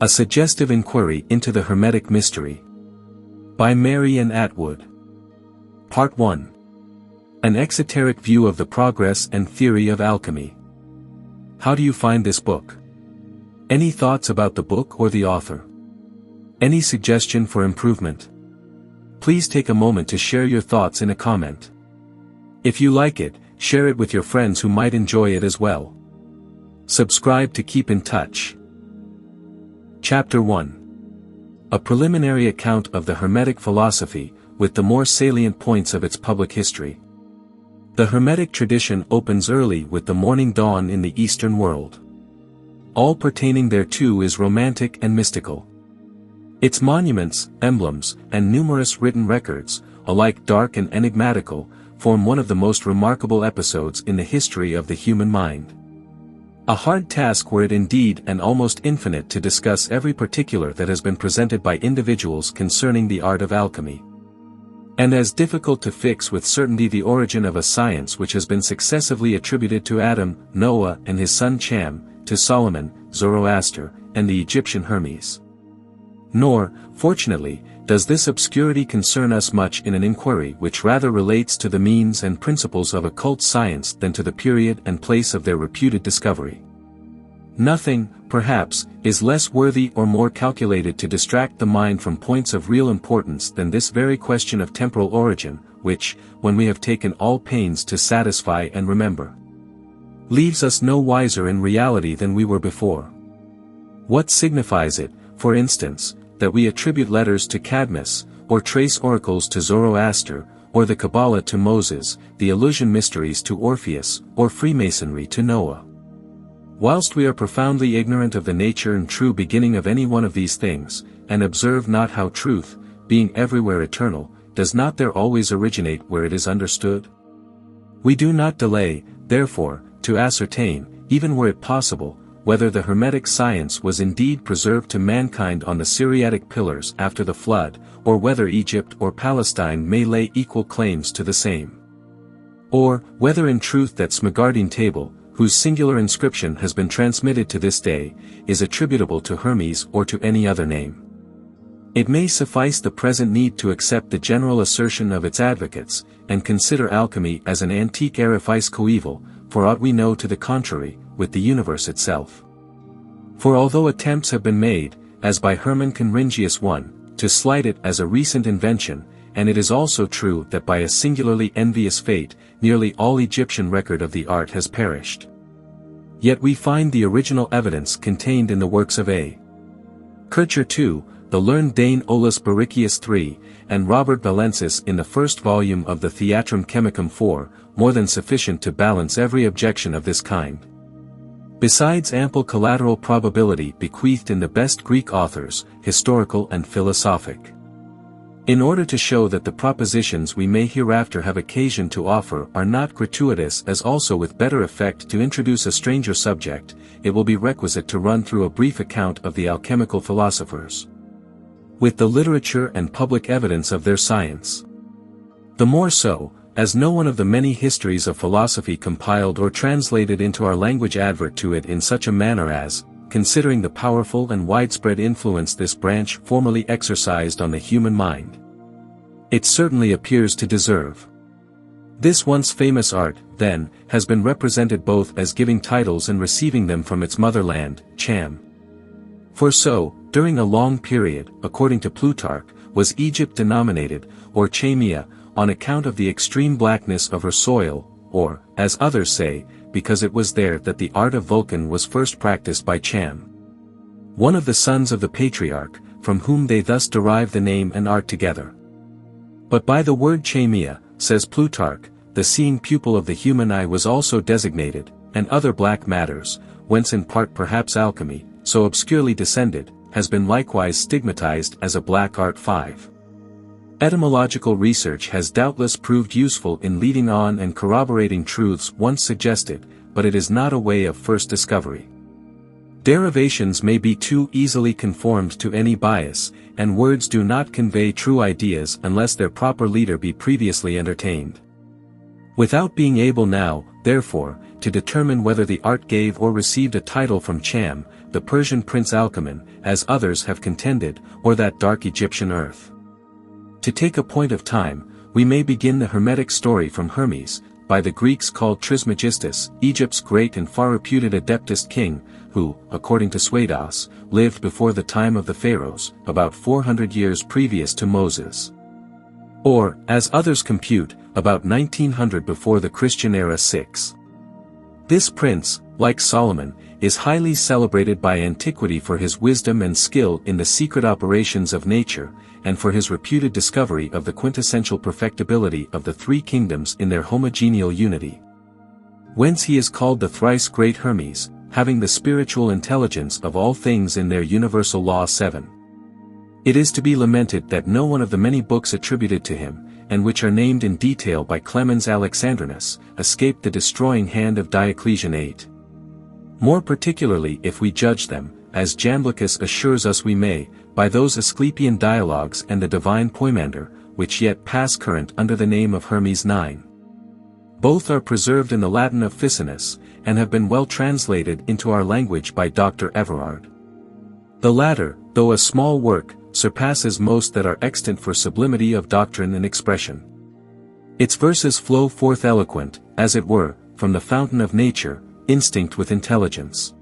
A Suggestive Inquiry into the Hermetic Mystery. By Mary and Atwood. Part 1. An Exoteric View of the Progress and Theory of Alchemy. How do you find this book? Any thoughts about the book or the author? Any suggestion for improvement? Please take a moment to share your thoughts in a comment. If you like it, share it with your friends who might enjoy it as well. Subscribe to keep in touch. Chapter 1. A preliminary account of the Hermetic philosophy, with the more salient points of its public history. The Hermetic tradition opens early with the morning dawn in the Eastern world. All pertaining thereto is romantic and mystical. Its monuments, emblems, and numerous written records, alike dark and enigmatical, form one of the most remarkable episodes in the history of the human mind. A hard task were it indeed and almost infinite to discuss every particular that has been presented by individuals concerning the art of alchemy. And as difficult to fix with certainty the origin of a science which has been successively attributed to Adam, Noah and his son Cham, to Solomon, Zoroaster, and the Egyptian Hermes. Nor, fortunately, does this obscurity concern us much in an inquiry which rather relates to the means and principles of occult science than to the period and place of their reputed discovery. Nothing, perhaps, is less worthy or more calculated to distract the mind from points of real importance than this very question of temporal origin, which, when we have taken all pains to satisfy and remember, leaves us no wiser in reality than we were before. What signifies it, for instance, that we attribute letters to Cadmus, or trace oracles to Zoroaster, or the Kabbalah to Moses, the Eleusinian mysteries to Orpheus, or Freemasonry to Noah? Whilst we are profoundly ignorant of the nature and true beginning of any one of these things, and observe not how truth, being everywhere eternal, does not there always originate where it is understood? We do not delay, therefore, to ascertain, even were it possible, whether the Hermetic science was indeed preserved to mankind on the Siriatic pillars after the flood, or whether Egypt or Palestine may lay equal claims to the same. Or, whether in truth that Smuggardine table, whose singular inscription has been transmitted to this day, is attributable to Hermes or to any other name. It may suffice the present need to accept the general assertion of its advocates, and consider alchemy as an antique erifice coeval, for aught we know to the contrary, with the universe itself. For although attempts have been made, as by Hermann Conringius I, to slight it as a recent invention, and it is also true that by a singularly envious fate, nearly all Egyptian record of the art has perished. Yet we find the original evidence contained in the works of A. Kircher II, the learned Dane Olaus Baricius III, and Robert Valensis in the first volume of the Theatrum Chemicum IV, more than sufficient to balance every objection of this kind. Besides ample collateral probability bequeathed in the best Greek authors, historical and philosophic. In order to show that the propositions we may hereafter have occasion to offer are not gratuitous as also with better effect to introduce a stranger subject, it will be requisite to run through a brief account of the alchemical philosophers, with the literature and public evidence of their science. The more so, as no one of the many histories of philosophy compiled or translated into our language advert to it in such a manner as, considering the powerful and widespread influence this branch formerly exercised on the human mind, it certainly appears to deserve. This once famous art, then, has been represented both as giving titles and receiving them from its motherland, Cham. For so, during a long period, according to Plutarch, was Egypt denominated, or Chamia, on account of the extreme blackness of her soil, or, as others say, because it was there that the art of Vulcan was first practiced by Cham, one of the sons of the patriarch, from whom they thus derive the name and art together. But by the word Chamia, says Plutarch, the seeing pupil of the human eye was also designated, and other black matters, whence in part perhaps alchemy, so obscurely descended, has been likewise stigmatized as a black art. 5. Etymological research has doubtless proved useful in leading on and corroborating truths once suggested, but it is not a way of first discovery. Derivations may be too easily conformed to any bias, and words do not convey true ideas unless their proper leader be previously entertained. Without being able now, therefore, to determine whether the art gave or received a title from Cham, the Persian prince Alcman, as others have contended, or that dark Egyptian earth. To take a point of time, we may begin the Hermetic story from Hermes, by the Greeks called Trismegistus, Egypt's great and far-reputed adeptist king, who, according to Suidas, lived before the time of the pharaohs, about 400 years previous to Moses. Or, as others compute, about 1900 before the Christian era 6. This prince, like Solomon, is highly celebrated by antiquity for his wisdom and skill in the secret operations of nature, and for his reputed discovery of the quintessential perfectibility of the three kingdoms in their homogeneal unity. Whence he is called the thrice great Hermes, having the spiritual intelligence of all things in their universal law 7. It is to be lamented that no one of the many books attributed to him, and which are named in detail by Clemens Alexandrinus, escaped the destroying hand of Diocletian 8. More particularly if we judge them, as Jamblichus assures us we may, by those Asclepian dialogues and the divine Poimander, which yet pass current under the name of Hermes 9. Both are preserved in the Latin of Ficinus, and have been well translated into our language by Dr. Everard. The latter, though a small work, surpasses most that are extant for sublimity of doctrine and expression. Its verses flow forth eloquent, as it were, from the fountain of nature, instinct with intelligence.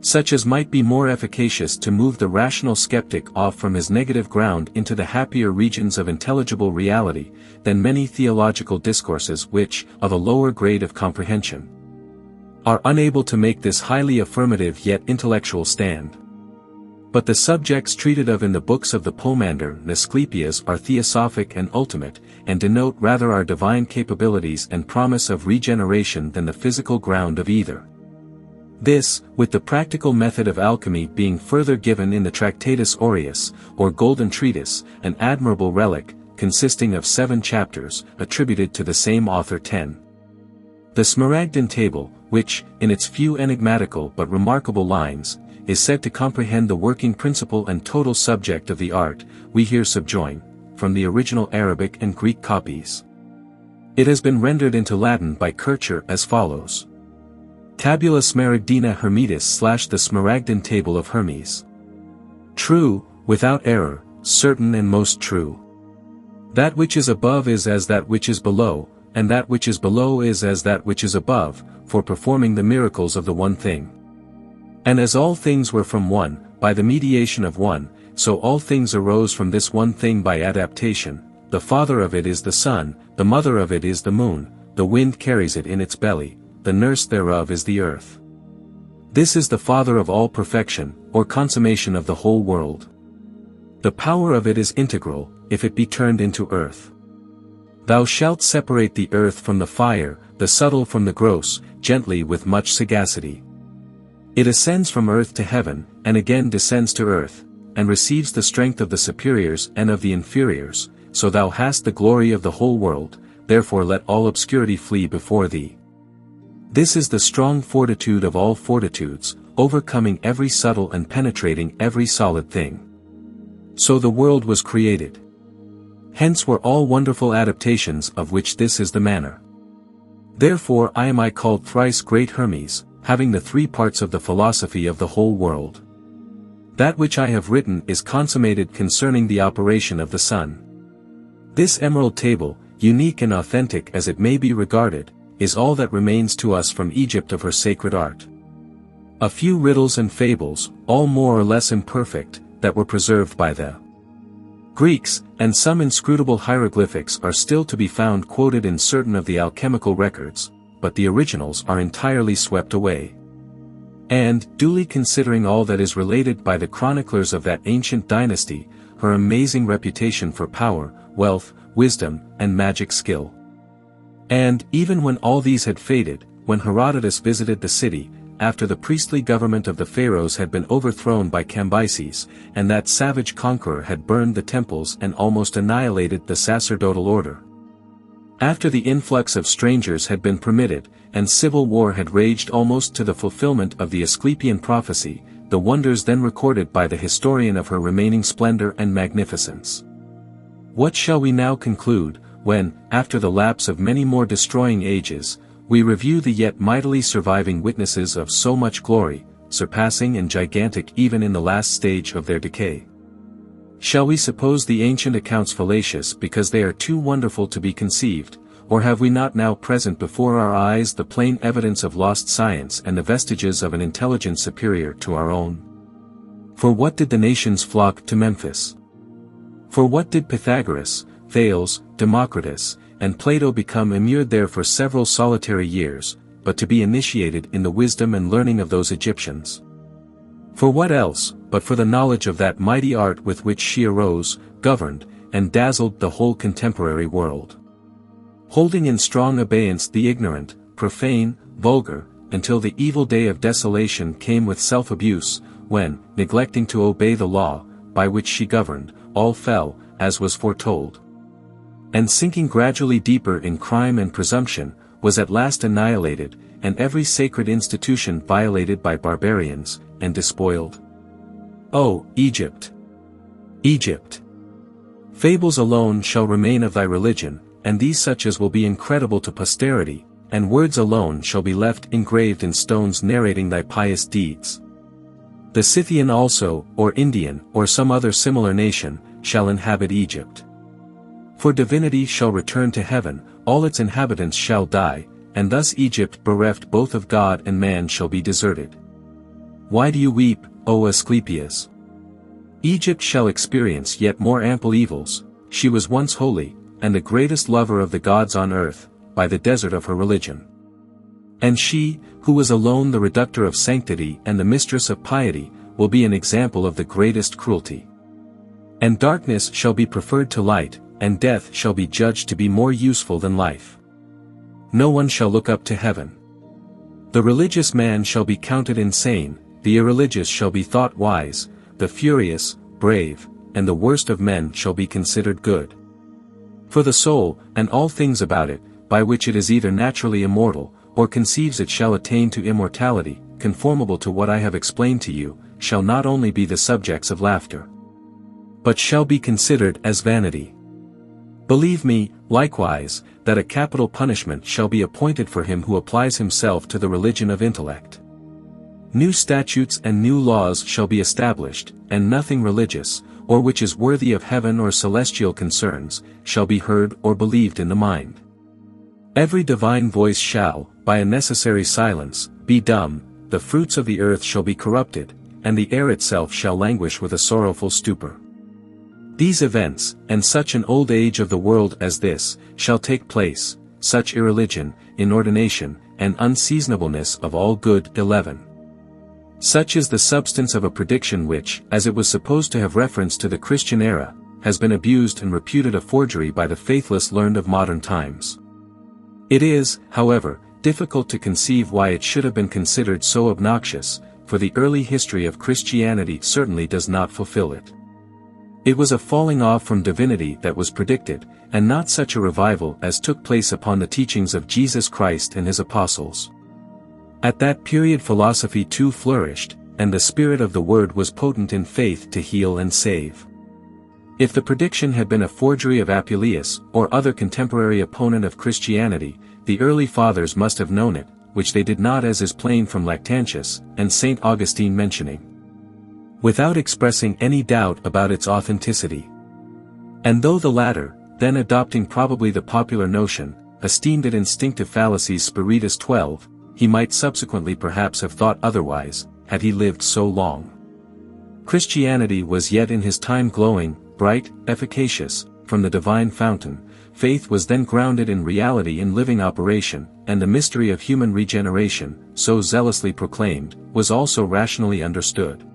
Such as might be more efficacious to move the rational skeptic off from his negative ground into the happier regions of intelligible reality, than many theological discourses which, of a lower grade of comprehension, are unable to make this highly affirmative yet intellectual stand. But the subjects treated of in the books of the Pomander and Asclepius are theosophic and ultimate, and denote rather our divine capabilities and promise of regeneration than the physical ground of either. This, with the practical method of alchemy being further given in the Tractatus Aureus, or Golden Treatise, an admirable relic, consisting of 7 chapters, attributed to the same author 10. The Smaragdin Table, which, in its few enigmatical but remarkable lines, is said to comprehend the working principle and total subject of the art, we here subjoin, from the original Arabic and Greek copies. It has been rendered into Latin by Kircher as follows. Tabula Smaragdina Hermetis / the Smaragdin Table of Hermes. True, without error, certain and most true. That which is above is as that which is below, and that which is below is as that which is above, for performing the miracles of the one thing. And as all things were from one, by the mediation of one, so all things arose from this one thing by adaptation. The father of it is the sun, the mother of it is the moon, the wind carries it in its belly, the nurse thereof is the earth. This is the father of all perfection, or consummation of the whole world. The power of it is integral, if it be turned into earth. Thou shalt separate the earth from the fire, the subtle from the gross, gently with much sagacity. It ascends from earth to heaven, and again descends to earth, and receives the strength of the superiors and of the inferiors, so thou hast the glory of the whole world, therefore let all obscurity flee before thee. This is the strong fortitude of all fortitudes, overcoming every subtle and penetrating every solid thing. So the world was created. Hence were all wonderful adaptations of which this is the manner. Therefore am I called thrice great Hermes, having the 3 parts of the philosophy of the whole world. That which I have written is consummated concerning the operation of the sun. This emerald table, unique and authentic as it may be regarded, is all that remains to us from Egypt of her sacred art. A few riddles and fables, all more or less imperfect, that were preserved by the Greeks, and some inscrutable hieroglyphics are still to be found quoted in certain of the alchemical records, but the originals are entirely swept away. And, duly considering all that is related by the chroniclers of that ancient dynasty, her amazing reputation for power, wealth, wisdom, and magic skill. And, even when all these had faded, when Herodotus visited the city, after the priestly government of the pharaohs had been overthrown by Cambyses, and that savage conqueror had burned the temples and almost annihilated the sacerdotal order. After the influx of strangers had been permitted, and civil war had raged almost to the fulfillment of the Asclepian prophecy, the wonders then recorded by the historian of her remaining splendor and magnificence. What shall we now conclude, when, after the lapse of many more destroying ages, we review the yet mightily surviving witnesses of so much glory, surpassing and gigantic even in the last stage of their decay. Shall we suppose the ancient accounts fallacious because they are too wonderful to be conceived, or have we not now present before our eyes the plain evidence of lost science and the vestiges of an intelligence superior to our own? For what did the nations flock to Memphis? For what did Pythagoras, Thales, Democritus, and Plato become immured there for several solitary years, but to be initiated in the wisdom and learning of those Egyptians? For what else, but for the knowledge of that mighty art with which she arose, governed, and dazzled the whole contemporary world, holding in strong abeyance the ignorant, profane, vulgar, until the evil day of desolation came with self-abuse, when, neglecting to obey the law, by which she governed, all fell, as was foretold. And sinking gradually deeper in crime and presumption, was at last annihilated, and every sacred institution violated by barbarians, and despoiled. O Egypt! Egypt! Fables alone shall remain of thy religion, and these such as will be incredible to posterity, and words alone shall be left engraved in stones narrating thy pious deeds. The Scythian also, or Indian, or some other similar nation, shall inhabit Egypt. For divinity shall return to heaven, all its inhabitants shall die, and thus Egypt bereft both of God and man shall be deserted. Why do you weep, O Asclepius? Egypt shall experience yet more ample evils. She was once holy, and the greatest lover of the gods on earth, by the desert of her religion. And she, who was alone the reductor of sanctity and the mistress of piety, will be an example of the greatest cruelty. And darkness shall be preferred to light, and death shall be judged to be more useful than life. No one shall look up to heaven. The religious man shall be counted insane, the irreligious shall be thought wise, the furious, brave, and the worst of men shall be considered good. For the soul, and all things about it, by which it is either naturally immortal, or conceives it shall attain to immortality, conformable to what I have explained to you, shall not only be the subjects of laughter, but shall be considered as vanity. Believe me, likewise, that a capital punishment shall be appointed for him who applies himself to the religion of intellect. New statutes and new laws shall be established, and nothing religious, or which is worthy of heaven or celestial concerns, shall be heard or believed in the mind. Every divine voice shall, by a necessary silence, be dumb, the fruits of the earth shall be corrupted, and the air itself shall languish with a sorrowful stupor. These events, and such an old age of the world as this, shall take place, such irreligion, inordination, and unseasonableness of all good. 11. Such is the substance of a prediction which, as it was supposed to have reference to the Christian era, has been abused and reputed a forgery by the faithless learned of modern times. It is, however, difficult to conceive why it should have been considered so obnoxious, for the early history of Christianity certainly does not fulfill it. It was a falling off from divinity that was predicted, and not such a revival as took place upon the teachings of Jesus Christ and his apostles. At that period philosophy too flourished, and the spirit of the word was potent in faith to heal and save. If the prediction had been a forgery of Apuleius or other contemporary opponent of Christianity, the early fathers must have known it, which they did not, as is plain from Lactantius and St. Augustine mentioning, without expressing any doubt about its authenticity. And though the latter, then adopting probably the popular notion, esteemed it instinctive fallacies spiritus 12, he might subsequently perhaps have thought otherwise, had he lived so long. Christianity was yet in his time glowing, bright, efficacious, from the divine fountain. Faith was then grounded in reality in living operation, and the mystery of human regeneration, so zealously proclaimed, was also rationally understood.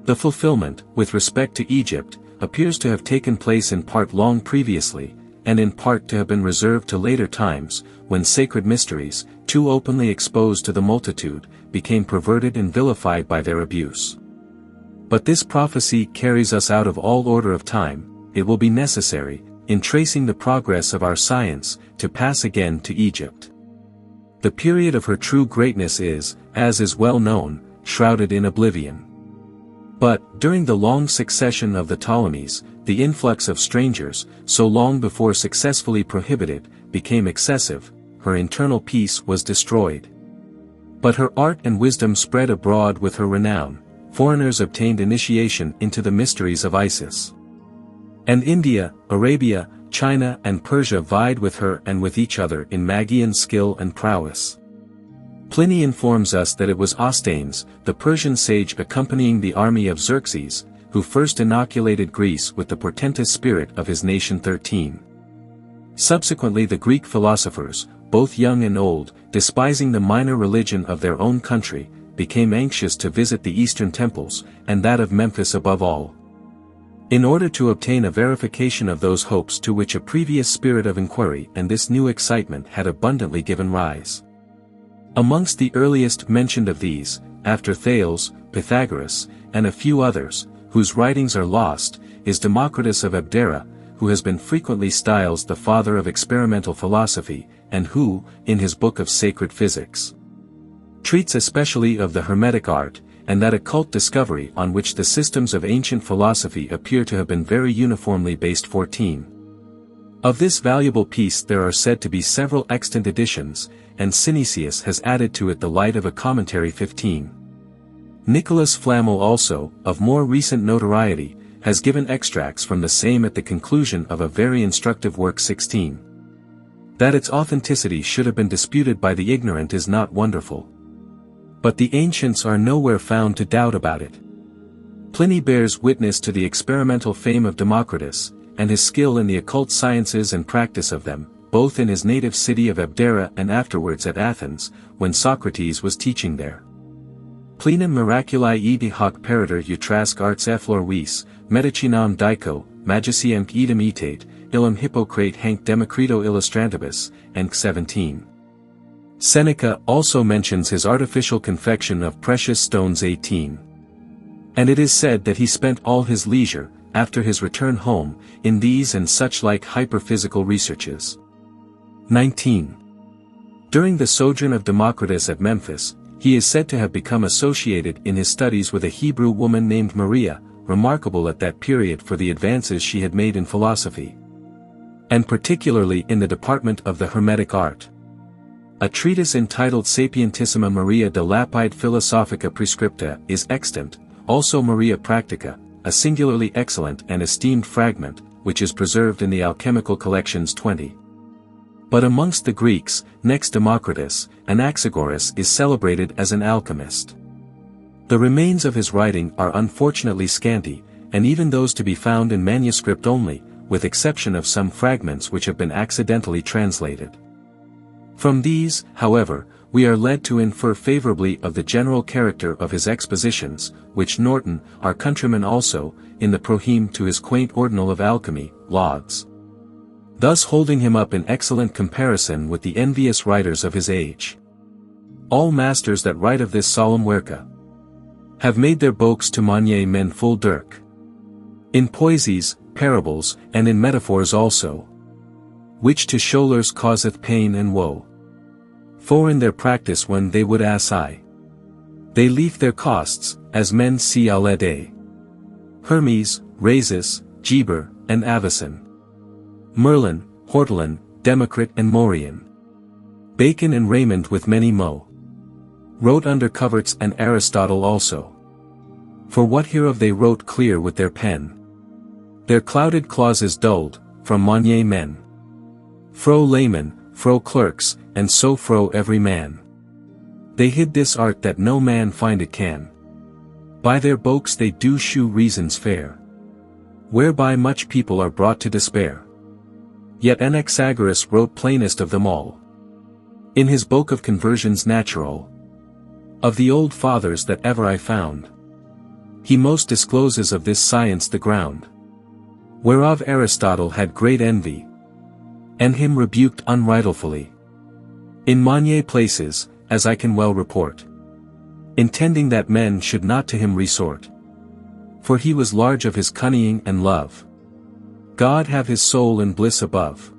The fulfillment, with respect to Egypt, appears to have taken place in part long previously, and in part to have been reserved to later times, when sacred mysteries, too openly exposed to the multitude, became perverted and vilified by their abuse. But this prophecy carries us out of all order of time. It will be necessary, in tracing the progress of our science, to pass again to Egypt. The period of her true greatness is, as is well known, shrouded in oblivion. But, during the long succession of the Ptolemies, the influx of strangers, so long before successfully prohibited, became excessive, her internal peace was destroyed. But her art and wisdom spread abroad with her renown, foreigners obtained initiation into the mysteries of Isis. And India, Arabia, China and Persia vied with her and with each other in Magian skill and prowess. Pliny informs us that it was Ostanes, the Persian sage accompanying the army of Xerxes, who first inoculated Greece with the portentous spirit of his nation 13. Subsequently the Greek philosophers, both young and old, despising the minor religion of their own country, became anxious to visit the eastern temples, and that of Memphis above all, in order to obtain a verification of those hopes to which a previous spirit of inquiry and this new excitement had abundantly given rise. Amongst the earliest mentioned of these, after Thales, Pythagoras, and a few others, whose writings are lost, is Democritus of Abdera, who has been frequently styled the father of experimental philosophy, and who, in his book of sacred physics, treats especially of the Hermetic art, and that occult discovery on which the systems of ancient philosophy appear to have been very uniformly based. 14. Of this valuable piece there are said to be several extant editions, and Synesius has added to it the light of a commentary. 15. Nicholas Flamel also, of more recent notoriety, has given extracts from the same at the conclusion of a very instructive work. 16. That its authenticity should have been disputed by the ignorant is not wonderful. But the ancients are nowhere found to doubt about it. Pliny bears witness to the experimental fame of Democritus, and his skill in the occult sciences and practice of them, both in his native city of Abdera and afterwards at Athens, when Socrates was teaching there. Plenum miraculi edi hoc peritur utrasque arts efflor vis, medicinam dico, magiciam idem etate, illum Hippocrate hanc Democrito illustrantibus, and 17. Seneca also mentions his artificial confection of precious stones. 18. And it is said that he spent all his leisure, after his return home, in these and such like hyperphysical researches. 19. During the sojourn of Democritus at Memphis, he is said to have become associated in his studies with a Hebrew woman named Maria, remarkable at that period for the advances she had made in philosophy, and particularly in the department of the Hermetic art. A treatise entitled Sapientissima Maria de Lapide Philosophica Prescripta is extant, also Maria Practica, a singularly excellent and esteemed fragment, which is preserved in the Alchemical collections. 20. But amongst the Greeks, next Democritus, Anaxagoras is celebrated as an alchemist. The remains of his writing are unfortunately scanty, and even those to be found in manuscript only, with exception of some fragments which have been accidentally translated. From these, however, we are led to infer favorably of the general character of his expositions, which Norton, our countryman also, in the proheme to his quaint Ordinal of Alchemy, lauds, thus holding him up in excellent comparison with the envious writers of his age. All masters that write of this solemn werke have made their boaks to manier men full dirk, in poesies, parables, and in metaphors also, which to scholars causeth pain and woe. For in their practice when they would assay, they leaf their costs, as men see already. Hermes, Rhasis, Geber, and Avicen, Merlin, Hortelin, Democrit and Morian, Bacon and Raymond with many mo, wrote under coverts, and Aristotle also. For what hereof they wrote clear with their pen, their clouded clauses dulled, from manier men, fro laymen, fro clerks, and so fro every man. They hid this art that no man find it can. By their boaks they do shew reasons fair, whereby much people are brought to despair. Yet Anaxagoras wrote plainest of them all, in his book of Conversions Natural. Of the old fathers that ever I found, he most discloses of this science the ground, whereof Aristotle had great envy, and him rebuked unrightfully, in manier places, as I can well report, intending that men should not to him resort. For he was large of his cunning and love. God have his soul in bliss above.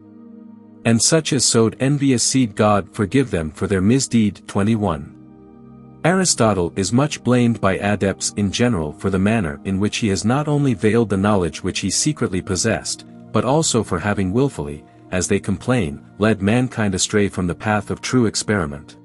And such as sowed envious seed God forgive them for their misdeed. 21. Aristotle is much blamed by adepts in general for the manner in which he has not only veiled the knowledge which he secretly possessed, but also for having willfully, as they complain, led mankind astray from the path of true experiment.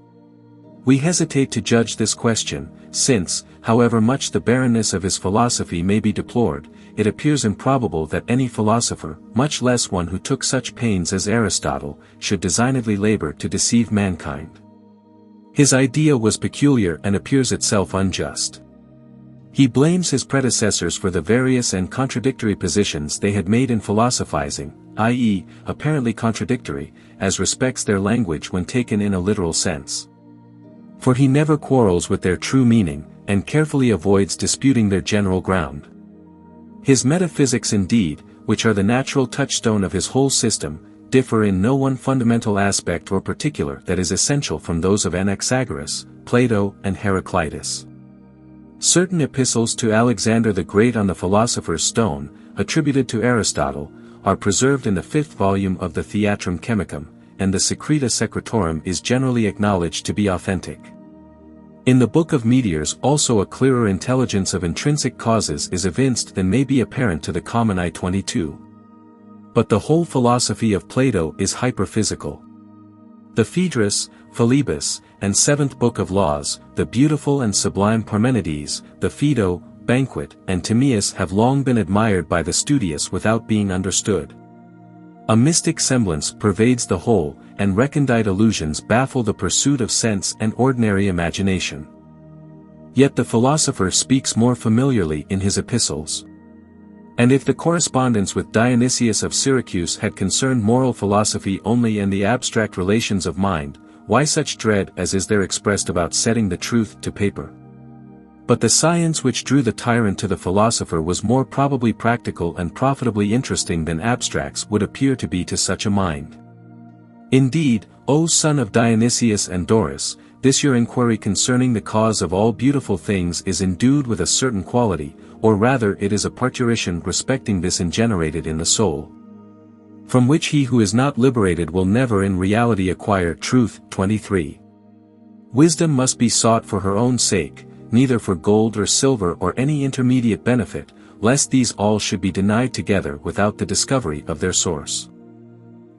We hesitate to judge this question, since, however much the barrenness of his philosophy may be deplored, it appears improbable that any philosopher, much less one who took such pains as Aristotle, should designedly labor to deceive mankind. His idea was peculiar and appears itself unjust. He blames his predecessors for the various and contradictory positions they had made in philosophizing, i.e., apparently contradictory, as respects their language when taken in a literal sense. For he never quarrels with their true meaning, and carefully avoids disputing their general ground. His metaphysics indeed, which are the natural touchstone of his whole system, differ in no one fundamental aspect or particular that is essential from those of Anaxagoras, Plato, and Heraclitus. Certain epistles to Alexander the Great on the Philosopher's Stone, attributed to Aristotle, are preserved in the 5th volume of the Theatrum Chemicum, and the Secreta Secretorum is generally acknowledged to be authentic. In the Book of Meteors also a clearer intelligence of intrinsic causes is evinced than may be apparent to the common eye. 22. But the whole philosophy of Plato is hyperphysical. The Phaedrus, Philebus, and 7th Book of Laws, the beautiful and sublime Parmenides, the Phaedo, Banquet, and Timaeus have long been admired by the studious without being understood. A mystic semblance pervades the whole, and recondite illusions baffle the pursuit of sense and ordinary imagination. Yet the philosopher speaks more familiarly in his epistles. And if the correspondence with Dionysius of Syracuse had concerned moral philosophy only and the abstract relations of mind, why such dread as is there expressed about setting the truth to paper? But the science which drew the tyrant to the philosopher was more probably practical and profitably interesting than abstracts would appear to be to such a mind. Indeed, O son of Dionysius and Doris, this your inquiry concerning the cause of all beautiful things is endued with a certain quality, or rather it is a parturition respecting this ingenerated in the soul, from which he who is not liberated will never in reality acquire truth. 23. Wisdom must be sought for her own sake, neither for gold or silver or any intermediate benefit, lest these all should be denied together without the discovery of their source.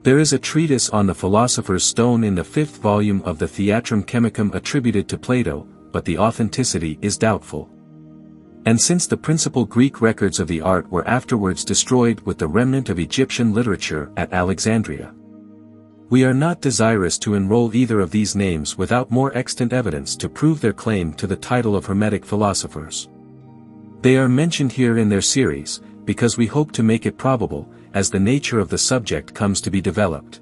There is a treatise on the Philosopher's Stone in the 5th volume of the Theatrum Chemicum attributed to Plato, but the authenticity is doubtful. And since the principal Greek records of the art were afterwards destroyed with the remnant of Egyptian literature at Alexandria, we are not desirous to enroll either of these names without more extant evidence to prove their claim to the title of Hermetic philosophers. They are mentioned here in their series, because we hope to make it probable, as the nature of the subject comes to be developed,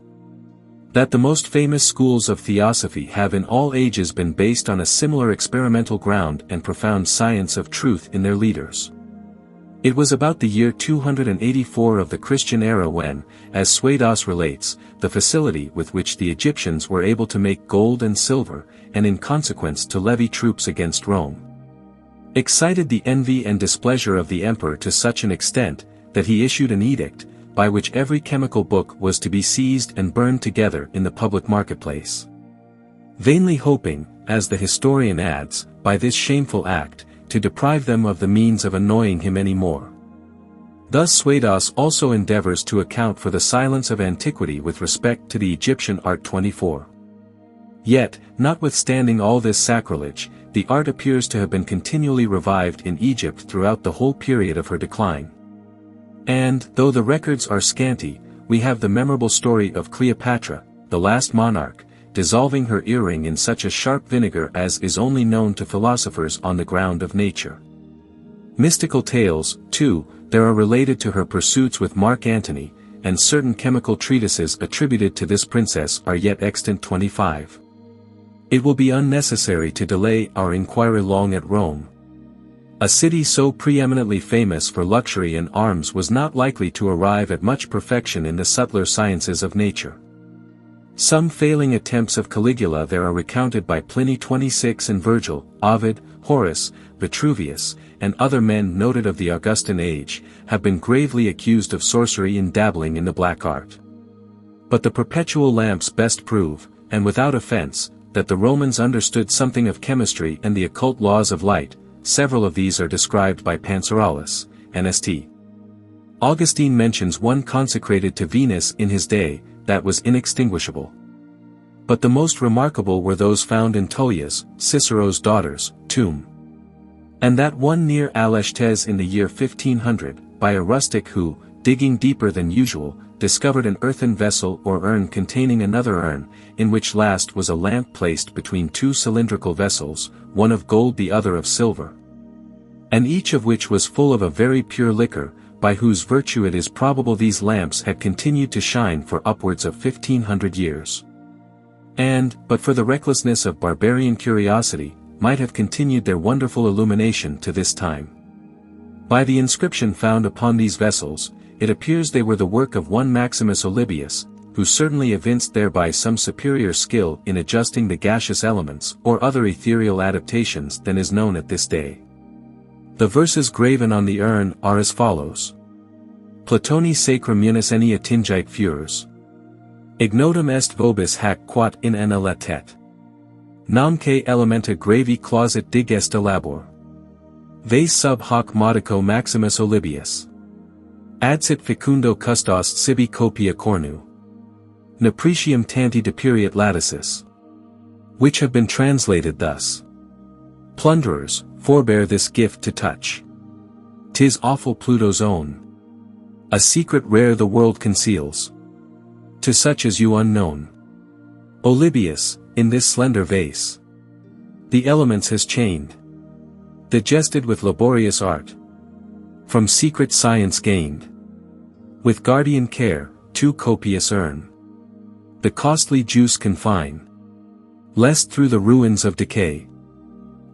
that the most famous schools of theosophy have in all ages been based on a similar experimental ground and profound science of truth in their leaders. It was about the year 284 of the Christian era when, as Suidas relates, the facility with which the Egyptians were able to make gold and silver, and in consequence to levy troops against Rome, excited the envy and displeasure of the emperor to such an extent, that he issued an edict, by which every chemical book was to be seized and burned together in the public marketplace. Vainly hoping, as the historian adds, by this shameful act, to deprive them of the means of annoying him any more. Thus Suidas also endeavors to account for the silence of antiquity with respect to the Egyptian art. 24. Yet, notwithstanding all this sacrilege, the art appears to have been continually revived in Egypt throughout the whole period of her decline. And, though the records are scanty, we have the memorable story of Cleopatra, the last monarch, dissolving her earring in such a sharp vinegar as is only known to philosophers on the ground of nature. Mystical tales, too, there are related to her pursuits with Mark Antony, and certain chemical treatises attributed to this princess are yet extant. 25. It will be unnecessary to delay our inquiry long at Rome. A city so preeminently famous for luxury and arms was not likely to arrive at much perfection in the subtler sciences of nature. Some failing attempts of Caligula there are recounted by Pliny 26 and Virgil, Ovid, Horace, Vitruvius, and other men noted of the Augustan age, have been gravely accused of sorcery and dabbling in the black art. But the perpetual lamps best prove, and without offense, that the Romans understood something of chemistry and the occult laws of light. Several of these are described by Panseralis, and St. Augustine mentions one consecrated to Venus in his day, that was inextinguishable. But the most remarkable were those found in Tullia's, Cicero's daughter's, tomb. And that one near Alcestis in the year 1500, by a rustic who, digging deeper than usual, discovered an earthen vessel or urn containing another urn, in which last was a lamp placed between two cylindrical vessels, one of gold the other of silver. And each of which was full of a very pure liquor, by whose virtue it is probable these lamps had continued to shine for upwards of 1500 years. And, but for the recklessness of barbarian curiosity, might have continued their wonderful illumination to this time. By the inscription found upon these vessels, it appears they were the work of one Maximus Olybius, who certainly evinced thereby some superior skill in adjusting the gaseous elements or other ethereal adaptations than is known at this day. The verses graven on the urn are as follows. Platoni sacrum munis eni attingite furors. Ignotum est vobis hac quat in ana latet. Namque elementa gravi clausit digesta labor. Ves sub hoc modico Maximus Olybius. Adsit fecundo custos sibi copia cornu. Nepretium tanti deperiat laticis. Which have been translated thus. Plunderers, forbear this gift to touch. 'Tis awful Pluto's own. A secret rare the world conceals. To such as you unknown. Olybius, in this slender vase. The elements has chained. Digested with laborious art. From secret science gained. With guardian care, too copious urn. The costly juice confine. Lest through the ruins of decay.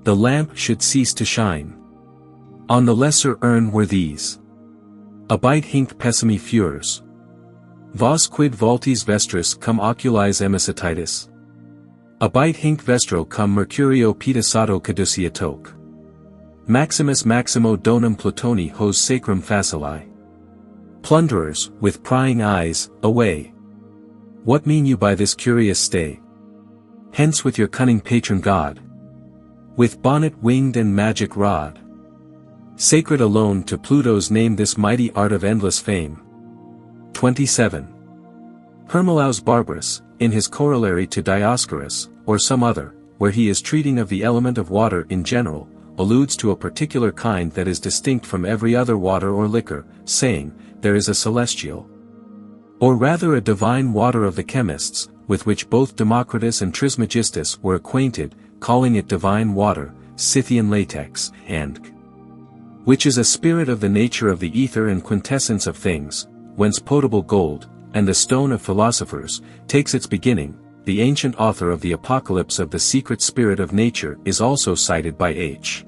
The lamp should cease to shine. On the lesser urn were these. Abite hinc pessimi furors. Vos quid voltis vestris cum oculis emisititis. Abite hinc vestro cum mercurio pedisato caduciatoque. Maximus Maximo donum Platoni hos sacrum facili. Plunderers, with prying eyes, away. What mean you by this curious stay? Hence with your cunning patron god. With bonnet winged and magic rod. Sacred alone to Pluto's name this mighty art of endless fame. 27. Hermolaus Barbarus, in his corollary to Dioscorus, or some other, where he is treating of the element of water in general, alludes to a particular kind that is distinct from every other water or liquor, saying, there is a celestial, or rather a divine water of the chemists, with which both Democritus and Trismegistus were acquainted, calling it divine water, Scythian latex, and which is a spirit of the nature of the ether and quintessence of things, whence potable gold, and the stone of philosophers, takes its beginning. The ancient author of the Apocalypse of the Secret Spirit of Nature is also cited by H.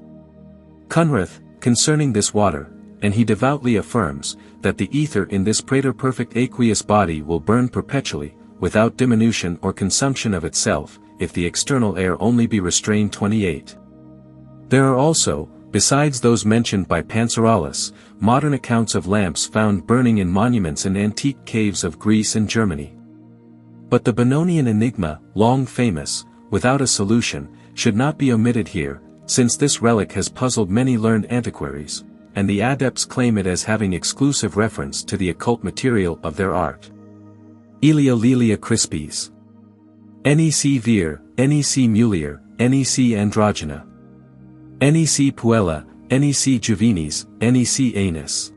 Cunrath, concerning this water, and he devoutly affirms, that the ether in this praeter-perfect aqueous body will burn perpetually, without diminution or consumption of itself, if the external air only be restrained. 28. There are also, besides those mentioned by Panseralis, modern accounts of lamps found burning in monuments and antique caves of Greece and Germany. But the Benonian enigma, long famous, without a solution, should not be omitted here, since this relic has puzzled many learned antiquaries, and the adepts claim it as having exclusive reference to the occult material of their art. Elia Lelia Crispis. Nec vir, nec mulier, nec androgyna. Nec puella, nec juvenis, nec anus.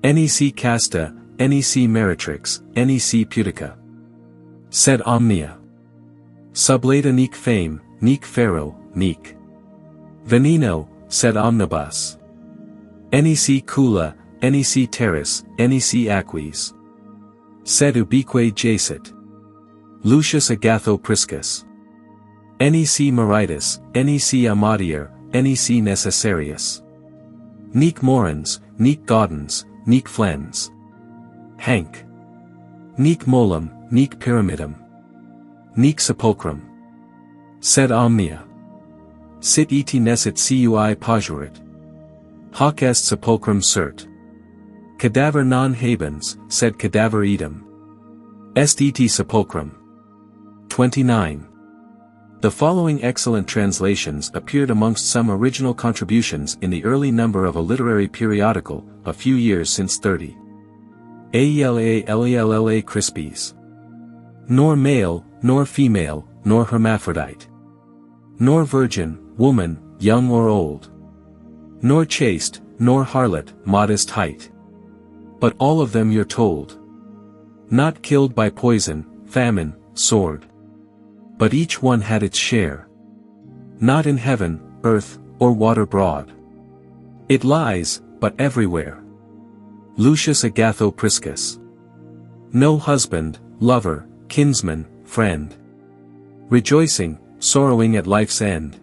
Nec casta, nec meretrix, nec pudica. Sed omnia. Sublata nec fame, nec ferro, nec veneno, sed omnibus. Nec cula, nec terris, nec aquis. Sed ubique jacet. Lucius Agatho Priscus. Nec meritus, nec amadier, nec necessarius. Nec morans, nec gaudens, nec flens. Hanc. Nec molum, nec pyramidum. Nec sepulchrum. Sed omnia. Sit eti nescit cui posurit. Hoc est sepulchrum cert. Cadaver non habens, sed cadaver idem. Est eti sepulchrum. 29. The following excellent translations appeared amongst some original contributions in the early number of a literary periodical, a few years since 30. Aela Crispis. Nor male, nor female, nor hermaphrodite. Nor virgin, woman, young or old. Nor chaste, nor harlot, modest height. But all of them you're told. Not killed by poison, famine, sword. But each one had its share. Not in heaven, earth, or water broad. It lies, but everywhere. Lucius Agatho Priscus. No husband, lover, kinsman, friend. Rejoicing, sorrowing at life's end.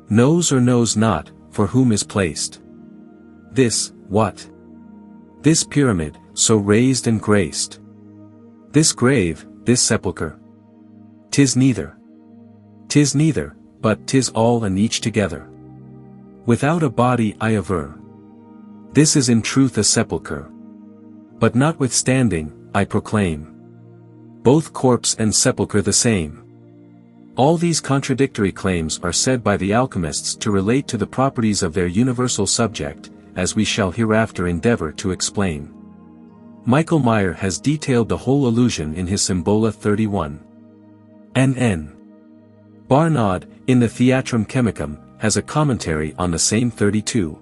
Knows or knows not, for whom is placed. This, what? This pyramid, so raised and graced. This grave, this sepulchre. 'Tis neither. 'Tis neither, but 'tis all and each together. Without a body I aver. This is in truth a sepulchre. But notwithstanding, I proclaim. Both corpse and sepulchre the same. All these contradictory claims are said by the alchemists to relate to the properties of their universal subject, as we shall hereafter endeavor to explain. Michael Meyer has detailed the whole illusion in his Symbola 31. N.N. Barnard, in the Theatrum Chemicum, has a commentary on the same 32.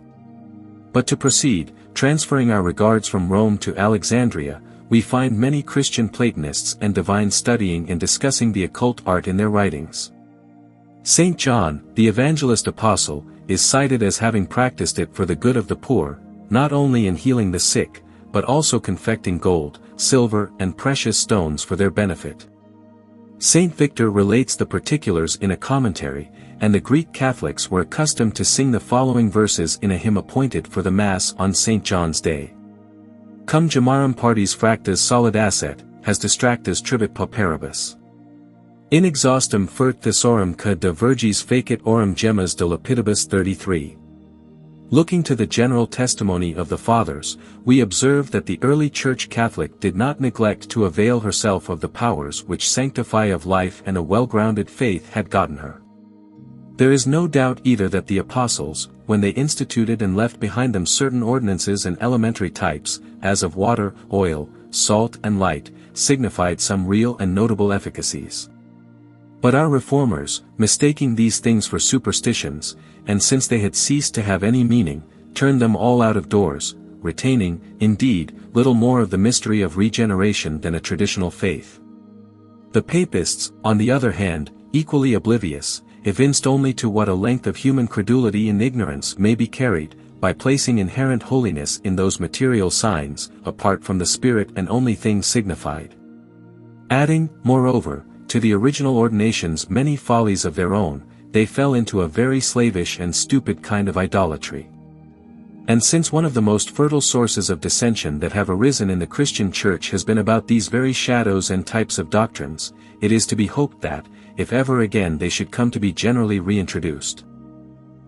But to proceed, transferring our regards from Rome to Alexandria, we find many Christian Platonists and divines studying and discussing the occult art in their writings. Saint John, the evangelist apostle, is cited as having practiced it for the good of the poor, not only in healing the sick, but also confecting gold, silver and precious stones for their benefit. Saint Victor relates the particulars in a commentary, and the Greek Catholics were accustomed to sing the following verses in a hymn appointed for the Mass on St. John's Day. Cum gemarum partes fractas solidasset, has distractas tribut pauperibus. In exhaustum fert thesaurem ca de virgis fecit aurum gemmas de lapidibus 33. Looking to the general testimony of the Fathers, we observe that the early Church Catholic did not neglect to avail herself of the powers which sanctify of life, and a well-grounded faith had gotten her. There is no doubt either that the Apostles, when they instituted and left behind them certain ordinances and elementary types, as of water, oil, salt and light, signified some real and notable efficacies. But our Reformers, mistaking these things for superstitions, and since they had ceased to have any meaning, turned them all out of doors, retaining, indeed, little more of the mystery of regeneration than a traditional faith. The Papists, on the other hand, equally oblivious, evinced only to what a length of human credulity and ignorance may be carried, by placing inherent holiness in those material signs, apart from the spirit and only things signified. Adding, moreover, to the original ordinations many follies of their own, they fell into a very slavish and stupid kind of idolatry. And since one of the most fertile sources of dissension that have arisen in the Christian Church has been about these very shadows and types of doctrines, it is to be hoped that, if ever again they should come to be generally reintroduced,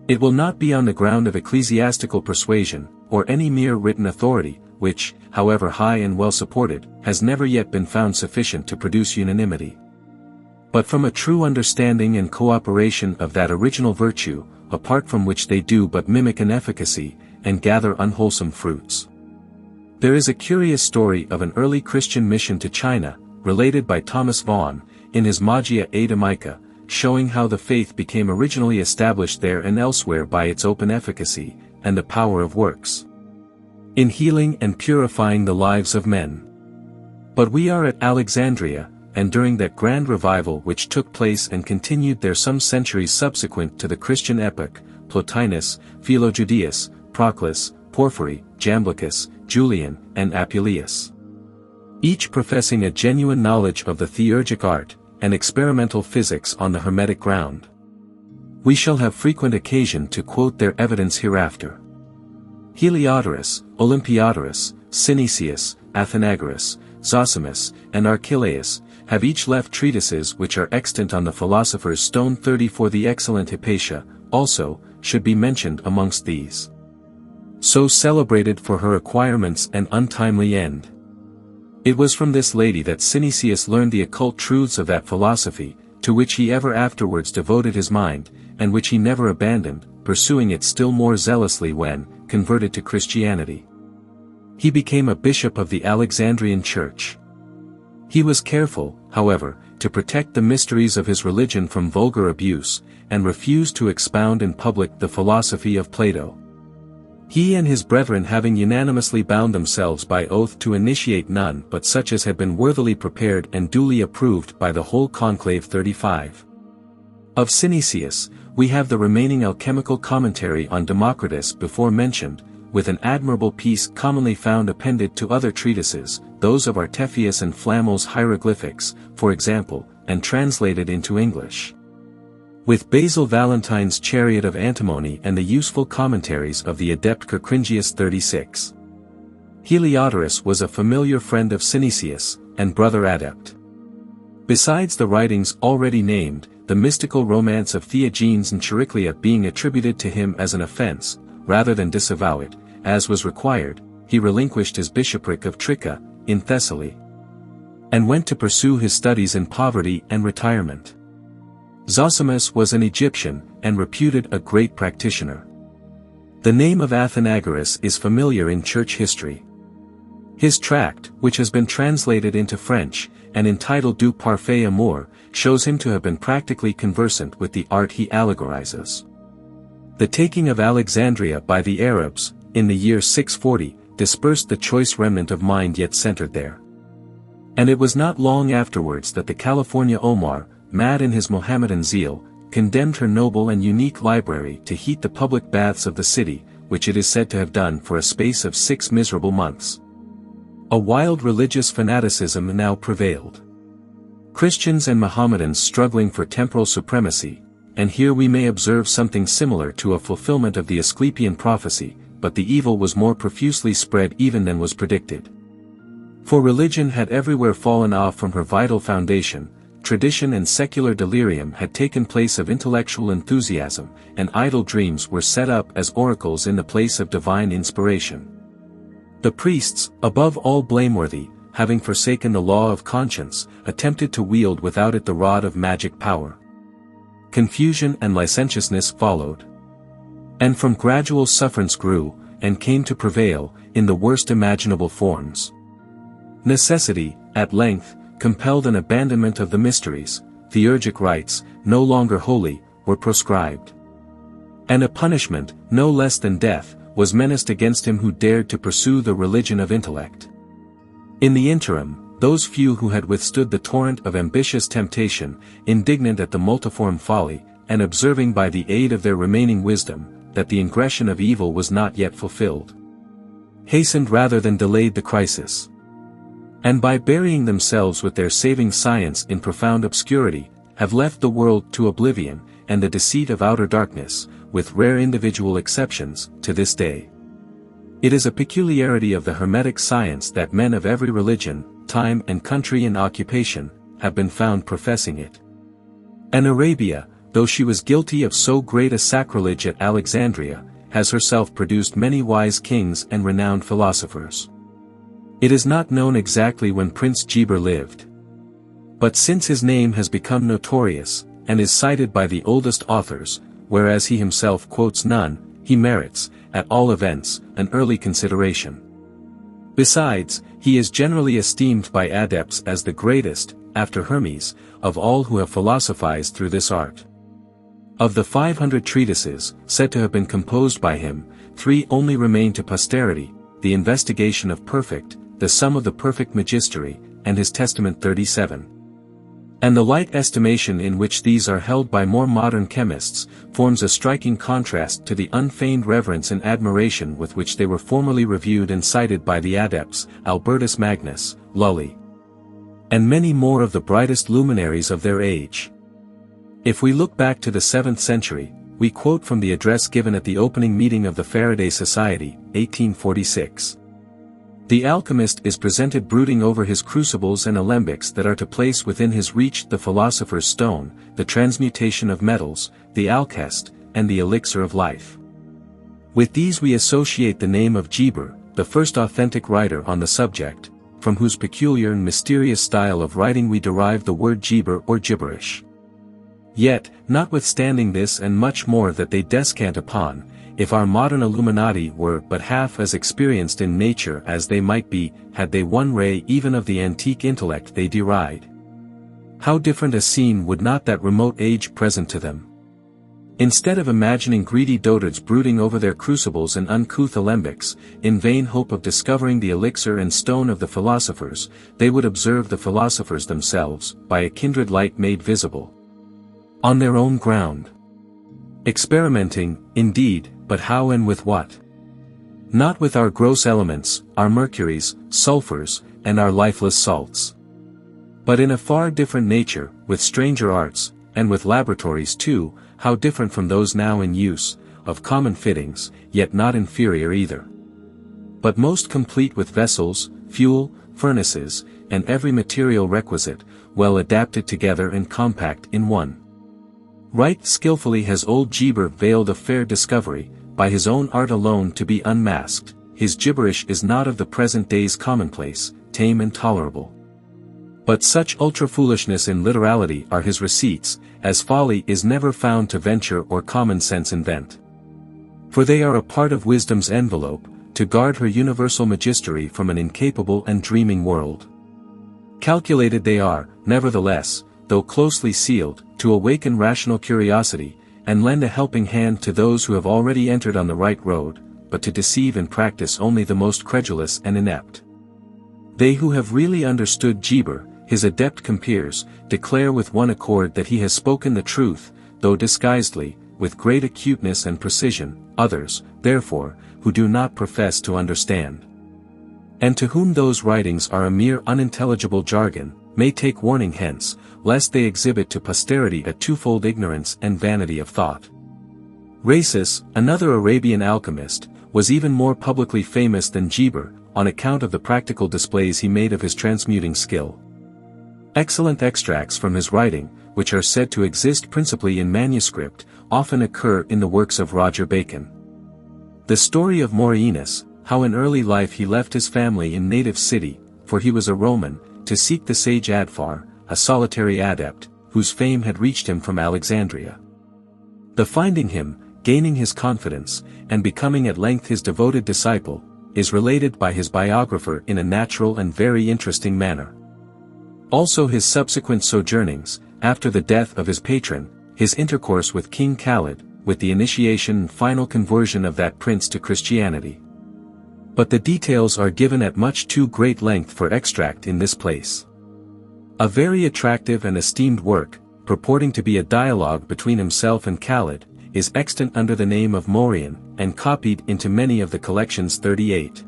it will not be on the ground of ecclesiastical persuasion, or any mere written authority, which, however high and well supported, has never yet been found sufficient to produce unanimity, but from a true understanding and cooperation of that original virtue, apart from which they do but mimic an efficacy, and gather unwholesome fruits. There is a curious story of an early Christian mission to China, related by Thomas Vaughan, in his Magia Adamica, showing how the faith became originally established there and elsewhere by its open efficacy, and the power of works, in healing and purifying the lives of men. But we are at Alexandria, and during that grand revival which took place and continued there some centuries subsequent to the Christian epoch, Plotinus, Philojudaeus, Proclus, Porphyry, Jamblichus, Julian, and Apuleius, each professing a genuine knowledge of the theurgic art, and experimental physics on the Hermetic ground. We shall have frequent occasion to quote their evidence hereafter. Heliodorus, Olympiodorus, Synesius, Athenagoras, Zosimus, and Archelaus, have each left treatises which are extant on the Philosopher's Stone 34. The excellent Hypatia, also, should be mentioned amongst these, so celebrated for her acquirements and untimely end. It was from this lady that Synesius learned the occult truths of that philosophy, to which he ever afterwards devoted his mind, and which he never abandoned, pursuing it still more zealously when, converted to Christianity, he became a bishop of the Alexandrian Church. He was careful, however, to protect the mysteries of his religion from vulgar abuse, and refused to expound in public the philosophy of Plato. He and his brethren having unanimously bound themselves by oath to initiate none but such as had been worthily prepared and duly approved by the whole conclave 35. Of Synesius, we have the remaining alchemical commentary on Democritus before mentioned, with an admirable piece commonly found appended to other treatises, those of Artephius and Flamel's hieroglyphics, for example, and translated into English. With Basil Valentine's Chariot of Antimony and the useful commentaries of the adept Kerkringius 36. Heliodorus was a familiar friend of Synesius, and brother adept. Besides the writings already named, the mystical romance of Theagenes and Chariclia being attributed to him as an offense, rather than disavow it, as was required, he relinquished his bishopric of Tricca, in Thessaly, and went to pursue his studies in poverty and retirement. Zosimus was an Egyptian, and reputed a great practitioner. The name of Athenagoras is familiar in church history. His tract, which has been translated into French, and entitled Du Parfait Amour, shows him to have been practically conversant with the art he allegorizes. The taking of Alexandria by the Arabs, in the year 640, dispersed the choice remnant of mind yet centered there. And it was not long afterwards that the California Omar, mad in his Mohammedan zeal, condemned her noble and unique library to heat the public baths of the city, which it is said to have done for a space of 6 miserable months. A wild religious fanaticism now prevailed. Christians and Mohammedans struggling for temporal supremacy, and here we may observe something similar to a fulfillment of the Asclepian prophecy, but the evil was more profusely spread even than was predicted. For religion had everywhere fallen off from her vital foundation, tradition and secular delirium had taken place of intellectual enthusiasm, and idle dreams were set up as oracles in the place of divine inspiration. The priests, above all blameworthy, having forsaken the law of conscience, attempted to wield without it the rod of magic power. Confusion and licentiousness followed. And from gradual sufferance grew, and came to prevail, in the worst imaginable forms. Necessity, at length, compelled an abandonment of the mysteries, theurgic rites, no longer holy, were proscribed. And a punishment, no less than death, was menaced against him who dared to pursue the religion of intellect. In the interim, those few who had withstood the torrent of ambitious temptation, indignant at the multiform folly, and observing by the aid of their remaining wisdom, that the ingression of evil was not yet fulfilled, hastened rather than delayed the crisis. And by burying themselves with their saving science in profound obscurity, have left the world to oblivion, and the deceit of outer darkness, with rare individual exceptions, to this day. It is a peculiarity of the Hermetic science that men of every religion, time and country and occupation, have been found professing it. And Arabia, though she was guilty of so great a sacrilege at Alexandria, has herself produced many wise kings and renowned philosophers. It is not known exactly when Prince Geber lived. But since his name has become notorious, and is cited by the oldest authors, whereas he himself quotes none, he merits, at all events, an early consideration. Besides, he is generally esteemed by adepts as the greatest, after Hermes, of all who have philosophized through this art. Of the 500 treatises, said to have been composed by him, 3 only remain to posterity, the Investigation of Perfect, the Sum of the Perfect Magistery, and his Testament 37. And the light estimation in which these are held by more modern chemists, forms a striking contrast to the unfeigned reverence and admiration with which they were formerly reviewed and cited by the adepts, Albertus Magnus, Lully, and many more of the brightest luminaries of their age. If we look back to the 7th century, we quote from the address given at the opening meeting of the Faraday Society, 1846. The alchemist is presented brooding over his crucibles and alembics that are to place within his reach the philosopher's stone, the transmutation of metals, the alchest, and the elixir of life. With these we associate the name of Geber, the first authentic writer on the subject, from whose peculiar and mysterious style of writing we derive the word Geber or gibberish. Yet, notwithstanding this and much more that they descant upon, if our modern Illuminati were but half as experienced in nature as they might be, had they one ray even of the antique intellect they deride. How different a scene would not that remote age present to them! Instead of imagining greedy dotards brooding over their crucibles and uncouth alembics, in vain hope of discovering the elixir and stone of the philosophers, they would observe the philosophers themselves, by a kindred light made visible on their own ground. Experimenting, indeed, but how and with what? Not with our gross elements, our mercuries, sulfurs, and our lifeless salts. But in a far different nature, with stranger arts, and with laboratories too, how different from those now in use, of common fittings, yet not inferior either. But most complete with vessels, fuel, furnaces, and every material requisite, well adapted together and compact in one. Right skillfully has old Geber veiled a fair discovery, by his own art alone to be unmasked. His gibberish is not of the present day's commonplace, tame and tolerable. But such ultra-foolishness in literality are his receipts, as folly is never found to venture or common sense invent. For they are a part of wisdom's envelope, to guard her universal magistery from an incapable and dreaming world. Calculated they are, nevertheless, though closely sealed, to awaken rational curiosity, and lend a helping hand to those who have already entered on the right road, but to deceive in practice only the most credulous and inept. They who have really understood Geber, his adept compeers, declare with one accord that he has spoken the truth, though disguisedly, with great acuteness and precision. Others, therefore, who do not profess to understand, and to whom those writings are a mere unintelligible jargon, may take warning hence, lest they exhibit to posterity a twofold ignorance and vanity of thought. Rhasis, another Arabian alchemist, was even more publicly famous than Geber, on account of the practical displays he made of his transmuting skill. Excellent extracts from his writing, which are said to exist principally in manuscript, often occur in the works of Roger Bacon. The story of Maurienus, how in early life he left his family in native city, for he was a Roman, to seek the sage Adphar, a solitary adept, whose fame had reached him from Alexandria. The finding him, gaining his confidence, and becoming at length his devoted disciple, is related by his biographer in a natural and very interesting manner. Also his subsequent sojournings, after the death of his patron, his intercourse with King Khalid, with the initiation and final conversion of that prince to Christianity. But the details are given at much too great length for extract in this place. A very attractive and esteemed work, purporting to be a dialogue between himself and Khalid, is extant under the name of Maurien, and copied into many of the collections 38.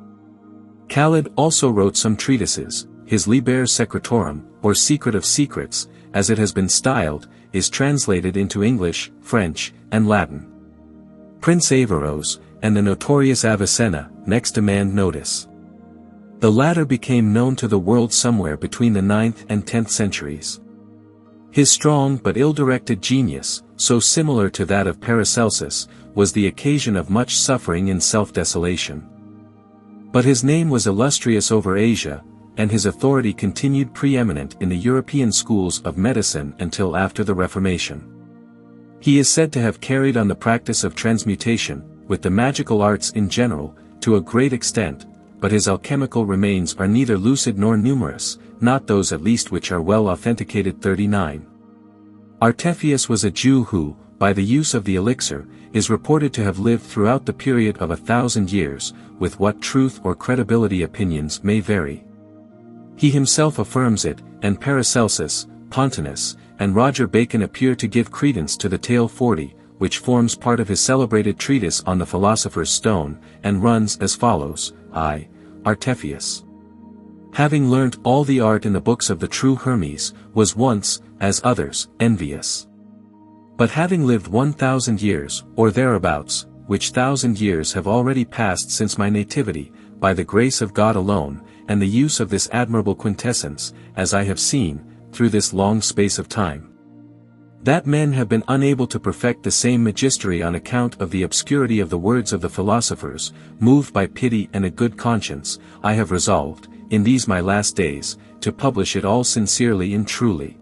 Khalid also wrote some treatises. His Liber Secretorum, or Secret of Secrets, as it has been styled, is translated into English, French, and Latin. Prince Averroes, and the notorious Avicenna, next demand notice. The latter became known to the world somewhere between the 9th and 10th centuries. His strong but ill-directed genius, so similar to that of Paracelsus, was the occasion of much suffering and self-desolation. But his name was illustrious over Asia, and his authority continued preeminent in the European schools of medicine until after the Reformation. He is said to have carried on the practice of transmutation, with the magical arts in general, to a great extent, but his alchemical remains are neither lucid nor numerous, not those at least which are well authenticated. 39. Artephius was a Jew who, by the use of the elixir, is reported to have lived throughout the period of 1,000 years, with what truth or credibility opinions may vary. He himself affirms it, and Paracelsus, Pontanus, and Roger Bacon appear to give credence to the tale 40, which forms part of his celebrated treatise on the Philosopher's Stone, and runs as follows: I, Artephius, having learnt all the art in the books of the true Hermes, was once, as others, envious. But having lived 1,000 years, or thereabouts, which 1,000 years have already passed since my nativity, by the grace of God alone, and the use of this admirable quintessence, as I have seen, through this long space of time, that men have been unable to perfect the same magistery on account of the obscurity of the words of the philosophers, moved by pity and a good conscience, I have resolved, in these my last days, to publish it all sincerely and truly,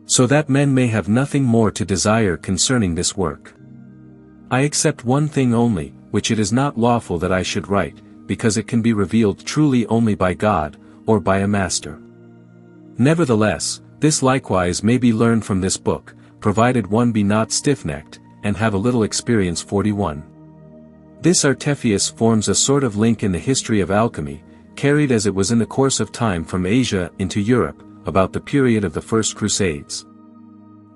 so that men may have nothing more to desire concerning this work. I except one thing only, which it is not lawful that I should write, because it can be revealed truly only by God, or by a master. Nevertheless, this likewise may be learned from this book, provided one be not stiff-necked, and have a little experience. 41. This Artephius forms a sort of link in the history of alchemy, carried as it was in the course of time from Asia into Europe, about the period of the First Crusades,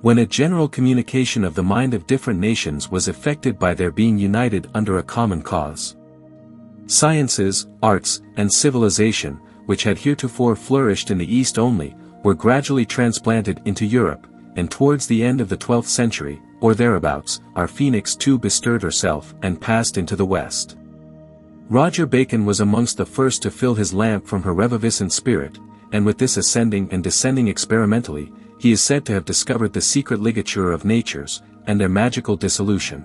when a general communication of the mind of different nations was effected by their being united under a common cause. Sciences, arts, and civilization, which had heretofore flourished in the East only, were gradually transplanted into Europe, and towards the end of the 12th century, or thereabouts, our Phoenix too bestirred herself and passed into the West. Roger Bacon was amongst the first to fill his lamp from her reviviscent spirit, and with this ascending and descending experimentally, he is said to have discovered the secret ligature of natures, and their magical dissolution.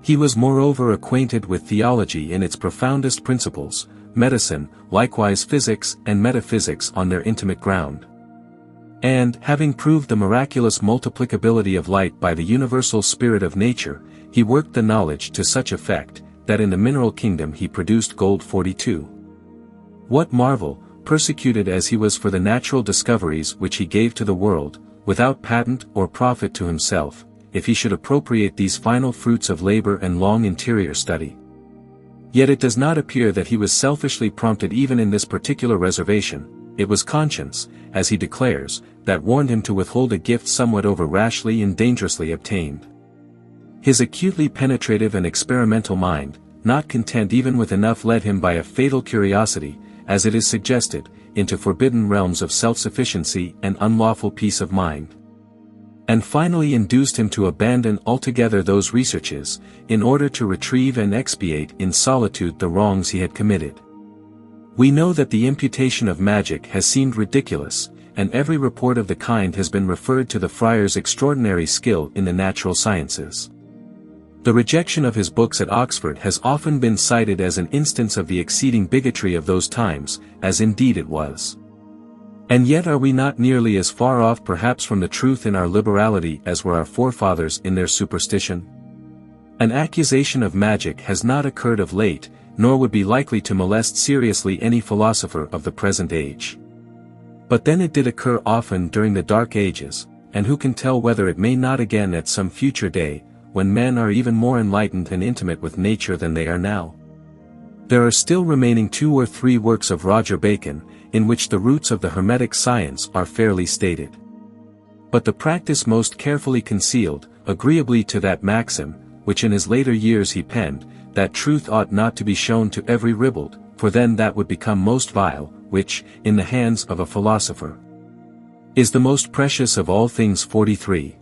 He was moreover acquainted with theology in its profoundest principles, medicine, likewise physics and metaphysics on their intimate ground. And, having proved the miraculous multiplicability of light by the universal spirit of nature, he worked the knowledge to such effect, that in the mineral kingdom he produced gold. 42. What marvel, persecuted as he was for the natural discoveries which he gave to the world, without patent or profit to himself, if he should appropriate these final fruits of labor and long interior study. Yet it does not appear that he was selfishly prompted even in this particular reservation. It was conscience, as he declares, that warned him to withhold a gift somewhat over rashly and dangerously obtained. His acutely penetrative and experimental mind, not content even with enough, led him by a fatal curiosity, as it is suggested, into forbidden realms of self-sufficiency and unlawful peace of mind, and finally induced him to abandon altogether those researches, in order to retrieve and expiate in solitude the wrongs he had committed. We know that the imputation of magic has seemed ridiculous, and every report of the kind has been referred to the friar's extraordinary skill in the natural sciences. The rejection of his books at Oxford has often been cited as an instance of the exceeding bigotry of those times, as indeed it was. And yet are we not nearly as far off perhaps from the truth in our liberality as were our forefathers in their superstition? An accusation of magic has not occurred of late, nor would be likely to molest seriously any philosopher of the present age. But then it did occur often during the Dark Ages, and who can tell whether it may not again at some future day, when men are even more enlightened and intimate with nature than they are now. There are still remaining 2 or 3 works of Roger Bacon, in which the roots of the Hermetic science are fairly stated. But the practice most carefully concealed, agreeably to that maxim, which in his later years he penned, that truth ought not to be shown to every ribald, for then that would become most vile, which, in the hands of a philosopher, is the most precious of all things. 43.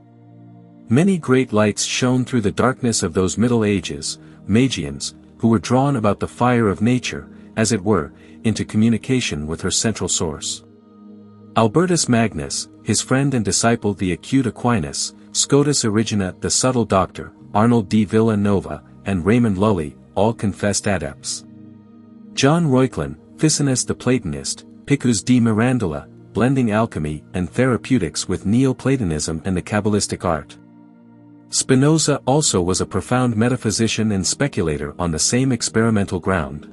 Many great lights shone through the darkness of those Middle Ages, Magians, who were drawn about the fire of nature, as it were, into communication with her central source. Albertus Magnus, his friend and disciple the acute Aquinas, Scotus Erigena the subtle doctor, Arnold de Villanova, and Raymond Lully, all confessed adepts. John Reuchlin, Ficinus the Platonist, Picus de Mirandola, blending alchemy and therapeutics with Neoplatonism and the Kabbalistic art. Spinoza also was a profound metaphysician and speculator on the same experimental ground.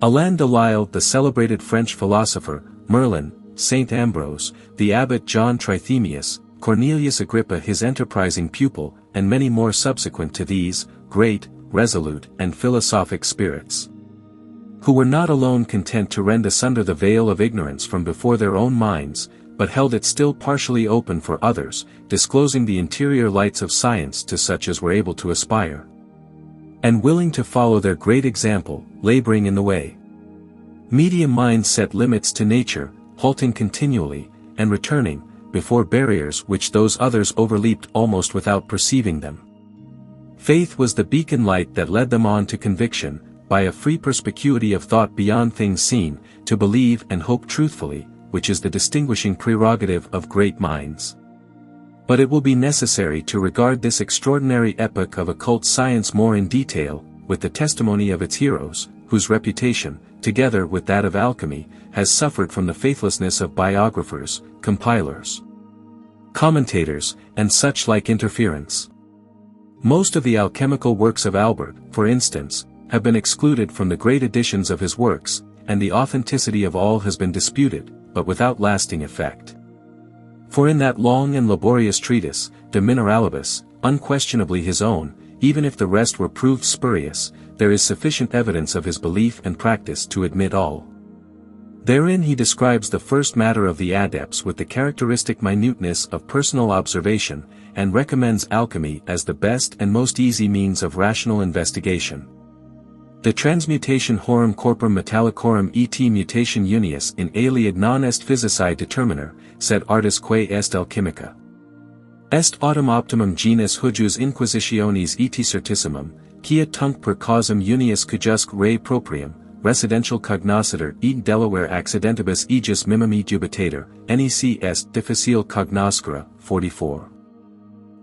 Alain de Lisle, the celebrated French philosopher, Merlin, Saint Ambrose, the abbot John Trithemius, Cornelius Agrippa his enterprising pupil, and many more subsequent to these, great, resolute, and philosophic spirits, who were not alone content to rend asunder the veil of ignorance from before their own minds, but held it still partially open for others, disclosing the interior lights of science to such as were able to aspire, and willing to follow their great example, laboring in the way. Medium minds set limits to nature, halting continually, and returning, before barriers which those others overleaped almost without perceiving them. Faith was the beacon light that led them on to conviction, by a free perspicuity of thought beyond things seen, to believe and hope truthfully, which is the distinguishing prerogative of great minds. But it will be necessary to regard this extraordinary epoch of occult science more in detail, with the testimony of its heroes, whose reputation, together with that of alchemy, has suffered from the faithlessness of biographers, compilers, commentators, and such like interference. Most of the alchemical works of Albert, for instance, have been excluded from the great editions of his works, and the authenticity of all has been disputed, but without lasting effect. For in that long and laborious treatise, De Mineralibus, unquestionably his own, even if the rest were proved spurious, there is sufficient evidence of his belief and practice to admit all. Therein he describes the first matter of the adepts with the characteristic minuteness of personal observation, and recommends alchemy as the best and most easy means of rational investigation. The transmutation horum corporum metallicorum et mutation unius in aliud non est physici determiner, sed artis quae est alchemica. Est autem optimum genus hujus inquisitionis et certissimum, quia tunc per causam unius cujusque re proprium, residential cognoscitur et Delaware accidentibus aegis mimimi dubitator, nec est difficile cognoscere, 44.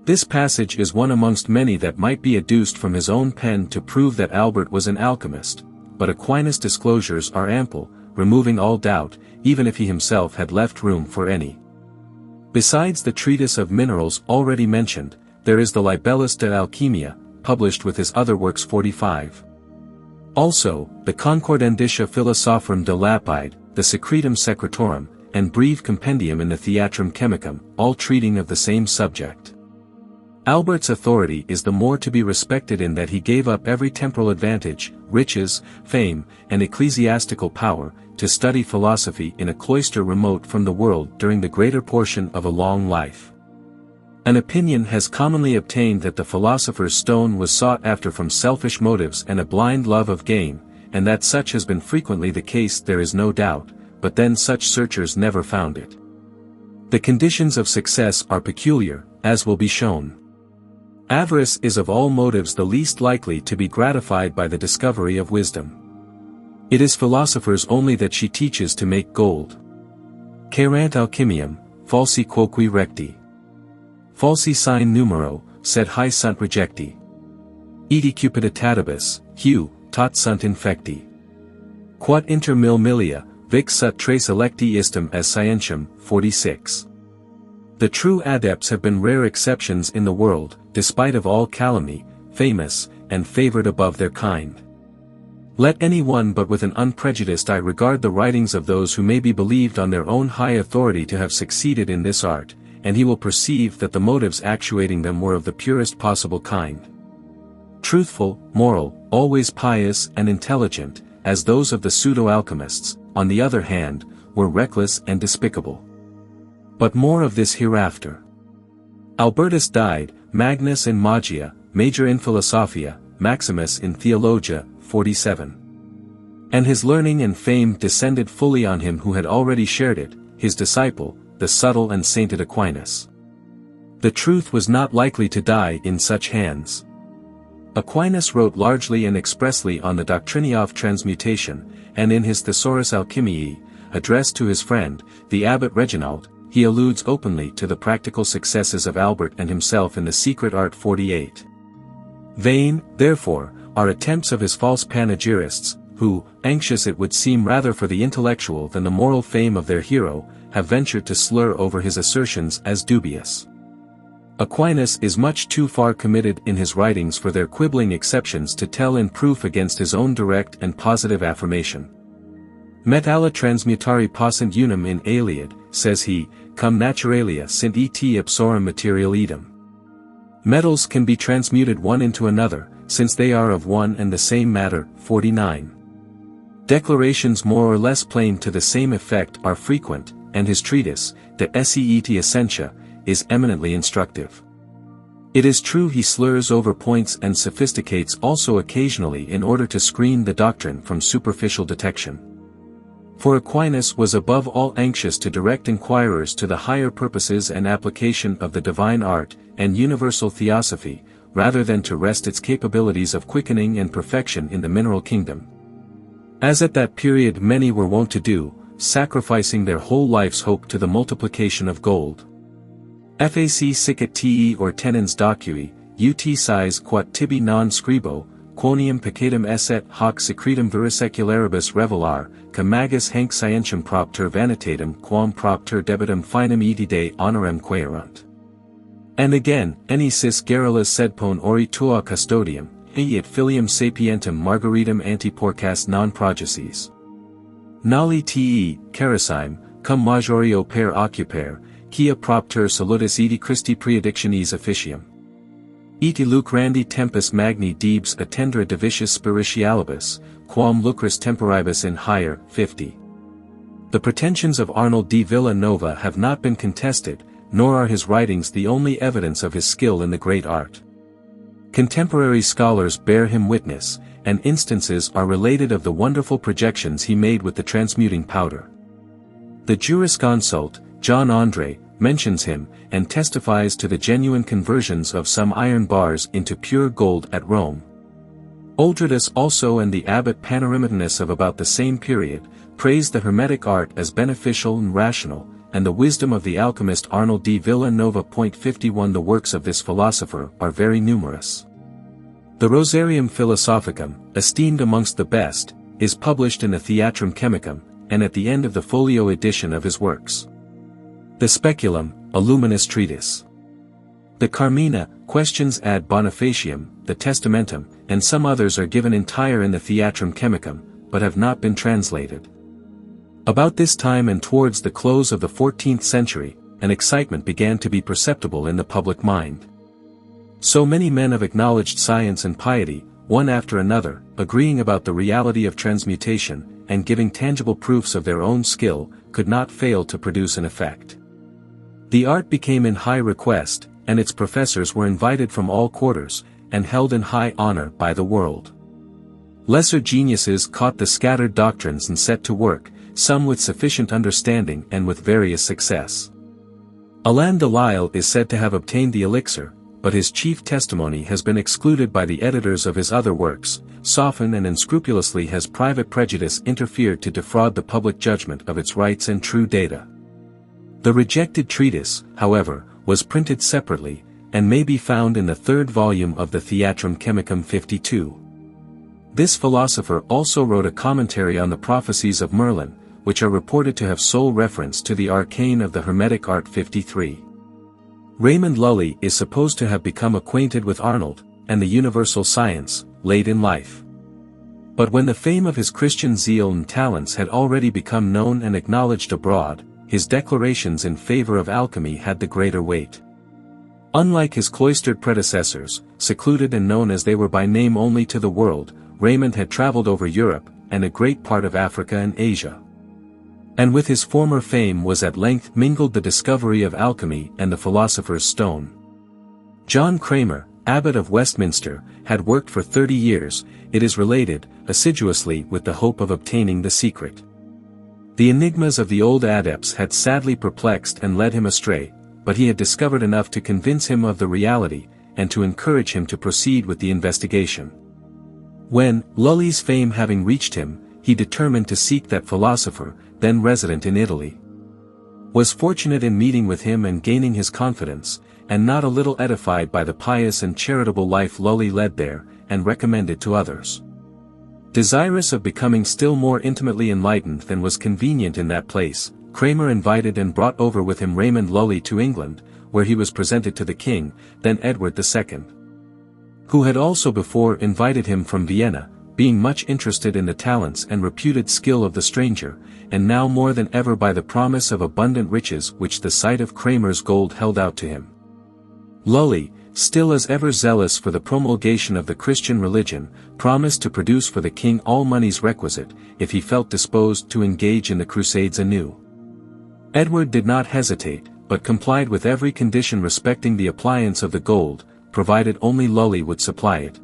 This passage is one amongst many that might be adduced from his own pen to prove that Albert was an alchemist, but Aquinas' disclosures are ample, removing all doubt, even if he himself had left room for any. Besides the treatise of minerals already mentioned, there is the Libellus de Alchemia, published with his other works 45. Also, the Concordanditia Philosophorum de Lapide, the Secretum Secretorum, and Breve Compendium in the Theatrum Chemicum, all treating of the same subject. Albert's authority is the more to be respected in that he gave up every temporal advantage, riches, fame, and ecclesiastical power, to study philosophy in a cloister remote from the world during the greater portion of a long life. An opinion has commonly obtained that the philosopher's stone was sought after from selfish motives and a blind love of gain, and that such has been frequently the case there is no doubt, but then such searchers never found it. The conditions of success are peculiar, as will be shown. Avarice is of all motives the least likely to be gratified by the discovery of wisdom. It is philosophers only that she teaches to make gold. Querant alchemium, falsi quoque recti. Falsi sine numero, sed hi sunt rejecti. Eti cupiditatibus, hu, tot sunt infecti. Quod inter mil milia, vic sut tres electi istum as scientium, 46. The true adepts have been rare exceptions in the world, despite of all calumny, famous, and favored above their kind. Let any one but with an unprejudiced eye regard the writings of those who may be believed on their own high authority to have succeeded in this art, and he will perceive that the motives actuating them were of the purest possible kind. Truthful, moral, always pious and intelligent, as those of the pseudo-alchemists, on the other hand, were reckless and despicable. But more of this hereafter. Albertus died, Magnus in Magia, Major in Philosophia, Maximus in Theologia, 47. And his learning and fame descended fully on him who had already shared it, his disciple, the subtle and sainted Aquinas. The truth was not likely to die in such hands. Aquinas wrote largely and expressly on the Doctrinia of Transmutation, and in his Thesaurus Alchemiae, addressed to his friend, the abbot Reginald, he alludes openly to the practical successes of Albert and himself in the secret art 48. Vain, therefore, are attempts of his false panegyrists, who, anxious it would seem rather for the intellectual than the moral fame of their hero, have ventured to slur over his assertions as dubious. Aquinas is much too far committed in his writings for their quibbling exceptions to tell in proof against his own direct and positive affirmation. Metalla transmutari possint unum in aliud, says he, cum naturalia sint et ipsorum material idem. Metals can be transmuted one into another, since they are of one and the same matter, 49. Declarations more or less plain to the same effect are frequent, and his treatise, De Esse et Essentia, is eminently instructive. It is true he slurs over points and sophisticates also occasionally in order to screen the doctrine from superficial detection. For Aquinas was above all anxious to direct inquirers to the higher purposes and application of the divine art and universal theosophy, rather than to rest its capabilities of quickening and perfection in the mineral kingdom. As at that period many were wont to do, sacrificing their whole life's hope to the multiplication of gold. Fac sicut te or tenens docui, ut size quat tibi non scribo, quoniam peccatum esset hoc secretum verisecularibus revelar, cum magis hanc scientium propter vanitatum quam propter debitum finem edide honorem quaerunt. And again, Enisis garrulus sed pone ori tua custodium, et filium sapientem margaritum antiporcas non progesis. Nali te, carissime, cum majorio per occupare, quia propter salutis edi Christi praedictionis officium. Et lucrandi tempus magni debs attendere divicius spiritualibus, quam lucrus temporibus in higher. 50. The pretensions of Arnold de Villanova have not been contested, nor are his writings the only evidence of his skill in the great art. Contemporary scholars bear him witness, and instances are related of the wonderful projections he made with the transmuting powder. The jurisconsult, John André, mentions him, and testifies to the genuine conversions of some iron bars into pure gold at Rome. Oldredus also and the abbot Panorimitanus of about the same period, praised the Hermetic art as beneficial and rational, and the wisdom of the alchemist Arnold de Villanova. 51 The works of this philosopher are very numerous. The Rosarium Philosophicum, esteemed amongst the best, is published in the Theatrum Chemicum, and at the end of the folio edition of his works. The Speculum, a luminous treatise. The Carmina, Questions ad Bonifacium, the Testamentum, and some others are given entire in the Theatrum Chemicum, but have not been translated. About this time and towards the close of the 14th century, an excitement began to be perceptible in the public mind. So many men of acknowledged science and piety, one after another, agreeing about the reality of transmutation, and giving tangible proofs of their own skill, could not fail to produce an effect. The art became in high request, and its professors were invited from all quarters, and held in high honor by the world. Lesser geniuses caught the scattered doctrines and set to work, some with sufficient understanding and with various success. Alain de Lisle is said to have obtained the elixir, but his chief testimony has been excluded by the editors of his other works. Often and unscrupulously has private prejudice interfered to defraud the public judgment of its rights and true data. The rejected treatise, however, was printed separately, and may be found in the third volume of the Theatrum Chemicum 52. This philosopher also wrote a commentary on the prophecies of Merlin, which are reported to have sole reference to the arcane of the Hermetic art. 53. Raymond Lully is supposed to have become acquainted with Arnold, and the universal science, late in life. But when the fame of his Christian zeal and talents had already become known and acknowledged abroad, his declarations in favor of alchemy had the greater weight. Unlike his cloistered predecessors, secluded and known as they were by name only to the world, Raymond had traveled over Europe, and a great part of Africa and Asia. And with his former fame was at length mingled the discovery of alchemy and the philosopher's stone. John Kramer, abbot of Westminster, had worked for 30 years, it is related, assiduously with the hope of obtaining the secret. The enigmas of the old adepts had sadly perplexed and led him astray, but he had discovered enough to convince him of the reality, and to encourage him to proceed with the investigation. When, Lully's fame having reached him, he determined to seek that philosopher, then resident in Italy. Was fortunate in meeting with him and gaining his confidence, and not a little edified by the pious and charitable life Lully led there, and recommended to others. Desirous of becoming still more intimately enlightened than was convenient in that place, Kramer invited and brought over with him Raymond Lully to England, where he was presented to the king, then Edward II. Who had also before invited him from Vienna, being much interested in the talents and reputed skill of the stranger, and now more than ever by the promise of abundant riches which the sight of Kramer's gold held out to him. Lully, still as ever zealous for the promulgation of the Christian religion, promised to produce for the king all moneys requisite, if he felt disposed to engage in the crusades anew. Edward did not hesitate, but complied with every condition respecting the appliance of the gold, provided only Lully would supply it.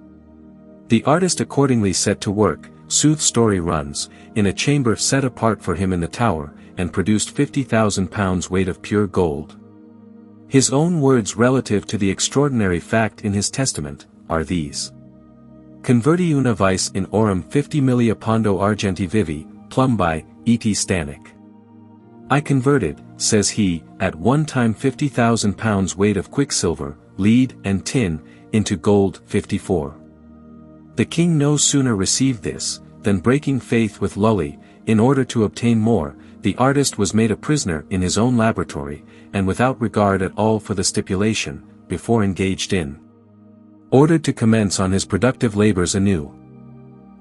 The artist accordingly set to work, sooth story runs, in a chamber set apart for him in the Tower, and produced 50,000 pounds weight of pure gold. His own words relative to the extraordinary fact in his testament, are these. Converti una vice in aurum 50 millia pondo argenti vivi, plumbi, et stanic. I converted, says he, at one time 50,000 pounds weight of quicksilver, lead and tin, into gold. 54. The king no sooner received this, than breaking faith with Lully, in order to obtain more, the artist was made a prisoner in his own laboratory, and without regard at all for the stipulation, before engaged in. Ordered to commence on his productive labors anew.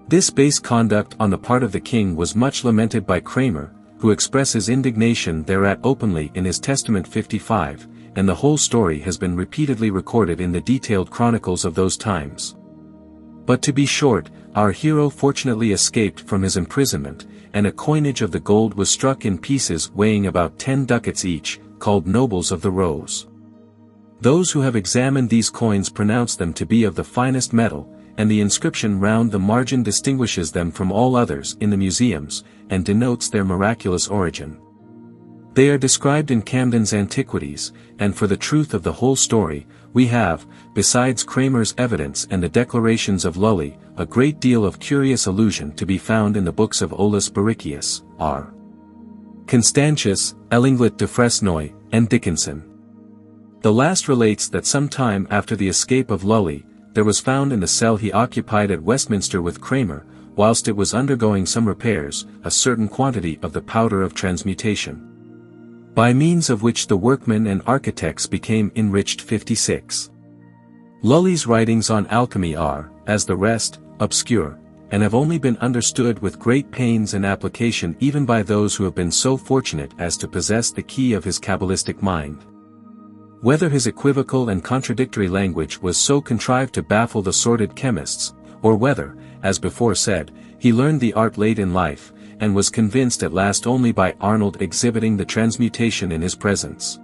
This base conduct on the part of the king was much lamented by Kramer, who expresses indignation thereat openly in his Testament 55, and the whole story has been repeatedly recorded in the detailed chronicles of those times. But to be short, our hero fortunately escaped from his imprisonment, and a coinage of the gold was struck in pieces weighing about 10 ducats each, called nobles of the rose. Those who have examined these coins pronounce them to be of the finest metal, and the inscription round the margin distinguishes them from all others in the museums, and denotes their miraculous origin. They are described in Camden's Antiquities, and for the truth of the whole story, we have, besides Kramer's evidence and the declarations of Lully, a great deal of curious allusion to be found in the books of Olaus Barricius, R. Constantius, Ellinglet de Fresnoy, and Dickinson. The last relates that some time after the escape of Lully, there was found in the cell he occupied at Westminster with Kramer, whilst it was undergoing some repairs, a certain quantity of the powder of transmutation, by means of which the workmen and architects became enriched. 56. Lully's writings on alchemy are, as the rest, obscure, and have only been understood with great pains and application even by those who have been so fortunate as to possess the key of his Kabbalistic mind. Whether his equivocal and contradictory language was so contrived to baffle the sordid chemists, or whether, as before said, he learned the art late in life, and was convinced at last only by Arnold exhibiting the transmutation in his presence,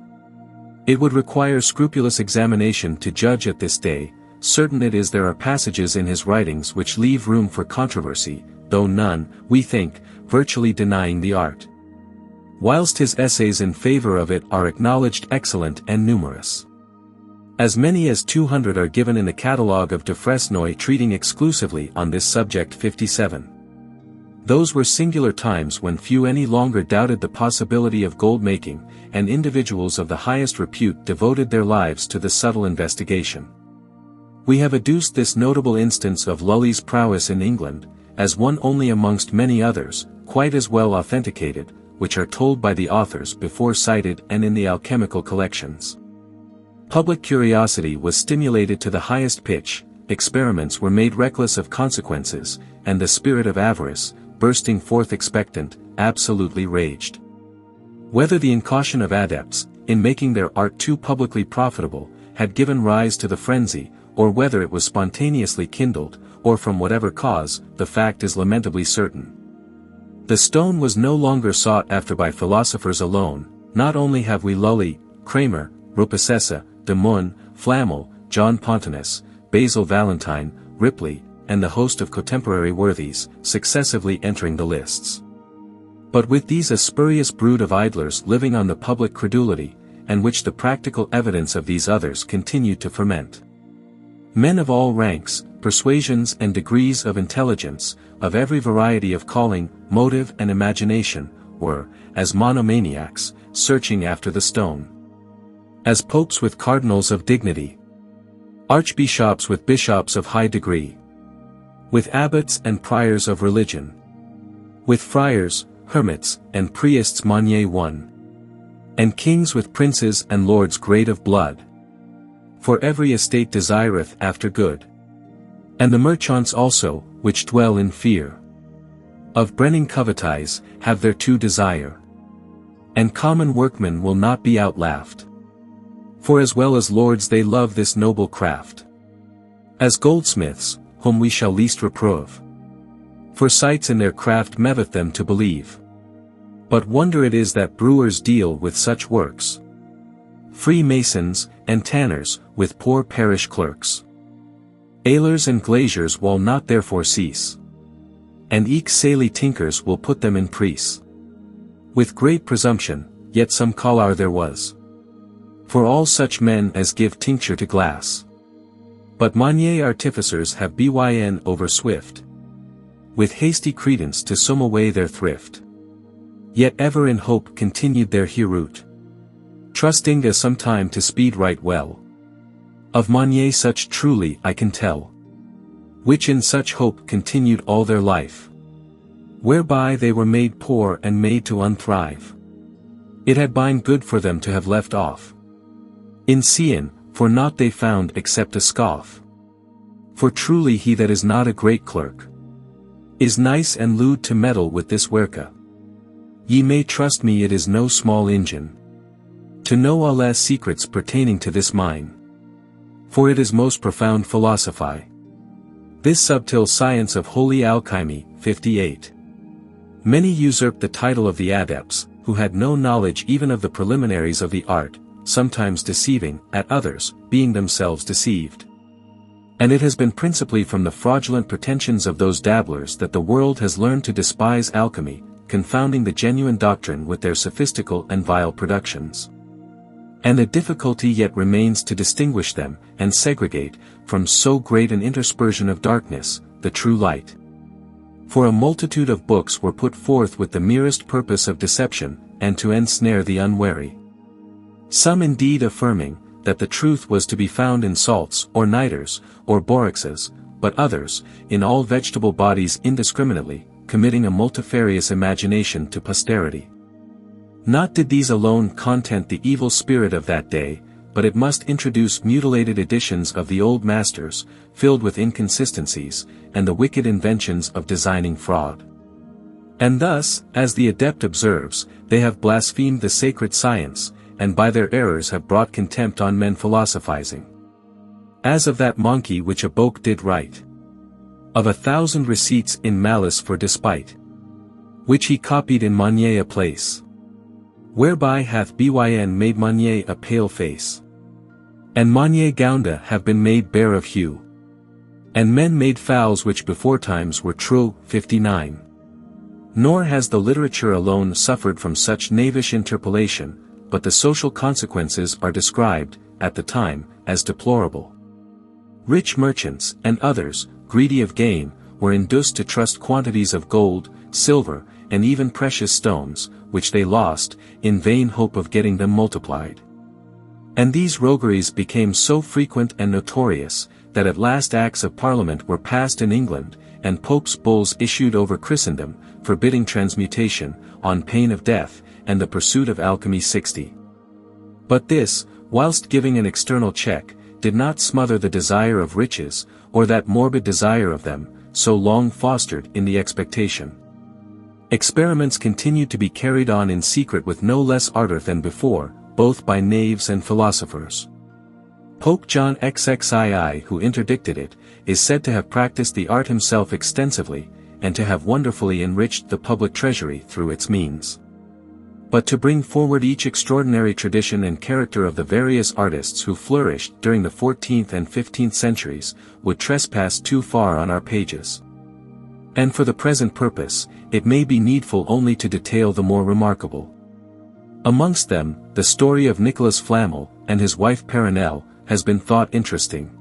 it would require scrupulous examination to judge at this day. Certain it is there are passages in his writings which leave room for controversy, though none, we think, virtually denying the art, whilst his essays in favor of it are acknowledged excellent and numerous. As many as 200 are given in the catalogue of de Fresnoy treating exclusively on this subject. 57. Those were singular times when few any longer doubted the possibility of gold-making, and individuals of the highest repute devoted their lives to the subtle investigation. We have adduced this notable instance of Lully's prowess in England, as one only amongst many others, quite as well authenticated, which are told by the authors before cited and in the alchemical collections. Public curiosity was stimulated to the highest pitch, experiments were made reckless of consequences, and the spirit of avarice, bursting forth expectant, absolutely raged. Whether the incaution of adepts, in making their art too publicly profitable, had given rise to the frenzy, or whether it was spontaneously kindled, or from whatever cause, the fact is lamentably certain. The stone was no longer sought after by philosophers alone. Not only have we Lully, Kramer, Rupesessa, de Mun, Flammel, John Pontanus, Basil Valentine, Ripley, and the host of contemporary worthies, successively entering the lists. But with these a spurious brood of idlers living on the public credulity, and which the practical evidence of these others continued to ferment. Men of all ranks, persuasions and degrees of intelligence, of every variety of calling, motive and imagination, were, as monomaniacs, searching after the stone. As popes with cardinals of dignity, archbishops with bishops of high degree, with abbots and priors of religion, with friars, hermits, and priests Monnier one, and kings with princes and lords great of blood. For every estate desireth after good, and the merchants also, which dwell in fear of brenning covetise, have thereto desire, and common workmen will not be outlaughed. For as well as lords they love this noble craft, as goldsmiths, whom we shall least reprove. For sights in their craft meveth them to believe. But wonder it is that brewers deal with such works, Freemasons, and tanners, with poor parish clerks. Ailers and glaziers will not therefore cease, and eke saily tinkers will put them in prease. With great presumption, yet some choler there was, for all such men as give tincture to glass. But Monnier artificers have byn over swift, with hasty credence to sum away their thrift. Yet ever in hope continued their heroot, trusting as some time to speed right well. Of Monnier such truly I can tell, which in such hope continued all their life, whereby they were made poor and made to unthrive. It had been good for them to have left off in Sion, for naught they found except a scoff. For truly he that is not a great clerk is nice and lewd to meddle with this werke. Ye may trust me, it is no small engine to know all secrets pertaining to this mine. For it is most profound philosophy. This subtle science of holy alchemy. 58. Many usurped the title of the adepts, who had no knowledge even of the preliminaries of the art, sometimes deceiving, at others, being themselves deceived. And it has been principally from the fraudulent pretensions of those dabblers that the world has learned to despise alchemy, confounding the genuine doctrine with their sophistical and vile productions. And the difficulty yet remains to distinguish them, and segregate, from so great an interspersion of darkness, the true light. For a multitude of books were put forth with the merest purpose of deception, and to ensnare the unwary. Some indeed affirming, that the truth was to be found in salts, or niters, or boraxes, but others, in all vegetable bodies indiscriminately, committing a multifarious imagination to posterity. Not did these alone content the evil spirit of that day, but it must introduce mutilated editions of the old masters, filled with inconsistencies, and the wicked inventions of designing fraud. And thus, as the adept observes, they have blasphemed the sacred science, and by their errors have brought contempt on men philosophizing. As of that monkey which a book did write, of 1,000 receipts in malice for despite, which he copied in Monnier a place, whereby hath Byn made Monnier a pale face, and Monnier Gounda have been made bare of hue, and men made fowls which beforetimes were true. 59. Nor has the literature alone suffered from such knavish interpolation, but the social consequences are described, at the time, as deplorable. Rich merchants, and others, greedy of gain, were induced to trust quantities of gold, silver, and even precious stones, which they lost, in vain hope of getting them multiplied. And these rogueries became so frequent and notorious, that at last acts of Parliament were passed in England, and Pope's bulls issued over Christendom, forbidding transmutation, on pain of death, and the pursuit of alchemy. 60. But this, whilst giving an external check, did not smother the desire of riches, or that morbid desire of them, so long fostered in the expectation. Experiments continued to be carried on in secret with no less ardor than before, both by knaves and philosophers. Pope John XXII, who interdicted it, is said to have practiced the art himself extensively, and to have wonderfully enriched the public treasury through its means. But to bring forward each extraordinary tradition and character of the various artists who flourished during the 14th and 15th centuries, would trespass too far on our pages. And for the present purpose, it may be needful only to detail the more remarkable. Amongst them, the story of Nicholas Flamel, and his wife Perenelle, has been thought interesting.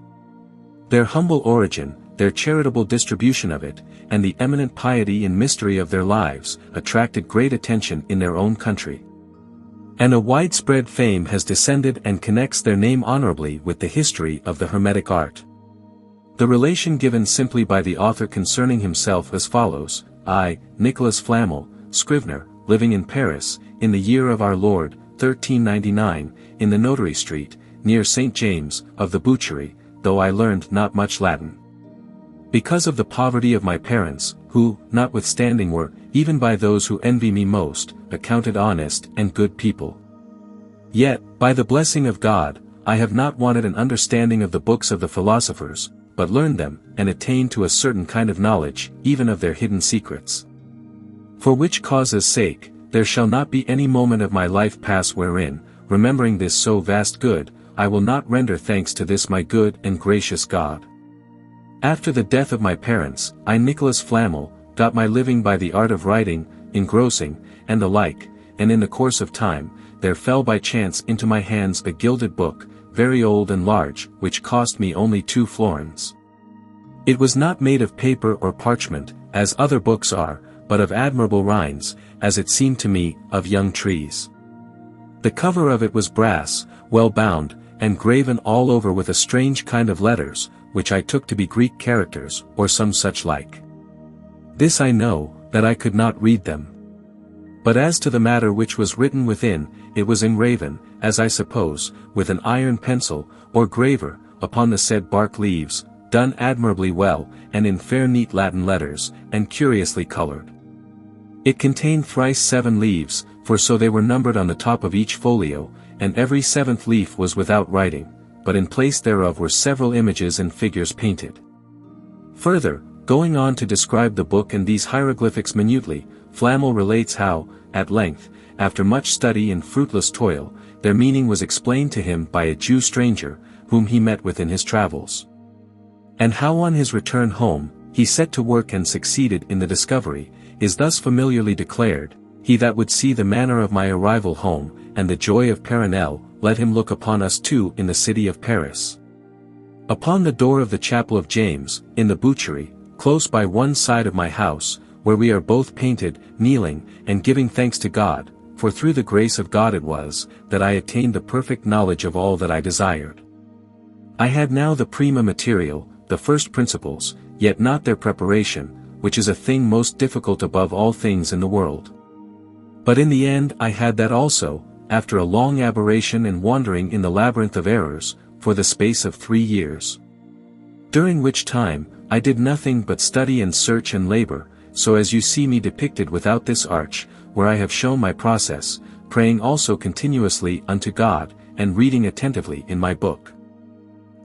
Their humble origin, their charitable distribution of it, and the eminent piety and mystery of their lives, attracted great attention in their own country. And a widespread fame has descended and connects their name honorably with the history of the Hermetic art. The relation given simply by the author concerning himself as follows: I, Nicholas Flamel, scrivener, living in Paris, in the year of our Lord, 1399, in the Notary Street, near St. James, of the Boucherie, though I learned not much Latin. Because of the poverty of my parents, who, notwithstanding were, even by those who envy me most, accounted honest and good people. Yet, by the blessing of God, I have not wanted an understanding of the books of the philosophers, but learned them, and attained to a certain kind of knowledge, even of their hidden secrets. For which cause's sake, there shall not be any moment of my life pass wherein, remembering this so vast good, I will not render thanks to this my good and gracious God. After the death of my parents, I, Nicholas Flamel, got my living by the art of writing, engrossing, and the like, and in the course of time, there fell by chance into my hands a gilded book, very old and large, which cost me only 2 florins. It was not made of paper or parchment, as other books are, but of admirable rinds, as it seemed to me, of young trees. The cover of it was brass, well bound, and graven all over with a strange kind of letters, which I took to be Greek characters, or some such like. This I know, that I could not read them. But as to the matter which was written within, it was engraven, as I suppose, with an iron pencil, or graver, upon the said bark leaves, done admirably well, and in fair neat Latin letters, and curiously colored. It contained thrice 7 leaves, for so they were numbered on the top of each folio, and every 7th leaf was without writing, but in place thereof were several images and figures painted. Further, going on to describe the book and these hieroglyphics minutely, Flamel relates how, at length, after much study and fruitless toil, their meaning was explained to him by a Jew stranger, whom he met with in his travels. And how on his return home, he set to work and succeeded in the discovery, is thus familiarly declared: he that would see the manner of my arrival home, and the joy of Paranel, let him look upon us two in the city of Paris. Upon the door of the chapel of James, in the butchery, close by one side of my house, where we are both painted, kneeling, and giving thanks to God, for through the grace of God it was, that I attained the perfect knowledge of all that I desired. I had now the prima material, the first principles, yet not their preparation, which is a thing most difficult above all things in the world. But in the end I had that also, after a long aberration and wandering in the labyrinth of errors, for the space of 3 years. During which time, I did nothing but study and search and labor, so as you see me depicted without this arch, where I have shown my process, praying also continuously unto God, and reading attentively in my book.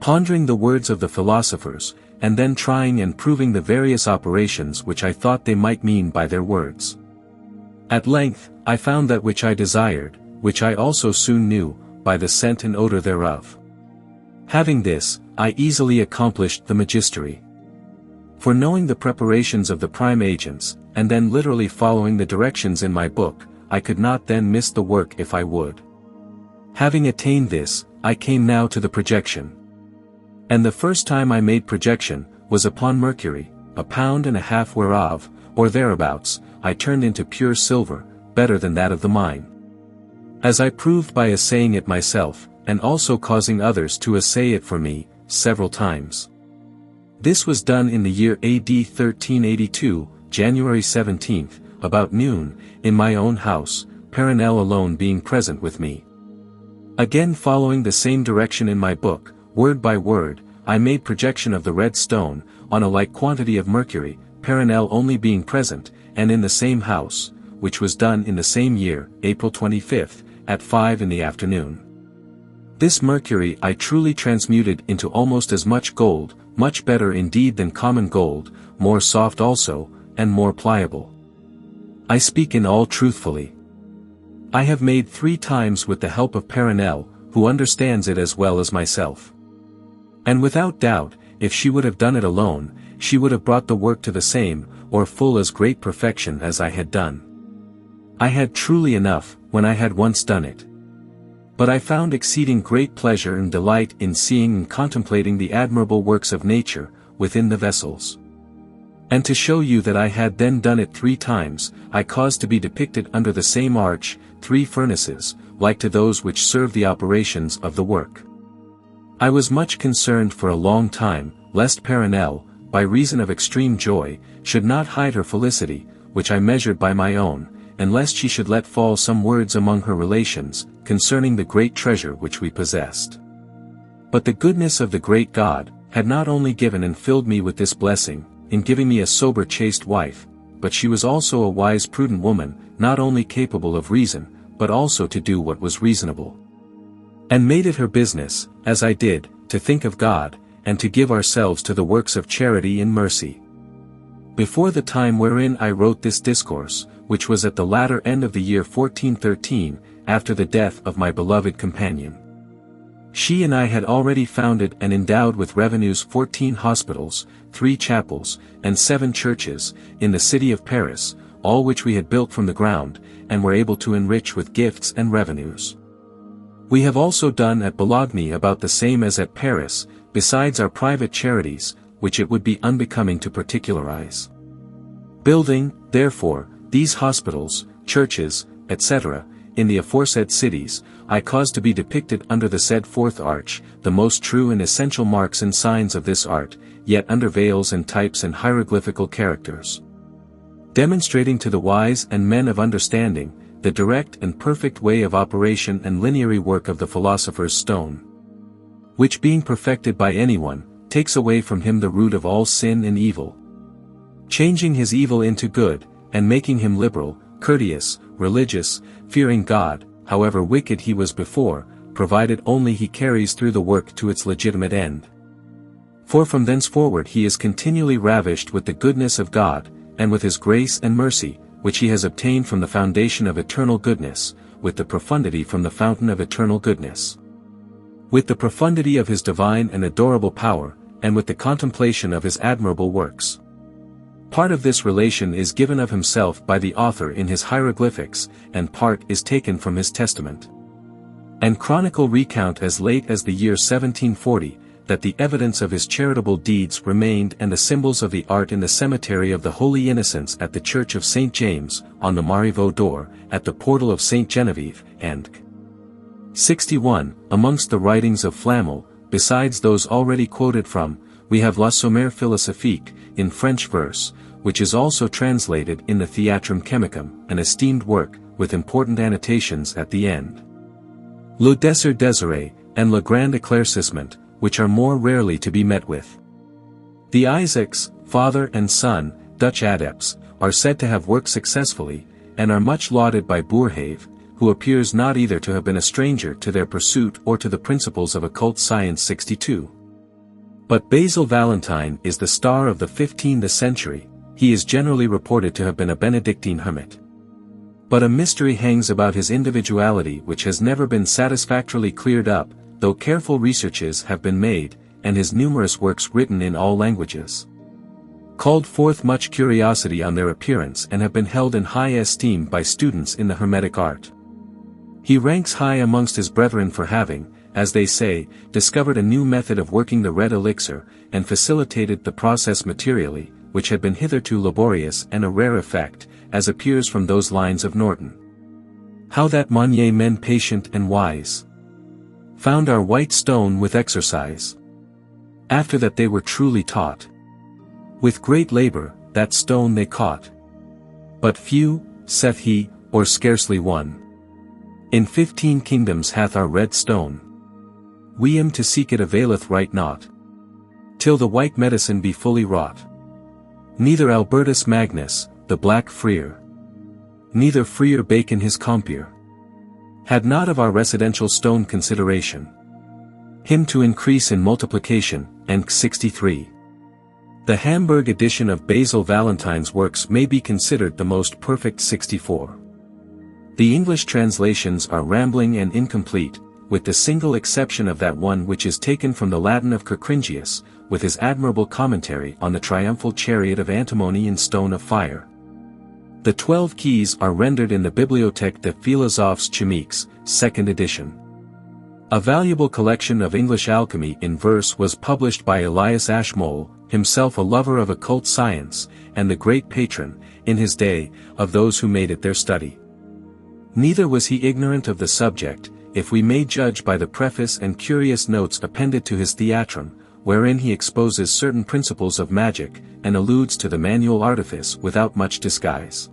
Pondering the words of the philosophers, and then trying and proving the various operations which I thought they might mean by their words. At length, I found that which I desired, which I also soon knew, by the scent and odor thereof. Having this, I easily accomplished the magistery. For knowing the preparations of the prime agents, and then literally following the directions in my book, I could not then miss the work if I would. Having attained this, I came now to the projection. And the first time I made projection, was upon mercury, 1.5 pounds whereof, or thereabouts, I turned into pure silver, better than that of the mine. As I proved by assaying it myself, and also causing others to assay it for me, several times. This was done in the year AD 1382, January 17th, about noon, in my own house, Paranel alone being present with me. Again following the same direction in my book, word by word, I made projection of the red stone, on a like quantity of mercury, Paranel only being present, and in the same house, which was done in the same year, April 25th, at 5 in the afternoon. This mercury I truly transmuted into almost as much gold, much better indeed than common gold, more soft also, and more pliable. I speak in all truthfully. I have made 3 times with the help of Paranel, who understands it as well as myself. And without doubt, if she would have done it alone, she would have brought the work to the same, or full as great perfection as I had done. I had truly enough, when I had once done it. But I found exceeding great pleasure and delight in seeing and contemplating the admirable works of nature, within the vessels. And to show you that I had then done it 3 times, I caused to be depicted under the same arch, 3 furnaces, like to those which serve the operations of the work. I was much concerned for a long time, lest Paranel, by reason of extreme joy, should not hide her felicity, which I measured by my own, and lest she should let fall some words among her relations, concerning the great treasure which we possessed. But the goodness of the great God, had not only given and filled me with this blessing, in giving me a sober chaste wife, but she was also a wise prudent woman, not only capable of reason, but also to do what was reasonable. And made it her business, as I did, to think of God, and to give ourselves to the works of charity and mercy. Before the time wherein I wrote this discourse, which was at the latter end of the year 1413, after the death of my beloved companion, she and I had already founded and endowed with revenues 14 hospitals, 3 chapels, and 7 churches, in the city of Paris, all which we had built from the ground, and were able to enrich with gifts and revenues. We have also done at Bologna about the same as at Paris, besides our private charities, which it would be unbecoming to particularize. Building, therefore, these hospitals, churches, etc., in the aforesaid cities, I caused to be depicted under the said 4th arch, the most true and essential marks and signs of this art, yet under veils and types and hieroglyphical characters. demonstrating to the wise and men of understanding, the direct and perfect way of operation and lineary work of the philosopher's stone. Which being perfected by anyone, takes away from him the root of all sin and evil. Changing his evil into good, and making him liberal, courteous, religious, fearing God, however wicked he was before, provided only he carries through the work to its legitimate end. For from thenceforward he is continually ravished with the goodness of God, and with his grace and mercy, which he has obtained from the foundation of eternal goodness, with the profundity from the fountain of eternal goodness. With the profundity of his divine and adorable power, and with the contemplation of his admirable works. Part of this relation is given of himself by the author in his hieroglyphics, and part is taken from his testament. And chronicle recount as late as the year 1740, that the evidence of his charitable deeds remained and the symbols of the art in the cemetery of the Holy Innocents at the Church of St. James, on the Marivaux d'Or, at the portal of St. Genevieve, and 61. Amongst the writings of Flamel, besides those already quoted from, we have La Sommaire Philosophique, in French verse, which is also translated in the Theatrum Chemicum, an esteemed work, with important annotations at the end. Le Désir Désiré, and Le Grand Éclaircissement, which are more rarely to be met with. The Isaacs, father and son, Dutch adepts, are said to have worked successfully, and are much lauded by Boerhaave, who appears not either to have been a stranger to their pursuit or to the principles of occult science. 62. But Basil Valentine is the star of the 15th century. He is generally reported to have been a Benedictine hermit. But a mystery hangs about his individuality which has never been satisfactorily cleared up, though careful researches have been made, and his numerous works written in all languages. Called forth much curiosity on their appearance and have been held in high esteem by students in the Hermetic art. He ranks high amongst his brethren for having, as they say, discovered a new method of working the red elixir, and facilitated the process materially, which had been hitherto laborious and a rare effect, as appears from those lines of Norton. How that Monnier men patient and wise found our white stone with exercise. After that they were truly taught. With great labor, that stone they caught. But few, saith he, or scarcely one. In 15 kingdoms hath our red stone. We am to seek it availeth right not. Till the white medicine be fully wrought. Neither Albertus Magnus, the black friar. Neither Friar Bacon his compeer. Had not of our residential stone consideration. Him to increase in multiplication, and 63. The Hamburg edition of Basil Valentine's works may be considered the most perfect. 64. The English translations are rambling and incomplete, with the single exception of that one which is taken from the Latin of Cocringius, with his admirable commentary on the triumphal chariot of antimony in stone of fire. The 12 keys are rendered in the Bibliothèque des Philosophes Chimiques, 2nd edition. A valuable collection of English alchemy in verse was published by Elias Ashmole, himself a lover of occult science, and the great patron, in his day, of those who made it their study. Neither was he ignorant of the subject, if we may judge by the preface and curious notes appended to his Theatrum, wherein he exposes certain principles of magic, and alludes to the manual artifice without much disguise.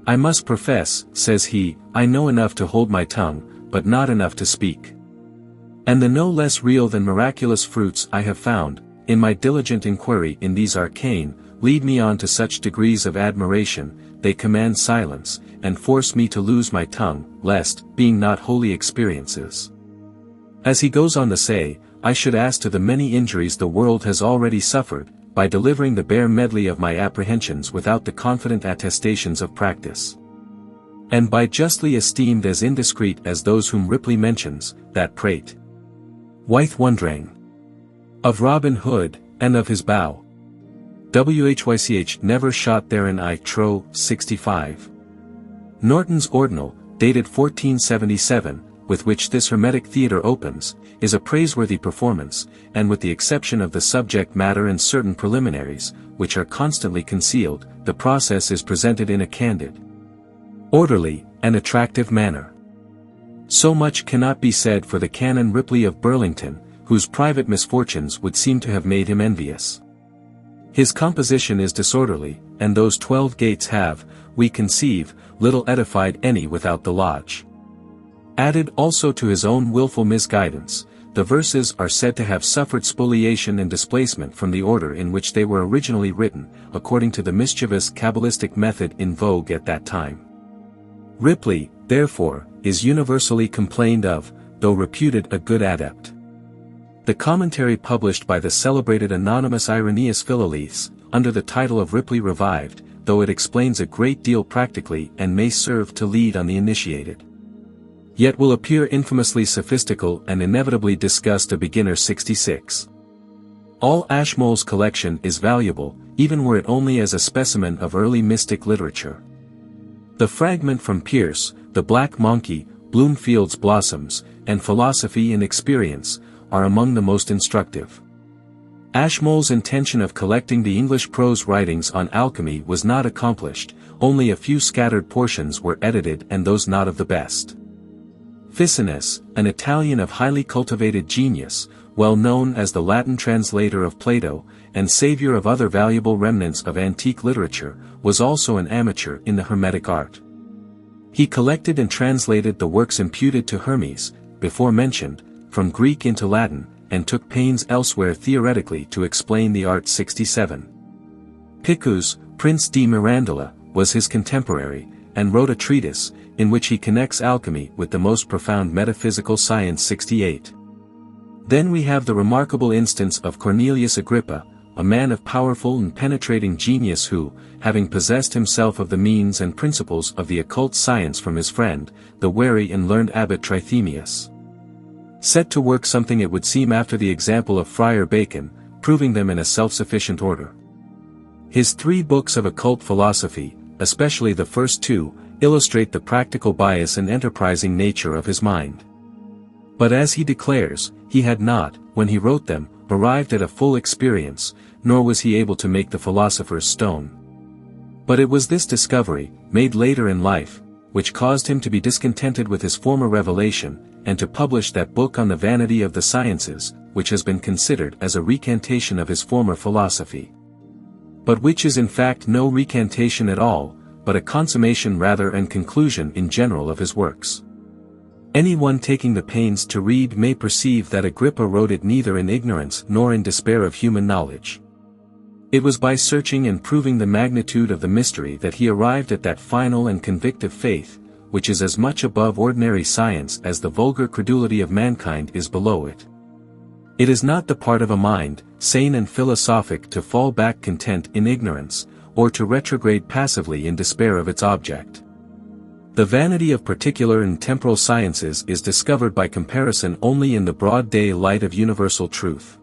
I must profess, says he, I know enough to hold my tongue, but not enough to speak. And the no less real than miraculous fruits I have found, in my diligent inquiry in these arcane, lead me on to such degrees of admiration, they command silence, and force me to lose my tongue, lest, being not holy experiences. As he goes on to say, I should ask to the many injuries the world has already suffered, by delivering the bare medley of my apprehensions without the confident attestations of practice. And by justly esteemed as indiscreet as those whom Ripley mentions, that prate Wythe Wondrang of Robin Hood, and of his bow. Whych never shot therein I trow. 65. Norton's Ordinal, dated 1477, with which this Hermetic theatre opens, is a praiseworthy performance, and with the exception of the subject matter and certain preliminaries, which are constantly concealed, the process is presented in a candid, orderly, and attractive manner. So much cannot be said for the Canon Ripley of Burlington, whose private misfortunes would seem to have made him envious. His composition is disorderly, and those 12 gates have, we conceive, little edified any without the lodge. Added also to his own wilful misguidance, the verses are said to have suffered spoliation and displacement from the order in which they were originally written, according to the mischievous Kabbalistic method in vogue at that time. Ripley, therefore, is universally complained of, though reputed a good adept. The commentary published by the celebrated anonymous Irenaeus Philolaethes, under the title of Ripley Revived, though it explains a great deal practically and may serve to lead on the initiated, yet will appear infamously sophistical and inevitably disgust a beginner. 66. All Ashmole's collection is valuable, even were it only as a specimen of early mystic literature. The fragment from Pierce, The Black Monkey, Bloomfield's Blossoms, and Philosophy and Experience, are among the most instructive. Ashmole's intention of collecting the English prose writings on alchemy was not accomplished, only a few scattered portions were edited and those not of the best. Ficinus, an Italian of highly cultivated genius, well known as the Latin translator of Plato, and savior of other valuable remnants of antique literature, was also an amateur in the Hermetic art. He collected and translated the works imputed to Hermes, before mentioned, from Greek into Latin, and took pains elsewhere theoretically to explain the art. 67. Picus, Prince di Mirandola, was his contemporary, and wrote a treatise, in which he connects alchemy with the most profound metaphysical science. 68. Then we have the remarkable instance of Cornelius Agrippa, a man of powerful and penetrating genius who, having possessed himself of the means and principles of the occult science from his friend, the wary and learned abbot Trithemius, set to work something it would seem after the example of Friar Bacon, proving them in a self-sufficient order. His 3 books of occult philosophy, especially the first 2, illustrate the practical bias and enterprising nature of his mind. But as he declares, he had not, when he wrote them, arrived at a full experience, nor was he able to make the philosopher's stone. But it was this discovery, made later in life, which caused him to be discontented with his former revelation, and to publish that book on the vanity of the sciences, which has been considered as a recantation of his former philosophy. But which is in fact no recantation at all, but a consummation rather and conclusion in general of his works. Anyone taking the pains to read may perceive that Agrippa wrote it neither in ignorance nor in despair of human knowledge. It was by searching and proving the magnitude of the mystery that he arrived at that final and convictive faith, which is as much above ordinary science as the vulgar credulity of mankind is below it. It is not the part of a mind, sane and philosophic, to fall back content in ignorance, or to retrograde passively in despair of its object. The vanity of particular and temporal sciences is discovered by comparison only in the broad day light of universal truth.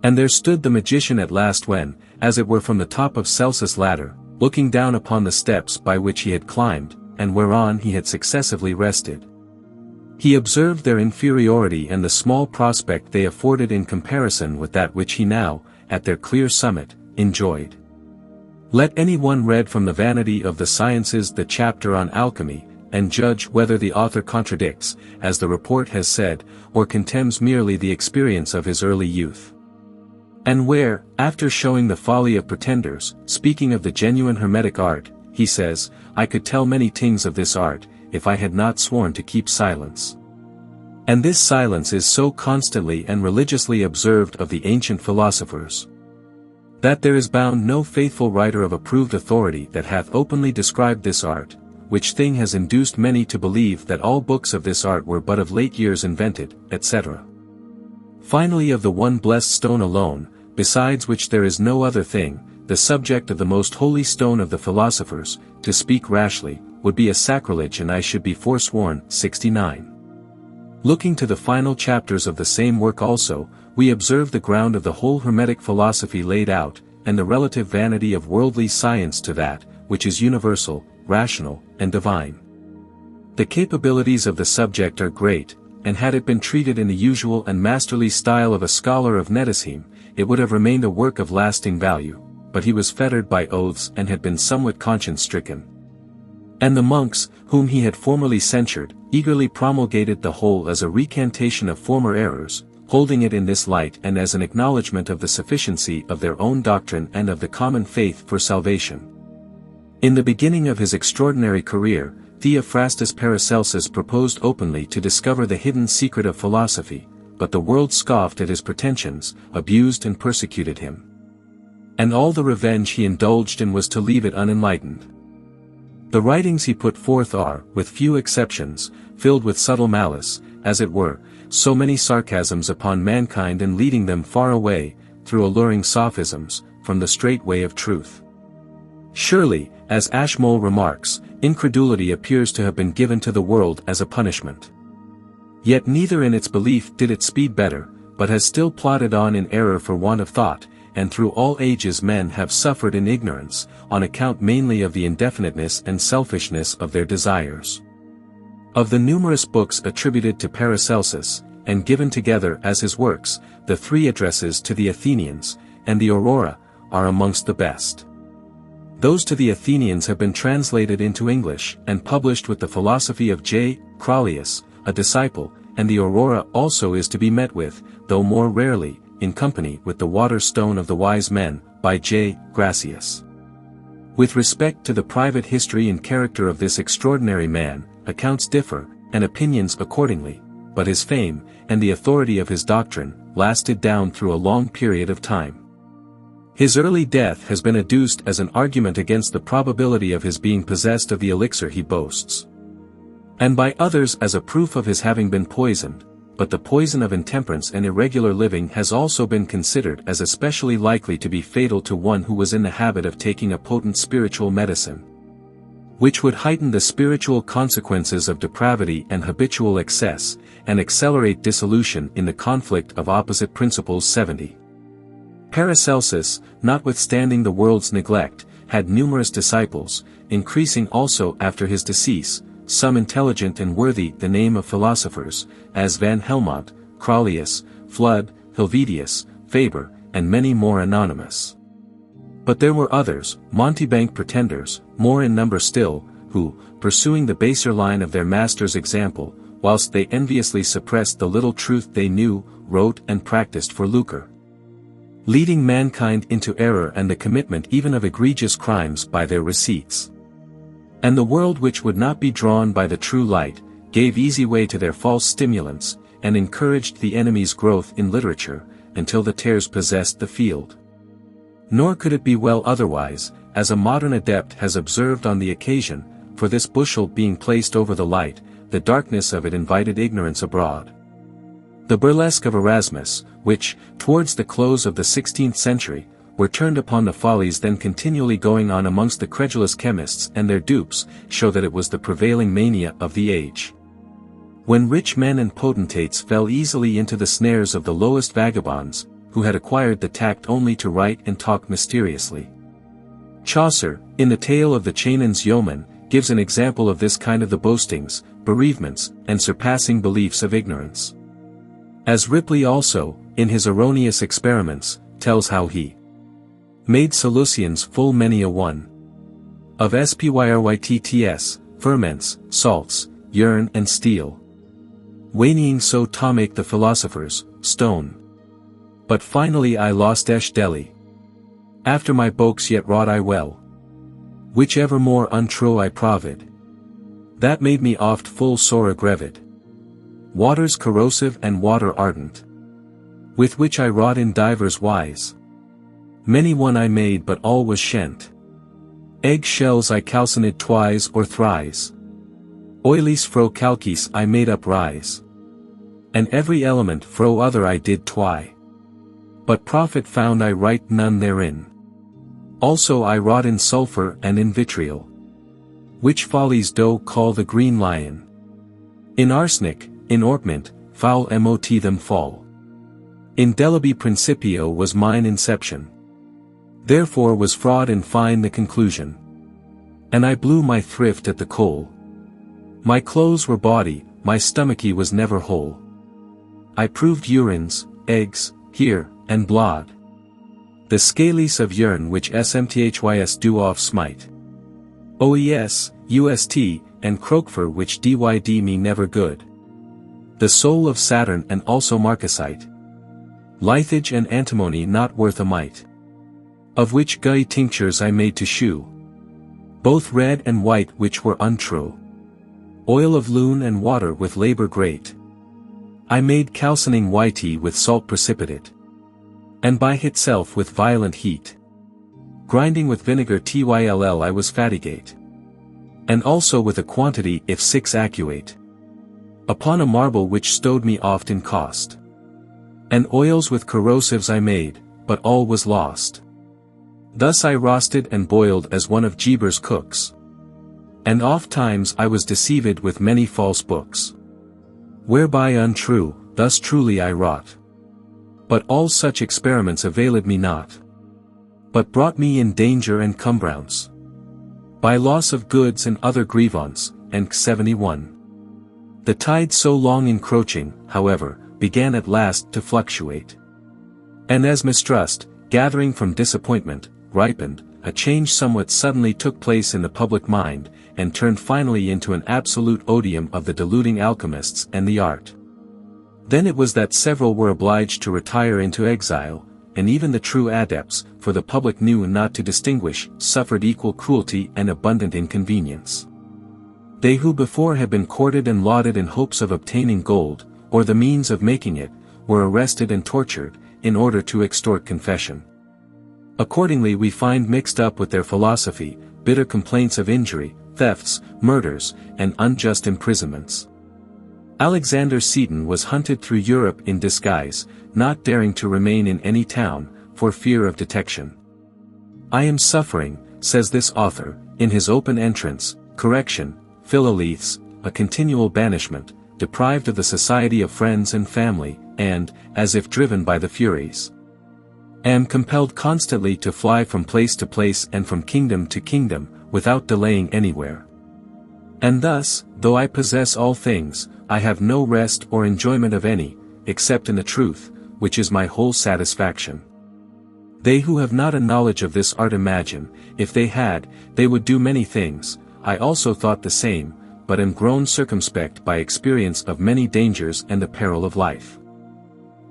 And there stood the magician at last when, as it were from the top of Celsus' ladder, looking down upon the steps by which he had climbed, and whereon he had successively rested. He observed their inferiority and the small prospect they afforded in comparison with that which he now, at their clear summit, enjoyed. Let any one read from the Vanity of the Sciences the chapter on alchemy, and judge whether the author contradicts, as the report has said, or contemns merely the experience of his early youth. And where, after showing the folly of pretenders, speaking of the genuine Hermetic art, he says, I could tell many things of this art, if I had not sworn to keep silence. And this silence is so constantly and religiously observed of the ancient philosophers, that there is bound no faithful writer of approved authority that hath openly described this art, which thing has induced many to believe that all books of this art were but of late years invented, etc. Finally, of the one blessed stone alone, besides which there is no other thing, the subject of the most holy stone of the philosophers, to speak rashly, would be a sacrilege, and I should be forsworn. 69. Looking to the final chapters of the same work also, we observe the ground of the whole Hermetic philosophy laid out, and the relative vanity of worldly science to that, which is universal, rational, and divine. The capabilities of the subject are great, and had it been treated in the usual and masterly style of a scholar of Nettesheim, it would have remained a work of lasting value, but he was fettered by oaths and had been somewhat conscience-stricken. And the monks, whom he had formerly censured, eagerly promulgated the whole as a recantation of former errors, holding it in this light and as an acknowledgement of the sufficiency of their own doctrine and of the common faith for salvation. In the beginning of his extraordinary career, Theophrastus Paracelsus proposed openly to discover the hidden secret of philosophy, but the world scoffed at his pretensions, abused and persecuted him. And all the revenge he indulged in was to leave it unenlightened. The writings he put forth are, with few exceptions, filled with subtle malice, as it were, so many sarcasms upon mankind and leading them far away, through alluring sophisms, from the straight way of truth. Surely, as Ashmole remarks, incredulity appears to have been given to the world as a punishment. Yet neither in its belief did it speed better, but has still plodded on in error for want of thought, and through all ages men have suffered in ignorance, on account mainly of the indefiniteness and selfishness of their desires. Of the numerous books attributed to Paracelsus, and given together as his works, the 3 addresses to the Athenians, and the Aurora, are amongst the best. Those to the Athenians have been translated into English, and published with the philosophy of J. Crollius, a disciple, and the Aurora also is to be met with, though more rarely, in company with the Water Stone of the Wise Men, by J. Gracius. With respect to the private history and character of this extraordinary man, accounts differ, and opinions accordingly, but his fame, and the authority of his doctrine, lasted down through a long period of time. His early death has been adduced as an argument against the probability of his being possessed of the elixir he boasts, and by others as a proof of his having been poisoned, but the poison of intemperance and irregular living has also been considered as especially likely to be fatal to one who was in the habit of taking a potent spiritual medicine, which would heighten the spiritual consequences of depravity and habitual excess, and accelerate dissolution in the conflict of opposite principles. 70. Paracelsus, notwithstanding the world's neglect, had numerous disciples, increasing also after his decease, some intelligent and worthy the name of philosophers, as Van Helmont, Crollius, Flood, Helvetius, Faber, and many more anonymous. But there were others, Montebank pretenders, more in number still, who, pursuing the baser line of their master's example, whilst they enviously suppressed the little truth they knew, wrote and practiced for lucre, leading mankind into error and the commitment even of egregious crimes by their receipts. And the world which would not be drawn by the true light, gave easy way to their false stimulants, and encouraged the enemy's growth in literature, until the tares possessed the field. Nor could it be well otherwise, as a modern adept has observed on the occasion, for this bushel being placed over the light, the darkness of it invited ignorance abroad. The burlesque of Erasmus, which, towards the close of the 16th century, were turned upon the follies then continually going on amongst the credulous chemists and their dupes, show that it was the prevailing mania of the age, when rich men and potentates fell easily into the snares of the lowest vagabonds, who had acquired the tact only to write and talk mysteriously. Chaucer, in the tale of the Chaynan's Yeoman, gives an example of this kind of the boastings, bereavements, and surpassing beliefs of ignorance. As Ripley also, in his erroneous experiments, tells how he made solutions full many a one of spyrYtts, ferments, salts, urn and steel, wanying so to make the philosophers, stone. But finally I lost Delhi. After my bokes yet wrought I well, which evermore untrue I provid. That made me oft full sore aggrieved. Waters corrosive and water ardent, with which I wrought in divers wise. Many one I made but all was shent. Egg shells I calcined twice or thrice. Oilies fro calcis I made up rise. And every element fro other I did twy. But profit found I right none therein. Also I wrought in sulphur and in vitriol, which follies do call the green lion. In arsenic, in ointment, foul mot them fall. Indelibi principio was mine inception. Therefore was fraud and fine the conclusion. And I blew my thrift at the coal. My clothes were bawdy, my stomache was never whole. I proved urines, eggs, here, and blood. The scales of urine which smthys do off smite. Oes, ust, and croakfur which dyd me never good. The soul of Saturn and also marcasite, Lithage and antimony not worth a mite. Of which gully tinctures I made to shew. Both red and white which were untrue. Oil of loon and water with labour great. I made calcining whitey with salt precipitate. And by itself with violent heat. Grinding with vinegar tyll I was fatigate. And also with a quantity if 6 actuate. Upon a marble which stowed me oft in cost. And oils with corrosives I made, but all was lost. Thus I roasted and boiled as one of Geber's cooks. And oft times I was deceived with many false books. Whereby untrue, thus truly I wrought. But all such experiments availed me not. But brought me in danger and cumbrance. By loss of goods and other grievance, and 71. The tide so long encroaching, however, began at last to fluctuate. And as mistrust, gathering from disappointment, ripened, a change somewhat suddenly took place in the public mind, and turned finally into an absolute odium of the deluding alchemists and the art. Then it was that several were obliged to retire into exile, and even the true adepts, for the public knew not to distinguish, suffered equal cruelty and abundant inconvenience. They who before had been courted and lauded in hopes of obtaining gold, or the means of making it, were arrested and tortured, in order to extort confession. Accordingly we find mixed up with their philosophy, bitter complaints of injury, thefts, murders, and unjust imprisonments. Alexander Seton was hunted through Europe in disguise, not daring to remain in any town, for fear of detection. I am suffering, says this author, in his open entrance, correction, philoleths, a continual banishment, deprived of the society of friends and family, and, as if driven by the Furies, am compelled constantly to fly from place to place and from kingdom to kingdom, without delaying anywhere. And thus, though I possess all things, I have no rest or enjoyment of any, except in the truth, which is my whole satisfaction. They who have not a knowledge of this art imagine, if they had, they would do many things. I also thought the same, but am grown circumspect by experience of many dangers and the peril of life.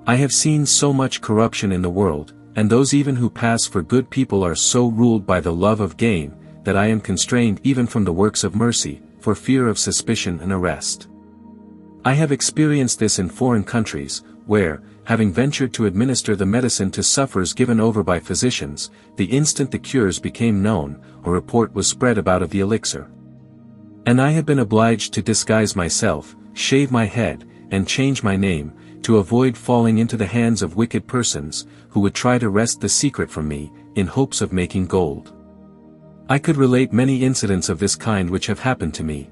I have seen so much corruption in the world, and those even who pass for good people are so ruled by the love of gain, that I am constrained even from the works of mercy, for fear of suspicion and arrest. I have experienced this in foreign countries, where, having ventured to administer the medicine to sufferers given over by physicians, the instant the cures became known, a report was spread about of the elixir. And I have been obliged to disguise myself, shave my head, and change my name, to avoid falling into the hands of wicked persons, who would try to wrest the secret from me, in hopes of making gold. I could relate many incidents of this kind which have happened to me.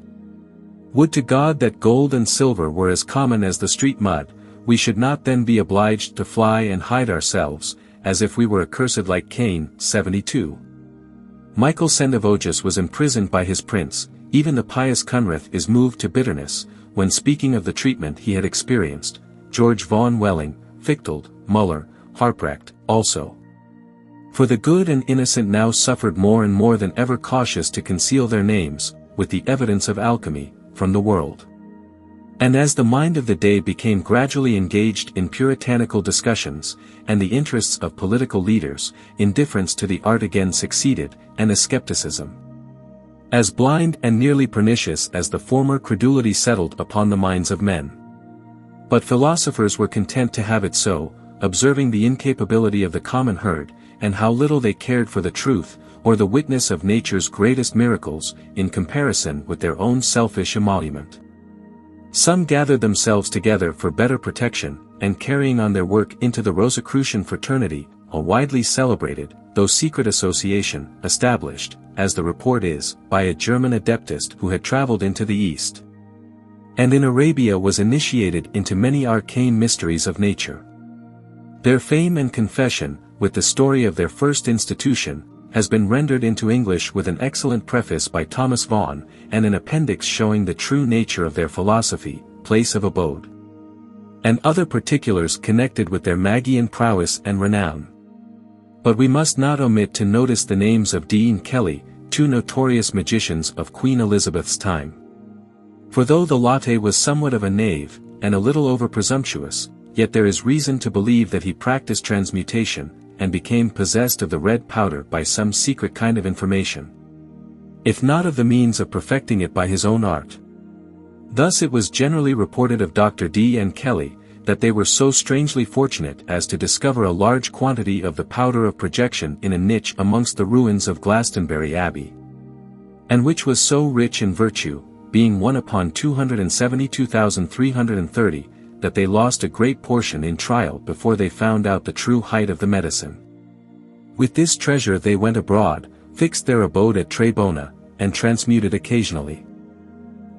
Would to God that gold and silver were as common as the street mud, we should not then be obliged to fly and hide ourselves, as if we were accursed like Cain. 72. Michael Sendivogius was imprisoned by his prince. Even the pious Cunrath is moved to bitterness, when speaking of the treatment he had experienced. George Vaughan Welling, Fichteld, Muller, Harprecht, also. For the good and innocent now suffered more and more than ever, cautious to conceal their names, with the evidence of alchemy, from the world. And as the mind of the day became gradually engaged in puritanical discussions, and the interests of political leaders, indifference to the art again succeeded, and a skepticism as blind and nearly pernicious as the former credulity settled upon the minds of men. But philosophers were content to have it so, observing the incapability of the common herd, and how little they cared for the truth, or the witness of nature's greatest miracles, in comparison with their own selfish emolument. Some gathered themselves together for better protection, and carrying on their work into the Rosicrucian fraternity, a widely celebrated, though secret association, established, as the report is, by a German adeptist who had traveled into the East, and in Arabia was initiated into many arcane mysteries of nature. Their fame and confession, with the story of their first institution, has been rendered into English with an excellent preface by Thomas Vaughan, and an appendix showing the true nature of their philosophy, place of abode, and other particulars connected with their Magian prowess and renown. But we must not omit to notice the names of Dee and Kelly, two notorious magicians of Queen Elizabeth's time. For though the latte was somewhat of a knave, and a little over-presumptuous, yet there is reason to believe that he practiced transmutation, and became possessed of the red powder by some secret kind of information, if not of the means of perfecting it by his own art. Thus it was generally reported of Dr. D. and Kelly, that they were so strangely fortunate as to discover a large quantity of the powder of projection in a niche amongst the ruins of Glastonbury Abbey, and which was so rich in virtue, being 1 upon 272,330, that they lost a great portion in trial before they found out the true height of the medicine. With this treasure they went abroad, fixed their abode at Trebona, and transmuted occasionally.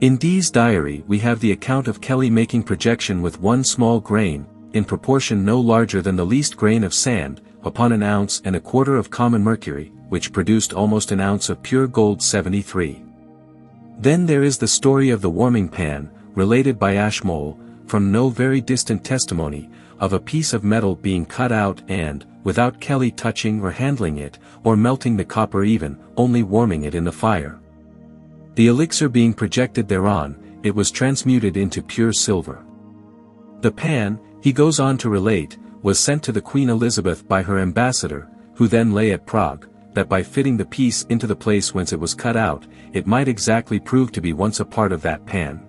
In D's diary we have the account of Kelly making projection with 1 small grain, in proportion no larger than the least grain of sand, upon 1 ounce and a quarter of common mercury, which produced almost 1 ounce of pure gold 73. Then there is the story of the warming pan, related by Ashmole, from no very distant testimony, of a piece of metal being cut out and, without Kelly touching or handling it, or melting the copper even, only warming it in the fire. The elixir being projected thereon, it was transmuted into pure silver. The pan, he goes on to relate, was sent to the Queen Elizabeth by her ambassador, who then lay at Prague, that by fitting the piece into the place whence it was cut out, it might exactly prove to be once a part of that pan.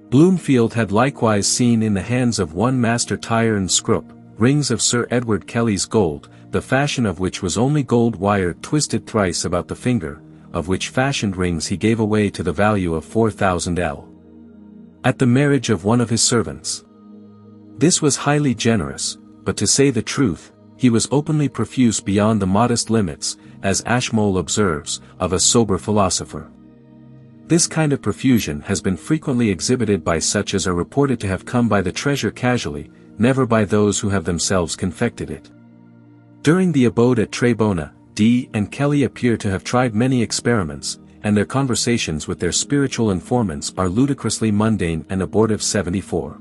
Bloomfield had likewise seen in the hands of one Master Tyrone Scrope, rings of Sir Edward Kelly's gold, the fashion of which was only gold wire twisted thrice about the finger, of which fashioned rings he gave away to the value of 4,000 L. at the marriage of one of his servants. This was highly generous, but to say the truth, he was openly profuse beyond the modest limits, as Ashmole observes, of a sober philosopher. This kind of profusion has been frequently exhibited by such as are reported to have come by the treasure casually, never by those who have themselves confected it. During the abode at Trebona, D. and Kelly appear to have tried many experiments, and their conversations with their spiritual informants are ludicrously mundane and abortive. 74.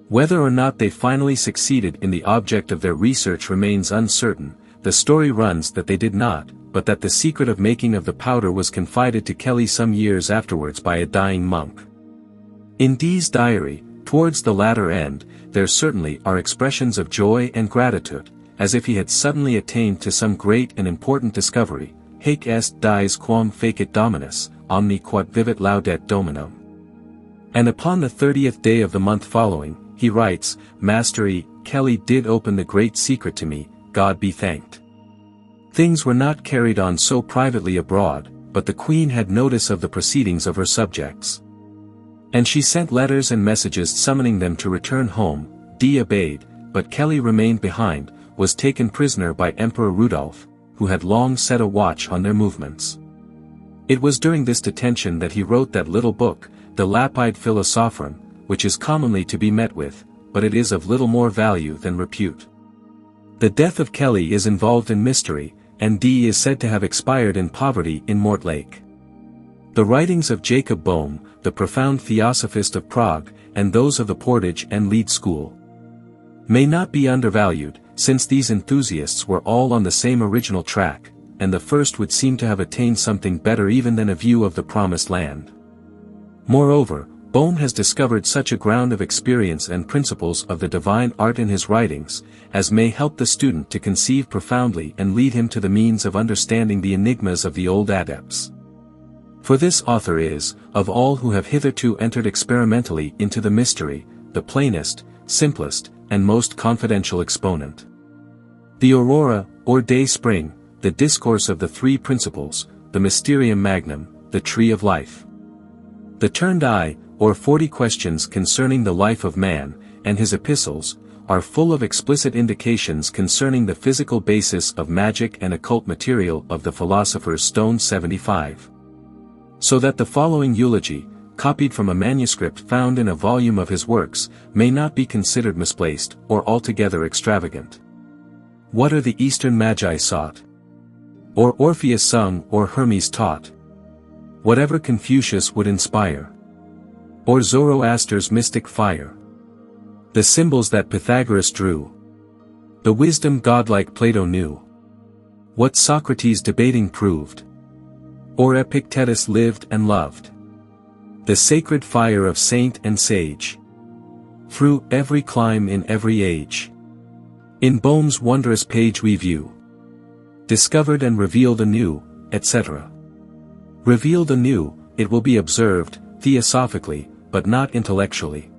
Whether or not they finally succeeded in the object of their research remains uncertain. The story runs that they did not, but that the secret of making of the powder was confided to Kelly some years afterwards by a dying monk. In D's diary, towards the latter end, there certainly are expressions of joy and gratitude, as if he had suddenly attained to some great and important discovery. Haec est dies quam fecit Dominus, omni quod vivit laudet Dominum. And upon the 30th day of the month following, he writes, Master E. Kelly did open the great secret to me, God be thanked. Things were not carried on so privately abroad, but the Queen had notice of the proceedings of her subjects. And she sent letters and messages summoning them to return home. D obeyed, but Kelly remained behind, was taken prisoner by Emperor Rudolph, who had long set a watch on their movements. It was during this detention that he wrote that little book, the Lapide Philosophorum, which is commonly to be met with, but it is of little more value than repute. The death of Kelly is involved in mystery, and D is said to have expired in poverty in Mortlake. The writings of Jacob Boehme, the profound theosophist of Prague, and those of the Portage and Leeds school, may not be undervalued, since these enthusiasts were all on the same original track, and the first would seem to have attained something better even than a view of the promised land. Moreover, Boehme has discovered such a ground of experience and principles of the divine art in his writings, as may help the student to conceive profoundly and lead him to the means of understanding the enigmas of the old adepts. For this author is, of all who have hitherto entered experimentally into the mystery, the plainest, simplest, and most confidential exponent. The Aurora, or Day Spring, the Discourse of the Three Principles, the Mysterium Magnum, the Tree of Life. The Turned Eye, or 40 Questions Concerning the Life of Man, and his epistles, are full of explicit indications concerning the physical basis of magic and occult material of the Philosopher's Stone. 75. So that the following eulogy, copied from a manuscript found in a volume of his works, may not be considered misplaced, or altogether extravagant. What are the Eastern Magi sought? Or Orpheus sung, or Hermes taught? Whatever Confucius would inspire. Or Zoroaster's mystic fire. The symbols that Pythagoras drew. The wisdom godlike Plato knew. What Socrates debating proved. Or Epictetus lived and loved. The sacred fire of saint and sage. through every clime in every age. In Boehm's wondrous page we view, discovered and revealed anew, etc. Revealed anew, it will be observed, theosophically, but not intellectually.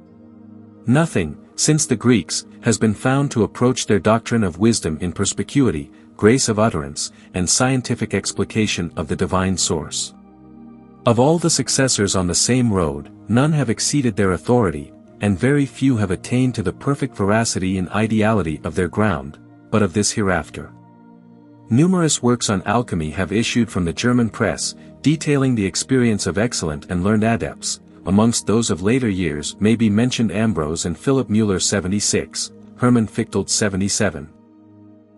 Nothing, since the Greeks, has been found to approach their doctrine of wisdom in perspicuity, grace of utterance, and scientific explication of the divine source. Of all the successors on the same road, none have exceeded their authority, and very few have attained to the perfect veracity and ideality of their ground, but of this hereafter. Numerous works on alchemy have issued from the German press, detailing the experience of excellent and learned adepts. Amongst those of later years may be mentioned Ambrose and Philip Müller 76, Hermann Fichteld 77.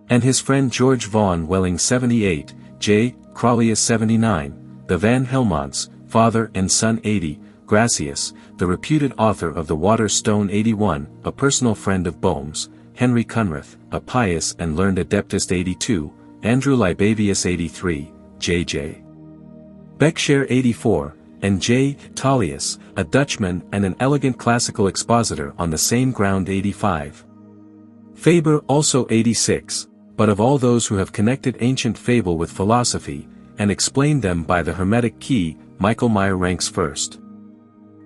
And his friend George Vaughan Welling 78, J. Crollius 79, the Van Helmonts, father and son 80, Gracius, the reputed author of the Water Stone 81, a personal friend of Boehm's, Henry Cunrath, a pious and learned adeptist 82, Andrew Libavius 83, J.J. Beckshare 84, and J. Tullius, a Dutchman and an elegant classical expositor on the same ground 85. Faber also 86, but of all those who have connected ancient fable with philosophy, and explained them by the Hermetic key, Michael Meyer ranks first.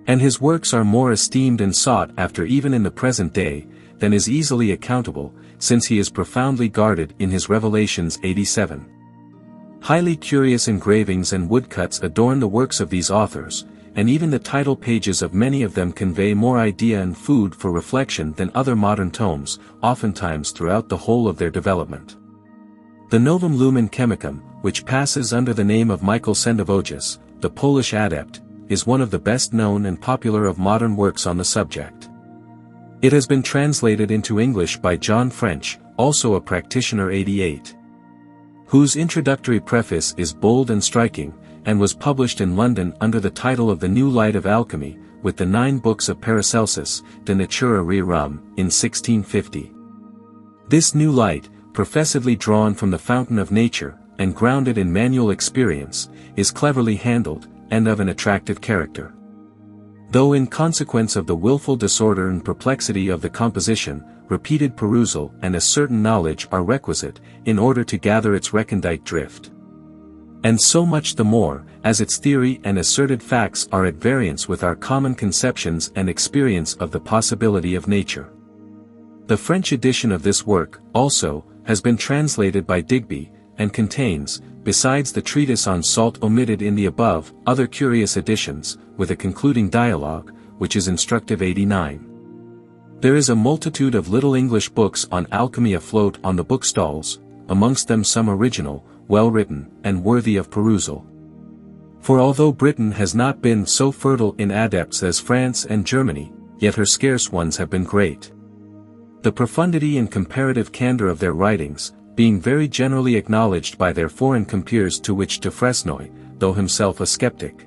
And his works are more esteemed and sought after even in the present day, than is easily accountable, since he is profoundly guarded in his Revelations 87. Highly curious engravings and woodcuts adorn the works of these authors, and even the title pages of many of them convey more idea and food for reflection than other modern tomes, oftentimes throughout the whole of their development. The Novum Lumen Chemicum, which passes under the name of Michael Sendivogius, the Polish adept, is one of the best known and popular of modern works on the subject. It has been translated into English by John French, also a practitioner 88. Whose introductory preface is bold and striking, and was published in London under the title of The New Light of Alchemy, with the 9 books of Paracelsus, De Natura Rerum, in 1650. This new light, professedly drawn from the fountain of nature, and grounded in manual experience, is cleverly handled, and of an attractive character. Though in consequence of the willful disorder and perplexity of the composition, repeated perusal and a certain knowledge are requisite, in order to gather its recondite drift. And so much the more, as its theory and asserted facts are at variance with our common conceptions and experience of the possibility of nature. The French edition of this work, also, has been translated by Digby, and contains, besides the treatise on salt omitted in the above, other curious additions, with a concluding dialogue, which is instructive 89. There is a multitude of little English books on alchemy afloat on the bookstalls, amongst them some original, well-written, and worthy of perusal. For although Britain has not been so fertile in adepts as France and Germany, yet her scarce ones have been great. The profundity and comparative candor of their writings, being very generally acknowledged by their foreign compeers, to which de Fresnoy, though himself a skeptic,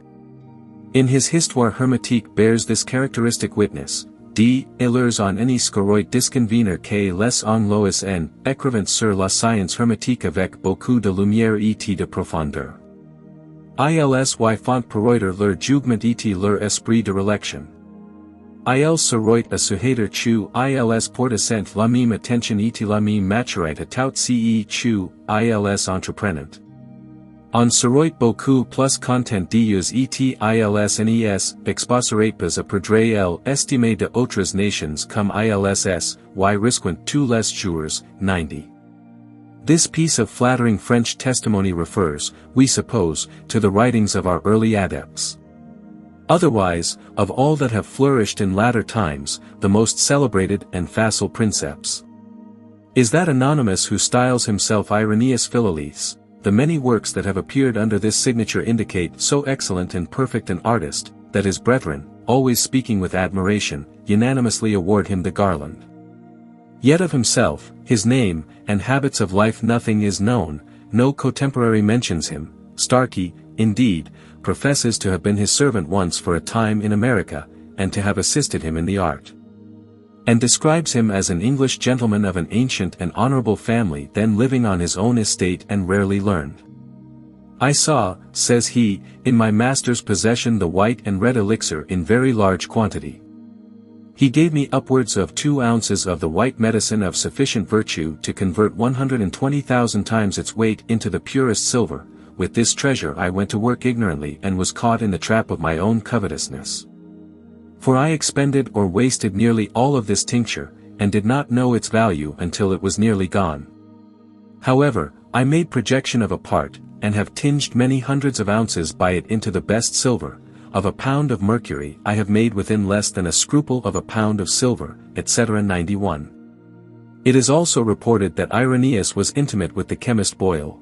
in his Histoire Hermétique bears this characteristic witness, d. Illers en any scoroit disconvenir que les Anglois en écrivent sur la science hermétique avec beaucoup de lumière et de profondeur. Ils font paroiter leur jugement et leur esprit de rélection. Ils seroit a suhader chu ils portacent la même attention et la même maturité tout ce chu ils entreprenant. On seroit beaucoup plus content d'eux et ils nes exposerait pas à perdre l'estimé de autres nations comme ils y risquent tous les jours, 90. This piece of flattering French testimony refers, we suppose, to the writings of our early adepts. Otherwise, of all that have flourished in latter times, the most celebrated and facile princeps is that anonymous who styles himself Irenaeus Philolaes. The many works that have appeared under this signature indicate so excellent and perfect an artist, that his brethren, always speaking with admiration, unanimously award him the garland. Yet of himself, his name, and habits of life nothing is known, no contemporary mentions him. Starkey, indeed, professes to have been his servant once for a time in America, and to have assisted him in the art, and describes him as an English gentleman of an ancient and honorable family then living on his own estate and rarely learned. I saw, says he, in my master's possession the white and red elixir in very large quantity. He gave me upwards of 2 ounces of the white medicine of sufficient virtue to convert 120,000 times its weight into the purest silver. With this treasure I went to work ignorantly and was caught in the trap of my own covetousness. For I expended or wasted nearly all of this tincture, and did not know its value until it was nearly gone. However, I made projection of a part, and have tinged many hundreds of ounces by it into the best silver. Of a pound of mercury I have made within less than a scruple of a pound of silver, etc. 91. It is also reported that Irenaeus was intimate with the chemist Boyle.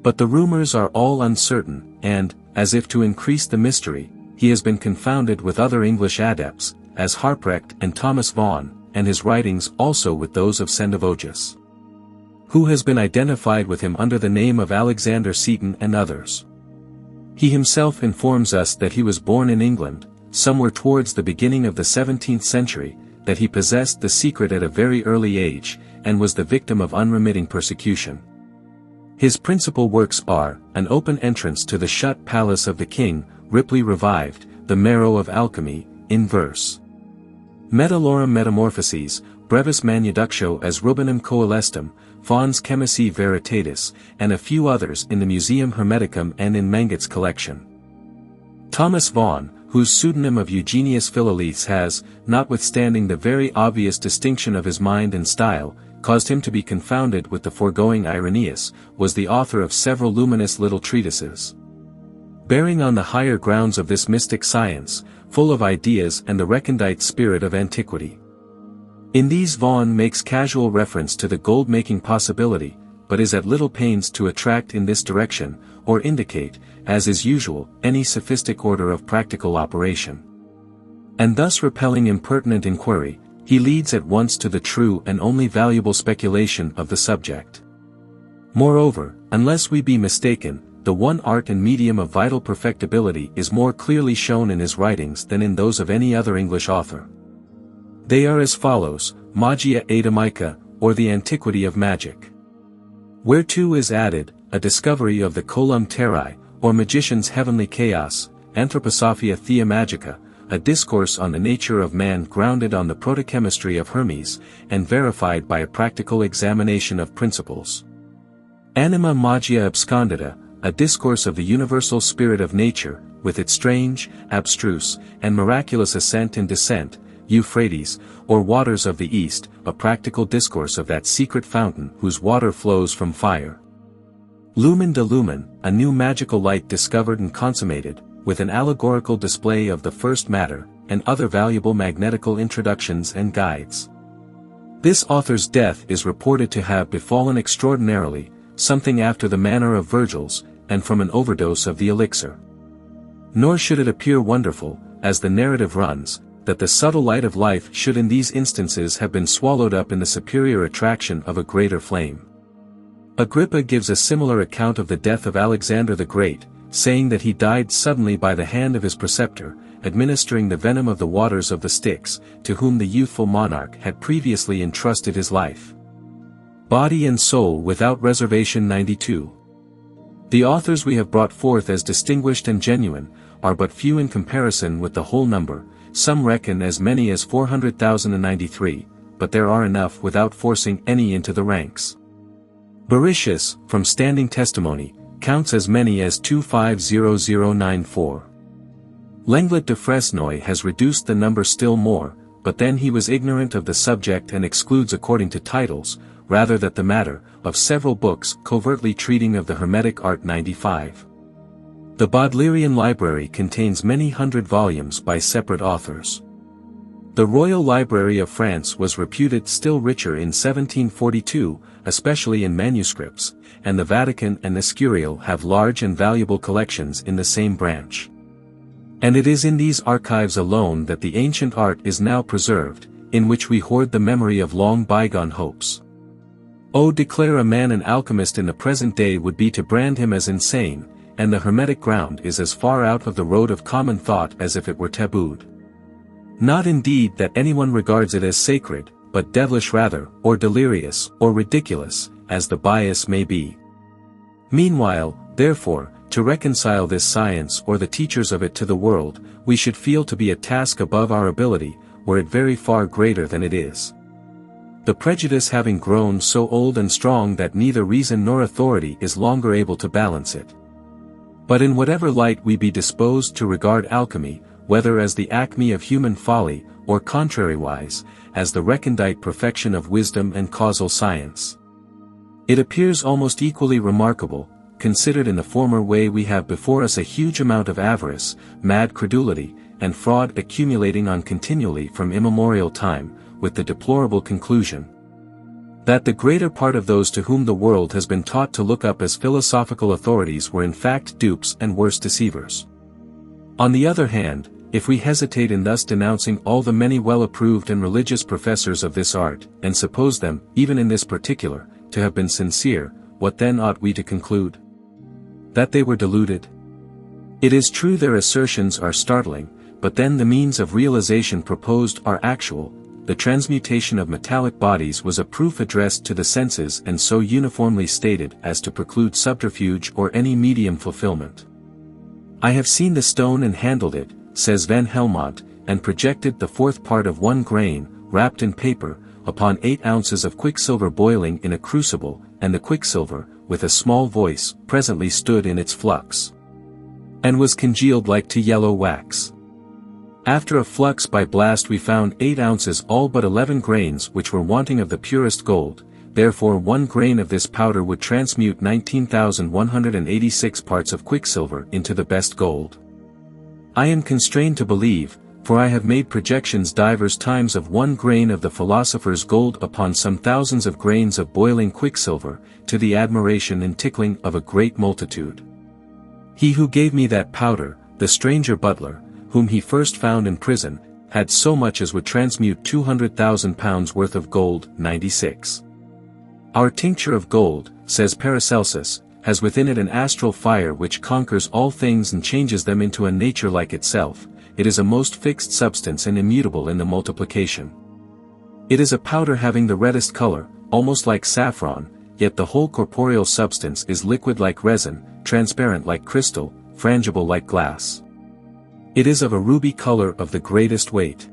But the rumors are all uncertain, and, as if to increase the mystery, he has been confounded with other English adepts, as Harprecht and Thomas Vaughan, and his writings also with those of Sendivogius, who has been identified with him under the name of Alexander Seton and others. He himself informs us that he was born in England, somewhere towards the beginning of the 17th century, that he possessed the secret at a very early age, and was the victim of unremitting persecution. His principal works are, An Open Entrance to the Shut Palace of the King, Ripley Revived, The Marrow of Alchemy, in verse. Metallorum Metamorphoses, Brevis Manuductio as Rubinum Coelestum, Fons Chemici Veritatis, and a few others in the Museum Hermeticum and in Manget's collection. Thomas Vaughan, whose pseudonym of Eugenius Philolethes has, notwithstanding the very obvious distinction of his mind and style, caused him to be confounded with the foregoing Irenaeus, was the author of several luminous little treatises, bearing on the higher grounds of this mystic science, full of ideas and the recondite spirit of antiquity. In these Vaughan makes casual reference to the gold-making possibility, but is at little pains to attract in this direction, or indicate, as is usual, any sophistic order of practical operation. And thus repelling impertinent inquiry, he leads at once to the true and only valuable speculation of the subject. Moreover, unless we be mistaken, the one art and medium of vital perfectibility is more clearly shown in his writings than in those of any other English author. They are as follows: Magia Atomica, or the Antiquity of Magic. Whereto is added, a discovery of the Colum Terrae, or Magician's Heavenly Chaos, Anthroposophia Theamagica, a discourse on the nature of man grounded on the protochemistry of Hermes, and verified by a practical examination of principles. Anima Magia Abscondita, a discourse of the universal spirit of nature, with its strange, abstruse, and miraculous ascent and descent, Euphrates, or waters of the East, a practical discourse of that secret fountain whose water flows from fire. Lumen de Lumen, a new magical light discovered and consummated, with an allegorical display of the first matter, and other valuable magnetical introductions and guides. This author's death is reported to have befallen extraordinarily, something after the manner of Virgil's, and from an overdose of the elixir. Nor should it appear wonderful, as the narrative runs, that the subtle light of life should in these instances have been swallowed up in the superior attraction of a greater flame. Agrippa gives a similar account of the death of Alexander the Great, saying that he died suddenly by the hand of his preceptor, administering the venom of the waters of the Styx, to whom the youthful monarch had previously entrusted his life. Body and Soul without Reservation 92. The authors we have brought forth as distinguished and genuine, are but few in comparison with the whole number. Some reckon as many as 400,093, but there are enough without forcing any into the ranks. Borrichius, from standing testimony, counts as many as 250094. Lenglet de Fresnoy has reduced the number still more, but then he was ignorant of the subject and excludes according to titles, rather than the matter, of several books covertly treating of the Hermetic art 95. The Bodleian Library contains many hundred volumes by separate authors. The Royal Library of France was reputed still richer in 1742, especially in manuscripts, and the Vatican and Escurial have large and valuable collections in the same branch. And it is in these archives alone that the ancient art is now preserved, in which we hoard the memory of long bygone hopes. Oh, declare a man an alchemist in the present day would be to brand him as insane, and the Hermetic ground is as far out of the road of common thought as if it were tabooed. Not indeed that anyone regards it as sacred, but devilish rather, or delirious, or ridiculous, as the bias may be. Meanwhile, therefore, to reconcile this science or the teachers of it to the world, we should feel to be a task above our ability, were it very far greater than it is. The prejudice having grown so old and strong that neither reason nor authority is longer able to balance it. But in whatever light we be disposed to regard alchemy, whether as the acme of human folly, or contrariwise, as the recondite perfection of wisdom and causal science, it appears almost equally remarkable. Considered in the former way, we have before us a huge amount of avarice, mad credulity, and fraud accumulating on continually from immemorial time, with the deplorable conclusion that the greater part of those to whom the world has been taught to look up as philosophical authorities were in fact dupes and worse deceivers. On the other hand, if we hesitate in thus denouncing all the many well-approved and religious professors of this art, and suppose them, even in this particular, to have been sincere, what then ought we to conclude? That they were deluded? It is true their assertions are startling, but then the means of realization proposed are actual. The transmutation of metallic bodies was a proof addressed to the senses and so uniformly stated as to preclude subterfuge or any medium fulfillment. I have seen the stone and handled it, says Van Helmont, and projected the fourth part of 1 grain, wrapped in paper, upon 8 ounces of quicksilver boiling in a crucible, and the quicksilver, with a small voice, presently stood in its flux, and was congealed like to yellow wax. After a flux by blast we found 8 ounces all but 11 grains which were wanting of the purest gold, therefore 1 grain of this powder would transmute 19,186 parts of quicksilver into the best gold. I am constrained to believe, for I have made projections divers times of 1 grain of the philosopher's gold upon some thousands of grains of boiling quicksilver, to the admiration and tickling of a great multitude. He who gave me that powder, the stranger butler, whom he first found in prison, had so much as would transmute 200,000 pounds worth of gold. 96. Our tincture of gold, says Paracelsus, has within it an astral fire which conquers all things and changes them into a nature like itself. It is a most fixed substance and immutable in the multiplication. It is a powder having the reddest color, almost like saffron, yet the whole corporeal substance is liquid like resin, transparent like crystal, frangible like glass. It is of a ruby color of the greatest weight.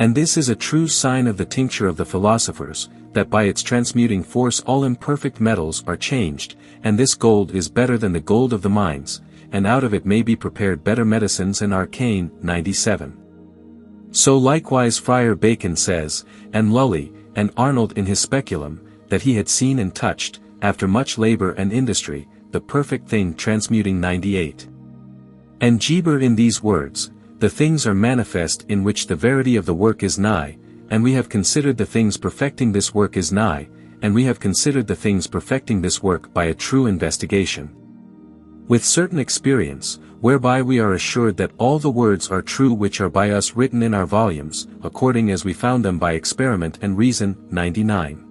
And this is a true sign of the tincture of the philosophers, that by its transmuting force all imperfect metals are changed, and this gold is better than the gold of the mines, and out of it may be prepared better medicines and arcane. 97. So likewise Friar Bacon says, and Lully, and Arnold in his Speculum, that he had seen and touched, after much labor and industry, the perfect thing transmuting. 98. And Geber in these words, the things are manifest in which the verity of the work is nigh, and we have considered the things perfecting this work is nigh, and we have considered the things perfecting this work by a true investigation, with certain experience, whereby we are assured that all the words are true which are by us written in our volumes, according as we found them by experiment and reason. 99.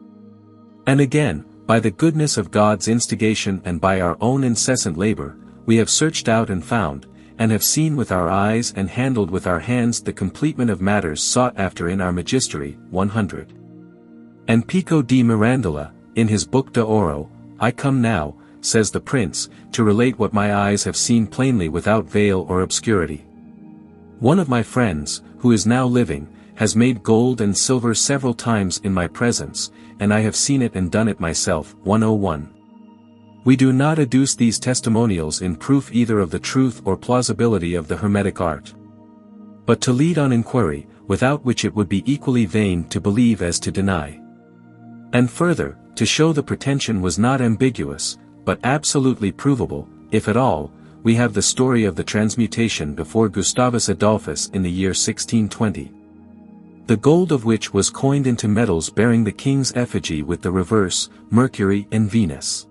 And again, by the goodness of God's instigation and by our own incessant labor, we have searched out and found, and have seen with our eyes and handled with our hands the completement of matters sought after in our Magistery. 100. And Pico di Mirandola, in his Book de Oro, I come now, says the prince, to relate what my eyes have seen plainly without veil or obscurity. One of my friends, who is now living, has made gold and silver several times in my presence, and I have seen it and done it myself. 101. We do not adduce these testimonials in proof either of the truth or plausibility of the Hermetic art, but to lead on inquiry, without which it would be equally vain to believe as to deny. And further, to show the pretension was not ambiguous, but absolutely provable, if at all, we have the story of the transmutation before Gustavus Adolphus in the year 1620. The gold of which was coined into metals bearing the king's effigy with the reverse, Mercury and Venus.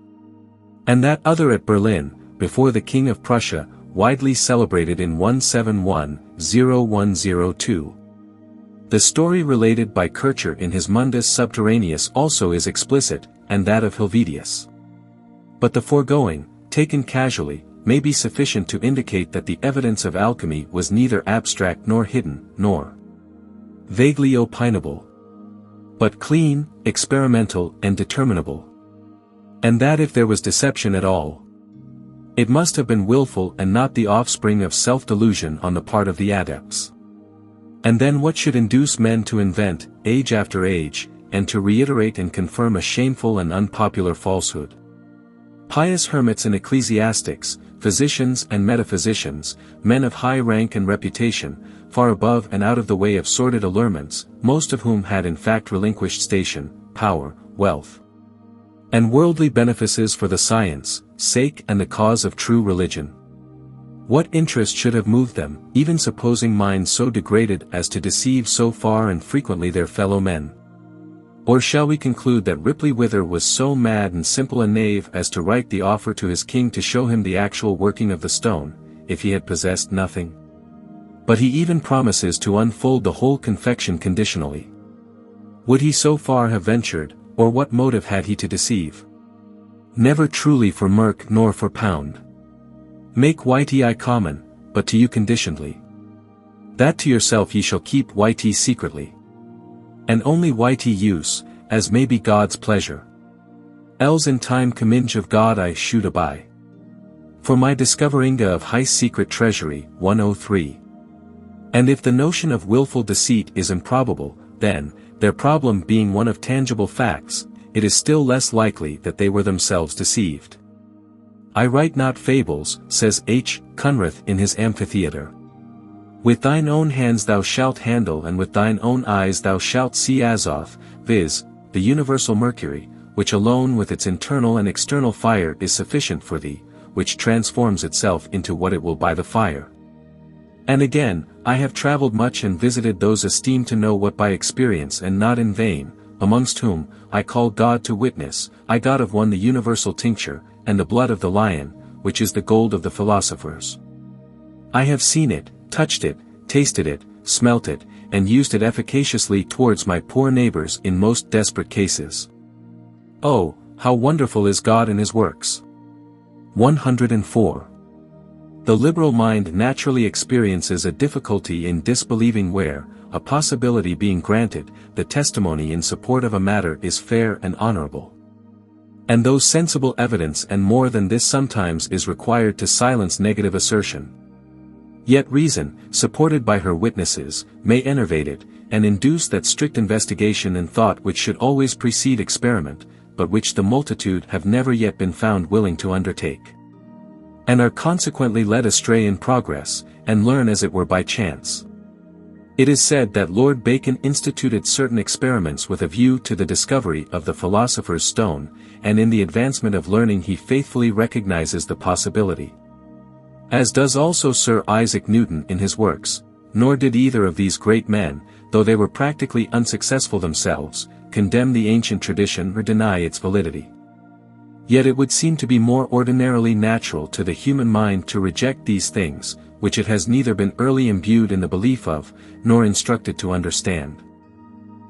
And that other at Berlin, before the King of Prussia, widely celebrated in 171-0102. The story related by Kircher in his Mundus Subterraneus also is explicit, and that of Helvetius. But the foregoing, taken casually, may be sufficient to indicate that the evidence of alchemy was neither abstract nor hidden, nor vaguely opinable, but clean, experimental and determinable. And that if there was deception at all, it must have been willful and not the offspring of self-delusion on the part of the adepts. And then what should induce men to invent, age after age, and to reiterate and confirm a shameful and unpopular falsehood? Pious hermits and ecclesiastics, physicians and metaphysicians, men of high rank and reputation, far above and out of the way of sordid allurements, most of whom had in fact relinquished station, power, wealth, and worldly benefices for the science, sake and the cause of true religion. What interest should have moved them, even supposing minds so degraded as to deceive so far and frequently their fellow men? Or shall we conclude that Ripley Wither was so mad and simple a knave as to write the offer to his king to show him the actual working of the stone, if he had possessed nothing? But he even promises to unfold the whole confection conditionally. Would he so far have ventured, or what motive had he to deceive? Never truly for merk nor for pound. Make YTI common, but to you conditionally. That to yourself ye shall keep YT secretly. And only YT use, as may be God's pleasure. Els in time comminge of God I shoot a by. For my discoveringa of high secret treasury, 103. And if the notion of willful deceit is improbable, then, their problem being one of tangible facts, it is still less likely that they were themselves deceived. I write not fables, says H. Cunrath in his Amphitheatre. With thine own hands thou shalt handle and with thine own eyes thou shalt see Azoth, viz., the universal mercury, which alone with its internal and external fire is sufficient for thee, which transforms itself into what it will by the fire. And again, I have travelled much and visited those esteemed to know what by experience and not in vain, amongst whom, I call God to witness, I got of one the universal tincture, and the blood of the lion, which is the gold of the philosophers. I have seen it, touched it, tasted it, smelt it, and used it efficaciously towards my poor neighbors in most desperate cases. Oh, how wonderful is God in his works! 104. The liberal mind naturally experiences a difficulty in disbelieving where, a possibility being granted, the testimony in support of a matter is fair and honorable. And though sensible evidence and more than this sometimes is required to silence negative assertion, yet reason, supported by her witnesses, may enervate it, and induce that strict investigation and thought which should always precede experiment, but which the multitude have never yet been found willing to undertake. And are consequently led astray in progress, and learn as it were by chance. It is said that Lord Bacon instituted certain experiments with a view to the discovery of the philosopher's stone, and in the advancement of learning he faithfully recognizes the possibility. As does also Sir Isaac Newton in his works, nor did either of these great men, though they were practically unsuccessful themselves, condemn the ancient tradition or deny its validity. Yet it would seem to be more ordinarily natural to the human mind to reject these things, which it has neither been early imbued in the belief of, nor instructed to understand.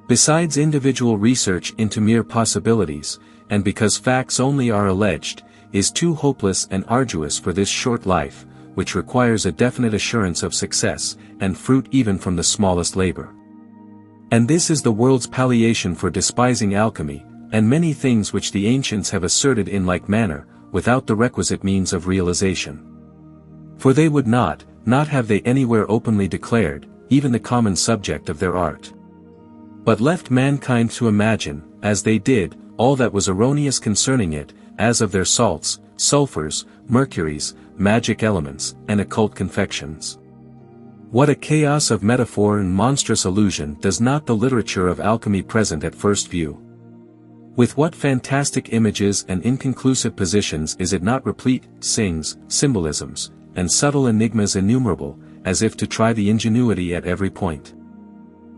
Besides individual research into mere possibilities, and because facts only are alleged, is too hopeless and arduous for this short life, which requires a definite assurance of success, and fruit even from the smallest labor. And this is the world's palliation for despising alchemy, and many things which the ancients have asserted in like manner, without the requisite means of realization. For they would not have they anywhere openly declared, even the common subject of their art. But left mankind to imagine, as they did, all that was erroneous concerning it, as of their salts, sulfurs, mercuries, magic elements, and occult confections. What a chaos of metaphor and monstrous illusion does not the literature of alchemy present at first view? With what fantastic images and inconclusive positions is it not replete, sings, symbolisms, and subtle enigmas innumerable, as if to try the ingenuity at every point.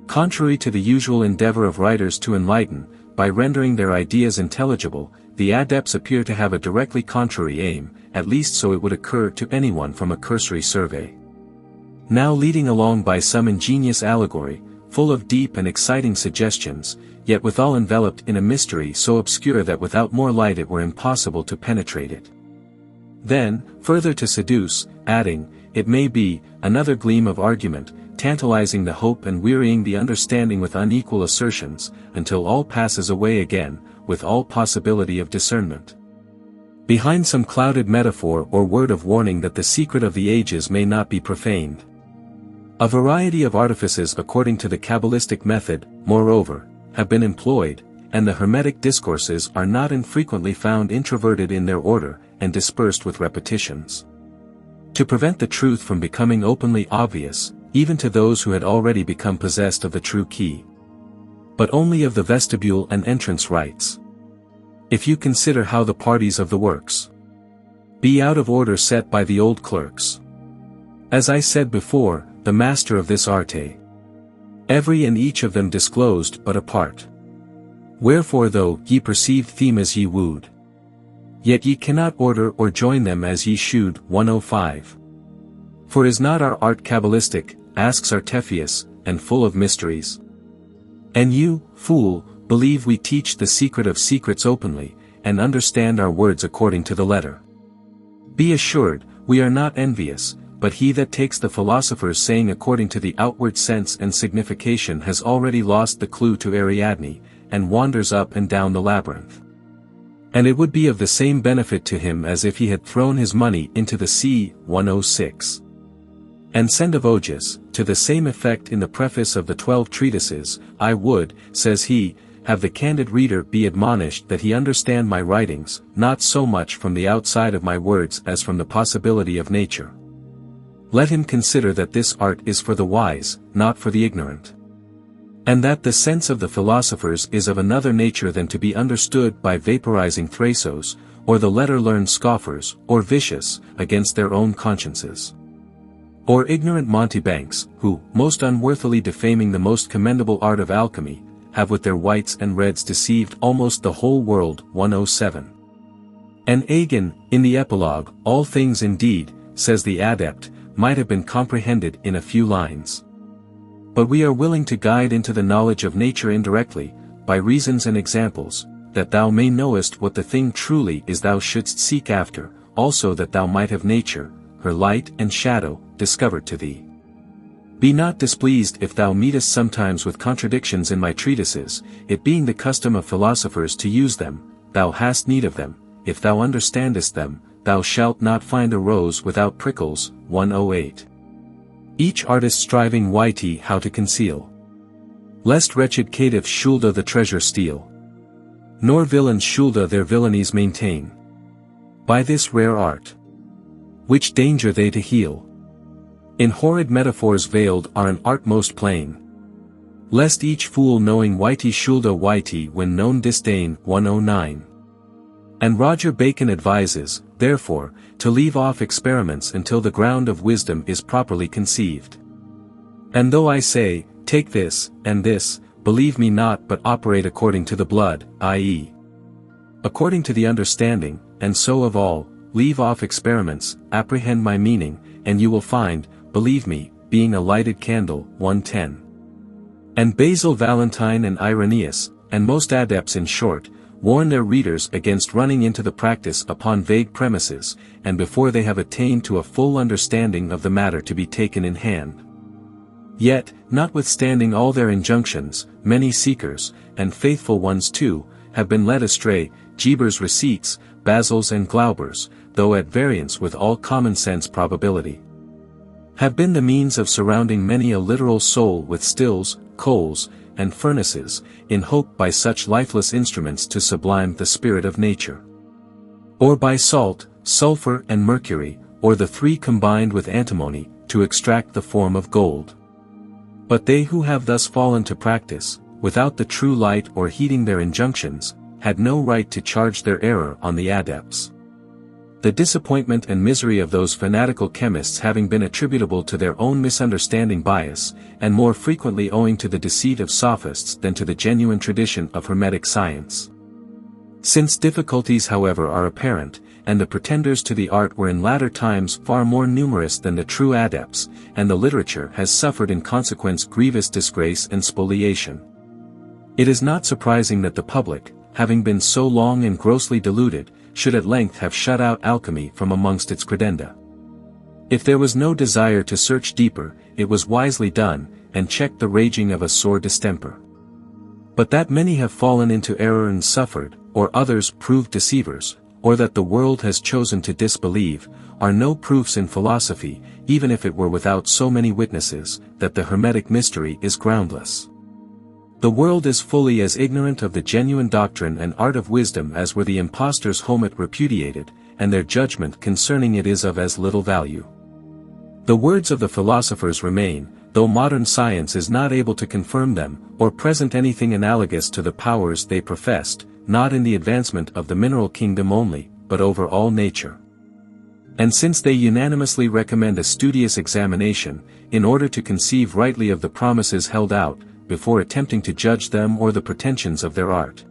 Contrary to the usual endeavor of writers to enlighten, by rendering their ideas intelligible, the adepts appear to have a directly contrary aim, at least so it would occur to anyone from a cursory survey. Now leading along by some ingenious allegory, full of deep and exciting suggestions, yet withal enveloped in a mystery so obscure that without more light it were impossible to penetrate it. Then, further to seduce, adding, it may be, another gleam of argument, tantalizing the hope and wearying the understanding with unequal assertions, until all passes away again, with all possibility of discernment. Behind some clouded metaphor or word of warning that the secret of the ages may not be profaned. A variety of artifices according to the Kabbalistic method, moreover, have been employed, and the Hermetic discourses are not infrequently found introverted in their order, and dispersed with repetitions. To prevent the truth from becoming openly obvious, even to those who had already become possessed of the true key. But only of the vestibule and entrance rites. If you consider how the parties of the works be out of order set by the old clerks. As I said before, the master of this arte, every and each of them disclosed but a part. Wherefore though ye perceived themes ye wooed, yet ye cannot order or join them as ye should. 105. For is not our art Kabbalistic, asks Artephius, and full of mysteries? And you, fool, believe we teach the secret of secrets openly, and understand our words according to the letter. Be assured, we are not envious, but he that takes the philosopher's saying according to the outward sense and signification has already lost the clue to Ariadne, and wanders up and down the labyrinth. And it would be of the same benefit to him as if he had thrown his money into the sea. 106. And Sendivogius, to the same effect in the preface of the 12 treatises, I would, says he, have the candid reader be admonished that he understand my writings, not so much from the outside of my words as from the possibility of nature. Let him consider that this art is for the wise, not for the ignorant. And that the sense of the philosophers is of another nature than to be understood by vaporizing Thrasos, or the letter-learned scoffers, or vicious, against their own consciences. Or ignorant mountebanks, who, most unworthily defaming the most commendable art of alchemy, have with their whites and reds deceived almost the whole world. 107. And again, in the epilogue, all things indeed, says the adept, might have been comprehended in a few lines. But we are willing to guide into the knowledge of nature indirectly, by reasons and examples, that thou may knowest what the thing truly is thou shouldst seek after, also that thou might have nature, her light and shadow, discovered to thee. Be not displeased if thou meetest sometimes with contradictions in my treatises, it being the custom of philosophers to use them. Thou hast need of them, if thou understandest them, thou shalt not find a rose without prickles. 108. Each artist striving yt how to conceal, lest wretched caitiffs shoulda the treasure steal, nor villains shoulda their villainies maintain. By this rare art, which danger they to heal, in horrid metaphors veiled are an art most plain, lest each fool knowing yt shoulda yt when known disdain. 109. And Roger Bacon advises, therefore, to leave off experiments until the ground of wisdom is properly conceived. And though I say, take this, and this, believe me not but operate according to the blood, i.e., according to the understanding, and so of all, leave off experiments, apprehend my meaning, and you will find, believe me, being a lighted candle. 110. And Basil Valentine and Irenaeus, and most adepts in short, warn their readers against running into the practice upon vague premises, and before they have attained to a full understanding of the matter to be taken in hand. Yet, notwithstanding all their injunctions, many seekers, and faithful ones too, have been led astray. Geber's receipts, Basil's and Glauber's, though at variance with all common sense probability, have been the means of surrounding many a literal soul with stills, coals, and furnaces, in hope by such lifeless instruments to sublime the spirit of nature. Or by salt, sulfur and mercury, or the three combined with antimony, to extract the form of gold. But they who have thus fallen to practice, without the true light or heeding their injunctions, had no right to charge their error on the adepts. The disappointment and misery of those fanatical chemists having been attributable to their own misunderstanding bias, and more frequently owing to the deceit of sophists than to the genuine tradition of Hermetic science. Since difficulties however are apparent, and the pretenders to the art were in latter times far more numerous than the true adepts, and the literature has suffered in consequence grievous disgrace and spoliation, it is not surprising that the public, having been so long and grossly deluded, should at length have shut out alchemy from amongst its credenda. If there was no desire to search deeper, it was wisely done, and checked the raging of a sore distemper. But that many have fallen into error and suffered, or others proved deceivers, or that the world has chosen to disbelieve, are no proofs in philosophy, even if it were without so many witnesses, that the Hermetic mystery is groundless. The world is fully as ignorant of the genuine doctrine and art of wisdom as were the impostors whom it repudiated, and their judgment concerning it is of as little value. The words of the philosophers remain, though modern science is not able to confirm them, or present anything analogous to the powers they professed, not in the advancement of the mineral kingdom only, but over all nature. And since they unanimously recommend a studious examination, in order to conceive rightly of the promises held out, before attempting to judge them or the pretensions of their art,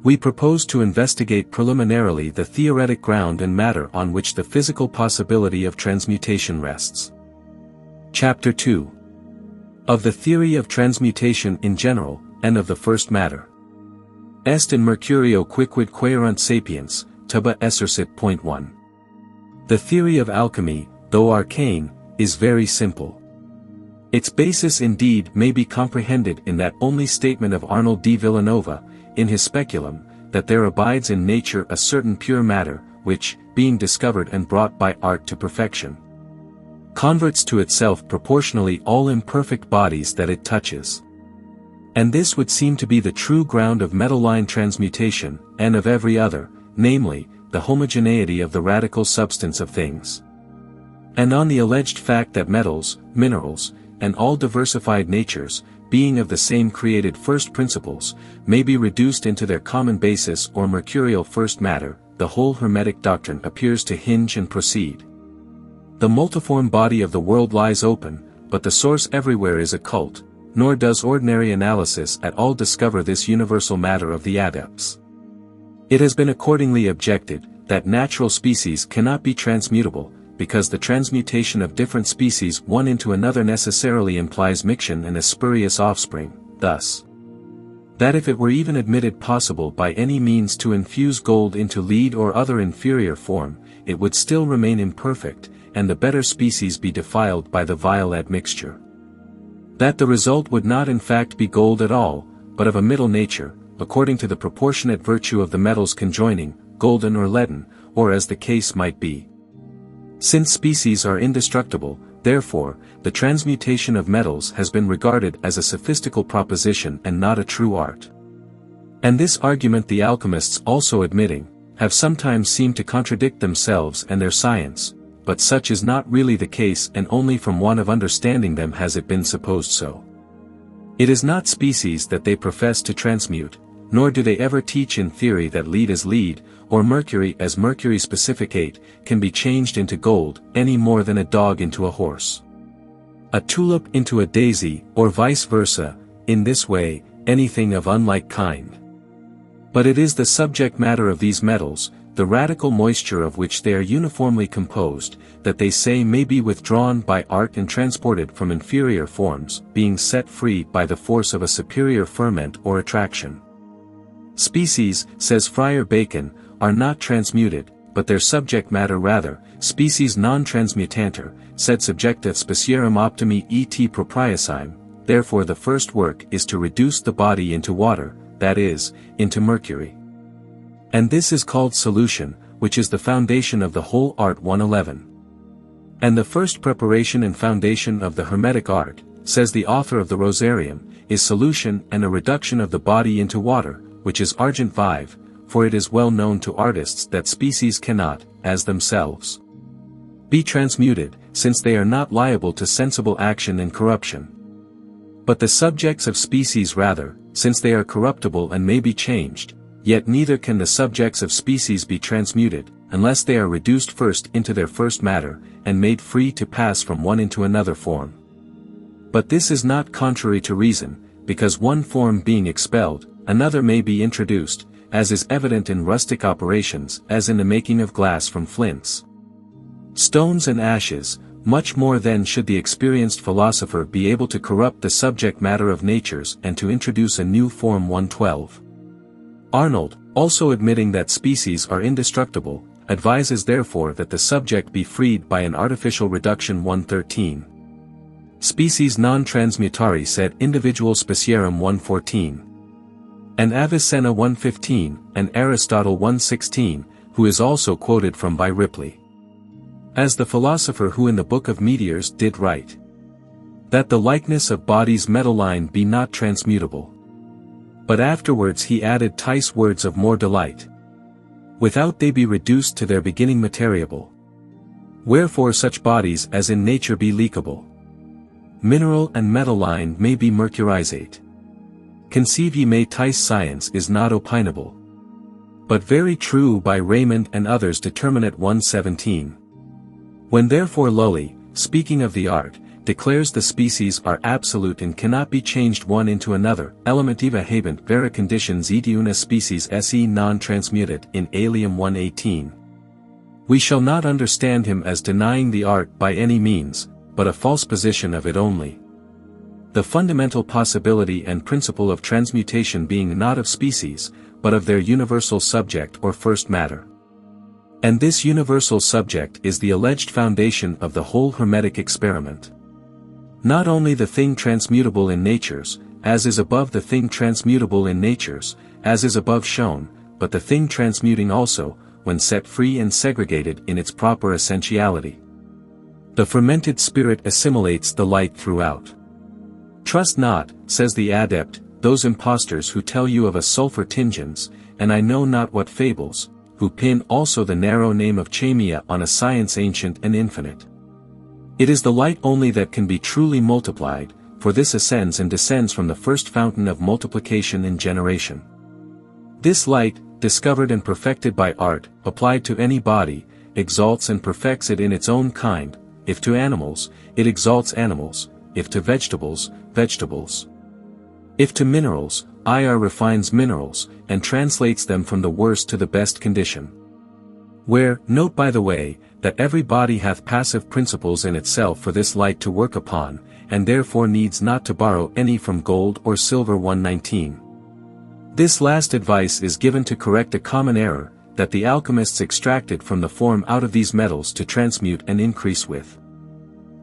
we propose to investigate preliminarily the theoretic ground and matter on which the physical possibility of transmutation rests. Chapter 2. Of the theory of transmutation in general, and of the first matter. Est in Mercurio quicquid quaerunt sapiens, tuba essercit. 1. The theory of alchemy, though arcane, is very simple. Its basis indeed may be comprehended in that only statement of Arnold de Villanova, in his Speculum, that there abides in nature a certain pure matter, which, being discovered and brought by art to perfection, converts to itself proportionally all imperfect bodies that it touches. And this would seem to be the true ground of metalline transmutation, and of every other, namely, the homogeneity of the radical substance of things. And on the alleged fact that metals, minerals, and all diversified natures, being of the same created first principles, may be reduced into their common basis or mercurial first matter, the whole Hermetic doctrine appears to hinge and proceed. The multiform body of the world lies open, but the source everywhere is occult, nor does ordinary analysis at all discover this universal matter of the adepts. It has been accordingly objected, that natural species cannot be transmutable, because the transmutation of different species one into another necessarily implies miction and a spurious offspring, thus, that if it were even admitted possible by any means to infuse gold into lead or other inferior form, it would still remain imperfect, and the better species be defiled by the vile admixture. That the result would not in fact be gold at all, but of a middle nature, according to the proportionate virtue of the metals conjoining, golden or leaden, or as the case might be. Since species are indestructible, therefore, the transmutation of metals has been regarded as a sophistical proposition and not a true art. And this argument the alchemists also admitting, have sometimes seemed to contradict themselves and their science, but such is not really the case, and only from want of understanding them has it been supposed so. It is not species that they profess to transmute, nor do they ever teach in theory that lead as lead, or mercury as mercury specificate, can be changed into gold, any more than a dog into a horse, a tulip into a daisy, or vice versa, in this way, anything of unlike kind. But it is the subject matter of these metals, the radical moisture of which they are uniformly composed, that they say may be withdrawn by art and transported from inferior forms, being set free by the force of a superior ferment or attraction. Species, says Friar Bacon, are not transmuted, but their subject matter rather, species non transmutanter, sed subjecta speciarum optimi et propriasime, therefore the first work is to reduce the body into water, that is, into mercury. And this is called solution, which is the foundation of the whole art. 111. And the first preparation and foundation of the Hermetic art, says the author of the Rosarium, is solution and a reduction of the body into water, which is argent vive, for it is well known to artists that species cannot, as themselves, be transmuted, since they are not liable to sensible action and corruption. But the subjects of species rather, since they are corruptible and may be changed, yet neither can the subjects of species be transmuted, unless they are reduced first into their first matter, and made free to pass from one into another form. But this is not contrary to reason, because one form being expelled, another may be introduced, as is evident in rustic operations, as in the making of glass from flints, stones and ashes. Much more then should the experienced philosopher be able to corrupt the subject matter of natures and to introduce a new form. 112. Arnold, also admitting that species are indestructible, advises therefore that the subject be freed by an artificial reduction. 113. Species non transmutari sed individual speciarum. 114. And Avicenna 115, and Aristotle 116, who is also quoted from by Ripley. As the philosopher who in the Book of Meteors did write, that the likeness of bodies metalline be not transmutable. But afterwards he added tice words of more delight. Without they be reduced to their beginning materiable. Wherefore such bodies as in nature be leakable. Mineral and metalline may be mercurizate. Conceive ye may tice science is not opinable. But very true by Raymond and others determinate 117. When therefore Lully, speaking of the art, declares the species are absolute and cannot be changed one into another, elementiva habent vera conditions et una species se non transmutat in alium 118. We shall not understand him as denying the art by any means, but a false position of it only. The fundamental possibility and principle of transmutation being not of species, but of their universal subject or first matter. And this universal subject is the alleged foundation of the whole Hermetic experiment. Not only the thing transmutable in natures, as is above the thing transmutable in natures, as is above shown, but the thing transmuting also, when set free and segregated in its proper essentiality. The fermented spirit assimilates the light throughout. Trust not, says the adept, those impostors who tell you of a sulfur tingens, and I know not what fables, who pin also the narrow name of chamia on a science ancient and infinite. It is the light only that can be truly multiplied, for this ascends and descends from the first fountain of multiplication and generation. This light, discovered and perfected by art, applied to any body, exalts and perfects it in its own kind. If to animals, it exalts animals, if to vegetables, vegetables. If to minerals, IR refines minerals, and translates them from the worst to the best condition. Where, note by the way, that every body hath passive principles in itself for this light to work upon, and therefore needs not to borrow any from gold or silver 119. This last advice is given to correct a common error, that the alchemists extracted from the form out of these metals to transmute and increase with.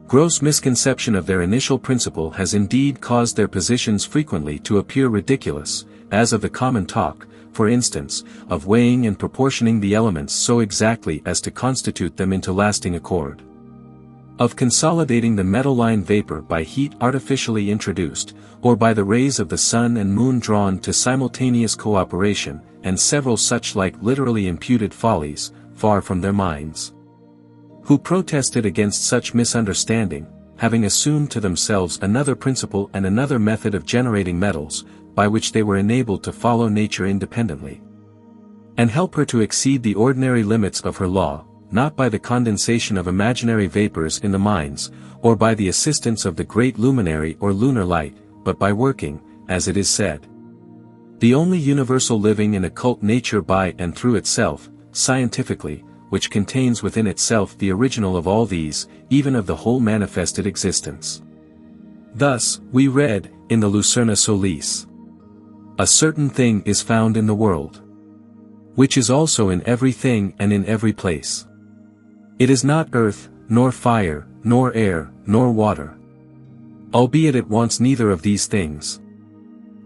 Gross misconception of their initial principle has indeed caused their positions frequently to appear ridiculous, as of the common talk, for instance, of weighing and proportioning the elements so exactly as to constitute them into lasting accord. Of consolidating the metalline vapor by heat artificially introduced, or by the rays of the sun and moon drawn to simultaneous cooperation, and several such like literally imputed follies, far from their minds. Who protested against such misunderstanding, having assumed to themselves another principle and another method of generating metals, by which they were enabled to follow nature independently, and help her to exceed the ordinary limits of her law, not by the condensation of imaginary vapors in the minds, or by the assistance of the great luminary or lunar light, but by working, as it is said, the only universal living in occult nature by and through itself, scientifically, which contains within itself the original of all these, even of the whole manifested existence. Thus, we read, in the Lucerna Solis, a certain thing is found in the world, which is also in every thing and in every place. It is not earth, nor fire, nor air, nor water. Albeit it wants neither of these things.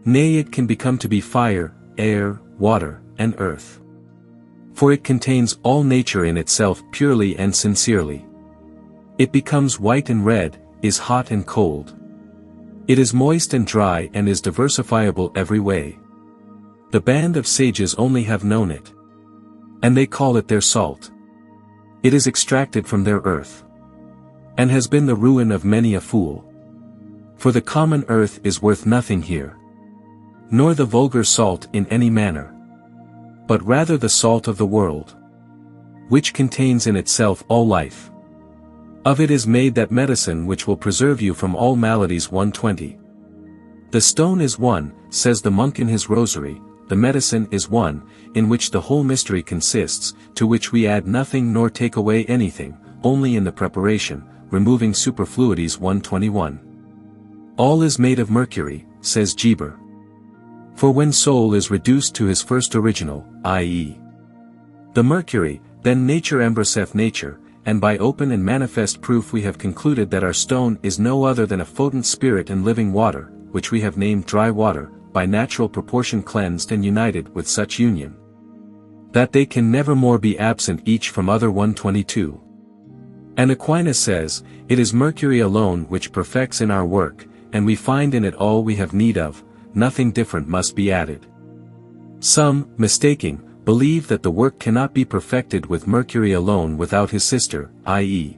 Nay, it can become to be fire, air, water, and earth. For it contains all nature in itself purely and sincerely. It becomes white and red, is hot and cold. It is moist and dry and is diversifiable every way. The band of sages only have known it. And they call it their salt. It is extracted from their earth. And has been the ruin of many a fool. For the common earth is worth nothing here. Nor the vulgar salt in any manner. But rather the salt of the world. Which contains in itself all life. Of it is made that medicine which will preserve you from all maladies 120. The stone is one, says the monk in his rosary, the medicine is one, in which the whole mystery consists, to which we add nothing nor take away anything, only in the preparation, removing superfluities 121. All is made of mercury, says Geber. For when soul is reduced to his first original, i.e. the mercury, then nature embraceth nature, and by open and manifest proof we have concluded that our stone is no other than a potent spirit and living water, which we have named dry water, by natural proportion cleansed and united with such union. that they can never more be absent each from other. 122. And Aquinas says, it is Mercury alone which perfects in our work, and we find in it all we have need of, nothing different must be added. Some, mistaking, believe that the work cannot be perfected with Mercury alone without his sister, i.e.,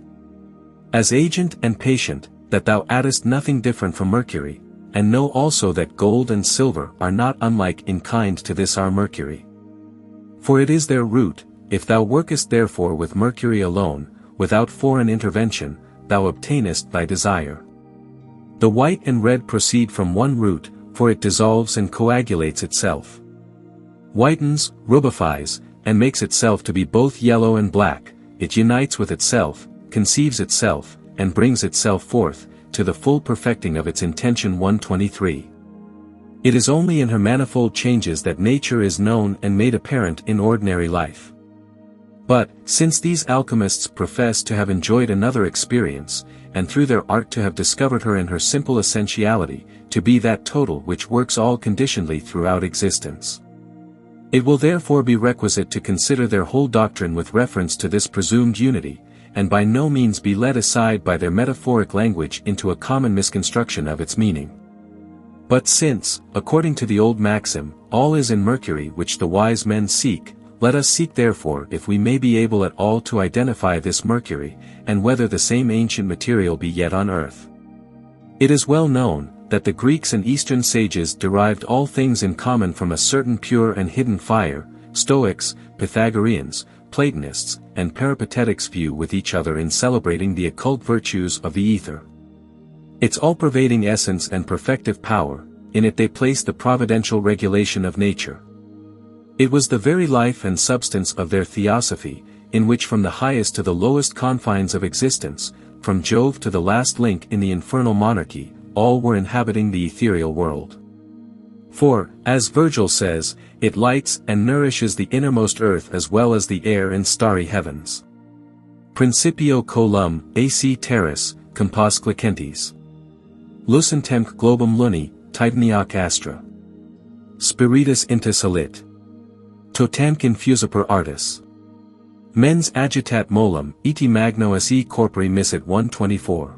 as agent and patient, that thou addest nothing different from Mercury, and know also that gold and silver are not unlike in kind to this our Mercury. For it is their root, if thou workest therefore with Mercury alone, without foreign intervention, thou obtainest thy desire. The white and red proceed from one root, for it dissolves and coagulates itself. Whitens, rubifies, and makes itself to be both yellow and black, it unites with itself, conceives itself, and brings itself forth, to the full perfecting of its intention. 123. It is only in her manifold changes that nature is known and made apparent in ordinary life. But, since these alchemists profess to have enjoyed another experience, and through their art to have discovered her in her simple essentiality, to be that total which works all conditionally throughout existence, it will therefore be requisite to consider their whole doctrine with reference to this presumed unity, and by no means be led aside by their metaphoric language into a common misconstruction of its meaning. But since, according to the old maxim, all is in Mercury which the wise men seek, let us seek therefore if we may be able at all to identify this Mercury, and whether the same ancient material be yet on earth. It is well known, that the Greeks and Eastern sages derived all things in common from a certain pure and hidden fire. Stoics, Pythagoreans, Platonists, and Peripatetics view with each other in celebrating the occult virtues of the ether. Its all-pervading essence and perfective power, in it they place the providential regulation of nature. It was the very life and substance of their theosophy, in which from the highest to the lowest confines of existence, from Jove to the last link in the infernal monarchy, all were inhabiting the ethereal world. For, as Virgil says, it lights and nourishes the innermost earth as well as the air and starry heavens. Principio colum, ac terras, compos clicentes. Lucentemque globum luni, titaniac astra. Spiritus inte salit. Totamque infusiper artis. Mens agitat molem, iti magno se corpore missit. 124.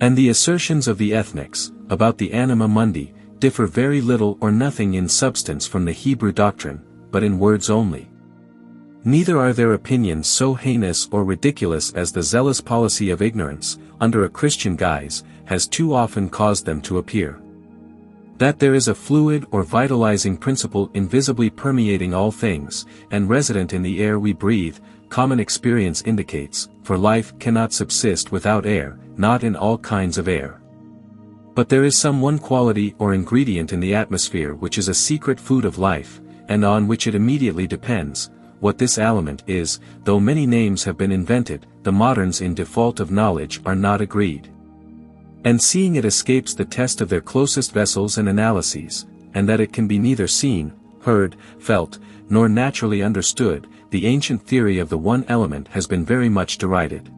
And the assertions of the ethnics, about the anima mundi, differ very little or nothing in substance from the Hebrew doctrine, but in words only. Neither are their opinions so heinous or ridiculous as the zealous policy of ignorance, under a Christian guise, has too often caused them to appear. That there is a fluid or vitalizing principle invisibly permeating all things, and resident in the air we breathe, common experience indicates, for life cannot subsist without air, not in all kinds of air. But there is some one quality or ingredient in the atmosphere which is a secret food of life, and on which it immediately depends. What this aliment is, though many names have been invented, the moderns in default of knowledge are not agreed. And seeing it escapes the test of their closest vessels and analyses, and that it can be neither seen, heard, felt, nor naturally understood, the ancient theory of the one element has been very much derided.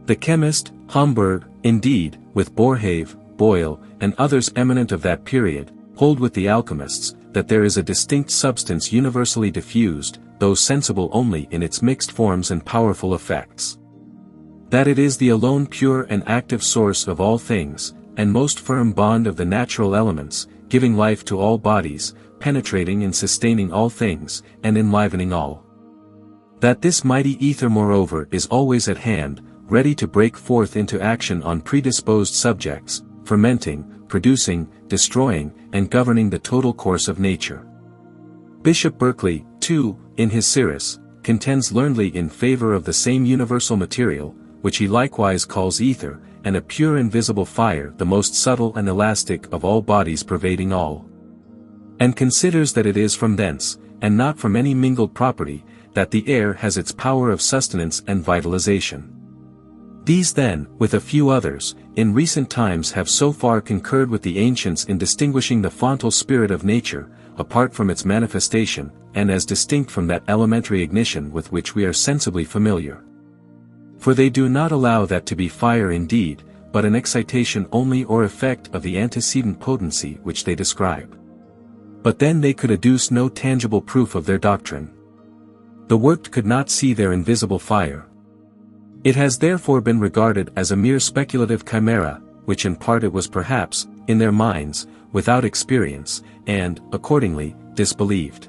The chemist, Homburg, indeed, with Boerhaave, Boyle, and others eminent of that period, hold with the alchemists, that there is a distinct substance universally diffused, though sensible only in its mixed forms and powerful effects. That it is the alone pure and active source of all things, and most firm bond of the natural elements, giving life to all bodies, penetrating and sustaining all things, and enlivening all. That this mighty ether moreover is always at hand, ready to break forth into action on predisposed subjects, fermenting, producing, destroying, and governing the total course of nature. Bishop Berkeley, too, in his Cyrus, contends learnedly in favor of the same universal material, which he likewise calls ether, and a pure invisible fire, the most subtle and elastic of all bodies pervading all. And considers that it is from thence, and not from any mingled property, that the air has its power of sustenance and vitalization. These then, with a few others, in recent times have so far concurred with the ancients in distinguishing the fontal spirit of nature, apart from its manifestation, and as distinct from that elementary ignition with which we are sensibly familiar. For they do not allow that to be fire indeed, but an excitation only or effect of the antecedent potency which they describe. But then they could adduce no tangible proof of their doctrine. The worked could not see their invisible fire. It has therefore been regarded as a mere speculative chimera, which in part it was perhaps, in their minds, without experience, and, accordingly, disbelieved.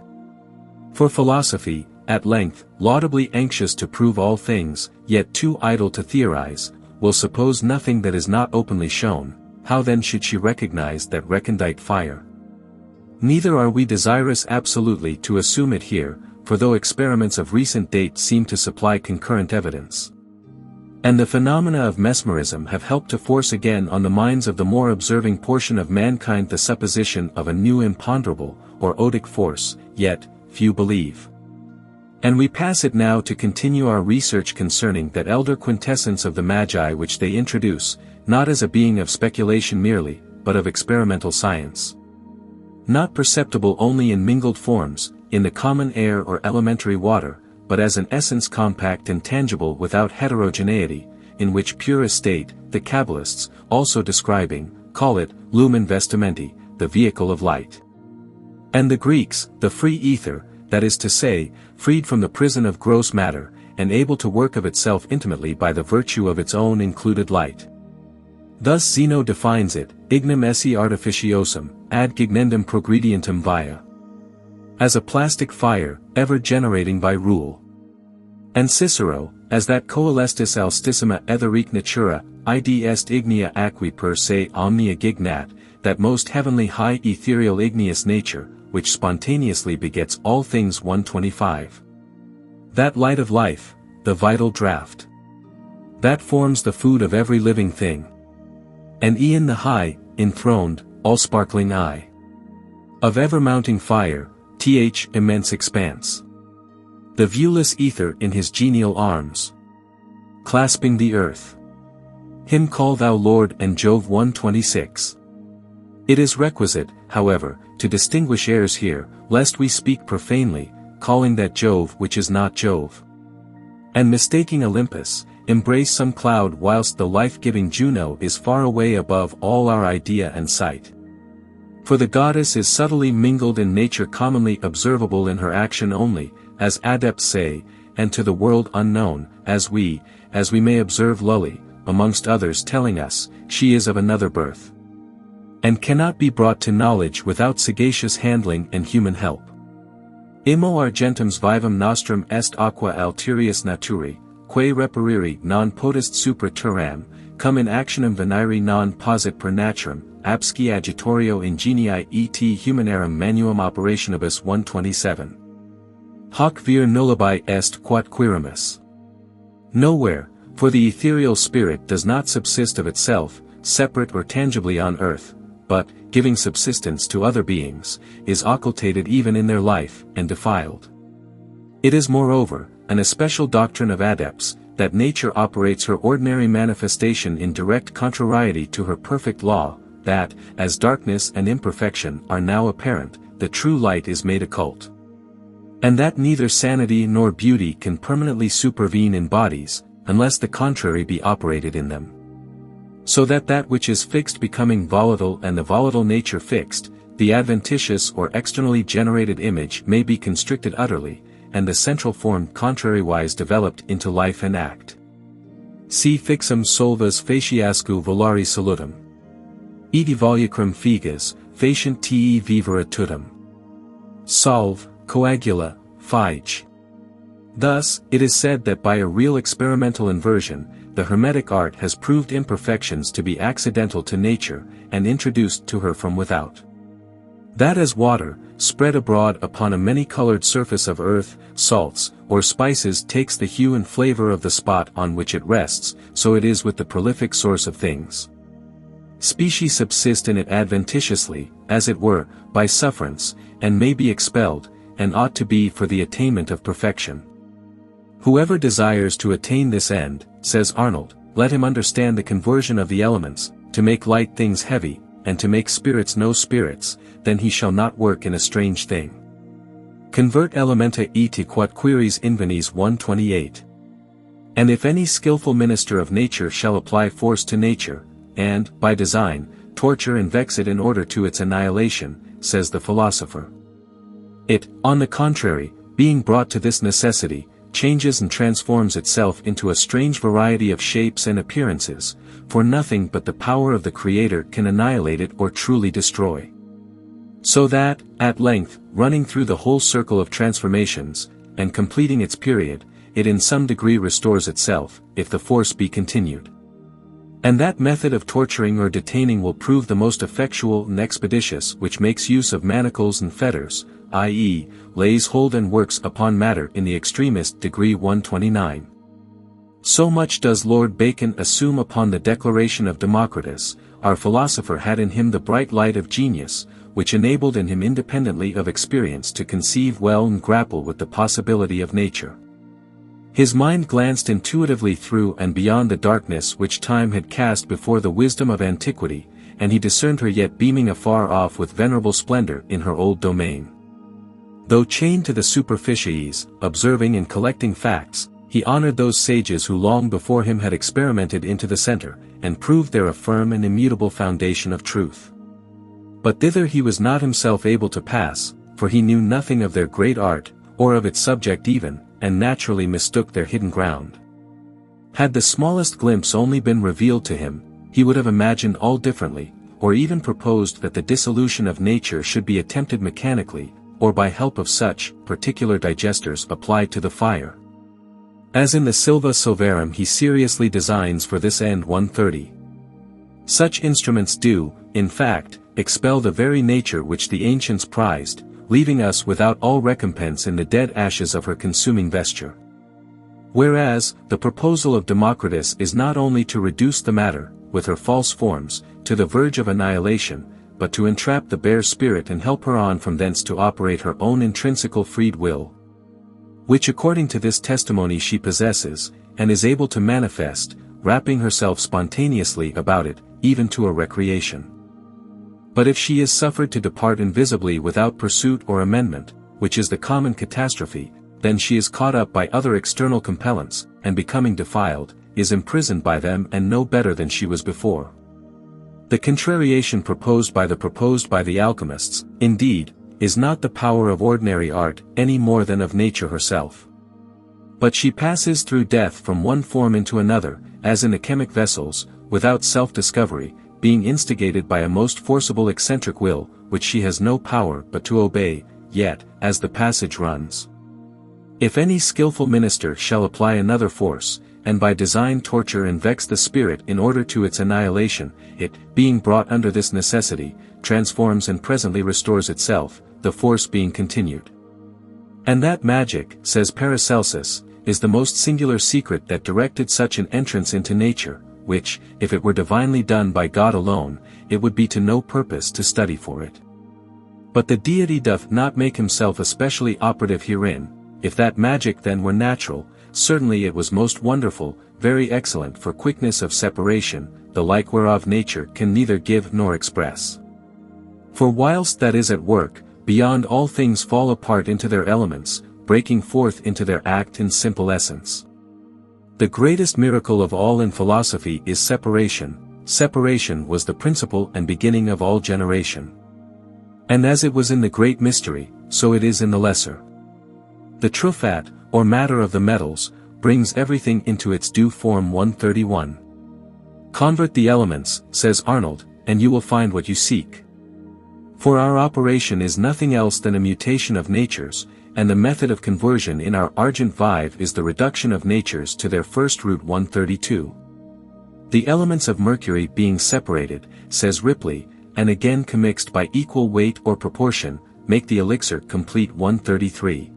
For philosophy, at length, laudably anxious to prove all things, yet too idle to theorize, will suppose nothing that is not openly shown. How then should she recognize that recondite fire? Neither are we desirous absolutely to assume it here, for though experiments of recent date seem to supply concurrent evidence, and the phenomena of mesmerism have helped to force again on the minds of the more observing portion of mankind the supposition of a new imponderable, or odic force, yet, few believe. And we pass it now to continue our research concerning that elder quintessence of the Magi which they introduce, not as a being of speculation merely, but of experimental science. Not perceptible only in mingled forms, in the common air or elementary water, but as an essence compact and tangible without heterogeneity, in which pure estate, the Kabbalists, also describing, call it, lumen vestimenti, the vehicle of light. And the Greeks, the free ether, that is to say, freed from the prison of gross matter, and able to work of itself intimately by the virtue of its own included light. Thus Zeno defines it, ignem esse artificiosum, ad gignendum progredientem via. As a plastic fire, ever generating by rule. And Cicero, as that coelestis altissima etheric natura, id est ignea aqui per se omnia gignat, that most heavenly high ethereal igneous nature, which spontaneously begets all things 125. That light of life, the vital draught. That forms the food of every living thing. And e'en the high, enthroned, all-sparkling eye. Of ever-mounting fire, th immense expanse. The viewless ether in his genial arms. Clasping the earth. Him call thou Lord and Jove 126. It is requisite, however, to distinguish errors here, lest we speak profanely, calling that Jove which is not Jove. And mistaking Olympus, embrace some cloud whilst the life-giving Juno is far away above all our idea and sight. For the goddess is subtly mingled in nature commonly observable in her action only, as adepts say, and to the world unknown, as we may observe Lully, amongst others telling us, she is of another birth. And cannot be brought to knowledge without sagacious handling and human help. Immo argentum's vivum nostrum est aqua alterius naturi, quae reperiri non potest supra terram, cum in actionem veniri non posit per naturam, absci agitorio ingenii et humanarum manuum operationibus 127. Hoc vir nullibi est quod quirimus. Nowhere, for the ethereal spirit does not subsist of itself, separate or tangibly on earth, but, giving subsistence to other beings, is occultated even in their life, and defiled. It is moreover, an especial doctrine of adepts, that nature operates her ordinary manifestation in direct contrariety to her perfect law, that, as darkness and imperfection are now apparent, the true light is made occult. And that neither sanity nor beauty can permanently supervene in bodies, unless the contrary be operated in them. So that that which is fixed becoming volatile and the volatile nature fixed, the adventitious or externally generated image may be constricted utterly, and the central form contrariwise developed into life and act. Si fixum solvas faciascu volari salutum. Edi volucrum figas, facient te vivere tutum. Solve, coagula, fige. Thus, it is said that by a real experimental inversion, the Hermetic art has proved imperfections to be accidental to nature, and introduced to her from without. That as water, spread abroad upon a many-colored surface of earth, salts, or spices takes the hue and flavor of the spot on which it rests, so it is with the prolific source of things. Species subsist in it adventitiously, as it were, by sufferance, and may be expelled, and ought to be for the attainment of perfection. Whoever desires to attain this end, says Arnold, let him understand the conversion of the elements, to make light things heavy, and to make spirits no spirits, then he shall not work in a strange thing. Convert elementa eti quod quiris invenis 128. And if any skillful minister of nature shall apply force to nature, and, by design, torture and vex it in order to its annihilation, says the philosopher, it, on the contrary, being brought to this necessity, changes and transforms itself into a strange variety of shapes and appearances, for nothing but the power of the Creator can annihilate it or truly destroy. So that, at length, running through the whole circle of transformations, and completing its period, it in some degree restores itself, if the force be continued. And that method of torturing or detaining will prove the most effectual and expeditious which makes use of manacles and fetters, i.e., lays hold and works upon matter in the extremest degree. 129. So much does Lord Bacon assume upon the declaration of Democritus. Our philosopher had in him the bright light of genius, which enabled in him independently of experience to conceive well and grapple with the possibility of nature. His mind glanced intuitively through and beyond the darkness which time had cast before the wisdom of antiquity, and he discerned her yet beaming afar off with venerable splendor in her old domain. Though chained to the superficies, observing and collecting facts, he honored those sages who long before him had experimented into the center, and proved there a firm and immutable foundation of truth. But thither he was not himself able to pass, for he knew nothing of their great art, or of its subject even, and naturally mistook their hidden ground. Had the smallest glimpse only been revealed to him, he would have imagined all differently, or even proposed that the dissolution of nature should be attempted mechanically, or by help of such particular digesters applied to the fire. As in the Silva Silvarum he seriously designs for this end. 130. Such instruments do, in fact, expel the very nature which the ancients prized, leaving us without all recompense in the dead ashes of her consuming vesture. Whereas, the proposal of Democritus is not only to reduce the matter, with her false forms, to the verge of annihilation, but to entrap the bare spirit and help her on from thence to operate her own intrinsical freed will, which according to this testimony she possesses, and is able to manifest, wrapping herself spontaneously about it, even to a recreation. But if she is suffered to depart invisibly without pursuit or amendment, which is the common catastrophe, then she is caught up by other external compellents, and becoming defiled, is imprisoned by them and no better than she was before. The contrariation proposed by the alchemists, indeed, is not the power of ordinary art any more than of nature herself. But she passes through death from one form into another, as in chemic vessels, without self-discovery, being instigated by a most forcible eccentric will, which she has no power but to obey, yet, as the passage runs, if any skillful minister shall apply another force, and by design torture and vex the spirit in order to its annihilation, it, being brought under this necessity, transforms and presently restores itself, the force being continued. And that magic, says Paracelsus, is the most singular secret that directed such an entrance into nature, which, if it were divinely done by God alone, it would be to no purpose to study for it. But the deity doth not make himself especially operative herein. If that magic then were natural, certainly it was most wonderful, very excellent for quickness of separation, the like whereof nature can neither give nor express. For whilst that is at work, beyond all things fall apart into their elements, breaking forth into their act and simple essence. The greatest miracle of all in philosophy is separation. Separation was the principle and beginning of all generation. And as it was in the great mystery, so it is in the lesser. The true fat, or matter of the metals, brings everything into its due form. 131. Convert the elements, says Arnold, and you will find what you seek. For our operation is nothing else than a mutation of natures, and the method of conversion in our argent vive is the reduction of natures to their first root. 132. The elements of mercury being separated, says Ripley, and again commixed by equal weight or proportion, make the elixir complete. 133.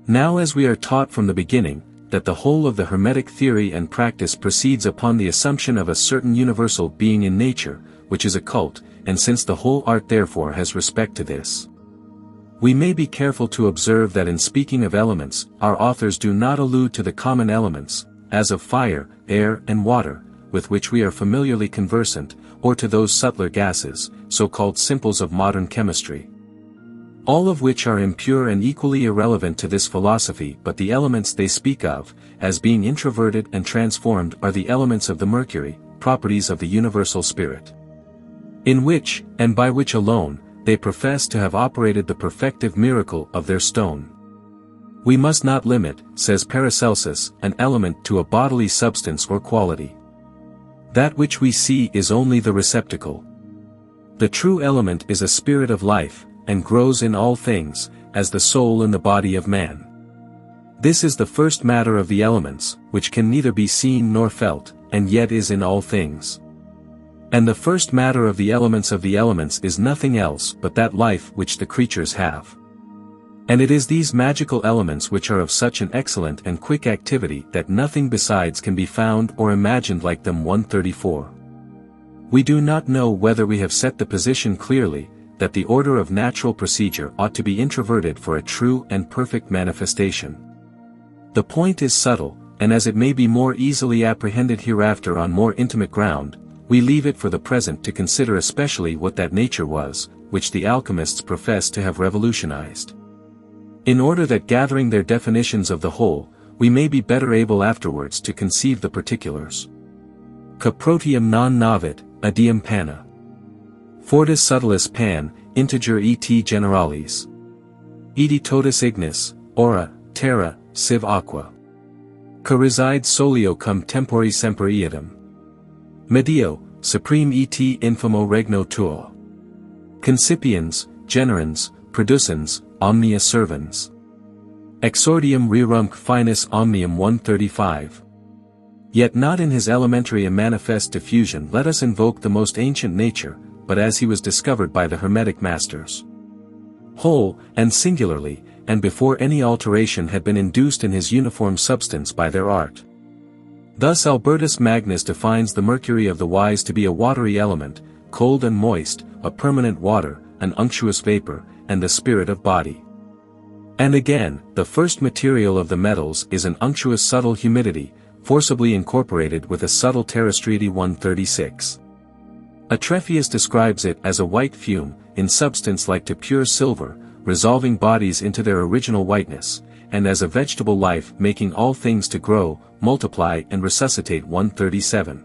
Now as we are taught from the beginning, that the whole of the Hermetic theory and practice proceeds upon the assumption of a certain universal being in nature, which is occult, and since the whole art therefore has respect to this, we may be careful to observe that in speaking of elements, our authors do not allude to the common elements, as of fire, air and water, with which we are familiarly conversant, or to those subtler gases, so-called simples of modern chemistry. All of which are impure and equally irrelevant to this philosophy, but the elements they speak of, as being introverted and transformed, are the elements of the mercury, properties of the universal spirit, in which, and by which alone, they profess to have operated the perfective miracle of their stone. We must not limit, says Paracelsus, an element to a bodily substance or quality. That which we see is only the receptacle. The true element is a spirit of life, and grows in all things, as the soul in the body of man. This is the first matter of the elements, which can neither be seen nor felt, and yet is in all things. And the first matter of the elements is nothing else but that life which the creatures have. And it is these magical elements which are of such an excellent and quick activity that nothing besides can be found or imagined like them. 134. We do not know whether we have set the position clearly, that the order of natural procedure ought to be introverted for a true and perfect manifestation. The point is subtle, and as it may be more easily apprehended hereafter on more intimate ground, we leave it for the present to consider especially what that nature was, which the alchemists profess to have revolutionized. In order that gathering their definitions of the whole, we may be better able afterwards to conceive the particulars. Caprotium non navit, adium panna. Fortis subtilis pan, integer et generalis. Edi totus ignis, ora, terra, sive aqua. Ca resides solio cum tempori semper iadem. Medio, supreme et infimo regno tuo. Concipiens, generans, producens, omnia servans. Exordium rerumque finis omnium. 135. Yet not in his elementary and manifest diffusion let us invoke the most ancient nature, but as he was discovered by the Hermetic masters. Whole, and singularly, and before any alteration had been induced in his uniform substance by their art. Thus Albertus Magnus defines the mercury of the wise to be a watery element, cold and moist, a permanent water, an unctuous vapor, and the spirit of body. And again, the first material of the metals is an unctuous subtle humidity, forcibly incorporated with a subtle terrestriety. 136. Atrefius describes it as a white fume, in substance like to pure silver, resolving bodies into their original whiteness, and as a vegetable life making all things to grow, multiply and resuscitate. 137.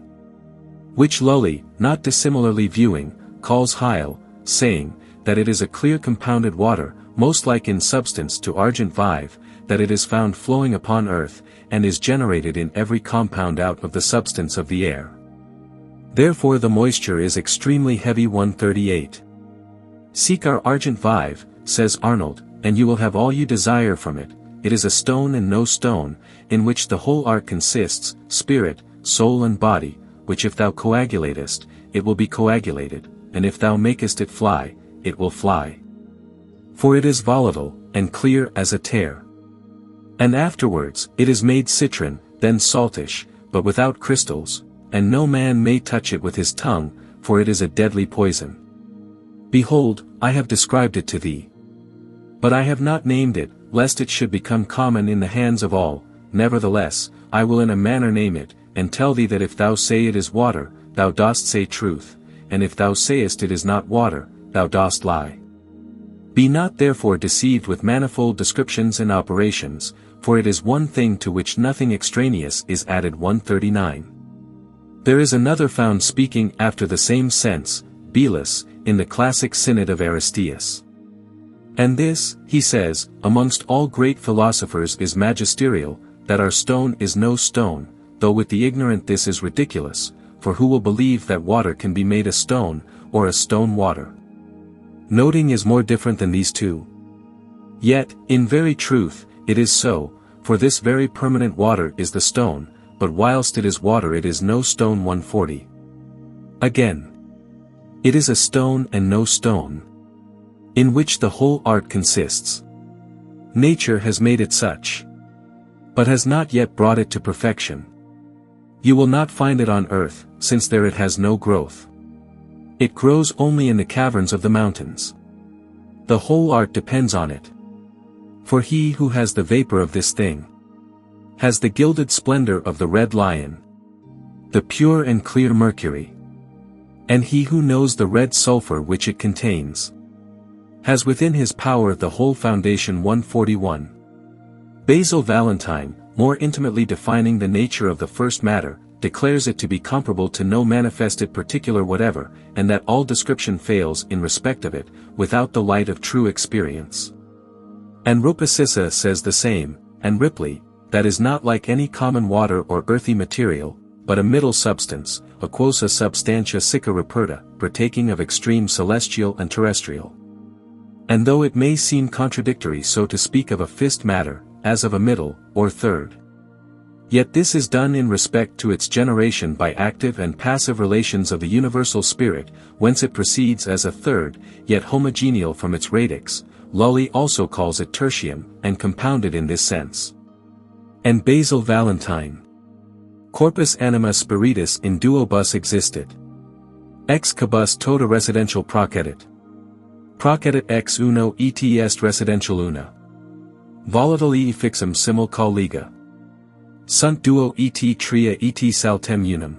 Which Lully, not dissimilarly viewing, calls hyle, saying, that it is a clear compounded water, most like in substance to argent vive, that it is found flowing upon earth, and is generated in every compound out of the substance of the air. Therefore the moisture is extremely heavy. 138. Seek our argent vive, says Arnold, and you will have all you desire from it. It is a stone and no stone, in which the whole art consists, spirit, soul and body, which if thou coagulatest, it will be coagulated, and if thou makest it fly, it will fly. For it is volatile, and clear as a tear. And afterwards, it is made citron, then saltish, but without crystals, and no man may touch it with his tongue, for it is a deadly poison. Behold, I have described it to thee. But I have not named it, lest it should become common in the hands of all. Nevertheless, I will in a manner name it, and tell thee that if thou say it is water, thou dost say truth, and if thou sayest it is not water, thou dost lie. Be not therefore deceived with manifold descriptions and operations, for it is one thing to which nothing extraneous is added. 139. There is another found speaking after the same sense, Belus, in the classic synod of Aristeas. And this, he says, amongst all great philosophers is magisterial, that our stone is no stone, though with the ignorant this is ridiculous, for who will believe that water can be made a stone, or a stone water? Noting is more different than these two. Yet, in very truth, it is so, for this very permanent water is the stone, but whilst it is water it is no stone. 140. Again. It is a stone and no stone, in which the whole art consists. Nature has made it such, but has not yet brought it to perfection. You will not find it on earth, since there it has no growth. It grows only in the caverns of the mountains. The whole art depends on it. For he who has the vapor of this thing has the gilded splendor of the red lion, the pure and clear mercury. And he who knows the red sulfur which it contains has within his power the whole foundation. 141. Basil Valentine, more intimately defining the nature of the first matter, declares it to be comparable to no manifested particular whatever, and that all description fails in respect of it, without the light of true experience. And Rupasissa says the same, and Ripley, that is not like any common water or earthy material, but a middle substance, aquosa substantia sicca reperta, partaking of extreme celestial and terrestrial. And though it may seem contradictory so to speak of a fist matter, as of a middle, or third, yet this is done in respect to its generation by active and passive relations of the universal spirit, whence it proceeds as a third, yet homogeneal from its radix. Lully also calls it tertium, and compounded in this sense. And Basil Valentine. Corpus anima spiritus in duobus existit. Ex cabus tota residential procedit. Procedit ex uno et est residential una. Volatilii fixum simul colliga. Sunt duo et tria et saltem unum.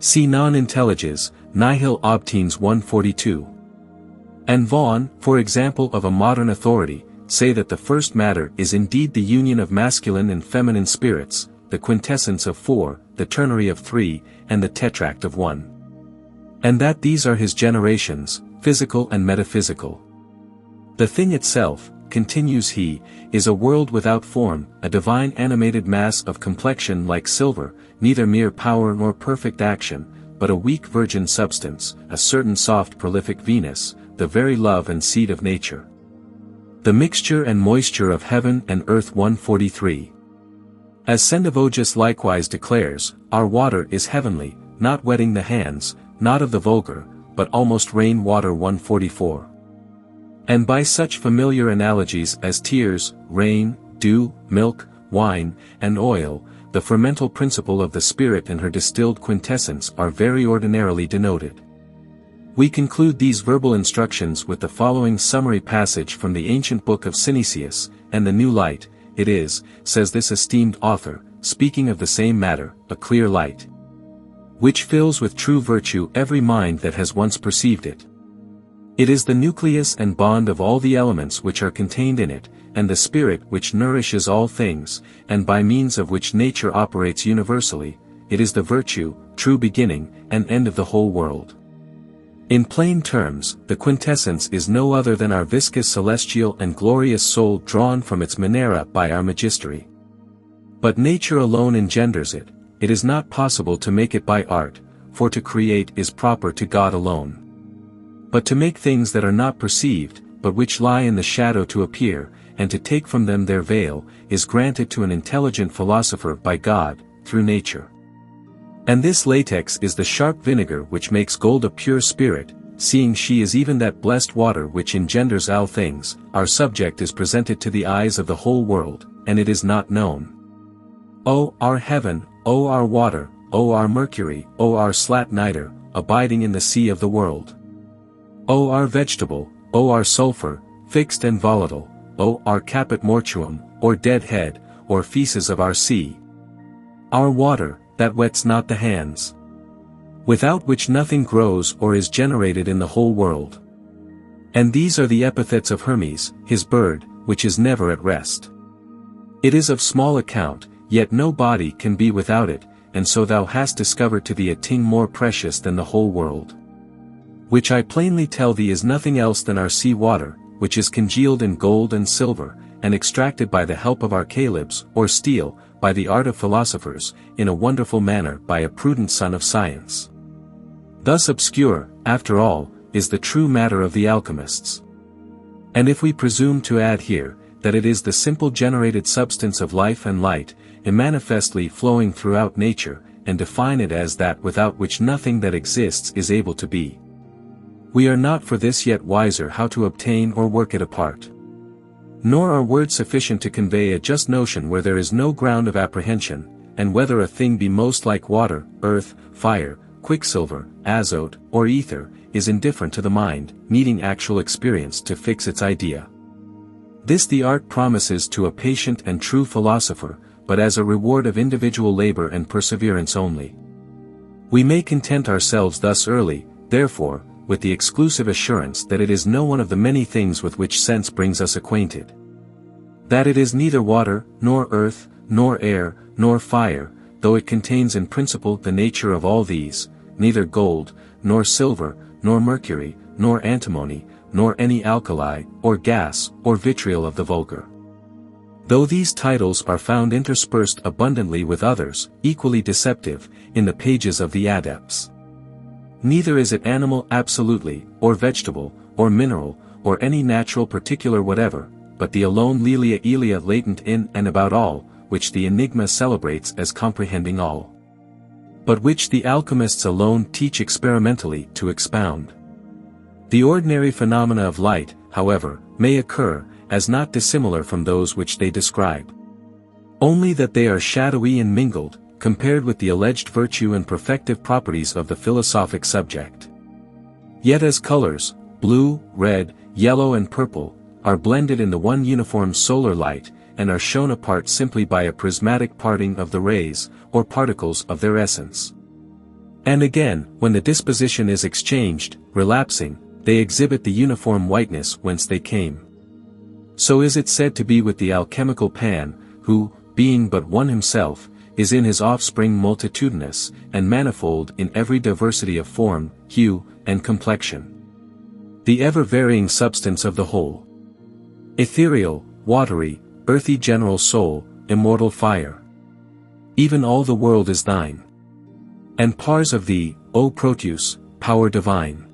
Si non intelliges, nihil obtines 142. And Vaughan, for example of a modern authority, say that the first matter is indeed the union of masculine and feminine spirits, the quintessence of 4, the ternary of 3, and the tetract of 1. And that these are his generations, physical and metaphysical. The thing itself, continues he, is a world without form, a divine animated mass of complexion like silver, neither mere power nor perfect action, but a weak virgin substance, a certain soft prolific Venus, the very love and seed of nature. The mixture and moisture of heaven and earth 143. As Sendivogius likewise declares, our water is heavenly, not wetting the hands, not of the vulgar, but almost rain water 144. And by such familiar analogies as tears, rain, dew, milk, wine, and oil, the fermental principle of the spirit and her distilled quintessence are very ordinarily denoted. We conclude these verbal instructions with the following summary passage from the ancient book of Synesius, and the new light, it is, says this esteemed author, speaking of the same matter, a clear light, which fills with true virtue every mind that has once perceived it. It is the nucleus and bond of all the elements which are contained in it, and the spirit which nourishes all things, and by means of which nature operates universally. It is the virtue, true beginning, and end of the whole world. In plain terms, the quintessence is no other than our viscous celestial and glorious soul drawn from its Minera by our magistery. But nature alone engenders it, it is not possible to make it by art, for to create is proper to God alone. But to make things that are not perceived, but which lie in the shadow to appear, and to take from them their veil, is granted to an intelligent philosopher by God, through nature. And this latex is the sharp vinegar which makes gold a pure spirit, seeing she is even that blessed water which engenders all things. Our subject is presented to the eyes of the whole world, and it is not known. O our heaven, O our water, O our mercury, O our slat niter, abiding in the sea of the world. O our vegetable, O our sulfur, fixed and volatile, O our caput mortuum, or dead head, or feces of our sea. Our water, that wets not the hands, without which nothing grows or is generated in the whole world. And these are the epithets of Hermes, his bird, which is never at rest. It is of small account, yet no body can be without it, and so thou hast discovered to thee a thing more precious than the whole world. Which I plainly tell thee is nothing else than our sea water, which is congealed in gold and silver, and extracted by the help of our calibs, or steel, by the art of philosophers, in a wonderful manner by a prudent son of science. Thus obscure, after all, is the true matter of the alchemists. And if we presume to add here, that it is the simple generated substance of life and light, immanifestly flowing throughout nature, and define it as that without which nothing that exists is able to be, we are not for this yet wiser how to obtain or work it apart. Nor are words sufficient to convey a just notion where there is no ground of apprehension, and whether a thing be most like water, earth, fire, quicksilver, azote, or ether, is indifferent to the mind, needing actual experience to fix its idea. This the art promises to a patient and true philosopher, but as a reward of individual labor and perseverance only. We may content ourselves thus early, therefore, with the exclusive assurance that it is no one of the many things with which sense brings us acquainted. That it is neither water, nor earth, nor air, nor fire, though it contains in principle the nature of all these, neither gold, nor silver, nor mercury, nor antimony, nor any alkali, or gas, or vitriol of the vulgar. Though these titles are found interspersed abundantly with others, equally deceptive, in the pages of the adepts. Neither is it animal absolutely, or vegetable, or mineral, or any natural particular whatever, but the alone Lelia Elia latent in and about all, which the enigma celebrates as comprehending all. But which the alchemists alone teach experimentally to expound. The ordinary phenomena of light, however, may occur, as not dissimilar from those which they describe. Only that they are shadowy and mingled, compared with the alleged virtue and perfective properties of the philosophic subject. Yet as colors, blue, red, yellow and purple, are blended in the one uniform solar light, and are shown apart simply by a prismatic parting of the rays, or particles of their essence. And again, when the disposition is exchanged, relapsing, they exhibit the uniform whiteness whence they came. So is it said to be with the alchemical Pan, who, being but one himself, is in his offspring multitudinous, and manifold in every diversity of form, hue, and complexion. The ever-varying substance of the whole. Ethereal, watery, earthy general soul, immortal fire. Even all the world is thine. And pars of thee, O Proteus, power divine.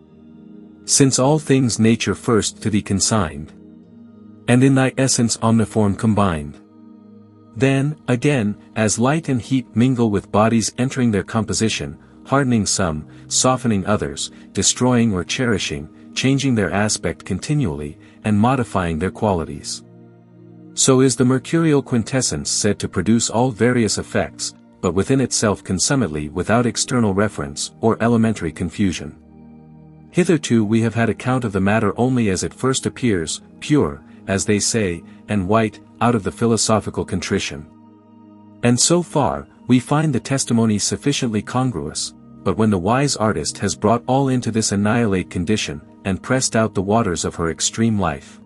Since all things nature first to thee consigned. And in thy essence omniform combined. Then, again, as light and heat mingle with bodies entering their composition, hardening some, softening others, destroying or cherishing, changing their aspect continually, and modifying their qualities. So is the mercurial quintessence said to produce all various effects, but within itself consummately without external reference, or elementary confusion. Hitherto we have had account of the matter only as it first appears, pure, as they say, and white, out of the philosophical contrition. And so far, we find the testimony sufficiently congruous, but when the wise artist has brought all into this annihilate condition, and pressed out the waters of her extreme life.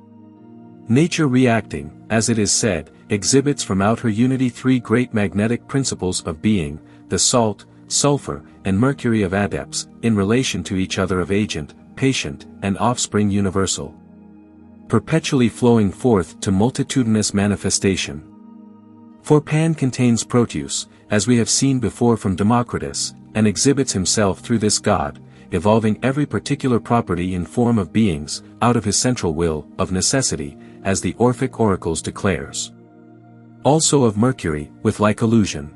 Nature reacting, as it is said, exhibits from out her unity three great magnetic principles of being, the salt, sulfur, and mercury of adepts, in relation to each other of agent, patient, and offspring universal. Perpetually flowing forth to multitudinous manifestation. For Pan contains Proteus, as we have seen before from Democritus, and exhibits himself through this god, evolving every particular property in form of beings, out of his central will, of necessity, as the Orphic oracles declares. Also of Mercury, with like allusion.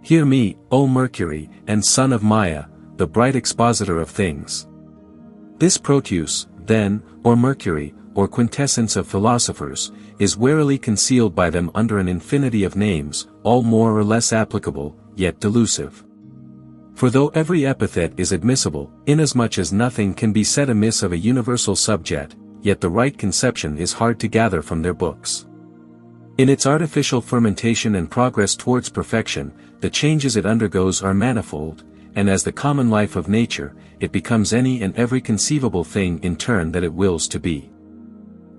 Hear me, O Mercury, and son of Maia, the bright expositor of things. This Proteus, then, or Mercury, or quintessence of philosophers, is warily concealed by them under an infinity of names, all more or less applicable, yet delusive. For though every epithet is admissible, inasmuch as nothing can be said amiss of a universal subject, yet the right conception is hard to gather from their books. In its artificial fermentation and progress towards perfection, the changes it undergoes are manifold, and as the common life of nature, it becomes any and every conceivable thing in turn that it wills to be.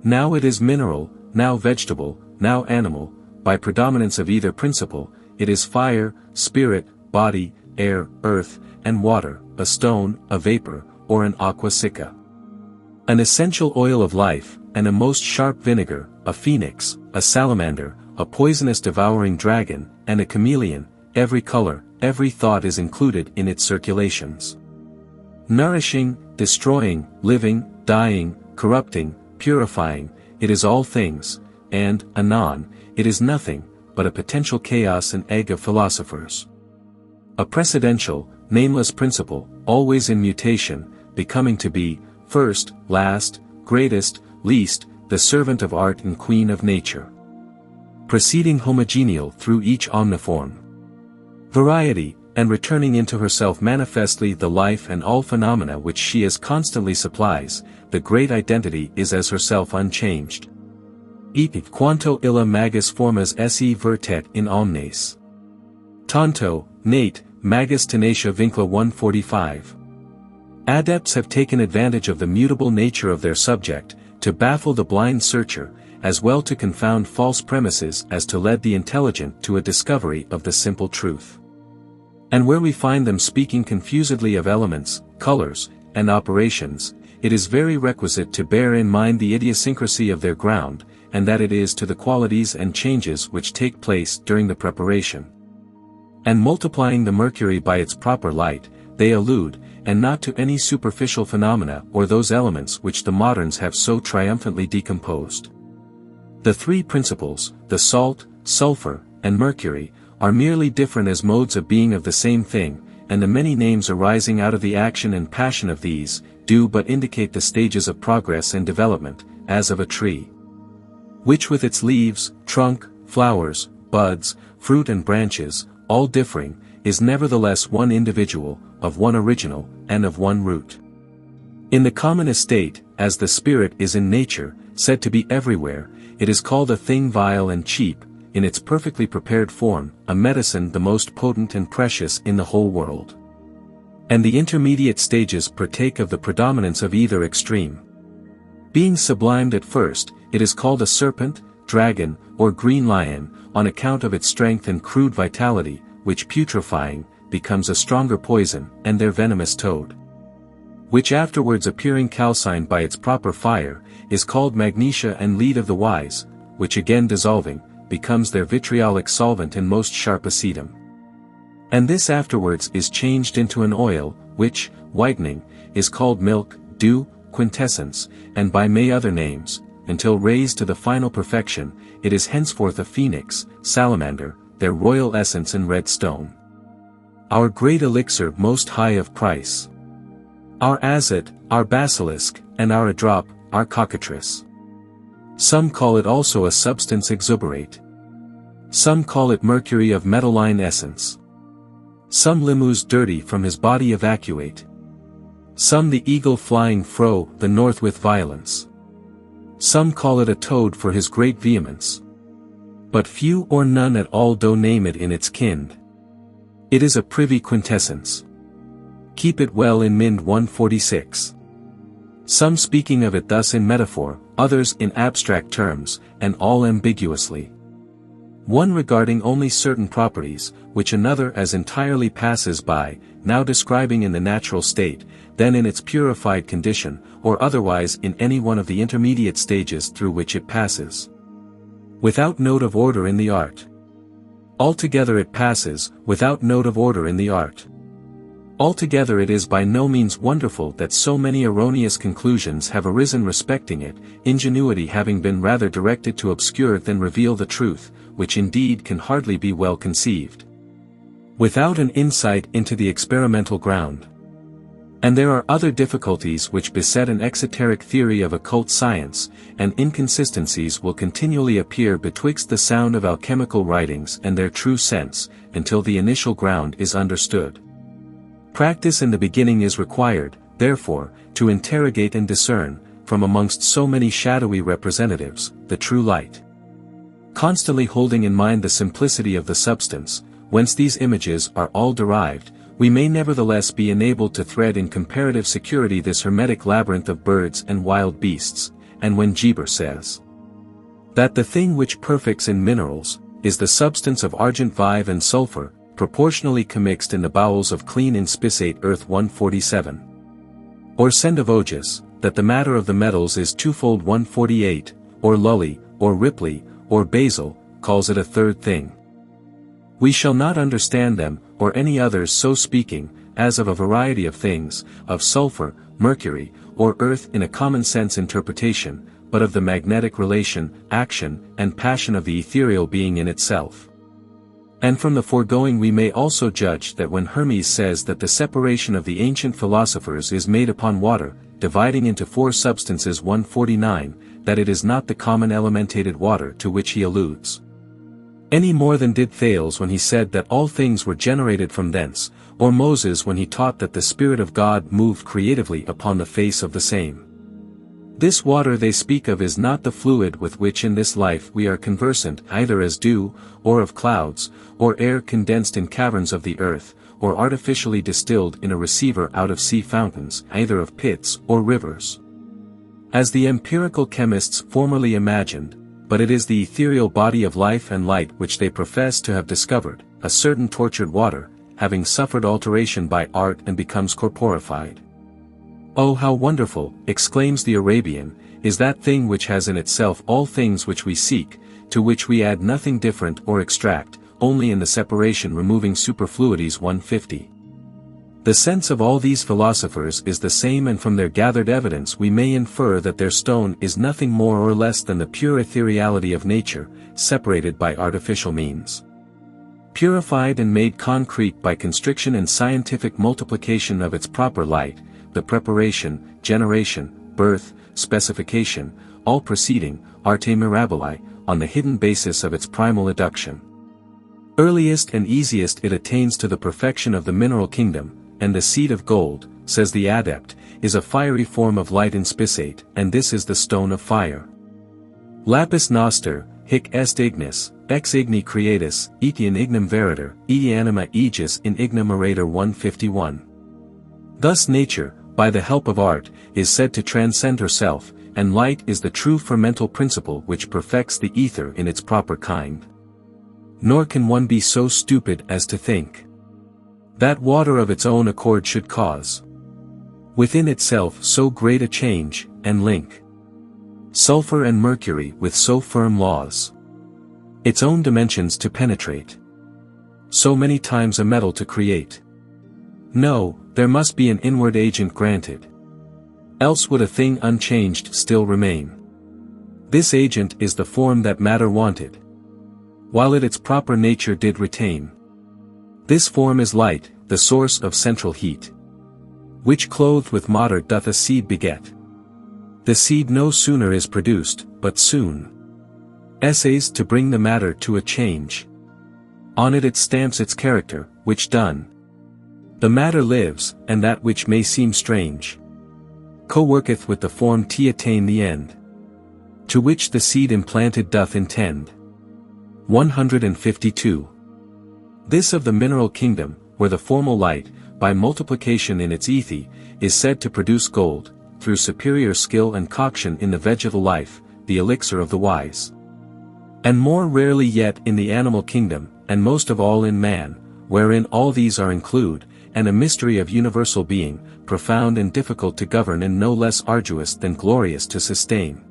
Now it is mineral, now vegetable, now animal, by predominance of either principle, it is fire, spirit, body, air, earth, and water, a stone, a vapor, or an aqua sicca. An essential oil of life, and a most sharp vinegar, a phoenix, a salamander, a poisonous devouring dragon, and a chameleon, every color, every thought is included in its circulations. Nourishing, destroying, living, dying, corrupting, purifying, it is all things, and, anon, it is nothing, but a potential chaos and egg of philosophers. A precedential, nameless principle, always in mutation, becoming to be, first, last, greatest, least, the servant of art and queen of nature. Proceeding homogeneal through each omniform variety, and returning into herself manifestly the life and all phenomena which she as constantly supplies, the great identity is as herself unchanged. Et quanto illa magis formas esse vertet in omnes. Tanto, Nate, magis tenacia vincula 145. Adepts have taken advantage of the mutable nature of their subject, to baffle the blind searcher, as well to confound false premises as to lead the intelligent to a discovery of the simple truth. And where we find them speaking confusedly of elements, colors, and operations, it is very requisite to bear in mind the idiosyncrasy of their ground, and that it is to the qualities and changes which take place during the preparation. And multiplying the mercury by its proper light, they allude, and not to any superficial phenomena or those elements which the moderns have so triumphantly decomposed. The three principles, the salt, sulfur, and mercury, are merely different as modes of being of the same thing, and the many names arising out of the action and passion of these, do but indicate the stages of progress and development, as of a tree, which with its leaves, trunk, flowers, buds, fruit and branches, all differing, is nevertheless one individual, of one original, and of one root. In the common estate, as the spirit is in nature, said to be everywhere, it is called a thing vile and cheap, in its perfectly prepared form, a medicine the most potent and precious in the whole world. And the intermediate stages partake of the predominance of either extreme. Being sublimed at first, it is called a serpent, dragon, or green lion, on account of its strength and crude vitality, which putrefying, becomes a stronger poison, and their venomous toad, which afterwards appearing calcined by its proper fire, is called magnesia and lead of the wise, which again dissolving, becomes their vitriolic solvent and most sharp acetum. And this afterwards is changed into an oil, which, whitening, is called milk, dew, quintessence, and by many other names, until raised to the final perfection, it is henceforth a phoenix, salamander, their royal essence and red stone. Our great elixir most high of price. Our azot, our basilisk, and our drop, our cockatrice. Some call it also a substance exuberate. Some call it mercury of metalline essence. Some limus dirty from his body evacuate. Some the eagle flying fro the north with violence. Some call it a toad for his great vehemence. But few or none at all do name it in its kind. It is a privy quintessence. Keep it well in Mind 146. Some speaking of it thus in metaphor, others in abstract terms, and all ambiguously. One regarding only certain properties, which another as entirely passes by, now describing in the natural state, then in its purified condition, or otherwise in any one of the intermediate stages through which it passes. Without note of order in the art. Altogether it passes, without note of order in the art. Altogether it is by no means wonderful that so many erroneous conclusions have arisen respecting it, ingenuity having been rather directed to obscure than reveal the truth, which indeed can hardly be well conceived without an insight into the experimental ground. And there are other difficulties which beset an exoteric theory of occult science, and inconsistencies will continually appear betwixt the sound of alchemical writings and their true sense, until the initial ground is understood. Practice in the beginning is required, therefore, to interrogate and discern, from amongst so many shadowy representatives, the true light. Constantly holding in mind the simplicity of the substance, whence these images are all derived, we may nevertheless be enabled to thread in comparative security this hermetic labyrinth of birds and wild beasts, and when Geber says that the thing which perfects in minerals, is the substance of argent vive and sulfur, proportionally commixed in the bowels of clean inspisate earth 147. Or Sendivogus, that the matter of the metals is twofold 148, or Lully, or Ripley, or Basil, calls it a third thing. We shall not understand them, or any others so speaking, as of a variety of things, of sulfur, mercury, or earth in a common sense interpretation, but of the magnetic relation, action, and passion of the ethereal being in itself. And from the foregoing we may also judge that when Hermes says that the separation of the ancient philosophers is made upon water, dividing into four substances 149, that it is not the common elementated water to which he alludes. Any more than did Thales when he said that all things were generated from thence, or Moses when he taught that the Spirit of God moved creatively upon the face of the same. This water they speak of is not the fluid with which in this life we are conversant either as dew, or of clouds, or air condensed in caverns of the earth, or artificially distilled in a receiver out of sea fountains, either of pits or rivers, as the empirical chemists formerly imagined, but it is the ethereal body of life and light which they profess to have discovered, a certain tortured water, having suffered alteration by art and becomes corporified. "Oh, how wonderful," exclaims the Arabian, "is that thing which has in itself all things which we seek, to which we add nothing different or extract, only in the separation removing superfluities." 150. The sense of all these philosophers is the same, and from their gathered evidence we may infer that their stone is nothing more or less than the pure ethereality of nature, separated by artificial means. Purified and made concrete by constriction and scientific multiplication of its proper light, the preparation, generation, birth, specification, all proceeding, arte mirabili, on the hidden basis of its primal eduction. Earliest and easiest it attains to the perfection of the mineral kingdom, and the seed of gold, says the adept, is a fiery form of light inspisate, and this is the stone of fire. Lapis noster, hic est ignis, ex igni creatus, etiam ignum veriter, eti anima aegis in ignum orator. 151. Thus nature, by the help of art, is said to transcend herself, and light is the true fermental principle which perfects the ether in its proper kind. Nor can one be so stupid as to think that water of its own accord should cause within itself so great a change, and link sulfur and mercury with so firm laws its own dimensions to penetrate so many times a metal to create. No, there must be an inward agent granted. Else would a thing unchanged still remain. This agent is the form that matter wanted, while it its proper nature did retain. This form is light, the source of central heat, which clothed with matter doth a seed beget. The seed no sooner is produced, but soon essays to bring the matter to a change. On it stamps its character, which done, the matter lives, and that which may seem strange co-worketh with the form to attain the end, to which the seed implanted doth intend. 152. This of the mineral kingdom, where the formal light, by multiplication in its ethy, is said to produce gold, through superior skill and coction in the vegetal life, the elixir of the wise. And more rarely yet in the animal kingdom, and most of all in man, wherein all these are included, and a mystery of universal being, profound and difficult to govern and no less arduous than glorious to sustain.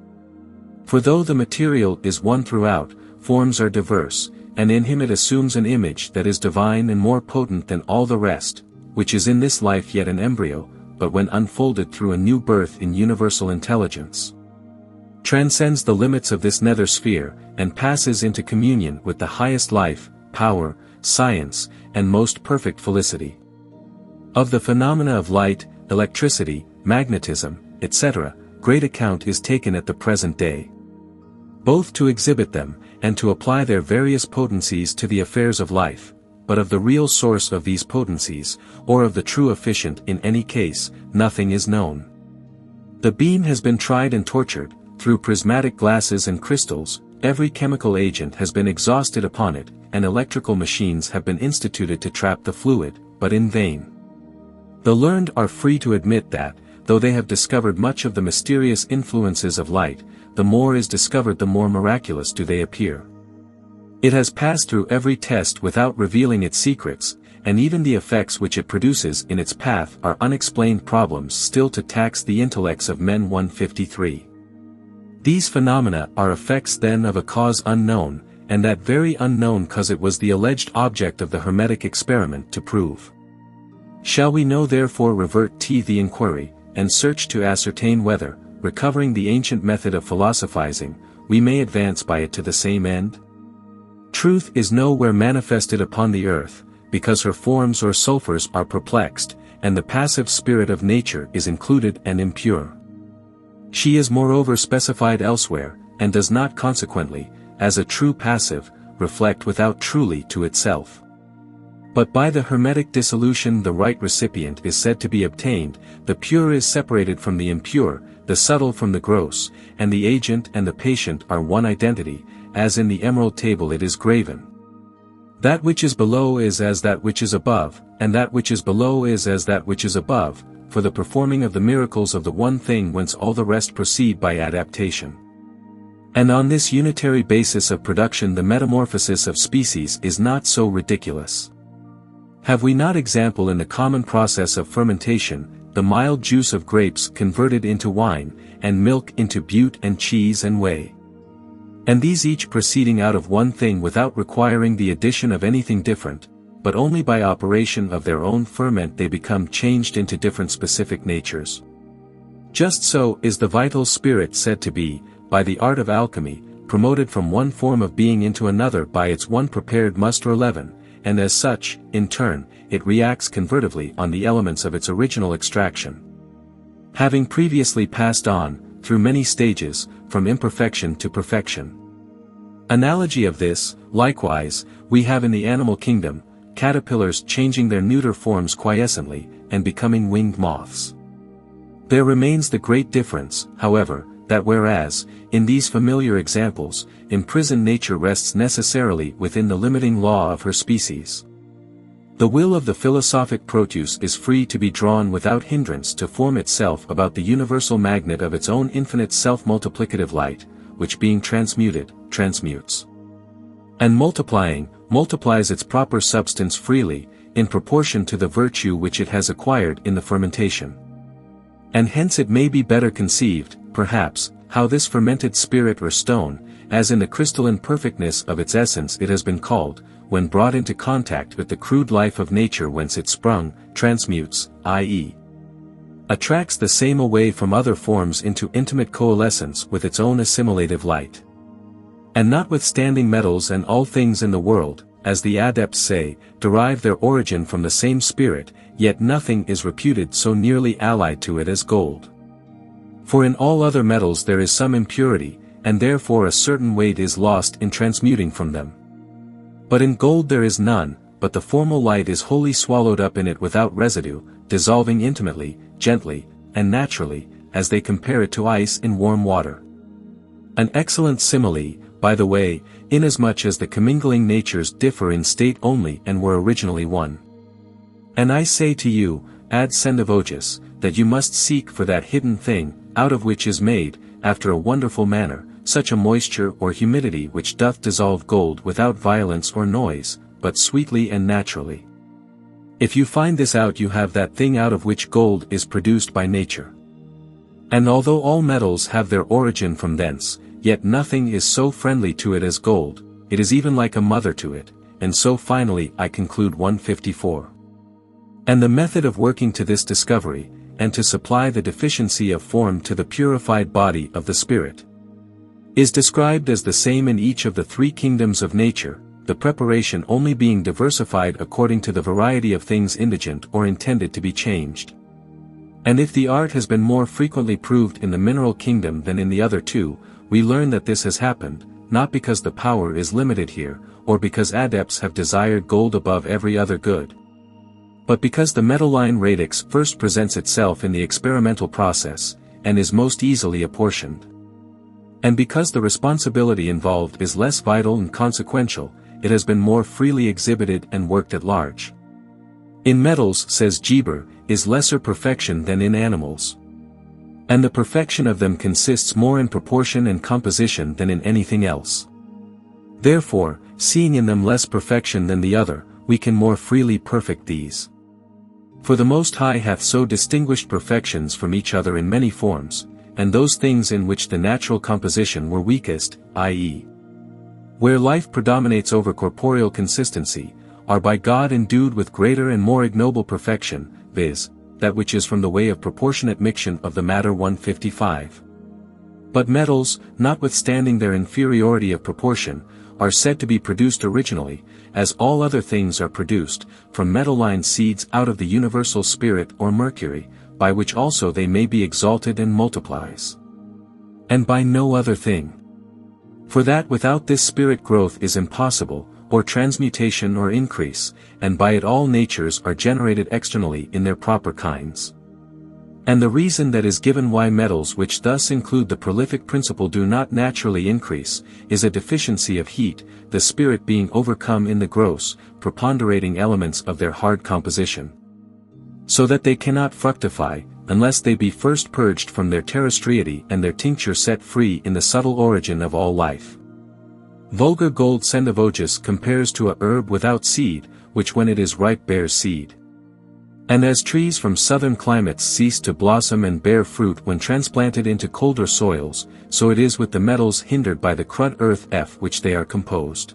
For though the material is one throughout, forms are diverse, and in him it assumes an image that is divine and more potent than all the rest, which is in this life yet an embryo, but when unfolded through a new birth in universal intelligence, transcends the limits of this nether sphere, and passes into communion with the highest life, power, science, and most perfect felicity. Of the phenomena of light, electricity, magnetism, etc., great account is taken at the present day, both to exhibit them, and to apply their various potencies to the affairs of life, but of the real source of these potencies, or of the true efficient in any case, nothing is known. The beam has been tried and tortured, through prismatic glasses and crystals, every chemical agent has been exhausted upon it, and electrical machines have been instituted to trap the fluid, but in vain. The learned are free to admit that, though they have discovered much of the mysterious influences of light, the more is discovered the more miraculous do they appear. It has passed through every test without revealing its secrets, and even the effects which it produces in its path are unexplained problems still to tax the intellects of men. 153. These phenomena are effects then of a cause unknown, and that very unknown cause it was the alleged object of the Hermetic experiment to prove. Shall we know therefore revert to the inquiry, and search to ascertain whether, recovering the ancient method of philosophizing, we may advance by it to the same end? Truth is nowhere manifested upon the earth, because her forms or sulfurs are perplexed, and the passive spirit of nature is included and impure. She is moreover specified elsewhere, and does not consequently, as a true passive, reflect without truly to itself. But by the Hermetic dissolution the right recipient is said to be obtained, the pure is separated from the impure, the subtle from the gross, and the agent and the patient are one identity, as in the emerald table it is graven. That which is below is as that which is above, and that which is below is as that which is above, for the performing of the miracles of the one thing whence all the rest proceed by adaptation. And on this unitary basis of production the metamorphosis of species is not so ridiculous. Have we not example in the common process of fermentation, the mild juice of grapes converted into wine, and milk into bute and cheese and whey. And these each proceeding out of one thing without requiring the addition of anything different, but only by operation of their own ferment they become changed into different specific natures. Just so is the vital spirit said to be, by the art of alchemy, promoted from one form of being into another by its one prepared must or leaven, and as such, in turn, it reacts convertively on the elements of its original extraction. Having previously passed on, through many stages, from imperfection to perfection. Analogy of this, likewise, we have in the animal kingdom, caterpillars changing their neuter forms quiescently, and becoming winged moths. There remains the great difference, however, that whereas, in these familiar examples, imprisoned nature rests necessarily within the limiting law of her species. The will of the philosophic proteus is free to be drawn without hindrance to form itself about the universal magnet of its own infinite self-multiplicative light, which being transmuted, transmutes. And multiplying, multiplies its proper substance freely, in proportion to the virtue which it has acquired in the fermentation. And hence it may be better conceived, perhaps, how this fermented spirit or stone, as in the crystalline perfectness of its essence it has been called, when brought into contact with the crude life of nature whence it sprung, transmutes, i.e., attracts the same away from other forms into intimate coalescence with its own assimilative light. And notwithstanding metals and all things in the world, as the adepts say, derive their origin from the same spirit, yet nothing is reputed so nearly allied to it as gold. For in all other metals there is some impurity, and therefore a certain weight is lost in transmuting from them. But in gold there is none, but the formal light is wholly swallowed up in it without residue, dissolving intimately, gently, and naturally, as they compare it to ice in warm water. An excellent simile, by the way, inasmuch as the commingling natures differ in state only and were originally one. And I say to you, ad sendivogus, that you must seek for that hidden thing, out of which is made, after a wonderful manner, such a moisture or humidity which doth dissolve gold without violence or noise, but sweetly and naturally. If you find this out you have that thing out of which gold is produced by nature. And although all metals have their origin from thence, yet nothing is so friendly to it as gold, it is even like a mother to it, and so finally I conclude 154. And the method of working to this discovery, and to supply the deficiency of form to the purified body of the spirit, is described as the same in each of the three kingdoms of nature, the preparation only being diversified according to the variety of things indigent or intended to be changed. And if the art has been more frequently proved in the mineral kingdom than in the other two, we learn that this has happened, not because the power is limited here, or because adepts have desired gold above every other good, but because the metalline radix first presents itself in the experimental process, and is most easily apportioned. And because the responsibility involved is less vital and consequential, it has been more freely exhibited and worked at large. In metals, says Geber, is lesser perfection than in animals. And the perfection of them consists more in proportion and composition than in anything else. Therefore, seeing in them less perfection than the other, we can more freely perfect these. For the Most High hath so distinguished perfections from each other in many forms, and those things in which the natural composition were weakest, i.e., where life predominates over corporeal consistency, are by God endued with greater and more ignoble perfection, viz., that which is from the way of proportionate mixtion of the matter 155. But metals, notwithstanding their inferiority of proportion, are said to be produced originally, as all other things are produced, from metalline seeds out of the universal spirit or mercury, by which also they may be exalted and multiplies. And by no other thing. For that without this spirit growth is impossible, or transmutation or increase, and by it all natures are generated externally in their proper kinds. And the reason that is given why metals which thus include the prolific principle do not naturally increase, is a deficiency of heat, the spirit being overcome in the gross, preponderating elements of their hard composition. So that they cannot fructify, unless they be first purged from their terrestriety and their tincture set free in the subtle origin of all life. Vulgar gold sendivogus compares to a herb without seed, which when it is ripe bears seed. And as trees from southern climates cease to blossom and bear fruit when transplanted into colder soils, so it is with the metals hindered by the crud earth of which they are composed.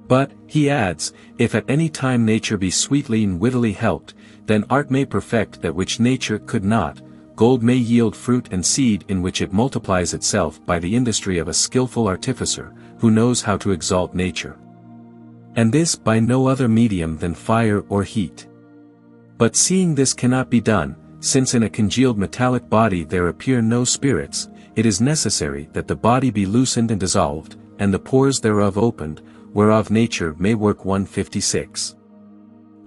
But, he adds, if at any time nature be sweetly and wittily helped, then art may perfect that which nature could not, gold may yield fruit and seed in which it multiplies itself by the industry of a skillful artificer, who knows how to exalt nature. And this by no other medium than fire or heat. But seeing this cannot be done, since in a congealed metallic body there appear no spirits, it is necessary that the body be loosened and dissolved, and the pores thereof opened, whereof nature may work 156.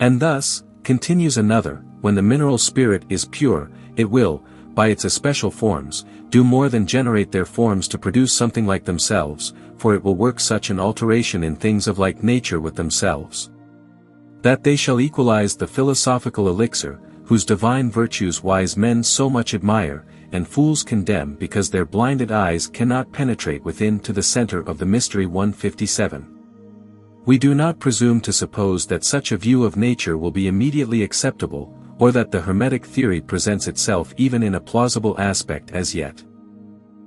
And thus, continues another, when the mineral spirit is pure, it will, by its especial forms, do more than generate their forms to produce something like themselves, for it will work such an alteration in things of like nature with themselves, that they shall equalize the philosophical elixir, whose divine virtues wise men so much admire, and fools condemn because their blinded eyes cannot penetrate within to the center of the mystery 157. We do not presume to suppose that such a view of nature will be immediately acceptable, or that the Hermetic theory presents itself even in a plausible aspect as yet.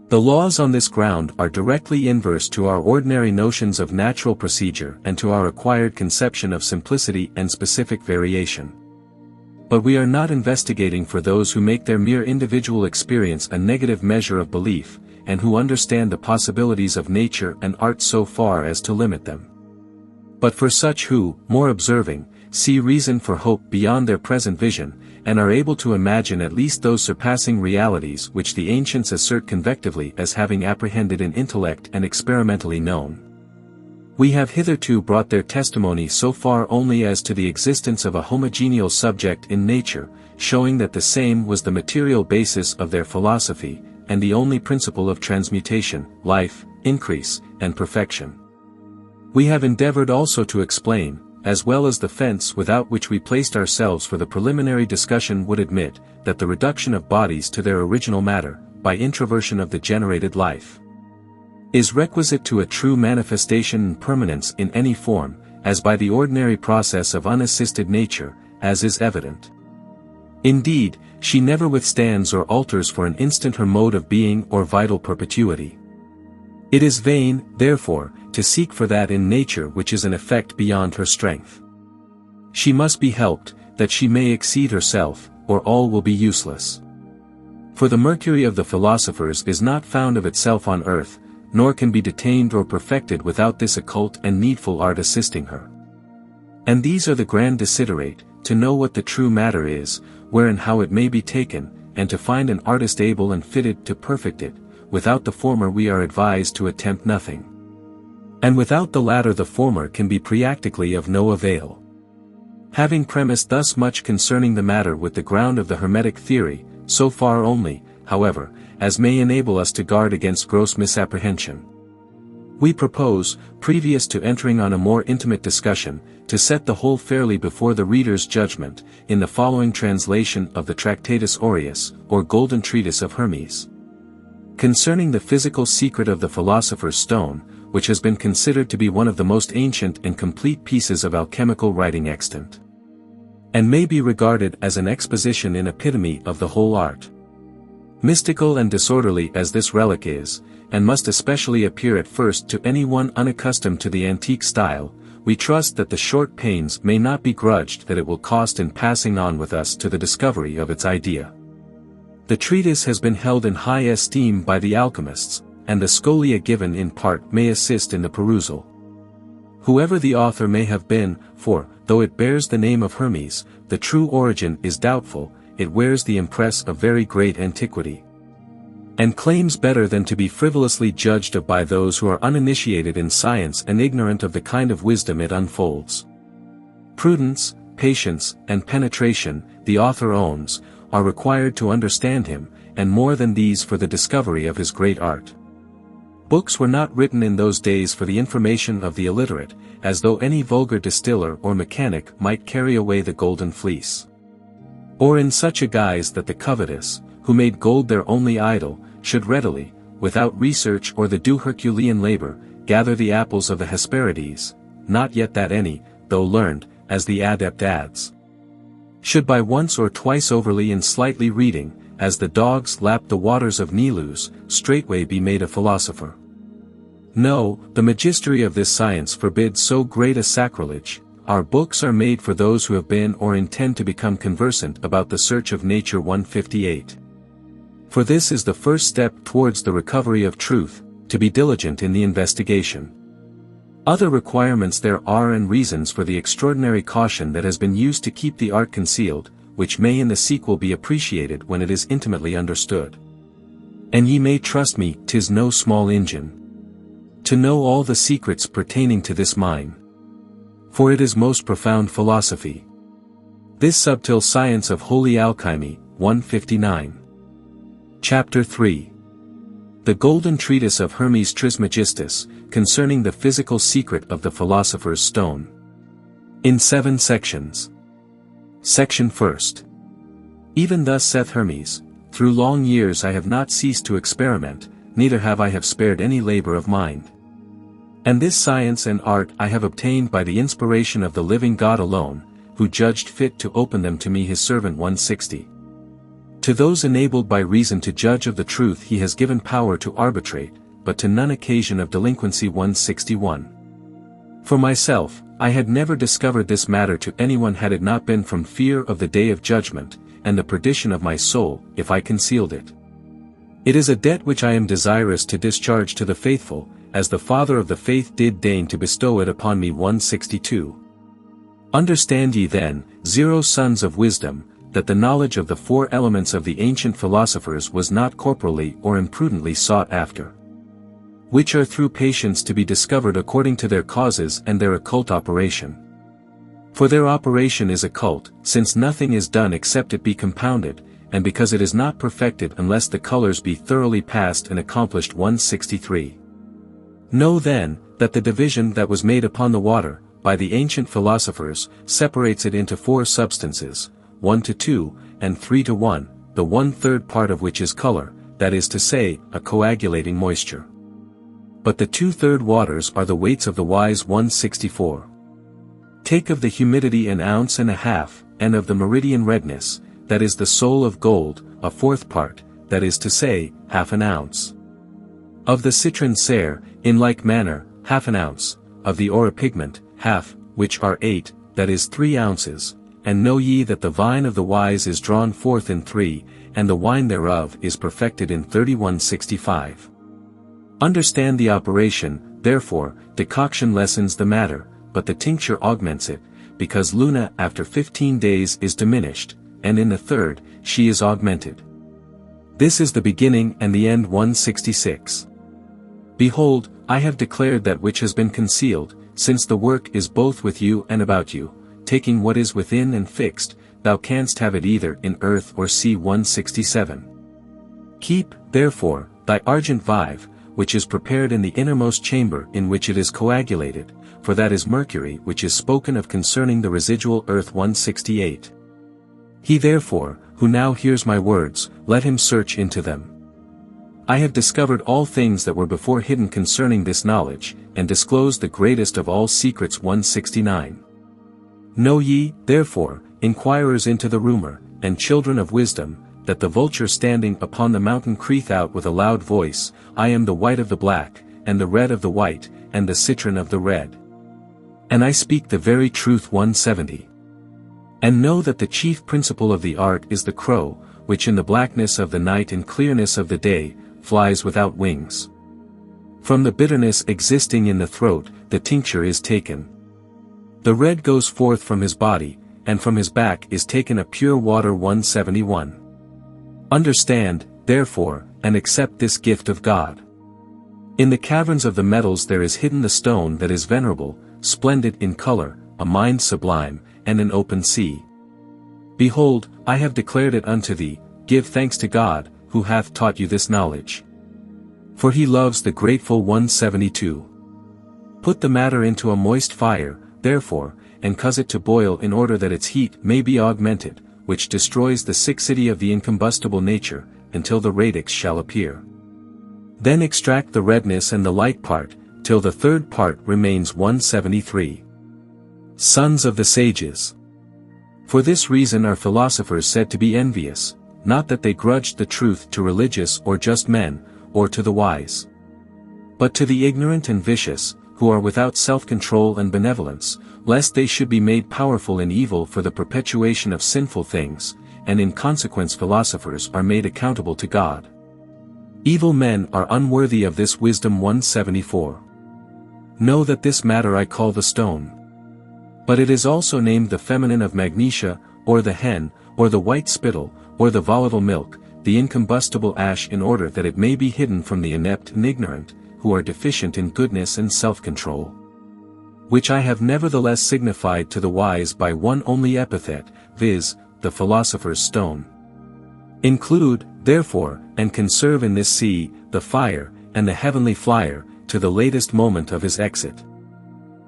The laws on this ground are directly inverse to our ordinary notions of natural procedure and to our acquired conception of simplicity and specific variation. But we are not investigating for those who make their mere individual experience a negative measure of belief, and who understand the possibilities of nature and art so far as to limit them. But for such who, more observing, see reason for hope beyond their present vision, and are able to imagine at least those surpassing realities which the ancients assert convectively as having apprehended in intellect and experimentally known. We have hitherto brought their testimony so far only as to the existence of a homogeneal subject in nature, showing that the same was the material basis of their philosophy, and the only principle of transmutation, life, increase, and perfection. We have endeavored also to explain, as well as the fence without which we placed ourselves for the preliminary discussion would admit, that the reduction of bodies to their original matter, by introversion of the generated life, is requisite to a true manifestation and permanence in any form, as by the ordinary process of unassisted nature, as is evident. Indeed, she never withstands or alters for an instant her mode of being or vital perpetuity. It is vain, therefore, to seek for that in nature which is an effect beyond her strength. She must be helped, that she may exceed herself, or all will be useless. For the mercury of the philosophers is not found of itself on earth, nor can be detained or perfected without this occult and needful art assisting her. And these are the grand desiderate, to know what the true matter is, where and how it may be taken, and to find an artist able and fitted to perfect it. Without the former we are advised to attempt nothing. And without the latter the former can be practically of no avail. Having premised thus much concerning the matter with the ground of the Hermetic theory, so far only, however, as may enable us to guard against gross misapprehension, we propose, previous to entering on a more intimate discussion, to set the whole fairly before the reader's judgment, in the following translation of the Tractatus Aureus, or Golden Treatise of Hermes. Concerning the physical secret of the Philosopher's Stone, which has been considered to be one of the most ancient and complete pieces of alchemical writing extant, and may be regarded as an exposition in epitome of the whole art. Mystical and disorderly as this relic is, and must especially appear at first to anyone unaccustomed to the antique style, we trust that the short pains may not be grudged that it will cost in passing on with us to the discovery of its idea. The treatise has been held in high esteem by the alchemists, and the scholia given in part may assist in the perusal. Whoever the author may have been, for, though it bears the name of Hermes, the true origin is doubtful, it wears the impress of very great antiquity, and claims better than to be frivolously judged of by those who are uninitiated in science and ignorant of the kind of wisdom it unfolds. Prudence, patience, and penetration, the author owns, are required to understand him, and more than these for the discovery of his great art. Books were not written in those days for the information of the illiterate, as though any vulgar distiller or mechanic might carry away the golden fleece, or in such a guise that the covetous, who made gold their only idol, should readily, without research or the due Herculean labor, gather the apples of the Hesperides, not yet that any, though learned, as the adept adds, Should by once or twice overly and slightly reading, as the dogs lap the waters of Nilus, straightway be made a philosopher. No, the magistery of this science forbids so great a sacrilege. Our books are made for those who have been or intend to become conversant about the search of nature. 158. For this is the first step towards the recovery of truth, to be diligent in the investigation. Other requirements there are and reasons for the extraordinary caution that has been used to keep the art concealed, which may in the sequel be appreciated when it is intimately understood. And ye may trust me, 'tis no small engine, to know all the secrets pertaining to this mine. For it is most profound philosophy. This subtle science of holy alchemy. 159. Chapter 3. The Golden Treatise of Hermes Trismegistus, concerning the physical secret of the Philosopher's Stone. In 7 sections. Section 1. Even thus saith Hermes, through long years I have not ceased to experiment, neither have I spared any labor of mind. And this science and art I have obtained by the inspiration of the living God alone, who judged fit to open them to me his servant. 160. To those enabled by reason to judge of the truth he has given power to arbitrate, but to none occasion of delinquency. 161. For myself, I had never discovered this matter to anyone had it not been from fear of the day of judgment, and the perdition of my soul, if I concealed it. It is a debt which I am desirous to discharge to the faithful, as the Father of the faith did deign to bestow it upon me. 162. Understand ye then, sons of wisdom, that the knowledge of the 4 elements of the ancient philosophers was not corporally or imprudently sought after, which are through patience to be discovered according to their causes and their occult operation. For their operation is occult, since nothing is done except it be compounded, and because it is not perfected unless the colors be thoroughly passed and accomplished. 163. Know then, that the division that was made upon the water, by the ancient philosophers, separates it into 4 substances, 1 to 2, and 3 to 1, the 1/3 part of which is color, that is to say, a coagulating moisture. But the 2/3 waters are the weights of the wise. 164. Take of the humidity 1.5 ounces, and of the meridian redness, that is the soul of gold, a 4th part, that is to say, 1/2 ounce. Of the citron cere, in like manner, 1/2 ounce, of the oripigment, 1/2, which are 8, that is 3 ounces, and know ye that the vine of the wise is drawn forth in 3, and the wine thereof is perfected in 3165. Understand the operation, therefore, decoction lessens the matter, but the tincture augments it, because Luna after 15 days is diminished, and in the 3rd, she is augmented. This is the beginning and the end. 166. Behold, I have declared that which has been concealed, since the work is both with you and about you, taking what is within and fixed, thou canst have it either in earth or sea. 167. Keep, therefore, thy argent vive, which is prepared in the innermost chamber in which it is coagulated, for that is mercury which is spoken of concerning the residual earth. 168. He therefore, who now hears my words, let him search into them. I have discovered all things that were before hidden concerning this knowledge, and disclosed the greatest of all secrets. 169. Know ye, therefore, inquirers into the rumor, and children of wisdom, that the vulture standing upon the mountain crieth out with a loud voice, I am the white of the black, and the red of the white, and the citron of the red. And I speak the very truth. 170. And know that the chief principle of the art is the crow, which in the blackness of the night and clearness of the day, flies without wings. From the bitterness existing in the throat, the tincture is taken. The red goes forth from his body, and from his back is taken a pure water. 171. Understand, therefore, and accept this gift of God. In the caverns of the metals there is hidden the stone that is venerable, splendid in color, a mind sublime, and an open sea. Behold, I have declared it unto thee, give thanks to God, who hath taught you this knowledge. For he loves the grateful. 172. Put the matter into a moist fire, therefore, and cause it to boil in order that its heat may be augmented, which destroys the siccity of the incombustible nature, until the radix shall appear. Then extract the redness and the light part, till the 3rd part remains. 173. Sons of the sages! For this reason are philosophers said to be envious, not that they grudged the truth to religious or just men, or to the wise, but to the ignorant and vicious, who are without self-control and benevolence, lest they should be made powerful in evil for the perpetuation of sinful things, and in consequence philosophers are made accountable to God. Evil men are unworthy of this wisdom. 174. Know that this matter I call the stone. But it is also named the feminine of magnesia, or the hen, or the white spittle, or the volatile milk, the incombustible ash, in order that it may be hidden from the inept and ignorant, who are deficient in goodness and self-control. Which I have nevertheless signified to the wise by one only epithet, viz., the philosopher's stone. Include, therefore, and conserve in this sea, the fire, and the heavenly flyer, to the latest moment of his exit.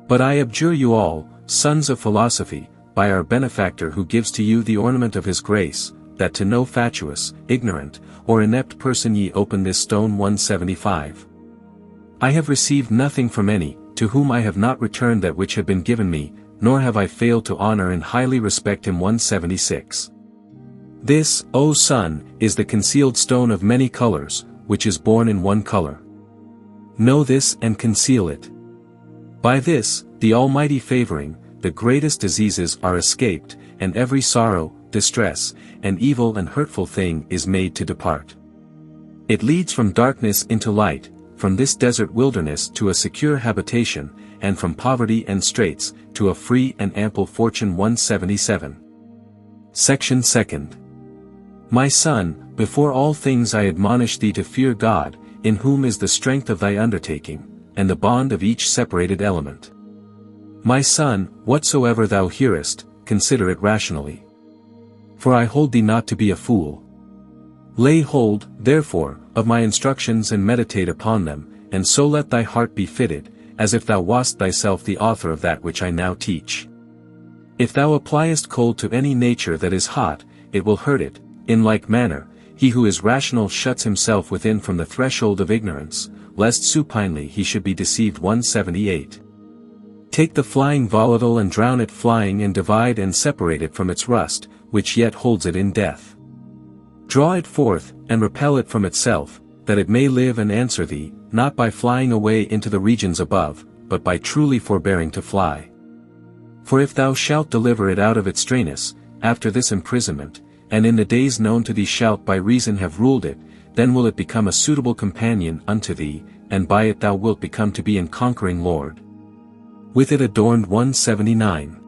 But I abjure you all, sons of philosophy, by our benefactor who gives to you the ornament of his grace, that to no fatuous, ignorant, or inept person ye open this stone. 175. I have received nothing from any, to whom I have not returned that which had been given me, nor have I failed to honor and highly respect him. 176. This, O son, is the concealed stone of many colors, which is born in one color. Know this and conceal it. By this, the Almighty favoring, the greatest diseases are escaped, and every sorrow, distress, and evil and hurtful thing is made to depart. It leads from darkness into light, from this desert wilderness to a secure habitation, and from poverty and straits, to a free and ample fortune. 177. Section 2nd. My son, before all things I admonish thee to fear God, in whom is the strength of thy undertaking, and the bond of each separated element. My son, whatsoever thou hearest, consider it rationally. For I hold thee not to be a fool. Lay hold, therefore, of my instructions and meditate upon them, and so let thy heart be fitted, as if thou wast thyself the author of that which I now teach. If thou appliest cold to any nature that is hot, it will hurt it. In like manner, he who is rational shuts himself within from the threshold of ignorance, lest supinely he should be deceived. 178. Take the flying volatile and drown it flying, and divide and separate it from its rust, which yet holds it in death. Draw it forth, and repel it from itself, that it may live and answer thee, not by flying away into the regions above, but by truly forbearing to fly. For if thou shalt deliver it out of its strainess, after this imprisonment, and in the days known to thee shalt by reason have ruled it, then will it become a suitable companion unto thee, and by it thou wilt become to be an conquering lord. With it adorned. 179.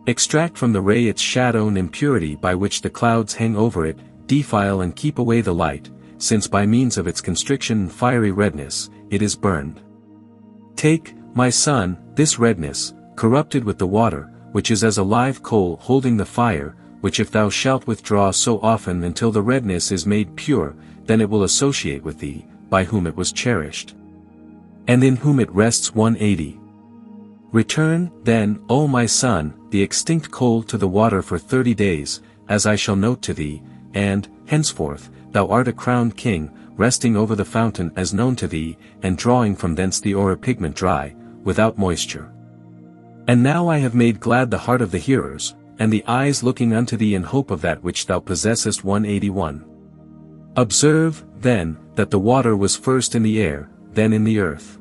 Extract from the ray its shadow and impurity by which the clouds hang over it, defile and keep away the light, since by means of its constriction and fiery redness, it is burned. Take, my son, this redness, corrupted with the water, which is as a live coal holding the fire, which if thou shalt withdraw so often until the redness is made pure, then it will associate with thee, by whom it was cherished, and in whom it rests. 180. Return, then, O my son, the extinct coal to the water for 30 days, as I shall note to thee, and, henceforth, thou art a crowned king, resting over the fountain as known to thee, and drawing from thence the auripigment dry, without moisture. And now I have made glad the heart of the hearers, and the eyes looking unto thee in hope of that which thou possessest. 181. Observe, then, that the water was first in the air, then in the earth.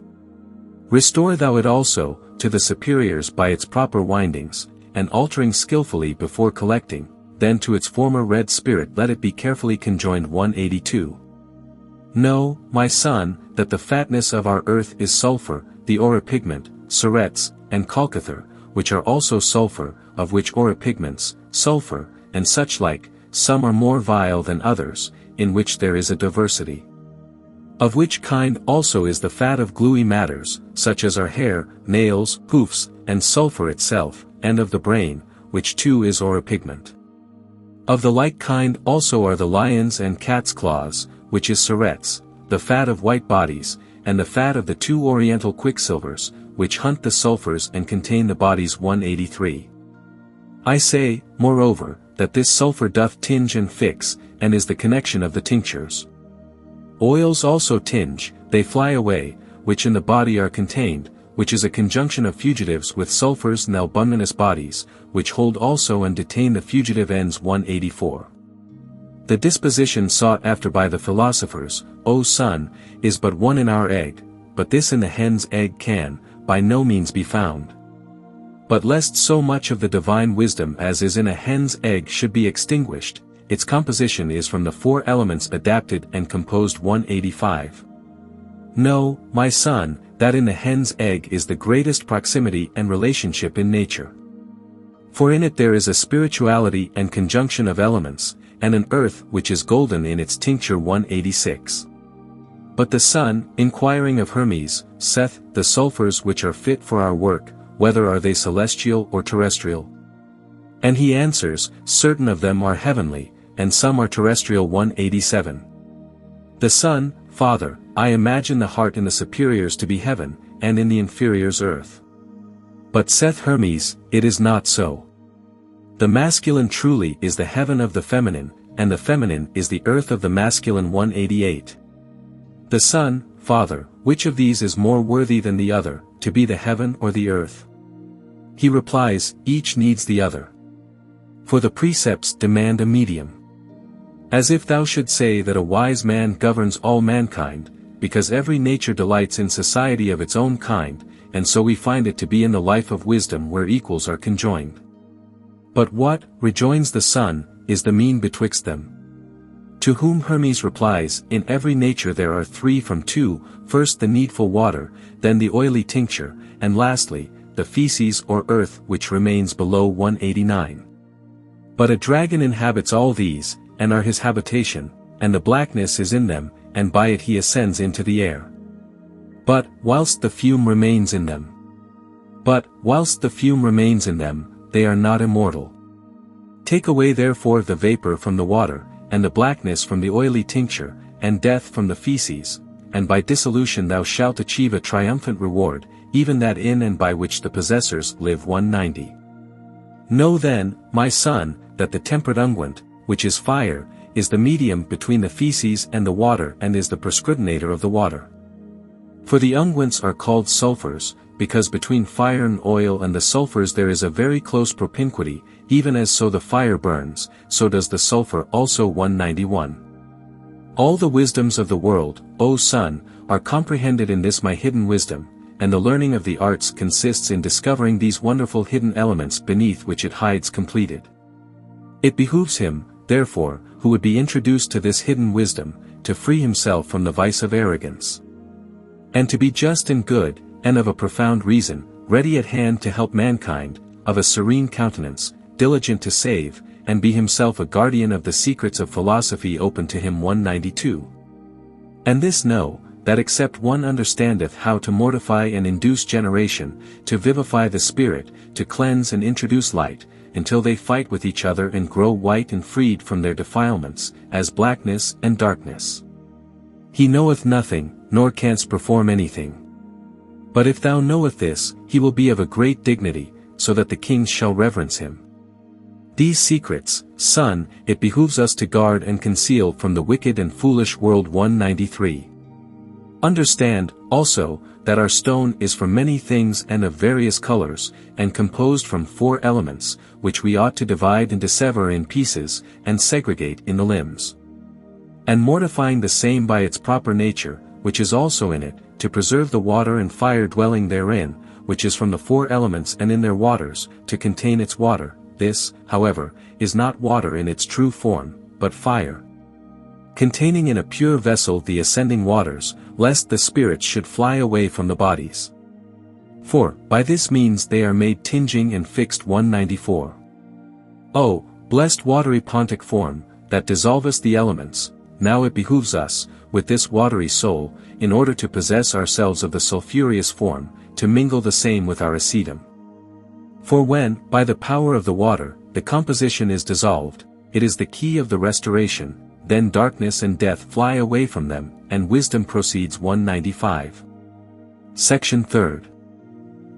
Restore thou it also, to the superiors by its proper windings, and altering skillfully before collecting, then to its former red spirit let it be carefully conjoined. 182. Know, my son, that the fatness of our earth is sulfur, the auripigment, cerets, and colchither, which are also sulfur, of which auripigments, sulfur, and such like, some are more vile than others, in which there is a diversity. Of which kind also is the fat of gluey matters, such as our hair, nails, hoofs, and sulfur itself, and of the brain, which too is auripigment. Of the like kind also are the lions' and cats' claws, which is cerets, the fat of white bodies, and the fat of the two oriental quicksilvers, which hunt the sulfurs and contain the bodies. 183. I say, moreover, that this sulfur doth tinge and fix, and is the connection of the tinctures. Oils also tinge, they fly away, which in the body are contained, which is a conjunction of fugitives with sulfurs and albuminous bodies, which hold also and detain the fugitive ends 184. The disposition sought after by the philosophers, O son, is but one in our egg, but this in the hen's egg can, by no means be found. But lest so much of the divine wisdom as is in a hen's egg should be extinguished, its composition is from the four elements adapted and composed 185. Know, my son, that in the hen's egg is the greatest proximity and relationship in nature. For in it there is a spirituality and conjunction of elements, and an earth which is golden in its tincture 186. But the son, inquiring of Hermes, saith, the sulfurs which are fit for our work, whether are they celestial or terrestrial? And he answers, certain of them are heavenly, and some are terrestrial 187. The son, Father, I imagine the heart in the superiors to be heaven, and in the inferiors earth. But saith Hermes, it is not so. The masculine truly is the heaven of the feminine, and the feminine is the earth of the masculine 188. The son, Father, which of these is more worthy than the other, to be the heaven or the earth? He replies, each needs the other. For the precepts demand a medium. As if thou should say that a wise man governs all mankind, because every nature delights in society of its own kind, and so we find it to be in the life of wisdom where equals are conjoined. But what, rejoins the son, is the mean betwixt them? To whom Hermes replies, in every nature there are three from two, first the needful water, then the oily tincture, and lastly, the feces or earth which remains below 189. But a dragon inhabits all these, and are his habitation, and the blackness is in them, and by it he ascends into the air. But, whilst the fume remains in them, they are not immortal. Take away therefore the vapor from the water, and the blackness from the oily tincture, and death from the feces, and by dissolution thou shalt achieve a triumphant reward, even that in and by which the possessors live 190. Know then, my son, that the temperate unguent, which is fire, is the medium between the feces and the water and is the prescriptinator of the water. For the unguents are called sulfurs, because between fire and oil and the sulfurs there is a very close propinquity, even as so the fire burns, so does the sulfur also 191. All the wisdoms of the world, O son, are comprehended in this my hidden wisdom, and the learning of the arts consists in discovering these wonderful hidden elements beneath which it hides completed. It behooves him, therefore, who would be introduced to this hidden wisdom, to free himself from the vice of arrogance. And to be just and good, and of a profound reason, ready at hand to help mankind, of a serene countenance, diligent to save, and be himself a guardian of the secrets of philosophy open to him 192. And this know, that except one understandeth how to mortify and induce generation, to vivify the spirit, to cleanse and introduce light, until they fight with each other and grow white and freed from their defilements, as blackness and darkness. He knoweth nothing, nor canst perform anything. But if thou knoweth this, he will be of a great dignity, so that the kings shall reverence him. These secrets, son, it behooves us to guard and conceal from the wicked and foolish world 193. Understand, also, that our stone is for many things and of various colors, and composed from four elements, which we ought to divide and dissever in pieces, and segregate in the limbs. And mortifying the same by its proper nature, which is also in it, to preserve the water and fire dwelling therein, which is from the four elements and in their waters, to contain its water, this, however, is not water in its true form, but fire. Containing in a pure vessel the ascending waters, lest the spirits should fly away from the bodies. For, by this means they are made tinging and fixed 194. O, blessed watery pontic form, that dissolvest the elements, now it behooves us, with this watery soul, in order to possess ourselves of the sulphureous form, to mingle the same with our acetum. For when, by the power of the water, the composition is dissolved, it is the key of the restoration, then darkness and death fly away from them, and wisdom proceeds 195. Section 3rd.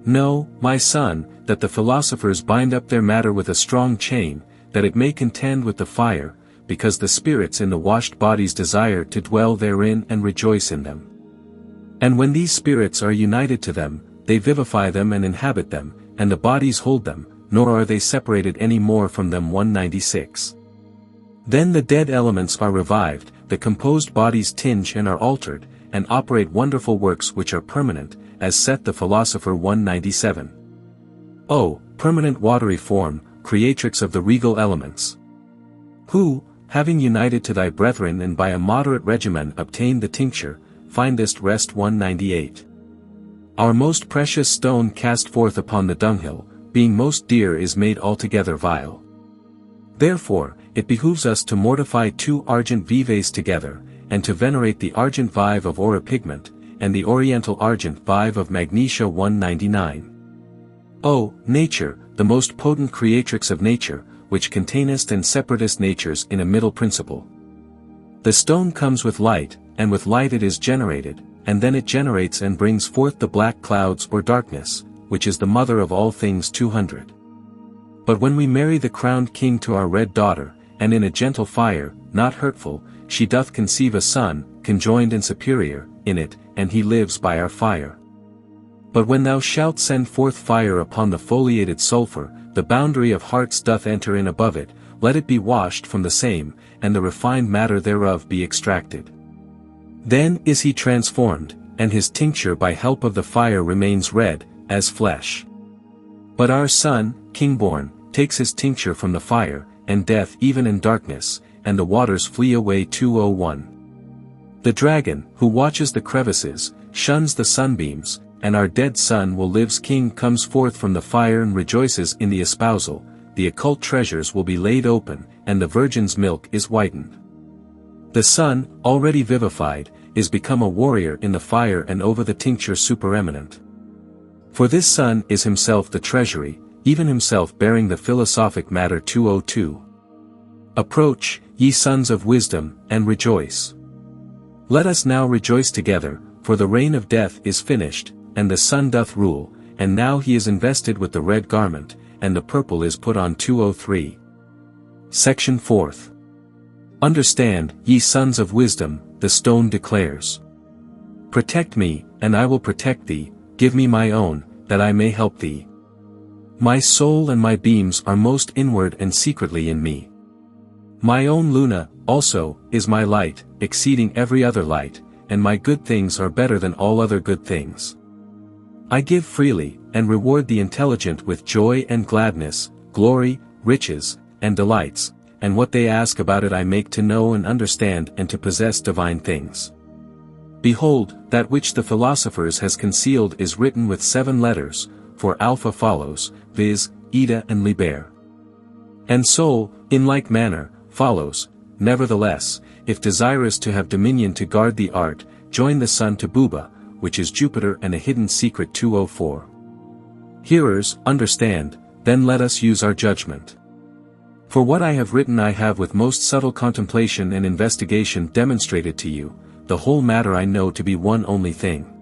Know, my son, that the philosophers bind up their matter with a strong chain, that it may contend with the fire, because the spirits in the washed bodies desire to dwell therein and rejoice in them. And when these spirits are united to them, they vivify them and inhabit them, and the bodies hold them, nor are they separated any more from them. 196. Then the dead elements are revived, the composed bodies tinge and are altered, and operate wonderful works which are permanent, as saith the Philosopher. 197. O, permanent watery form, creatrix of the regal elements! Who, having united to thy brethren and by a moderate regimen obtained the tincture, findest rest. 198. Our most precious stone cast forth upon the dunghill, being most dear is made altogether vile. Therefore, it behooves us to mortify 2 argent vives together, and to venerate the argent vive of aura pigment, and the oriental argent vive of magnesia. 199. O, nature, the most potent creatrix of nature, which containest and separatest natures in a middle principle. The stone comes with light, and with light it is generated, and then it generates and brings forth the black clouds or darkness, which is the mother of all things. 200. But when we marry the crowned king to our red daughter, and in a gentle fire, not hurtful, she doth conceive a son, conjoined and superior, in it, and he lives by our fire. But when thou shalt send forth fire upon the foliated sulphur, the boundary of hearts doth enter in above it, let it be washed from the same, and the refined matter thereof be extracted. Then is he transformed, and his tincture by help of the fire remains red, as flesh. But our son, king-born, takes his tincture from the fire, and death even in darkness, and the waters flee away. 201. The dragon, who watches the crevices, shuns the sunbeams, and our dead son will live's king comes forth from the fire and rejoices in the espousal, the occult treasures will be laid open, and the virgin's milk is whitened. The son, already vivified, is become a warrior in the fire and over the tincture supereminent. For this son is himself the treasury, even himself bearing the philosophic matter. 202. Approach, ye sons of wisdom, and rejoice. Let us now rejoice together, for the reign of death is finished, and the son doth rule, and now he is invested with the red garment, and the purple is put on. 203. Section 4th. Understand, ye sons of wisdom, the stone declares. Protect me, and I will protect thee, give me my own, that I may help thee. My soul and my beams are most inward and secretly in me. My own Luna, also, is my light, exceeding every other light, and my good things are better than all other good things. I give freely, and reward the intelligent with joy and gladness, glory, riches, and delights, and what they ask about it I make to know and understand and to possess divine things. Behold, that which the Philosophers has concealed is written with 7 letters, for Alpha follows, viz., Ida and Liber. And Sol, in like manner, follows. Nevertheless, if desirous to have dominion to guard the art, join the sun to Buba, which is Jupiter and a hidden secret. 204. Hearers, understand, then let us use our judgment. For what I have written I have with most subtle contemplation and investigation demonstrated to you, the whole matter I know to be one only thing.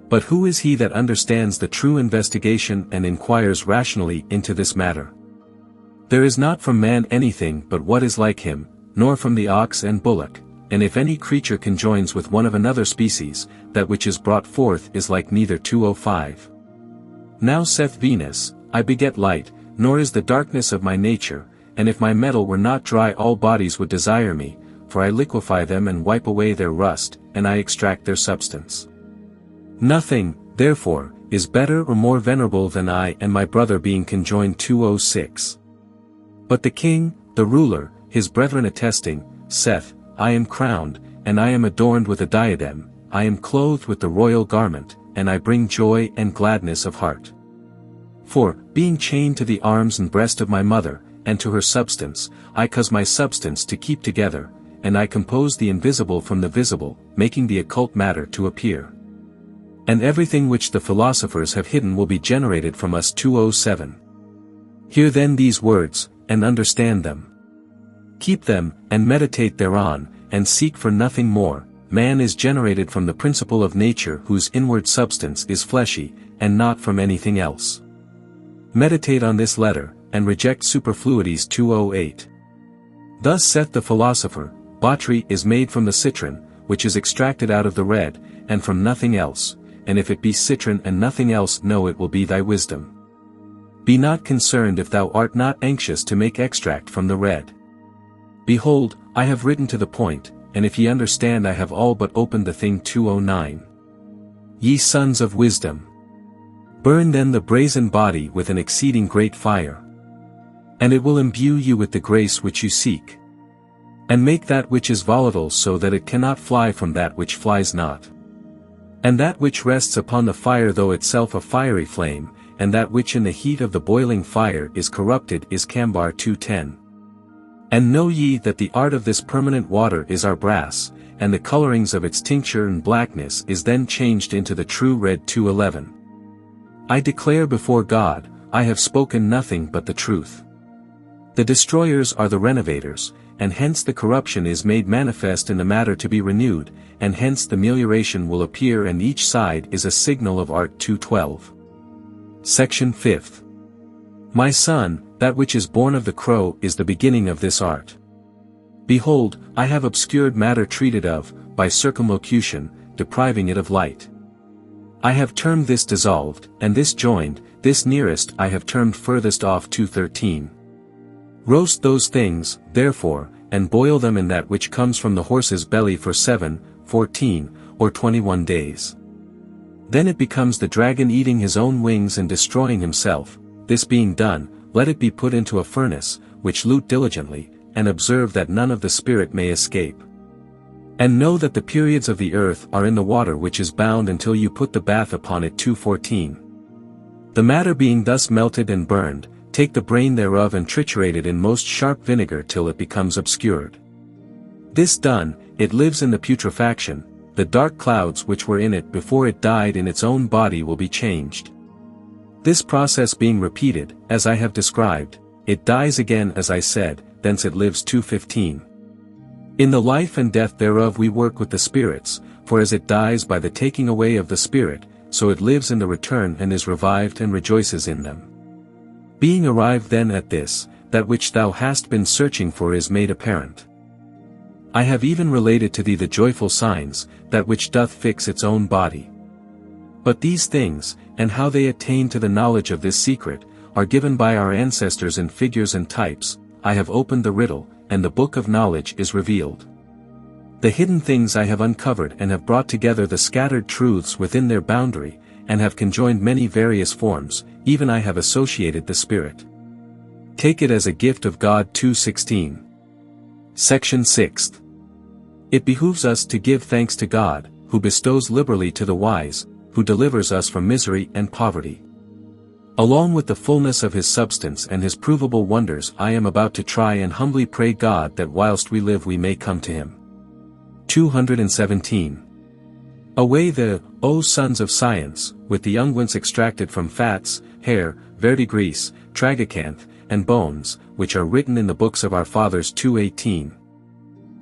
But who is he that understands the true investigation and inquires rationally into this matter? There is not from man anything but what is like him, nor from the ox and bullock, and if any creature conjoins with one of another species, that which is brought forth is like neither. 205. Now saith Venus, I beget light, nor is the darkness of my nature, and if my metal were not dry all bodies would desire me, for I liquefy them and wipe away their rust, and I extract their substance. Nothing, therefore, is better or more venerable than I and my brother being conjoined. 206. But the king, the ruler, his brethren attesting, saith, I am crowned, and I am adorned with a diadem, I am clothed with the royal garment, and I bring joy and gladness of heart. For, being chained to the arms and breast of my mother, and to her substance, I cause my substance to keep together, and I compose the invisible from the visible, making the occult matter to appear. And everything which the philosophers have hidden will be generated from us. 207. Hear then these words, and understand them. Keep them, and meditate thereon, and seek for nothing more. Man is generated from the principle of nature whose inward substance is fleshy, and not from anything else. Meditate on this letter, and reject superfluities. 208. Thus saith the philosopher, Battery is made from the citron, which is extracted out of the red, and from nothing else, and if it be citron and nothing else, know it will be thy wisdom. Be not concerned if thou art not anxious to make extract from the red. Behold, I have written to the point, and if ye understand I have all but opened the thing. 209. Ye sons of wisdom! Burn then the brazen body with an exceeding great fire. And it will imbue you with the grace which you seek. And make that which is volatile so that it cannot fly from that which flies not. And that which rests upon the fire though itself a fiery flame, and that which in the heat of the boiling fire is corrupted is Cambar. 210. And know ye that the art of this permanent water is our brass, and the colorings of its tincture and blackness is then changed into the true red. 211. I declare before God, I have spoken nothing but the truth. The destroyers are the renovators, and hence the corruption is made manifest in the matter to be renewed, and hence the melioration will appear, and each side is a signal of art. 212. Section 5th. My son, that which is born of the crow is the beginning of this art. Behold, I have obscured matter treated of, by circumlocution, depriving it of light. I have termed this dissolved, and this joined, this nearest I have termed furthest off. 213. Roast those things, therefore, and boil them in that which comes from the horse's belly for 7, 14, or 21 days. Then it becomes the dragon eating his own wings and destroying himself. This being done, let it be put into a furnace, which lute diligently, and observe that none of the spirit may escape. And know that the periods of the earth are in the water which is bound until you put the bath upon it. 214. The matter being thus melted and burned, take the brain thereof and triturate it in most sharp vinegar till it becomes obscured. This done, it lives in the putrefaction, the dark clouds which were in it before it died in its own body will be changed. This process being repeated, as I have described, it dies again as I said, thence it lives. 215. In the life and death thereof we work with the spirits, for as it dies by the taking away of the spirit, so it lives in the return and is revived and rejoices in them. Being arrived then at this, that which thou hast been searching for is made apparent. I have even related to thee the joyful signs, that which doth fix its own body. But these things, and how they attain to the knowledge of this secret, are given by our ancestors in figures and types. I have opened the riddle, and the book of knowledge is revealed. The hidden things I have uncovered and have brought together the scattered truths within their boundary, and have conjoined many various forms, even I have associated the spirit. Take it as a gift of God. 216. Section 6th. It behooves us to give thanks to God, who bestows liberally to the wise, who delivers us from misery and poverty. Along with the fullness of his substance and his provable wonders I am about to try and humbly pray God that whilst we live we may come to him. 217. Away the, O sons of science, with the unguents extracted from fats, hair, verdigris, tragacanth, and bones, which are written in the books of our fathers. 218.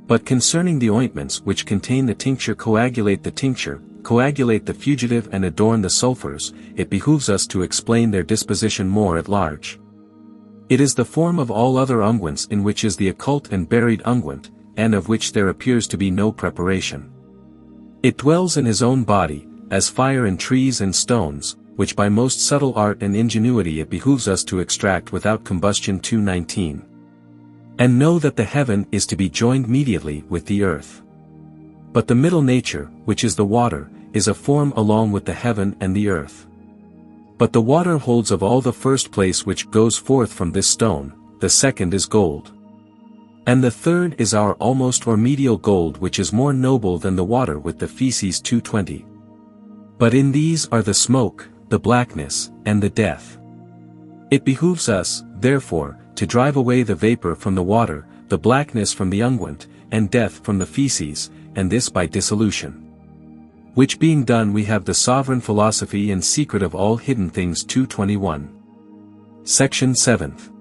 But concerning the ointments which contain the tincture, coagulate the tincture, coagulate the fugitive and adorn the sulfurs, it behooves us to explain their disposition more at large. It is the form of all other unguents in which is the occult and buried unguent, and of which there appears to be no preparation. It dwells in his own body, as fire in trees and stones, which by most subtle art and ingenuity it behooves us to extract without combustion. 219. And know that the heaven is to be joined mediately with the earth. But the middle nature, which is the water, is a form along with the heaven and the earth. But the water holds of all the first place which goes forth from this stone, the second is gold. And the third is our almost or medial gold, which is more noble than the water with the feces. 220. But in these are the smoke, the blackness, and the death. It behooves us, therefore, to drive away the vapor from the water, the blackness from the unguent, and death from the feces, and this by dissolution. Which being done we have the sovereign philosophy and secret of all hidden things. 221. Section 7th.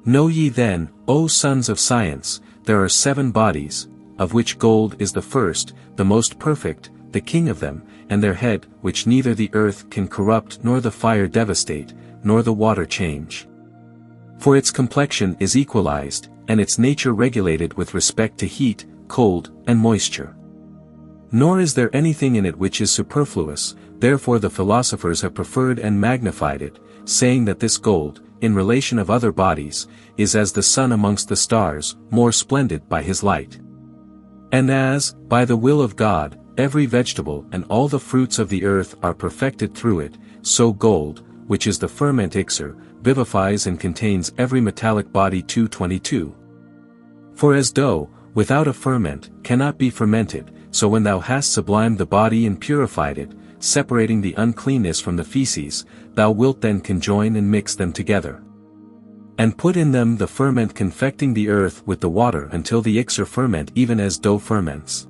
Know ye then, O sons of science, there are 7 bodies, of which gold is the first, the most perfect, the king of them, and their head, which neither the earth can corrupt nor the fire devastate, nor the water change. For its complexion is equalized, and its nature regulated with respect to heat, cold, and moisture. Nor is there anything in it which is superfluous, therefore the philosophers have preferred and magnified it, saying that this gold, in relation of other bodies, is as the sun amongst the stars, more splendid by his light. And as, by the will of God, every vegetable and all the fruits of the earth are perfected through it, so gold, which is the ferment ixer, vivifies and contains every metallic body. 222. For as dough, without a ferment, cannot be fermented, so when thou hast sublimed the body and purified it, separating the uncleanness from the feces, thou wilt then conjoin and mix them together. And put in them the ferment confecting the earth with the water until the ixer ferment even as dough ferments.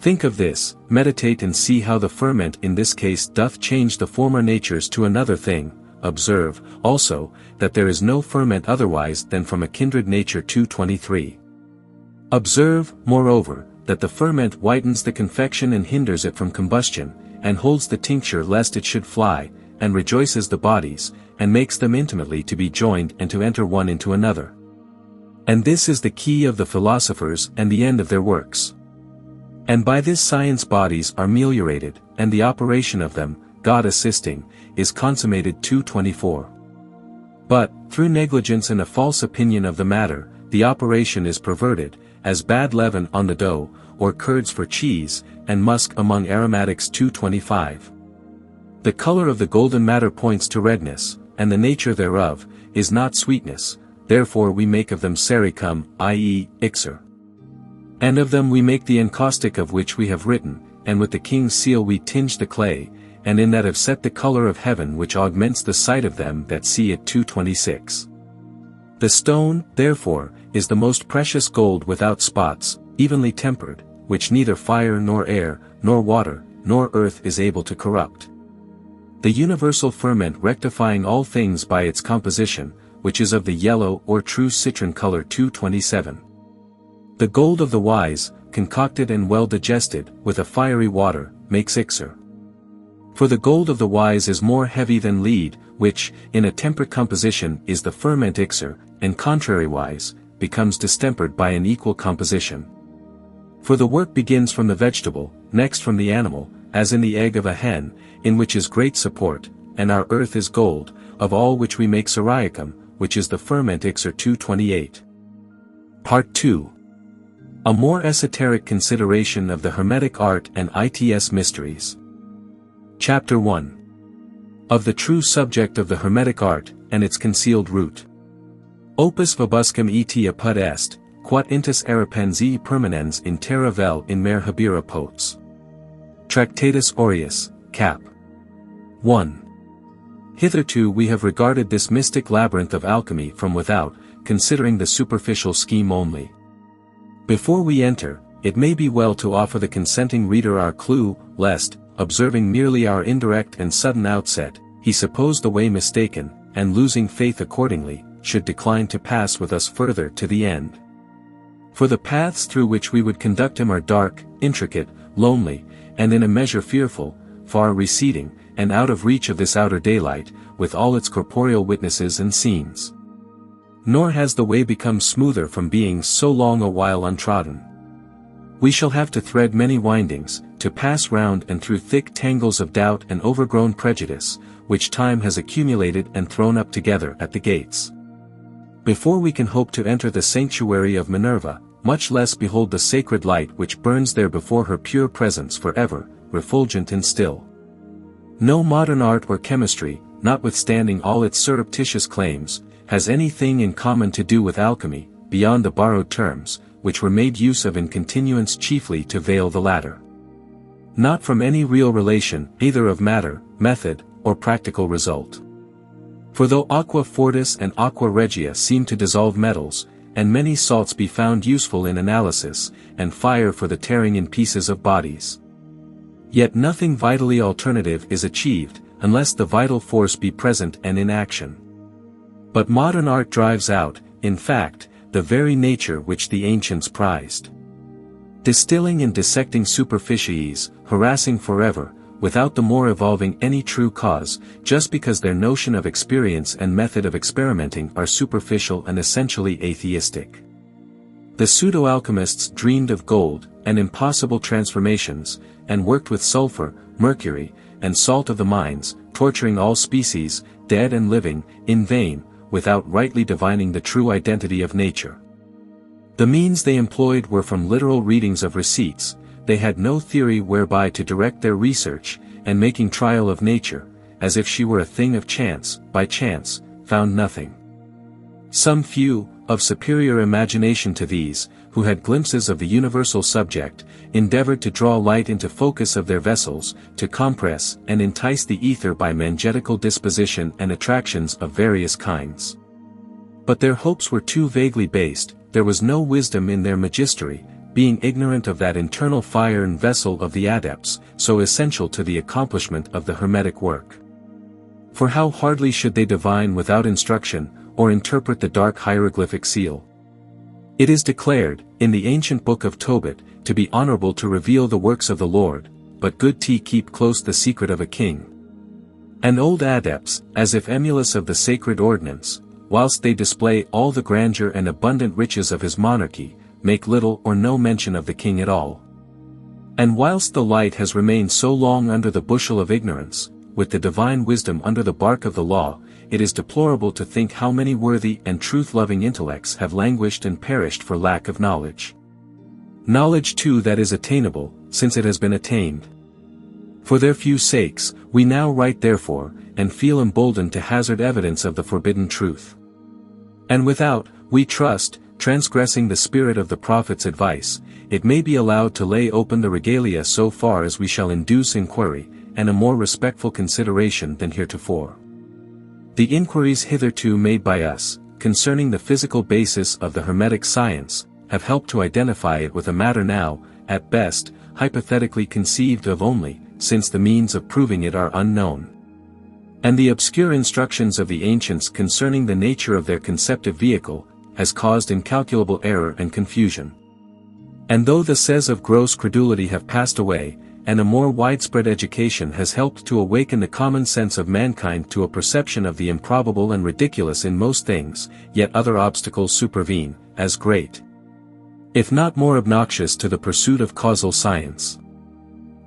Think of this, meditate and see how the ferment in this case doth change the former natures to another thing. Observe, also, that there is no ferment otherwise than from a kindred nature. 223. Observe, moreover, that the ferment whitens the confection and hinders it from combustion, and holds the tincture lest it should fly, and rejoices the bodies, and makes them intimately to be joined and to enter one into another. And this is the key of the philosophers and the end of their works. And by this science bodies are meliorated, and the operation of them, God assisting, is consummated. 224. But, through negligence and a false opinion of the matter, the operation is perverted, as bad leaven on the dough, or curds for cheese, and musk among aromatics. 225. The color of the golden matter points to redness, and the nature thereof, is not sweetness, therefore we make of them sericum, i.e., ixer. And of them we make the encaustic of which we have written, and with the king's seal we tinge the clay, and in that have set the color of heaven which augments the sight of them that see it. 226. The stone, therefore, is the most precious gold without spots, evenly tempered, which neither fire nor air, nor water, nor earth is able to corrupt. The universal ferment rectifying all things by its composition, which is of the yellow or true citron color. 227. The gold of the wise, concocted and well digested, with a fiery water, makes ixer. For the gold of the wise is more heavy than lead, which, in a temperate composition is the ferment ixer, and contrariwise, becomes distempered by an equal composition. For the work begins from the vegetable, next from the animal, as in the egg of a hen, in which is great support, and our earth is gold, of all which we make syriacum, which is the ferment ixer. 228. Part 2. A more esoteric consideration of the Hermetic art and its mysteries. Chapter 1. Of the true subject of the Hermetic art, and its concealed root. Opus vobuscum et apud est, quod intus arapensi permanens in terra vel in mer habira potes. Tractatus aureus, cap. 1. Hitherto we have regarded this mystic labyrinth of alchemy from without, considering the superficial scheme only. Before we enter, it may be well to offer the consenting reader our clue, lest, observing merely our indirect and sudden outset, he suppose the way mistaken, and losing faith accordingly, should decline to pass with us further to the end. For the paths through which we would conduct him are dark, intricate, lonely, and in a measure fearful, far receding, and out of reach of this outer daylight, with all its corporeal witnesses and scenes. Nor has the way become smoother from being so long a while untrodden. We shall have to thread many windings, to pass round and through thick tangles of doubt and overgrown prejudice, which time has accumulated and thrown up together at the gates. Before we can hope to enter the sanctuary of Minerva, much less behold the sacred light which burns there before her pure presence forever, refulgent and still. No modern art or chemistry, notwithstanding all its surreptitious claims, has anything in common to do with alchemy, beyond the borrowed terms, which were made use of in continuance chiefly to veil the latter. Not from any real relation, either of matter, method, or practical result. For though aqua fortis and aqua regia seem to dissolve metals, and many salts be found useful in analysis, and fire for the tearing in pieces of bodies, yet nothing vitally alternative is achieved, unless the vital force be present and in action. But modern art drives out, in fact, the very nature which the ancients prized. Distilling and dissecting superficies, harassing forever, without the more evolving any true cause, just because their notion of experience and method of experimenting are superficial and essentially atheistic. The pseudo-alchemists dreamed of gold, and impossible transformations, and worked with sulfur, mercury, and salt of the mines, torturing all species, dead and living, in vain, without rightly divining the true identity of nature. The means they employed were from literal readings of receipts. They had no theory whereby to direct their research, and making trial of nature, as if she were a thing of chance, by chance, found nothing. Some few, of superior imagination to these, who had glimpses of the universal subject, endeavored to draw light into focus of their vessels, to compress and entice the ether by magnetical disposition and attractions of various kinds. But their hopes were too vaguely based, there was no wisdom in their magistery, being ignorant of that internal fire and vessel of the adepts, so essential to the accomplishment of the Hermetic work. For how hardly should they divine without instruction, or interpret the dark hieroglyphic seal? It is declared, in the ancient book of Tobit, to be honorable to reveal the works of the Lord, but good to keep close the secret of a king. And old adepts, as if emulous of the sacred ordinance, whilst they display all the grandeur and abundant riches of his monarchy, make little or no mention of the king at all. And whilst the light has remained so long under the bushel of ignorance, with the divine wisdom under the bark of the law, it is deplorable to think how many worthy and truth-loving intellects have languished and perished for lack of knowledge. Knowledge too that is attainable, since it has been attained. For their few sakes, we now write therefore, and feel emboldened to hazard evidence of the forbidden truth. And without, we trust, transgressing the spirit of the prophet's advice, it may be allowed to lay open the regalia so far as we shall induce inquiry, and a more respectful consideration than heretofore. The inquiries hitherto made by us, concerning the physical basis of the Hermetic science, have helped to identify it with a matter now, at best, hypothetically conceived of only, since the means of proving it are unknown. And the obscure instructions of the ancients concerning the nature of their conceptive vehicle, has caused incalculable error and confusion. And though the says of gross credulity have passed away, and a more widespread education has helped to awaken the common sense of mankind to a perception of the improbable and ridiculous in most things, yet other obstacles supervene, as great, if not more obnoxious to the pursuit of causal science.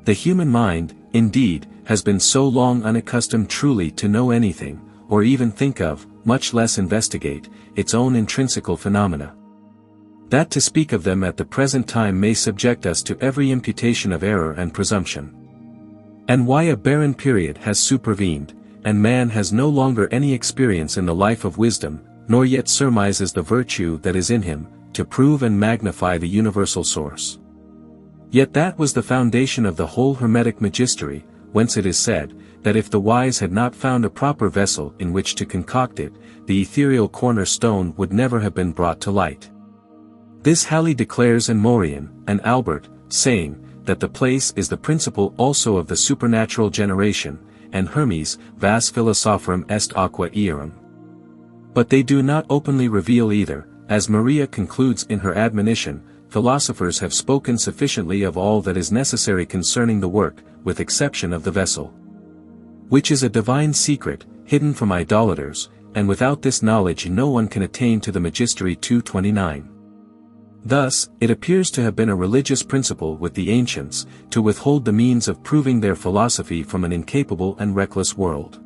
The human mind, indeed, has been so long unaccustomed truly to know anything, or even think of, much less investigate, its own intrinsical phenomena, that to speak of them at the present time may subject us to every imputation of error and presumption. And why a barren period has supervened, and man has no longer any experience in the life of wisdom, nor yet surmises the virtue that is in him, to prove and magnify the universal source. Yet that was the foundation of the whole Hermetic magistery, whence it is said, that if the wise had not found a proper vessel in which to concoct it, the ethereal corner-stone would never have been brought to light. This Halley declares in Morian, and Albert, saying, that the place is the principle also of the supernatural generation, and Hermes, vas philosophorum est aqua earum. But they do not openly reveal either, as Maria concludes in her admonition, philosophers have spoken sufficiently of all that is necessary concerning the work, with exception of the vessel, which is a divine secret, hidden from idolaters, and without this knowledge no one can attain to the Magistery 229. Thus, it appears to have been a religious principle with the ancients, to withhold the means of proving their philosophy from an incapable and reckless world.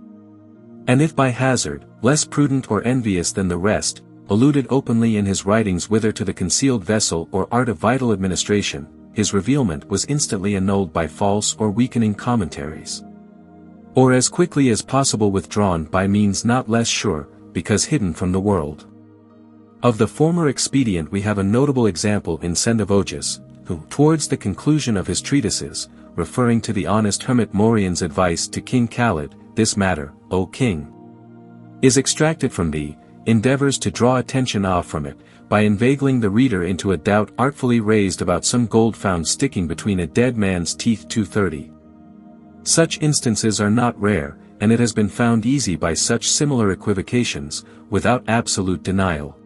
And if by hazard, less prudent or envious than the rest, alluded openly in his writings whither to the concealed vessel or art of vital administration, his revealment was instantly annulled by false or weakening commentaries, or as quickly as possible withdrawn by means not less sure, because hidden from the world. Of the former expedient we have a notable example in Sendivogius, who, towards the conclusion of his treatises, referring to the honest hermit Morian's advice to King Khalid, this matter, O king, is extracted from thee, endeavors to draw attention off from it, by inveigling the reader into a doubt artfully raised about some gold found sticking between a dead man's teeth 230. Such instances are not rare, and it has been found easy by such similar equivocations, without absolute denial,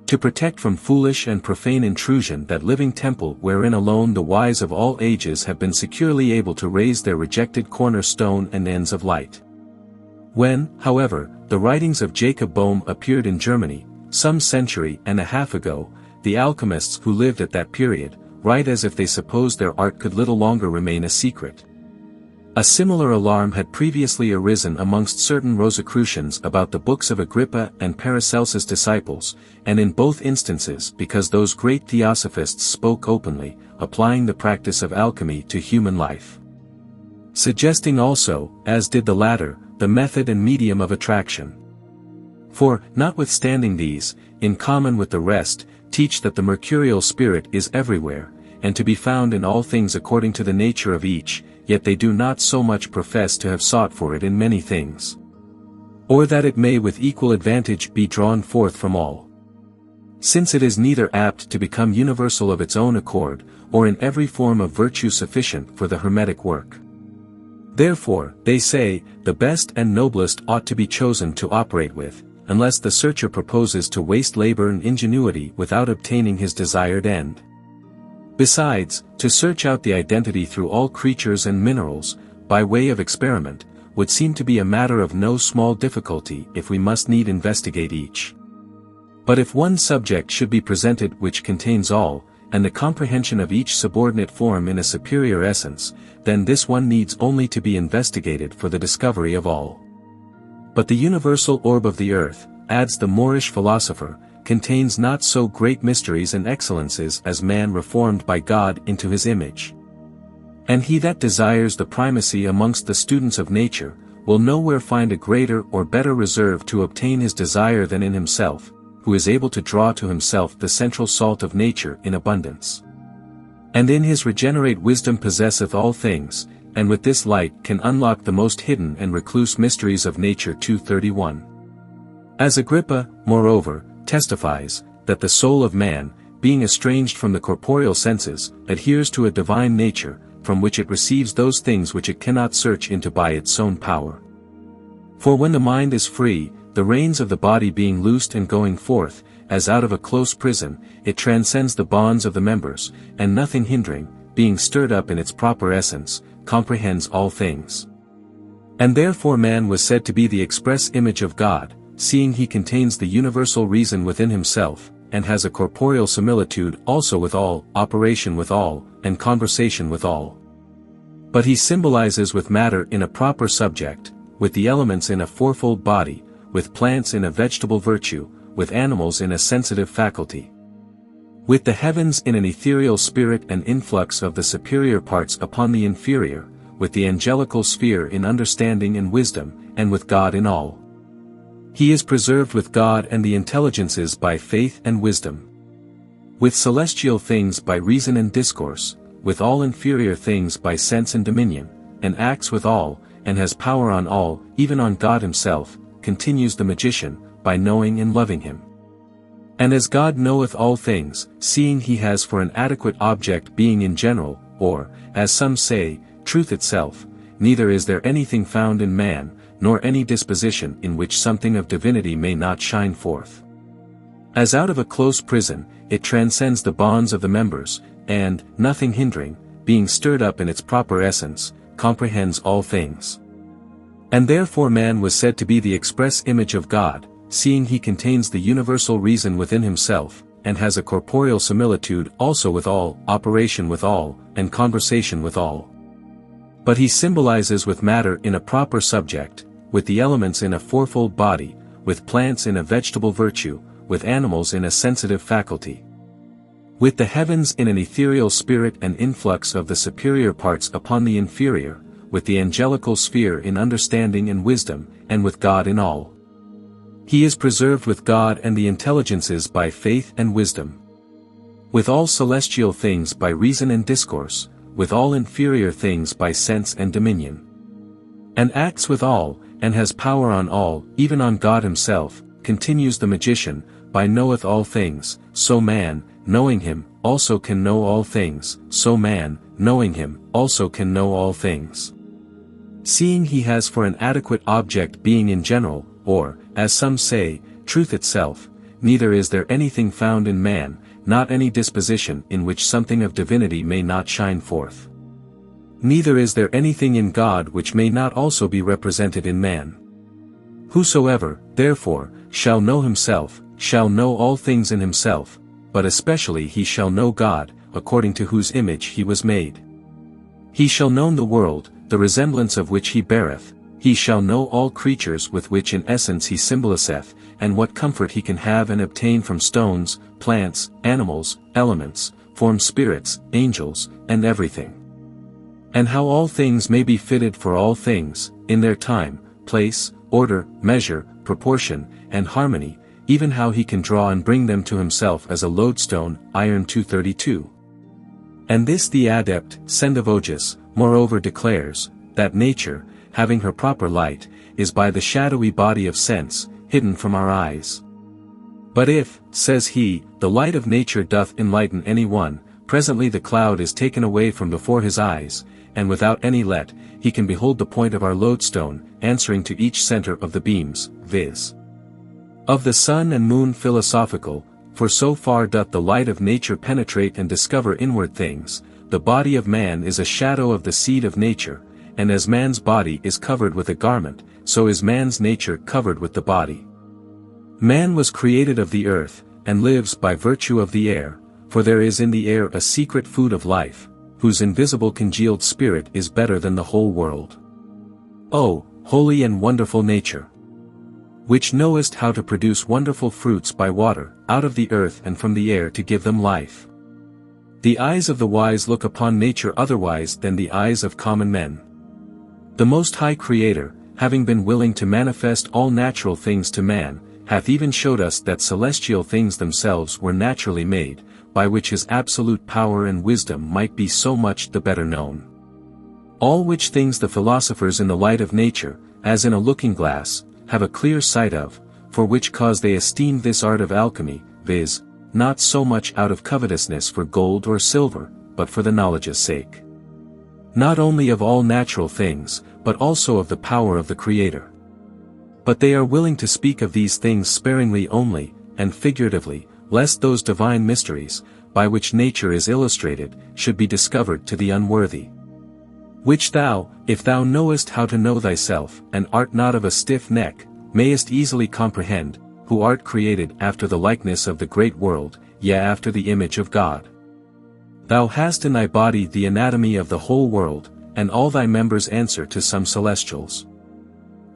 to protect from foolish and profane intrusion that living temple wherein alone the wise of all ages have been securely able to raise their rejected corner-stone and ends of light. When, however, the writings of Jacob Boehme appeared in Germany, some century and a half ago, the alchemists who lived at that period, write as if they supposed their art could little longer remain a secret. A similar alarm had previously arisen amongst certain Rosicrucians about the books of Agrippa and Paracelsus' disciples, and in both instances because those great Theosophists spoke openly, applying the practice of alchemy to human life. Suggesting also, as did the latter, the method and medium of attraction. For, notwithstanding these, in common with the rest, teach that the mercurial spirit is everywhere, and to be found in all things according to the nature of each, yet they do not so much profess to have sought for it in many things. Or that it may with equal advantage be drawn forth from all. Since it is neither apt to become universal of its own accord, or in every form of virtue sufficient for the Hermetic work. Therefore, they say, the best and noblest ought to be chosen to operate with, unless the searcher proposes to waste labor and ingenuity without obtaining his desired end. Besides, to search out the identity through all creatures and minerals, by way of experiment, would seem to be a matter of no small difficulty if we must need investigate each. But if one subject should be presented which contains all, and the comprehension of each subordinate form in a superior essence, then this one needs only to be investigated for the discovery of all. But the universal orb of the earth, adds the Moorish philosopher, contains not so great mysteries and excellences as man reformed by God into his image. And he that desires the primacy amongst the students of nature, will nowhere find a greater or better reserve to obtain his desire than in himself, who is able to draw to himself the central salt of nature in abundance. And in his regenerate wisdom possesseth all things, and with this light can unlock the most hidden and recluse mysteries of nature. 231. As Agrippa, moreover, testifies, that the soul of man, being estranged from the corporeal senses, adheres to a divine nature, from which it receives those things which it cannot search into by its own power. For when the mind is free, the reins of the body being loosed and going forth, as out of a close prison, it transcends the bonds of the members, and nothing hindering, being stirred up in its proper essence, comprehends all things. And therefore man was said to be the express image of God, seeing he contains the universal reason within himself, and has a corporeal similitude also with all, operation with all, and conversation with all. But he symbolizes with matter in a proper subject, with the elements in a fourfold body, with plants in a vegetable virtue, with animals in a sensitive faculty. With the heavens in an ethereal spirit and influx of the superior parts upon the inferior, with the angelical sphere in understanding and wisdom, and with God in all. He is preserved with God and the intelligences by faith and wisdom. With celestial things by reason and discourse, with all inferior things by sense and dominion, and acts with all, and has power on all, even on God himself, continues the magician, by knowing and loving him. And as God knoweth all things, seeing he has for an adequate object being in general, or, as some say, truth itself, neither is there anything found in man, nor any disposition in which something of divinity may not shine forth. As out of a close prison, it transcends the bonds of the members, and, nothing hindering, being stirred up in its proper essence, comprehends all things. And therefore man was said to be the express image of God, seeing he contains the universal reason within himself, and has a corporeal similitude also with all, operation with all, and conversation with all. But he symbolizes with matter in a proper subject, with the elements in a fourfold body, with plants in a vegetable virtue, with animals in a sensitive faculty. With the heavens in an ethereal spirit and influx of the superior parts upon the inferior, with the angelical sphere in understanding and wisdom, and with God in all. He is preserved with God and the intelligences by faith and wisdom. With all celestial things by reason and discourse, with all inferior things by sense and dominion. And acts with all, and has power on all, even on God himself, continues the magician, by knoweth all things, so man, knowing him, also can know all things, so man, knowing him, also can know all things. Seeing he has for an adequate object being in general, or, as some say, truth itself, neither is there anything found in man, not any disposition in which something of divinity may not shine forth. Neither is there anything in God which may not also be represented in man. Whosoever, therefore, shall know himself, shall know all things in himself, but especially he shall know God, according to whose image he was made. He shall know the world, the resemblance of which he beareth, he shall know all creatures with which in essence he symbolizeth, and what comfort he can have and obtain from stones, plants, animals, elements, formed spirits, angels, and everything. And how all things may be fitted for all things, in their time, place, order, measure, proportion, and harmony, even how he can draw and bring them to himself as a lodestone, iron 232. And this the adept, Sendivogus, moreover declares, that nature, having her proper light, is by the shadowy body of sense, hidden from our eyes. But if, says he, the light of nature doth enlighten any one, presently the cloud is taken away from before his eyes, and without any let, he can behold the point of our lodestone, answering to each center of the beams, viz. Of the sun and moon philosophical, for so far doth the light of nature penetrate and discover inward things, the body of man is a shadow of the seed of nature, and as man's body is covered with a garment, so is man's nature covered with the body. Man was created of the earth, and lives by virtue of the air, for there is in the air a secret food of life, whose invisible congealed spirit is better than the whole world. O, holy and wonderful nature! Which knowest how to produce wonderful fruits by water, out of the earth and from the air to give them life. The eyes of the wise look upon nature otherwise than the eyes of common men. The Most High Creator, having been willing to manifest all natural things to man, hath even showed us that celestial things themselves were naturally made, by which his absolute power and wisdom might be so much the better known. All which things the philosophers in the light of nature, as in a looking-glass, have a clear sight of, for which cause they esteem this art of alchemy, viz., not so much out of covetousness for gold or silver, but for the knowledge's sake. Not only of all natural things, but also of the power of the Creator. But they are willing to speak of these things sparingly only, and figuratively, lest those divine mysteries, by which nature is illustrated, should be discovered to the unworthy. Which thou, if thou knowest how to know thyself, and art not of a stiff neck, mayest easily comprehend, who art created after the likeness of the great world, yea after the image of God. Thou hast in thy body the anatomy of the whole world, and all thy members answer to some celestials.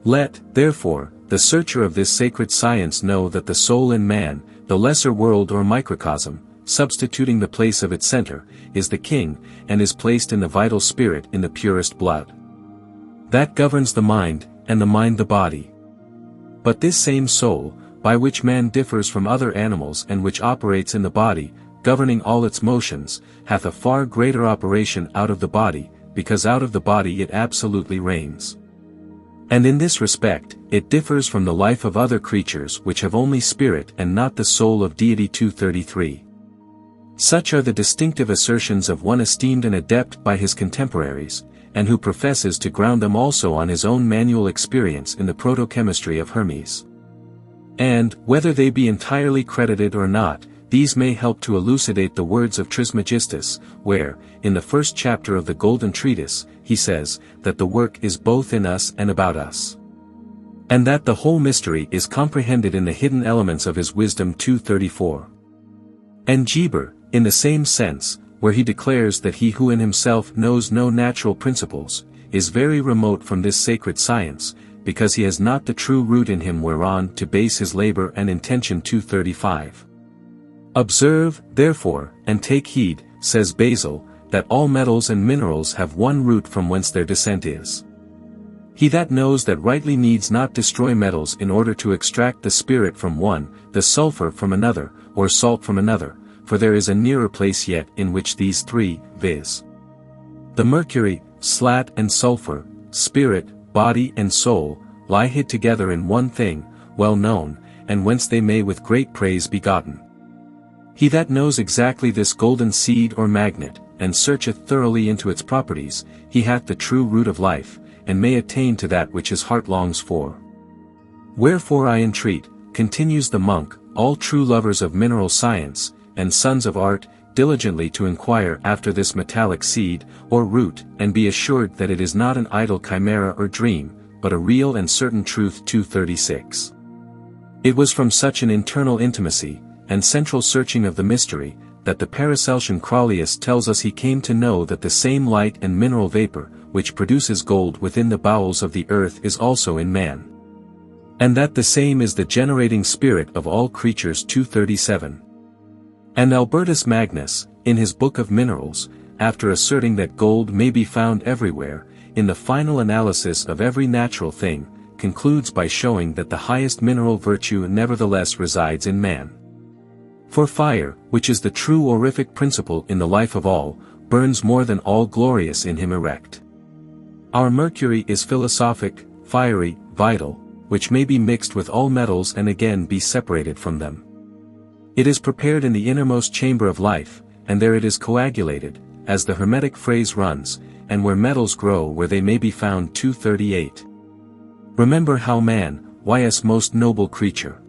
Let, therefore, the searcher of this sacred science know that the soul in man, the lesser world or microcosm, substituting the place of its center, is the king, and is placed in the vital spirit in the purest blood. That governs the mind, and the mind the body. But this same soul, by which man differs from other animals and which operates in the body, governing all its motions, hath a far greater operation out of the body, because out of the body it absolutely reigns. And in this respect, it differs from the life of other creatures which have only spirit and not the soul of deity 233. Such are the distinctive assertions of one esteemed an adept by his contemporaries, and who professes to ground them also on his own manual experience in the protochemistry of Hermes. And, whether they be entirely credited or not, these may help to elucidate the words of Trismegistus, where, in the first chapter of the Golden Treatise, he says, that the work is both in us and about us. And that the whole mystery is comprehended in the hidden elements of his wisdom 234. And Geber, in the same sense, where he declares that he who in himself knows no natural principles, is very remote from this sacred science, because he has not the true root in him whereon to base his labor and intention 235. Observe, therefore, and take heed, says Basil, that all metals and minerals have one root from whence their descent is. He that knows that rightly needs not destroy metals in order to extract the spirit from one, the sulfur from another, or salt from another, for there is a nearer place yet in which these three, viz. the mercury, slat and sulfur, spirit, body and soul, lie hid together in one thing, well known, and whence they may with great praise be gotten. He that knows exactly this golden seed or magnet, and searcheth thoroughly into its properties, he hath the true root of life, and may attain to that which his heart longs for. Wherefore I entreat, continues the monk, all true lovers of mineral science, and sons of art, diligently to inquire after this metallic seed, or root, and be assured that it is not an idle chimera or dream, but a real and certain truth 236. It was from such an internal intimacy, and central searching of the mystery, that the Paracelsian Crollius tells us he came to know that the same light and mineral vapor, which produces gold within the bowels of the earth is also in man. And that the same is the generating spirit of all creatures 237. And Albertus Magnus, in his Book of Minerals, after asserting that gold may be found everywhere, in the final analysis of every natural thing, concludes by showing that the highest mineral virtue nevertheless resides in man. For fire, which is the true orific principle in the life of all, burns more than all glorious in him erect. Our mercury is philosophic, fiery, vital, which may be mixed with all metals and again be separated from them. It is prepared in the innermost chamber of life, and there it is coagulated, as the Hermetic phrase runs, and where metals grow where they may be found 238. Remember how man, ys most noble creature,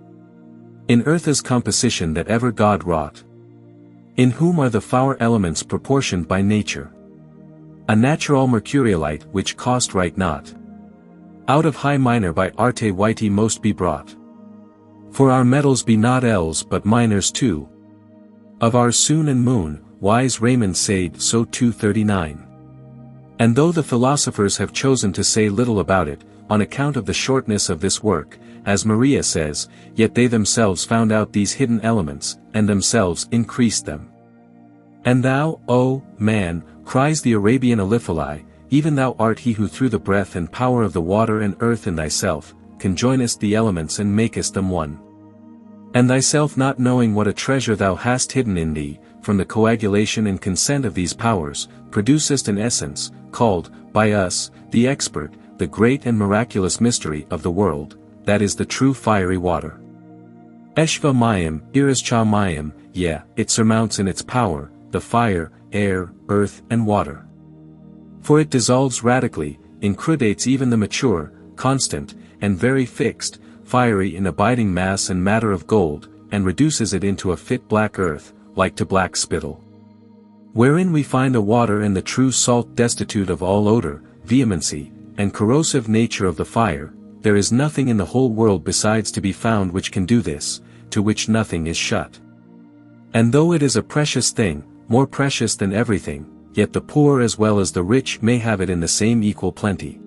in earth's composition that ever God wrought, in whom are the four elements proportioned by nature, a natural mercurialite which cost right not, out of high minor by arte vitae most be brought. For our metals be not ells but minors too, of our sun and moon, wise Raymond said so 239. And though the philosophers have chosen to say little about it, on account of the shortness of this work, as Maria says, yet they themselves found out these hidden elements, and themselves increased them. And thou, O man, cries the Arabian Eliphali, even thou art he who through the breath and power of the water and earth in thyself, conjoinest the elements and makest them one. And thyself not knowing what a treasure thou hast hidden in thee, from the coagulation and consent of these powers, producest an essence, called, by us, the expert, the great and miraculous mystery of the world, that is the true fiery water. Eshva Mayim, Irischa Mayim, it surmounts in its power, the fire, air, earth and water. For it dissolves radically, incrudates even the mature, constant, and very fixed, fiery and abiding mass and matter of gold, and reduces it into a fit black earth, like to black spittle. Wherein we find the water and the true salt destitute of all odor, vehemency, and corrosive nature of the fire, there is nothing in the whole world besides to be found which can do this, to which nothing is shut. And though it is a precious thing, more precious than everything, yet the poor as well as the rich may have it in the same equal plenty.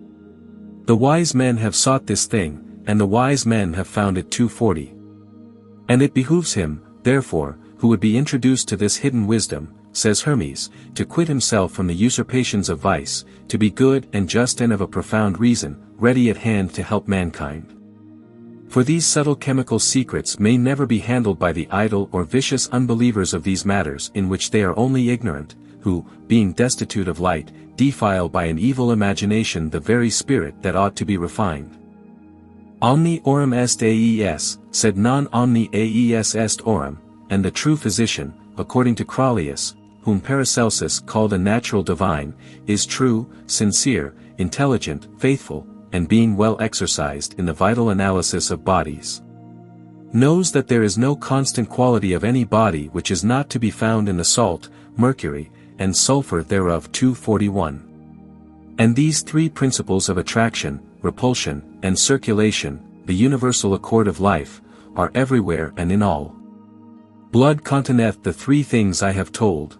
The wise men have sought this thing, and the wise men have found it 240. And it behooves him, therefore, who would be introduced to this hidden wisdom, says Hermes, to quit himself from the usurpations of vice, to be good and just and of a profound reason, ready at hand to help mankind. For these subtle chemical secrets may never be handled by the idle or vicious unbelievers of these matters in which they are only ignorant, who, being destitute of light, defile by an evil imagination the very spirit that ought to be refined. Omni aurum est aes, sed non omni aes est aurum, and the true physician, according to Crollius, whom Paracelsus called a natural divine, is true, sincere, intelligent, faithful, and being well exercised in the vital analysis of bodies, knows that there is no constant quality of any body which is not to be found in the salt, mercury, and sulfur thereof 241. And these three principles of attraction, repulsion, and circulation, the universal accord of life, are everywhere and in all. Blood containeth the three things I have told.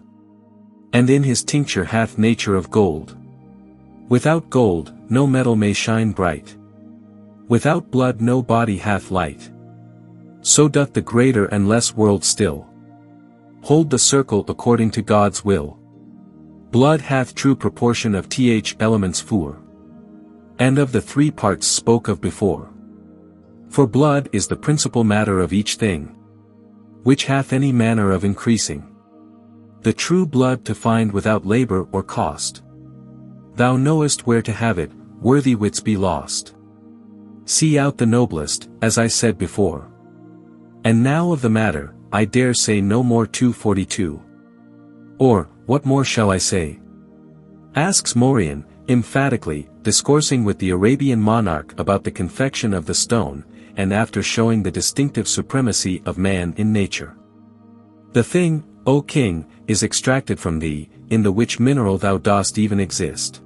And in his tincture hath nature of gold. Without gold, no metal may shine bright. Without blood no body hath light. So doth the greater and less world still hold the circle according to God's will. Blood hath true proportion of th elements four, and of the three parts spoke of before. For blood is the principal matter of each thing, which hath any manner of increasing. The true blood to find without labor or cost. Thou knowest where to have it, worthy wits be lost. See out the noblest, as I said before. And now of the matter, I dare say no more 242. Or, what more shall I say? Asks Morian, emphatically, discoursing with the Arabian monarch about the confection of the stone, and after showing the distinctive supremacy of man in nature. The thing, O king, is extracted from thee, in the which mineral thou dost even exist.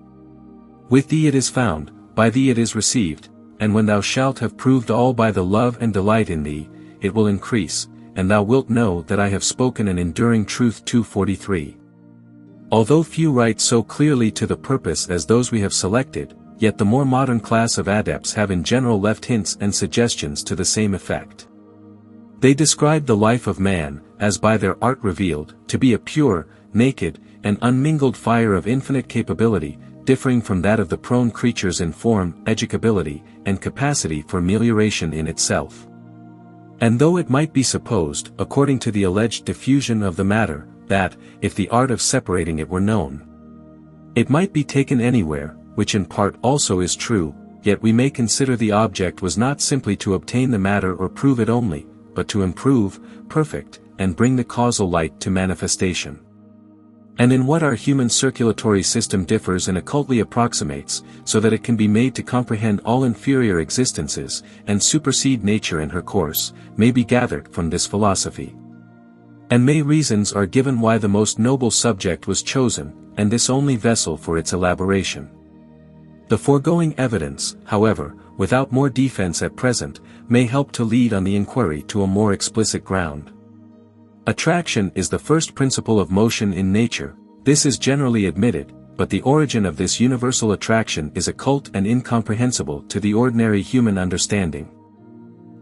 With thee it is found, by thee it is received, and when thou shalt have proved all by the love and delight in thee, it will increase, and thou wilt know that I have spoken an enduring truth. 243. Although few write so clearly to the purpose as those we have selected, yet the more modern class of adepts have in general left hints and suggestions to the same effect. They describe the life of man, as by their art revealed, to be a pure, naked, and unmingled fire of infinite capability, differing from that of the prone creatures in form, educability, and capacity for melioration in itself. And though it might be supposed, according to the alleged diffusion of the matter, that, if the art of separating it were known, it might be taken anywhere, which in part also is true, yet we may consider the object was not simply to obtain the matter or prove it only, but to improve, perfect, and bring the causal light to manifestation. And in what our human circulatory system differs and occultly approximates, so that it can be made to comprehend all inferior existences, and supersede nature in her course, may be gathered from this philosophy. And may reasons are given why the most noble subject was chosen, and this only vessel for its elaboration. The foregoing evidence, however, without more defense at present, may help to lead on the inquiry to a more explicit ground. Attraction is the first principle of motion in nature, this is generally admitted, but the origin of this universal attraction is occult and incomprehensible to the ordinary human understanding.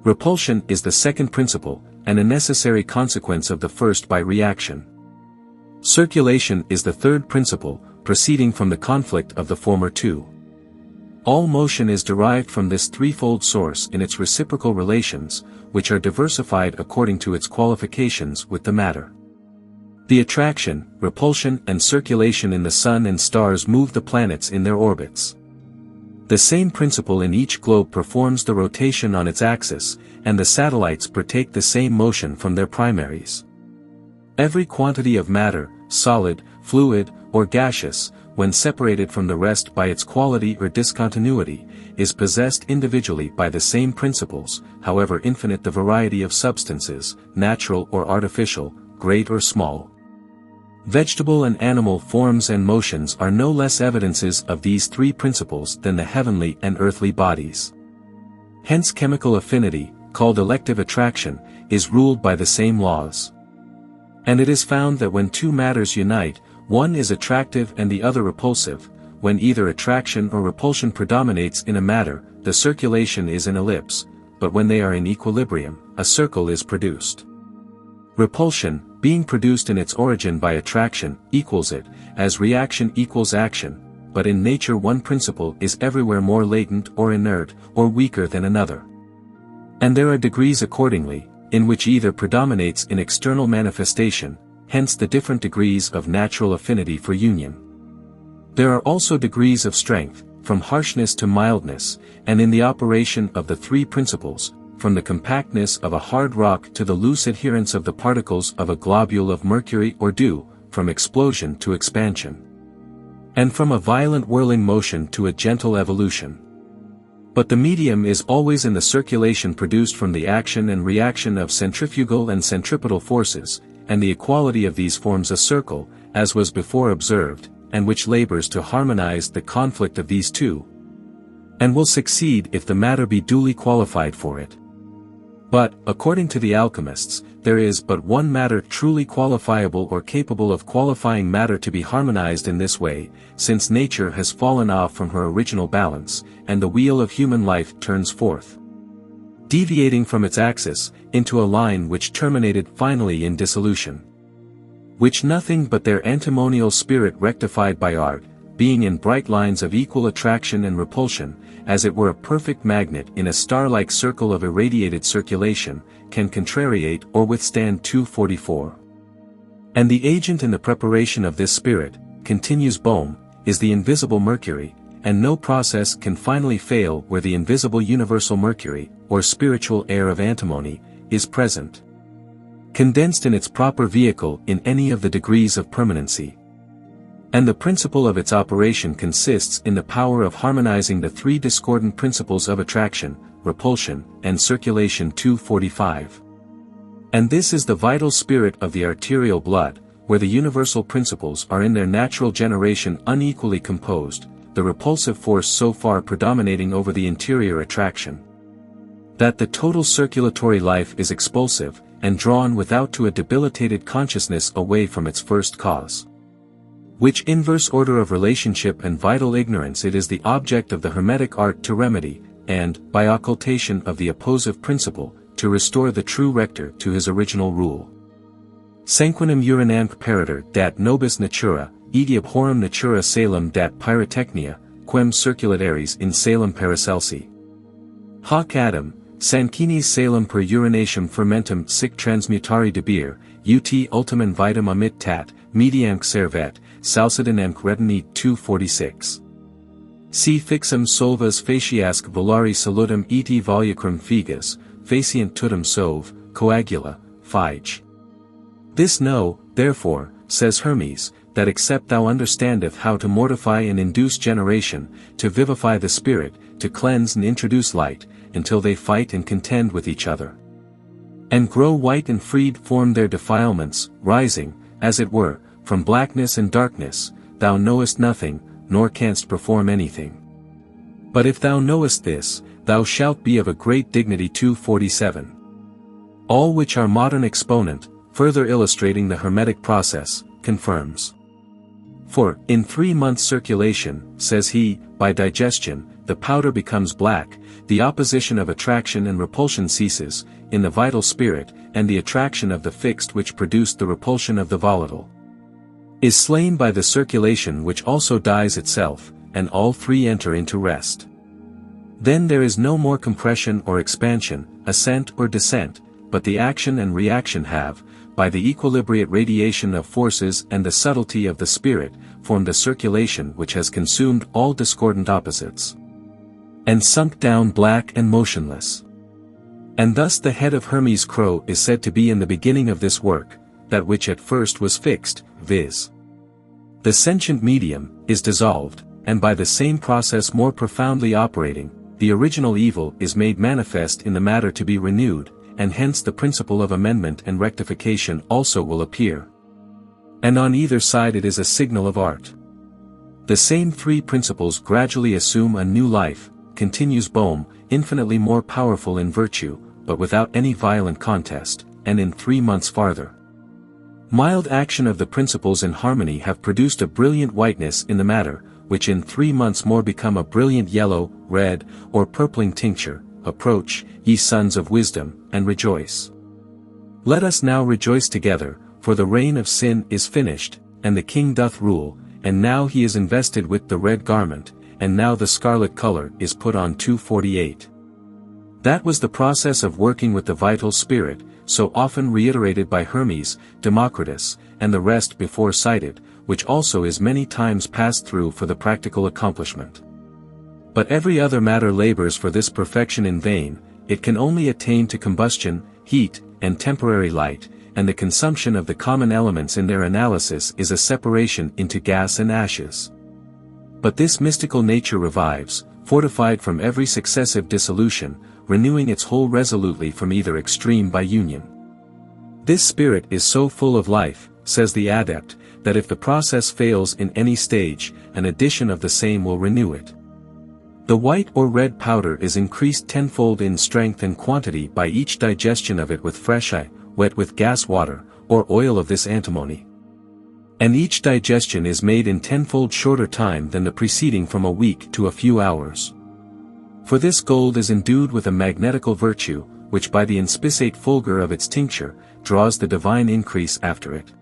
Repulsion is the second principle, and a necessary consequence of the first by reaction. Circulation is the third principle, proceeding from the conflict of the former two. All motion is derived from this threefold source in its reciprocal relations, which are diversified according to its qualifications with the matter. The attraction, repulsion and circulation in the sun and stars move the planets in their orbits. The same principle in each globe performs the rotation on its axis, and the satellites partake the same motion from their primaries. Every quantity of matter, solid, fluid, or gaseous, when separated from the rest by its quality or discontinuity, is possessed individually by the same principles, however infinite the variety of substances, natural or artificial, great or small. Vegetable and animal forms and motions are no less evidences of these three principles than the heavenly and earthly bodies. Hence chemical affinity, called elective attraction, is ruled by the same laws. And it is found that when two matters unite, one is attractive and the other repulsive. When either attraction or repulsion predominates in a matter, the circulation is an ellipse, but when they are in equilibrium, a circle is produced. Repulsion, being produced in its origin by attraction, equals it, as reaction equals action, but in nature one principle is everywhere more latent or inert, or weaker than another. And there are degrees accordingly, in which either predominates in external manifestation, hence the different degrees of natural affinity for union. There are also degrees of strength, from harshness to mildness, and in the operation of the three principles, from the compactness of a hard rock to the loose adherence of the particles of a globule of mercury or dew, from explosion to expansion, and from a violent whirling motion to a gentle evolution. But the medium is always in the circulation produced from the action and reaction of centrifugal and centripetal forces, and the equality of these forms a circle, as was before observed, and which labors to harmonize the conflict of these two, and will succeed if the matter be duly qualified for it. But, according to the alchemists, there is but one matter truly qualifiable or capable of qualifying matter to be harmonized in this way, since nature has fallen off from her original balance, and the wheel of human life turns forth, deviating from its axis, into a line which terminated finally in dissolution. Which nothing but their antimonial spirit rectified by art, being in bright lines of equal attraction and repulsion, as it were a perfect magnet in a star-like circle of irradiated circulation, can contrariate or withstand 244. And the agent in the preparation of this spirit, continues Bohm, is the invisible mercury, and no process can finally fail where the invisible universal mercury, or spiritual air of antimony, is present, condensed in its proper vehicle in any of the degrees of permanency. And the principle of its operation consists in the power of harmonizing the three discordant principles of attraction, repulsion, and circulation 245. And this is the vital spirit of the arterial blood, where the universal principles are in their natural generation unequally composed, the repulsive force so far predominating over the interior attraction, that the total circulatory life is expulsive, and drawn without to a debilitated consciousness away from its first cause. Which inverse order of relationship and vital ignorance it is the object of the Hermetic art to remedy, and, by occultation of the opposive principle, to restore the true rector to his original rule. Sanquinem urinamque peritor dat nobis natura, etiab horum natura salem dat pyrotechnia, quem circulat aries in salem Paracelsi. Hoc adam, sanguinis salem per urinatium fermentum sic transmutari debir, ut ultimum vitam omit tat, mediamque servet, salcidinamque retini 246. Si fixum solvas faciasque volari salutum eti volucrum figas, facient tutum sove, coagula, fige. This know, therefore, says Hermes, that except thou understandeth how to mortify and induce generation, to vivify the spirit, to cleanse and introduce light, until they fight and contend with each other. And grow white and freed form their defilements, rising, as it were, from blackness and darkness, thou knowest nothing, nor canst perform anything. But if thou knowest this, thou shalt be of a great dignity. 247. All which our modern exponent, further illustrating the Hermetic process, confirms. For, in 3 months' circulation, says he, by digestion, the powder becomes black, the opposition of attraction and repulsion ceases, in the vital spirit, and the attraction of the fixed which produced the repulsion of the volatile is slain by the circulation which also dies itself, and all three enter into rest. Then there is no more compression or expansion, ascent or descent, but the action and reaction have, by the equilibriate radiation of forces and the subtlety of the spirit, formed a circulation which has consumed all discordant opposites, and sunk down black and motionless. And thus the head of Hermes' crow is said to be in the beginning of this work, that which at first was fixed, viz. the sentient medium, is dissolved, and by the same process more profoundly operating, the original evil is made manifest in the matter to be renewed, and hence the principle of amendment and rectification also will appear. And on either side it is a signal of art. The same three principles gradually assume a new life, continues Bohm, infinitely more powerful in virtue, but without any violent contest, and in 3 months farther. Mild action of the principles in harmony have produced a brilliant whiteness in the matter, which in 3 months more become a brilliant yellow, red, or purpling tincture. Approach, ye sons of wisdom, and rejoice. Let us now rejoice together, for the reign of sin is finished, and the king doth rule, and now he is invested with the red garment, and now the scarlet color is put on. 248. That was the process of working with the vital spirit, so often reiterated by Hermes, Democritus, and the rest before cited, which also is many times passed through for the practical accomplishment. But every other matter labors for this perfection in vain, it can only attain to combustion, heat, and temporary light, and the consumption of the common elements in their analysis is a separation into gas and ashes. But this mystical nature revives, fortified from every successive dissolution, renewing its whole resolutely from either extreme by union. This spirit is so full of life, says the adept, that if the process fails in any stage, an addition of the same will renew it. The white or red powder is increased tenfold in strength and quantity by each digestion of it with fresh air, wet with gas water, or oil of this antimony. And each digestion is made in tenfold shorter time than the preceding, from a week to a few hours. For this gold is endued with a magnetical virtue, which by the inspisate fulgor of its tincture, draws the divine increase after it.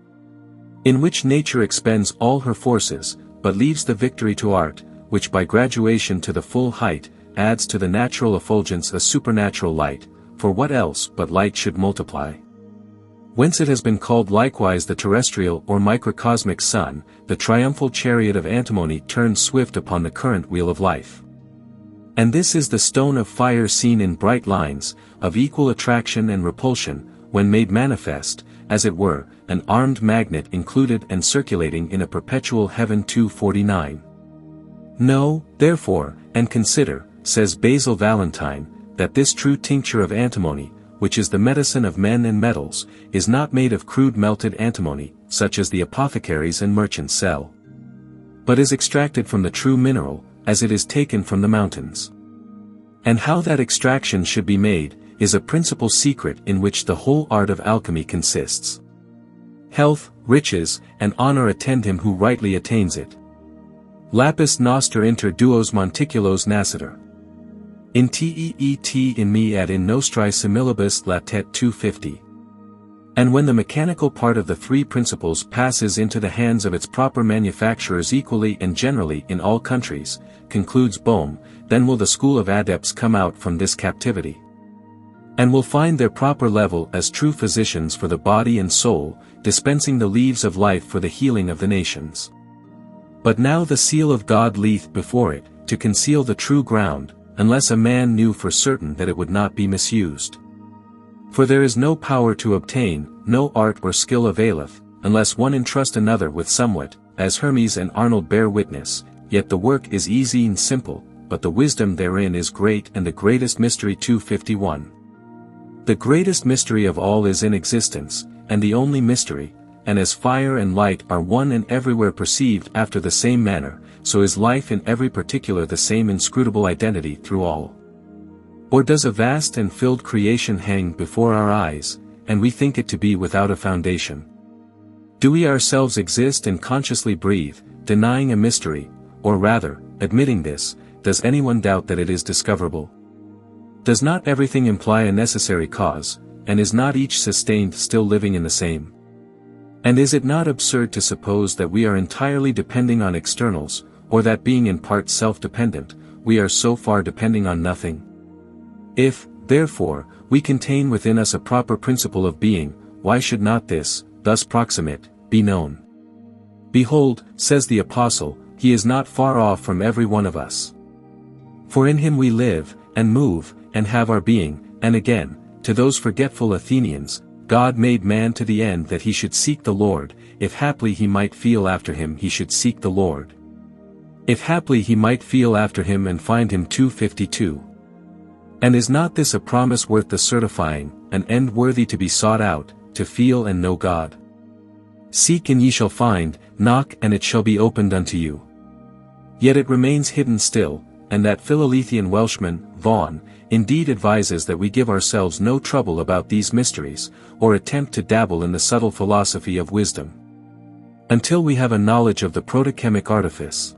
In which nature expends all her forces, but leaves the victory to art, which by graduation to the full height, adds to the natural effulgence a supernatural light, for what else but light should multiply? Whence it has been called likewise the terrestrial or microcosmic sun, the triumphal chariot of antimony turned swift upon the current wheel of life. And this is the stone of fire seen in bright lines, of equal attraction and repulsion, when made manifest, as it were, an armed magnet included and circulating in a perpetual heaven. 249. Know, therefore, and consider, says Basil Valentine, that this true tincture of antimony, which is the medicine of men and metals, is not made of crude melted antimony, such as the apothecaries and merchants sell, but is extracted from the true mineral, as it is taken from the mountains. And how that extraction should be made, is a principal secret in which the whole art of alchemy consists. Health, riches, and honor attend him who rightly attains it. Lapis noster inter duos monticulos nascitur. In teet in me ad in nostri similibus latet 250. And when the mechanical part of the three principles passes into the hands of its proper manufacturers equally and generally in all countries, concludes Bohm, then will the school of adepts come out from this captivity, and will find their proper level as true physicians for the body and soul, dispensing the leaves of life for the healing of the nations. But now the seal of God lieth before it, to conceal the true ground, unless a man knew for certain that it would not be misused. For there is no power to obtain, no art or skill availeth, unless one entrust another with somewhat, as Hermes and Arnold bear witness, yet the work is easy and simple, but the wisdom therein is great and the greatest mystery 251. The greatest mystery of all is in existence, and the only mystery, and as fire and light are one and everywhere perceived after the same manner, so is life in every particular the same inscrutable identity through all. Or does a vast and filled creation hang before our eyes, and we think it to be without a foundation? Do we ourselves exist and consciously breathe, denying a mystery, or rather, admitting this, does anyone doubt that it is discoverable? Does not everything imply a necessary cause, and is not each sustained still living in the same? And is it not absurd to suppose that we are entirely depending on externals, or that being in part self-dependent, we are so far depending on nothing? If, therefore, we contain within us a proper principle of being, why should not this, thus proximate, be known? Behold, says the Apostle, he is not far off from every one of us. For in him we live, and move, and have our being, and again, to those forgetful Athenians, God made man to the end that he should seek the Lord, if haply he might feel after him he should seek the Lord. If haply he might feel after him and find him 252. And is not this a promise worth the certifying, an end worthy to be sought out, to feel and know God? Seek and ye shall find, knock and it shall be opened unto you. Yet it remains hidden still, and that Philalethian Welshman, Vaughan, indeed advises that we give ourselves no trouble about these mysteries, or attempt to dabble in the subtle philosophy of wisdom, until we have a knowledge of the protochemic artifice.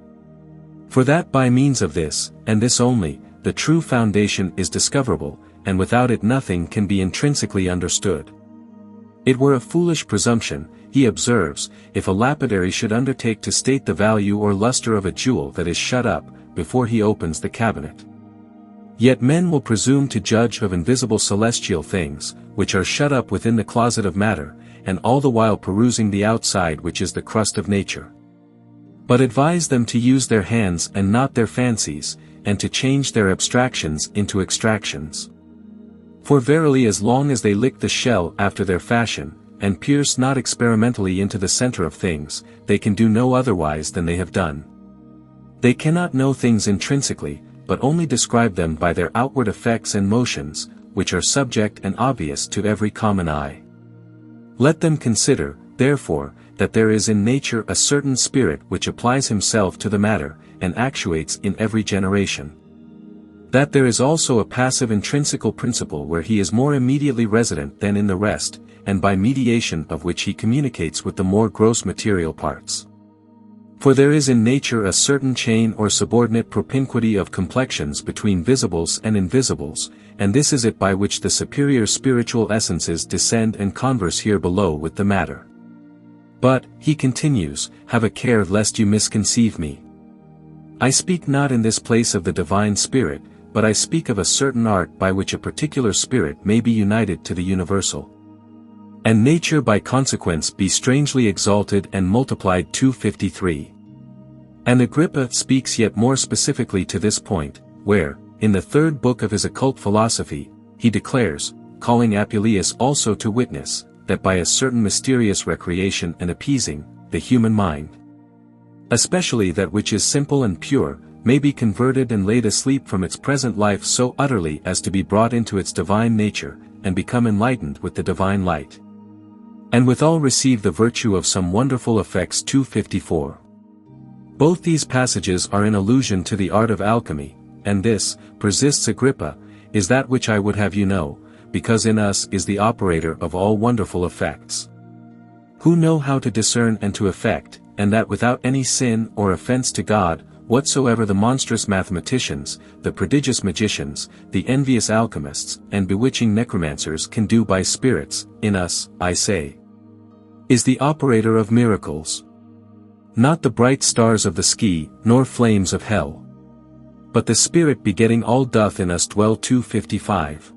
For that by means of this, and this only, the true foundation is discoverable, and without it nothing can be intrinsically understood. It were a foolish presumption, he observes, if a lapidary should undertake to state the value or luster of a jewel that is shut up, before he opens the cabinet. Yet men will presume to judge of invisible celestial things, which are shut up within the closet of matter, and all the while perusing the outside which is the crust of nature. But advise them to use their hands and not their fancies, and to change their abstractions into extractions. For verily as long as they lick the shell after their fashion, and pierce not experimentally into the center of things, they can do no otherwise than they have done. They cannot know things intrinsically, but only describe them by their outward effects and motions, which are subject and obvious to every common eye. Let them consider, therefore, that there is in nature a certain spirit which applies himself to the matter, and actuates in every generation. That there is also a passive intrinsical principle where he is more immediately resident than in the rest, and by mediation of which he communicates with the more gross material parts. For there is in nature a certain chain or subordinate propinquity of complexions between visibles and invisibles, and this is it by which the superior spiritual essences descend and converse here below with the matter. But, he continues, have a care lest you misconceive me. I speak not in this place of the divine spirit, but I speak of a certain art by which a particular spirit may be united to the universal, and nature by consequence be strangely exalted and multiplied 253. And Agrippa speaks yet more specifically to this point, where, in the third book of his occult philosophy, he declares, calling Apuleius also to witness, that by a certain mysterious recreation and appeasing, the human mind, especially that which is simple and pure, may be converted and laid asleep from its present life so utterly as to be brought into its divine nature, and become enlightened with the divine light, and withal receive the virtue of some wonderful effects 254. Both these passages are in allusion to the art of alchemy, and this, persists Agrippa, is that which I would have you know, because in us is the operator of all wonderful effects. Who know how to discern and to effect, and that without any sin or offense to God, whatsoever the monstrous mathematicians, the prodigious magicians, the envious alchemists, and bewitching necromancers can do by spirits, in us, I say, is the operator of miracles. Not the bright stars of the sky, nor flames of hell. But the Spirit begetting all doth in us dwell. 255.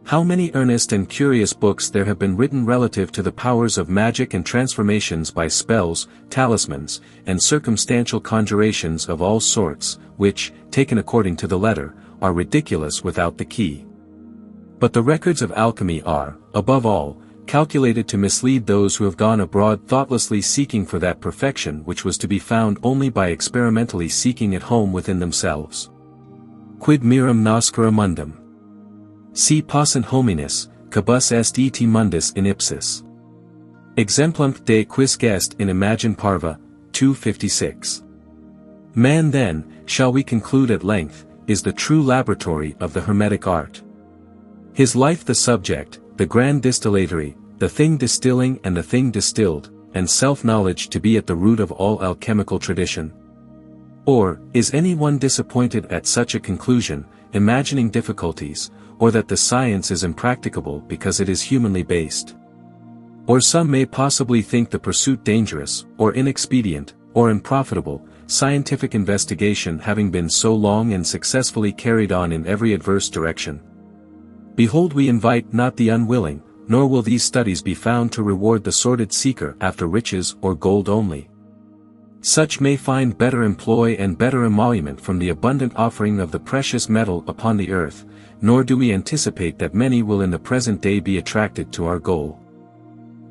How many earnest and curious books there have been written relative to the powers of magic and transformations by spells, talismans, and circumstantial conjurations of all sorts, which, taken according to the letter, are ridiculous without the key. But the records of alchemy are, above all, calculated to mislead those who have gone abroad thoughtlessly seeking for that perfection which was to be found only by experimentally seeking at home within themselves. Quid mirum nascere mundum? Si possunt homines, cabus est et mundus in ipsis. Exemplum de quis est in imagine parva. 256. Man then, shall we conclude at length, is the true laboratory of the Hermetic art. His life the subject, the grand distillatory, the thing distilling and the thing distilled, and self-knowledge to be at the root of all alchemical tradition? Or, is any one disappointed at such a conclusion, imagining difficulties, or that the science is impracticable because it is humanly based? Or some may possibly think the pursuit dangerous, or inexpedient, or unprofitable, scientific investigation having been so long and successfully carried on in every adverse direction. Behold, we invite not the unwilling, nor will these studies be found to reward the sordid seeker after riches or gold only. Such may find better employ and better emolument from the abundant offering of the precious metal upon the earth, nor do we anticipate that many will in the present day be attracted to our goal.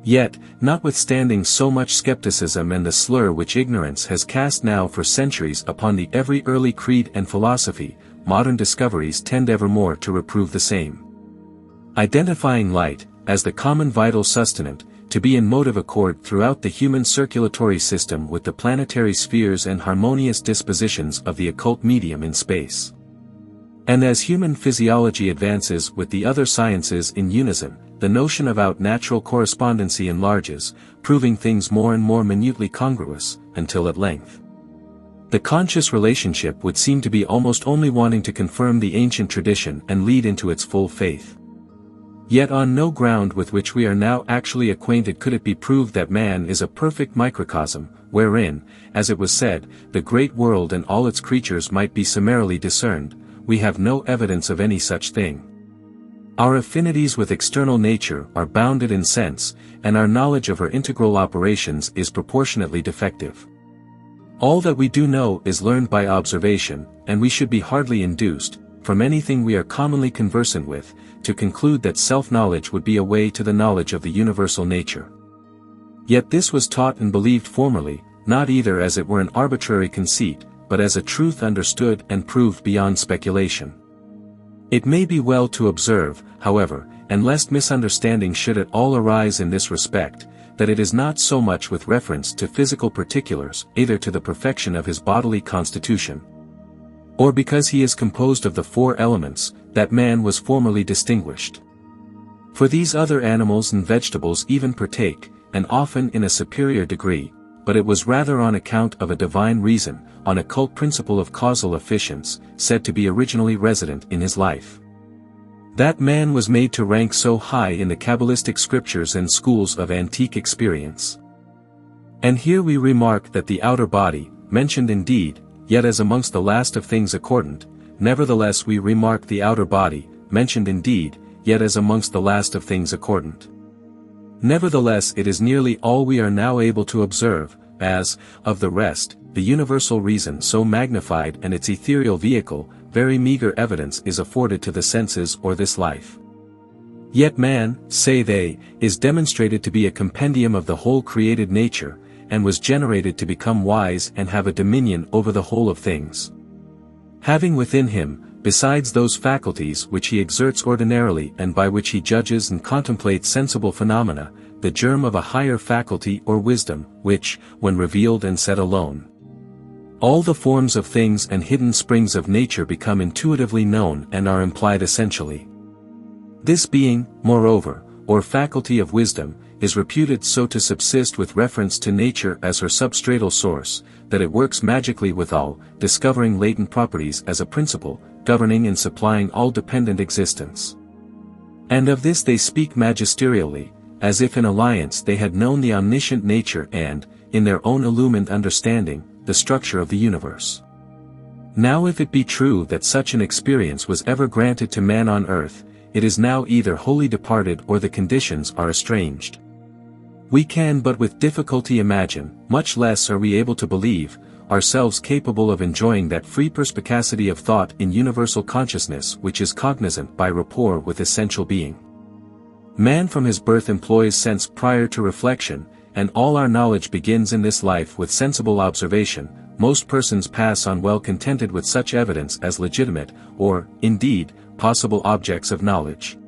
Yet, notwithstanding so much skepticism and the slur which ignorance has cast now for centuries upon the every early creed and philosophy, modern discoveries tend evermore to reprove the same. Identifying light, as the common vital sustenance, to be in motive accord throughout the human circulatory system with the planetary spheres and harmonious dispositions of the occult medium in space. And as human physiology advances with the other sciences in unison, the notion of out-natural correspondency enlarges, proving things more and more minutely congruous, until at length the conscious relationship would seem to be almost only wanting to confirm the ancient tradition and lead into its full faith. Yet on no ground with which we are now actually acquainted could it be proved that man is a perfect microcosm, wherein, as it was said, the great world and all its creatures might be summarily discerned. We have no evidence of any such thing. Our affinities with external nature are bounded in sense, and our knowledge of her integral operations is proportionately defective. All that we do know is learned by observation, and we should be hardly induced, from anything we are commonly conversant with, to conclude that self-knowledge would be a way to the knowledge of the universal nature. Yet this was taught and believed formerly, not either as it were an arbitrary conceit, but as a truth understood and proved beyond speculation. It may be well to observe, however, and lest misunderstanding should at all arise in this respect, that it is not so much with reference to physical particulars, either to the perfection of his bodily constitution, or because he is composed of the four elements, that man was formerly distinguished. For these other animals and vegetables even partake, and often in a superior degree, but it was rather on account of a divine reason, on occult principle of causal efficience, said to be originally resident in his life. That man was made to rank so high in the Kabbalistic scriptures and schools of antique experience. And here we remark that the outer body, mentioned indeed, yet as amongst the last of things accordant, nevertheless we remark the outer body, mentioned indeed, yet as amongst the last of things accordant. Nevertheless it is nearly all we are now able to observe, as, of the rest, the universal reason so magnified and its ethereal vehicle, very meager evidence is afforded to the senses or this life. Yet man, say they, is demonstrated to be a compendium of the whole created nature, and was generated to become wise and have a dominion over the whole of things. Having within him, besides those faculties which he exerts ordinarily and by which he judges and contemplates sensible phenomena, the germ of a higher faculty or wisdom, which, when revealed and set alone, all the forms of things and hidden springs of nature become intuitively known and are implied essentially. This being, moreover, or faculty of wisdom, is reputed so to subsist with reference to nature as her substratal source, that it works magically withal, discovering latent properties as a principle, governing and supplying all dependent existence. And of this they speak magisterially, as if in alliance they had known the omniscient nature and, in their own illumined understanding, the structure of the universe. Now if it be true that such an experience was ever granted to man on earth, it is now either wholly departed or the conditions are estranged. We can but with difficulty imagine, much less are we able to believe, ourselves capable of enjoying that free perspicacity of thought in universal consciousness which is cognizant by rapport with essential being. Man from his birth employs sense prior to reflection, and all our knowledge begins in this life with sensible observation. Most persons pass on well contented with such evidence as legitimate, or, indeed, possible objects of knowledge.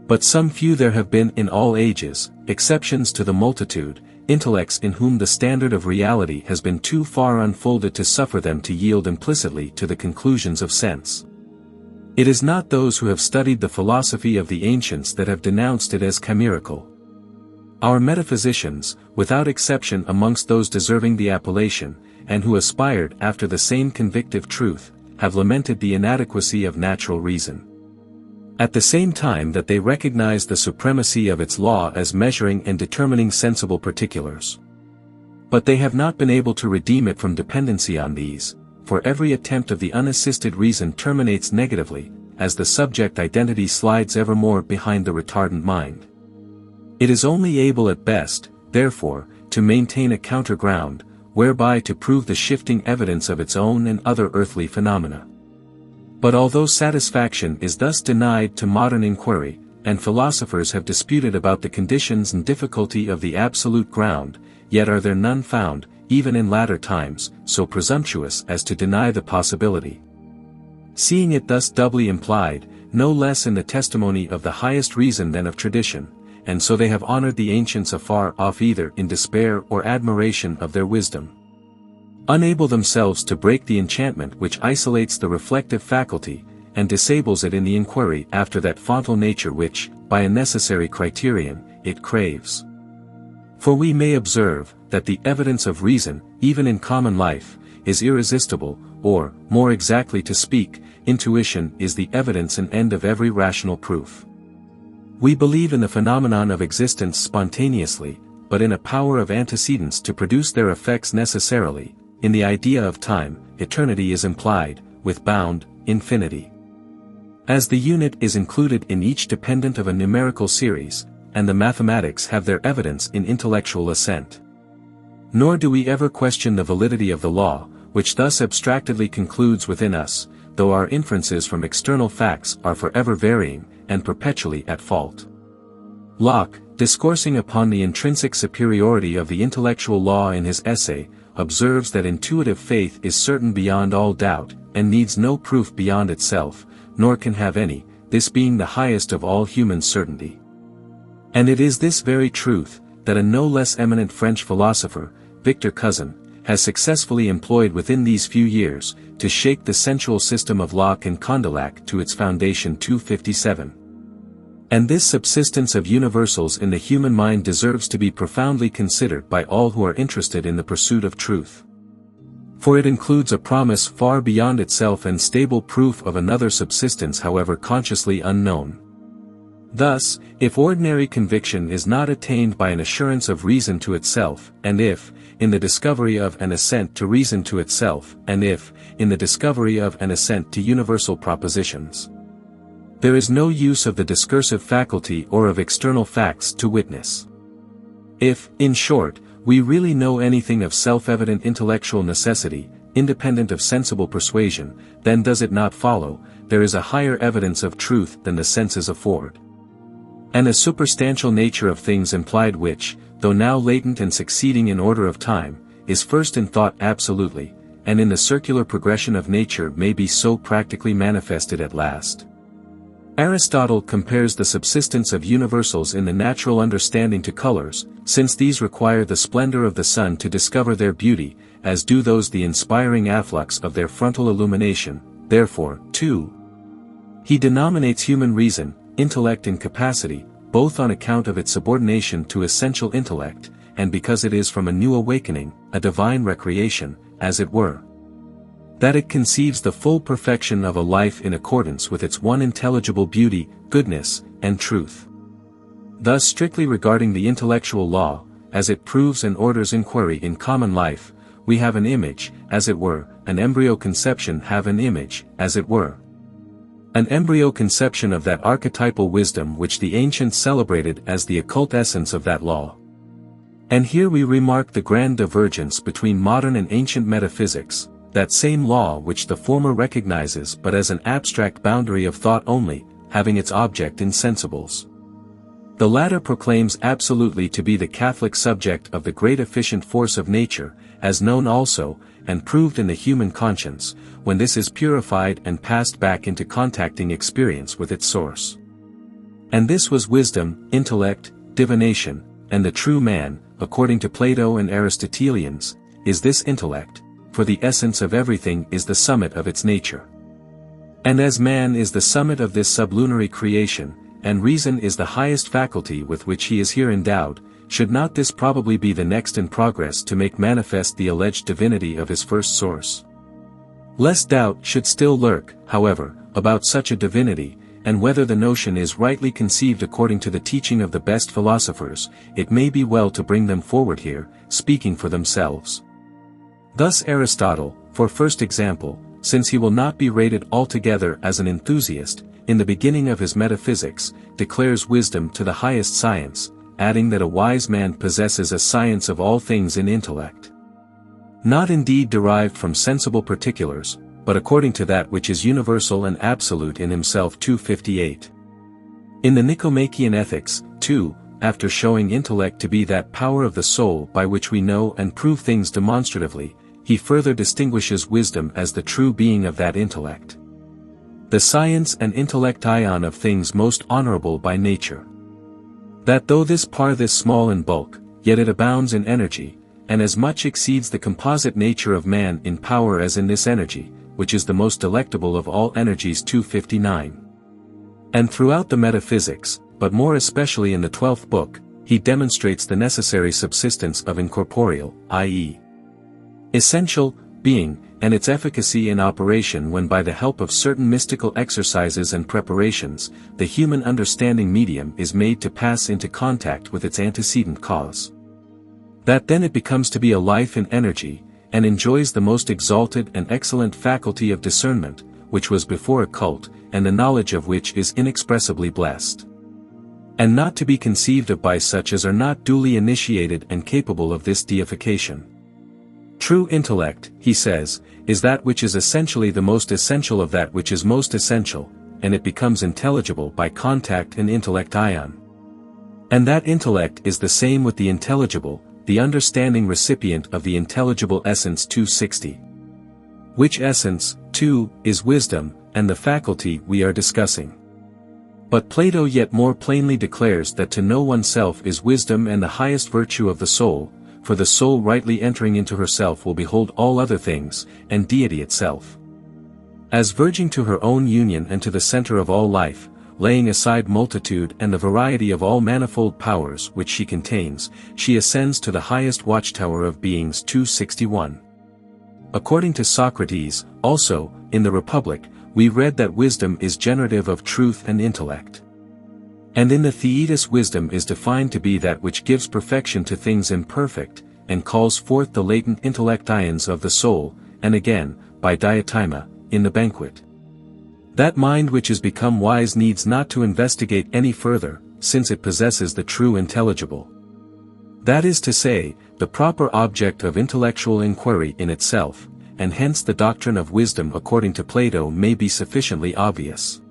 But some few there have been in all ages, exceptions to the multitude, intellects in whom the standard of reality has been too far unfolded to suffer them to yield implicitly to the conclusions of sense. It is not those who have studied the philosophy of the ancients that have denounced it as chimerical. Our metaphysicians, without exception amongst those deserving the appellation, and who aspired after the same convictive truth, have lamented the inadequacy of natural reason. At the same time that they recognize the supremacy of its law as measuring and determining sensible particulars. But they have not been able to redeem it from dependency on these, for every attempt of the unassisted reason terminates negatively, as the subject identity slides ever more behind the retardant mind. It is only able at best, therefore, to maintain a counter ground, whereby to prove the shifting evidence of its own and other earthly phenomena. But although satisfaction is thus denied to modern inquiry, and philosophers have disputed about the conditions and difficulty of the absolute ground, yet are there none found, even in latter times, so presumptuous as to deny the possibility. Seeing it thus doubly implied, no less in the testimony of the highest reason than of tradition, and so they have honored the ancients afar off either in despair or admiration of their wisdom. Unable themselves to break the enchantment which isolates the reflective faculty, and disables it in the inquiry after that fontal nature which, by a necessary criterion, it craves. For we may observe, that the evidence of reason, even in common life, is irresistible, or, more exactly to speak, intuition is the evidence and end of every rational proof. We believe in the phenomenon of existence spontaneously, but in a power of antecedents to produce their effects necessarily. In the idea of time, eternity is implied, with bound, infinity. As the unit is included in each dependent of a numerical series, and the mathematics have their evidence in intellectual assent. Nor do we ever question the validity of the law, which thus abstractedly concludes within us, though our inferences from external facts are forever varying, and perpetually at fault. Locke, discoursing upon the intrinsic superiority of the intellectual law in his essay, observes that intuitive faith is certain beyond all doubt, and needs no proof beyond itself, nor can have any, this being the highest of all human certainty. And it is this very truth, that a no less eminent French philosopher, Victor Cousin, has successfully employed within these few years, to shake the sensual system of Locke and Condillac to its foundation 257. And this subsistence of universals in the human mind deserves to be profoundly considered by all who are interested in the pursuit of truth. For it includes a promise far beyond itself and stable proof of another subsistence however consciously unknown. Thus, if ordinary conviction is not attained by an assurance of reason to itself, and if, in the discovery of an assent to reason to itself, and if, in the discovery of an assent to universal propositions, there is no use of the discursive faculty or of external facts to witness. If, in short, we really know anything of self-evident intellectual necessity, independent of sensible persuasion, then does it not follow, there is a higher evidence of truth than the senses afford. And a superstantial nature of things implied which, though now latent and succeeding in order of time, is first in thought absolutely, and in the circular progression of nature may be so practically manifested at last. Aristotle compares the subsistence of universals in the natural understanding to colors, since these require the splendor of the sun to discover their beauty, as do those the inspiring afflux of their frontal illumination, therefore, too, he denominates human reason, intellect in capacity, both on account of its subordination to essential intellect, and because it is from a new awakening, a divine recreation, as it were. That it conceives the full perfection of a life in accordance with its one intelligible beauty, goodness, and truth. Thus strictly regarding the intellectual law, as it proves and orders inquiry in common life, we have an image, as it were, an embryo conception have an image, as it were. An embryo conception of that archetypal wisdom which the ancients celebrated as the occult essence of that law. And here we remark the grand divergence between modern and ancient metaphysics, that same law which the former recognizes but as an abstract boundary of thought only, having its object in sensibles. The latter proclaims absolutely to be the Catholic subject of the great efficient force of nature, as known also, and proved in the human conscience, when this is purified and passed back into contacting experience with its source. And this was wisdom, intellect, divination, and the true man, according to Plato and Aristotelians, is this intellect, for the essence of everything is the summit of its nature. And as man is the summit of this sublunary creation, and reason is the highest faculty with which he is here endowed, should not this probably be the next in progress to make manifest the alleged divinity of his first source? Less doubt should still lurk, however, about such a divinity, and whether the notion is rightly conceived according to the teaching of the best philosophers, it may be well to bring them forward here, speaking for themselves. Thus Aristotle, for first example, since he will not be rated altogether as an enthusiast, in the beginning of his metaphysics, declares wisdom to the highest science, adding that a wise man possesses a science of all things in intellect. Not indeed derived from sensible particulars, but according to that which is universal and absolute in himself. 258. In the Nicomachean Ethics, too, after showing intellect to be that power of the soul by which we know and prove things demonstratively, he further distinguishes wisdom as the true being of that intellect. The science and intellection of things most honorable by nature. That though this part is small in bulk, yet it abounds in energy, and as much exceeds the composite nature of man in power as in this energy, which is the most delectable of all energies. 259. And throughout the metaphysics, but more especially in the 12th book, he demonstrates the necessary subsistence of incorporeal, i.e., essential, being, and its efficacy in operation when by the help of certain mystical exercises and preparations, the human understanding medium is made to pass into contact with its antecedent cause. That then it becomes to be a life in energy, and enjoys the most exalted and excellent faculty of discernment, which was before occult, and the knowledge of which is inexpressibly blessed. And not to be conceived of by such as are not duly initiated and capable of this deification. True intellect, he says, is that which is essentially the most essential of that which is most essential, and it becomes intelligible by contact and intellection. And that intellect is the same with the intelligible, the understanding recipient of the intelligible essence. 260. Which essence, too, is wisdom, and the faculty we are discussing. But Plato yet more plainly declares that to know oneself is wisdom and the highest virtue of the soul, for the soul rightly entering into herself will behold all other things, and deity itself. As verging to her own union and to the center of all life, laying aside multitude and the variety of all manifold powers which she contains, she ascends to the highest watchtower of beings. 261. According to Socrates, also, in the Republic, we read that wisdom is generative of truth and intellect. And in the Theaetus wisdom is defined to be that which gives perfection to things imperfect, and calls forth the latent intellections of the soul, and again, by Diotima, in the Banquet. That mind which is become wise needs not to investigate any further, since it possesses the true intelligible. That is to say, the proper object of intellectual inquiry in itself, and hence the doctrine of wisdom according to Plato may be sufficiently obvious.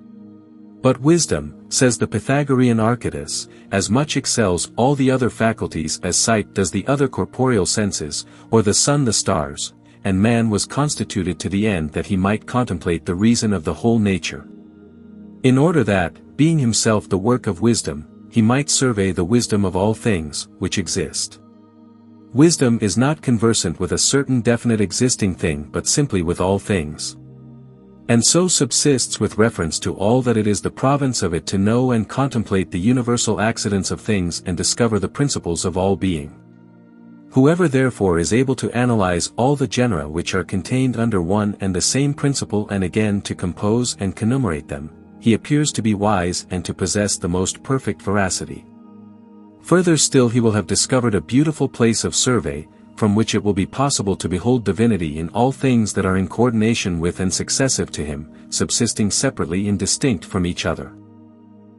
But wisdom, says the Pythagorean Archytas, as much excels all the other faculties as sight does the other corporeal senses, or the sun the stars, and man was constituted to the end that he might contemplate the reason of the whole nature. In order that, being himself the work of wisdom, he might survey the wisdom of all things, which exist. Wisdom is not conversant with a certain definite existing thing but simply with all things. and so subsists with reference to all that it is the province of it to know and contemplate the universal accidents of things and discover the principles of all being. Whoever therefore is able to analyze all the genera which are contained under one and the same principle and again to compose and connumerate them, he appears to be wise and to possess the most perfect veracity. Further still he will have discovered a beautiful place of survey, from which it will be possible to behold divinity in all things that are in coordination with and successive to him, subsisting separately and distinct from each other.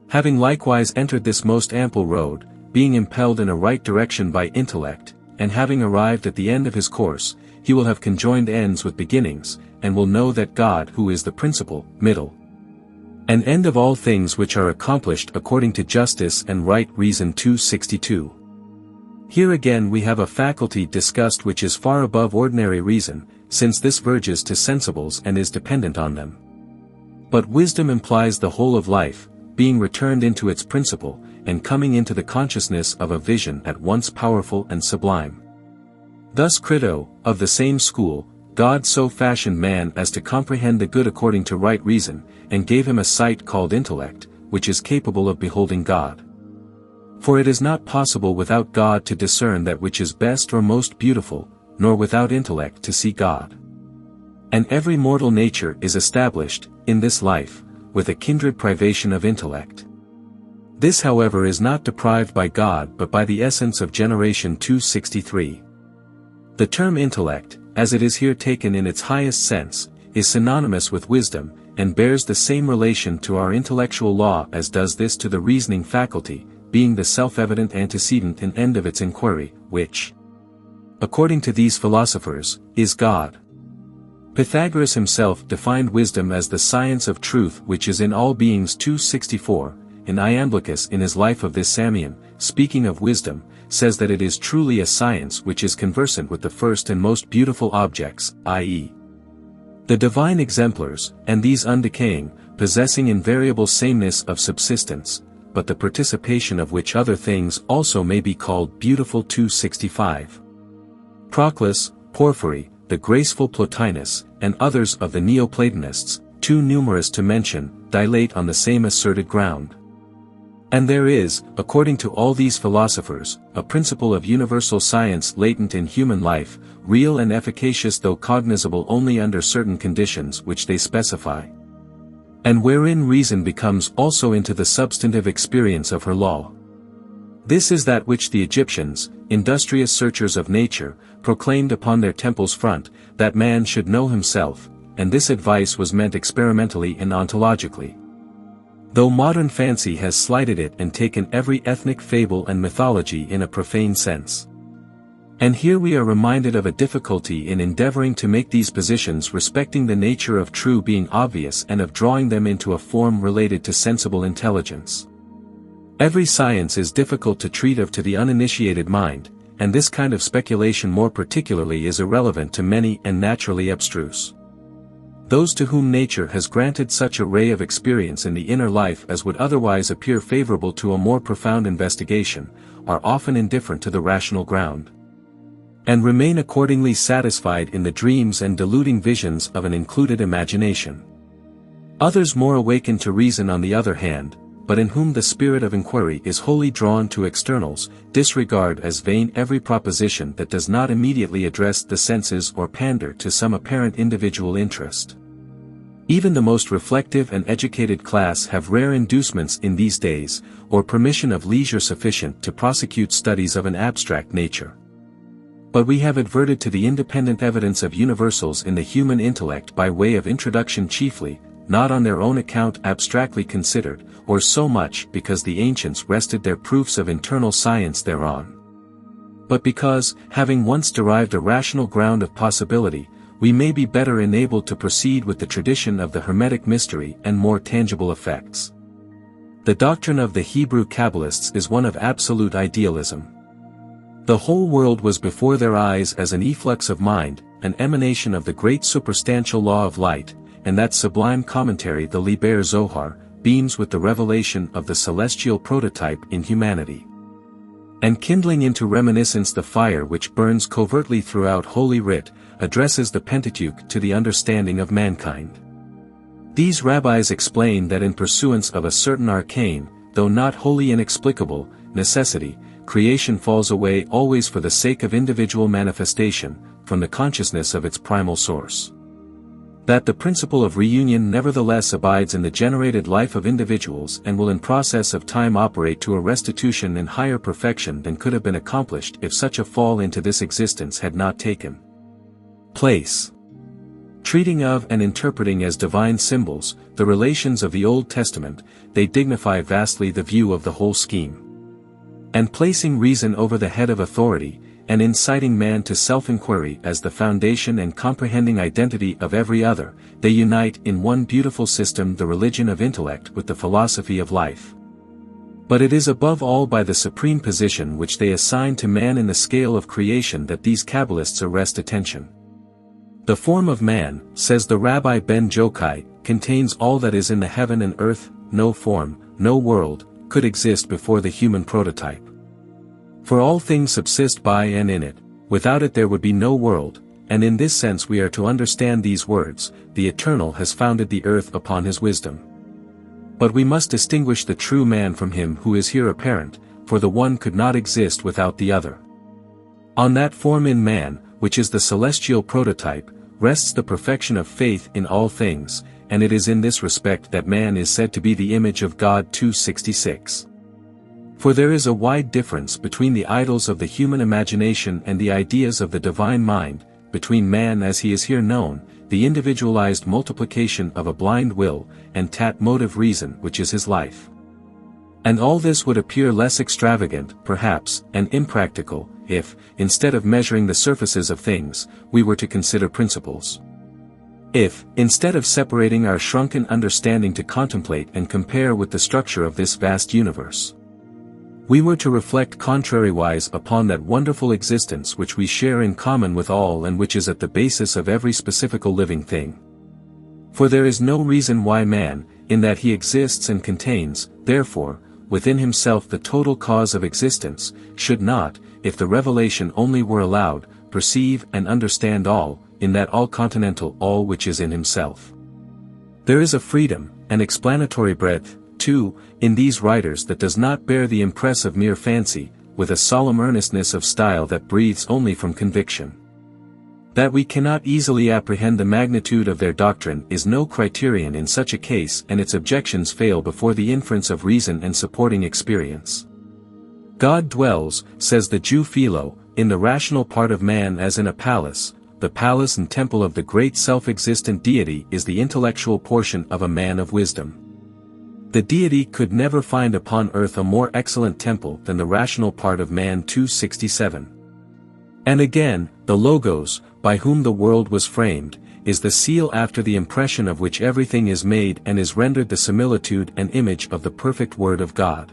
Having likewise entered this most ample road, being impelled in a right direction by intellect, and having arrived at the end of his course, he will have conjoined ends with beginnings, and will know that God who is the principal, middle, and end of all things which are accomplished according to justice and right reason 262. Here again we have a faculty discussed which is far above ordinary reason, since this verges to sensibles and is dependent on them. But wisdom implies the whole of life, being returned into its principle, and coming into the consciousness of a vision at once powerful and sublime. Thus Crito, of the same school, God so fashioned man as to comprehend the good according to right reason, and gave him a sight called intellect, which is capable of beholding God. For it is not possible without God to discern that which is best or most beautiful, nor without intellect to see God. And every mortal nature is established, in this life, with a kindred privation of intellect. This however is not deprived by God but by the essence of generation 263. The term intellect, as it is here taken in its highest sense, is synonymous with wisdom, and bears the same relation to our intellectual law as does this to the reasoning faculty, being the self-evident antecedent and end of its inquiry, which, according to these philosophers, is God. Pythagoras himself defined wisdom as the science of truth which is in all beings 264, and Iamblichus in his life of this Samian, speaking of wisdom, says that it is truly a science which is conversant with the first and most beautiful objects, i.e. the divine exemplars, and these undecaying, possessing invariable sameness of subsistence, but the participation of which other things also may be called beautiful 265. Proclus, Porphyry, the graceful Plotinus, and others of the Neoplatonists, too numerous to mention, dilate on the same asserted ground. And there is, according to all these philosophers, a principle of universal science latent in human life, real and efficacious though cognizable only under certain conditions which they specify, and wherein reason becomes also into the substantive experience of her law. This is that which the Egyptians, industrious searchers of nature, proclaimed upon their temple's front, that man should know himself, and this advice was meant experimentally and ontologically. Though modern fancy has slighted it and taken every ethnic fable and mythology in a profane sense. And here we are reminded of a difficulty in endeavoring to make these positions respecting the nature of true being obvious and of drawing them into a form related to sensible intelligence. Every science is difficult to treat of to the uninitiated mind, and this kind of speculation more particularly is irrelevant to many and naturally abstruse. Those to whom nature has granted such a ray of experience in the inner life as would otherwise appear favorable to a more profound investigation, are often indifferent to the rational ground, and remain accordingly satisfied in the dreams and deluding visions of an included imagination. Others more awakened to reason on the other hand, but in whom the spirit of inquiry is wholly drawn to externals, disregard as vain every proposition that does not immediately address the senses or pander to some apparent individual interest. Even the most reflective and educated class have rare inducements in these days, or permission of leisure sufficient to prosecute studies of an abstract nature. But we have adverted to the independent evidence of universals in the human intellect by way of introduction chiefly, not on their own account abstractly considered, or so much because the ancients rested their proofs of internal science thereon, but because, having once derived a rational ground of possibility, we may be better enabled to proceed with the tradition of the Hermetic mystery and more tangible effects. The doctrine of the Hebrew Kabbalists is one of absolute idealism. The whole world was before their eyes as an efflux of mind, an emanation of the great superstantial law of light, and that sublime commentary the Liber Zohar, beams with the revelation of the celestial prototype in humanity, and kindling into reminiscence the fire which burns covertly throughout Holy Writ, addresses the Pentateuch to the understanding of mankind. These rabbis explain that in pursuance of a certain arcane, though not wholly inexplicable, necessity, creation falls away always for the sake of individual manifestation, from the consciousness of its primal source. That the principle of reunion nevertheless abides in the generated life of individuals and will in process of time operate to a restitution in higher perfection than could have been accomplished if such a fall into this existence had not taken place. Treating of and interpreting as divine symbols, the relations of the Old Testament, they dignify vastly the view of the whole scheme. And placing reason over the head of authority, and inciting man to self-inquiry as the foundation and comprehending identity of every other, they unite in one beautiful system the religion of intellect with the philosophy of life. But it is above all by the supreme position which they assign to man in the scale of creation that these Kabbalists arrest attention. The form of man, says the Rabbi Ben Jokai, contains all that is in the heaven and earth, no form, no world, could exist before the human prototype. For all things subsist by and in it, without it there would be no world, and in this sense we are to understand these words, the Eternal has founded the earth upon his wisdom. But we must distinguish the true man from him who is here apparent, for the one could not exist without the other. On that form in man, which is the celestial prototype, rests the perfection of faith in all things, and it is in this respect that man is said to be the image of God 266. For there is a wide difference between the idols of the human imagination and the ideas of the divine mind, between man as he is here known, the individualized multiplication of a blind will, and motive reason which is his life. And all this would appear less extravagant, perhaps, and impractical, if, instead of measuring the surfaces of things, we were to consider principles. If, instead of separating our shrunken understanding to contemplate and compare with the structure of this vast universe, we were to reflect contrariwise upon that wonderful existence which we share in common with all and which is at the basis of every specifical living thing. For there is no reason why man, in that he exists and contains, therefore, within himself the total cause of existence, should not, if the revelation only were allowed, perceive and understand all, in that all-continental all which is in himself. There is a freedom, an explanatory breadth, too, in these writers that does not bear the impress of mere fancy, with a solemn earnestness of style that breathes only from conviction. That we cannot easily apprehend the magnitude of their doctrine is no criterion in such a case, and its objections fail before the inference of reason and supporting experience. God dwells, says the Jew Philo, in the rational part of man as in a palace. The palace and temple of the great self-existent deity is the intellectual portion of a man of wisdom. The deity could never find upon earth a more excellent temple than the rational part of man 267. And again, the Logos, by whom the world was framed, is the seal after the impression of which everything is made and is rendered the similitude and image of the perfect Word of God.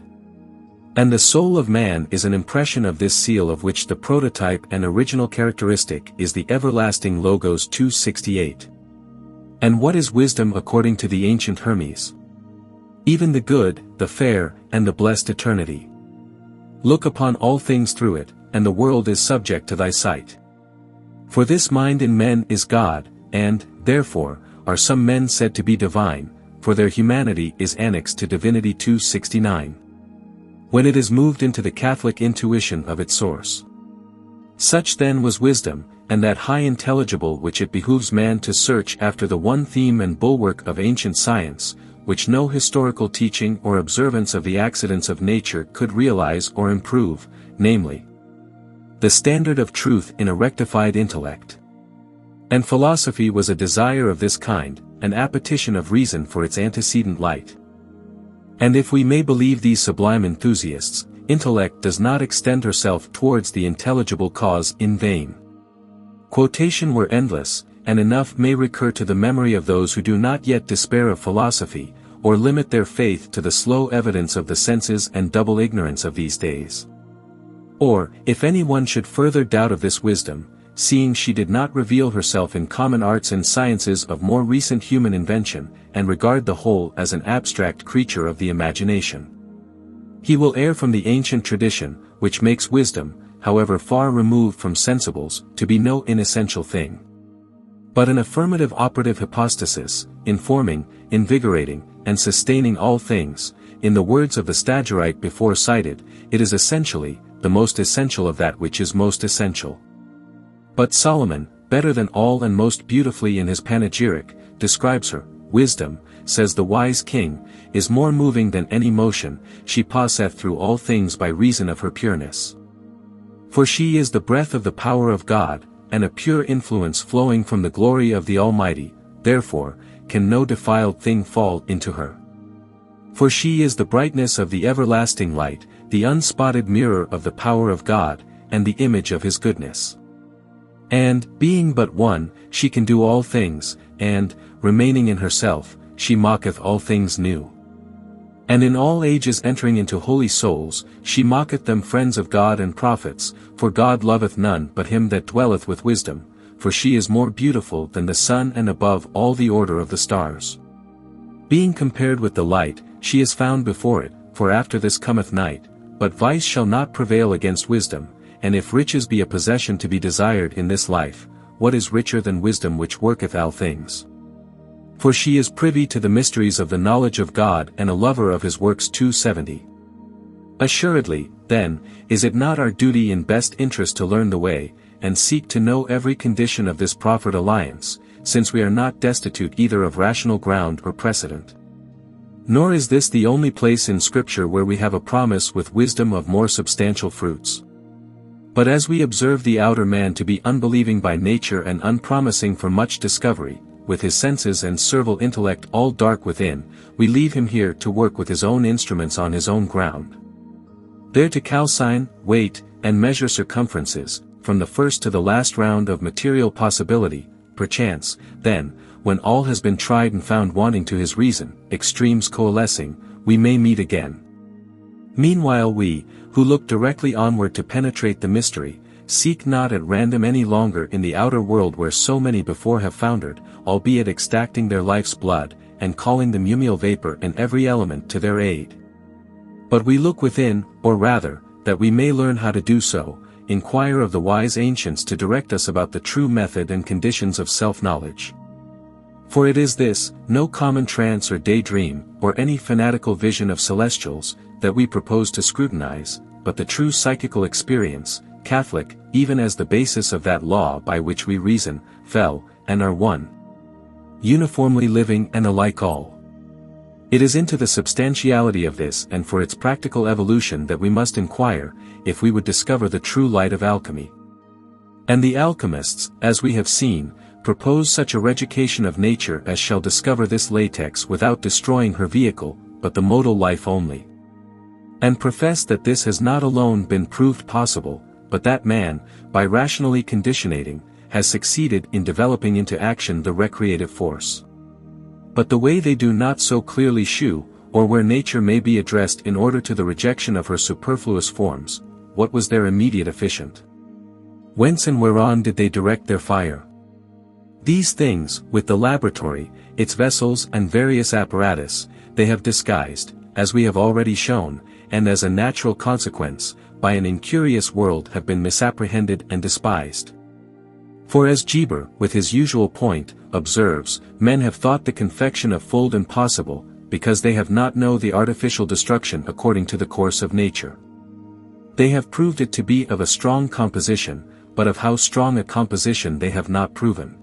And the soul of man is an impression of this seal of which the prototype and original characteristic is the everlasting Logos 268. And what is wisdom according to the ancient Hermes? Even the good, the fair, and the blessed eternity. Look upon all things through it, and the world is subject to thy sight. For this mind in men is God, and, therefore, are some men said to be divine, for their humanity is annexed to divinity 269. When it is moved into the Catholic intuition of its source. Such then was wisdom, and that high intelligible which it behooves man to search after the one theme and bulwark of ancient science, which no historical teaching or observance of the accidents of nature could realize or improve, namely, the standard of truth in a rectified intellect. And philosophy was a desire of this kind, an appetition of reason for its antecedent light. And if we may believe these sublime enthusiasts, intellect does not extend herself towards the intelligible cause in vain. Quotation were endless, and enough may recur to the memory of those who do not yet despair of philosophy, or limit their faith to the slow evidence of the senses and double ignorance of these days. Or, if any one should further doubt of this wisdom, seeing she did not reveal herself in common arts and sciences of more recent human invention, and regard the whole as an abstract creature of the imagination, he will err from the ancient tradition, which makes wisdom, however far removed from sensibles, to be no inessential thing. but an affirmative operative hypostasis, informing, invigorating, and sustaining all things. In the words of the Stagirite before cited, it is essentially, the most essential of that which is most essential. But Solomon, better than all and most beautifully in his panegyric, describes her, wisdom, says the wise king, is more moving than any motion, she passeth through all things by reason of her pureness. For she is the breath of the power of God, and a pure influence flowing from the glory of the Almighty, therefore, can no defiled thing fall into her. For she is the brightness of the everlasting light, the unspotted mirror of the power of God, and the image of his goodness. And, being but one, she can do all things, and, remaining in herself, she mocketh all things new. And in all ages entering into holy souls, she mocketh them friends of God and prophets, for God loveth none but him that dwelleth with wisdom, for she is more beautiful than the sun and above all the order of the stars. Being compared with the light, she is found before it, for after this cometh night, but vice shall not prevail against wisdom, and if riches be a possession to be desired in this life, what is richer than wisdom which worketh all things? For she is privy to the mysteries of the knowledge of God and a lover of his works. 270. Assuredly, then, is it not our duty in best interest to learn the way, and seek to know every condition of this proffered alliance, since we are not destitute either of rational ground or precedent. Nor is this the only place in Scripture where we have a promise with wisdom of more substantial fruits. But as we observe the outer man to be unbelieving by nature and unpromising for much discovery, with his senses and servile intellect all dark within, we leave him here to work with his own instruments on his own ground. There to calcine, weight, and measure circumferences, from the first to the last round of material possibility, perchance, then, when all has been tried and found wanting to his reason, extremes coalescing, we may meet again. Meanwhile we, who look directly onward to penetrate the mystery, seek not at random any longer in the outer world where so many before have foundered, albeit extracting their life's blood, and calling the mummial vapor and every element to their aid. But we look within, or rather, that we may learn how to do so, inquire of the wise ancients to direct us about the true method and conditions of self-knowledge. For it is this, no common trance or daydream, or any fanatical vision of celestials, that we propose to scrutinize, but the true psychical experience, Catholic, even as the basis of that law by which we reason, fell, and are one. Uniformly living and alike all. It is into the substantiality of this and for its practical evolution that we must inquire, if we would discover the true light of alchemy. And the alchemists, as we have seen, propose such a reeducation of nature as shall discover this latex without destroying her vehicle, but the modal life only. And profess that this has not alone been proved possible, but that man, by rationally conditionating, has succeeded in developing into action the recreative force. But the way they do not so clearly shew, or where nature may be addressed in order to the rejection of her superfluous forms, what was their immediate efficient? Whence and whereon did they direct their fire? These things, with the laboratory, its vessels and various apparatus, they have disguised, as we have already shown, and as a natural consequence, by an incurious world have been misapprehended and despised. For as Geber, with his usual point, observes, men have thought the confection of fold impossible, because they have not known the artificial destruction according to the course of nature. They have proved it to be of a strong composition, but of how strong a composition they have not proven.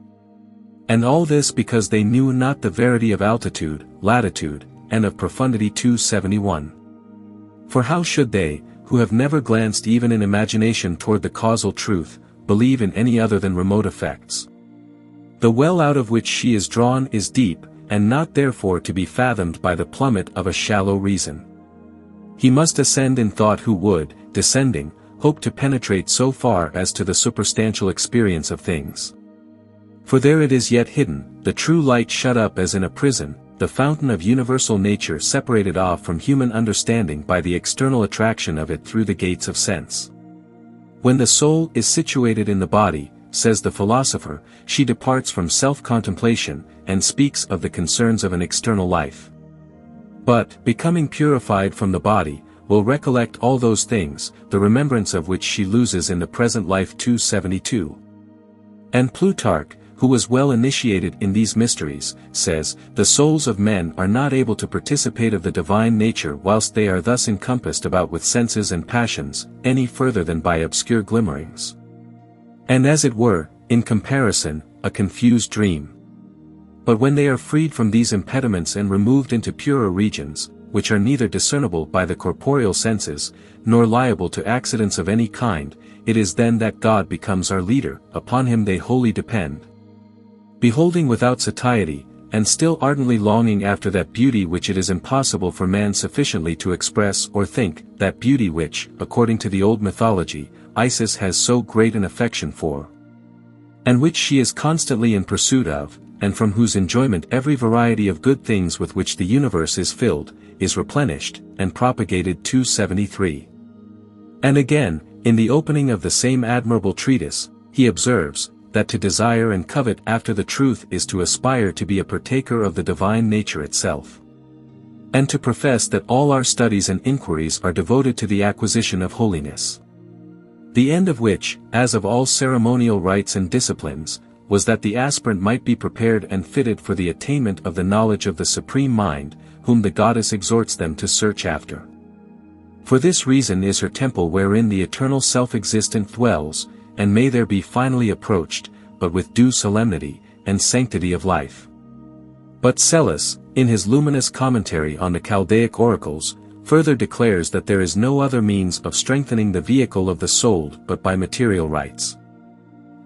And all this because they knew not the verity of altitude, latitude, and of profundity. 271. For how should they, who have never glanced even in imagination toward the causal truth, believe in any other than remote effects? The well out of which she is drawn is deep, and not therefore to be fathomed by the plummet of a shallow reason. He must ascend in thought who would, descending, hope to penetrate so far as to the superstantial experience of things. For there it is yet hidden, the true light shut up as in a prison, the fountain of universal nature separated off from human understanding by the external attraction of it through the gates of sense. When the soul is situated in the body, says the philosopher, she departs from self-contemplation, and speaks of the concerns of an external life. But, becoming purified from the body, will recollect all those things, the remembrance of which she loses in the present life. 272. And Plutarch, who was well initiated in these mysteries, says, "The souls of men are not able to participate of the divine nature whilst they are thus encompassed about with senses and passions, any further than by obscure glimmerings. And as it were, in comparison, a confused dream. But when they are freed from these impediments and removed into purer regions, which are neither discernible by the corporeal senses, nor liable to accidents of any kind, it is then that God becomes our leader, upon him they wholly depend. Beholding without satiety, and still ardently longing after that beauty which it is impossible for man sufficiently to express or think, that beauty which, according to the old mythology, Isis has so great an affection for, and which she is constantly in pursuit of, and from whose enjoyment every variety of good things with which the universe is filled, is replenished, and propagated. 273. And again, in the opening of the same admirable treatise, he observes, that to desire and covet after the truth is to aspire to be a partaker of the divine nature itself. And to profess that all our studies and inquiries are devoted to the acquisition of holiness. The end of which, as of all ceremonial rites and disciplines, was that the aspirant might be prepared and fitted for the attainment of the knowledge of the Supreme Mind, whom the goddess exhorts them to search after. For this reason is her temple wherein the eternal self-existent dwells, and may there be finally approached, but with due solemnity, and sanctity of life. But Psellus, in his luminous commentary on the Chaldaic oracles, further declares that there is no other means of strengthening the vehicle of the soul but by material rites.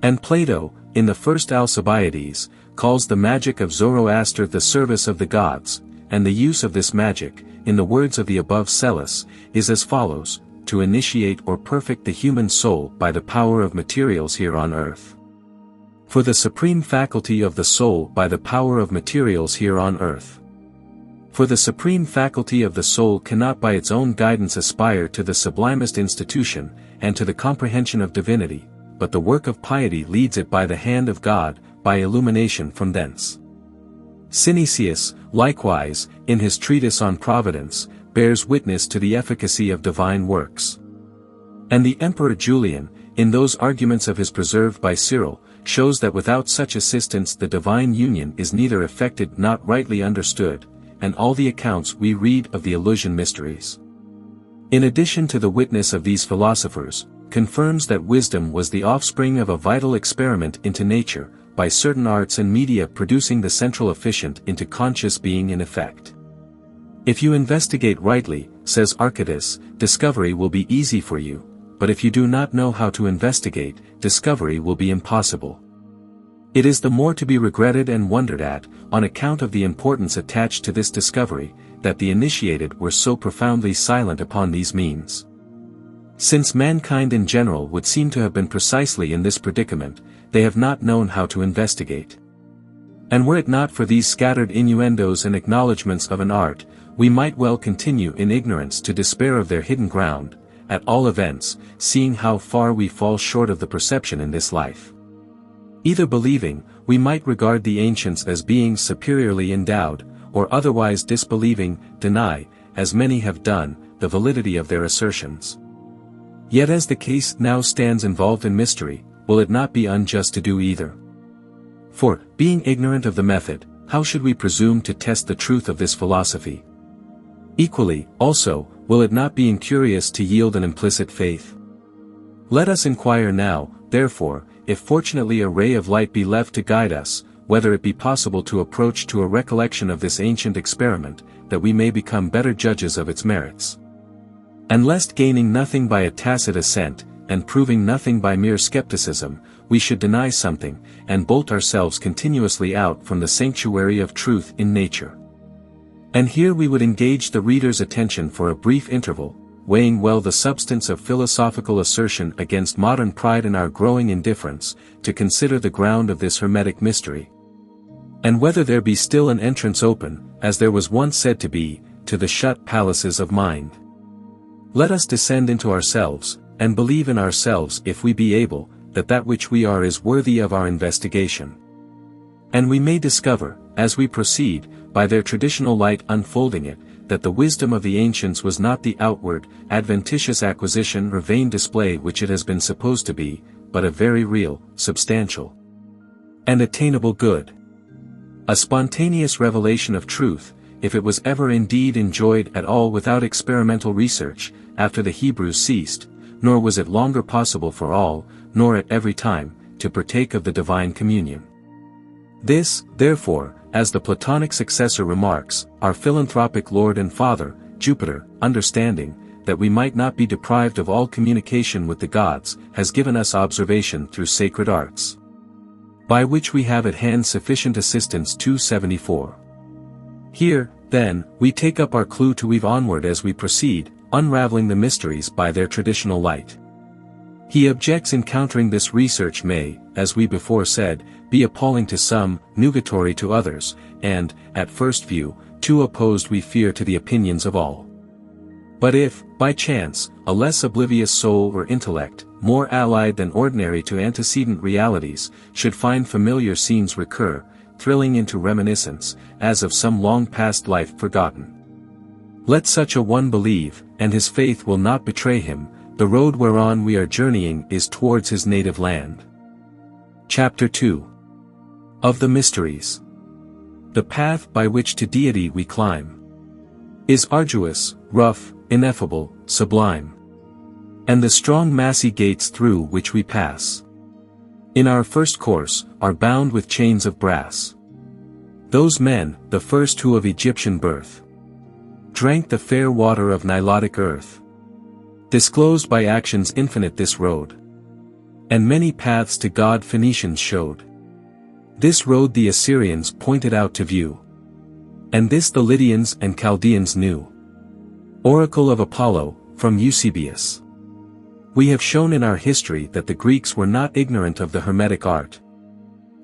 And Plato, in the first Alcibiades, calls the magic of Zoroaster the service of the gods, and the use of this magic, in the words of the above Psellus, is as follows: to initiate or perfect the human soul by the power of materials here on earth. For the supreme faculty of the soul by the power of materials here on earth. For the supreme faculty of the soul cannot by its own guidance aspire to the sublimest institution, and to the comprehension of divinity, but the work of piety leads it by the hand of God, by illumination from thence. Synesius, likewise, in his treatise on Providence, bears witness to the efficacy of divine works. And the Emperor Julian, in those arguments of his preserved by Cyril, shows that without such assistance the divine union is neither effected nor rightly understood, and all the accounts we read of the Eleusinian mysteries. In addition to the witness of these philosophers, confirms that wisdom was the offspring of a vital experiment into nature, by certain arts and media producing the central efficient into conscious being in effect. If you investigate rightly, says Archytas, discovery will be easy for you, but if you do not know how to investigate, discovery will be impossible. It is the more to be regretted and wondered at, on account of the importance attached to this discovery, that the initiated were so profoundly silent upon these means. Since mankind in general would seem to have been precisely in this predicament, they have not known how to investigate. And were it not for these scattered innuendos and acknowledgments of an art, we might well continue in ignorance to despair of their hidden ground, at all events, seeing how far we fall short of the perception in this life. Either believing, we might regard the ancients as beings superiorly endowed, or otherwise disbelieving, deny, as many have done, the validity of their assertions. Yet as the case now stands involved in mystery, will it not be unjust to do either? For, being ignorant of the method, how should we presume to test the truth of this philosophy? Equally, also, will it not be incurious to yield an implicit faith? Let us inquire now, therefore, if fortunately a ray of light be left to guide us, whether it be possible to approach to a recollection of this ancient experiment, that we may become better judges of its merits. And lest gaining nothing by a tacit assent, and proving nothing by mere skepticism, we should deny something, and bolt ourselves continuously out from the sanctuary of truth in nature. And here we would engage the reader's attention for a brief interval, weighing well the substance of philosophical assertion against modern pride in our growing indifference, to consider the ground of this Hermetic mystery. And whether there be still an entrance open, as there was once said to be, to the shut palaces of mind. Let us descend into ourselves, and believe in ourselves if we be able, that that which we are is worthy of our investigation. And we may discover, as we proceed, by their traditional light unfolding it, that the wisdom of the ancients was not the outward, adventitious acquisition or vain display which it has been supposed to be, but a very real, substantial, and attainable good. A spontaneous revelation of truth, if it was ever indeed enjoyed at all without experimental research, after the Hebrews ceased, nor was it longer possible for all, nor at every time, to partake of the divine communion. This, therefore, as the Platonic successor remarks, our philanthropic Lord and Father, Jupiter, understanding, that we might not be deprived of all communication with the gods, has given us observation through sacred arts, by which we have at hand sufficient assistance. 274. Here, then, we take up our clue to weave onward as we proceed, unraveling the mysteries by their traditional light. He objects encountering this research may, as we before said, be appalling to some, nugatory to others, and, at first view, too opposed we fear to the opinions of all. But if, by chance, a less oblivious soul or intellect, more allied than ordinary to antecedent realities, should find familiar scenes recur, thrilling into reminiscence, as of some long-past life forgotten, let such a one believe, and his faith will not betray him, the road whereon we are journeying is towards his native land. Chapter 2. Of the Mysteries. The path by which to deity we climb is arduous, rough, ineffable, sublime, and the strong massy gates through which we pass in our first course, are bound with chains of brass. Those men, the first who of Egyptian birth drank the fair water of Nilotic earth, disclosed by actions infinite this road, and many paths to God Phoenicians showed. This road the Assyrians pointed out to view, and this the Lydians and Chaldeans knew. Oracle of Apollo, from Eusebius. We have shown in our history that the Greeks were not ignorant of the Hermetic art,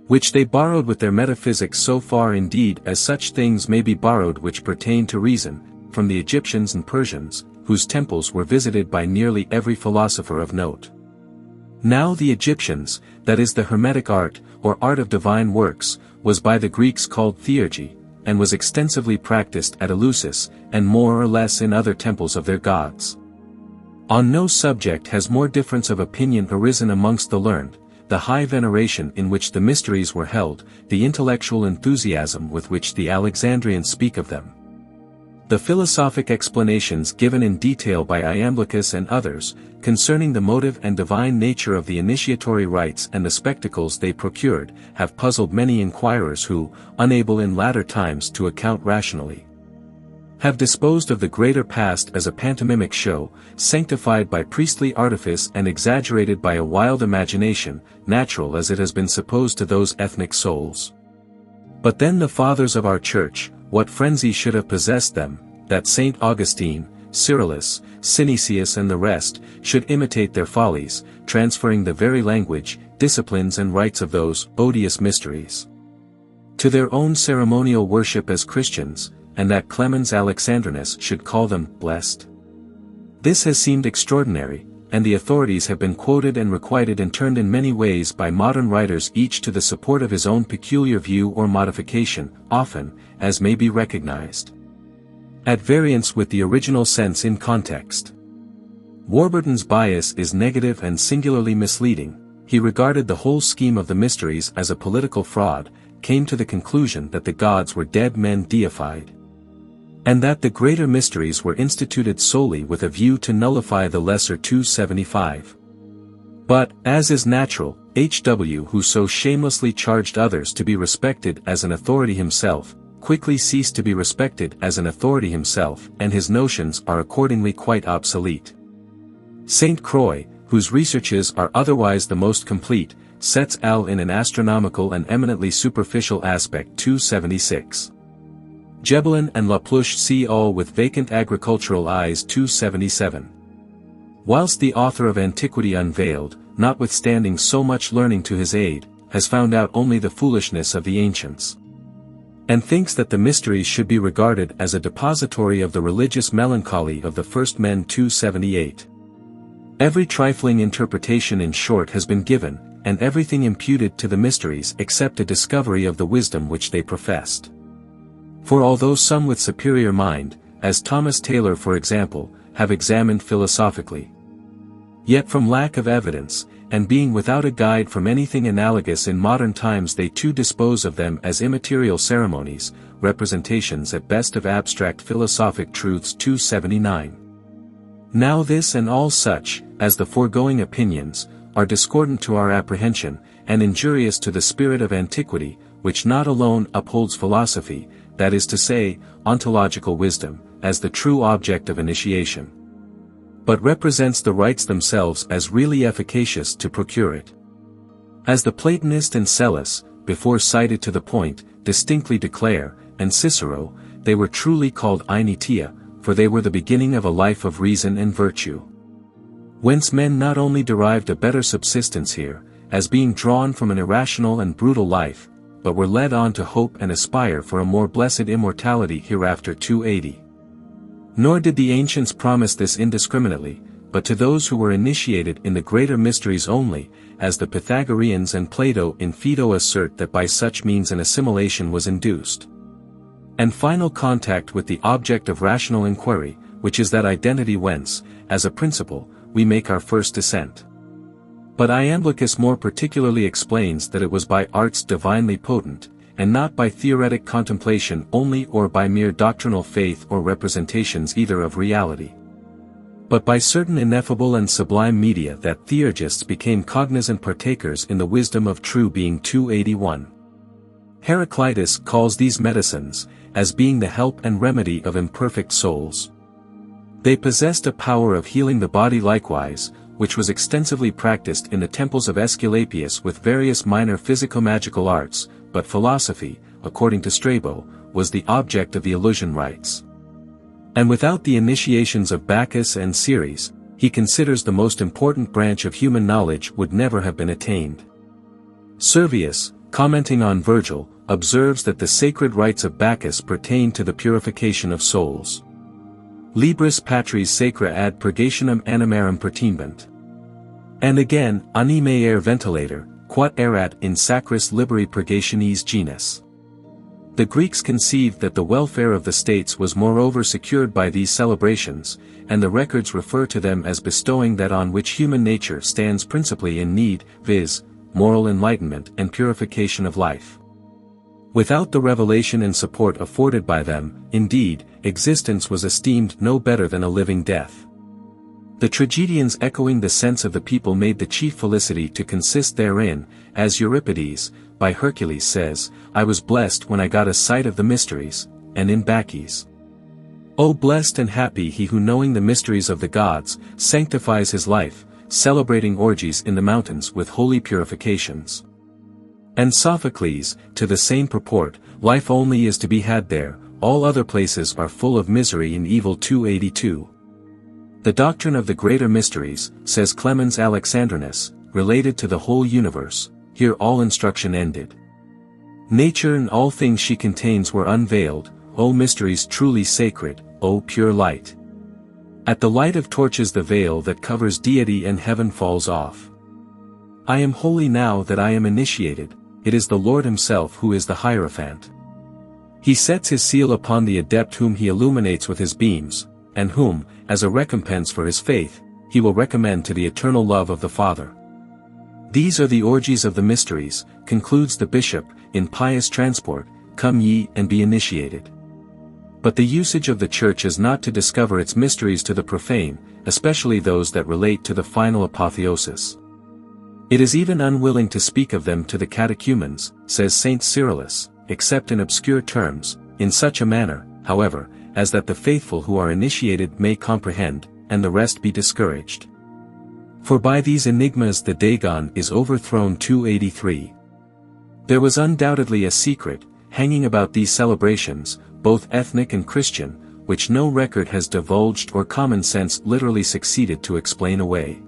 which they borrowed with their metaphysics, so far indeed as such things may be borrowed which pertain to reason, from the Egyptians and Persians, whose temples were visited by nearly every philosopher of note. Now the Egyptians, that is the Hermetic art, or art of divine works, was by the Greeks called theurgy, and was extensively practiced at Eleusis, and more or less in other temples of their gods. On no subject has more difference of opinion arisen amongst the learned, the high veneration in which the mysteries were held, the intellectual enthusiasm with which the Alexandrians speak of them. The philosophic explanations given in detail by Iamblichus and others, concerning the motive and divine nature of the initiatory rites and the spectacles they procured, have puzzled many inquirers who, unable in latter times to account rationally, have disposed of the greater past as a pantomimic show, sanctified by priestly artifice and exaggerated by a wild imagination, natural as it has been supposed to those ethnic souls. But then the fathers of our Church, what frenzy should have possessed them, that St. Augustine, Cyrillus, Synesius and the rest, should imitate their follies, transferring the very language, disciplines and rites of those odious mysteries to their own ceremonial worship as Christians, and that Clemens Alexandrinus should call them blessed. This has seemed extraordinary, and the authorities have been quoted and requited and turned in many ways by modern writers, each to the support of his own peculiar view or modification, often, as may be recognized, at variance with the original sense in context. Warburton's bias is negative and singularly misleading. He regarded the whole scheme of the mysteries as a political fraud, came to the conclusion that the gods were dead men deified, and that the greater mysteries were instituted solely with a view to nullify the lesser. 275. But, as is natural, H.W., who so shamelessly charged others to be respected as an authority himself, quickly ceased to be respected as an authority himself, and his notions are accordingly quite obsolete. St. Croix, whose researches are otherwise the most complete, sets Al in an astronomical and eminently superficial aspect. 276. Gebelin and Lapluche see all with vacant agricultural eyes. 277. Whilst the author of Antiquity Unveiled, notwithstanding so much learning to his aid, has found out only the foolishness of the ancients, and thinks that the mysteries should be regarded as a depository of the religious melancholy of the first men. 278. Every trifling interpretation in short has been given, and everything imputed to the mysteries except a discovery of the wisdom which they professed. For although some with superior mind, as Thomas Taylor for example, have examined philosophically, yet from lack of evidence, and being without a guide from anything analogous in modern times, they too dispose of them as immaterial ceremonies, representations at best of abstract philosophic truths. 279. Now this and all such, as the foregoing opinions, are discordant to our apprehension, and injurious to the spirit of antiquity, which not alone upholds philosophy, that is to say, ontological wisdom, as the true object of initiation, but represents the rites themselves as really efficacious to procure it. As the Platonist and Psellus, before cited to the point, distinctly declare, and Cicero, they were truly called ainetia, for they were the beginning of a life of reason and virtue. Whence men not only derived a better subsistence here, as being drawn from an irrational and brutal life, but were led on to hope and aspire for a more blessed immortality hereafter. 280. Nor did the ancients promise this indiscriminately, but to those who were initiated in the greater mysteries only, as the Pythagoreans and Plato in Phaedo assert that by such means an assimilation was induced, and final contact with the object of rational inquiry, which is that identity whence, as a principle, we make our first descent. But Iamblichus more particularly explains that it was by arts divinely potent, and not by theoretic contemplation only or by mere doctrinal faith or representations either of reality, but by certain ineffable and sublime media that theurgists became cognizant partakers in the wisdom of true being. 281. Heraclitus calls these medicines, as being the help and remedy of imperfect souls. They possessed a power of healing the body likewise, which was extensively practiced in the temples of Aesculapius with various minor physico-magical arts, but philosophy, according to Strabo, was the object of the Eleusinian rites. And without the initiations of Bacchus and Ceres, he considers the most important branch of human knowledge would never have been attained. Servius, commenting on Virgil, observes that the sacred rites of Bacchus pertain to the purification of souls. Libris patris sacra ad purgationem animarum pertimbent. And again, anime aer ventilator, quod erat in sacris liberi purgationis genus. The Greeks conceived that the welfare of the states was moreover secured by these celebrations, and the records refer to them as bestowing that on which human nature stands principally in need, viz., moral enlightenment and purification of life. Without the revelation and support afforded by them, indeed, existence was esteemed no better than a living death. The tragedians echoing the sense of the people made the chief felicity to consist therein, as Euripides, by Hercules says, I was blessed when I got a sight of the mysteries, and in Bacchis. O blessed and happy he who knowing the mysteries of the gods, sanctifies his life, celebrating orgies in the mountains with holy purifications. And Sophocles, to the same purport, life only is to be had there, all other places are full of misery and evil. 282. The doctrine of the greater mysteries, says Clemens Alexandrinus, related to the whole universe, here all instruction ended. Nature and all things she contains were unveiled, O mysteries truly sacred, O pure light. At the light of torches the veil that covers deity and heaven falls off. I am holy now that I am initiated, it is the Lord himself who is the Hierophant. He sets his seal upon the adept whom he illuminates with his beams, and whom, as a recompense for his faith, he will recommend to the eternal love of the Father. These are the orgies of the mysteries, concludes the bishop, in pious transport, come ye and be initiated. But the usage of the Church is not to discover its mysteries to the profane, especially those that relate to the final apotheosis. It is even unwilling to speak of them to the catechumens, says Saint Cyrillus, except in obscure terms, in such a manner, however, as that the faithful who are initiated may comprehend, and the rest be discouraged. For by these enigmas the Dagon is overthrown. 283. There was undoubtedly a secret, hanging about these celebrations, both ethnic and Christian, which no record has divulged or common sense literally succeeded to explain away.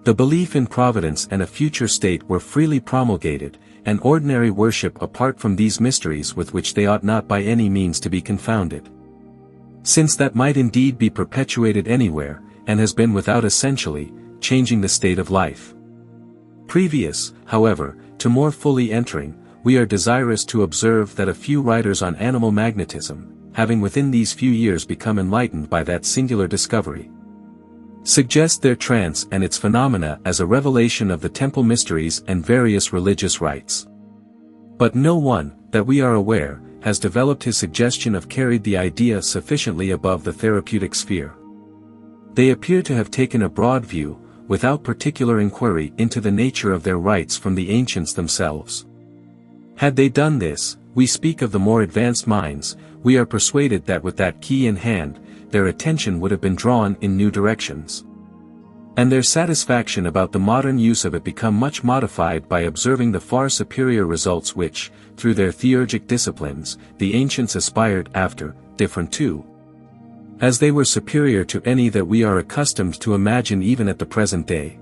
The belief in providence and a future state were freely promulgated, and ordinary worship apart from these mysteries with which they ought not by any means to be confounded. Since that might indeed be perpetuated anywhere, and has been without essentially changing the state of life. Previous, however, to more fully entering, we are desirous to observe that a few writers on animal magnetism, having within these few years become enlightened by that singular discovery, suggest their trance and its phenomena as a revelation of the temple mysteries and various religious rites. But no one, that we are aware, has developed his suggestion of carried the idea sufficiently above the therapeutic sphere. They appear to have taken a broad view, without particular inquiry into the nature of their rites from the ancients themselves. Had they done this, we speak of the more advanced minds, we are persuaded that with that key in hand, their attention would have been drawn in new directions. And their satisfaction about the modern use of it become much modified by observing the far superior results which, through their theurgic disciplines, the ancients aspired after, different too, as they were superior to any that we are accustomed to imagine even at the present day.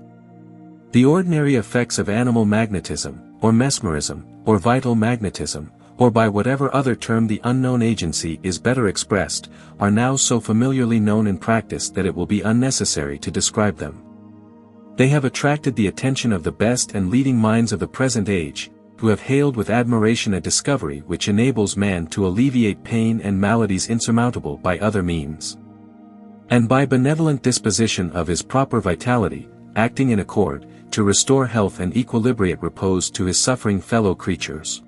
The ordinary effects of animal magnetism, or mesmerism, or vital magnetism, or by whatever other term the unknown agency is better expressed, are now so familiarly known in practice that it will be unnecessary to describe them. They have attracted the attention of the best and leading minds of the present age, who have hailed with admiration a discovery which enables man to alleviate pain and maladies insurmountable by other means. And by benevolent disposition of his proper vitality, acting in accord, to restore health and equilibriate repose to his suffering fellow creatures.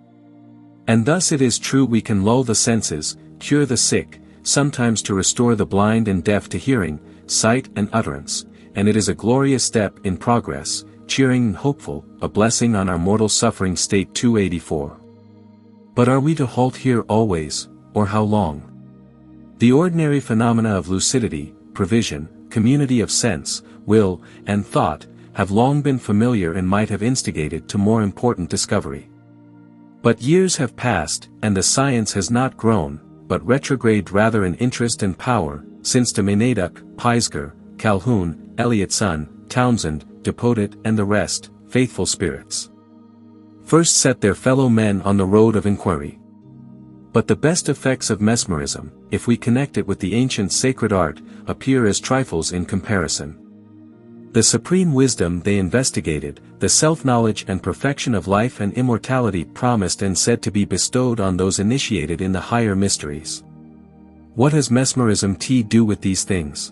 And thus it is true we can lull the senses, cure the sick, sometimes to restore the blind and deaf to hearing, sight and utterance, and it is a glorious step in progress, cheering and hopeful, a blessing on our mortal suffering state 284. But are we to halt here always, or how long? The ordinary phenomena of lucidity, prevision, community of sense, will, and thought, have long been familiar and might have instigated to more important discovery. But years have passed, and the science has not grown, but retrograde rather in interest and power, since de Menaduk, Pisgah, Calhoun, Eliotson, Townsend, Depotet and the rest, faithful spirits, first set their fellow men on the road of inquiry. But the best effects of mesmerism, if we connect it with the ancient sacred art, appear as trifles in comparison. The supreme wisdom they investigated, the self-knowledge and perfection of life and immortality promised and said to be bestowed on those initiated in the higher mysteries. What has mesmerism to do with these things?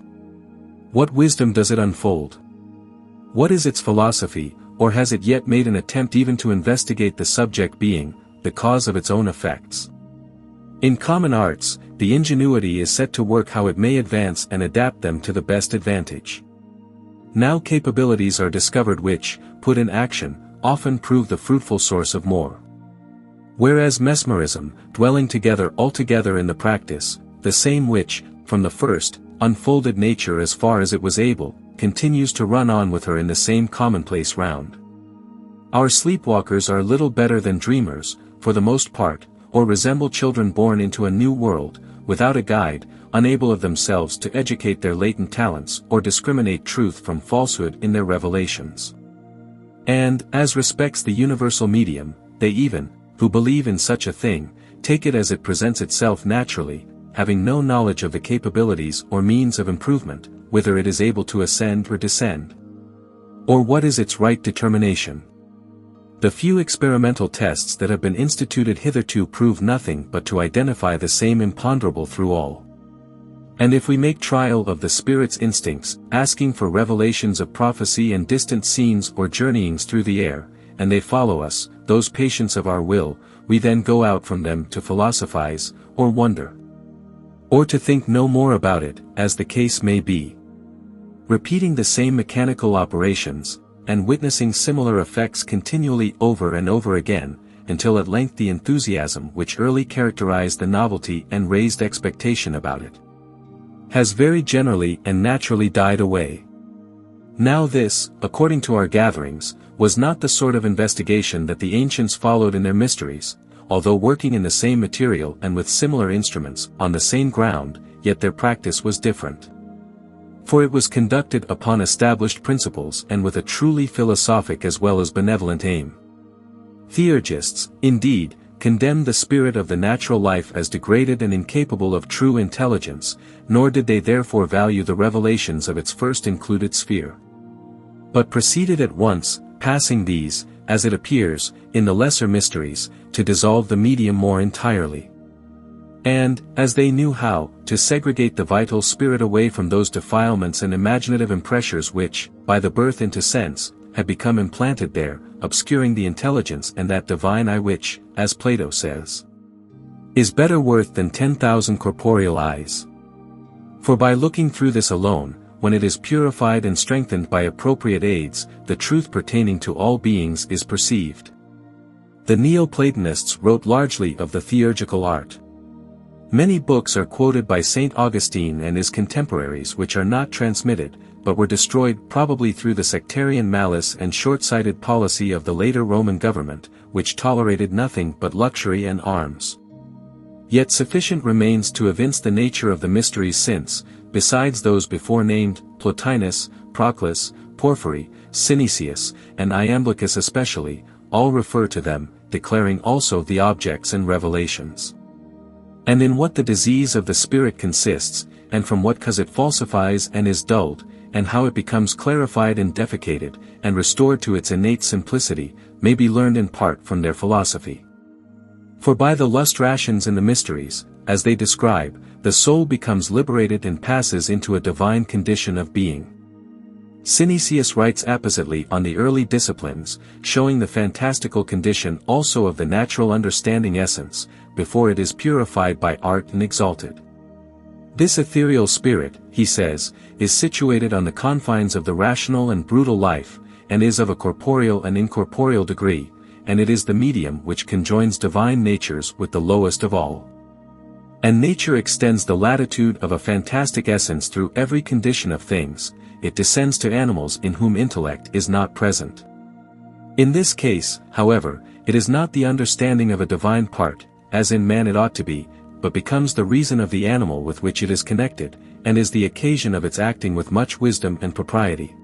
What wisdom does it unfold? What is its philosophy, or has it yet made an attempt even to investigate the subject being, the cause of its own effects? In common arts, the ingenuity is set to work how it may advance and adapt them to the best advantage. Now capabilities are discovered which, put in action, often prove the fruitful source of more. Whereas mesmerism, dwelling together altogether in the practice, the same which, from the first, unfolded nature as far as it was able, continues to run on with her in the same commonplace round. Our sleepwalkers are little better than dreamers, for the most part, or resemble children born into a new world, without a guide, unable of themselves to educate their latent talents or discriminate truth from falsehood in their revelations. And, as respects the universal medium, they even, who believe in such a thing, take it as it presents itself naturally, having no knowledge of the capabilities or means of improvement, whither it is able to ascend or descend. Or what is its right determination? The few experimental tests that have been instituted hitherto prove nothing but to identify the same imponderable through all. And if we make trial of the spirit's instincts, asking for revelations of prophecy and distant scenes or journeyings through the air, and they follow us, those patients of our will, we then go out from them to philosophize, or wonder, or to think no more about it, as the case may be, repeating the same mechanical operations, and witnessing similar effects continually over and over again, until at length the enthusiasm which early characterized the novelty and raised expectation about it has very generally and naturally died away. Now this, according to our gatherings, was not the sort of investigation that the ancients followed in their mysteries, although working in the same material and with similar instruments, on the same ground, yet their practice was different. For it was conducted upon established principles and with a truly philosophic as well as benevolent aim. Theurgists, indeed, condemned the spirit of the natural life as degraded and incapable of true intelligence, nor did they therefore value the revelations of its first included sphere, but proceeded at once, passing these, as it appears, in the lesser mysteries, to dissolve the medium more entirely. And, as they knew how, to segregate the vital spirit away from those defilements and imaginative impressures which, by the birth into sense, had become implanted there, obscuring the intelligence and that divine eye which, as Plato says, is better worth than 10,000 corporeal eyes. For by looking through this alone, when it is purified and strengthened by appropriate aids, the truth pertaining to all beings is perceived. The Neoplatonists wrote largely of the theurgical art. Many books are quoted by St. Augustine and his contemporaries which are not transmitted, but were destroyed probably through the sectarian malice and short-sighted policy of the later Roman government, which tolerated nothing but luxury and arms. Yet sufficient remains to evince the nature of the mysteries since, besides those before named, Plotinus, Proclus, Porphyry, Synesius, and Iamblichus especially, all refer to them, declaring also the objects and revelations. And in what the disease of the spirit consists, and from what cause it falsifies and is dulled, and how it becomes clarified and defecated, and restored to its innate simplicity, may be learned in part from their philosophy. For by the lustrations in the mysteries, as they describe, the soul becomes liberated and passes into a divine condition of being. Synesius writes appositely on the early disciplines, showing the fantastical condition also of the natural understanding essence, before it is purified by art and exalted. This ethereal spirit, he says, is situated on the confines of the rational and brutal life, and is of a corporeal and incorporeal degree, and it is the medium which conjoins divine natures with the lowest of all. And nature extends the latitude of a fantastic essence through every condition of things, it descends to animals in whom intellect is not present. In this case, however, it is not the understanding of a divine part, as in man it ought to be, but becomes the reason of the animal with which it is connected, and is the occasion of its acting with much wisdom and propriety.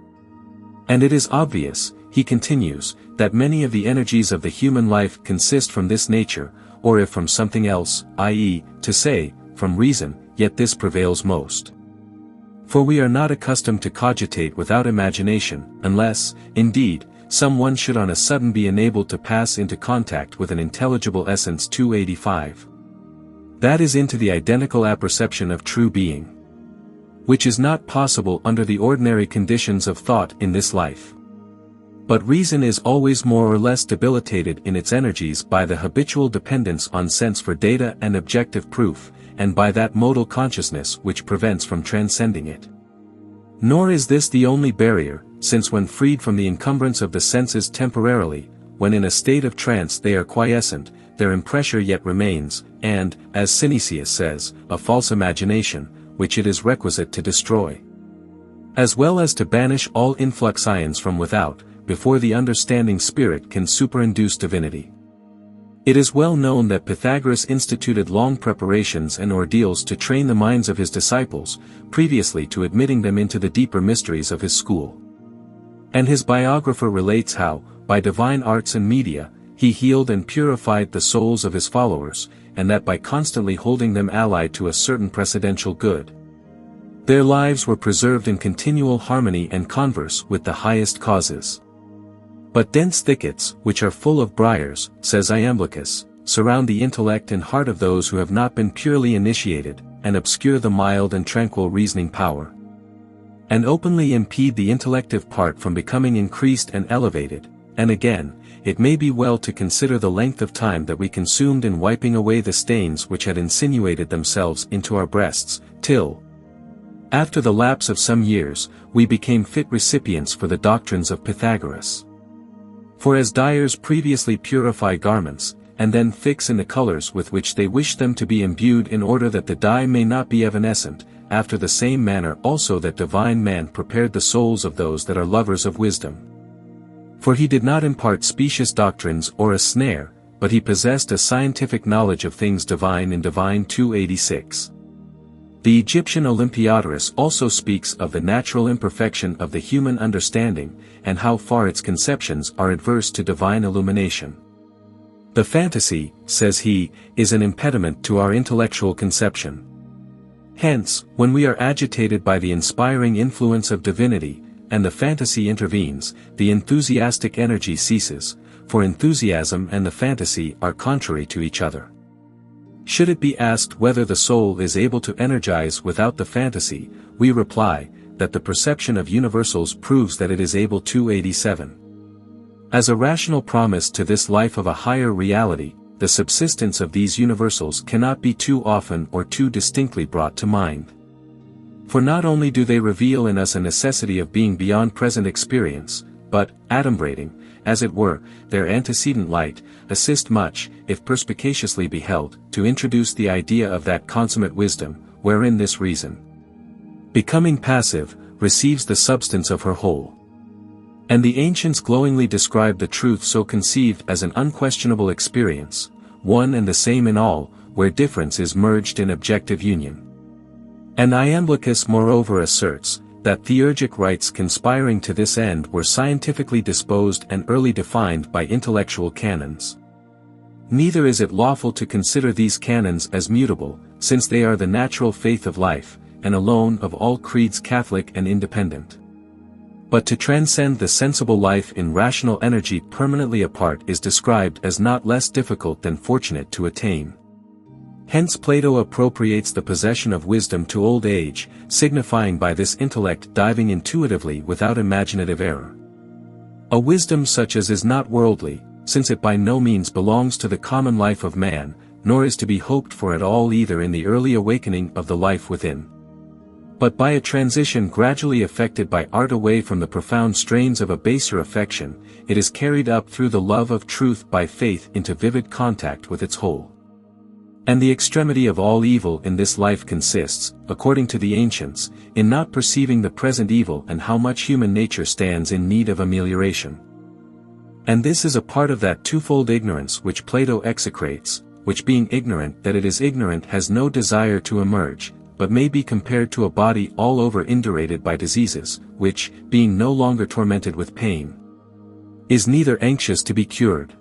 And it is obvious, he continues, that many of the energies of the human life consist from this nature, or if from something else, i.e., to say, from reason, yet this prevails most. For we are not accustomed to cogitate without imagination, unless, indeed, some one should on a sudden be enabled to pass into contact with an intelligible essence 285. That is into the identical apperception of true being. Which is not possible under the ordinary conditions of thought in this life. But reason is always more or less debilitated in its energies by the habitual dependence on sense for data and objective proof, and by that modal consciousness which prevents from transcending it. Nor is this the only barrier, since when freed from the encumbrance of the senses temporarily, when in a state of trance they are quiescent, their impressure yet remains, and, as Synesius says, a false imagination, which it is requisite to destroy. As well as to banish all influx ions from without, before the understanding spirit can superinduce divinity. It is well known that Pythagoras instituted long preparations and ordeals to train the minds of his disciples, previously to admitting them into the deeper mysteries of his school. And his biographer relates how, by divine arts and media, he healed and purified the souls of his followers, and that by constantly holding them allied to a certain precedential good, their lives were preserved in continual harmony and converse with the highest causes. But dense thickets, which are full of briars, says Iamblichus, surround the intellect and heart of those who have not been purely initiated, and obscure the mild and tranquil reasoning power, and openly impede the intellective part from becoming increased and elevated. And again, it may be well to consider the length of time that we consumed in wiping away the stains which had insinuated themselves into our breasts, till, after the lapse of some years, we became fit recipients for the doctrines of Pythagoras. For as dyers previously purify garments, and then fix in the colors with which they wish them to be imbued in order that the dye may not be evanescent, after the same manner also that divine man prepared the souls of those that are lovers of wisdom. For he did not impart specious doctrines or a snare, but he possessed a scientific knowledge of things divine in Divine 286. The Egyptian Olympiodorus also speaks of the natural imperfection of the human understanding, and how far its conceptions are adverse to divine illumination. The fantasy, says he, is an impediment to our intellectual conception. Hence, when we are agitated by the inspiring influence of divinity, and the fantasy intervenes, the enthusiastic energy ceases, for enthusiasm and the fantasy are contrary to each other. Should it be asked whether the soul is able to energize without the fantasy, we reply, that the perception of universals proves that it is able to. 87. As a rational promise to this life of a higher reality, the subsistence of these universals cannot be too often or too distinctly brought to mind. For not only do they reveal in us a necessity of being beyond present experience, but, adumbrating, as it were, their antecedent light, assist much, if perspicaciously beheld, to introduce the idea of that consummate wisdom, wherein this reason, becoming passive, receives the substance of her whole. And the ancients glowingly describe the truth so conceived as an unquestionable experience, one and the same in all, where difference is merged in objective union. And Iamblichus moreover asserts, that theurgic rites conspiring to this end were scientifically disposed and early defined by intellectual canons. Neither is it lawful to consider these canons as mutable, since they are the natural faith of life, and alone of all creeds Catholic and independent. But to transcend the sensible life in rational energy permanently apart is described as not less difficult than fortunate to attain. Hence Plato appropriates the possession of wisdom to old age, signifying by this intellect diving intuitively without imaginative error. A wisdom such as is not worldly, since it by no means belongs to the common life of man, nor is to be hoped for at all either in the early awakening of the life within, but by a transition gradually effected by art away from the profound strains of a baser affection, it is carried up through the love of truth by faith into vivid contact with its whole. And the extremity of all evil in this life consists, according to the ancients, in not perceiving the present evil and how much human nature stands in need of amelioration. And this is a part of that twofold ignorance which Plato execrates, which being ignorant that it is ignorant has no desire to emerge, but may be compared to a body all over indurated by diseases, which, being no longer tormented with pain, is neither anxious to be cured.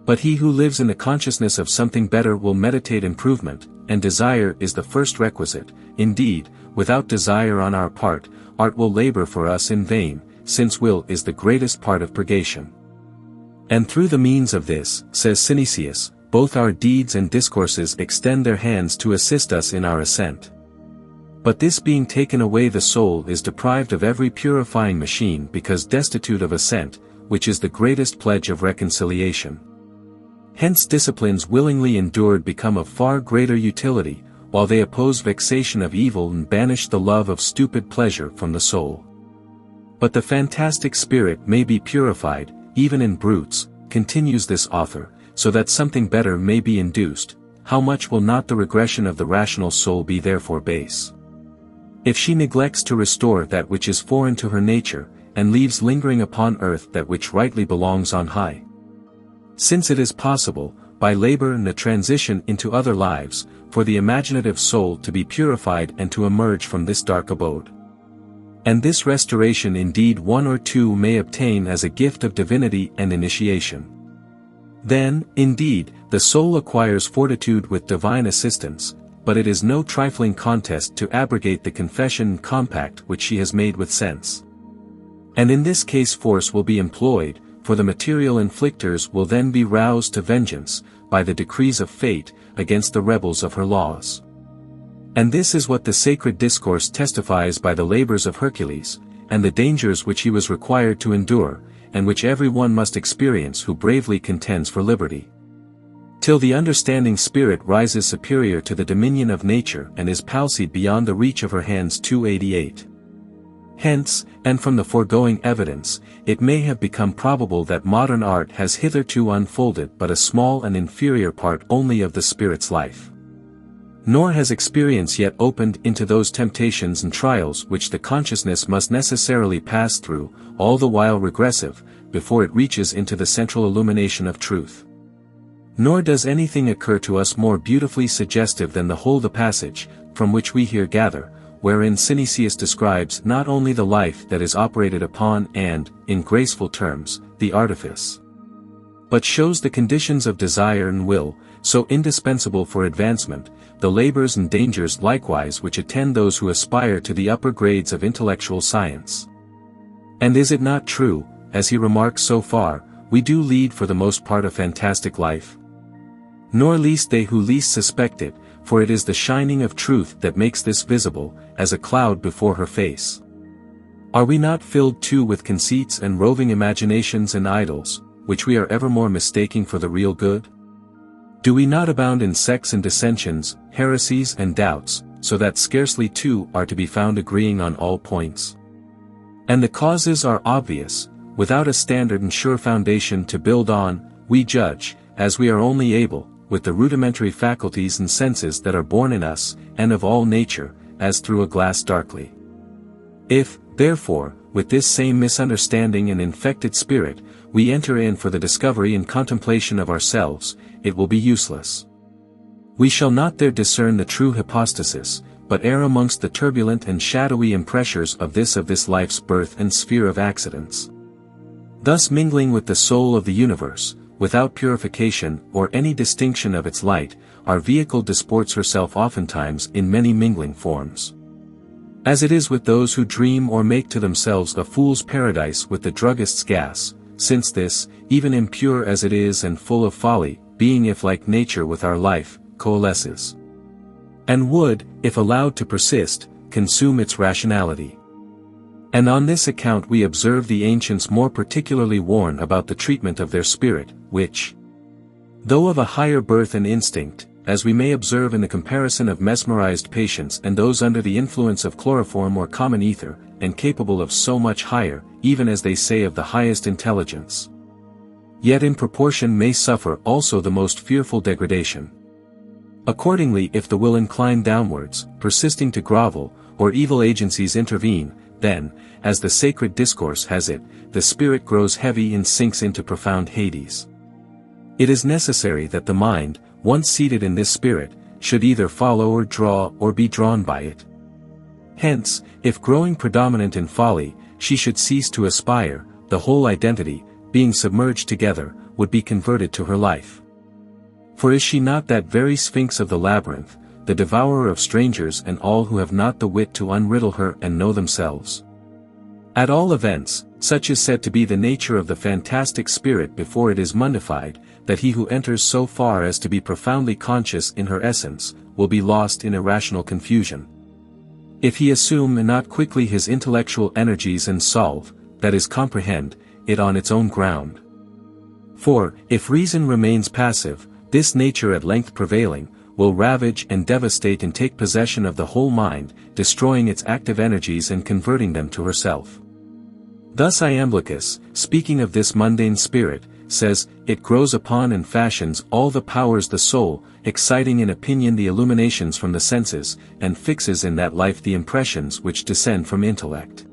But he who lives in the consciousness of something better will meditate improvement, and desire is the first requisite. Indeed, without desire on our part, art will labor for us in vain, since will is the greatest part of purgation. And through the means of this, says Synesius, both our deeds and discourses extend their hands to assist us in our ascent. But this being taken away, the soul is deprived of every purifying machine because destitute of assent, which is the greatest pledge of reconciliation. Hence disciplines willingly endured become of far greater utility, while they oppose vexation of evil and banish the love of stupid pleasure from the soul. But the fantastic spirit may be purified, even in brutes, continues this author, so that something better may be induced. How much will not the regression of the rational soul be therefore base, if she neglects to restore that which is foreign to her nature, and leaves lingering upon earth that which rightly belongs on high? Since it is possible, by labor and the transition into other lives, for the imaginative soul to be purified and to emerge from this dark abode. And this restoration indeed one or two may obtain as a gift of divinity and initiation. Then, indeed, the soul acquires fortitude with divine assistance, but it is no trifling contest to abrogate the confession and compact which she has made with sense. And in this case force will be employed, for the material inflictors will then be roused to vengeance, by the decrees of fate, against the rebels of her laws. And this is what the sacred discourse testifies by the labors of Hercules, and the dangers which he was required to endure, and which every one must experience who bravely contends for liberty. Till the understanding spirit rises superior to the dominion of nature and is palsied beyond the reach of her hands. 288. Hence, and from the foregoing evidence, it may have become probable that modern art has hitherto unfolded but a small and inferior part only of the spirit's life. Nor has experience yet opened into those temptations and trials which the consciousness must necessarily pass through, all the while regressive, before it reaches into the central illumination of truth. Nor does anything occur to us more beautifully suggestive than the whole the passage, from which we here gather, wherein Synesius describes not only the life that is operated upon and, in graceful terms, the artifice, but shows the conditions of desire and will, so indispensable for advancement, the labors and dangers likewise which attend those who aspire to the upper grades of intellectual science. And is it not true, as he remarks so far, we do lead for the most part a fantastic life? Nor least they who least suspect it, for it is the shining of truth that makes this visible, as a cloud before her face. Are we not filled too with conceits and roving imaginations and idols, which we are evermore mistaking for the real good? Do we not abound in sects and dissensions, heresies and doubts, so that scarcely two are to be found agreeing on all points? And the causes are obvious. Without a standard and sure foundation to build on, we judge, as we are only able, with the rudimentary faculties and senses that are born in us, and of all nature, as through a glass darkly. If, therefore, with this same misunderstanding and infected spirit, we enter in for the discovery and contemplation of ourselves, it will be useless. We shall not there discern the true hypostasis, but err amongst the turbulent and shadowy impressures of this life's birth and sphere of accidents. Thus mingling with the soul of the universe, without purification or any distinction of its light, our vehicle disports herself oftentimes in many mingling forms. As it is with those who dream or make to themselves a fool's paradise with the druggist's gas, since this, even impure as it is and full of folly, being if like nature with our life, coalesces. And would, if allowed to persist, consume its rationality. And on this account we observe the ancients more particularly warn about the treatment of their spirit, which, though of a higher birth and instinct, as we may observe in the comparison of mesmerized patients and those under the influence of chloroform or common ether, and capable of so much higher, even as they say of the highest intelligence, yet in proportion may suffer also the most fearful degradation. Accordingly, if the will incline downwards, persisting to grovel, or evil agencies intervene, then, as the sacred discourse has it, the spirit grows heavy and sinks into profound Hades. It is necessary that the mind, once seated in this spirit, should either follow or draw or be drawn by it. Hence, if growing predominant in folly, she should cease to aspire, the whole identity, being submerged together, would be converted to her life. For is she not that very sphinx of the labyrinth, the devourer of strangers and all who have not the wit to unriddle her and know themselves? At all events, such is said to be the nature of the fantastic spirit before it is mundified, that he who enters so far as to be profoundly conscious in her essence, will be lost in irrational confusion. If he assume not quickly his intellectual energies and solve, that is comprehend, it on its own ground. For, if reason remains passive, this nature at length prevailing, will ravage and devastate and take possession of the whole mind, destroying its active energies and converting them to herself. Thus Iamblichus, speaking of this mundane spirit, says, it grows upon and fashions all the powers the soul, exciting in opinion the illuminations from the senses, and fixes in that life the impressions which descend from intellect.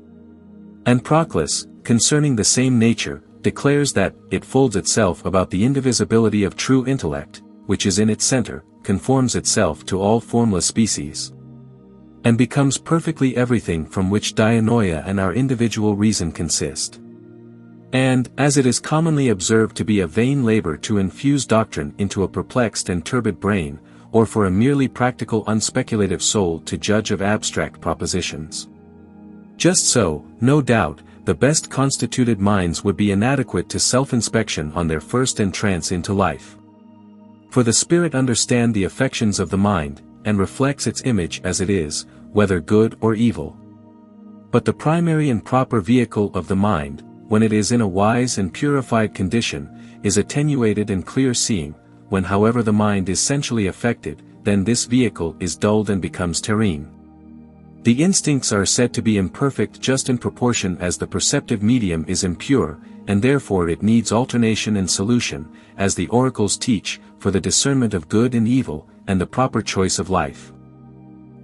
And Proclus, concerning the same nature, declares that it folds itself about the indivisibility of true intellect, which is in its center, conforms itself to all formless species, and becomes perfectly everything from which dianoia and our individual reason consist. And, as it is commonly observed to be a vain labor to infuse doctrine into a perplexed and turbid brain, or for a merely practical unspeculative soul to judge of abstract propositions. Just so, no doubt, the best constituted minds would be inadequate to self-inspection on their first entrance into life. For the spirit understands the affections of the mind, and reflects its image as it is, whether good or evil. But the primary and proper vehicle of the mind, when it is in a wise and purified condition, is attenuated and clear-seeing. When however the mind is sensually affected, then this vehicle is dulled and becomes terrene. The instincts are said to be imperfect just in proportion as the perceptive medium is impure, and therefore it needs alternation and solution, as the oracles teach, for the discernment of good and evil, and the proper choice of life.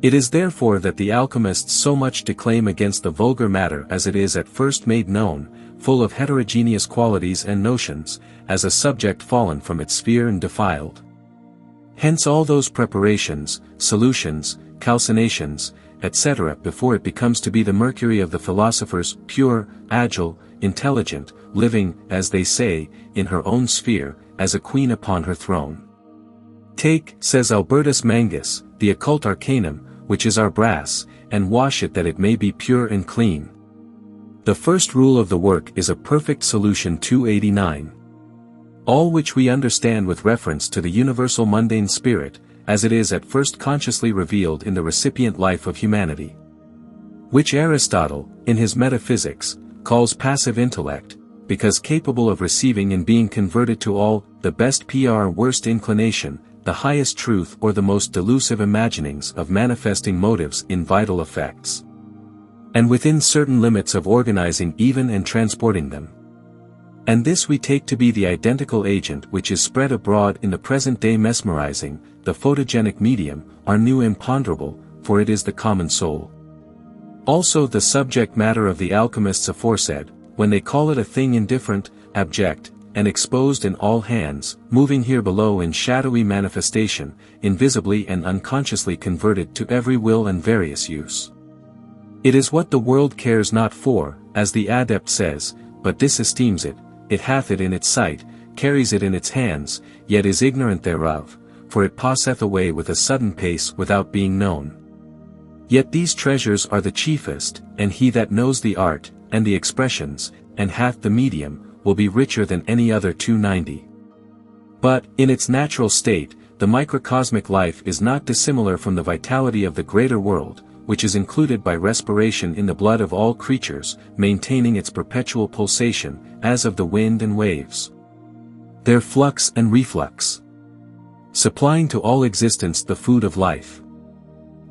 It is therefore that the alchemists so much declaim against the vulgar matter as it is at first made known, full of heterogeneous qualities and notions, as a subject fallen from its sphere and defiled. Hence all those preparations, solutions, calcinations, etc. before it becomes to be the mercury of the philosophers, pure, agile, intelligent, living, as they say, in her own sphere, as a queen upon her throne. Take, says Albertus Mangus, the occult arcanum, which is our brass, and wash it that it may be pure and clean. The first rule of the work is a perfect solution 289. All which we understand with reference to the universal mundane spirit, as it is at first consciously revealed in the recipient life of humanity. Which Aristotle, in his Metaphysics, calls passive intellect, because capable of receiving and being converted to all, the best PR worst inclination, the highest truth or the most delusive imaginings of manifesting motives in vital effects. And within certain limits of organizing even and transporting them. And this we take to be the identical agent which is spread abroad in the present-day mesmerizing, the photogenic medium, our new imponderable, for it is the common soul. Also the subject matter of the alchemists aforesaid, when they call it a thing indifferent, abject, and exposed in all hands, moving here below in shadowy manifestation, invisibly and unconsciously converted to every will and various use. It is what the world cares not for, as the adept says, but disesteems it, it hath it in its sight, carries it in its hands, yet is ignorant thereof, for it passeth away with a sudden pace without being known. Yet these treasures are the chiefest, and he that knows the art, and the expressions, and hath the medium, will be richer than any other 290. But, in its natural state, the microcosmic life is not dissimilar from the vitality of the greater world, which is included by respiration in the blood of all creatures, maintaining its perpetual pulsation, as of the wind and waves. Their flux and reflux. Supplying to all existence the food of life.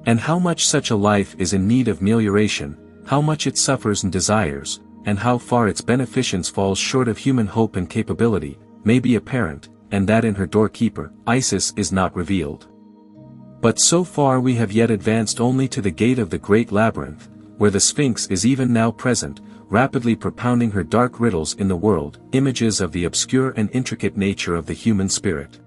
And how much such a life is in need of melioration, how much it suffers and desires, and how far its beneficence falls short of human hope and capability, may be apparent, and that in her doorkeeper, Isis is not revealed. But so far we have yet advanced only to the gate of the great labyrinth, where the Sphinx is even now present, rapidly propounding her dark riddles in the world, images of the obscure and intricate nature of the human spirit.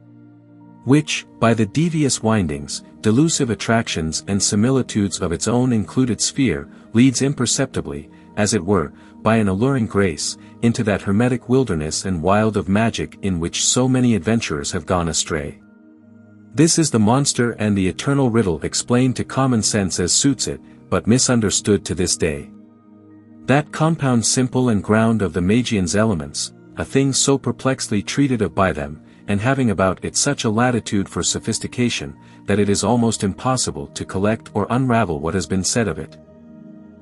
Which, by the devious windings, delusive attractions and similitudes of its own included sphere, leads imperceptibly, as it were, by an alluring grace, into that hermetic wilderness and wild of magic in which so many adventurers have gone astray. This is the monster and the eternal riddle explained to common sense as suits it, but misunderstood to this day. That compound simple and ground of the Magian's elements, a thing so perplexly treated of by them, and having about it such a latitude for sophistication, that it is almost impossible to collect or unravel what has been said of it.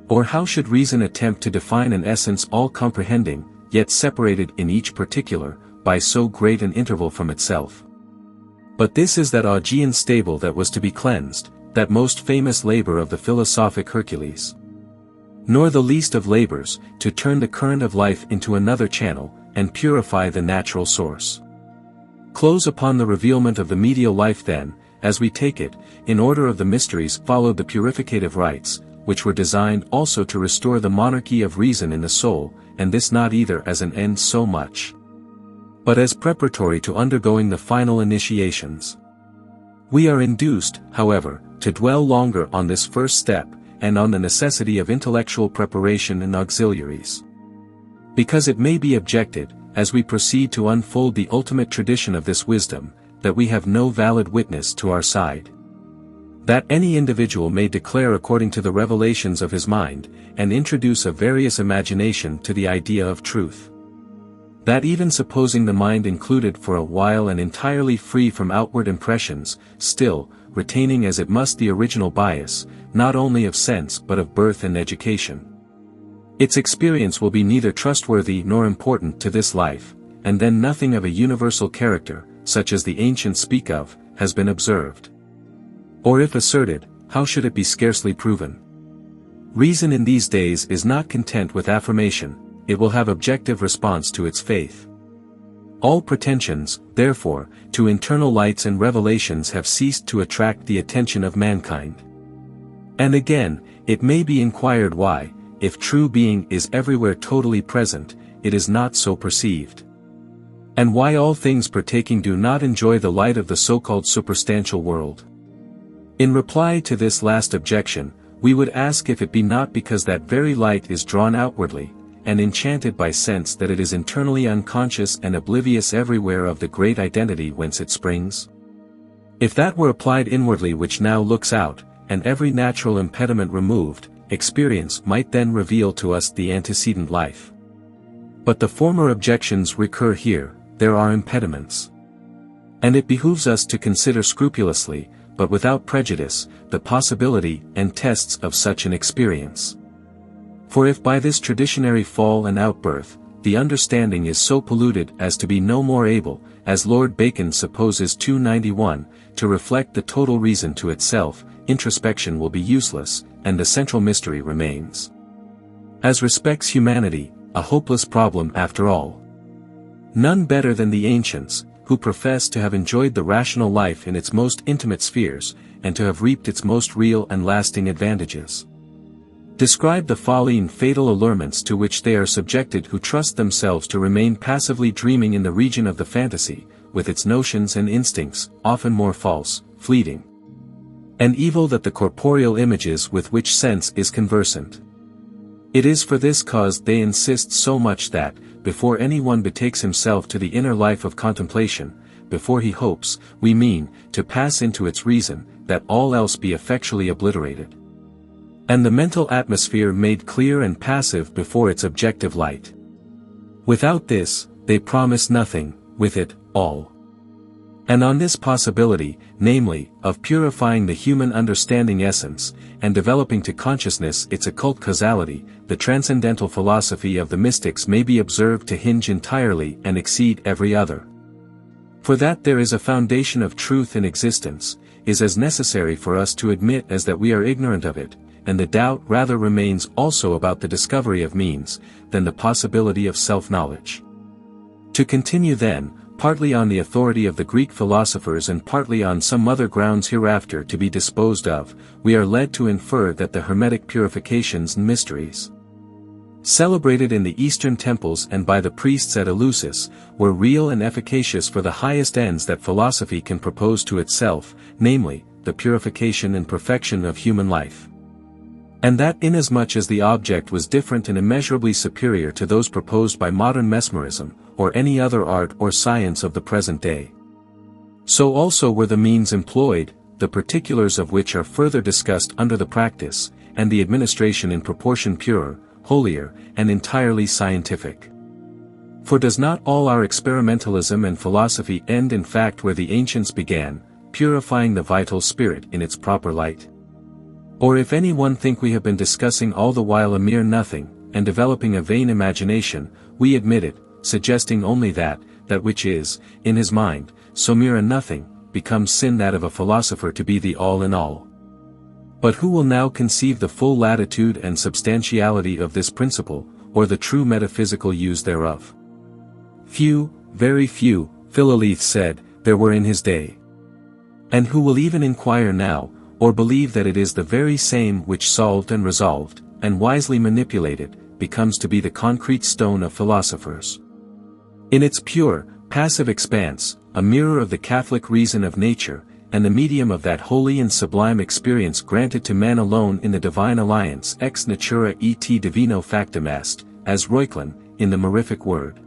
Or how should reason attempt to define an essence all-comprehending, yet separated in each particular, by so great an interval from itself? But this is that Augean stable that was to be cleansed, that most famous labor of the philosophic Hercules. Nor the least of labors, to turn the current of life into another channel, and purify the natural source. Close upon the revealment of the medial life then, as we take it, in order of the mysteries followed the purificative rites, which were designed also to restore the monarchy of reason in the soul, and this not either as an end so much, but as preparatory to undergoing the final initiations. We are induced, however, to dwell longer on this first step, and on the necessity of intellectual preparation and auxiliaries. Because it may be objected, as we proceed to unfold the ultimate tradition of this wisdom, that we have no valid witness to our side. That any individual may declare according to the revelations of his mind, and introduce a various imagination to the idea of truth. That even supposing the mind included for a while and entirely free from outward impressions, still, retaining as it must the original bias, not only of sense but of birth and education. Its experience will be neither trustworthy nor important to this life, and then nothing of a universal character, such as the ancients speak of, has been observed. Or if asserted, how should it be scarcely proven? Reason in these days is not content with affirmation, it will have objective response to its faith. All pretensions, therefore, to internal lights and revelations have ceased to attract the attention of mankind. And again, it may be inquired why, if true being is everywhere totally present, it is not so perceived. And why all things partaking do not enjoy the light of the so-called superstantial world. In reply to this last objection, we would ask if it be not because that very light is drawn outwardly, and enchanted by sense that it is internally unconscious and oblivious everywhere of the great identity whence it springs? If that were applied inwardly which now looks out, and every natural impediment removed, experience might then reveal to us the antecedent life. But the former objections recur here, there are impediments. And it behooves us to consider scrupulously, but without prejudice, the possibility and tests of such an experience. For if by this traditionary fall and outbirth, the understanding is so polluted as to be no more able, as Lord Bacon supposes 291, to reflect the total reason to itself, introspection will be useless, and the central mystery remains. As respects humanity, a hopeless problem after all. None better than the ancients, who profess to have enjoyed the rational life in its most intimate spheres, and to have reaped its most real and lasting advantages, describe the folly and fatal allurements to which they are subjected who trust themselves to remain passively dreaming in the region of the fantasy, with its notions and instincts, often more false, fleeting, and evil than the corporeal images with which sense is conversant. It is for this cause they insist so much that, before anyone betakes himself to the inner life of contemplation, before he hopes, we mean, to pass into its reason, that all else be effectually obliterated, and the mental atmosphere made clear and passive before its objective light. Without this, they promise nothing, with it, all. And on this possibility, namely, of purifying the human understanding essence, and developing to consciousness its occult causality, the transcendental philosophy of the mystics may be observed to hinge entirely and exceed every other. For that there is a foundation of truth in existence, is as necessary for us to admit as that we are ignorant of it, and the doubt rather remains also about the discovery of means, than the possibility of self-knowledge. To continue then, partly on the authority of the Greek philosophers and partly on some other grounds hereafter to be disposed of, we are led to infer that the Hermetic purifications and mysteries, celebrated in the Eastern temples and by the priests at Eleusis, were real and efficacious for the highest ends that philosophy can propose to itself, namely, the purification and perfection of human life. And that inasmuch as the object was different and immeasurably superior to those proposed by modern mesmerism, or any other art or science of the present day, so also were the means employed, the particulars of which are further discussed under the practice, and the administration in proportion purer, holier, and entirely scientific. For does not all our experimentalism and philosophy end in fact where the ancients began, purifying the vital spirit in its proper light? Or if any one think we have been discussing all the while a mere nothing, and developing a vain imagination, we admit it, suggesting only that which is, in his mind, so mere a nothing, becomes sin that of a philosopher to be the all in all. But who will now conceive the full latitude and substantiality of this principle, or the true metaphysical use thereof? Few, very few, Philolethes said, there were in his day. And who will even inquire now, or believe that it is the very same which solved and resolved, and wisely manipulated, becomes to be the concrete stone of philosophers. In its pure, passive expanse, a mirror of the Catholic reason of nature, and the medium of that holy and sublime experience granted to man alone in the divine alliance ex natura et divino factum est, as Reuchlin, in the Mirific word,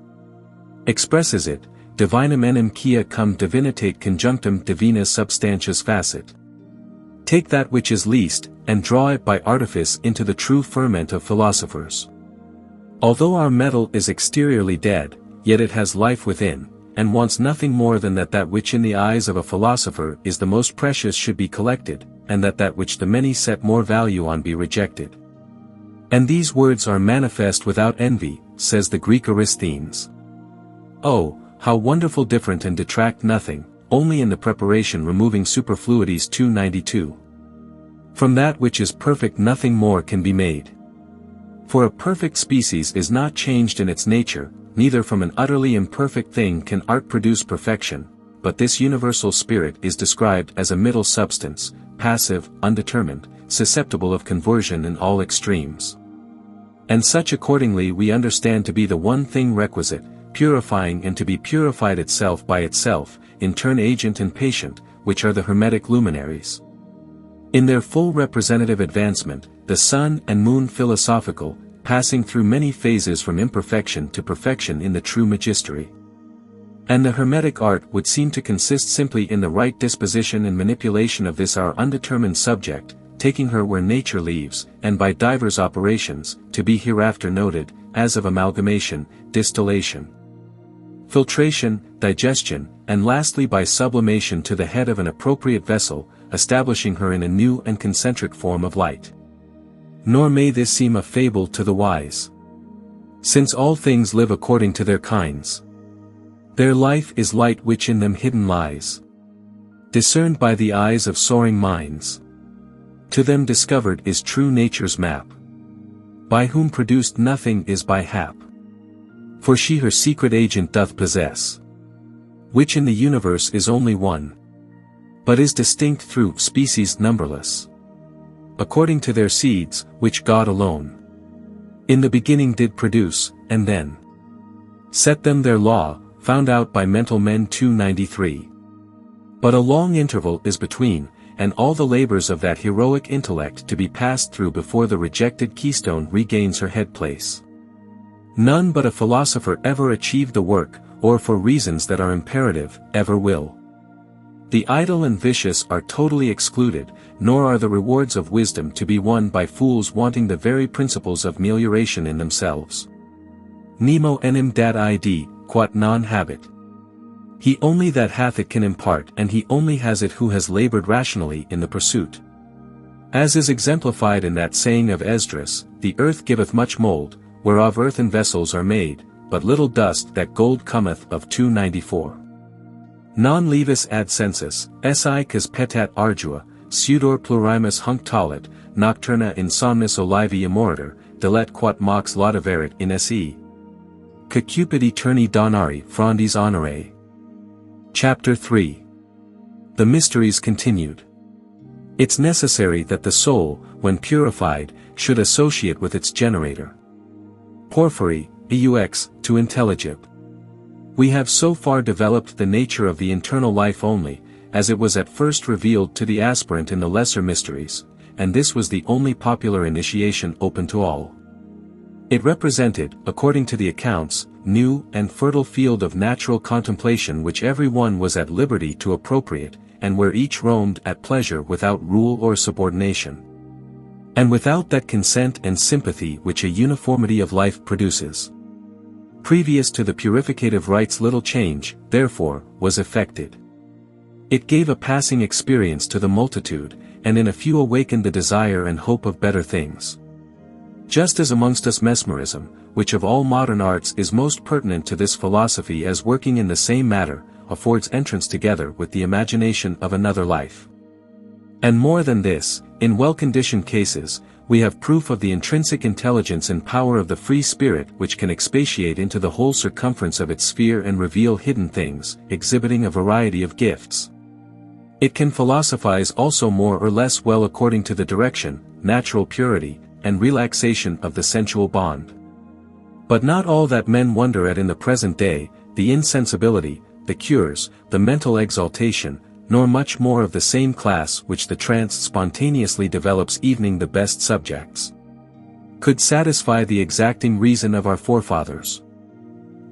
expresses it, divinum enim quia cum divinitate conjunctum divina substantias facit. Take that which is least, and draw it by artifice into the true ferment of philosophers. Although our metal is exteriorly dead, yet it has life within, and wants nothing more than that which in the eyes of a philosopher is the most precious should be collected, and that which the many set more value on be rejected. And these words are manifest without envy, says the Greek Aristhenes. Oh, how wonderful different and detract nothing, only in the preparation removing superfluities 292. From that which is perfect nothing more can be made. For a perfect species is not changed in its nature, neither from an utterly imperfect thing can art produce perfection, but this universal spirit is described as a middle substance, passive, undetermined, susceptible of conversion in all extremes. And such accordingly we understand to be the one thing requisite, purifying and to be purified itself by itself, in turn agent and patient, which are the Hermetic luminaries. In their full representative advancement, the sun and moon philosophical, passing through many phases from imperfection to perfection in the true magistery. And the Hermetic art would seem to consist simply in the right disposition and manipulation of this our undetermined subject, taking her where nature leaves, and by divers operations, to be hereafter noted, as of amalgamation, distillation, filtration, digestion, and lastly by sublimation to the head of an appropriate vessel, establishing her in a new and concentric form of light. Nor may this seem a fable to the wise. Since all things live according to their kinds. Their life is light which in them hidden lies. Discerned by the eyes of soaring minds. To them discovered is true nature's map. By whom produced nothing is by hap. For she her secret agent doth possess. Which in the universe is only one. But is distinct through species numberless. According to their seeds, which God alone in the beginning did produce, and then set them their law, found out by mental men 293. But a long interval is between, and all the labors of that heroic intellect to be passed through before the rejected keystone regains her head place. None but a philosopher ever achieved the work, or for reasons that are imperative, ever will. The idle and vicious are totally excluded, nor are the rewards of wisdom to be won by fools wanting the very principles of melioration in themselves. Nemo enim dat id, quod non habet. He only that hath it can impart, and he only has it who has labored rationally in the pursuit. As is exemplified in that saying of Esdras, the earth giveth much mold, whereof earthen vessels are made, but little dust that gold cometh of 294. Non levis ad sensus, si cas petat ardua, sudor plurimus hunc talit, nocturna insomnis olivi imoritor, delet quat mox laudaverit in se. Cupid eterni donari frondis honore. Chapter 3. The Mysteries continued. It's necessary that the soul, when purified, should associate with its generator. Porphyry,eux, to intelligib. We have so far developed the nature of the internal life only, as it was at first revealed to the aspirant in the lesser mysteries, and this was the only popular initiation open to all. It represented, according to the accounts, new and fertile field of natural contemplation which every one was at liberty to appropriate, and where each roamed at pleasure without rule or subordination. And without that consent and sympathy which a uniformity of life produces. Previous to the purificative rites little change, therefore, was effected. It gave a passing experience to the multitude, and in a few awakened the desire and hope of better things. Just as amongst us mesmerism, which of all modern arts is most pertinent to this philosophy as working in the same matter, affords entrance together with the imagination of another life. And more than this, in well-conditioned cases, we have proof of the intrinsic intelligence and power of the free spirit which can expatiate into the whole circumference of its sphere and reveal hidden things, exhibiting a variety of gifts. It can philosophize also more or less well according to the direction, natural purity, and relaxation of the sensual bond. But not all that men wonder at in the present day, the insensibility, the cures, the mental exaltation, nor much more of the same class which the trance spontaneously develops evening the best subjects, could satisfy the exacting reason of our forefathers.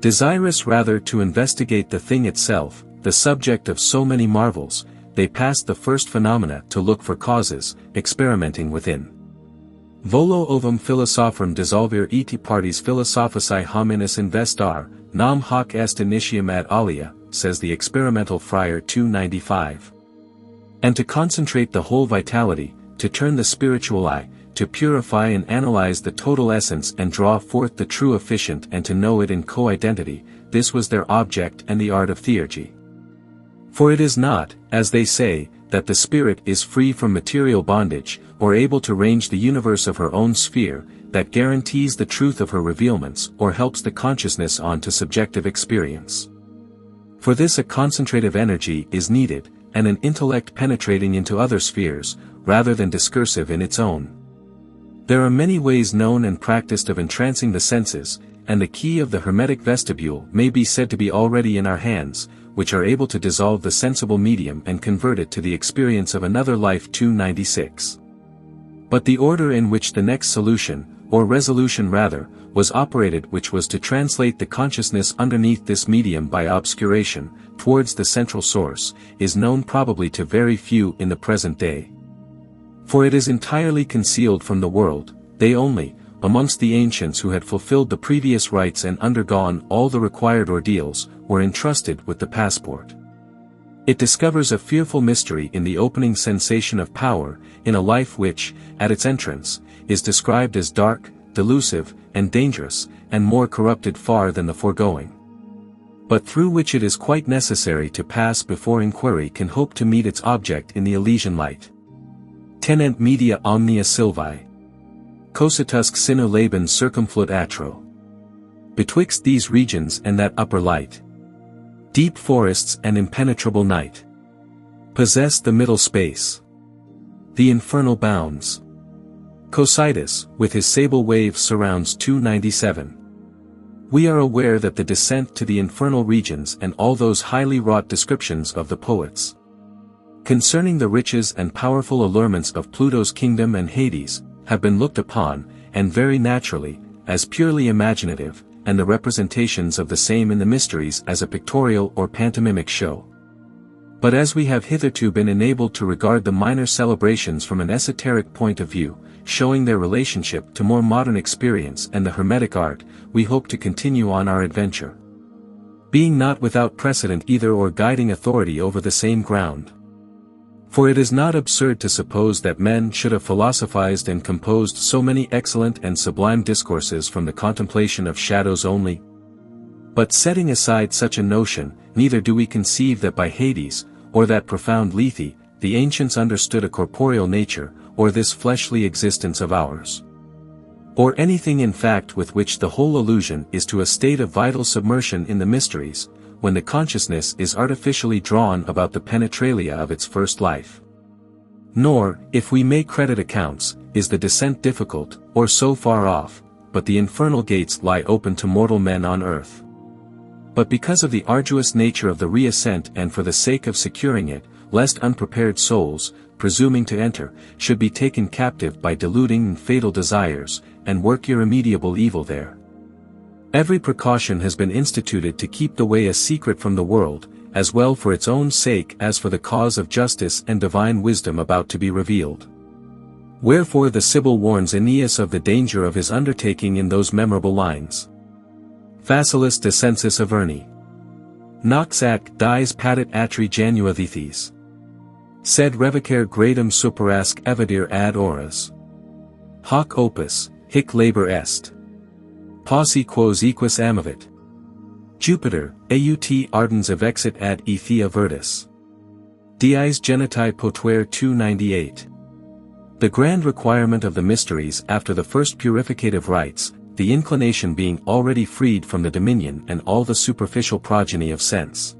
Desirous rather to investigate the thing itself, the subject of so many marvels, they passed the first phenomena to look for causes, experimenting within. Volo ovum philosophorum dissolvere eti partes philosophicae hominis investar, nam hoc est initium ad alia, says the experimental friar 295. And to concentrate the whole vitality, to turn the spiritual eye, to purify and analyze the total essence and draw forth the true efficient and to know it in co-identity, this was their object and the art of theurgy. For it is not, as they say, that the spirit is free from material bondage, or able to range the universe of her own sphere, that guarantees the truth of her revealments or helps the consciousness on to subjective experience. For this a concentrative energy is needed, and an intellect penetrating into other spheres, rather than discursive in its own. There are many ways known and practiced of entrancing the senses, and the key of the Hermetic vestibule may be said to be already in our hands, which are able to dissolve the sensible medium and convert it to the experience of another life 296. But the order in which the next solution, or resolution rather, was operated which was to translate the consciousness underneath this medium by obscuration, towards the central source, is known probably to very few in the present day. For it is entirely concealed from the world, they only, amongst the ancients who had fulfilled the previous rites and undergone all the required ordeals, were entrusted with the passport. It discovers a fearful mystery in the opening sensation of power, in a life which, at its entrance, is described as dark, delusive, and dangerous, and more corrupted far than the foregoing. But through which it is quite necessary to pass before inquiry can hope to meet its object in the Elysian light. Tenent media omnia sylvae. Cositusque sine labens circumflut atro. Betwixt these regions and that upper light, deep forests and impenetrable night possess the middle space, the infernal bounds. Cositus, with his sable waves surrounds 297. We are aware that the descent to the infernal regions and all those highly wrought descriptions of the poets concerning the riches and powerful allurements of Pluto's kingdom and Hades, have been looked upon, and very naturally, as purely imaginative, and the representations of the same in the mysteries as a pictorial or pantomimic show. But as we have hitherto been enabled to regard the minor celebrations from an esoteric point of view, showing their relationship to more modern experience and the Hermetic art, we hope to continue on our adventure, being not without precedent either or guiding authority over the same ground. For it is not absurd to suppose that men should have philosophized and composed so many excellent and sublime discourses from the contemplation of shadows only. But setting aside such a notion, neither do we conceive that by Hades, or that profound Lethe, the ancients understood a corporeal nature, or this fleshly existence of ours, or anything in fact with which the whole allusion is to a state of vital submersion in the mysteries, when the consciousness is artificially drawn about the penetralia of its first life. Nor, if we may credit accounts, is the descent difficult, or so far off, but the infernal gates lie open to mortal men on earth. But because of the arduous nature of the reascent and for the sake of securing it, lest unprepared souls, presuming to enter, should be taken captive by deluding and fatal desires, and work irremediable evil there, every precaution has been instituted to keep the way a secret from the world, as well for its own sake as for the cause of justice and divine wisdom about to be revealed. Wherefore the Sibyl warns Aeneas of the danger of his undertaking in those memorable lines. Facilis descensus Averni. Nox ac dies patet atri janua thethes. Sed revocer gradum superasque evadir ad horas. Hoc opus, hic labor est. Posse quos equus amavit. Jupiter, aut ardens evexit ad ethia virtus. Dies geniti potuere 298. The grand requirement of the mysteries after the first purificative rites, the inclination being already freed from the dominion and all the superficial progeny of sense,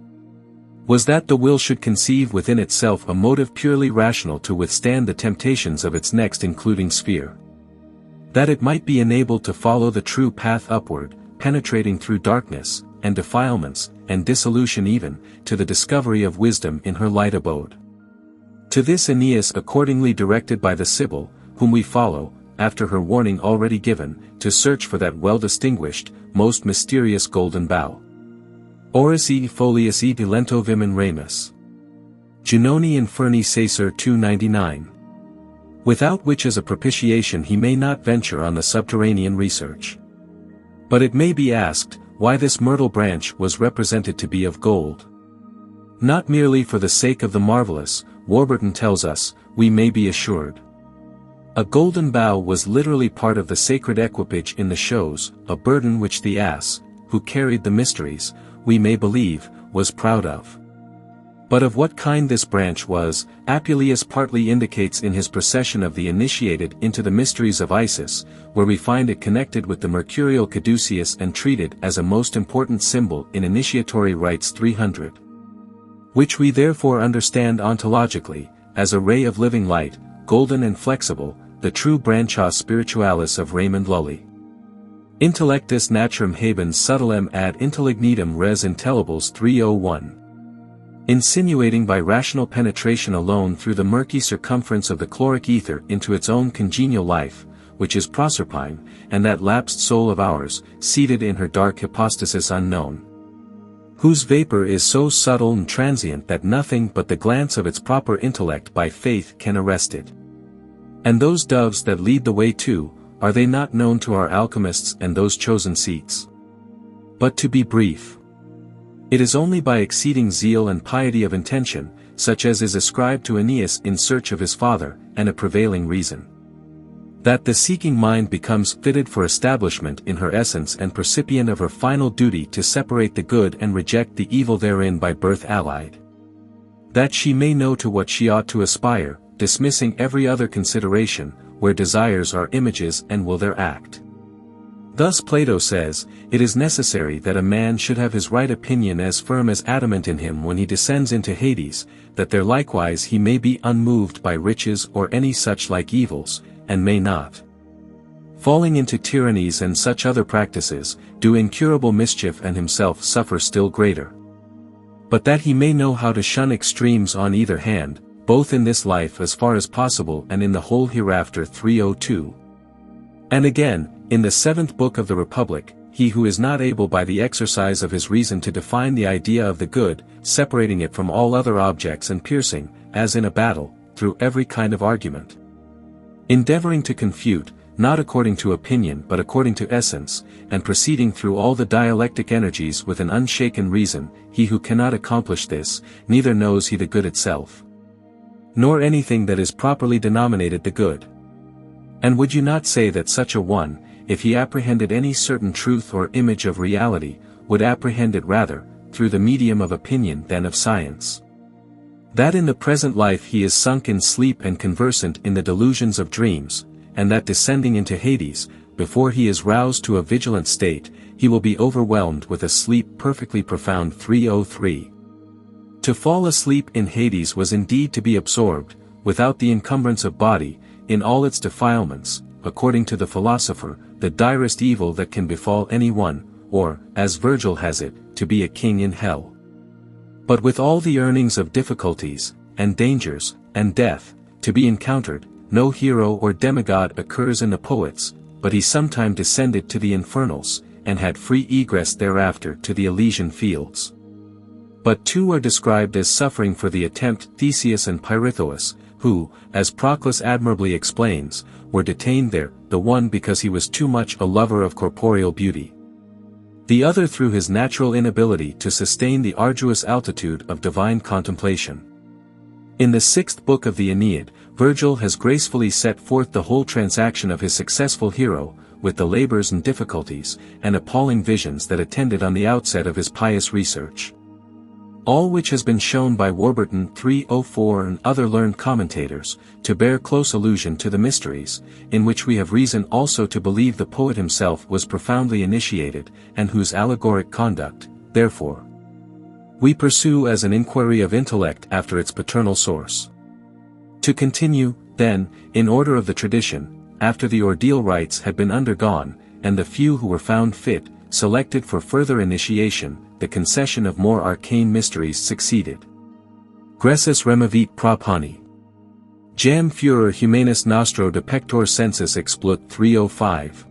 was that the will should conceive within itself a motive purely rational to withstand the temptations of its next including sphere, that it might be enabled to follow the true path upward, penetrating through darkness, and defilements, and dissolution even, to the discovery of wisdom in her light abode. To this Aeneas accordingly directed by the Sibyl, whom we follow, after her warning already given, to search for that well-distinguished, most mysterious golden bough. Oris e folius e dilento vimen remus. Junoni inferni caesar 299. Without which as a propitiation he may not venture on the subterranean research. But it may be asked, why this myrtle branch was represented to be of gold. Not merely for the sake of the marvelous, Warburton tells us, we may be assured. A golden bough was literally part of the sacred equipage in the shows, a burden which the ass, who carried the mysteries, we may believe, was proud of. But of what kind this branch was, Apuleius partly indicates in his procession of the initiated into the mysteries of Isis, where we find it connected with the mercurial caduceus and treated as a most important symbol in initiatory rites 300. Which we therefore understand ontologically, as a ray of living light, golden and flexible, the true brancha spiritualis of Raymond Lully. Intellectus naturam habens subtilem ad intellignitum res intellibles 301. Insinuating by rational penetration alone through the murky circumference of the chloric ether into its own congenial life, which is Proserpine, and that lapsed soul of ours, seated in her dark hypostasis unknown, whose vapor is so subtle and transient that nothing but the glance of its proper intellect by faith can arrest it. And those doves that lead the way to, are they not known to our alchemists and those chosen seats? But to be brief, it is only by exceeding zeal and piety of intention, such as is ascribed to Aeneas in search of his father, and a prevailing reason, that the seeking mind becomes fitted for establishment in her essence and percipient of her final duty to separate the good and reject the evil therein by birth allied, that she may know to what she ought to aspire, dismissing every other consideration, where desires are images and will there act. Thus Plato says, it is necessary that a man should have his right opinion as firm as adamant in him when he descends into Hades, that there likewise he may be unmoved by riches or any such like evils, and may not, falling into tyrannies and such other practices, do incurable mischief and himself suffer still greater. But that he may know how to shun extremes on either hand, both in this life as far as possible and in the whole hereafter. 302. And again, in the 7th book of the Republic, he who is not able by the exercise of his reason to define the idea of the good, separating it from all other objects and piercing, as in a battle, through every kind of argument, endeavoring to confute, not according to opinion but according to essence, and proceeding through all the dialectic energies with an unshaken reason, he who cannot accomplish this, neither knows he the good itself, nor anything that is properly denominated the good. And would you not say that such a one, if he apprehended any certain truth or image of reality, would apprehend it rather, through the medium of opinion than of science? That in the present life he is sunk in sleep and conversant in the delusions of dreams, and that descending into Hades, before he is roused to a vigilant state, he will be overwhelmed with a sleep perfectly profound. 303. To fall asleep in Hades was indeed to be absorbed, without the encumbrance of body, in all its defilements, according to the Philosopher, the direst evil that can befall any one, or, as Virgil has it, to be a king in hell. But with all the earnings of difficulties, and dangers, and death, to be encountered, no hero or demigod occurs in the poets, but he sometime descended to the infernals, and had free egress thereafter to the Elysian fields. But two are described as suffering for the attempt, Theseus and Pirithous, who, as Proclus admirably explains, were detained there, the one because he was too much a lover of corporeal beauty, the other through his natural inability to sustain the arduous altitude of divine contemplation. In the 6th book of the Aeneid, Virgil has gracefully set forth the whole transaction of his successful hero, with the labors and difficulties, and appalling visions that attended on the outset of his pious research. All which has been shown by Warburton 304 and other learned commentators, to bear close allusion to the mysteries, in which we have reason also to believe the poet himself was profoundly initiated, and whose allegoric conduct, therefore, we pursue as an inquiry of intellect after its paternal source. To continue, then, in order of the tradition, after the ordeal rites had been undergone, and the few who were found fit, selected for further initiation, the concession of more arcane mysteries succeeded. Gressus remivit proponi. Jam furor humanus nostro depector sensus explut. 305.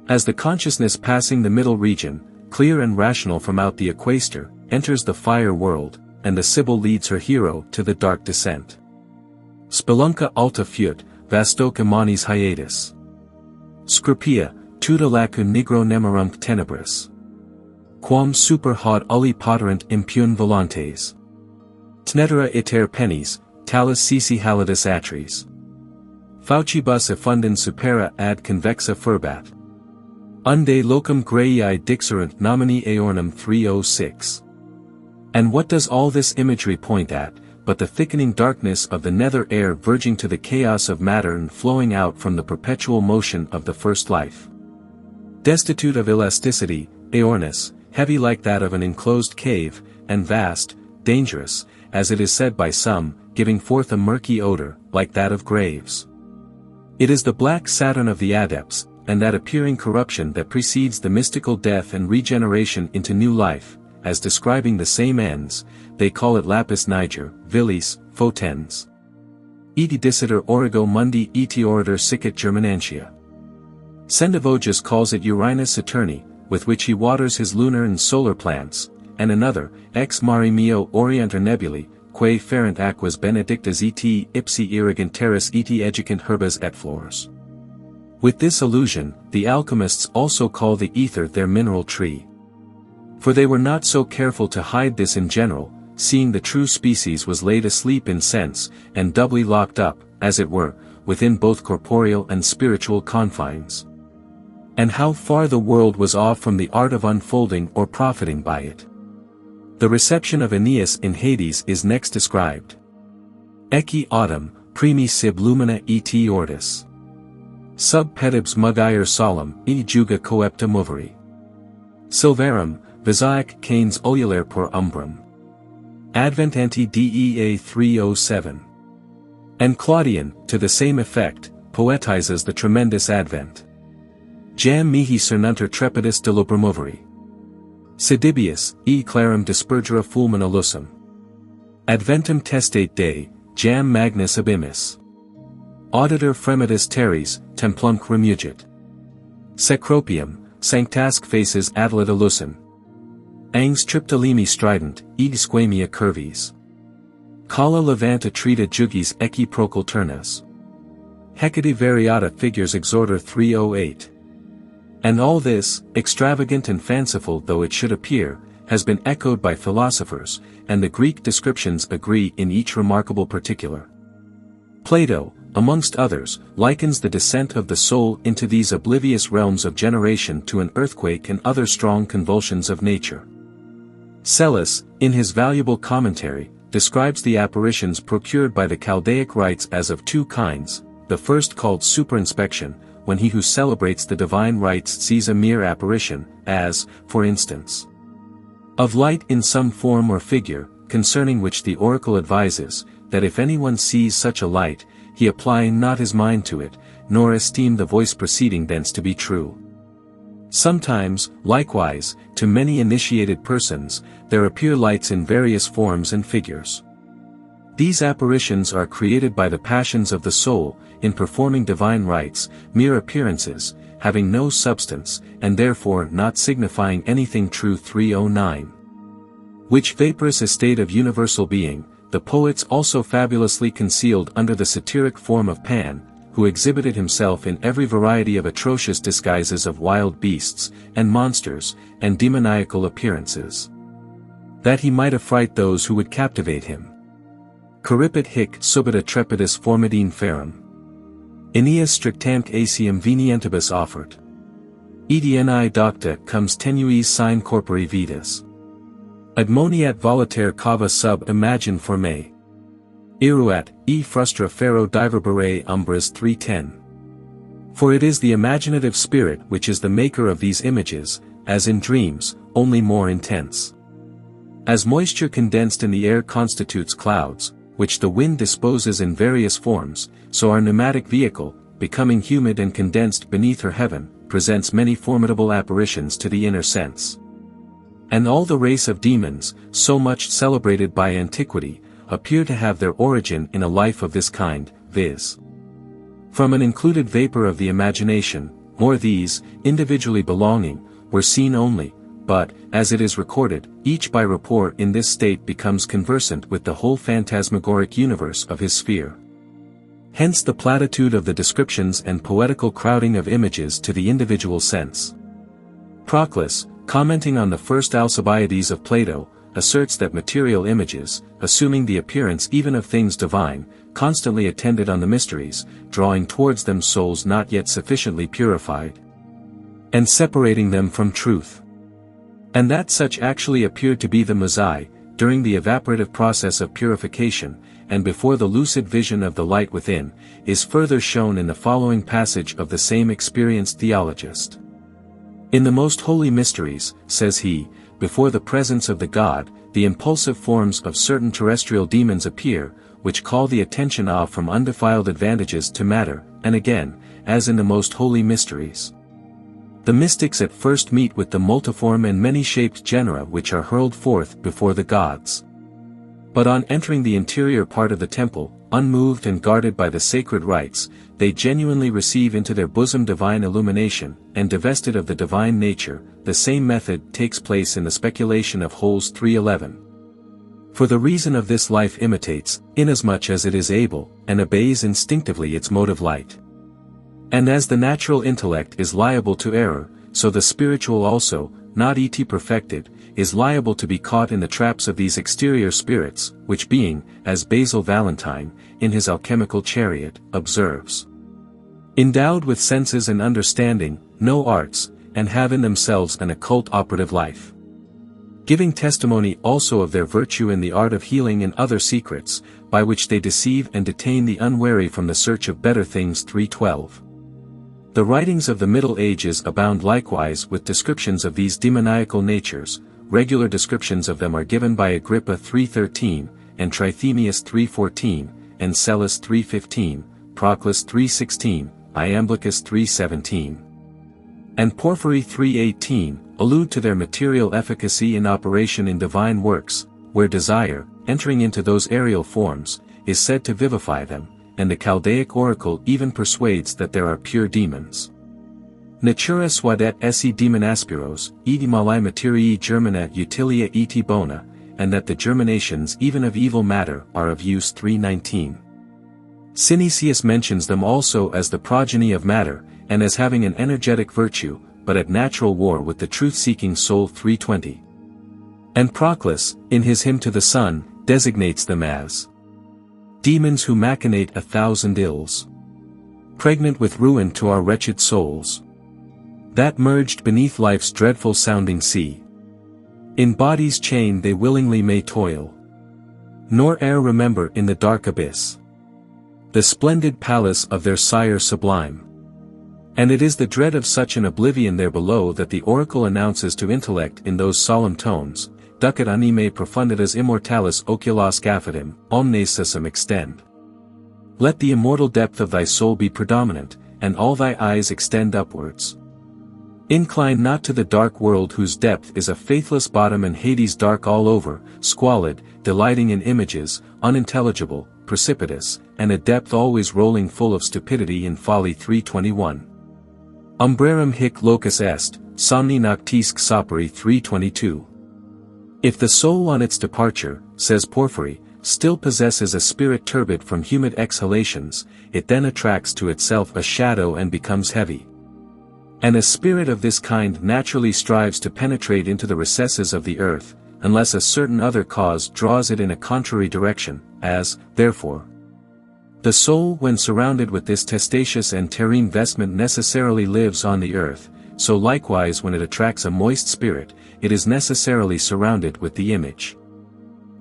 As the consciousness passing the middle region, clear and rational from out the equator, enters the fire world, and the Sibyl leads her hero to the dark descent. Spelunca alta fut, vastoca manis hiatus. Scripia, tuta lacu nigro nemerumque tenebris. Quam super haud ulli poterant impune voluntes. Tnetera iter pennies, talus sisi halidus atris. Faucibus effundin supera ad convexa furbat. Unde locum graei dixerant nomini aornum. 306. And what does all this imagery point at, but the thickening darkness of the nether air verging to the chaos of matter and flowing out from the perpetual motion of the first life? Destitute of elasticity, aornus, heavy like that of an enclosed cave, and vast, dangerous, as it is said by some, giving forth a murky odor, like that of graves. It is the black Saturn of the adepts, and that appearing corruption that precedes the mystical death and regeneration into new life, as describing the same ends, they call it lapis niger, vilis, photens. Eti dissiter origo mundi eti orator sicit germinantia. Sendivogus calls it Uranus Saturni, with which he waters his lunar and solar plants, and another, ex mari meo orienter nebulae, quae ferent aquas benedictas et ipsi irrigant terras et educant herbas et flores. With this illusion, the alchemists also call the ether their mineral tree. For they were not so careful to hide this in general, seeing the true species was laid asleep in sense, and doubly locked up, as it were, within both corporeal and spiritual confines. And how far the world was off from the art of unfolding or profiting by it. The reception of Aeneas in Hades is next described. Ecce autumn, primi sib lumina et ortis. Sub pedibs mugire solemn, e juga coepta moveri. Silvarum, visaic canes olulare per umbrum. Advent anti Dea 307. And Claudian, to the same effect, poetizes the tremendous advent. Jam mihi cernunter trepidus delubrum Sidibius, e clarum dispergere fulmina lusum. Adventum testate Dei, jam magnus abimus. Auditor fremitus terris, templumque remugit. Secropium, sanctasque faces adlita lusum. Angs triptolemi strident, eg squamia curvis. Calla levanta trita jugis ecce procul turnas. Hecate variata figures exhorter 308. And all this, extravagant and fanciful though it should appear, has been echoed by philosophers, and the Greek descriptions agree in each remarkable particular. Plato, amongst others, likens the descent of the soul into these oblivious realms of generation to an earthquake and other strong convulsions of nature. Psellus, in his valuable commentary, describes the apparitions procured by the Chaldaic rites as of two kinds, the first called superinspection, when he who celebrates the divine rites sees a mere apparition, as, for instance, of light in some form or figure, concerning which the oracle advises, that if anyone sees such a light, he apply not his mind to it, nor esteem the voice proceeding thence to be true. Sometimes, likewise, to many initiated persons, there appear lights in various forms and figures. These apparitions are created by the passions of the soul, in performing divine rites, mere appearances, having no substance, and therefore not signifying anything. True 309. Which vaporous estate of universal being, the poets also fabulously concealed under the satiric form of Pan, who exhibited himself in every variety of atrocious disguises of wild beasts, and monsters, and demoniacal appearances. That he might affright those who would captivate him. Corripit hic subita trepidus formidine ferum. Aeneas strictamque acium venientibus offert. Edni docta comes tenuis sine corpori vitas. Admoniat volitaire cava sub imagine formae. Iruat, e frustra ferro diverbere umbras 310. For it is the imaginative spirit which is the maker of these images, as in dreams, only more intense. As moisture condensed in the air constitutes clouds, which the wind disposes in various forms, so our pneumatic vehicle, becoming humid and condensed beneath her heaven, presents many formidable apparitions to the inner sense. And all the race of demons, so much celebrated by antiquity, appear to have their origin in a life of this kind, viz. From an included vapor of the imagination, or these, individually belonging, were seen only, but, as it is recorded, each by rapport in this state becomes conversant with the whole phantasmagoric universe of his sphere. Hence the platitude of the descriptions and poetical crowding of images to the individual sense. Proclus, commenting on the first Alcibiades of Plato, asserts that material images, assuming the appearance even of things divine, constantly attended on the mysteries, drawing towards them souls not yet sufficiently purified, and separating them from truth. And that such actually appeared to be the Magi, during the evaporative process of purification, and before the lucid vision of the light within, is further shown in the following passage of the same experienced theologist. In the most holy mysteries, says he, before the presence of the God, the impulsive forms of certain terrestrial demons appear, which call the attention off from undefiled advantages to matter, and again, as in the most holy mysteries, the mystics at first meet with the multiform and many-shaped genera which are hurled forth before the gods. But on entering the interior part of the temple, unmoved and guarded by the sacred rites, they genuinely receive into their bosom divine illumination, and divested of the divine nature. The same method takes place in the speculation of holes 311. For the reason of this life imitates, inasmuch as it is able, and obeys instinctively its motive light. And as the natural intellect is liable to error, so the spiritual also, not et perfected, is liable to be caught in the traps of these exterior spirits, which being, as Basil Valentine, in his Alchemical Chariot, observes, endowed with senses and understanding, know arts, and have in themselves an occult operative life. Giving testimony also of their virtue in the art of healing and other secrets, by which they deceive and detain the unwary from the search of better things. 3:12. The writings of the Middle Ages abound likewise with descriptions of these demoniacal natures. Regular descriptions of them are given by Agrippa 3:13, and Trithemius 3:14, and Cellus 3:15, Proclus 3:16, Iamblichus 3:17. And Porphyry 3:18, allude to their material efficacy in operation in divine works, where desire, entering into those aerial forms, is said to vivify them, and the Chaldaic oracle even persuades that there are pure demons. Natura suadet esse demonaspiros, edi malae materii germina utilia et bona, and that the germinations even of evil matter are of use. 3:19. Synesius mentions them also as the progeny of matter, and as having an energetic virtue, but at natural war with the truth-seeking soul. 3:20. And Proclus, in his hymn to the sun, designates them as demons who machinate 1,000 ills, pregnant with ruin to our wretched souls, that merged beneath life's dreadful sounding sea. In bodies chained they willingly may toil, nor e'er remember in the dark abyss the splendid palace of their sire sublime. And it is the dread of such an oblivion there below that the oracle announces to intellect in those solemn tones, ducat anime profunditas immortalis oculos gaffedim, omnes sesam extend. Let the immortal depth of thy soul be predominant, and all thy eyes extend upwards. Incline not to the dark world whose depth is a faithless bottom and Hades dark all over, squalid, delighting in images, unintelligible, precipitous, and a depth always rolling full of stupidity and folly. 3:21. Umbrarum hic locus est, somni noctisque sapere. 3:22. If the soul on its departure, says Porphyry, still possesses a spirit turbid from humid exhalations, it then attracts to itself a shadow and becomes heavy. And a spirit of this kind naturally strives to penetrate into the recesses of the earth, unless a certain other cause draws it in a contrary direction, as, therefore, the soul when surrounded with this testaceous and terrene vestment necessarily lives on the earth, so likewise when it attracts a moist spirit, it is necessarily surrounded with the image.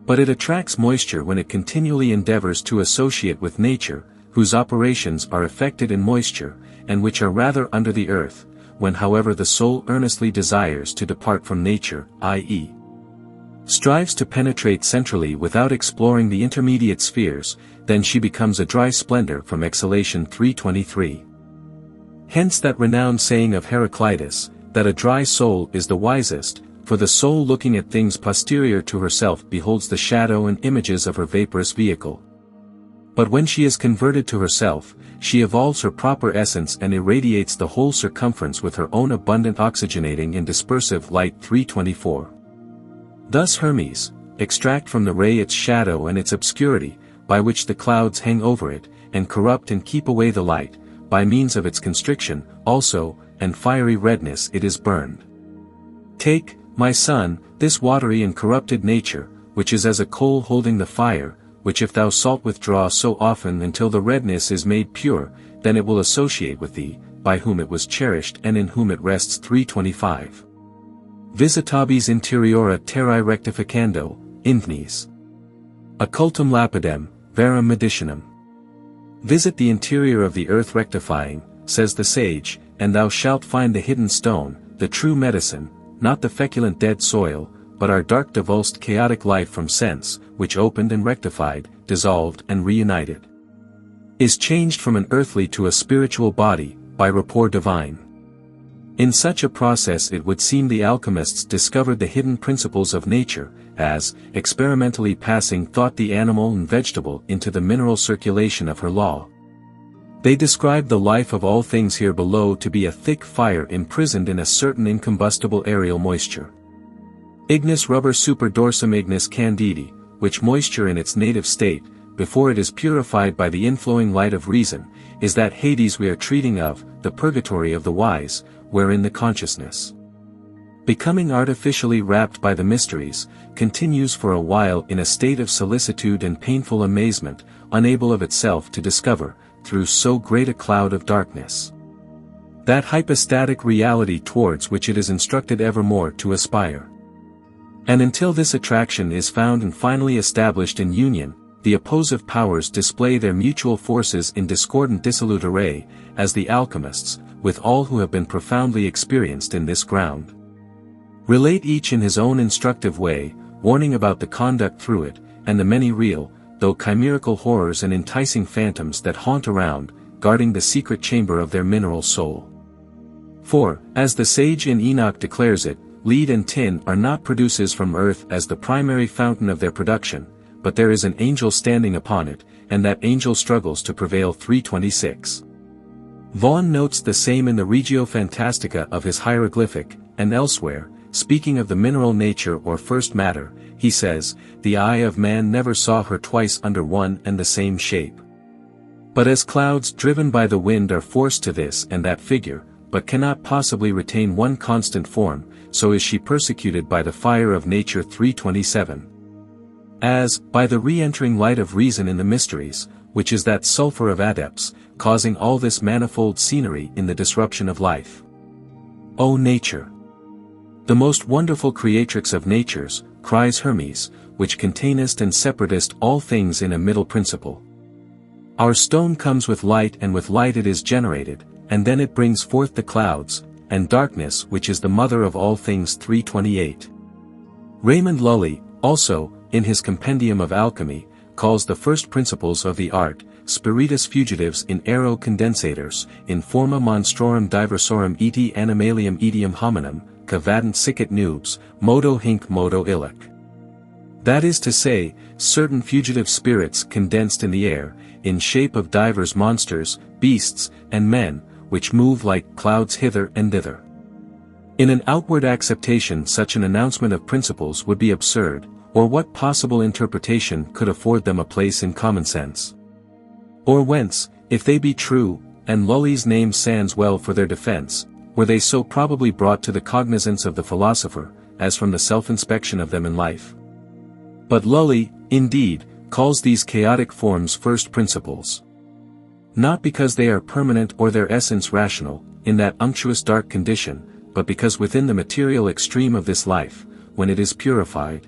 But it attracts moisture when it continually endeavors to associate with nature, whose operations are effected in moisture, and which are rather under the earth, when however the soul earnestly desires to depart from nature, i.e., strives to penetrate centrally without exploring the intermediate spheres, then she becomes a dry splendor from exhalation. 3:23. Hence that renowned saying of Heraclitus, that a dry soul is the wisest, for the soul looking at things posterior to herself beholds the shadow and images of her vaporous vehicle. But when she is converted to herself, she evolves her proper essence and irradiates the whole circumference with her own abundant oxygenating and dispersive light. 3:24. Thus Hermes, extract from the ray its shadow and its obscurity, by which the clouds hang over it, and corrupt and keep away the light, by means of its constriction, also, and fiery redness it is burned. Take, my son, this watery and corrupted nature, which is as a coal holding the fire, which if thou salt withdraw so often until the redness is made pure, then it will associate with thee, by whom it was cherished and in whom it rests. 3:25. Visitabis interiora terrae rectificando, infnis. Occultum lapidem, verum medicinum. Visit the interior of the earth rectifying, says the sage, and thou shalt find the hidden stone, the true medicine, not the feculent dead soil, but our dark divulsed chaotic life from sense, which opened and rectified, dissolved and reunited, is changed from an earthly to a spiritual body, by rapport divine. In such a process it would seem the alchemists discovered the hidden principles of nature, as, experimentally passing thought the animal and vegetable into the mineral circulation of her law. They described the life of all things here below to be a thick fire imprisoned in a certain incombustible aerial moisture. Ignis rubber super dorsum ignis candidi, which moisture in its native state, before it is purified by the inflowing light of reason, is that Hades we are treating of, the purgatory of the wise, wherein the consciousness, becoming artificially wrapped by the mysteries, continues for a while in a state of solicitude and painful amazement, unable of itself to discover, through so great a cloud of darkness, that hypostatic reality towards which it is instructed evermore to aspire. And until this attraction is found and finally established in union, the opposive powers display their mutual forces in discordant dissolute array, as the alchemists, with all who have been profoundly experienced in this ground, relate each in his own instructive way, warning about the conduct through it, and the many real, though chimerical horrors and enticing phantoms that haunt around, guarding the secret chamber of their mineral soul. For, as the sage in Enoch declares it, lead and tin are not produces from earth as the primary fountain of their production, but there is an angel standing upon it, and that angel struggles to prevail. 326. Vaughan notes the same in the Regio Fantastica of his hieroglyphic, and elsewhere, speaking of the mineral nature or first matter, he says, the eye of man never saw her twice under one and the same shape. But as clouds driven by the wind are forced to this and that figure, but cannot possibly retain one constant form, so is she persecuted by the fire of nature. 327. As, by the re-entering light of reason in the mysteries, which is that sulphur of adepts, causing all this manifold scenery in the disruption of life. O nature! The most wonderful creatrix of natures, cries Hermes, which containest and separatest all things in a middle principle. Our stone comes with light, and with light it is generated, and then it brings forth the clouds, and darkness which is the mother of all things. 328. Raymond Lully, also, in his Compendium of Alchemy, calls the first principles of the art, spiritus fugitives in aero condensators, in forma monstrorum diversorum eti animalium etium hominum, cavadant sicit nubes, modo hinc modo illic. That is to say, certain fugitive spirits condensed in the air, in shape of divers monsters, beasts, and men, which move like clouds hither and thither. In an outward acceptation such an announcement of principles would be absurd, or what possible interpretation could afford them a place in common sense? Or whence, if they be true, and Lully's name stands well for their defense, were they so probably brought to the cognizance of the philosopher, as from the self-inspection of them in life? But Lully, indeed, calls these chaotic forms first principles. Not because they are permanent or their essence rational, in that unctuous dark condition, but because within the material extreme of this life, when it is purified,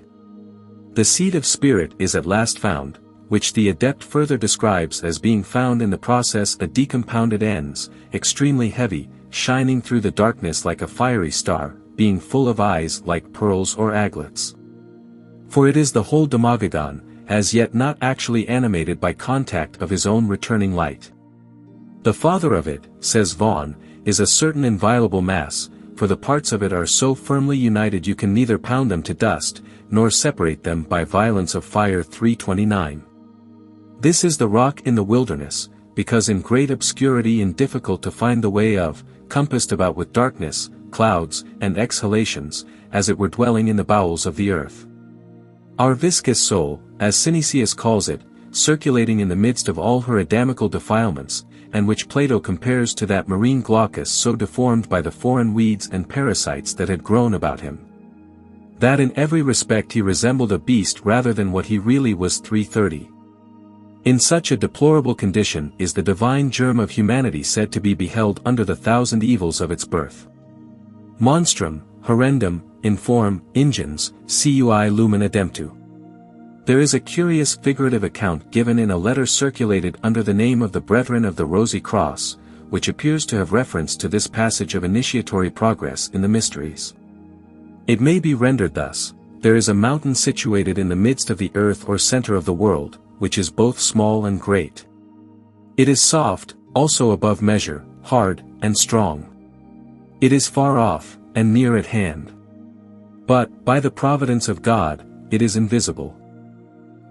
the seed of spirit is at last found, which the adept further describes as being found in the process a decompounded ends, extremely heavy, shining through the darkness like a fiery star, being full of eyes like pearls or aglets. For it is the whole Demogagon, as yet not actually animated by contact of his own returning light. The father of it, says Vaughan, is a certain inviolable mass, for the parts of it are so firmly united you can neither pound them to dust, nor separate them by violence of fire. 329. This is the rock in the wilderness, because in great obscurity and difficult to find the way of, compassed about with darkness, clouds, and exhalations, as it were dwelling in the bowels of the earth. Our viscous soul, as Synesius calls it, circulating in the midst of all her Adamical defilements, and which Plato compares to that marine glaucus so deformed by the foreign weeds and parasites that had grown about him, that in every respect he resembled a beast rather than what he really was. 330. In such a deplorable condition is the divine germ of humanity said to be beheld under the thousand evils of its birth. Monstrum, horrendum, inform, ingens, cui lumen ademptu. There is a curious figurative account given in a letter circulated under the name of the Brethren of the Rosy Cross, which appears to have reference to this passage of initiatory progress in the mysteries. It may be rendered thus: there is a mountain situated in the midst of the earth or center of the world, which is both small and great. It is soft, also above measure, hard, and strong. It is far off, and near at hand. But, by the providence of God, it is invisible.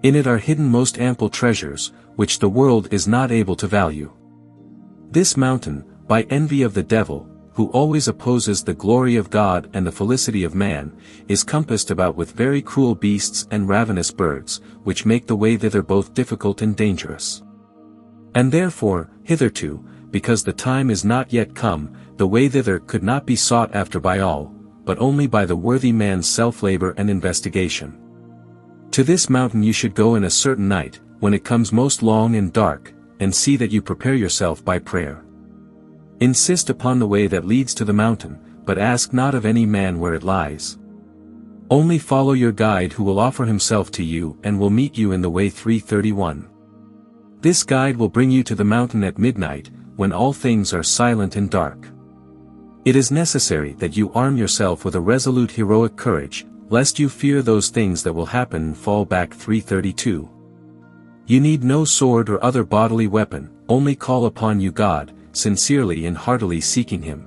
In it are hidden most ample treasures, which the world is not able to value. This mountain, by envy of the devil, who always opposes the glory of God and the felicity of man, is compassed about with very cruel beasts and ravenous birds, which make the way thither both difficult and dangerous. And therefore, hitherto, because the time is not yet come, the way thither could not be sought after by all, but only by the worthy man's self-labor and investigation. To this mountain you should go in a certain night, when it comes most long and dark, and see that you prepare yourself by prayer. Insist upon the way that leads to the mountain, but ask not of any man where it lies. Only follow your guide who will offer himself to you and will meet you in the way 331. This guide will bring you to the mountain at midnight, when all things are silent and dark. It is necessary that you arm yourself with a resolute heroic courage, lest you fear those things that will happen and fall back 332. You need no sword or other bodily weapon, only call upon you God, sincerely and heartily seeking him.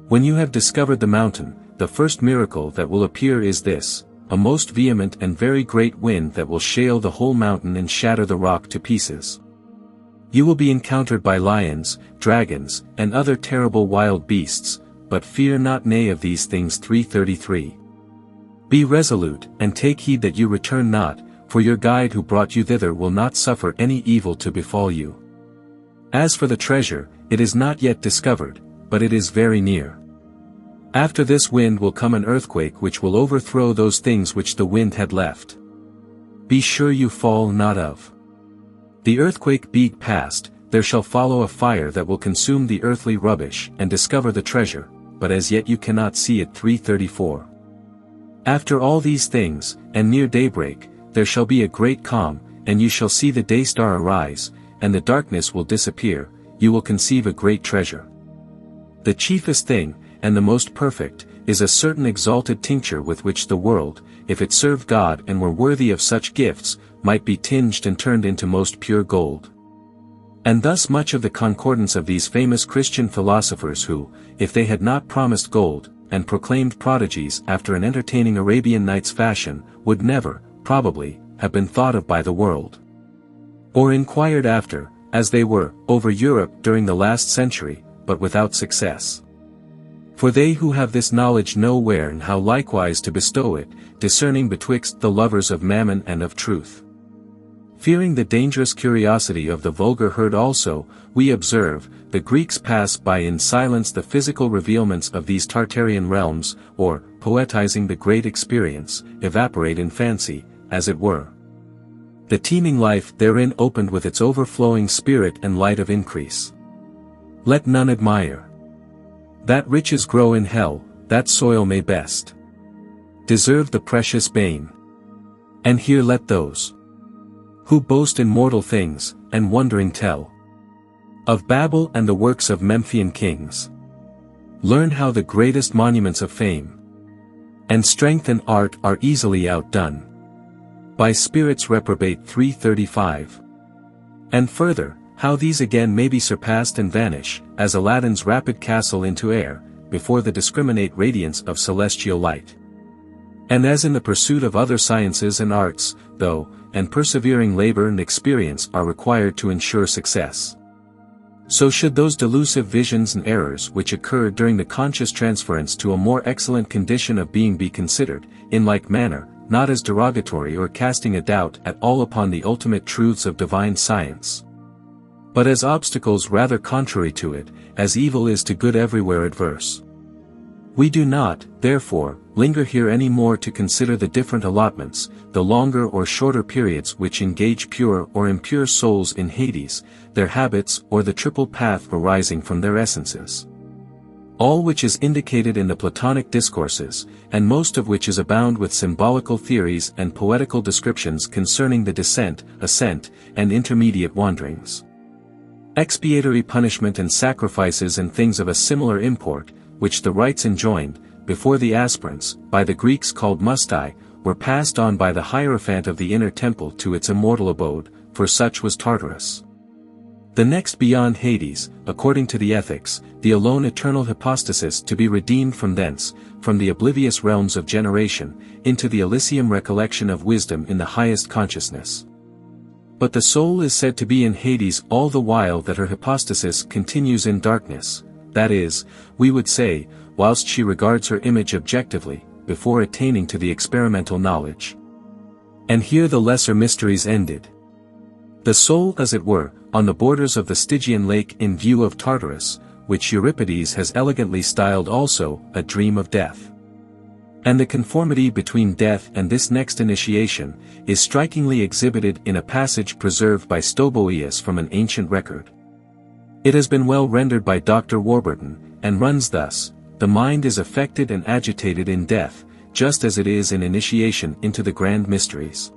When you have discovered the mountain, the first miracle that will appear is this, a most vehement and very great wind that will shale the whole mountain and shatter the rock to pieces. You will be encountered by lions, dragons, and other terrible wild beasts, but fear not nay of these things 333. Be resolute, and take heed that you return not, for your guide who brought you thither will not suffer any evil to befall you. As for the treasure, it is not yet discovered, but it is very near. After this wind will come an earthquake which will overthrow those things which the wind had left. Be sure you fall not of. The earthquake being past, there shall follow a fire that will consume the earthly rubbish and discover the treasure, but as yet you cannot see it 334. After all these things, and near daybreak, there shall be a great calm, and you shall see the day star arise, and the darkness will disappear, you will conceive a great treasure. The chiefest thing, and the most perfect, is a certain exalted tincture with which the world, if it served God and were worthy of such gifts, might be tinged and turned into most pure gold. And thus much of the concordance of these famous Christian philosophers who, if they had not promised gold, and proclaimed prodigies after an entertaining Arabian Nights fashion, would never, probably, have been thought of by the world. Or inquired after, as they were, over Europe during the last century, but without success. For they who have this knowledge know where and how likewise to bestow it, discerning betwixt the lovers of mammon and of truth. Fearing the dangerous curiosity of the vulgar herd also, we observe, the Greeks pass by in silence the physical revealments of these Tartarian realms, or, poetizing the great experience, evaporate in fancy, as it were. The teeming life therein opened with its overflowing spirit and light of increase. Let none admire that riches grow in hell, that soil may best deserve the precious bane. And here let those who boast in mortal things, and wondering tell of Babel and the works of Memphian kings, learn how the greatest monuments of fame and strength and art are easily outdone by spirits reprobate 335. And further, how these again may be surpassed and vanish, as Aladdin's rapid castle into air, before the discriminate radiance of celestial light. And as in the pursuit of other sciences and arts, though, and persevering labor and experience are required to ensure success, so should those delusive visions and errors which occur during the conscious transference to a more excellent condition of being be considered, in like manner, not as derogatory or casting a doubt at all upon the ultimate truths of divine science, but as obstacles rather contrary to it, as evil is to good everywhere adverse. We do not, therefore, linger here any more to consider the different allotments, the longer or shorter periods which engage pure or impure souls in Hades, their habits or the triple path arising from their essences. All which is indicated in the Platonic discourses, and most of which is abound with symbolical theories and poetical descriptions concerning the descent, ascent, and intermediate wanderings. Expiatory punishment and sacrifices and things of a similar import, which the rites enjoined, before the aspirants, by the Greeks called mustai, were passed on by the Hierophant of the inner temple to its immortal abode, for such was Tartarus. The next beyond Hades, according to the ethics, the alone eternal hypostasis to be redeemed from thence, from the oblivious realms of generation, into the Elysium recollection of wisdom in the highest consciousness. But the soul is said to be in Hades all the while that her hypostasis continues in darkness, that is, we would say, whilst she regards her image objectively, before attaining to the experimental knowledge. And here the lesser mysteries ended. The soul, as it were, on the borders of the Stygian lake in view of Tartarus, which Euripides has elegantly styled also, a dream of death. And the conformity between death and this next initiation, is strikingly exhibited in a passage preserved by Stoboius from an ancient record. It has been well rendered by Dr. Warburton, and runs thus: the mind is affected and agitated in death, just as it is in initiation into the grand mysteries.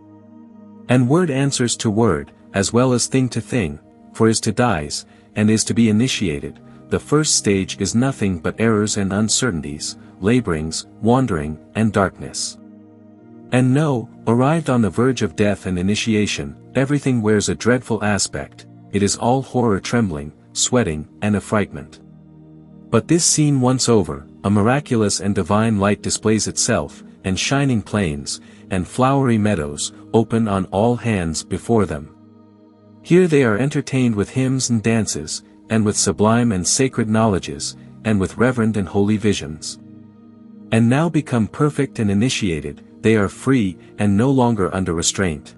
And word answers to word, as well as thing to thing, for is to dies, and is to be initiated. The first stage is nothing but errors and uncertainties, laborings, wandering, and darkness. And no, arrived on the verge of death and initiation, everything wears a dreadful aspect, it is all horror, trembling, sweating, and affrightment. But this scene once over, a miraculous and divine light displays itself, and shining plains, and flowery meadows, open on all hands before them. Here they are entertained with hymns and dances, and with sublime and sacred knowledges, and with reverend and holy visions. And now become perfect and initiated, they are free, and no longer under restraint.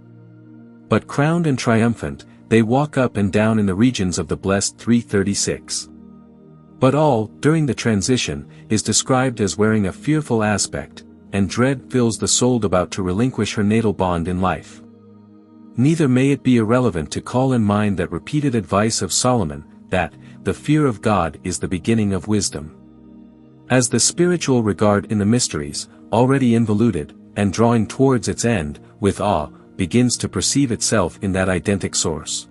But crowned and triumphant, they walk up and down in the regions of the blessed 336. But all, during the transition, is described as wearing a fearful aspect, and dread fills the soul about to relinquish her natal bond in life. Neither may it be irrelevant to call in mind that repeated advice of Solomon, that, the fear of God is the beginning of wisdom. As the spiritual regard in the mysteries, already involuted, and drawing towards its end, with awe, begins to perceive itself in that identic source.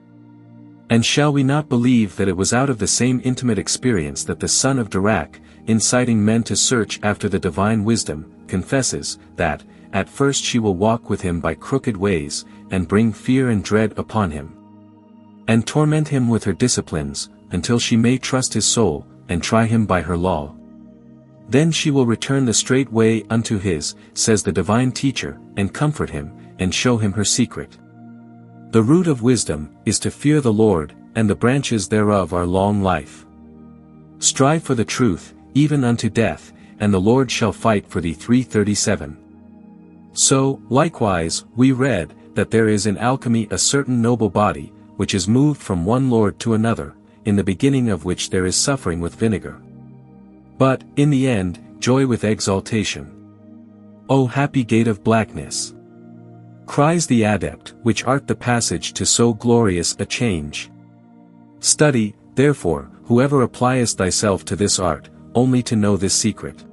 And shall we not believe that it was out of the same intimate experience that the son of Dirac, inciting men to search after the divine wisdom, confesses, that, at first she will walk with him by crooked ways, and bring fear and dread upon him, and torment him with her disciplines, until she may trust his soul, and try him by her law. Then she will return the straight way unto his, says the divine teacher, and comfort him, and show him her secret. The root of wisdom is to fear the Lord, and the branches thereof are long life. Strive for the truth, even unto death, and the Lord shall fight for thee. 337. So, likewise, we read, that there is in alchemy a certain noble body, which is moved from one lord to another, in the beginning of which there is suffering with vinegar. But, in the end, joy with exaltation. O happy gate of blackness! Cries the adept, which art the passage to so glorious a change. Study, therefore, whoever appliest thyself to this art, only to know this secret.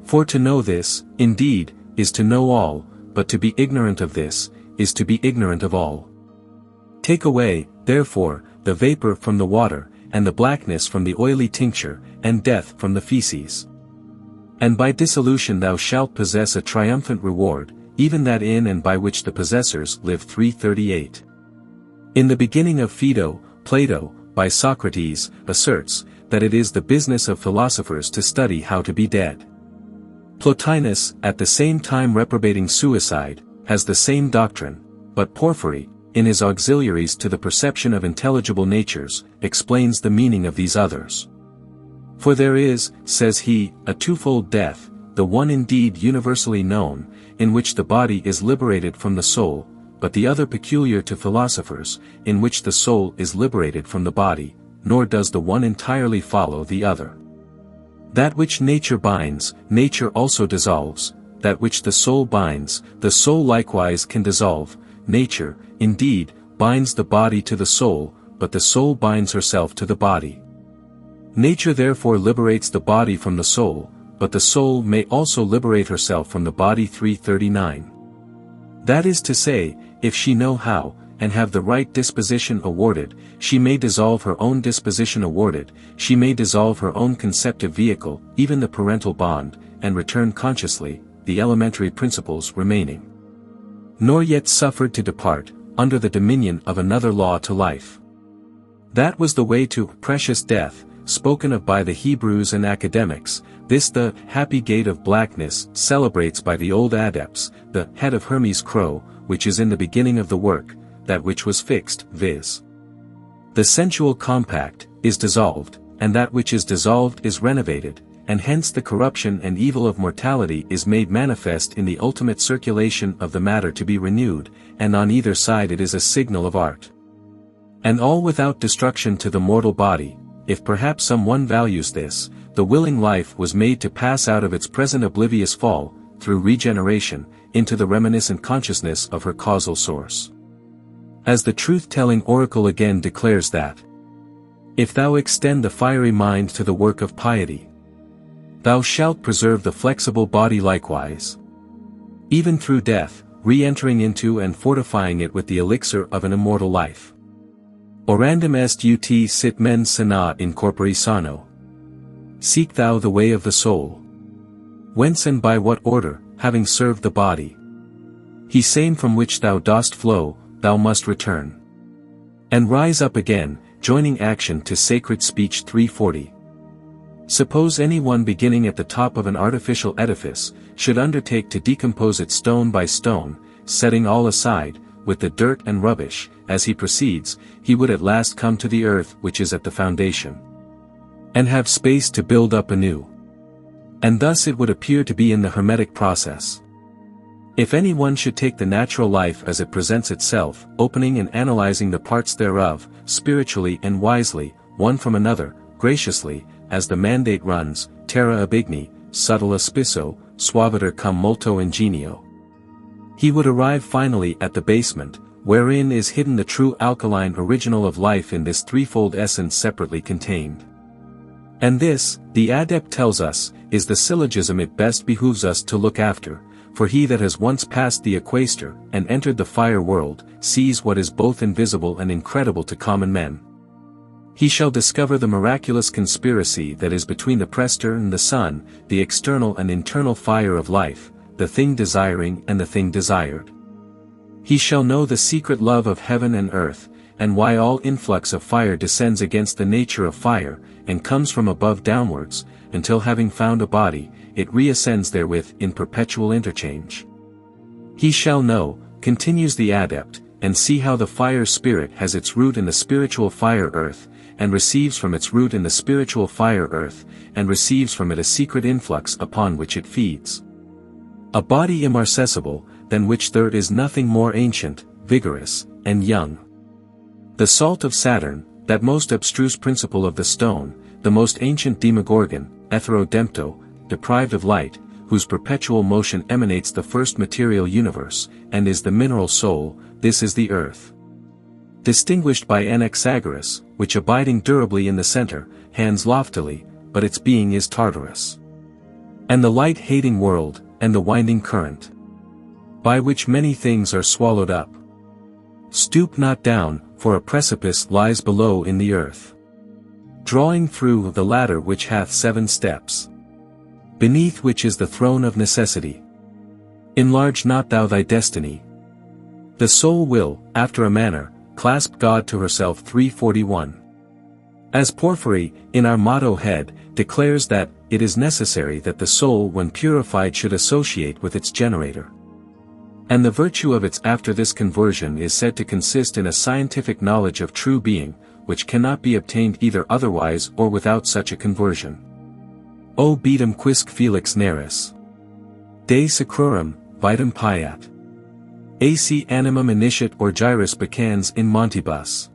For to know this, indeed, is to know all, but to be ignorant of this, is to be ignorant of all. Take away, therefore, the vapor from the water, and the blackness from the oily tincture, and death from the feces. And by dissolution thou shalt possess a triumphant reward, even that in and by which the possessors live. 338. In the beginning of Phaedo, Plato, by Socrates, asserts, that it is the business of philosophers to study how to be dead. Plotinus, at the same time reprobating suicide, has the same doctrine, but Porphyry, in his auxiliaries to the perception of intelligible natures, explains the meaning of these others. For there is, says he, a twofold death, the one indeed universally known, in which the body is liberated from the soul, but the other peculiar to philosophers, in which the soul is liberated from the body, nor does the one entirely follow the other. That which nature binds, nature also dissolves, that which the soul binds, the soul likewise can dissolve. Nature, indeed, binds the body to the soul, but the soul binds herself to the body. Nature therefore liberates the body from the soul, but the soul may also liberate herself from the body. 339. That is to say, if she know how, and have the right disposition awarded, she may dissolve her own disposition awarded, she may dissolve her own conceptive vehicle, even the parental bond, and return consciously, the elementary principles remaining. Nor yet suffered to depart, under the dominion of another law to life. That was the way to precious death, spoken of by the Hebrews and academics. This the happy gate of blackness celebrates by the old adepts, the head of Hermes crow, which is in the beginning of the work, that which was fixed, viz. The sensual compact, is dissolved, and that which is dissolved is renovated, and hence the corruption and evil of mortality is made manifest in the ultimate circulation of the matter to be renewed, and on either side it is a signal of art. And all without destruction to the mortal body. If perhaps someone values this, the willing life was made to pass out of its present oblivious fall, through regeneration, into the reminiscent consciousness of her causal source. As the truth-telling oracle again declares that, if thou extend the fiery mind to the work of piety, thou shalt preserve the flexible body likewise. Even through death, re-entering into and fortifying it with the elixir of an immortal life. Orandum est ut sit mens sana in corpore sano. Seek thou the way of the soul. Whence and by what order, having served the body, he same from which thou dost flow, thou must return. And rise up again, joining action to sacred speech 340. Suppose any one beginning at the top of an artificial edifice, should undertake to decompose it stone by stone, setting all aside, with the dirt and rubbish, as he proceeds, he would at last come to the earth which is at the foundation, and have space to build up anew. And thus it would appear to be in the Hermetic process. If any one should take the natural life as it presents itself, opening and analyzing the parts thereof, spiritually and wisely, one from another, graciously, as the mandate runs, terra abigni, subtile aspisso, suaviter cum molto ingenio, he would arrive finally at the basement, wherein is hidden the true alkaline original of life in this threefold essence separately contained. And this, the adept tells us, is the syllogism it best behooves us to look after, for he that has once passed the equator, and entered the fire world, sees what is both invisible and incredible to common men. He shall discover the miraculous conspiracy that is between the prester and the sun, the external and internal fire of life, the thing desiring and the thing desired. He shall know the secret love of heaven and earth, and why all influx of fire descends against the nature of fire, and comes from above downwards, until having found a body, it reascends therewith in perpetual interchange. He shall know, continues the adept, and see how the fire spirit has its root in the spiritual fire earth, and receives from its root in the spiritual fire earth, and receives from it a secret influx upon which it feeds. A body immarcessible, than which there is nothing more ancient, vigorous, and young. The salt of Saturn, that most abstruse principle of the stone, the most ancient demogorgon, Etherodempto, deprived of light, whose perpetual motion emanates the first material universe, and is the mineral soul, this is the earth. Distinguished by Anaxagoras, which abiding durably in the center, hands loftily, but its being is Tartarus. And the light-hating world, and the winding current, by which many things are swallowed up. Stoop not down, for a precipice lies below in the earth, drawing through the ladder which hath 7 steps, beneath which is the throne of necessity. Enlarge not thou thy destiny. The soul will, after a manner, clasp God to herself 341. As Porphyry, in our motto head, declares that, it is necessary that the soul when purified should associate with its generator. And the virtue of its after this conversion is said to consist in a scientific knowledge of true being, which cannot be obtained either otherwise or without such a conversion. O beatum quisque felix neris. De sacrorum, vitam piat. Ac animum initiat or gyrus bacans in montibus.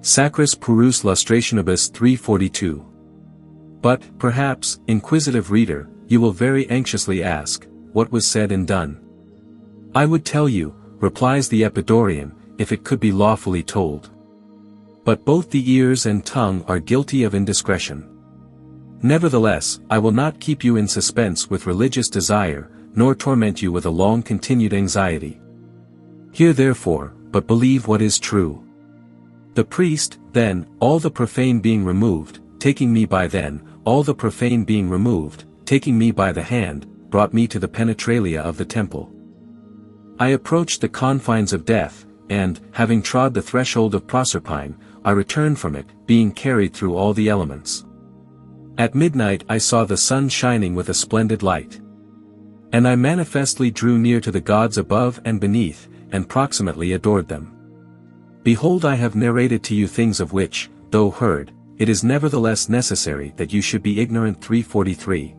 Sacris purus lustrationibus 342. But, perhaps, inquisitive reader, you will very anxiously ask, what was said and done? I would tell you, replies the Epidaurian, if it could be lawfully told. But both the ears and tongue are guilty of indiscretion. Nevertheless, I will not keep you in suspense with religious desire, nor torment you with a long-continued anxiety. Hear therefore, but believe what is true. The priest, then, all the profane being removed, taking me by all the profane being removed, taking me by the hand, brought me to the penetralia of the temple. I approached the confines of death, and, having trod the threshold of Proserpine, I returned from it, being carried through all the elements. At midnight I saw the sun shining with a splendid light. And I manifestly drew near to the gods above and beneath, and proximately adored them. Behold, I have narrated to you things of which, though heard, it is nevertheless necessary that you should be ignorant. 343.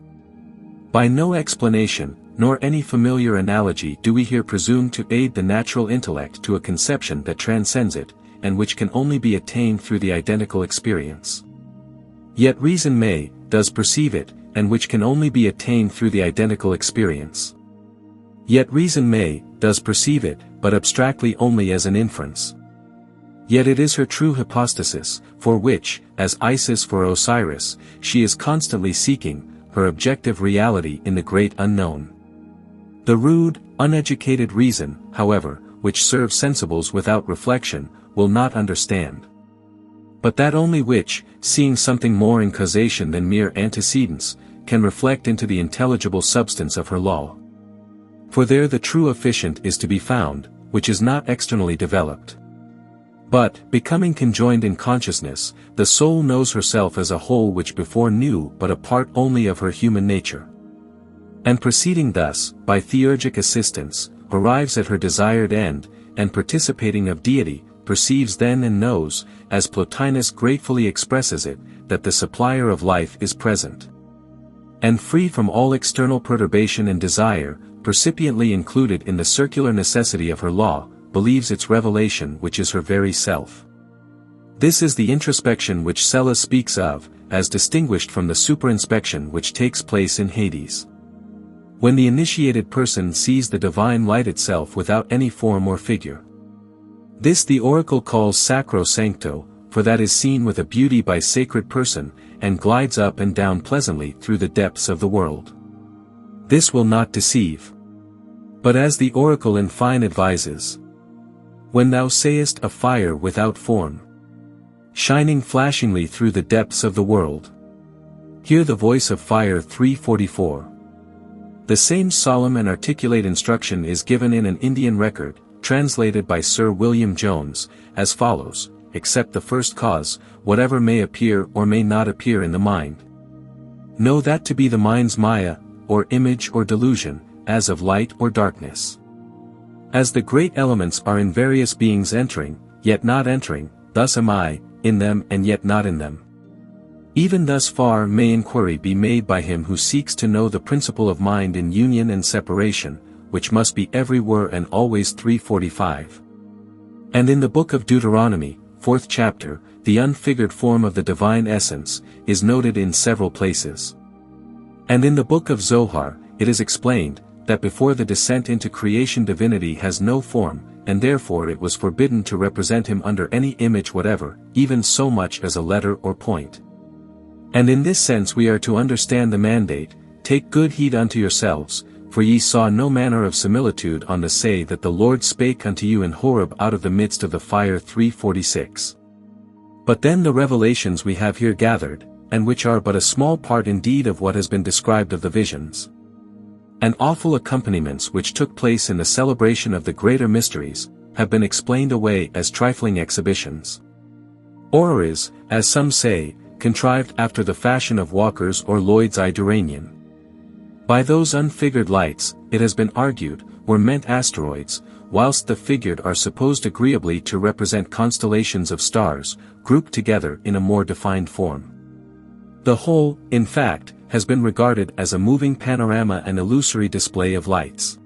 By no explanation, nor any familiar analogy do we here presume to aid the natural intellect to a conception that transcends it, and which can only be attained through the identical experience. Yet reason does perceive it, and which can only be attained through the identical experience. Yet reason does perceive it, but abstractly only as an inference. Yet it is her true hypostasis, for which, as Isis for Osiris, she is constantly seeking, her objective reality in the great unknown. The rude, uneducated reason, however, which serves sensibles without reflection, will not understand. But that only which, seeing something more in causation than mere antecedents, can reflect into the intelligible substance of her law. For there the true efficient is to be found, which is not externally developed. But, becoming conjoined in consciousness, the soul knows herself as a whole which before knew but a part only of her human nature. And proceeding thus, by theurgic assistance, arrives at her desired end, and participating of deity, perceives then and knows, as Plotinus gratefully expresses it, that the supplier of life is present. And free from all external perturbation and desire, percipiently included in the circular necessity of her law, believes its revelation which is her very self. This is the introspection which Sella speaks of, as distinguished from the superinspection which takes place in Hades. When the initiated person sees the divine light itself without any form or figure. This the oracle calls sacro sancto, for that is seen with a beauty by sacred person, and glides up and down pleasantly through the depths of the world. This will not deceive. But as the oracle in fine advises, when thou sayest a fire without form, shining flashingly through the depths of the world, hear the voice of fire. 344. The same solemn and articulate instruction is given in an Indian record, translated by Sir William Jones, as follows: accept the first cause, whatever may appear or may not appear in the mind. Know that to be the mind's maya, or image or delusion, as of light or darkness. As the great elements are in various beings entering, yet not entering, thus am I, in them and yet not in them. Even thus far may inquiry be made by him who seeks to know the principle of mind in union and separation, which must be everywhere and always. 345. And in the book of Deuteronomy, 4th chapter, the unfigured form of the divine essence, is noted in several places. And in the book of Zohar, it is explained, that before the descent into creation divinity has no form, and therefore it was forbidden to represent him under any image whatever, even so much as a letter or point. And in this sense we are to understand the mandate, take good heed unto yourselves, for ye saw no manner of similitude on the say that the Lord spake unto you in Horeb out of the midst of the fire. 346. But then the revelations we have here gathered, and which are but a small part indeed of what has been described of the visions, and awful accompaniments which took place in the celebration of the greater mysteries, have been explained away as trifling exhibitions. Orreries, as some say, contrived after the fashion of Walker's or Lloyd's eye Duranian. By those unfigured lights, it has been argued, were meant asteroids, whilst the figured are supposed agreeably to represent constellations of stars, grouped together in a more defined form. The whole, in fact, has been regarded as a moving panorama and illusory display of lights.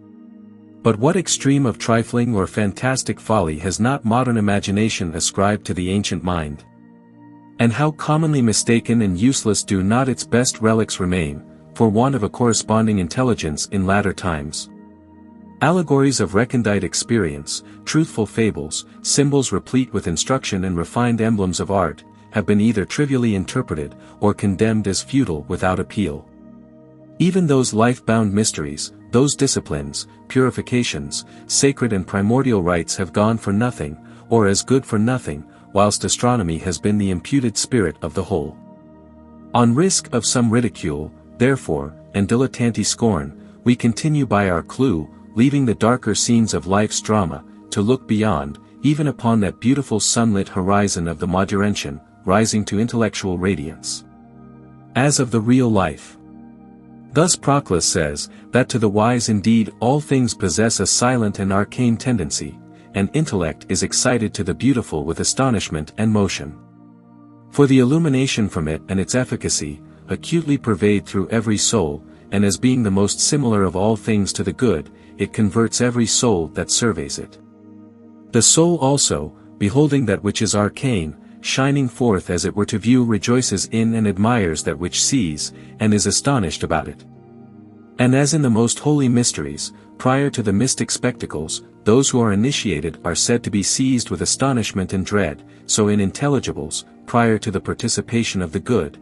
But what extreme of trifling or fantastic folly has not modern imagination ascribed to the ancient mind? And how commonly mistaken and useless do not its best relics remain, for want of a corresponding intelligence in latter times. Allegories of recondite experience, truthful fables, symbols replete with instruction and refined emblems of art, have been either trivially interpreted, or condemned as futile without appeal. Even those life-bound mysteries, those disciplines, purifications, sacred and primordial rites have gone for nothing, or as good for nothing, whilst astronomy has been the imputed spirit of the whole. On risk of some ridicule, therefore, and dilettante scorn, we continue by our clue, leaving the darker scenes of life's drama, to look beyond, even upon that beautiful sunlit horizon of the Madurentian, rising to intellectual radiance, as of the real life. Thus Proclus says, that to the wise indeed all things possess a silent and arcane tendency, and intellect is excited to the beautiful with astonishment and motion. For the illumination from it and its efficacy, acutely pervade through every soul, and as being the most similar of all things to the good, it converts every soul that surveys it. The soul also, beholding that which is arcane, shining forth as it were to view, rejoices in and admires that which sees, and is astonished about it. And as in the most holy mysteries, prior to the mystic spectacles, those who are initiated are said to be seized with astonishment and dread, so in intelligibles, prior to the participation of the good,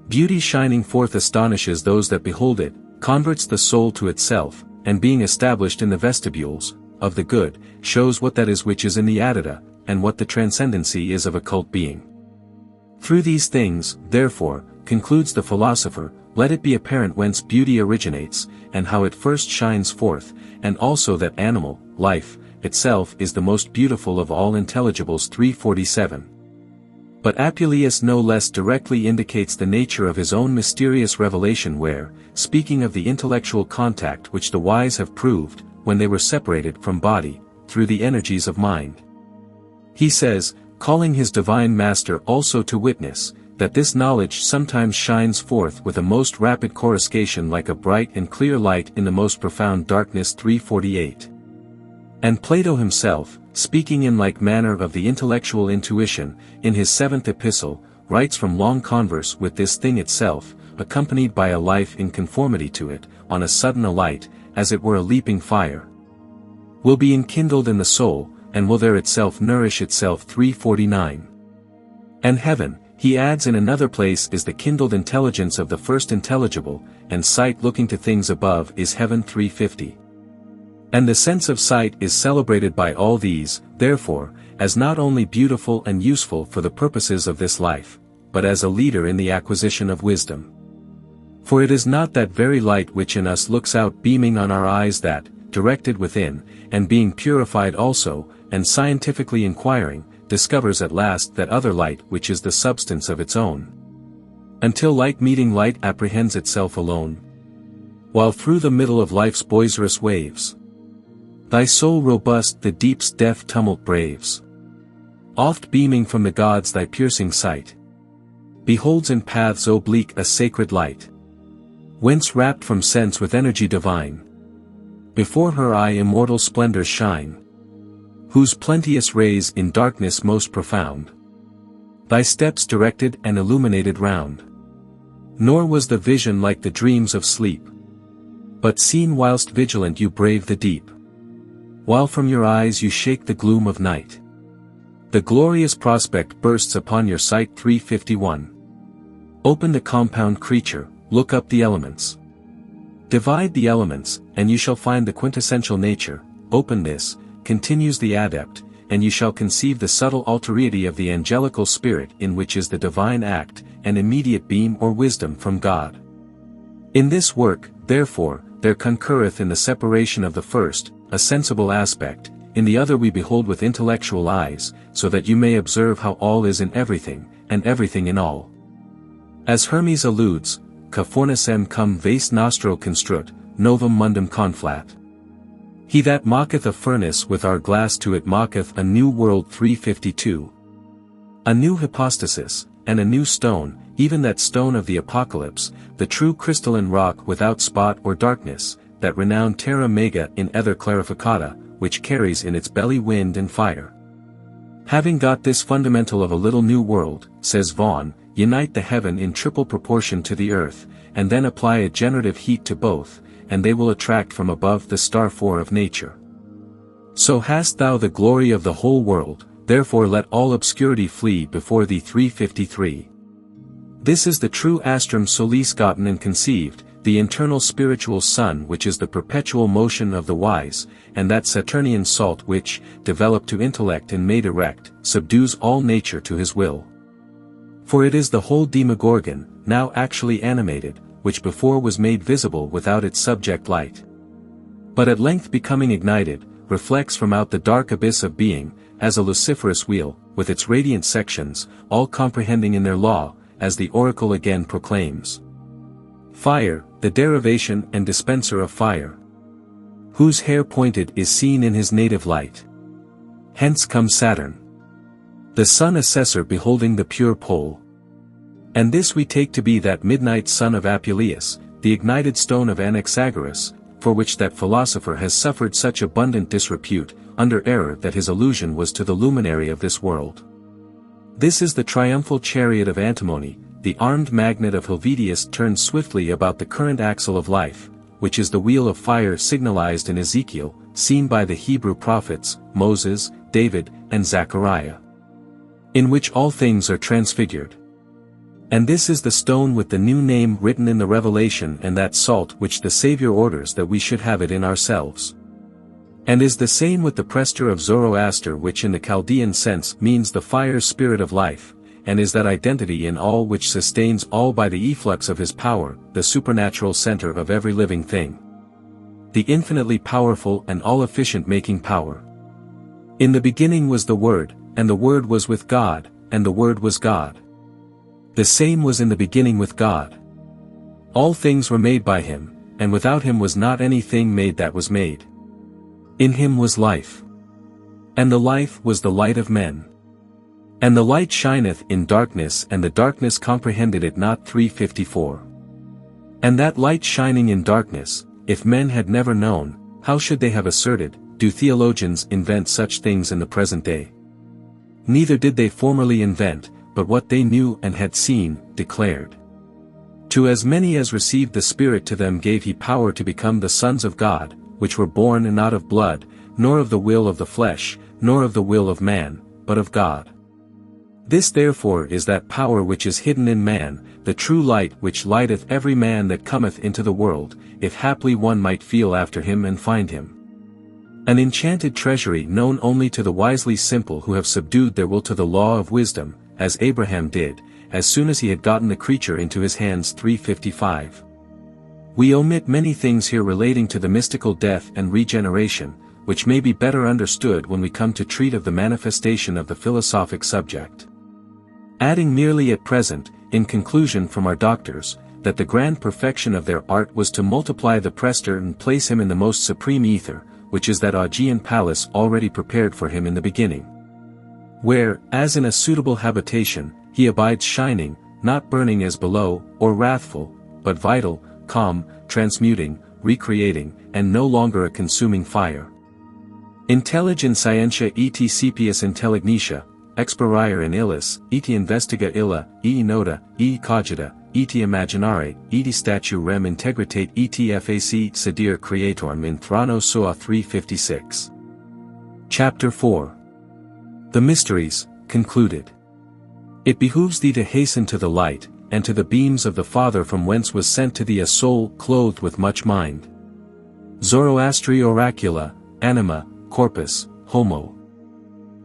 beauty shining forth astonishes those that behold it, converts the soul to itself, and being established in the vestibules of the good, shows what that is which is in the addita, and what the transcendency is of occult being. Through these things, therefore, concludes the philosopher, let it be apparent whence beauty originates, and how it first shines forth, and also that animal, life, itself is the most beautiful of all intelligibles. 347. But Apuleius no less directly indicates the nature of his own mysterious revelation where, speaking of the intellectual contact which the wise have proved, when they were separated from body, through the energies of mind, he says, calling his divine master also to witness, that this knowledge sometimes shines forth with a most rapid coruscation like a bright and clear light in the most profound darkness. 348. And Plato himself, speaking in like manner of the intellectual intuition, in his 7th epistle, writes from long converse with this thing itself, accompanied by a life in conformity to it, on a sudden a light, as it were a leaping fire, will be enkindled in the soul, and will there itself nourish itself. 349. And heaven, he adds in another place, is the kindled intelligence of the first intelligible, and sight looking to things above is heaven. 350. And the sense of sight is celebrated by all these, therefore, as not only beautiful and useful for the purposes of this life, but as a leader in the acquisition of wisdom. For it is not that very light which in us looks out beaming on our eyes that, directed within, and being purified also, and scientifically inquiring, discovers at last that other light which is the substance of its own. Until light meeting light apprehends itself alone. While through the middle of life's boisterous waves, thy soul robust the deep's deaf tumult braves. Oft beaming from the gods thy piercing sight beholds in paths oblique a sacred light, whence rapt from sense with energy divine, before her eye immortal splendors shine, whose plenteous rays in darkness most profound thy steps directed and illuminated round. Nor was the vision like the dreams of sleep, but seen whilst vigilant you brave the deep, while from your eyes you shake the gloom of night. The glorious prospect bursts upon your sight. 351. Open the compound creature, look up the elements. Divide the elements, and you shall find the quintessential nature. Open this, continues the adept, and you shall conceive the subtle alteriety of the angelical spirit in which is the divine act, an immediate beam or wisdom from God. In this work, therefore, there concurreth in the separation of the first, a sensible aspect, in the other we behold with intellectual eyes, so that you may observe how all is in everything, and everything in all. As Hermes alludes, ca fornisem cum vase nostro construt, novum mundum conflat. He that mocketh a furnace with our glass to it mocketh a new world. 352. A new hypostasis, and a new stone, even that stone of the Apocalypse, the true crystalline rock without spot or darkness, that renowned terra mega in ether clarificata, which carries in its belly wind and fire. Having got this fundamental of a little new world, says Vaughan, unite the heaven in triple proportion to the earth, and then apply a generative heat to both, and they will attract from above the starphore of nature. So hast thou the glory of the whole world, therefore let all obscurity flee before thee. 353. This is the true astrum solis gotten and conceived, the internal spiritual sun which is the perpetual motion of the wise, and that Saturnian salt which, developed to intellect and made erect, subdues all nature to his will. For it is the whole Demogorgon, now actually animated, which before was made visible without its subject light, but at length becoming ignited, reflects from out the dark abyss of being, as a luciferous wheel, with its radiant sections, all comprehending in their law, as the oracle again proclaims. Fire, the derivation and dispenser of fire, whose hair pointed is seen in his native light. Hence comes Saturn. The sun assessor beholding the pure pole. And this we take to be that midnight sun of Apuleius, the ignited stone of Anaxagoras, for which that philosopher has suffered such abundant disrepute, under error that his allusion was to the luminary of this world. This is the triumphal chariot of antimony, the armed magnet of Helvetius turned swiftly about the current axle of life, which is the wheel of fire signalized in Ezekiel, seen by the Hebrew prophets, Moses, David, and Zechariah. In which all things are transfigured. And this is the stone with the new name written in the Revelation, and that salt which the Saviour orders that we should have it in ourselves. And is the same with the prester of Zoroaster, which in the Chaldean sense means the fire spirit of life, and is that identity in all which sustains all by the efflux of his power, the supernatural center of every living thing. The infinitely powerful and all-efficient making power. In the beginning was the Word, and the Word was with God, and the Word was God. The same was in the beginning with God. All things were made by him, and without him was not anything made that was made. In him was life. And the life was the light of men. And the light shineth in darkness, and the darkness comprehended it not. 354. And that light shining in darkness, if men had never known, how should they have asserted, do theologians invent such things in the present day? Neither did they formerly invent, but what they knew and had seen, declared. To as many as received the Spirit, to them gave he power to become the sons of God, which were born not of blood, nor of the will of the flesh, nor of the will of man, but of God. This therefore is that power which is hidden in man, the true light which lighteth every man that cometh into the world, if haply one might feel after him and find him. An enchanted treasury known only to the wisely simple who have subdued their will to the law of wisdom, as Abraham did, as soon as he had gotten the creature into his hands. 355. We omit many things here relating to the mystical death and regeneration, which may be better understood when we come to treat of the manifestation of the philosophic subject. Adding merely at present, in conclusion from our doctors, that the grand perfection of their art was to multiply the prester and place him in the most supreme ether, which is that Augean palace already prepared for him in the beginning. Where, as in a suitable habitation, he abides shining, not burning as below, or wrathful, but vital, calm, transmuting, recreating, and no longer a consuming fire. Intellig in scientia et sepius intellignitia, expirare in illis, et investiga illa, et nota, et cogita, et imaginare, et statu rem integritate et fac sedere creatorum in thrano sua. 356. Chapter 4. The Mysteries, concluded. It behooves thee to hasten to the light, and to the beams of the Father, from whence was sent to thee a soul clothed with much mind. Zoroastri oracula, anima, corpus, homo.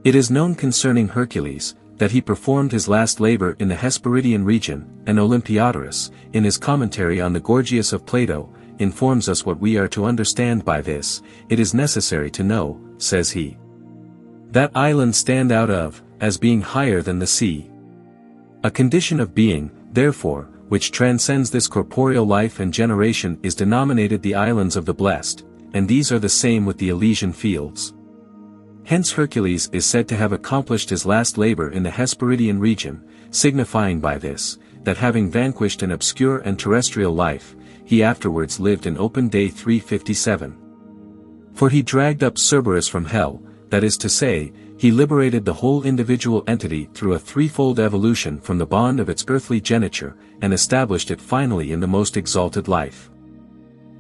It is known concerning Hercules, that he performed his last labor in the Hesperidian region, and Olympiodorus, in his commentary on the Gorgias of Plato, informs us what we are to understand by this. It is necessary to know, says he, that islands stand out of, as being higher than the sea. A condition of being, therefore, which transcends this corporeal life and generation, is denominated the islands of the blessed, and these are the same with the Elysian fields. Hence Hercules is said to have accomplished his last labor in the Hesperidian region, signifying by this, that having vanquished an obscure and terrestrial life, he afterwards lived in open day. 357. For he dragged up Cerberus from hell, that is to say, he liberated the whole individual entity through a threefold evolution from the bond of its earthly geniture, and established it finally in the most exalted life.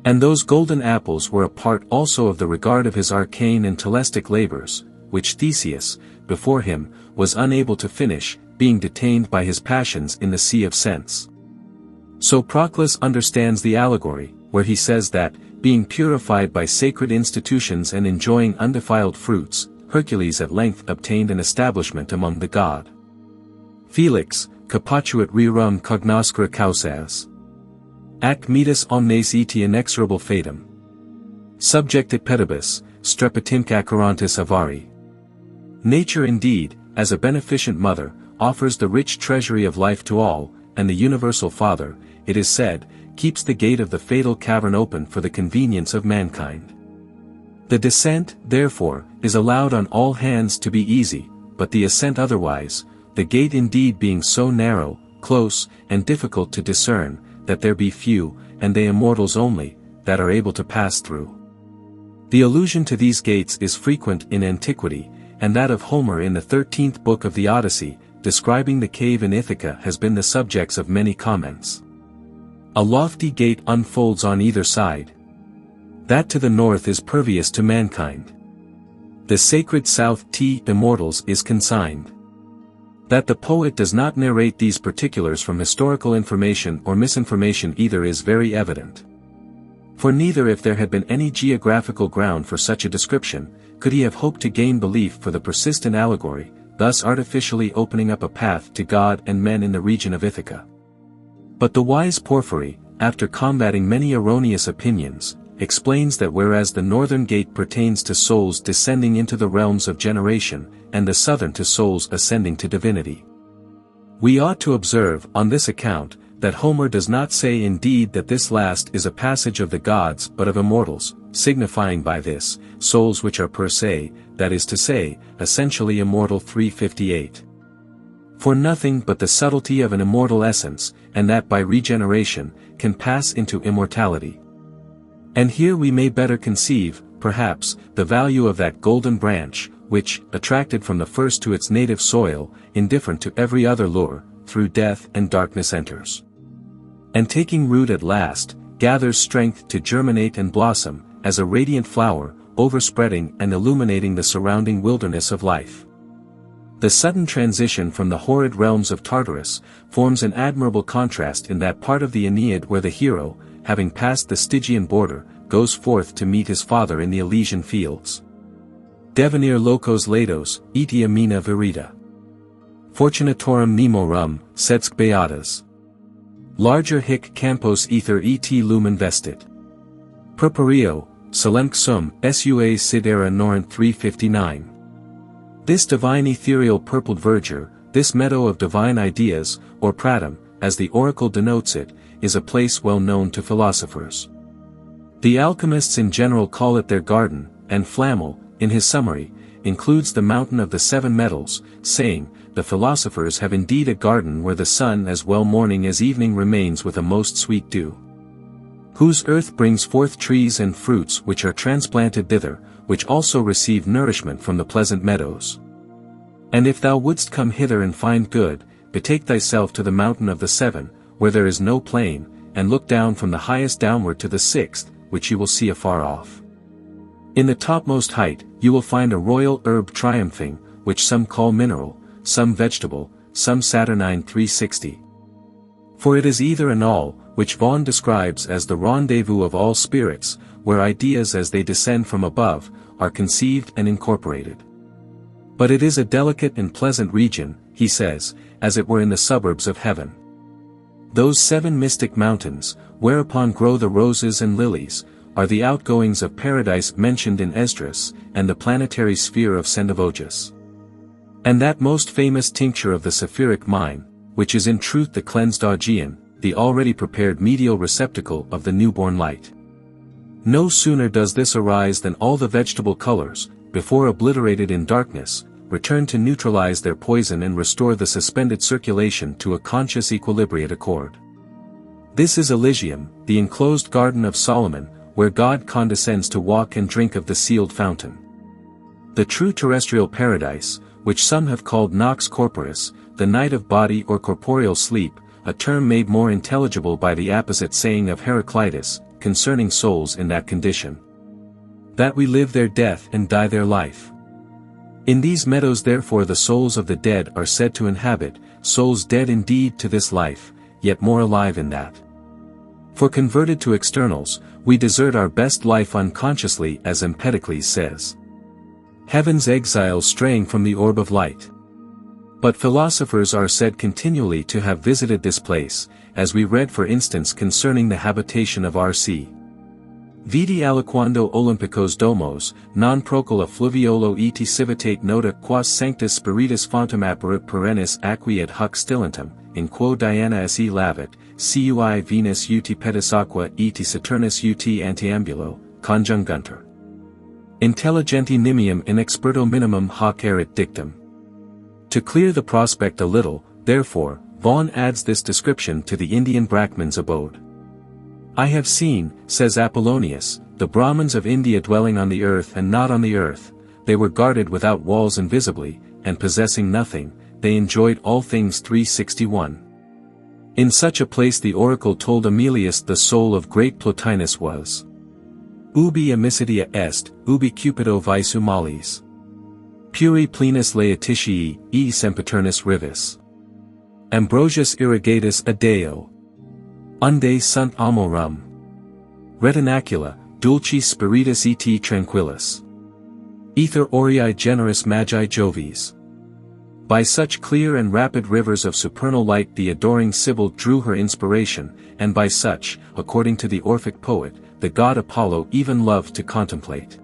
And those golden apples were a part also of the regard of his arcane and telestic labors, which Theseus, before him, was unable to finish, being detained by his passions in the sea of sense. So Proclus understands the allegory, where he says that, being purified by sacred institutions and enjoying undefiled fruits, Hercules at length obtained an establishment among the god. Felix, capatuit rerum cognoscere causas. Ac metus omnes et inexorable fatum. Subjectit pedibus, strepitimque accurantis avari. Nature indeed, as a beneficent mother, offers the rich treasury of life to all, and the universal Father, it is said, keeps the gate of the fatal cavern open for the convenience of mankind. The descent, therefore, is allowed on all hands to be easy, but the ascent otherwise, the gate indeed being so narrow, close, and difficult to discern, that there be few, and they immortals only, that are able to pass through. The allusion to these gates is frequent in antiquity, and that of Homer in the 13th book of the Odyssey, describing the cave in Ithaca, has been the subjects of many comments. A lofty gate unfolds on either side. That to the north is pervious to mankind. The sacred south to immortals is consigned. That the poet does not narrate these particulars from historical information or misinformation either is very evident. For neither, if there had been any geographical ground for such a description, could he have hoped to gain belief for the persistent allegory, thus artificially opening up a path to God and men in the region of Ithaca. But the wise Porphyry, after combating many erroneous opinions, explains that whereas the northern gate pertains to souls descending into the realms of generation, and the southern to souls ascending to divinity. We ought to observe, on this account, that Homer does not say indeed that this last is a passage of the gods but of immortals, signifying by this, souls which are per se, that is to say, essentially immortal. 358. For nothing but the subtlety of an immortal essence, and that by regeneration, can pass into immortality. And here we may better conceive, perhaps, the value of that golden branch, which, attracted from the first to its native soil, indifferent to every other lure, through death and darkness enters. And taking root at last, gathers strength to germinate and blossom, as a radiant flower, overspreading and illuminating the surrounding wilderness of life. The sudden transition from the horrid realms of Tartarus, forms an admirable contrast in that part of the Aeneid where the hero, having passed the Stygian border, goes forth to meet his father in the Elysian fields. Devenir locos lados, itia mina verita. Fortunatorum nemo rum, sedsk beatas. Larger hic campos ether et lumen vestit. Purpurio, solemn sum, sua sidera norant. 359. This divine ethereal purpled verdure, this meadow of divine ideas, or pratum, as the oracle denotes it, is a place well known to philosophers. The alchemists in general call it their garden, and Flammel, in his summary, includes the mountain of the seven metals, saying, the philosophers have indeed a garden where the sun as well morning as evening remains with a most sweet dew. Whose earth brings forth trees and fruits which are transplanted thither, which also receive nourishment from the pleasant meadows. And if thou wouldst come hither and find good, betake thyself to the mountain of the seven, where there is no plain, and look down from the highest downward to the sixth, which you will see afar off. In the topmost height, you will find a royal herb triumphing, which some call mineral, some vegetable, some saturnine. 360. For it is either and all, which Vaughan describes as the rendezvous of all spirits, where ideas as they descend from above, are conceived and incorporated. But it is a delicate and pleasant region, he says, as it were in the suburbs of heaven. Those seven mystic mountains, whereupon grow the roses and lilies, are the outgoings of paradise mentioned in Esdras, and the planetary sphere of Sendivogus. And that most famous tincture of the sapphiric mine, which is in truth the cleansed Augean, the already prepared medial receptacle of the newborn light. No sooner does this arise than all the vegetable colors, before obliterated in darkness, return to neutralize their poison and restore the suspended circulation to a conscious equilibriate accord. This is Elysium, the enclosed garden of Solomon, where God condescends to walk and drink of the sealed fountain. The true terrestrial paradise, which some have called nox corporis, the night of body or corporeal sleep, a term made more intelligible by the apposite saying of Heraclitus, concerning souls in that condition. That we live their death and die their life. In these meadows therefore the souls of the dead are said to inhabit, souls dead indeed to this life, yet more alive in that. For converted to externals, we desert our best life unconsciously, as Empedocles says. Heaven's exiles straying from the orb of light. But philosophers are said continually to have visited this place, as we read for instance concerning the habitation of R.C. Vidi aliquando Olympicos domos, non procula fluviolo et civitate nota quas sanctus spiritus fontem apparit perennis aquae et huc stilentum, in quo Diana se lavit, cui Venus ut pedis aqua et Saturnus ut anteambulo, conjunguntur. Intelligenti nimium in experto minimum hoc erit dictum. To clear the prospect a little, therefore, Vaughan adds this description to the Indian Brahman's abode. I have seen, says Apollonius, the Brahmins of India dwelling on the earth and not on the earth, they were guarded without walls invisibly, and possessing nothing, they enjoyed all things. 361. In such a place the oracle told Aemilius the soul of great Plotinus was. Ubi amicitia est, ubi cupido visu malis. Puri plenus laetitii, e sempiternus rivis. Ambrosius irrigatus adeo. Unde sunt amorum. Retinacula, dulci spiritus et tranquillus. Ether aureae generis magi Jovis. By such clear and rapid rivers of supernal light the adoring Sibyl drew her inspiration, and by such, according to the Orphic poet, the god Apollo even loved to contemplate.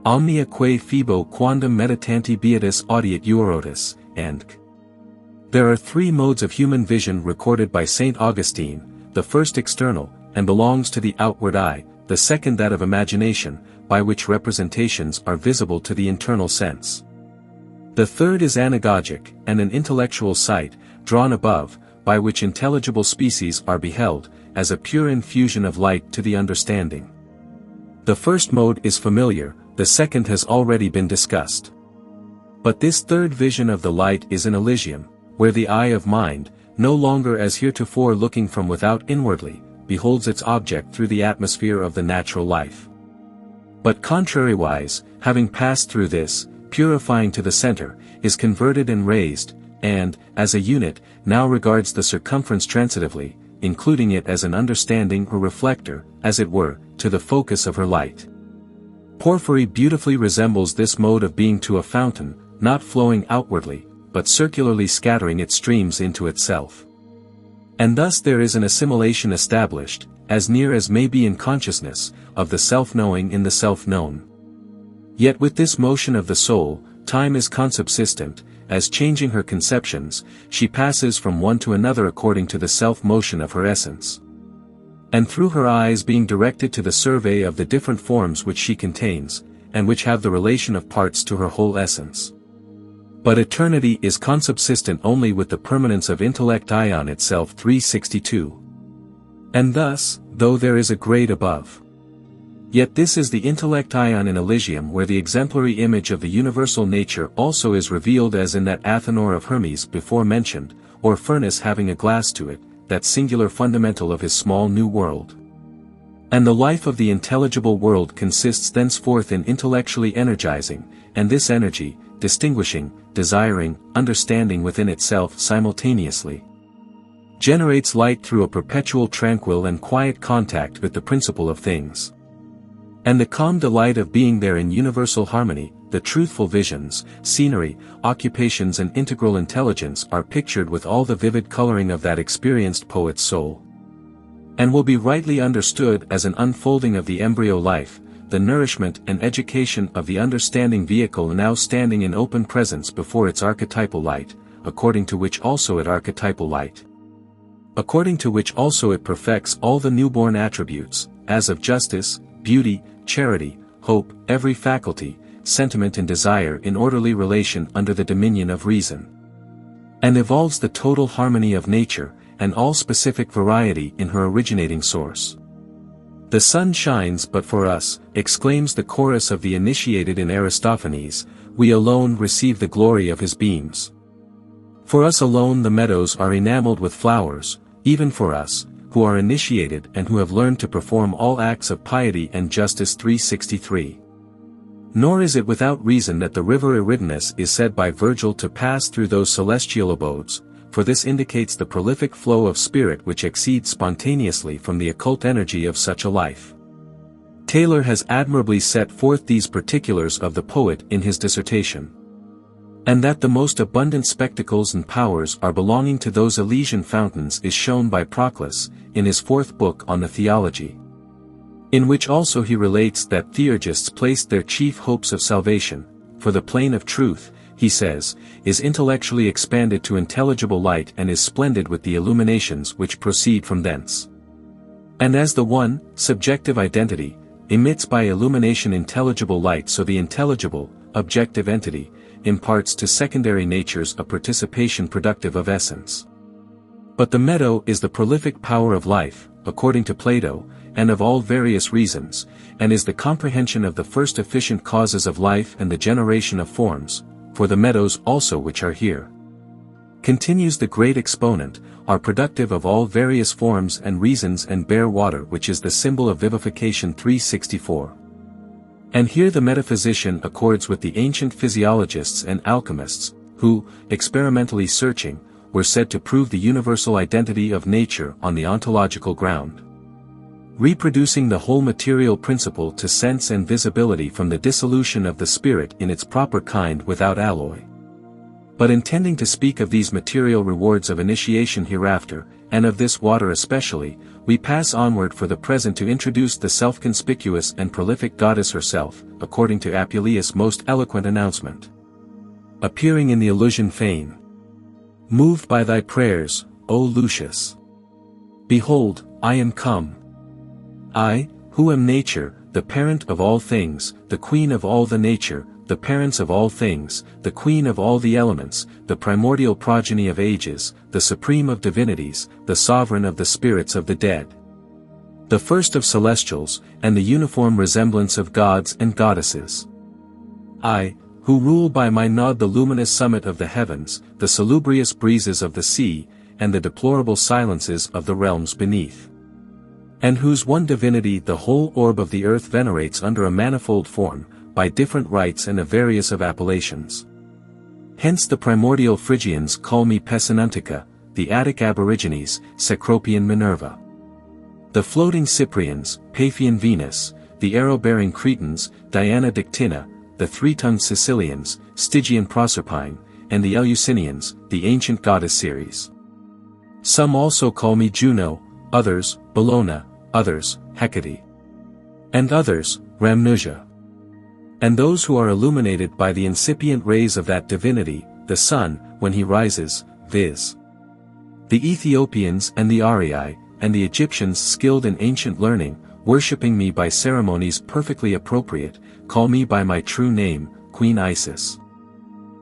Omnia quae Phoebo quandam meditanti beatus audiat Euorotus, and There are three modes of human vision recorded by St. Augustine, the first external, and belongs to the outward eye, the second that of imagination, by which representations are visible to the internal sense. The third is anagogic, and an intellectual sight, drawn above, by which intelligible species are beheld, as a pure infusion of light to the understanding. The first mode is familiar, the second has already been discussed. But this third vision of the light is in Elysium, where the eye of mind, no longer as heretofore looking from without inwardly, beholds its object through the atmosphere of the natural life. But contrariwise, having passed through this, purifying to the center, is converted and raised, and, as a unit, now regards the circumference transitively, including it as an understanding or reflector, as it were, to the focus of her light. Porphyry beautifully resembles this mode of being to a fountain, not flowing outwardly, but circularly scattering its streams into itself. And thus there is an assimilation established, as near as may be in consciousness, of the self-knowing in the self-known. Yet with this motion of the soul, time is consubsistent, as changing her conceptions, she passes from one to another according to the self-motion of her essence. And through her eyes being directed to the survey of the different forms which she contains, and which have the relation of parts to her whole essence. But eternity is consubsistent only with the permanence of intellect ion itself. 362. And thus, though there is a grade above, yet this is the intellect ion in Elysium where the exemplary image of the universal nature also is revealed, as in that Athenor of Hermes before mentioned, or furnace having a glass to it, that singular fundamental of his small new world. And the life of the intelligible world consists thenceforth in intellectually energizing, and this energy, distinguishing, desiring, understanding within itself simultaneously, generates light through a perpetual tranquil and quiet contact with the principle of things. And the calm delight of being there in universal harmony, the truthful visions, scenery, occupations and integral intelligence are pictured with all the vivid coloring of that experienced poet's soul. And will be rightly understood as an unfolding of the embryo life, the nourishment and education of the understanding vehicle now standing in open presence before its archetypal light, according to which also it perfects all the newborn attributes, as of justice, beauty, charity, hope, every faculty, sentiment and desire in orderly relation under the dominion of reason. And evolves the total harmony of nature, and all specific variety in her originating source. The sun shines but for us, exclaims the chorus of the initiated in Aristophanes, we alone receive the glory of his beams. For us alone the meadows are enameled with flowers, even for us, who are initiated and who have learned to perform all acts of piety and justice. 363. Nor is it without reason that the river Eridanus is said by Virgil to pass through those celestial abodes, for this indicates the prolific flow of spirit which exceeds spontaneously from the occult energy of such a life. Taylor has admirably set forth these particulars of the poet in his Dissertation. And that the most abundant spectacles and powers are belonging to those Elysian fountains is shown by Proclus, in his 4th book on the Theology. In which also he relates that theurgists placed their chief hopes of salvation, for the plane of truth, he says, is intellectually expanded to intelligible light and is splendid with the illuminations which proceed from thence. And as the one, subjective identity, emits by illumination intelligible light, so the intelligible, objective entity, imparts to secondary natures a participation productive of essence. But the meadow is the prolific power of life, according to Plato, and of all various reasons, and is the comprehension of the first efficient causes of life and the generation of forms, for the meadows also which are here, continues the great exponent, are productive of all various forms and reasons and bear water which is the symbol of vivification 364. And here the metaphysician accords with the ancient physiologists and alchemists, who, experimentally searching, were said to prove the universal identity of nature on the ontological ground, reproducing the whole material principle to sense and visibility from the dissolution of the spirit in its proper kind without alloy. But intending to speak of these material rewards of initiation hereafter, and of this water especially, we pass onward for the present to introduce the self-conspicuous and prolific goddess herself, according to Apuleius' most eloquent announcement. Appearing in the Eleusinian fane. Moved by thy prayers, O Lucius. Behold, I am come. I, who am nature, the parent of all things, the queen of all the nature, the parents of all things, the queen of all the elements, the primordial progeny of ages, the supreme of divinities, the sovereign of the spirits of the dead, the first of celestials, and the uniform resemblance of gods and goddesses. I, who rule by my nod the luminous summit of the heavens, the salubrious breezes of the sea, and the deplorable silences of the realms beneath, and whose one divinity the whole orb of the earth venerates under a manifold form, by different rites and a various of appellations. Hence the primordial Phrygians call me Pessinuntica, the Attic aborigines, Cecropian Minerva. The floating Cyprians, Paphian Venus, the arrow-bearing Cretans, Diana Dictina, the three-tongued Sicilians, Stygian Proserpine, and the Eleusinians, the ancient goddess Ceres. Some also call me Juno, others, Bellona, others, Hecate, and others, Rhamnusia. And those who are illuminated by the incipient rays of that divinity, the sun, when he rises, viz. the Ethiopians and the Arii, and the Egyptians skilled in ancient learning, worshipping me by ceremonies perfectly appropriate, call me by my true name, Queen Isis.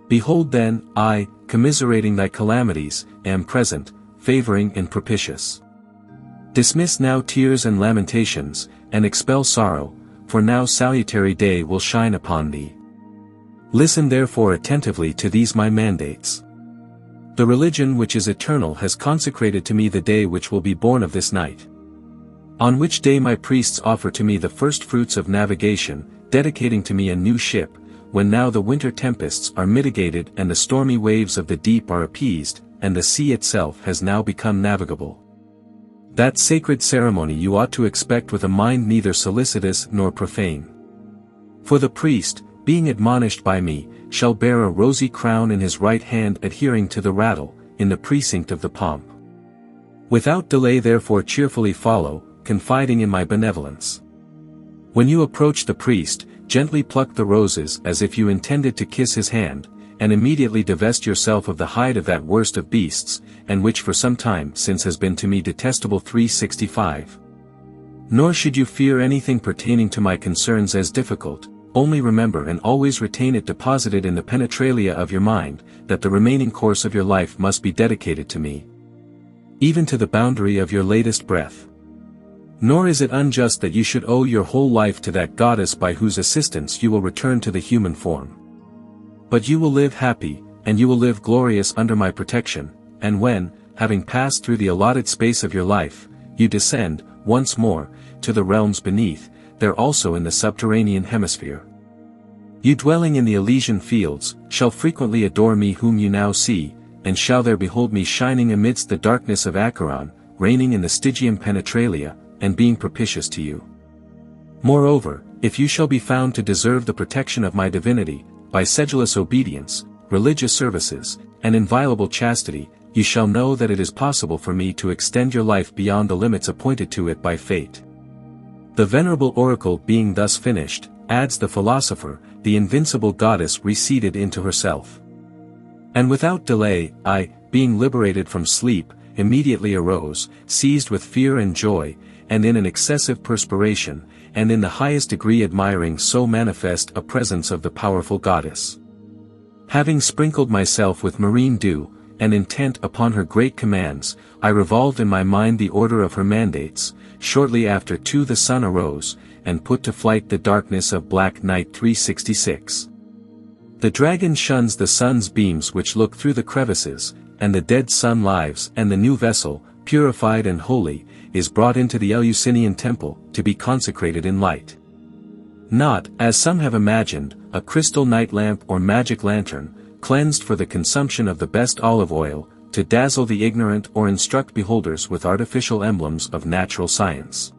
Behold then, I, commiserating thy calamities, am present, favoring and propitious. Dismiss now tears and lamentations, and expel sorrow, for now salutary day will shine upon thee. Listen therefore attentively to these my mandates. The religion which is eternal has consecrated to me the day which will be born of this night, on which day my priests offer to me the first fruits of navigation, dedicating to me a new ship, when now the winter tempests are mitigated and the stormy waves of the deep are appeased, and the sea itself has now become navigable. That sacred ceremony you ought to expect with a mind neither solicitous nor profane. For the priest, being admonished by me, shall bear a rosy crown in his right hand adhering to the rattle, in the precinct of the pomp. Without delay therefore cheerfully follow, confiding in my benevolence. When you approach the priest, gently pluck the roses as if you intended to kiss his hand, and immediately divest yourself of the hide of that worst of beasts, and which for some time since has been to me detestable 365. Nor should you fear anything pertaining to my concerns as difficult, only remember and always retain it deposited in the penetralia of your mind, that the remaining course of your life must be dedicated to me, even to the boundary of your latest breath. Nor is it unjust that you should owe your whole life to that goddess by whose assistance you will return to the human form. But you will live happy, and you will live glorious under my protection, and when, having passed through the allotted space of your life, you descend, once more, to the realms beneath, there also in the subterranean hemisphere, you dwelling in the Elysian fields, shall frequently adore me whom you now see, and shall there behold me shining amidst the darkness of Acheron, reigning in the Stygian penetralia, and being propitious to you. Moreover, if you shall be found to deserve the protection of my divinity, by sedulous obedience, religious services, and inviolable chastity, you shall know that it is possible for me to extend your life beyond the limits appointed to it by fate. The venerable oracle being thus finished, adds the philosopher, the invincible goddess receded into herself. And without delay, I, being liberated from sleep, immediately arose, seized with fear and joy, and in an excessive perspiration, and in the highest degree admiring so manifest a presence of the powerful goddess. Having sprinkled myself with marine dew, and intent upon her great commands, I revolved in my mind the order of her mandates. Shortly after too the sun arose, and put to flight the darkness of black night. 366. The dragon shuns the sun's beams which look through the crevices, and the dead sun lives, and the new vessel, purified and holy, is brought into the Eleusinian temple, to be consecrated in light. Not, as some have imagined, a crystal night lamp or magic lantern, cleansed for the consumption of the best olive oil, to dazzle the ignorant or instruct beholders with artificial emblems of natural science.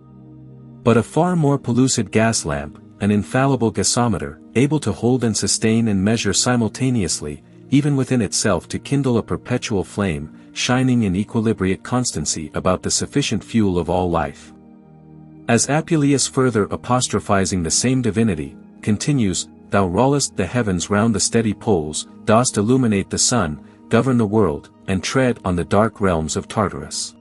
But a far more pellucid gas lamp, an infallible gasometer, able to hold and sustain and measure simultaneously, even within itself to kindle a perpetual flame, shining in equilibriate constancy about the sufficient fuel of all life. As Apuleius further apostrophizing the same divinity, continues, Thou rollest the heavens round the steady poles, dost illuminate the sun, govern the world, and tread on the dark realms of Tartarus.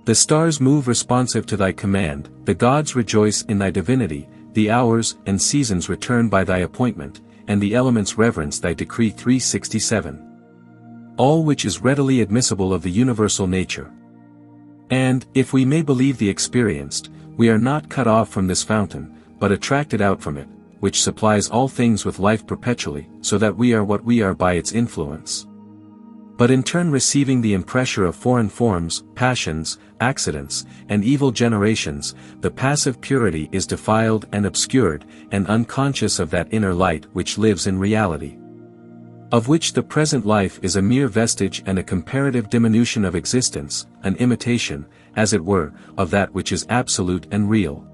The stars move responsive to thy command, the gods rejoice in thy divinity, the hours and seasons return by thy appointment, and the elements reverence thy decree. 367. All which is readily admissible of the universal nature. And, if we may believe the experienced, we are not cut off from this fountain, but attracted out from it, which supplies all things with life perpetually, so that we are what we are by its influence. But in turn receiving the impressure of foreign forms, passions, accidents, and evil generations, the passive purity is defiled and obscured, and unconscious of that inner light which lives in reality. Of which the present life is a mere vestige and a comparative diminution of existence, an imitation, as it were, of that which is absolute and real.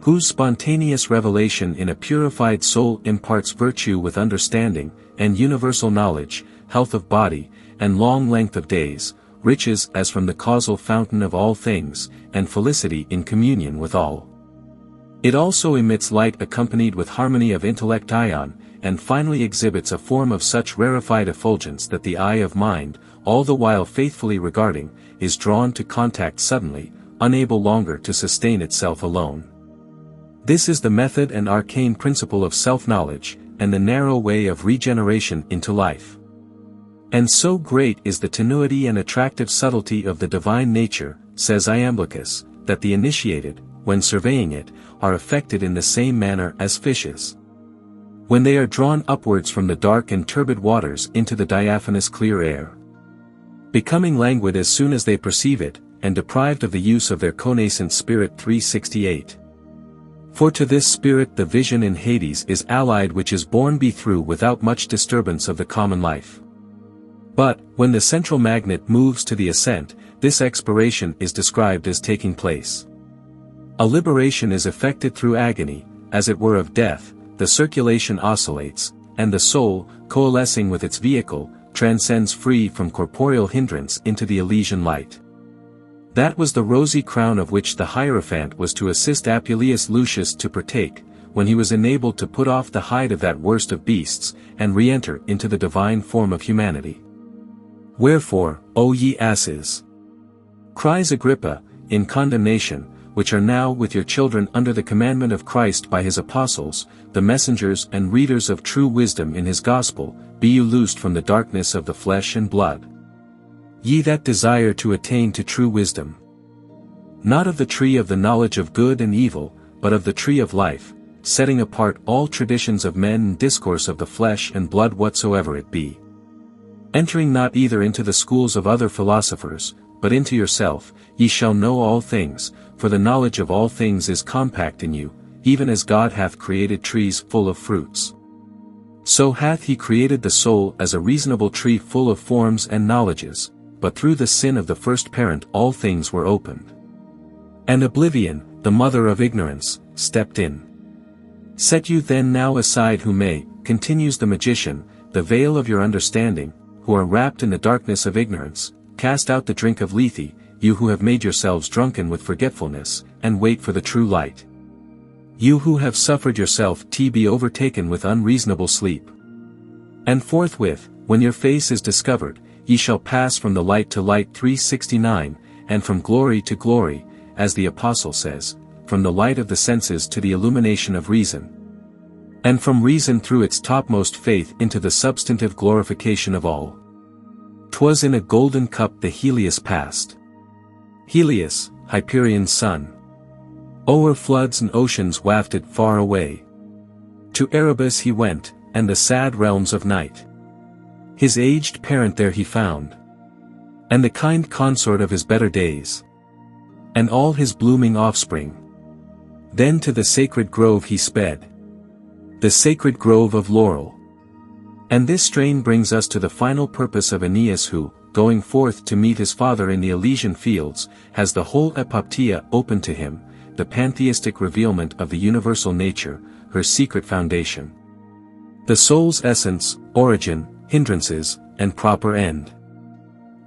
Whose spontaneous revelation in a purified soul imparts virtue with understanding, and universal knowledge, health of body, and long length of days, riches as from the causal fountain of all things, and felicity in communion with all. It also emits light accompanied with harmony of intellect ion, and finally exhibits a form of such rarefied effulgence that the eye of mind, all the while faithfully regarding, is drawn to contact suddenly, unable longer to sustain itself alone. This is the method and arcane principle of self-knowledge, and the narrow way of regeneration into life. And so great is the tenuity and attractive subtlety of the divine nature, says Iamblichus, that the initiated, when surveying it, are affected in the same manner as fishes, when they are drawn upwards from the dark and turbid waters into the diaphanous clear air, becoming languid as soon as they perceive it, and deprived of the use of their connascent spirit. 368. For to this spirit the vision in Hades is allied which is borne be through without much disturbance of the common life. But, when the central magnet moves to the ascent, this expiration is described as taking place. A liberation is effected through agony, as it were of death, the circulation oscillates, and the soul, coalescing with its vehicle, transcends free from corporeal hindrance into the Elysian light. That was the rosy crown of which the Hierophant was to assist Apuleius Lucius to partake, when he was enabled to put off the hide of that worst of beasts, and re-enter into the divine form of humanity. Wherefore, O ye asses! Cries Agrippa, in condemnation, which are now with your children under the commandment of Christ by his apostles, the messengers and readers of true wisdom in his gospel, be you loosed from the darkness of the flesh and blood. Ye that desire to attain to true wisdom. Not of the tree of the knowledge of good and evil, but of the tree of life, setting apart all traditions of men and discourse of the flesh and blood whatsoever it be. Entering not either into the schools of other philosophers, but into yourself, ye shall know all things, for the knowledge of all things is compact in you, even as God hath created trees full of fruits. So hath he created the soul as a reasonable tree full of forms and knowledges, but through the sin of the first parent all things were opened. And oblivion, the mother of ignorance, stepped in. Set you then now aside who may, continues the magician, the veil of your understanding, who are wrapped in the darkness of ignorance, cast out the drink of lethe, you who have made yourselves drunken with forgetfulness, and wait for the true light. You who have suffered yourself to be overtaken with unreasonable sleep. And forthwith, when your face is discovered, ye shall pass from the light to light. 369, and from glory to glory, as the Apostle says, from the light of the senses to the illumination of reason. And from reason through its topmost faith into the substantive glorification of all. 'Twas in a golden cup the Helios passed. Helios, Hyperion's son. O'er floods and oceans wafted far away. To Erebus he went, and the sad realms of night. His aged parent there he found, and the kind consort of his better days, and all his blooming offspring. Then to the sacred grove he sped, the sacred grove of laurel. And this strain brings us to the final purpose of Aeneas who, going forth to meet his father in the Elysian fields, has the whole epoptea open to him, the pantheistic revealment of the universal nature, her secret foundation. The soul's essence, origin, hindrances, and proper end.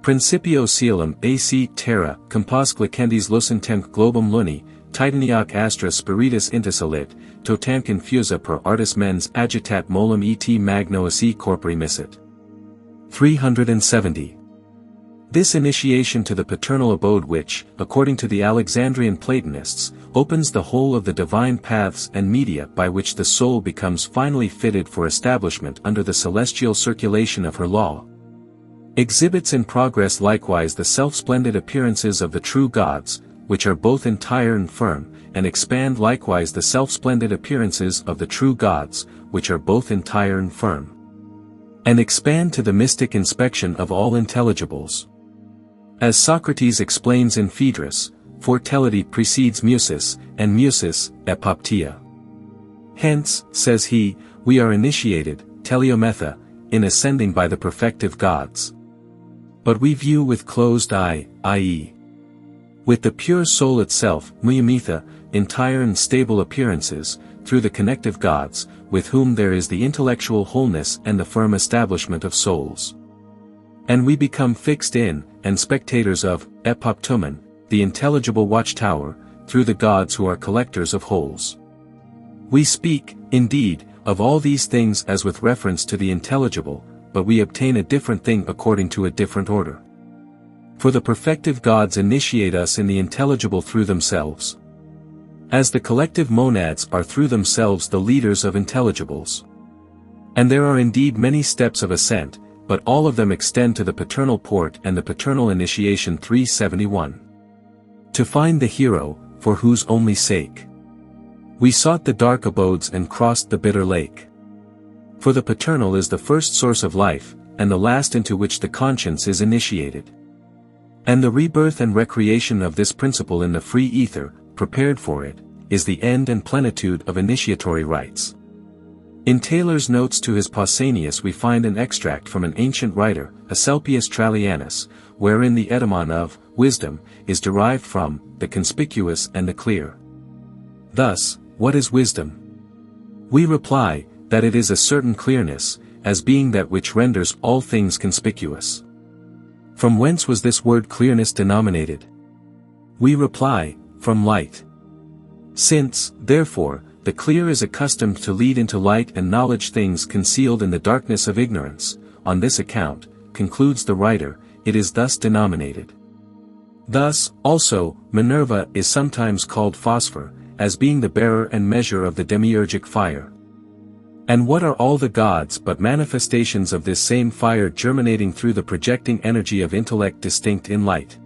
Principio caelum ac terra, compos glicendis lucentem globum luni, titaniac astra spiritus intersalit, totam confusa per artis mens agitat molem et magno esse corpori missit. 370. This initiation to the paternal abode which, according to the Alexandrian Platonists, opens the whole of the divine paths and media by which the soul becomes finally fitted for establishment under the celestial circulation of her law, exhibits in progress likewise the self-splendid appearances of the true gods, which are both entire and firm, and expand likewise the self-splendid appearances of the true gods, which are both entire and firm, and expand to the mystic inspection of all intelligibles. As Socrates explains in Phaedrus, fortellity precedes musis, and musis, epoptea. Hence, says he, we are initiated, teleometha, in ascending by the perfective gods. But we view with closed eye, i.e., with the pure soul itself, muyamitha, entire and stable appearances, through the connective gods, with whom there is the intellectual wholeness and the firm establishment of souls. And we become fixed in, and spectators of, epoptumen, the intelligible watchtower, through the gods who are collectors of wholes. We speak, indeed, of all these things as with reference to the intelligible, but we obtain a different thing according to a different order. For the perfective gods initiate us in the intelligible through themselves, as the collective monads are through themselves the leaders of intelligibles. And there are indeed many steps of ascent, but all of them extend to the paternal port and the paternal initiation. 371. To find the hero, for whose only sake we sought the dark abodes and crossed the bitter lake. For the paternal is the first source of life, and the last into which the conscience is initiated. And the rebirth and recreation of this principle in the free ether, prepared for it, is the end and plenitude of initiatory rites. In Taylor's notes to his Pausanias we find an extract from an ancient writer, Asclepius Trallianus, wherein the etymon of wisdom is derived from the conspicuous and the clear. Thus, what is wisdom? We reply, that it is a certain clearness, as being that which renders all things conspicuous. From whence was this word clearness denominated? We reply, from light. Since, therefore, the clear is accustomed to lead into light and knowledge things concealed in the darkness of ignorance, on this account, concludes the writer, it is thus denominated. Thus, also, Minerva is sometimes called phosphor, as being the bearer and measure of the demiurgic fire. And what are all the gods but manifestations of this same fire germinating through the projecting energy of intellect distinct in light?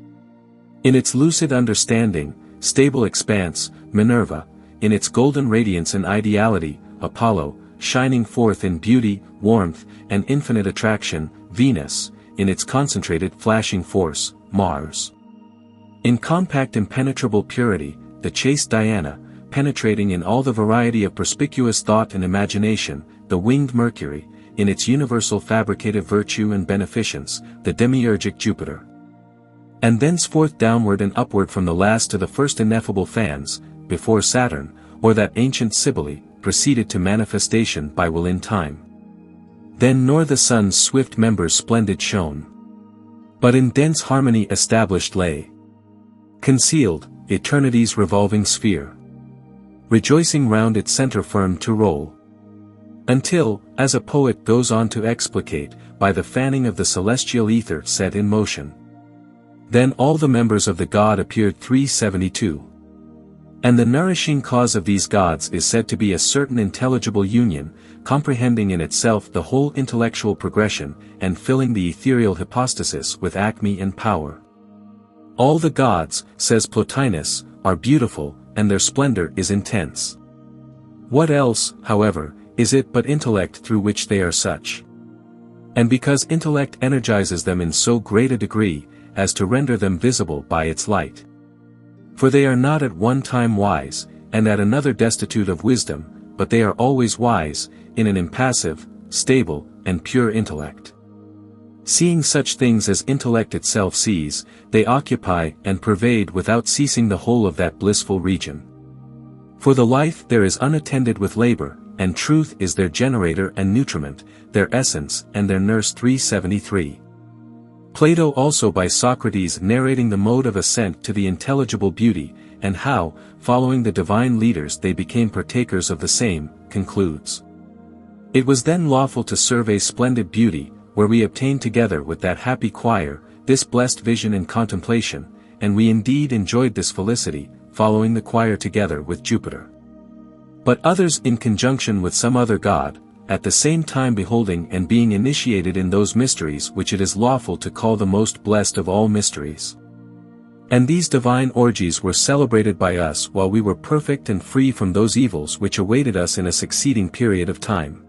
In its lucid understanding, stable expanse, Minerva, in its golden radiance and ideality, Apollo, shining forth in beauty, warmth, and infinite attraction, Venus, in its concentrated flashing force, Mars. In compact impenetrable purity, the chaste Diana, penetrating in all the variety of perspicuous thought and imagination, the winged Mercury, in its universal fabricative virtue and beneficence, the demiurgic Jupiter. And thenceforth downward and upward from the last to the first ineffable fans, before Saturn, or that ancient Cybele, proceeded to manifestation by will in time. Then nor the sun's swift members splendid shone, but in dense harmony established lay, concealed, eternity's revolving sphere, rejoicing round its center firm to roll. Until, as a poet goes on to explicate, by the fanning of the celestial ether set in motion, then all the members of the god appeared. 372. And the nourishing cause of these gods is said to be a certain intelligible union, comprehending in itself the whole intellectual progression, and filling the ethereal hypostasis with acme and power. All the gods, says Plotinus, are beautiful, and their splendor is intense. What else, however, is it but intellect through which they are such? And because intellect energizes them in so great a degree, as to render them visible by its light. For they are not at one time wise, and at another destitute of wisdom, but they are always wise, in an impassive, stable, and pure intellect. Seeing such things as intellect itself sees, they occupy and pervade without ceasing the whole of that blissful region. For the life there is unattended with labor, and truth is their generator and nutriment, their essence and their nurse. 373. Plato also by Socrates narrating the mode of ascent to the intelligible beauty, and how, following the divine leaders they became partakers of the same, concludes. It was then lawful to survey splendid beauty, where we obtained together with that happy choir, this blessed vision and contemplation, and we indeed enjoyed this felicity, following the choir together with Jupiter. But others in conjunction with some other god, at the same time beholding and being initiated in those mysteries which it is lawful to call the most blessed of all mysteries. And these divine orgies were celebrated by us while we were perfect and free from those evils which awaited us in a succeeding period of time.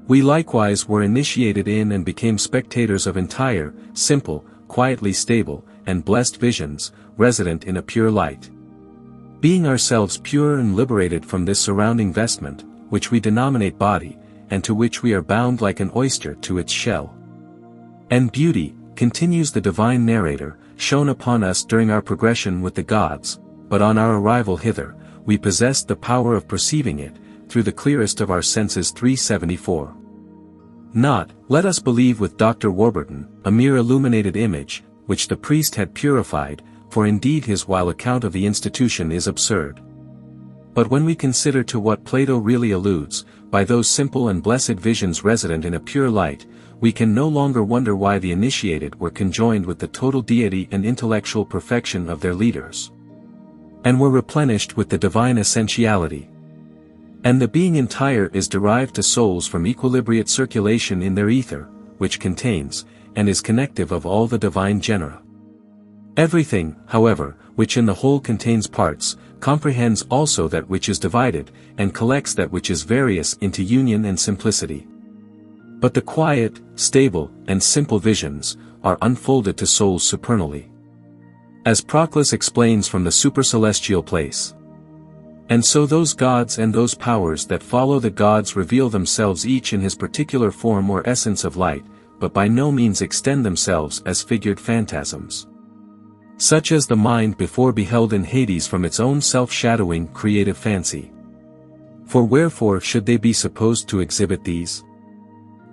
We likewise were initiated in and became spectators of entire, simple, quietly stable, and blessed visions, resident in a pure light. Being ourselves pure and liberated from this surrounding vestment, which we denominate body, and to which we are bound like an oyster to its shell. And beauty, continues the divine narrator, shone upon us during our progression with the gods, but on our arrival hither, we possessed the power of perceiving it, through the clearest of our senses. 374. Not, let us believe with Dr. Warburton, a mere illuminated image, which the priest had purified, for indeed his while account of the institution is absurd. But when we consider to what Plato really alludes, by those simple and blessed visions resident in a pure light, we can no longer wonder why the initiated were conjoined with the total deity and intellectual perfection of their leaders, and were replenished with the divine essentiality. And the being entire is derived to souls from equilibriate circulation in their ether, which contains, and is connective of all the divine genera. Everything, however, which in the whole contains parts, comprehends also that which is divided, and collects that which is various into union and simplicity. But the quiet, stable, and simple visions, are unfolded to souls supernally. As Proclus explains from the supercelestial place. And so those gods and those powers that follow the gods reveal themselves each in his particular form or essence of light, but by no means extend themselves as figured phantasms. Such as the mind before beheld in Hades from its own self-shadowing creative fancy. For wherefore should they be supposed to exhibit these?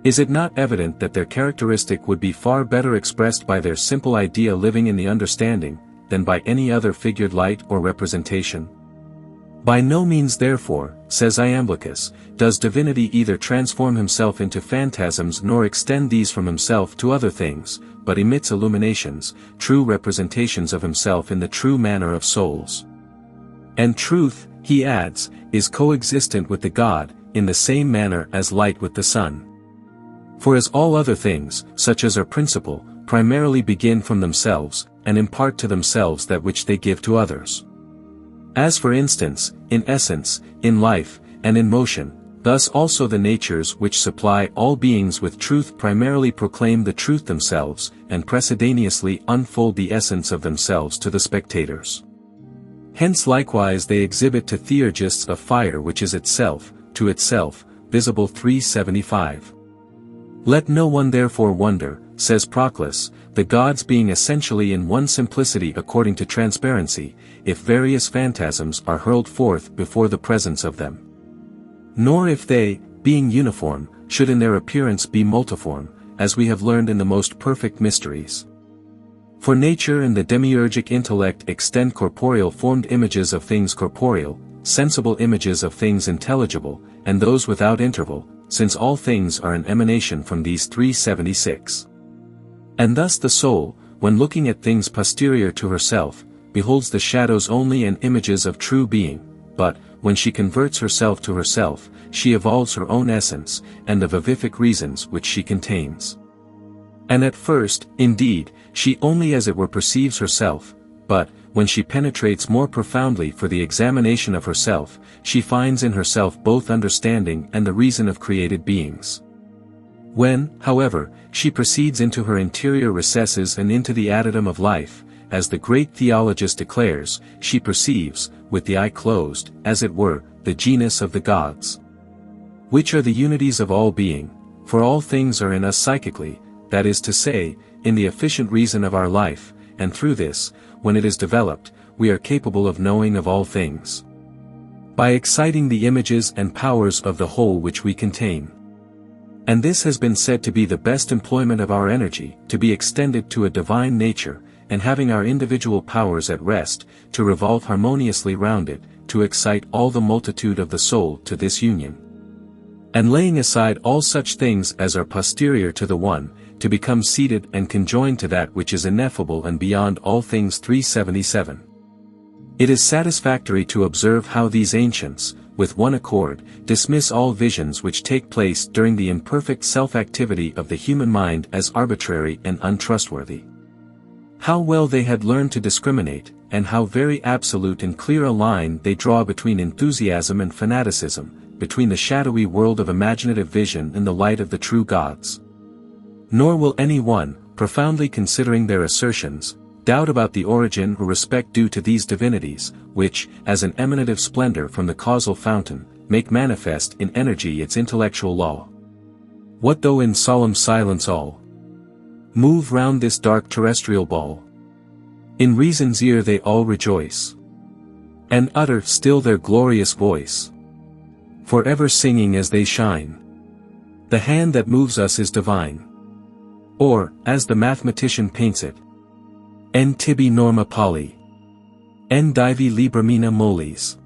Is it not evident that their characteristic would be far better expressed by their simple idea living in the understanding, than by any other figured light or representation? By no means therefore, says Iamblichus, does divinity either transform himself into phantasms nor extend these from himself to other things, but emits illuminations, true representations of himself in the true manner of souls. And truth, he adds, is coexistent with the God, in the same manner as light with the sun. For as all other things, such as are principal, primarily begin from themselves, and impart to themselves that which they give to others. As for instance, in essence, in life, and in motion, thus also the natures which supply all beings with truth primarily proclaim the truth themselves, and precedenteously unfold the essence of themselves to the spectators. Hence likewise they exhibit to theurgists a fire which is itself, to itself, visible. 375. Let no one therefore wonder, says Proclus, the gods being essentially in one simplicity according to transparency, if various phantasms are hurled forth before the presence of them. Nor if they, being uniform, should in their appearance be multiform, as we have learned in the most perfect mysteries. For nature and the demiurgic intellect extend corporeal formed images of things corporeal, sensible images of things intelligible, and those without interval, since all things are an emanation from these. 376. And thus the soul, when looking at things posterior to herself, beholds the shadows only and images of true being, but, when she converts herself to herself, she evolves her own essence, and the vivific reasons which she contains. And at first, indeed, she only as it were perceives herself, but, when she penetrates more profoundly for the examination of herself, she finds in herself both understanding and the reason of created beings. When, however, she proceeds into her interior recesses and into the addendum of life, as the great theologist declares, she perceives, with the eye closed, as it were, the genus of the gods. Which are the unities of all being, for all things are in us psychically, that is to say, in the efficient reason of our life, and through this, when it is developed, we are capable of knowing of all things. By exciting the images and powers of the whole which we contain. And this has been said to be the best employment of our energy, to be extended to a divine nature, and having our individual powers at rest, to revolve harmoniously round it, to excite all the multitude of the soul to this union. And laying aside all such things as are posterior to the one, to become seated and conjoined to that which is ineffable and beyond all things. 377. It is satisfactory to observe how these ancients, with one accord, dismiss all visions which take place during the imperfect self-activity of the human mind as arbitrary and untrustworthy. How well they had learned to discriminate, and how very absolute and clear a line they draw between enthusiasm and fanaticism, between the shadowy world of imaginative vision and the light of the true gods. Nor will any one, profoundly considering their assertions, doubt about the origin or respect due to these divinities, which, as an emanative splendor from the causal fountain, make manifest in energy its intellectual law. What though in solemn silence all move round this dark terrestrial ball? In reason's ear they all rejoice, and utter still their glorious voice, forever singing as they shine. The hand that moves us is divine. Or, as the mathematician paints it, en tibi norma poli, en divi libramina moles,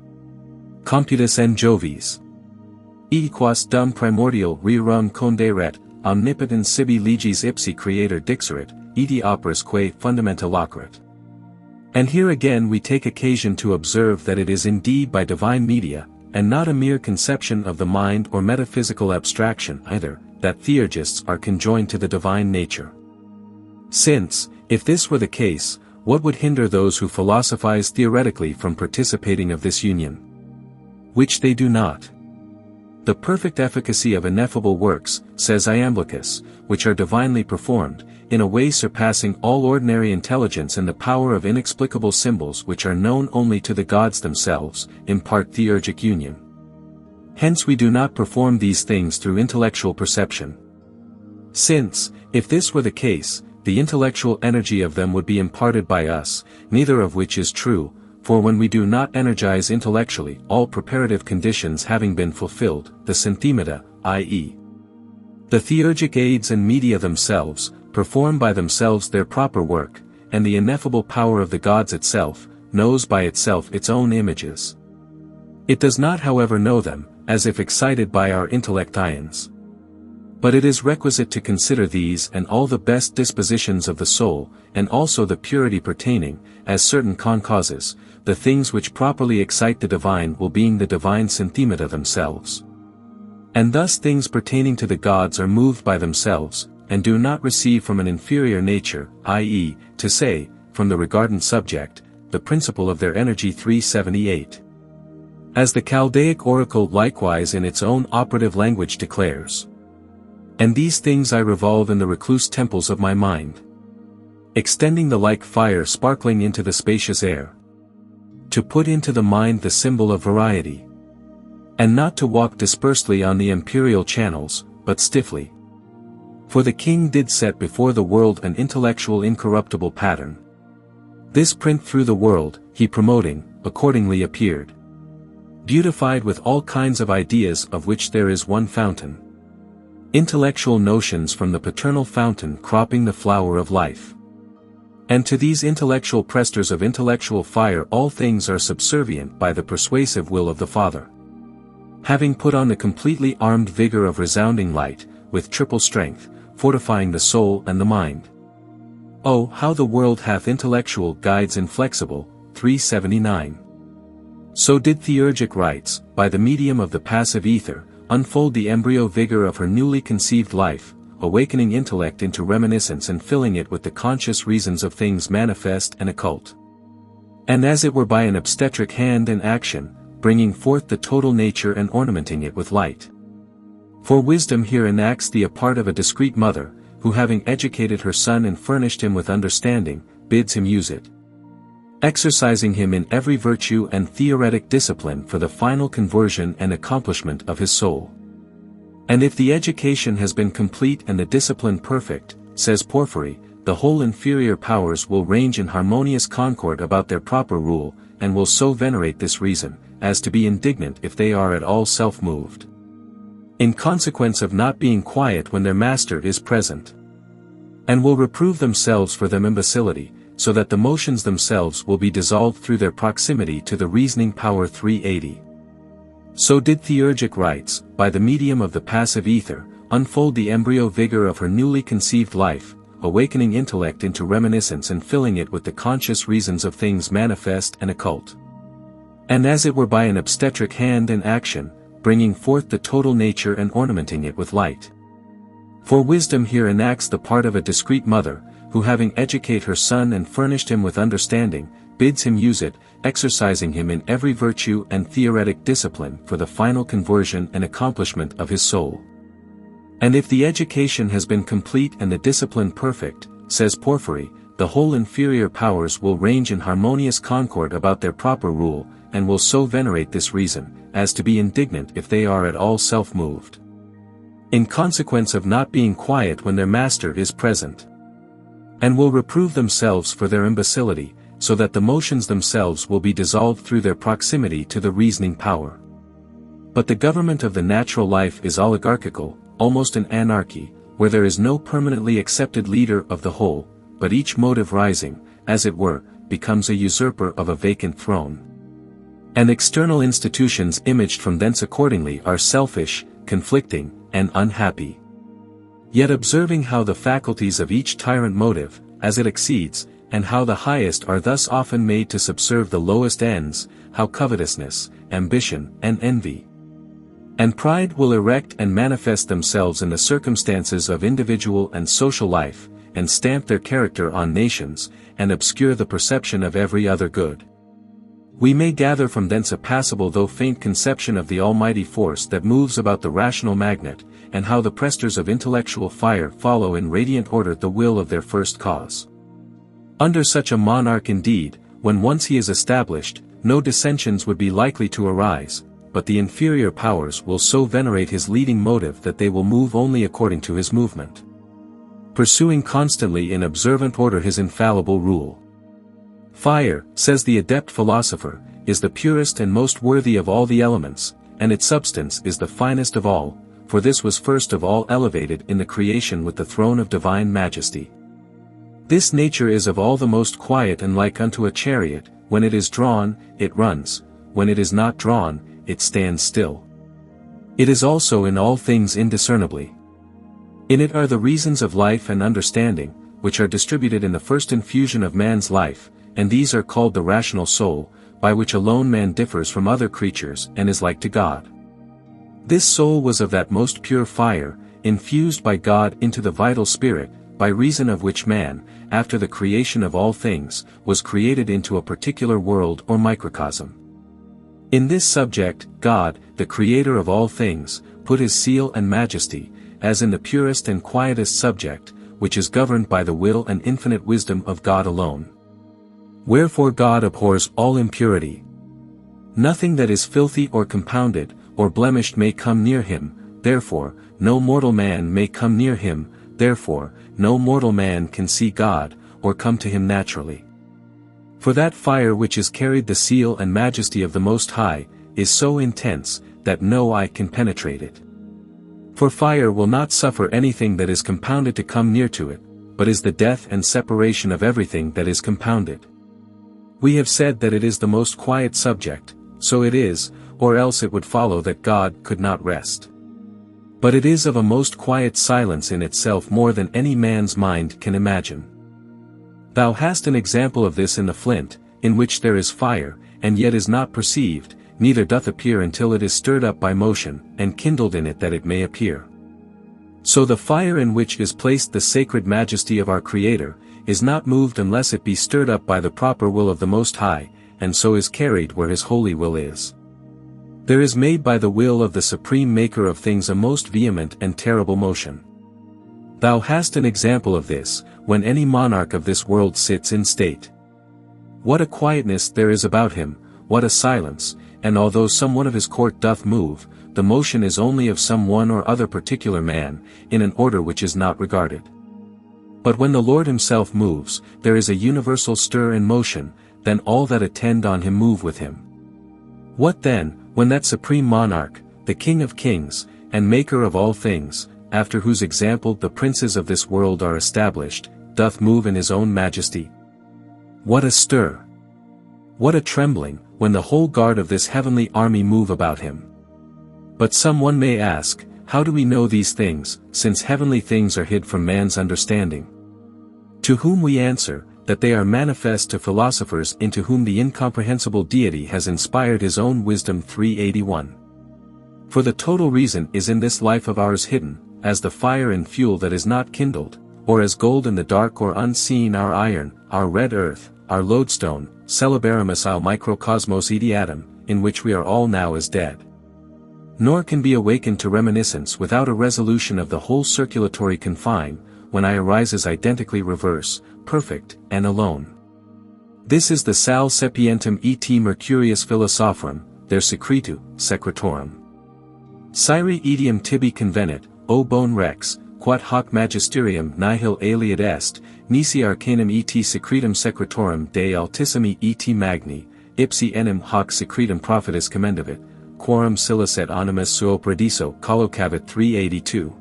computus en jovis, equas dum primordial rerum conderet, omnipotens sibi legis ipsi creator dixerit, eti operis quae fundamenta loquerit. And here again we take occasion to observe that it is indeed by divine media, and not a mere conception of the mind or metaphysical abstraction either, that theurgists are conjoined to the divine nature. Since, if this were the case, what would hinder those who philosophize theoretically from participating of this union? Which they do not. The perfect efficacy of ineffable works, says Iamblichus, which are divinely performed, in a way surpassing all ordinary intelligence, and the power of inexplicable symbols which are known only to the gods themselves, impart theurgic union. Hence we do not perform these things through intellectual perception. Since, if this were the case, the intellectual energy of them would be imparted by us, neither of which is true, for when we do not energize intellectually, all preparative conditions having been fulfilled, the synthemata, i.e., the theurgic aids and media themselves, perform by themselves their proper work, and the ineffable power of the gods itself, knows by itself its own images. It does not however know them, as if excited by our intellect ions. But it is requisite to consider these and all the best dispositions of the soul, and also the purity pertaining, as certain concauses, the things which properly excite the divine will being the divine synthemata themselves. And thus things pertaining to the gods are moved by themselves, and do not receive from an inferior nature, i.e., to say, from the regardant subject, the principle of their energy. 378. As the Chaldaic oracle likewise in its own operative language declares. And these things I revolve in the recluse temples of my mind, extending the like fire sparkling into the spacious air, to put into the mind the symbol of variety, and not to walk dispersely on the imperial channels, but stiffly. For the king did set before the world an intellectual incorruptible pattern. This print through the world, he promoting, accordingly appeared, beautified with all kinds of ideas of which there is one fountain. Intellectual notions from the paternal fountain cropping the flower of life. And to these intellectual prestors of intellectual fire all things are subservient by the persuasive will of the Father. Having put on the completely armed vigor of resounding light, with triple strength, fortifying the soul and the mind. Oh, how the world hath intellectual guides inflexible, 379. So did Theurgic rites, by the medium of the passive ether, unfold the embryo vigor of her newly conceived life, awakening intellect into reminiscence and filling it with the conscious reasons of things manifest and occult. And as it were by an obstetric hand and action, bringing forth the total nature and ornamenting it with light. For wisdom here enacts the part of a discreet mother, who having educated her son and furnished him with understanding, bids him use it, exercising him in every virtue and theoretic discipline for the final conversion and accomplishment of his soul. And if the education has been complete and the discipline perfect, says Porphyry, the whole inferior powers will range in harmonious concord about their proper rule, and will so venerate this reason, as to be indignant if they are at all self-moved, in consequence of not being quiet when their master is present, and will reprove themselves for their imbecility, so that the motions themselves will be dissolved through their proximity to the reasoning power. 380. So did Theurgic rites, by the medium of the passive ether, unfold the embryo vigor of her newly conceived life, awakening intellect into reminiscence and filling it with the conscious reasons of things manifest and occult. And as it were by an obstetric hand and action, bringing forth the total nature and ornamenting it with light. For wisdom here enacts the part of a discreet mother, who having educated her son and furnished him with understanding, bids him use it, exercising him in every virtue and theoretic discipline for the final conversion and accomplishment of his soul. And if the education has been complete and the discipline perfect, says Porphyry, the whole inferior powers will range in harmonious concord about their proper rule, and will so venerate this reason, as to be indignant if they are at all self-moved, in consequence of not being quiet when their master is present, and will reprove themselves for their imbecility, so that the motions themselves will be dissolved through their proximity to the reasoning power. But the government of the natural life is oligarchical, almost an anarchy, where there is no permanently accepted leader of the whole, but each motive rising, as it were, becomes a usurper of a vacant throne. And external institutions imaged from thence accordingly are selfish, conflicting, and unhappy. Yet observing how the faculties of each tyrant motive, as it exceeds, and how the highest are thus often made to subserve the lowest ends, how covetousness, ambition, and envy, and pride will erect and manifest themselves in the circumstances of individual and social life, and stamp their character on nations, and obscure the perception of every other good. We may gather from thence a passable though faint conception of the almighty force that moves about the rational magnet, and how the prestors of intellectual fire follow in radiant order the will of their first cause. Under such a monarch indeed, when once he is established, no dissensions would be likely to arise, but the inferior powers will so venerate his leading motive that they will move only according to his movement, pursuing constantly in observant order his infallible rule. Fire, says the adept philosopher, is the purest and most worthy of all the elements, and its substance is the finest of all, for this was first of all elevated in the creation with the throne of divine majesty. This nature is of all the most quiet and like unto a chariot, when it is drawn, it runs, when it is not drawn, it stands still. It is also in all things indiscernibly. In it are the reasons of life and understanding, which are distributed in the first infusion of man's life, and these are called the rational soul, by which alone man differs from other creatures and is like to God. This soul was of that most pure fire, infused by God into the vital spirit, by reason of which man, after the creation of all things, was created into a particular world or microcosm. In this subject, God, the creator of all things, put his seal and majesty, as in the purest and quietest subject, which is governed by the will and infinite wisdom of God alone. Wherefore God abhors all impurity. Nothing that is filthy or compounded, or blemished may come near him, therefore, no mortal man may come near him, therefore, no mortal man can see God, or come to him naturally. For that fire which is carried the seal and majesty of the Most High, is so intense, that no eye can penetrate it. For fire will not suffer anything that is compounded to come near to it, but is the death and separation of everything that is compounded. We have said that it is the most quiet subject, so it is, or else it would follow that God could not rest. But it is of a most quiet silence in itself more than any man's mind can imagine. Thou hast an example of this in the flint, in which there is fire, and yet is not perceived, neither doth appear until it is stirred up by motion, and kindled in it that it may appear. So the fire in which is placed the sacred majesty of our Creator, is not moved unless it be stirred up by the proper will of the Most High, and so is carried where his holy will is. There is made by the will of the supreme Maker of things a most vehement and terrible motion. Thou hast an example of this, when any monarch of this world sits in state. What a quietness there is about him, what a silence, and although some one of his court doth move, the motion is only of some one or other particular man, in an order which is not regarded. But when the Lord himself moves, there is a universal stir and motion, then all that attend on him move with him. What then, when that supreme monarch, the King of kings, and Maker of all things, after whose example the princes of this world are established, doth move in his own majesty? What a stir! What a trembling, when the whole guard of this heavenly army move about him! But some one may ask, how do we know these things, since heavenly things are hid from man's understanding? To whom we answer, that they are manifest to philosophers into whom the incomprehensible deity has inspired his own wisdom. 381. For the total reason is in this life of ours hidden, as the fire and fuel that is not kindled, or as gold in the dark or unseen our iron, our red earth, our lodestone, celebaramus al microcosmos ideatum, in which we are all now as dead. Nor can be awakened to reminiscence without a resolution of the whole circulatory confine, when I arises identically reverse, perfect, and alone. This is the sal sapientum et mercurius philosophorum, der secretu, secretorum. Sire etiam tibi convenit, o bone rex, quod hoc magisterium nihil aliud est, nisi arcanum et secretum secretorum de altissimi et magni, ipsi enim hoc secretum prophetus commendavit, quorum silis et animus suo prediso collocavit. 382.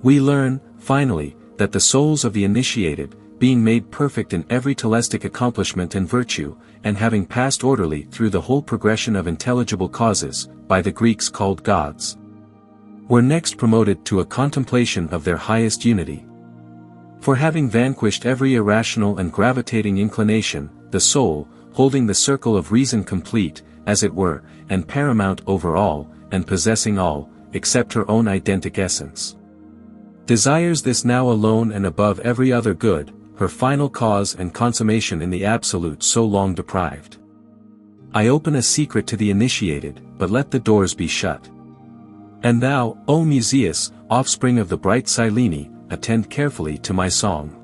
We learn, finally, that the souls of the initiated, being made perfect in every telestic accomplishment and virtue, and having passed orderly through the whole progression of intelligible causes, by the Greeks called gods, were next promoted to a contemplation of their highest unity. For having vanquished every irrational and gravitating inclination, the soul, holding the circle of reason complete, as it were, and paramount over all, and possessing all, except her own identic essence, desires this now alone and above every other good, her final cause and consummation in the absolute so long deprived. I open a secret to the initiated, but let the doors be shut. And thou, O Musaeus, offspring of the bright Silene, attend carefully to my song.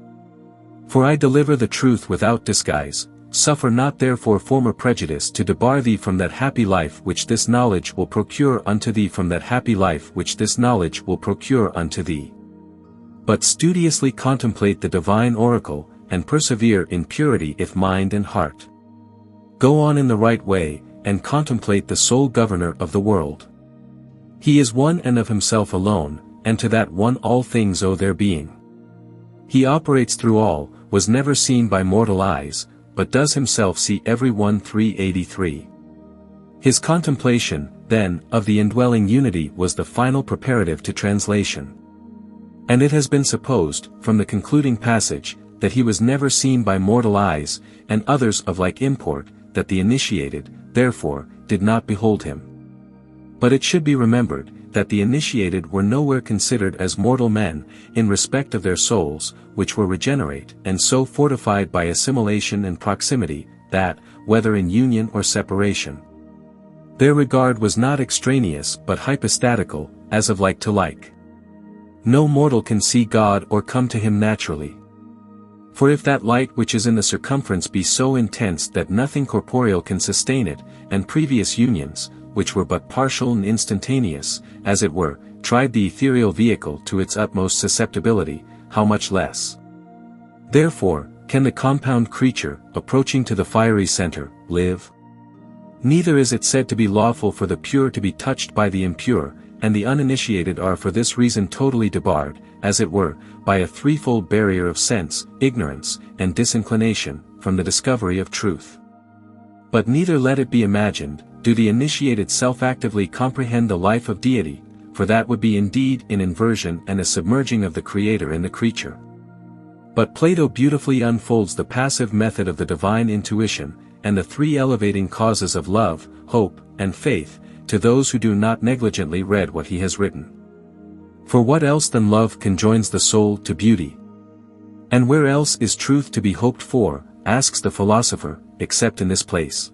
For I deliver the truth without disguise, suffer not therefore former prejudice to debar thee from that happy life which this knowledge will procure unto thee But studiously contemplate the divine oracle, and persevere in purity of mind and heart. Go on in the right way, and contemplate the sole governor of the world. He is one and of himself alone, and to that one all things owe their being. He operates through all, was never seen by mortal eyes, but does himself see every one. 383. His contemplation, then, of the indwelling unity was the final preparative to translation. And it has been supposed, from the concluding passage, that he was never seen by mortal eyes, and others of like import, that the initiated, therefore, did not behold him. But it should be remembered, that the initiated were nowhere considered as mortal men, in respect of their souls, which were regenerate, and so fortified by assimilation and proximity, that, whether in union or separation, their regard was not extraneous but hypostatical, as of like to like. No mortal can see God or come to him naturally. For if that light which is in the circumference be so intense that nothing corporeal can sustain it, and previous unions, which were but partial and instantaneous, as it were, tried the ethereal vehicle to its utmost susceptibility, how much less, therefore, can the compound creature, approaching to the fiery center, live? Neither is it said to be lawful for the pure to be touched by the impure, and the uninitiated are for this reason totally debarred, as it were, by a threefold barrier of sense, ignorance, and disinclination, from the discovery of truth. But neither let it be imagined, do the initiated self-actively comprehend the life of deity, for that would be indeed an inversion and a submerging of the Creator in the creature. But Plato beautifully unfolds the passive method of the divine intuition, and the three elevating causes of love, hope, and faith, to those who do not negligently read what he has written. For what else than love conjoins the soul to beauty? And where else is truth to be hoped for, asks the philosopher, except in this place?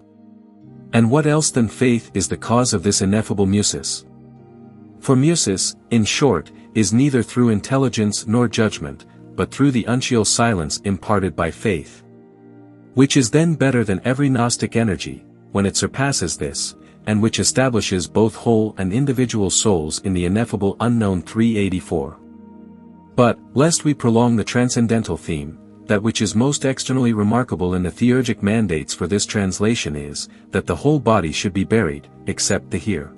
And what else than faith is the cause of this ineffable musis? For musis, in short, is neither through intelligence nor judgment, but through the uncial silence imparted by faith. Which is then better than every Gnostic energy, when it surpasses this, and which establishes both whole and individual souls in the ineffable unknown 384. But, lest we prolong the transcendental theme, that which is most externally remarkable in the theurgic mandates for this translation is, that the whole body should be buried, except the here.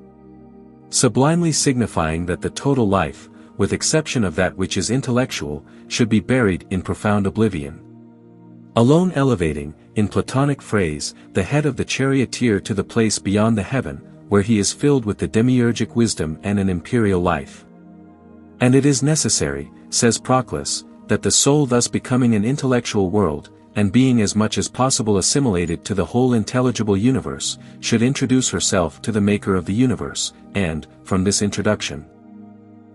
Sublimely signifying that the total life, with exception of that which is intellectual, should be buried in profound oblivion. Alone elevating, in Platonic phrase, the head of the charioteer to the place beyond the heaven, where he is filled with the demiurgic wisdom and an imperial life. And it is necessary, says Proclus, that the soul thus becoming an intellectual world, and being as much as possible assimilated to the whole intelligible universe, should introduce herself to the Maker of the universe, and, from this introduction,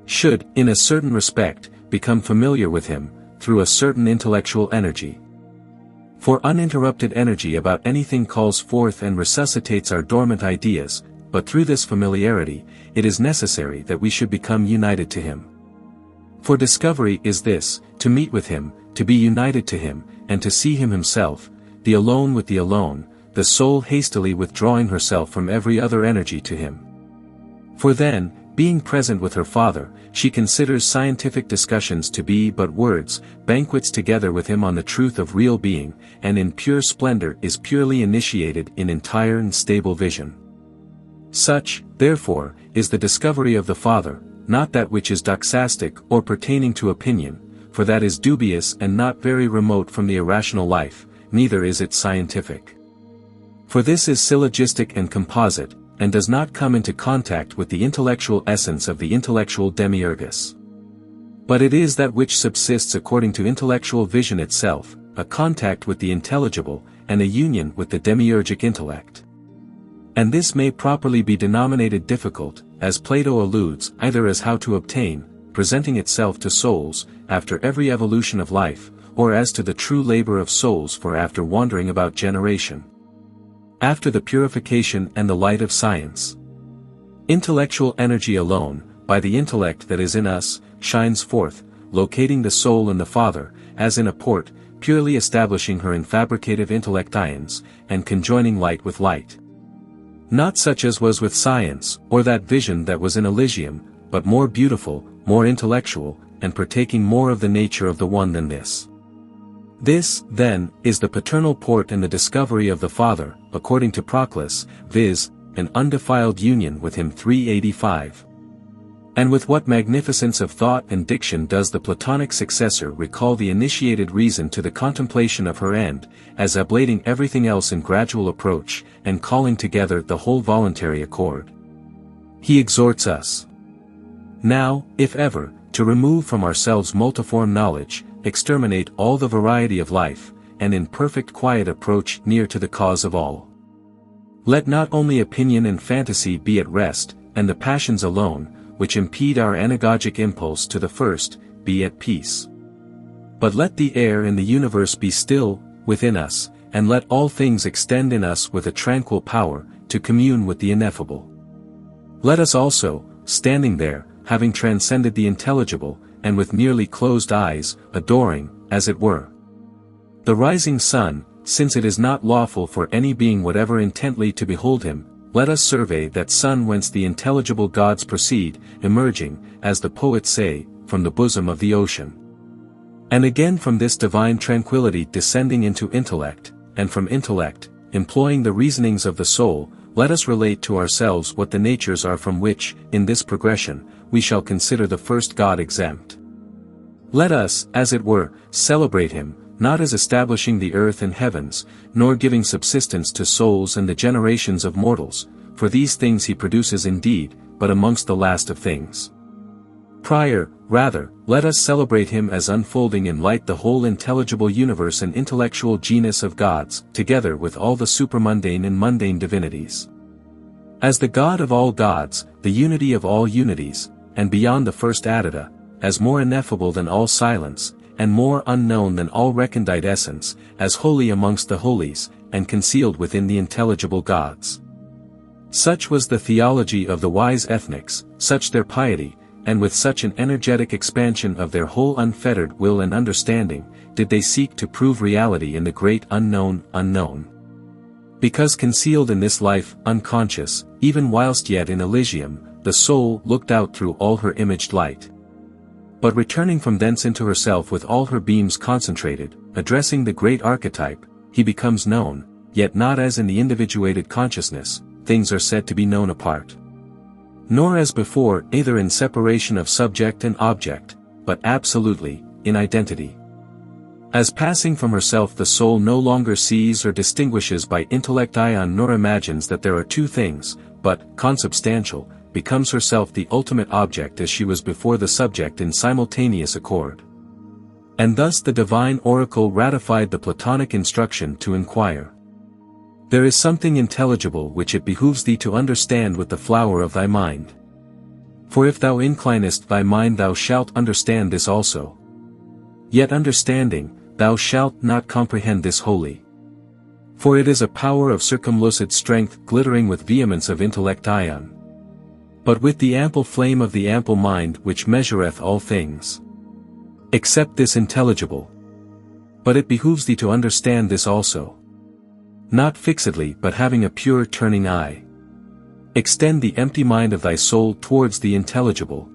should, in a certain respect, become familiar with him, through a certain intellectual energy. For uninterrupted energy about anything calls forth and resuscitates our dormant ideas, but through this familiarity, it is necessary that we should become united to him. For discovery is this, to meet with him, to be united to him, and to see him himself, the alone with the alone, the soul hastily withdrawing herself from every other energy to him. For then, being present with her Father, she considers scientific discussions to be but words, banquets together with him on the truth of real being, and in pure splendor is purely initiated in entire and stable vision. Such, therefore, is the discovery of the Father, not that which is doxastic or pertaining to opinion, for that is dubious and not very remote from the irrational life, neither is it scientific. For this is syllogistic and composite, and does not come into contact with the intellectual essence of the intellectual demiurgus. But it is that which subsists according to intellectual vision itself, a contact with the intelligible, and a union with the demiurgic intellect. And this may properly be denominated difficult, as Plato alludes, either as how to obtain, presenting itself to souls, after every evolution of life, or as to the true labor of souls for after wandering about generation. After the purification and the light of science. Intellectual energy alone, by the intellect that is in us, shines forth, locating the soul and the Father, as in a port, purely establishing her in fabricative intellect ions, and conjoining light with light. Not such as was with science, or that vision that was in Elysium, but more beautiful, more intellectual, and partaking more of the nature of the one than this. This, then, is the paternal port and the discovery of the Father, according to Proclus, viz., an undefiled union with him 385. And with what magnificence of thought and diction does the Platonic successor recall the initiated reason to the contemplation of her end, as ablating everything else in gradual approach, and calling together the whole voluntary accord. He exhorts us now, if ever, to remove from ourselves multiform knowledge, exterminate all the variety of life, and in perfect quiet approach near to the cause of all. Let not only opinion and fantasy be at rest, and the passions alone, which impede our anagogic impulse to the first, be at peace. But let the air in the universe be still, within us, and let all things extend in us with a tranquil power, to commune with the ineffable. Let us also, standing there, having transcended the intelligible, and with nearly closed eyes, adoring, as it were, the rising sun, since it is not lawful for any being whatever intently to behold him, let us survey that sun whence the intelligible gods proceed, emerging, as the poets say, from the bosom of the ocean. And again from this divine tranquility descending into intellect, and from intellect, employing the reasonings of the soul, let us relate to ourselves what the natures are from which, in this progression, we shall consider the first God exempt. Let us, as it were, celebrate him, not as establishing the earth and heavens, nor giving subsistence to souls and the generations of mortals, for these things he produces indeed, but amongst the last of things. Rather, let us celebrate him as unfolding in light the whole intelligible universe and intellectual genus of gods, together with all the supermundane and mundane divinities. As the God of all gods, the unity of all unities, and beyond the first Aditya, as more ineffable than all silence, and more unknown than all recondite essence, as holy amongst the holies, and concealed within the intelligible gods. Such was the theology of the wise ethnics, such their piety, and with such an energetic expansion of their whole unfettered will and understanding, did they seek to prove reality in the great unknown. Because concealed in this life, unconscious, even whilst yet in Elysium, the soul looked out through all her imaged light. But returning from thence into herself with all her beams concentrated, addressing the great archetype, he becomes known, yet not as in the individuated consciousness, things are said to be known apart. Nor as before, either in separation of subject and object, but absolutely, in identity. As passing from herself the soul no longer sees or distinguishes by intellect ion nor imagines that there are two things, but, consubstantial, becomes herself the ultimate object as she was before the subject in simultaneous accord. And thus the divine oracle ratified the Platonic instruction to inquire. There is something intelligible which it behooves thee to understand with the flower of thy mind. For if thou inclinest thy mind thou shalt understand this also. Yet understanding, thou shalt not comprehend this wholly. For it is a power of circumlucid strength glittering with vehemence of intellect ion. But with the ample flame of the ample mind which measureth all things. Except this intelligible. But it behooves thee to understand this also. Not fixedly but having a pure turning eye. Extend the empty mind of thy soul towards the intelligible.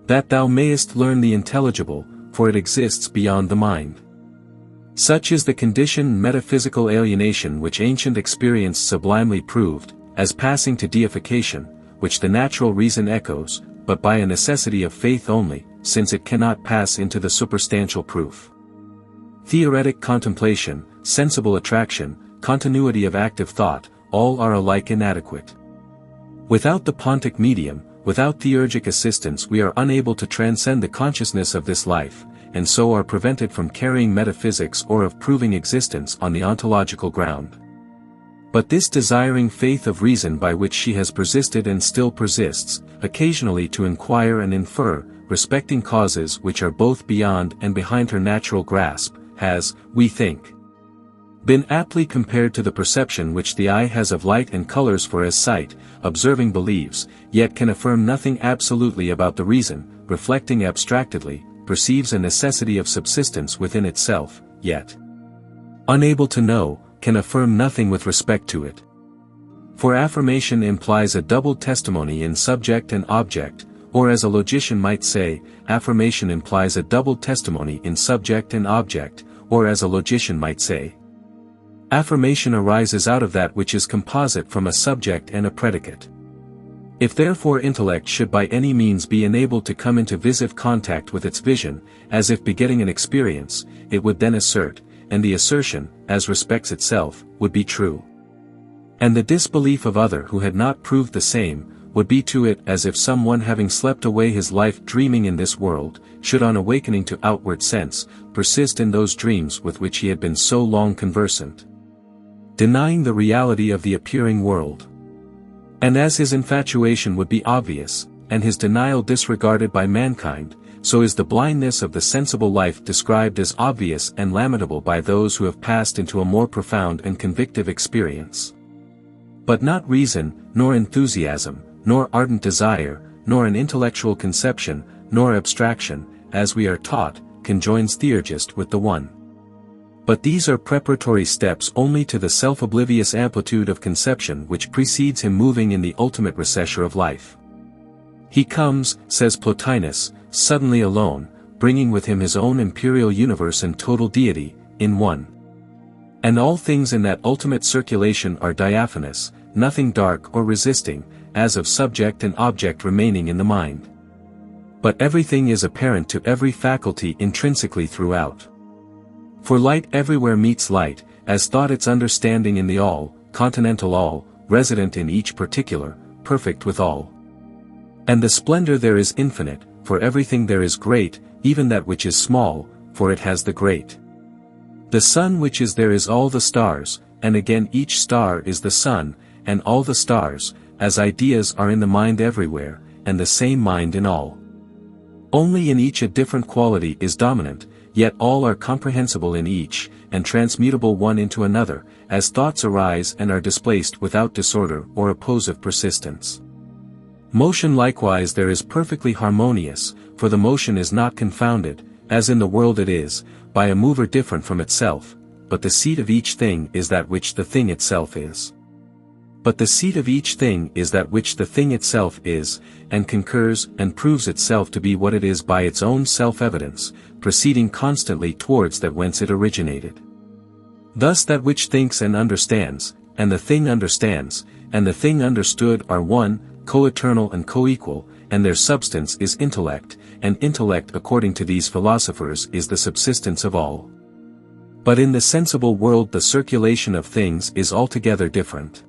That thou mayest learn the intelligible, for it exists beyond the mind. Such is the conditioned metaphysical alienation which ancient experience sublimely proved, as passing to deification, which the natural reason echoes, but by a necessity of faith only, since it cannot pass into the superstantial proof. Theoretic contemplation, sensible attraction, continuity of active thought, all are alike inadequate. Without the pontic medium, without theurgic assistance we are unable to transcend the consciousness of this life, and so are prevented from carrying metaphysics or of proving existence on the ontological ground. But this desiring faith of reason by which she has persisted and still persists, occasionally to inquire and infer, respecting causes which are both beyond and behind her natural grasp, has, we think, been aptly compared to the perception which the eye has of light and colors, for as sight, observing believes, yet can affirm nothing absolutely about the reason, reflecting abstractedly, perceives a necessity of subsistence within itself, yet, unable to know, can affirm nothing with respect to it. For affirmation implies a double testimony in subject and object, or as a logician might say, affirmation implies a double testimony in subject and object, or as a logician might say, affirmation arises out of that which is composite from a subject and a predicate. If therefore intellect should by any means be enabled to come into visive contact with its vision, as if begetting an experience, it would then assert, and the assertion, as respects itself, would be true. And the disbelief of other who had not proved the same, would be to it as if some one having slept away his life dreaming in this world, should on awakening to outward sense, persist in those dreams with which he had been so long conversant, denying the reality of the appearing world. And as his infatuation would be obvious, and his denial disregarded by mankind, so is the blindness of the sensible life described as obvious and lamentable by those who have passed into a more profound and convictive experience. But not reason, nor enthusiasm, nor ardent desire, nor an intellectual conception, nor abstraction, as we are taught, conjoins Theurgist with the one. But these are preparatory steps only to the self-oblivious amplitude of conception which precedes him moving in the ultimate recessure of life. He comes, says Plotinus, suddenly alone, bringing with him his own imperial universe and total deity, in one. And all things in that ultimate circulation are diaphanous, nothing dark or resisting, as of subject and object remaining in the mind. But everything is apparent to every faculty intrinsically throughout. For light everywhere meets light, as thought its understanding in the all, continental all, resident in each particular, perfect with all. And the splendor there is infinite, for everything there is great, even that which is small, for it has the great. The sun which is there is all the stars, and again each star is the sun, and all the stars, as ideas are in the mind everywhere, and the same mind in all. Only in each a different quality is dominant, yet all are comprehensible in each, and transmutable one into another, as thoughts arise and are displaced without disorder or opposive persistence. Motion likewise there is perfectly harmonious, for the motion is not confounded, as in the world it is, by a mover different from itself, but the seat of each thing is that which the thing itself is. But the seat of each thing is that which the thing itself is, and concurs and proves itself to be what it is by its own self-evidence, proceeding constantly towards that whence it originated. Thus that which thinks and understands, and the thing understands, and the thing understood are one, co-eternal and co-equal, and their substance is intellect, and intellect according to these philosophers is the subsistence of all. But in the sensible world the circulation of things is altogether different.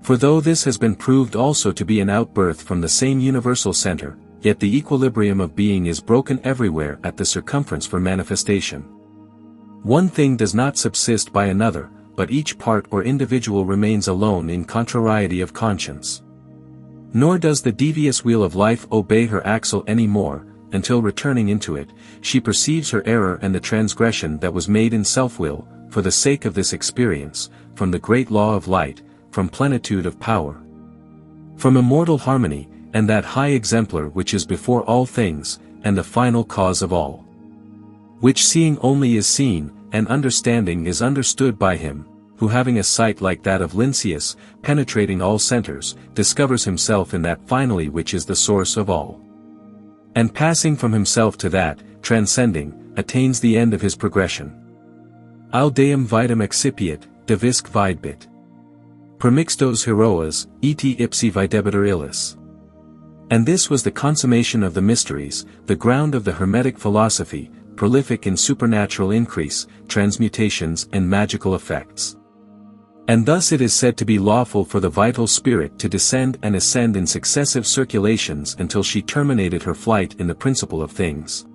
For though this has been proved also to be an outbirth from the same universal center, yet the equilibrium of being is broken everywhere at the circumference for manifestation. One thing does not subsist by another, but each part or individual remains alone in contrariety of conscience. Nor does the devious wheel of life obey her axle any more, until returning into it, she perceives her error and the transgression that was made in self-will, for the sake of this experience, from the great law of light, from plenitude of power, from immortal harmony, and that high exemplar which is before all things, and the final cause of all. Which seeing only is seen, and understanding is understood by him, who having a sight like that of Lynceus, penetrating all centers, discovers himself in that finally which is the source of all. And passing from himself to that, transcending, attains the end of his progression. Audeum vitam excipiet, divisque videbit. Permixtos heroas, et ipsi videbitur illis. And this was the consummation of the mysteries, the ground of the Hermetic philosophy, prolific in supernatural increase, transmutations and magical effects. And thus it is said to be lawful for the vital spirit to descend and ascend in successive circulations until she terminated her flight in the principle of things.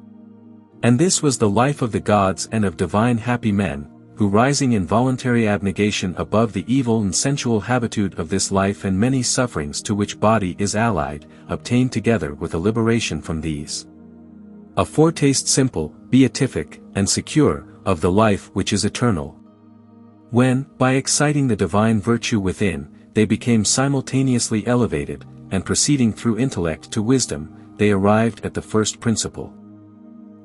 And this was the life of the gods and of divine happy men, who rising in voluntary abnegation above the evil and sensual habitude of this life and many sufferings to which body is allied, obtain together with a liberation from these. A foretaste simple, beatific, and secure, of the life which is eternal. When, by exciting the divine virtue within, they became simultaneously elevated, and proceeding through intellect to wisdom, they arrived at the first principle.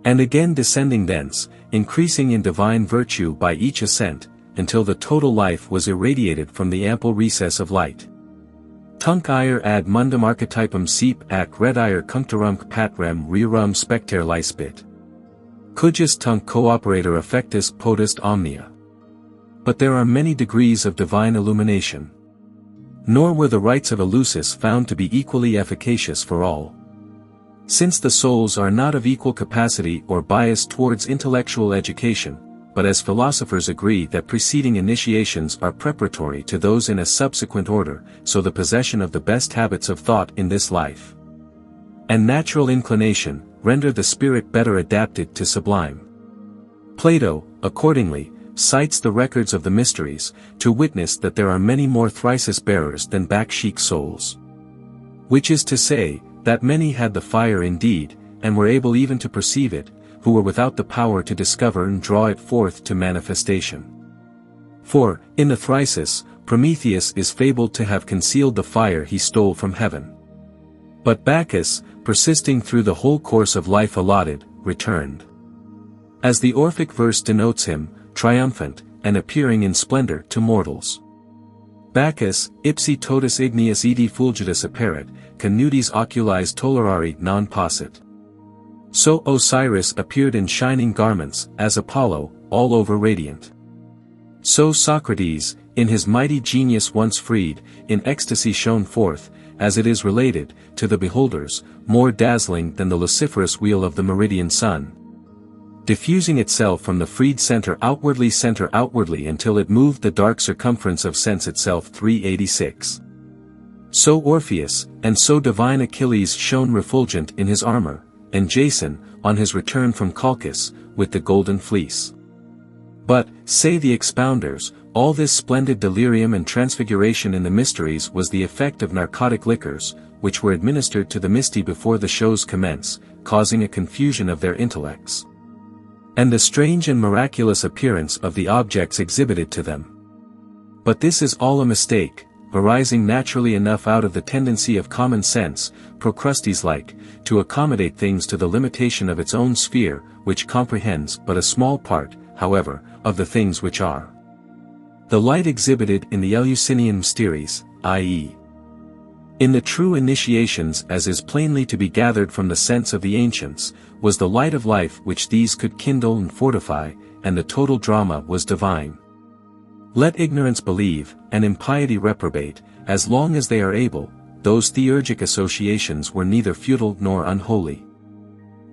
And again descending thence, increasing in divine virtue by each ascent, until the total life was irradiated from the ample recess of light. Tunc ire ad mundum archetypum seep ac redire cunctorumc patrem rerum specter lispit. Cujus tunc cooperator effectus potest omnia. But there are many degrees of divine illumination. Nor were the rites of Eleusis found to be equally efficacious for all. Since the souls are not of equal capacity or bias towards intellectual education, but as philosophers agree that preceding initiations are preparatory to those in a subsequent order, so the possession of the best habits of thought in this life and natural inclination render the spirit better adapted to sublime. Plato, accordingly, cites the records of the mysteries, to witness that there are many more thrisis bearers than baksheek souls. Which is to say, that many had the fire indeed, and were able even to perceive it, who were without the power to discover and draw it forth to manifestation. For, in the thrisis, Prometheus is fabled to have concealed the fire he stole from heaven. But Bacchus, persisting through the whole course of life allotted, returned. As the Orphic verse denotes him, triumphant, and appearing in splendor to mortals. Bacchus, ipsi totus igneus edi fulgitus apparet, canutis oculis tolerari non possit. So Osiris appeared in shining garments, as Apollo, all over radiant. So Socrates, in his mighty genius once freed, in ecstasy shone forth, as it is related, to the beholders, more dazzling than the luciferous wheel of the meridian sun, diffusing itself from the freed center outwardly until it moved the dark circumference of sense itself 386. So Orpheus, and so divine Achilles shone refulgent in his armor, and Jason, on his return from Colchis, with the golden fleece. But, say the expounders, all this splendid delirium and transfiguration in the mysteries was the effect of narcotic liquors, which were administered to the misty before the shows commence, causing a confusion of their intellects. And the strange and miraculous appearance of the objects exhibited to them. But this is all a mistake, arising naturally enough out of the tendency of common sense, Procrustes-like, to accommodate things to the limitation of its own sphere, which comprehends but a small part, however, of the things which are. The light exhibited in the Eleusinian mysteries, i.e. in the true initiations as is plainly to be gathered from the sense of the ancients, was the light of life which these could kindle and fortify, and the total drama was divine. Let ignorance believe, and impiety reprobate, as long as they are able, those theurgic associations were neither futile nor unholy.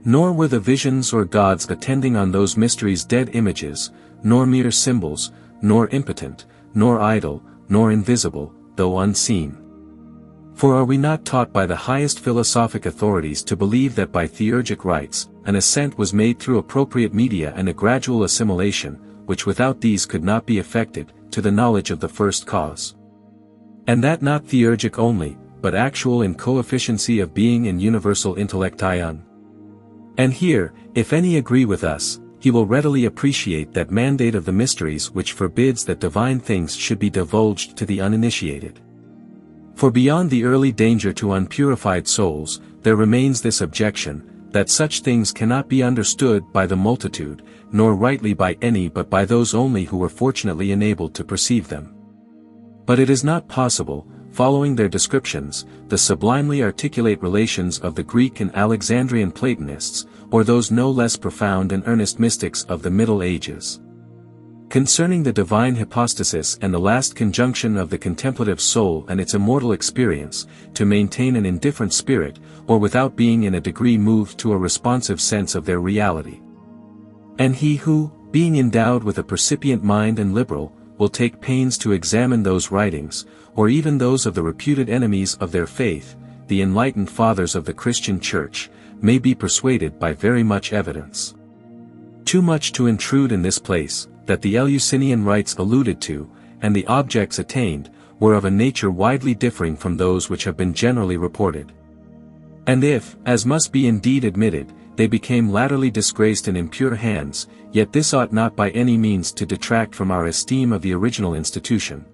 Nor were the visions or gods attending on those mysteries dead images, nor mere symbols, nor impotent, nor idle, nor invisible, though unseen. For are we not taught by the highest philosophic authorities to believe that by theurgic rites, an ascent was made through appropriate media and a gradual assimilation, which without these could not be effected, to the knowledge of the first cause? And that not theurgic only, but actual in coefficiency of being and universal intellection? And here, if any agree with us, he will readily appreciate that mandate of the mysteries which forbids that divine things should be divulged to the uninitiated. For beyond the early danger to unpurified souls, there remains this objection, that such things cannot be understood by the multitude, nor rightly by any but by those only who were fortunately enabled to perceive them. But it is not possible, following their descriptions, the sublimely articulate relations of the Greek and Alexandrian Platonists, or those no less profound and earnest mystics of the Middle Ages. Concerning the divine hypostasis and the last conjunction of the contemplative soul and its immortal experience, to maintain an indifferent spirit, or without being in a degree moved to a responsive sense of their reality. And he who, being endowed with a percipient mind and liberal, will take pains to examine those writings, or even those of the reputed enemies of their faith, the enlightened fathers of the Christian Church, may be persuaded by very much evidence. Too much to intrude in this place, that the Eleusinian rites alluded to, and the objects attained, were of a nature widely differing from those which have been generally reported. And if, as must be indeed admitted, they became latterly disgraced in impure hands, yet this ought not by any means to detract from our esteem of the original institution.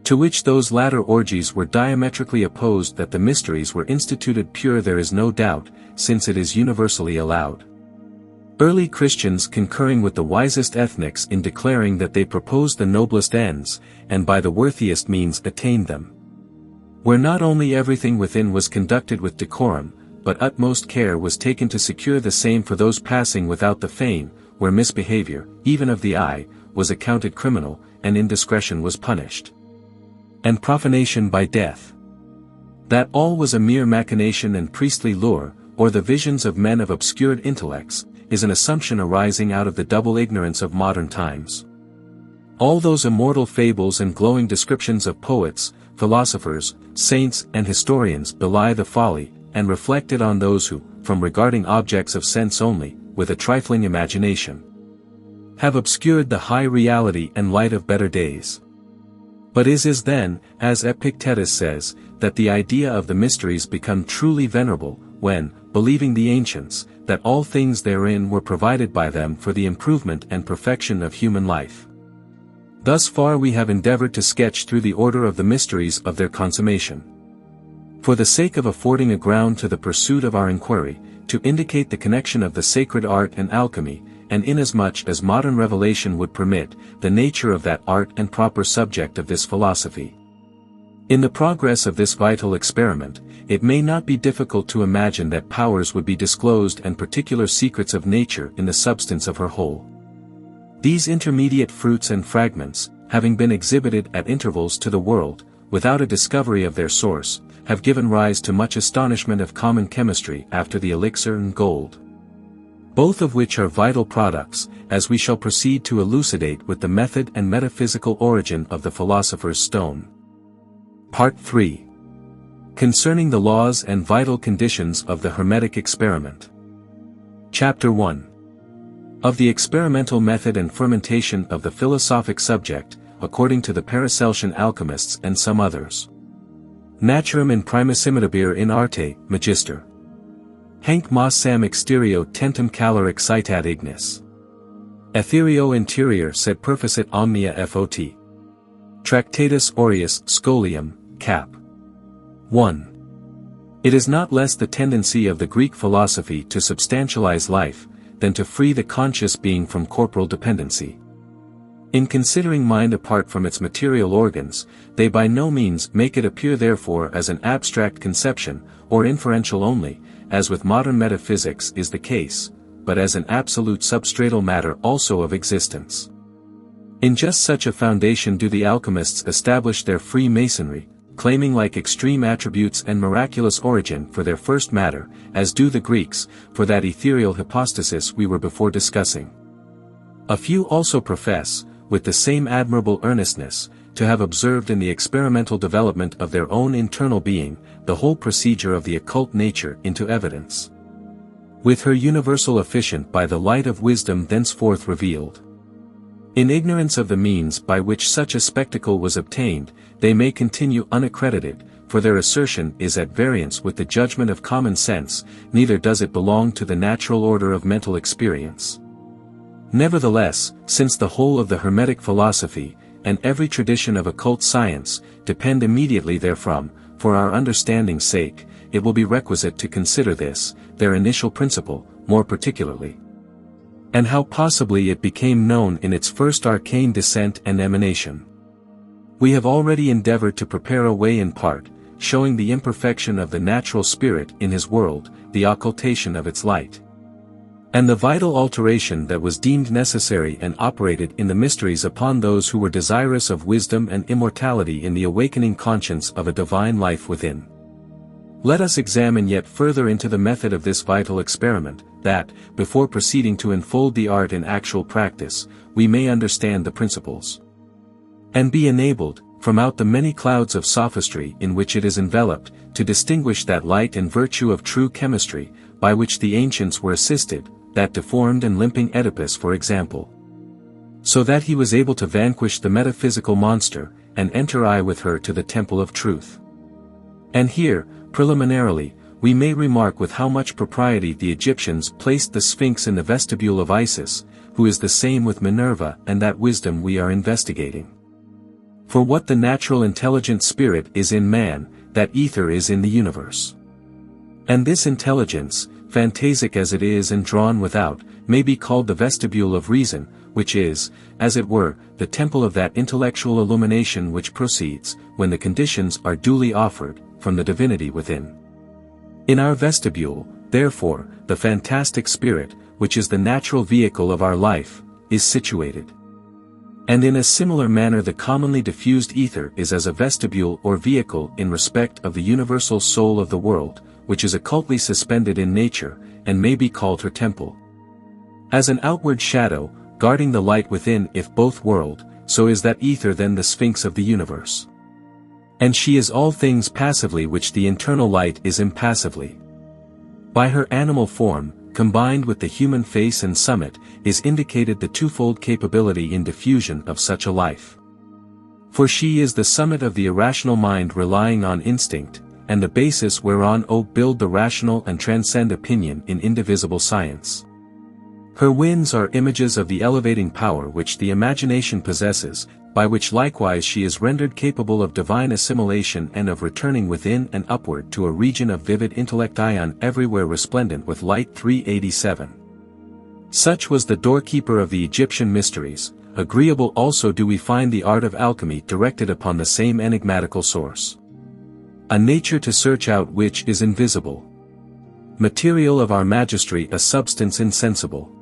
To which those latter orgies were diametrically opposed. That the mysteries were instituted pure there is no doubt, since it is universally allowed. Early Christians concurring with the wisest ethnics in declaring that they proposed the noblest ends, and by the worthiest means attained them. Where not only everything within was conducted with decorum, but utmost care was taken to secure the same for those passing without the fane, where misbehavior, even of the eye, was accounted criminal, and indiscretion was punished. And profanation by death. That all was a mere machination and priestly lure, or the visions of men of obscured intellects, is an assumption arising out of the double ignorance of modern times. All those immortal fables and glowing descriptions of poets, philosophers, saints and historians belie the folly, and reflected on those who, from regarding objects of sense only, with a trifling imagination, have obscured the high reality and light of better days. But is then, as Epictetus says, that the idea of the mysteries become truly venerable, when, believing the ancients, that all things therein were provided by them for the improvement and perfection of human life. Thus far we have endeavored to sketch through the order of the mysteries of their consummation. For the sake of affording a ground to the pursuit of our inquiry, to indicate the connection of the sacred art and alchemy, and inasmuch as modern revelation would permit, the nature of that art and proper subject of this philosophy. In the progress of this vital experiment, it may not be difficult to imagine that powers would be disclosed and particular secrets of nature in the substance of her whole. These intermediate fruits and fragments, having been exhibited at intervals to the world, without a discovery of their source, have given rise to much astonishment of common chemistry after the elixir and gold. Both of which are vital products, as we shall proceed to elucidate with the method and metaphysical origin of the philosopher's stone. Part 3. Concerning the laws and vital conditions of the Hermetic experiment. Chapter 1. Of the experimental method and fermentation of the philosophic subject, according to the Paracelsian alchemists and some others. Naturam in primissimidabir in arte, magister. Hanc mas sam exterio tentum caloric citat ignis. Etherio interior sed perficit omnia fot. Tractatus aureus scholium, cap. 1. It is not less the tendency of the Greek philosophy to substantialize life, than to free the conscious being from corporal dependency. In considering mind apart from its material organs, they by no means make it appear therefore as an abstract conception, or inferential only, as with modern metaphysics is the case, but as an absolute substratal matter also of existence. In just such a foundation do the alchemists establish their Freemasonry, claiming like extreme attributes and miraculous origin for their first matter, as do the Greeks, for that ethereal hypostasis we were before discussing. A few also profess, with the same admirable earnestness, to have observed in the experimental development of their own internal being, the whole procedure of the occult nature into evidence. With her universal efficient by the light of wisdom thenceforth revealed. In ignorance of the means by which such a spectacle was obtained, they may continue unaccredited, for their assertion is at variance with the judgment of common sense, neither does it belong to the natural order of mental experience. Nevertheless, since the whole of the Hermetic philosophy, and every tradition of occult science, depend immediately therefrom, for our understanding's sake, it will be requisite to consider this, their initial principle, more particularly. And how possibly it became known in its first arcane descent and emanation. We have already endeavored to prepare a way in part, showing the imperfection of the natural spirit in his world, the occultation of its light. And the vital alteration that was deemed necessary and operated in the mysteries upon those who were desirous of wisdom and immortality in the awakening conscience of a divine life within. Let us examine yet further into the method of this vital experiment, that, before proceeding to unfold the art in actual practice, we may understand the principles. And be enabled, from out the many clouds of sophistry in which it is enveloped, to distinguish that light and virtue of true chemistry, by which the ancients were assisted, that deformed and limping Oedipus for example. So that he was able to vanquish the metaphysical monster, and enter I with her to the temple of truth. And here, preliminarily, we may remark with how much propriety the Egyptians placed the Sphinx in the vestibule of Isis, who is the same with Minerva and that wisdom we are investigating. For what the natural intelligent spirit is in man, that ether is in the universe. And this intelligence, phantasic as it is and drawn without, may be called the vestibule of reason, which is, as it were, the temple of that intellectual illumination which proceeds, when the conditions are duly offered, from the divinity within. In our vestibule, therefore, the fantastic spirit, which is the natural vehicle of our life, is situated. And in a similar manner the commonly diffused ether is as a vestibule or vehicle in respect of the universal soul of the world, which is occultly suspended in nature, and may be called her temple. As an outward shadow, guarding the light within if both world, so is that ether then the Sphinx of the universe. And she is all things passively which the internal light is impassively. By her animal form, combined with the human face and summit, is indicated the twofold capability in diffusion of such a life. For she is the summit of the irrational mind relying on instinct, and the basis whereon build the rational and transcend opinion in indivisible science. Her winds are images of the elevating power which the imagination possesses, by which likewise she is rendered capable of divine assimilation and of returning within and upward to a region of vivid intellect ion everywhere resplendent with light. 387. Such was the doorkeeper of the Egyptian mysteries, agreeable also do we find the art of alchemy directed upon the same enigmatical source. A nature to search out which is invisible. Material of our magistry a substance insensible.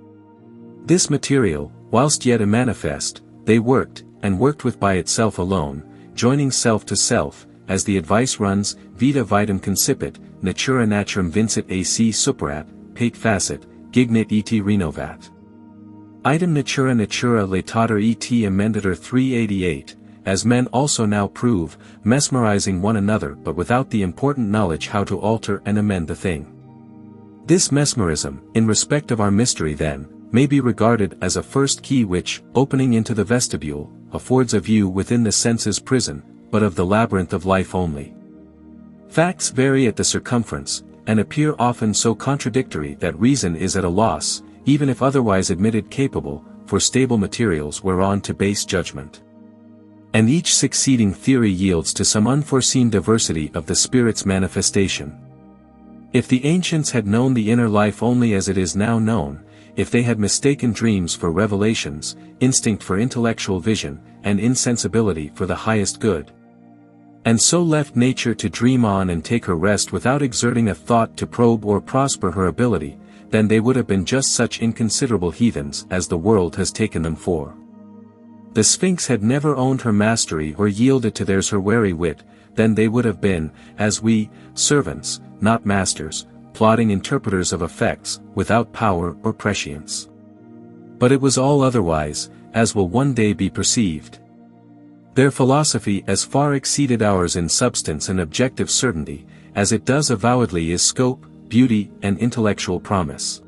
This material, whilst yet immanifest, they worked, and worked with by itself alone, joining self to self, as the advice runs, vita vitam concipit, natura naturam vincit ac superat, pate facit, gignit et renovat. Item natura latator et emendator 388, as men also now prove, mesmerizing one another but without the important knowledge how to alter and amend the thing. This mesmerism, in respect of our mystery then, may be regarded as a first key which, opening into the vestibule, affords a view within the senses' prison, but of the labyrinth of life only. Facts vary at the circumference, and appear often so contradictory that reason is at a loss, even if otherwise admitted capable, for stable materials whereon to base judgment. And each succeeding theory yields to some unforeseen diversity of the spirit's manifestation. If the ancients had known the inner life only as it is now known, if they had mistaken dreams for revelations, instinct for intellectual vision, and insensibility for the highest good, and so left nature to dream on and take her rest without exerting a thought to probe or prosper her ability, then they would have been just such inconsiderable heathens as the world has taken them for. The Sphinx had never owned her mastery or yielded to theirs her wary wit, then they would have been, as we, servants, not masters, plodding interpreters of effects, without power or prescience. But it was all otherwise, as will one day be perceived. Their philosophy as far exceeded ours in substance and objective certainty, as it does avowedly is scope, beauty, and intellectual promise.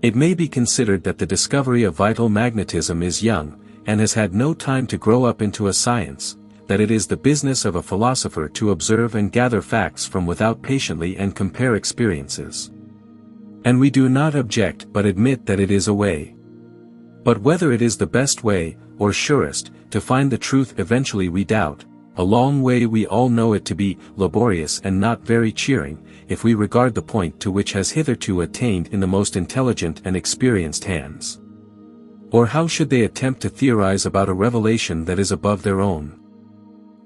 It may be considered that the discovery of vital magnetism is young, and has had no time to grow up into a science, that it is the business of a philosopher to observe and gather facts from without patiently and compare experiences. And we do not object but admit that it is a way. But whether it is the best way, or surest, to find the truth eventually we doubt. A long way we all know it to be, laborious and not very cheering, if we regard the point to which has hitherto attained in the most intelligent and experienced hands. Or how should they attempt to theorize about a revelation that is above their own?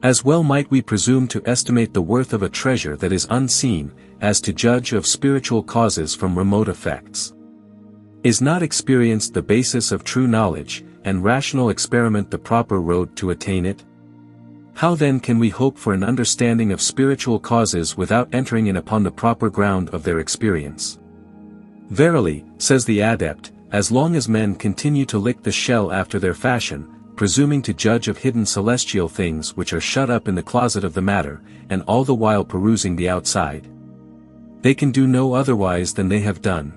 As well might we presume to estimate the worth of a treasure that is unseen, as to judge of spiritual causes from remote effects. Is not experience the basis of true knowledge, and rational experiment the proper road to attain it? How then can we hope for an understanding of spiritual causes without entering in upon the proper ground of their experience? Verily, says the adept, as long as men continue to lick the shell after their fashion, presuming to judge of hidden celestial things which are shut up in the closet of the matter, and all the while perusing the outside, they can do no otherwise than they have done.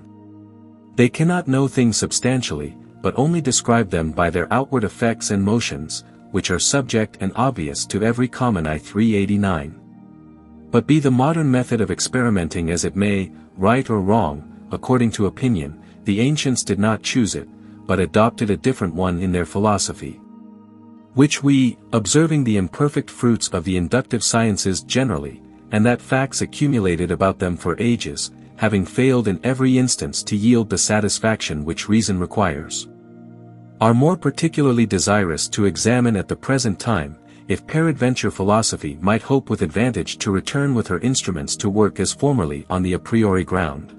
They cannot know things substantially, but only describe them by their outward effects and motions, which are subject and obvious to every common eye. 389. But be the modern method of experimenting as it may, right or wrong, according to opinion, the ancients did not choose it, but adopted a different one in their philosophy, which we, observing the imperfect fruits of the inductive sciences generally, and that facts accumulated about them for ages, having failed in every instance to yield the satisfaction which reason requires, are more particularly desirous to examine at the present time, if peradventure philosophy might hope with advantage to return with her instruments to work as formerly on the a priori ground.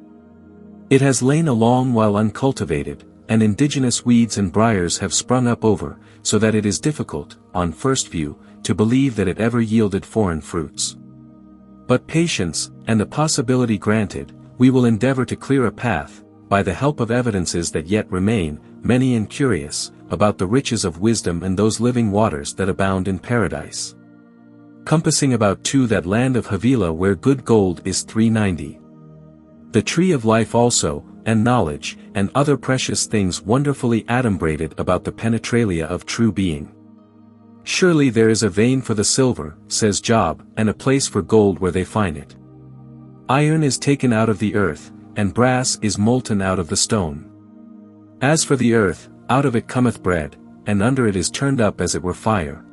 It has lain a long while uncultivated, and indigenous weeds and briars have sprung up over, so that it is difficult, on first view, to believe that it ever yielded foreign fruits. But patience, and the possibility granted, we will endeavor to clear a path, by the help of evidences that yet remain, many and curious, about the riches of wisdom and those living waters that abound in paradise, compassing about to that land of Havilah where good gold is. 390. The tree of life also, and knowledge, and other precious things wonderfully adumbrated about the penetralia of true being. Surely there is a vein for the silver, says Job, and a place for gold where they find it. Iron is taken out of the earth, and brass is molten out of the stone. As for the earth, out of it cometh bread, and under it is turned up as it were fire.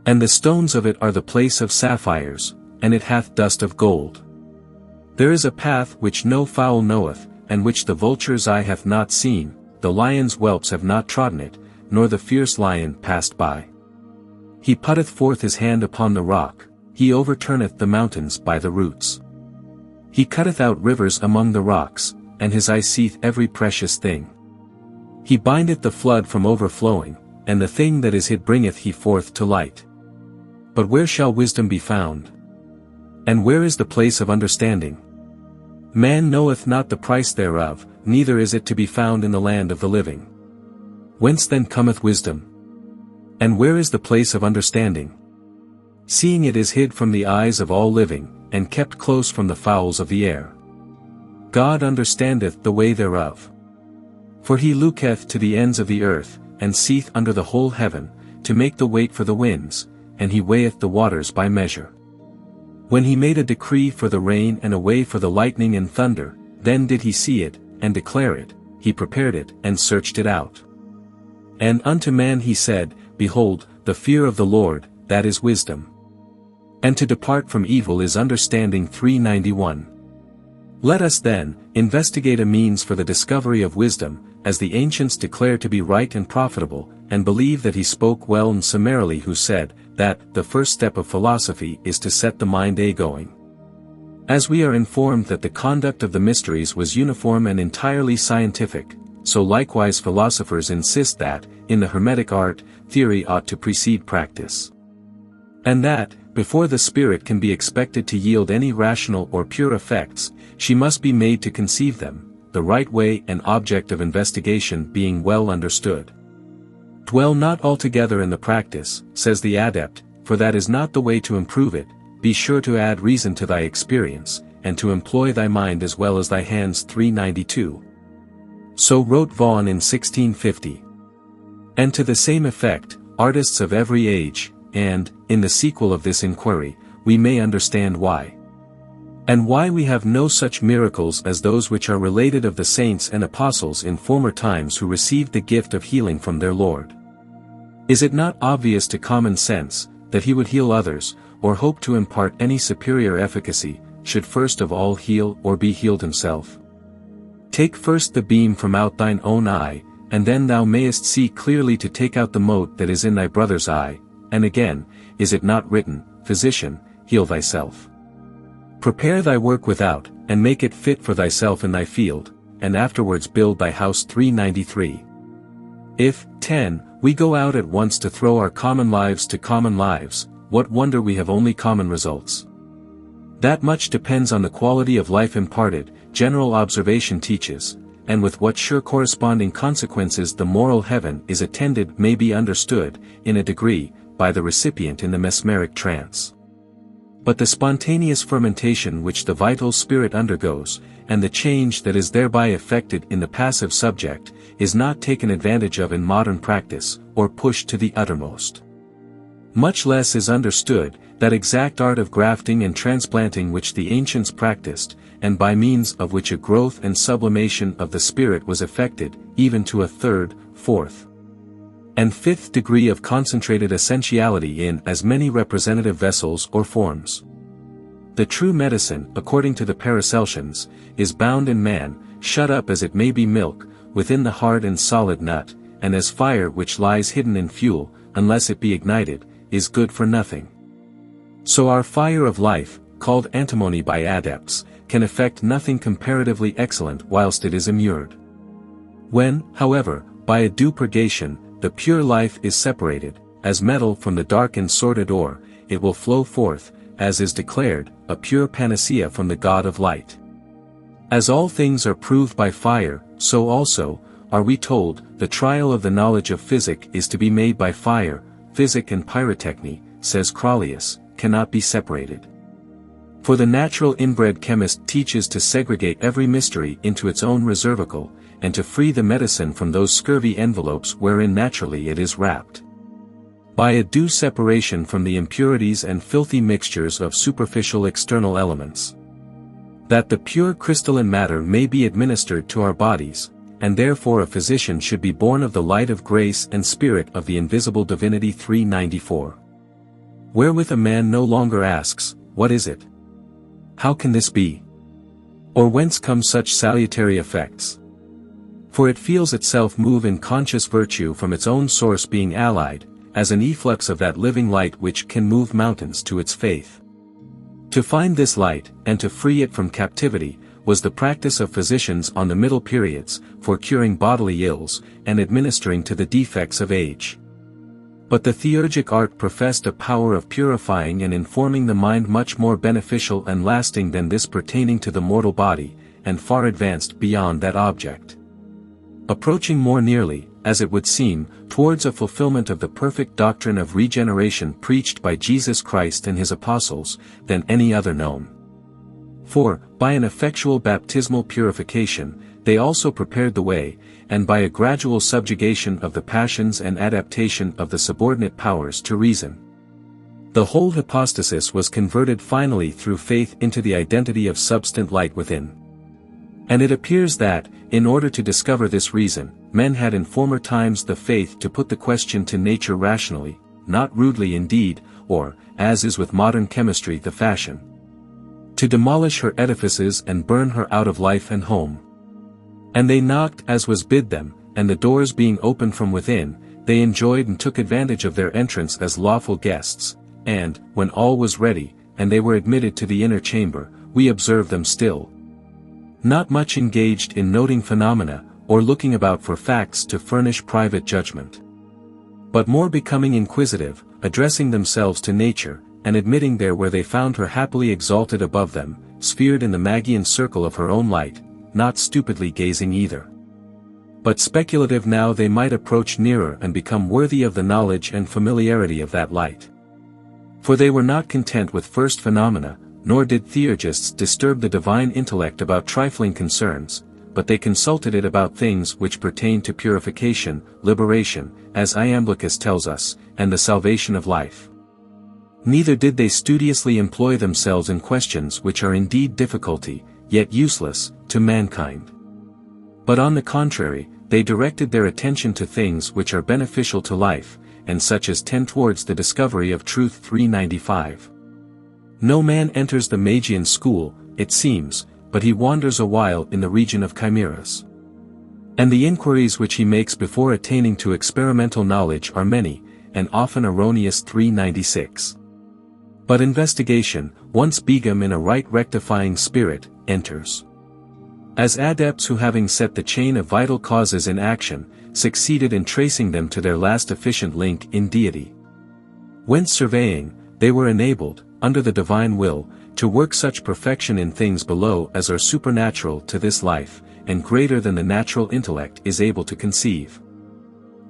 And the stones of it are the place of sapphires, and it hath dust of gold. There is a path which no fowl knoweth, and which the vulture's eye hath not seen, the lion's whelps have not trodden it, nor the fierce lion passed by. He putteth forth his hand upon the rock, he overturneth the mountains by the roots. He cutteth out rivers among the rocks, and his eye seeth every precious thing. He bindeth the flood from overflowing, and the thing that is hid bringeth he forth to light. But where shall wisdom be found? And where is the place of understanding? Man knoweth not the price thereof, neither is it to be found in the land of the living. Whence then cometh wisdom? And where is the place of understanding? Seeing it is hid from the eyes of all living, and kept close from the fowls of the air. God understandeth the way thereof. For he looketh to the ends of the earth, and seeth under the whole heaven, to make the weight for the winds, and he weigheth the waters by measure. When he made a decree for the rain and a way for the lightning and thunder, then did he see it, and declare it, he prepared it and searched it out. And unto man he said, Behold, the fear of the Lord, that is wisdom. And to depart from evil is understanding. 391. Let us then, investigate a means for the discovery of wisdom, as the ancients declare to be right and profitable, and believe that he spoke well and summarily who said, that the first step of philosophy is to set the mind a-going. As we are informed that the conduct of the mysteries was uniform and entirely scientific, so likewise philosophers insist that, in the Hermetic art, theory ought to precede practice. And that, before the spirit can be expected to yield any rational or pure effects, she must be made to conceive them, the right way and object of investigation being well understood. Dwell not altogether in the practice, says the adept, for that is not the way to improve it. Be sure to add reason to thy experience, and to employ thy mind as well as thy hands. 392. So wrote Vaughan in 1650. And to the same effect, artists of every age, and, in the sequel of this inquiry, we may understand why. And why we have no such miracles as those which are related of the saints and apostles in former times who received the gift of healing from their Lord. Is it not obvious to common sense, that he would heal others, or hope to impart any superior efficacy, should first of all heal or be healed himself? Take first the beam from out thine own eye, and then thou mayest see clearly to take out the mote that is in thy brother's eye, and again, is it not written, Physician, heal thyself? Prepare thy work without, and make it fit for thyself in thy field, and afterwards build thy house. 393. If, 10, we go out at once to throw our common lives to common lives, what wonder we have only common results? That much depends on the quality of life imparted, general observation teaches, and with what sure corresponding consequences the moral heaven is attended may be understood, in a degree, by the recipient in the mesmeric trance. But the spontaneous fermentation which the vital spirit undergoes, and the change that is thereby effected in the passive subject, is not taken advantage of in modern practice, or pushed to the uttermost. Much less is understood, that exact art of grafting and transplanting which the ancients practiced, and by means of which a growth and sublimation of the spirit was effected, even to a third, fourth, and fifth degree of concentrated essentiality in as many representative vessels or forms. The true medicine, according to the Paracelsians, is bound in man, shut up as it may be milk, within the hard and solid nut, and as fire which lies hidden in fuel, unless it be ignited, is good for nothing. So our fire of life, called antimony by adepts, can effect nothing comparatively excellent whilst it is immured. When, however, by a due purgation, the pure life is separated, as metal from the dark and sordid ore, it will flow forth, as is declared, a pure panacea from the God of light. As all things are proved by fire, so also, are we told, the trial of the knowledge of physic is to be made by fire. Physic and pyrotechny, says Crollius, cannot be separated. For the natural inbred chemist teaches to segregate every mystery into its own reservicle, and to free the medicine from those scurvy envelopes wherein naturally it is wrapped. By a due separation from the impurities and filthy mixtures of superficial external elements. That the pure crystalline matter may be administered to our bodies, and therefore a physician should be born of the light of grace and spirit of the invisible divinity. 394. Wherewith a man no longer asks, What is it? How can this be? Or whence come such salutary effects? For it feels itself move in conscious virtue from its own source being allied, as an efflux of that living light which can move mountains to its faith. To find this light, and to free it from captivity, was the practice of physicians on the middle periods, for curing bodily ills, and administering to the defects of age. But the theurgic art professed a power of purifying and informing the mind much more beneficial and lasting than this pertaining to the mortal body, and far advanced beyond that object. Approaching more nearly, as it would seem, towards a fulfillment of the perfect doctrine of regeneration preached by Jesus Christ and his apostles, than any other known. For, by an effectual baptismal purification, they also prepared the way, and by a gradual subjugation of the passions and adaptation of the subordinate powers to reason. The whole hypostasis was converted finally through faith into the identity of substant light within. And it appears that, in order to discover this reason, men had in former times the faith to put the question to nature rationally, not rudely indeed, or, as is with modern chemistry the fashion, to demolish her edifices and burn her out of life and home. And they knocked as was bid them, and the doors being opened from within, they enjoyed and took advantage of their entrance as lawful guests, and, when all was ready, and they were admitted to the inner chamber, we observed them still, not much engaged in noting phenomena, or looking about for facts to furnish private judgment, but more becoming inquisitive, addressing themselves to nature, and admitting there where they found her happily exalted above them, sphered in the Magian circle of her own light, not stupidly gazing either, but speculative now they might approach nearer and become worthy of the knowledge and familiarity of that light. For they were not content with first phenomena, nor did theurgists disturb the divine intellect about trifling concerns, but they consulted it about things which pertain to purification, liberation, as Iamblichus tells us, and the salvation of life. Neither did they studiously employ themselves in questions which are indeed difficulty, yet useless, to mankind. But on the contrary, they directed their attention to things which are beneficial to life, and such as tend towards the discovery of truth. 395. No man enters the Magian school, it seems, but he wanders a while in the region of chimeras. And the inquiries which he makes before attaining to experimental knowledge are many, and often erroneous. 396. But investigation, once begun in a right rectifying spirit, enters. As adepts who having set the chain of vital causes in action, succeeded in tracing them to their last efficient link in deity. Whence surveying, they were enabled, under the divine will, to work such perfection in things below as are supernatural to this life, and greater than the natural intellect is able to conceive.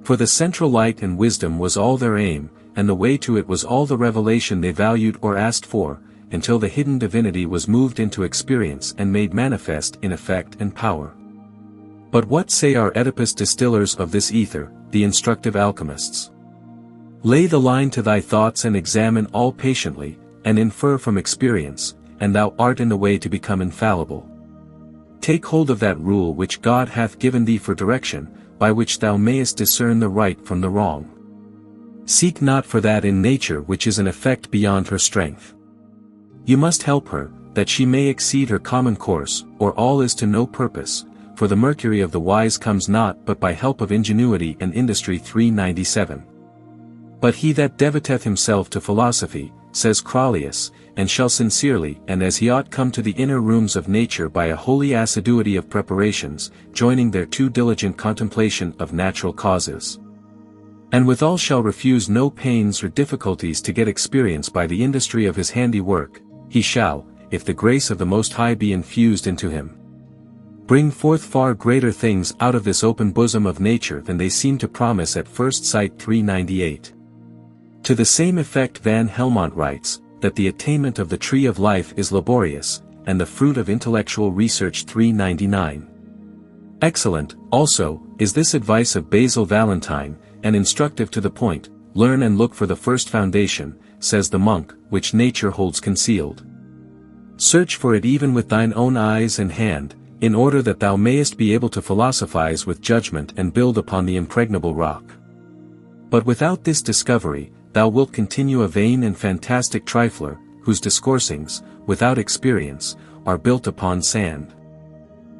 For the central light and wisdom was all their aim, and the way to it was all the revelation they valued or asked for, until the hidden divinity was moved into experience and made manifest in effect and power. But what say our Oedipus distillers of this ether, the instructive alchemists? Lay the line to thy thoughts and examine all patiently, and infer from experience, and thou art in the way to become infallible. Take hold of that rule which God hath given thee for direction, by which thou mayest discern the right from the wrong. Seek not for that in nature which is an effect beyond her strength. You must help her, that she may exceed her common course, or all is to no purpose, for the mercury of the wise comes not but by help of ingenuity and industry. 397. But he that devouteth himself to philosophy, says Crollius, and shall sincerely and as he ought come to the inner rooms of nature by a holy assiduity of preparations, joining thereto diligent contemplation of natural causes. And withal shall refuse no pains or difficulties to get experience by the industry of his handiwork, he shall, if the grace of the Most High be infused into him, bring forth far greater things out of this open bosom of nature than they seem to promise at first sight. 398. To the same effect Van Helmont writes, that the attainment of the tree of life is laborious, and the fruit of intellectual research. 399. Excellent, also, is this advice of Basil Valentine, and instructive to the point. Learn and look for the first foundation, says the monk, which nature holds concealed. Search for it even with thine own eyes and hand, in order that thou mayest be able to philosophize with judgment and build upon the impregnable rock. But without this discovery, thou wilt continue a vain and fantastic trifler, whose discoursings, without experience, are built upon sand.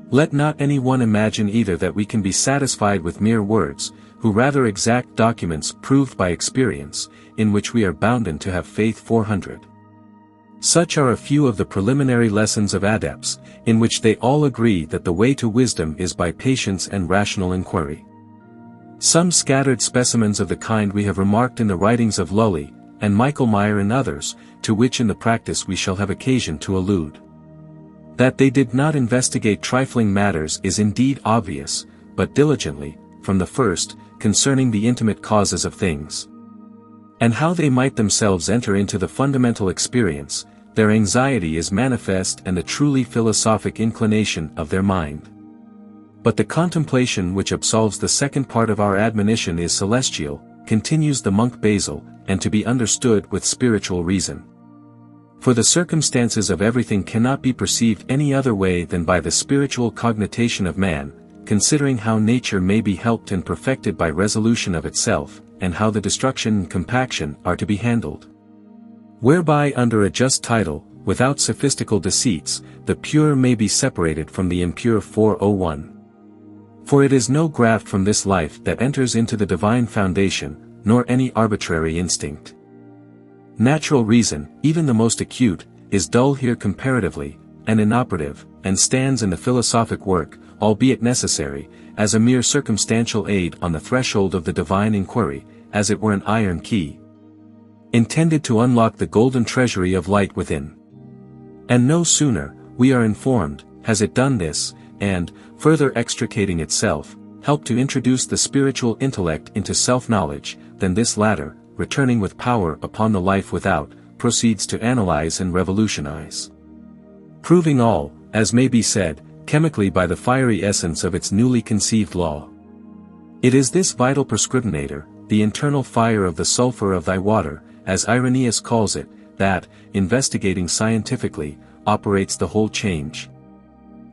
Let not any one imagine either that we can be satisfied with mere words, who rather exact documents proved by experience, in which we are bounden to have faith. 400. Such are a few of the preliminary lessons of adepts, in which they all agree that the way to wisdom is by patience and rational inquiry. Some scattered specimens of the kind we have remarked in the writings of Lully, and Michael Meyer and others, to which in the practice we shall have occasion to allude. That they did not investigate trifling matters is indeed obvious, but diligently, from the first, concerning the intimate causes of things. And how they might themselves enter into the fundamental experience, their anxiety is manifest and the truly philosophic inclination of their mind. But the contemplation which absolves the second part of our admonition is celestial, continues the monk Basil, and to be understood with spiritual reason. For the circumstances of everything cannot be perceived any other way than by the spiritual cognitation of man, considering how nature may be helped and perfected by resolution of itself, and how the destruction and compaction are to be handled. Whereby under a just title, without sophistical deceits, the pure may be separated from the impure. 401. For it is no graft from this life that enters into the divine foundation, nor any arbitrary instinct. Natural reason, even the most acute, is dull here comparatively, and inoperative, and stands in the philosophic work, albeit necessary, as a mere circumstantial aid on the threshold of the divine inquiry, as it were an iron key, intended to unlock the golden treasury of light within. And no sooner, we are informed, has it done this, and, further extricating itself, helped to introduce the spiritual intellect into self-knowledge, than this latter, returning with power upon the life without, proceeds to analyze and revolutionize. Proving all, as may be said, chemically by the fiery essence of its newly conceived law. It is this vital prescriptionator, the internal fire of the sulfur of thy water, as Irenaeus calls it, that, investigating scientifically, operates the whole change.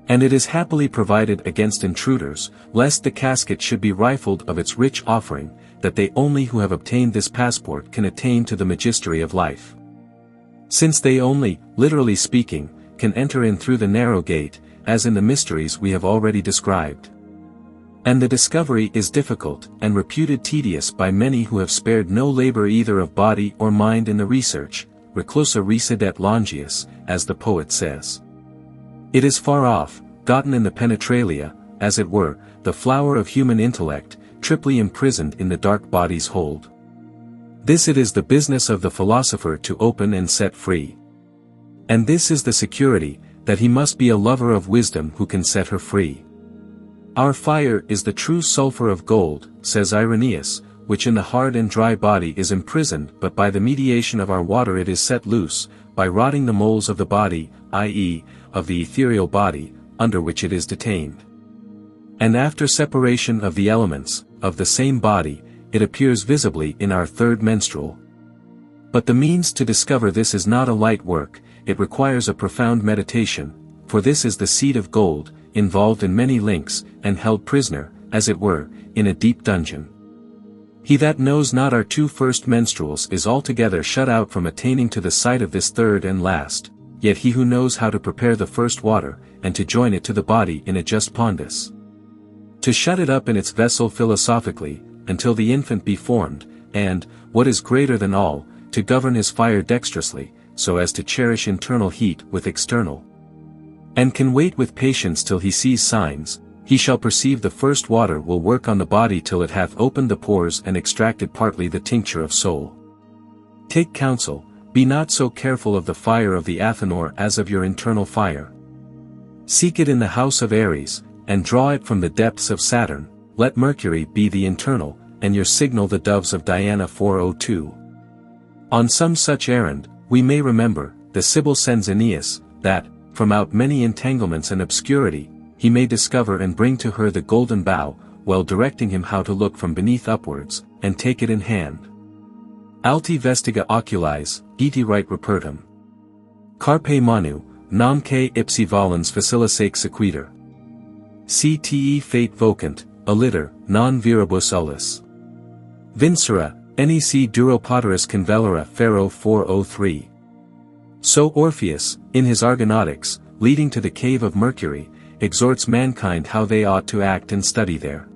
And it is happily provided against intruders, lest the casket should be rifled of its rich offering, that they only who have obtained this passport can attain to the magistery of life. Since they only, literally speaking, can enter in through the narrow gate, as in the mysteries we have already described. And the discovery is difficult, and reputed tedious by many who have spared no labor either of body or mind in the research, reclusa residet longius, as the poet says. It is far off, gotten in the penetralia, as it were, the flower of human intellect, triply imprisoned in the dark body's hold. This it is the business of the philosopher to open and set free. And this is the security, that he must be a lover of wisdom who can set her free. Our fire is the true sulfur of gold, says Irenaeus, which in the hard and dry body is imprisoned, but by the mediation of our water it is set loose, by rotting the moles of the body, i.e., of the ethereal body, under which it is detained. And after separation of the elements, of the same body, it appears visibly in our third menstrual. But the means to discover this is not a light work, it requires a profound meditation, for this is the seed of gold, involved in many links, and held prisoner, as it were, in a deep dungeon. He that knows not our two first menstruals is altogether shut out from attaining to the sight of this third and last, yet he who knows how to prepare the first water, and to join it to the body in a just pondus, to shut it up in its vessel philosophically, until the infant be formed, and, what is greater than all, to govern his fire dexterously, so as to cherish internal heat with external, and can wait with patience till he sees signs, he shall perceive the first water will work on the body till it hath opened the pores and extracted partly the tincture of soul. Take counsel, be not so careful of the fire of the Athenor as of your internal fire. Seek it in the house of Aries, and draw it from the depths of Saturn, let Mercury be the internal, and your signal the doves of Diana. 402. On some such errand, we may remember, the Sibyl sends Aeneas, that, from out many entanglements and obscurity, he may discover and bring to her the golden bough, while directing him how to look from beneath upwards, and take it in hand. Alti vestiga oculis, iti right repertum. Carpe manu, namque ipsi volens facilisaque sequitur. Cte fate vocant, aliter, non viribus ullis. Vincera, nec duro poteris convelera ferro. 403. So Orpheus, in his Argonautics, leading to the cave of Mercury, exhorts mankind how they ought to act and study there.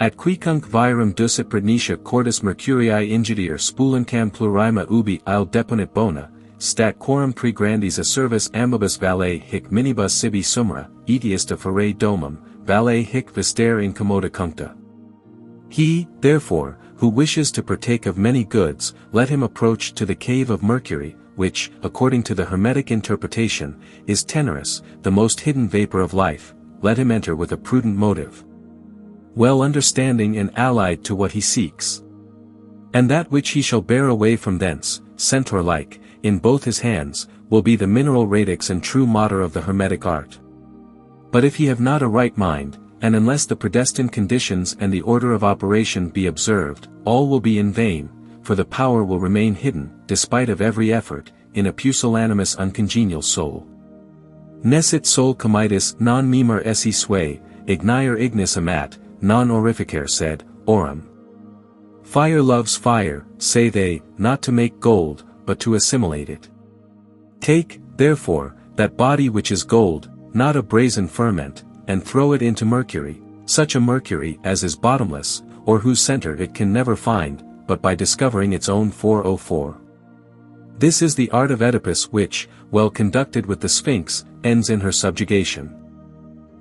At quicunc virum ducit prednitia cordis Mercurii ingidier spulencam plurima ubi il deponit bona, stat quorum pregrandis acervis amibus valet hic minibus sibi sumra, etiista fere domum, valet hic vister incommoda cuncta. He, therefore, who wishes to partake of many goods, let him approach to the cave of Mercury, which, according to the Hermetic interpretation, is tenorus, the most hidden vapor of life, let him enter with a prudent motive. well understanding and allied to what he seeks. And that which he shall bear away from thence, centaur-like, in both his hands, will be the mineral radix and true mater of the Hermetic art. But if he have not a right mind, and unless the predestined conditions and the order of operation be observed, all will be in vain, for the power will remain hidden, despite of every effort, in a pusillanimous uncongenial soul. Nescit sol comitis non memor esse sui, ignire ignis amat, non orificare sed, aurum. Fire loves fire, say they, not to make gold, but to assimilate it. Take, therefore, that body which is gold, not a brazen ferment, and throw it into mercury, such a mercury as is bottomless, or whose center it can never find, but by discovering its own 404. This is the art of Oedipus which, well conducted with the Sphinx, ends in her subjugation.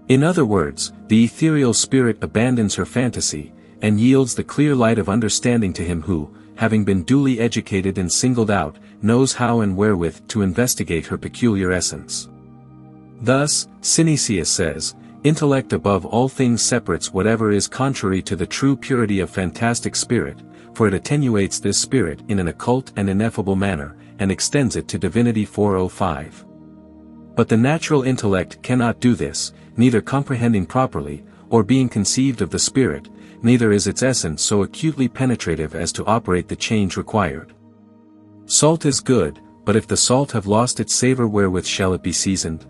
In other words, the ethereal spirit abandons her fantasy, and yields the clear light of understanding to him who, having been duly educated and singled out, knows how and wherewith to investigate her peculiar essence. Thus, Synesius says, intellect above all things separates whatever is contrary to the true purity of fantastic spirit, for it attenuates this spirit in an occult and ineffable manner, and extends it to divinity 405. But the natural intellect cannot do this, neither comprehending properly, or being conceived of the spirit, neither is its essence so acutely penetrative as to operate the change required. Salt is good, but if the salt have lost its savor, wherewith shall it be seasoned?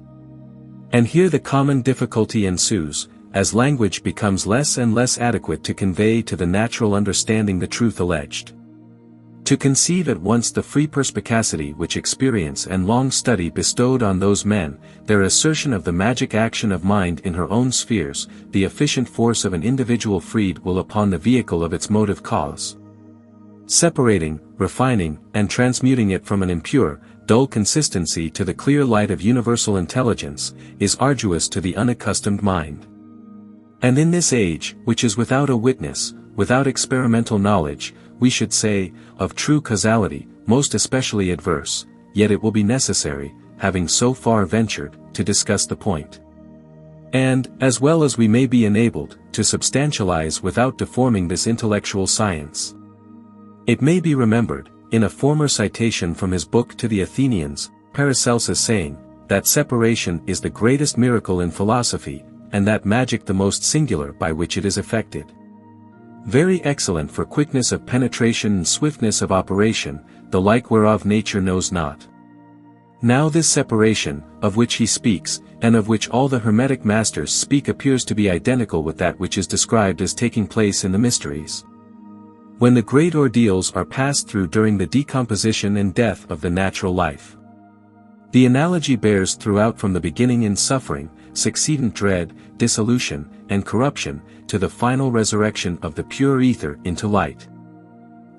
And here the common difficulty ensues, as language becomes less and less adequate to convey to the natural understanding the truth alleged. To conceive at once the free perspicacity which experience and long study bestowed on those men, their assertion of the magic action of mind in her own spheres, the efficient force of an individual freed will upon the vehicle of its motive cause. Separating, refining, and transmuting it from an impure, dull consistency to the clear light of universal intelligence, is arduous to the unaccustomed mind. And in this age, which is without a witness, without experimental knowledge, we should say, of true causality, most especially adverse, yet it will be necessary, having so far ventured, to discuss the point. And, as well as we may be enabled, to substantialize without deforming this intellectual science. It may be remembered, in a former citation from his book to the Athenians, Paracelsus saying, that separation is the greatest miracle in philosophy, and that magic the most singular by which it is effected. Very excellent for quickness of penetration and swiftness of operation, the like whereof nature knows not. Now this separation, of which he speaks, and of which all the Hermetic masters speak, appears to be identical with that which is described as taking place in the mysteries. When the great ordeals are passed through during the decomposition and death of the natural life. The analogy bears throughout from the beginning in suffering, succeedent dread, dissolution, and corruption, to the final resurrection of the pure ether into light.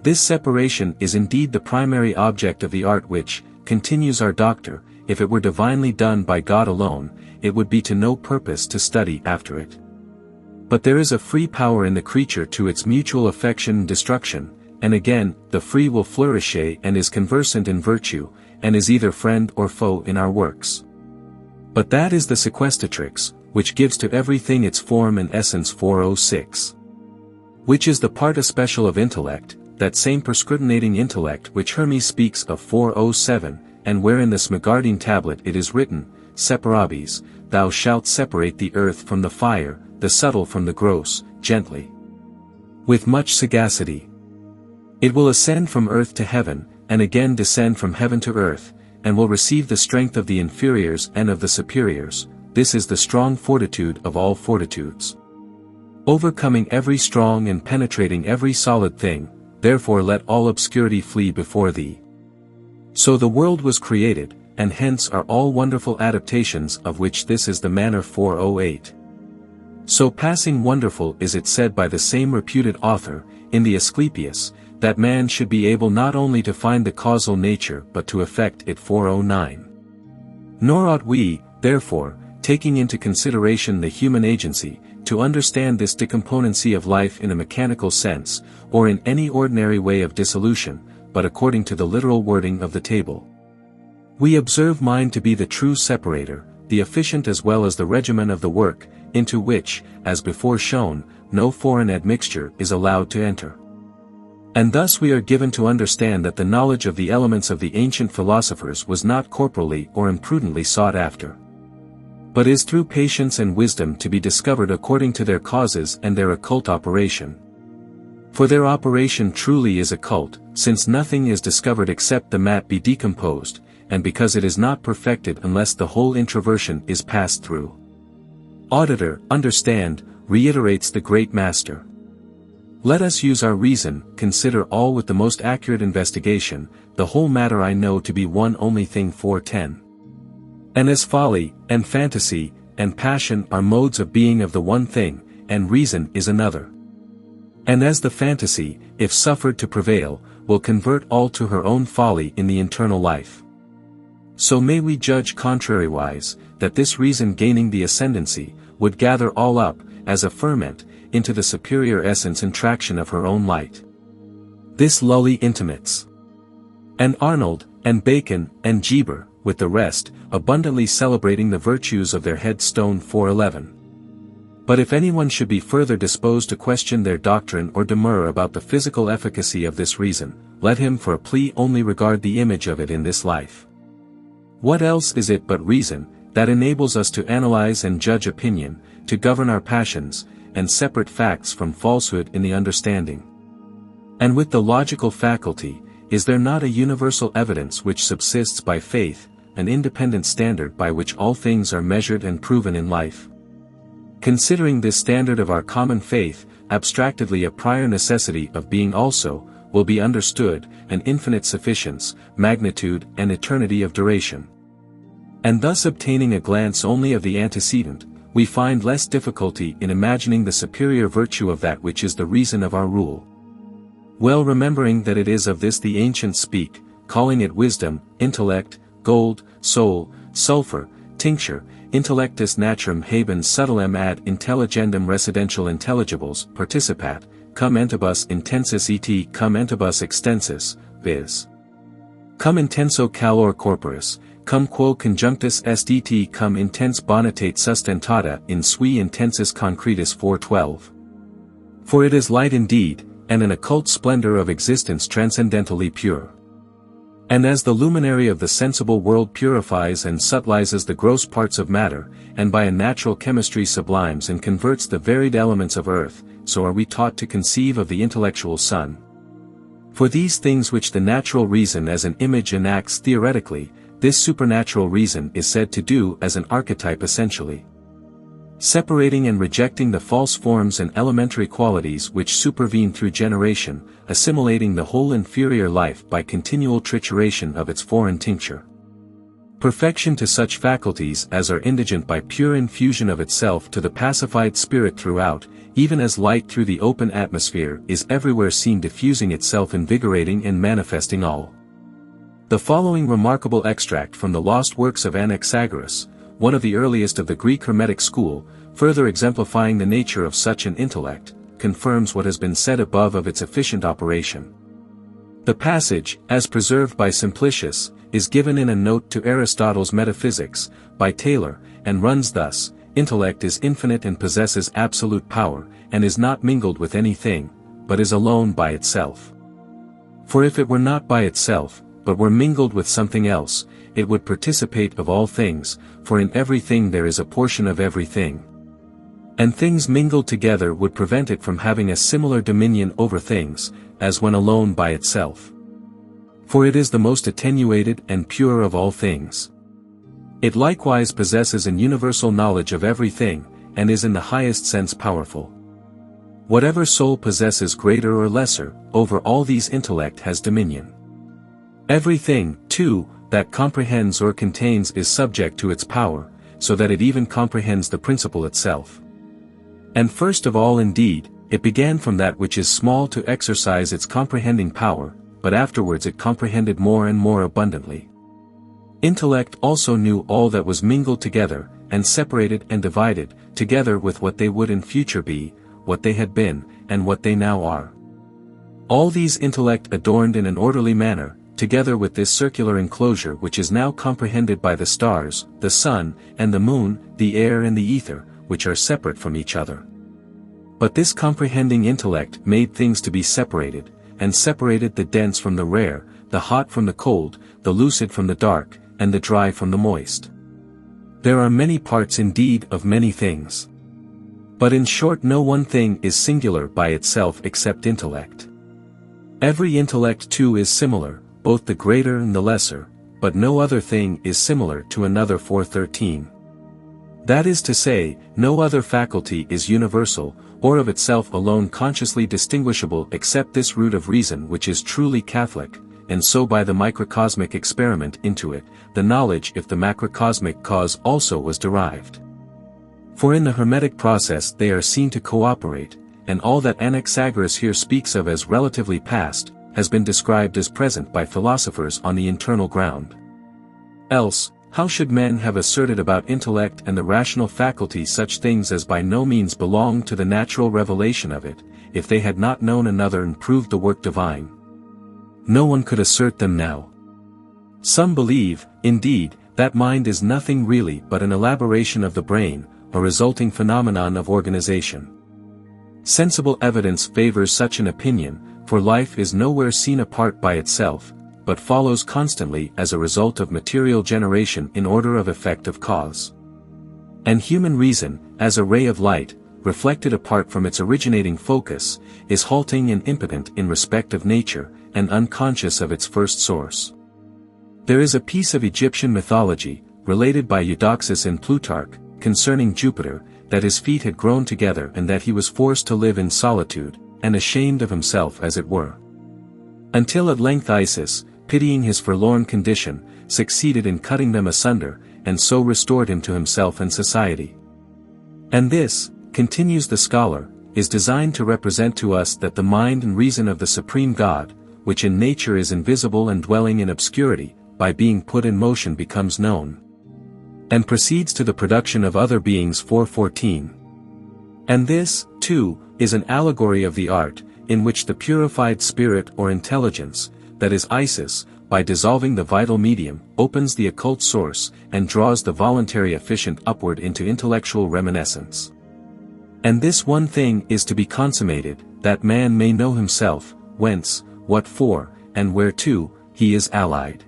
This separation is indeed the primary object of the art which, continues our doctor, if it were divinely done by God alone, it would be to no purpose to study after it. But there is a free power in the creature to its mutual affection and destruction, and again, the free will flourishes and is conversant in virtue, and is either friend or foe in our works. But that is the Suggestive, which gives to everything its form and essence 406. Which is the part especial of intellect, that same prescrutinating intellect which Hermes speaks of 407, and where in the Smegardian tablet it is written, Separabis, thou shalt separate the earth from the fire, the subtle from the gross, gently. With much sagacity. It will ascend from earth to heaven, and again descend from heaven to earth, and will receive the strength of the inferiors and of the superiors. This is the strong fortitude of all fortitudes. Overcoming every strong and penetrating every solid thing, therefore let all obscurity flee before thee. So the world was created, and hence are all wonderful adaptations of which this is the manner 408. So passing wonderful is it said by the same reputed author, in the Asclepius, that man should be able not only to find the causal nature but to effect it 409. Nor ought we, therefore, taking into consideration the human agency, to understand this decomponency of life in a mechanical sense, or in any ordinary way of dissolution, but according to the literal wording of the table. We observe mind to be the true separator, the efficient as well as the regimen of the work, into which, as before shown, no foreign admixture is allowed to enter. And thus we are given to understand that the knowledge of the elements of the ancient philosophers was not corporally or imprudently sought after, but is through patience and wisdom to be discovered according to their causes and their occult operation. For their operation truly is occult, since nothing is discovered except the mat be decomposed, and because it is not perfected unless the whole introversion is passed through. Auditor, understand, reiterates the great master. Let us use our reason, consider all with the most accurate investigation, the whole matter I know to be one only thing 410. And as folly, and fantasy, and passion are modes of being of the one thing, and reason is another. And as the fantasy, if suffered to prevail, will convert all to her own folly in the eternal life. So may we judge contrariwise, that this reason gaining the ascendancy, would gather all up, as a ferment, into the superior essence and traction of her own light. This Lully intimates. And Arnold, and Bacon, and Geber, with the rest, abundantly celebrating the virtues of their headstone 411. But if anyone should be further disposed to question their doctrine or demur about the physical efficacy of this reason, let him for a plea only regard the image of it in this life. What else is it but reason, that enables us to analyze and judge opinion, to govern our passions, and separate facts from falsehood in the understanding? And with the logical faculty, is there not a universal evidence which subsists by faith, an independent standard by which all things are measured and proven in life? Considering this standard of our common faith, abstractedly a prior necessity of being also, will be understood, an infinite sufficience, magnitude and eternity of duration. And thus obtaining a glance only of the antecedent, we find less difficulty in imagining the superior virtue of that which is the reason of our rule. Well remembering that it is of this the ancients speak, calling it wisdom, intellect, gold, soul, sulfur, tincture, intellectus naturam habens subtilem ad intelligendum residential intelligibles participat, cum entibus intensis et cum entibus extensus, viz. Cum intenso calor corporis, cum quo conjunctus est et cum intense bonitate sustentata in sui intensis concretus 412. For it is light indeed, and an occult splendor of existence transcendentally pure. And as the luminary of the sensible world purifies and subtilizes the gross parts of matter, and by a natural chemistry sublimes and converts the varied elements of earth, so are we taught to conceive of the intellectual sun. For these things which the natural reason as an image enacts theoretically, this supernatural reason is said to do as an archetype essentially. Separating and rejecting the false forms and elementary qualities which supervene through generation, assimilating the whole inferior life by continual trituration of its foreign tincture. Perfection to such faculties as are indigent by pure infusion of itself to the pacified spirit throughout, even as light through the open atmosphere is everywhere seen diffusing itself invigorating and manifesting all. The following remarkable extract from the lost works of Anaxagoras, one of the earliest of the Greek Hermetic school, further exemplifying the nature of such an intellect, confirms what has been said above of its efficient operation. The passage, as preserved by Simplicius, is given in a note to Aristotle's Metaphysics, by Taylor, and runs thus: intellect is infinite and possesses absolute power, and is not mingled with anything, but is alone by itself. For if it were not by itself, but were mingled with something else, it would participate of all things, for in everything there is a portion of everything. And things mingled together would prevent it from having a similar dominion over things, as when alone by itself. For it is the most attenuated and pure of all things. It likewise possesses an universal knowledge of everything, and is in the highest sense powerful. Whatever soul possesses greater or lesser, over all these intellect has dominion. Everything, too, that comprehends or contains is subject to its power, so that it even comprehends the principle itself. And first of all indeed, it began from that which is small to exercise its comprehending power, but afterwards it comprehended more and more abundantly. Intellect also knew all that was mingled together, and separated and divided, together with what they would in future be, what they had been, and what they now are. All these intellect adorned in an orderly manner, together with this circular enclosure which is now comprehended by the stars, the sun, and the moon, the air and the ether, which are separate from each other. But this comprehending intellect made things to be separated, and separated the dense from the rare, the hot from the cold, the lucid from the dark, and the dry from the moist. There are many parts indeed of many things. But in short, no one thing is singular by itself except intellect. Every intellect too is similar, both the greater and the lesser, but no other thing is similar to another. 413. That is to say, no other faculty is universal, or of itself alone consciously distinguishable except this root of reason which is truly Catholic, and so by the microcosmic experiment into it, the knowledge if the macrocosmic cause also was derived. For in the Hermetic process they are seen to cooperate, and all that Anaxagoras here speaks of as relatively past, has been described as present by philosophers on the internal ground. Else, how should men have asserted about intellect and the rational faculty such things as by no means belong to the natural revelation of it, if they had not known another and proved the work divine? No one could assert them now. Some believe, indeed, that mind is nothing really but an elaboration of the brain, a resulting phenomenon of organization. Sensible evidence favors such an opinion, for life is nowhere seen apart by itself, but follows constantly as a result of material generation in order of effect of cause. And human reason, as a ray of light, reflected apart from its originating focus, is halting and impotent in respect of nature, and unconscious of its first source. There is a piece of Egyptian mythology, related by Eudoxus in Plutarch, concerning Jupiter, that his feet had grown together and that he was forced to live in solitude, and ashamed of himself as it were. Until at length Isis, pitying his forlorn condition, succeeded in cutting them asunder, and so restored him to himself and society. And this, continues the scholar, is designed to represent to us that the mind and reason of the Supreme God, which in nature is invisible and dwelling in obscurity, by being put in motion becomes known, and proceeds to the production of other beings. 414. And this, too, is an allegory of the art, in which the purified spirit or intelligence, that is Isis, by dissolving the vital medium, opens the occult source, and draws the voluntary efficient upward into intellectual reminiscence. And this one thing is to be consummated, that man may know himself, whence, what for, and whereto, he is allied.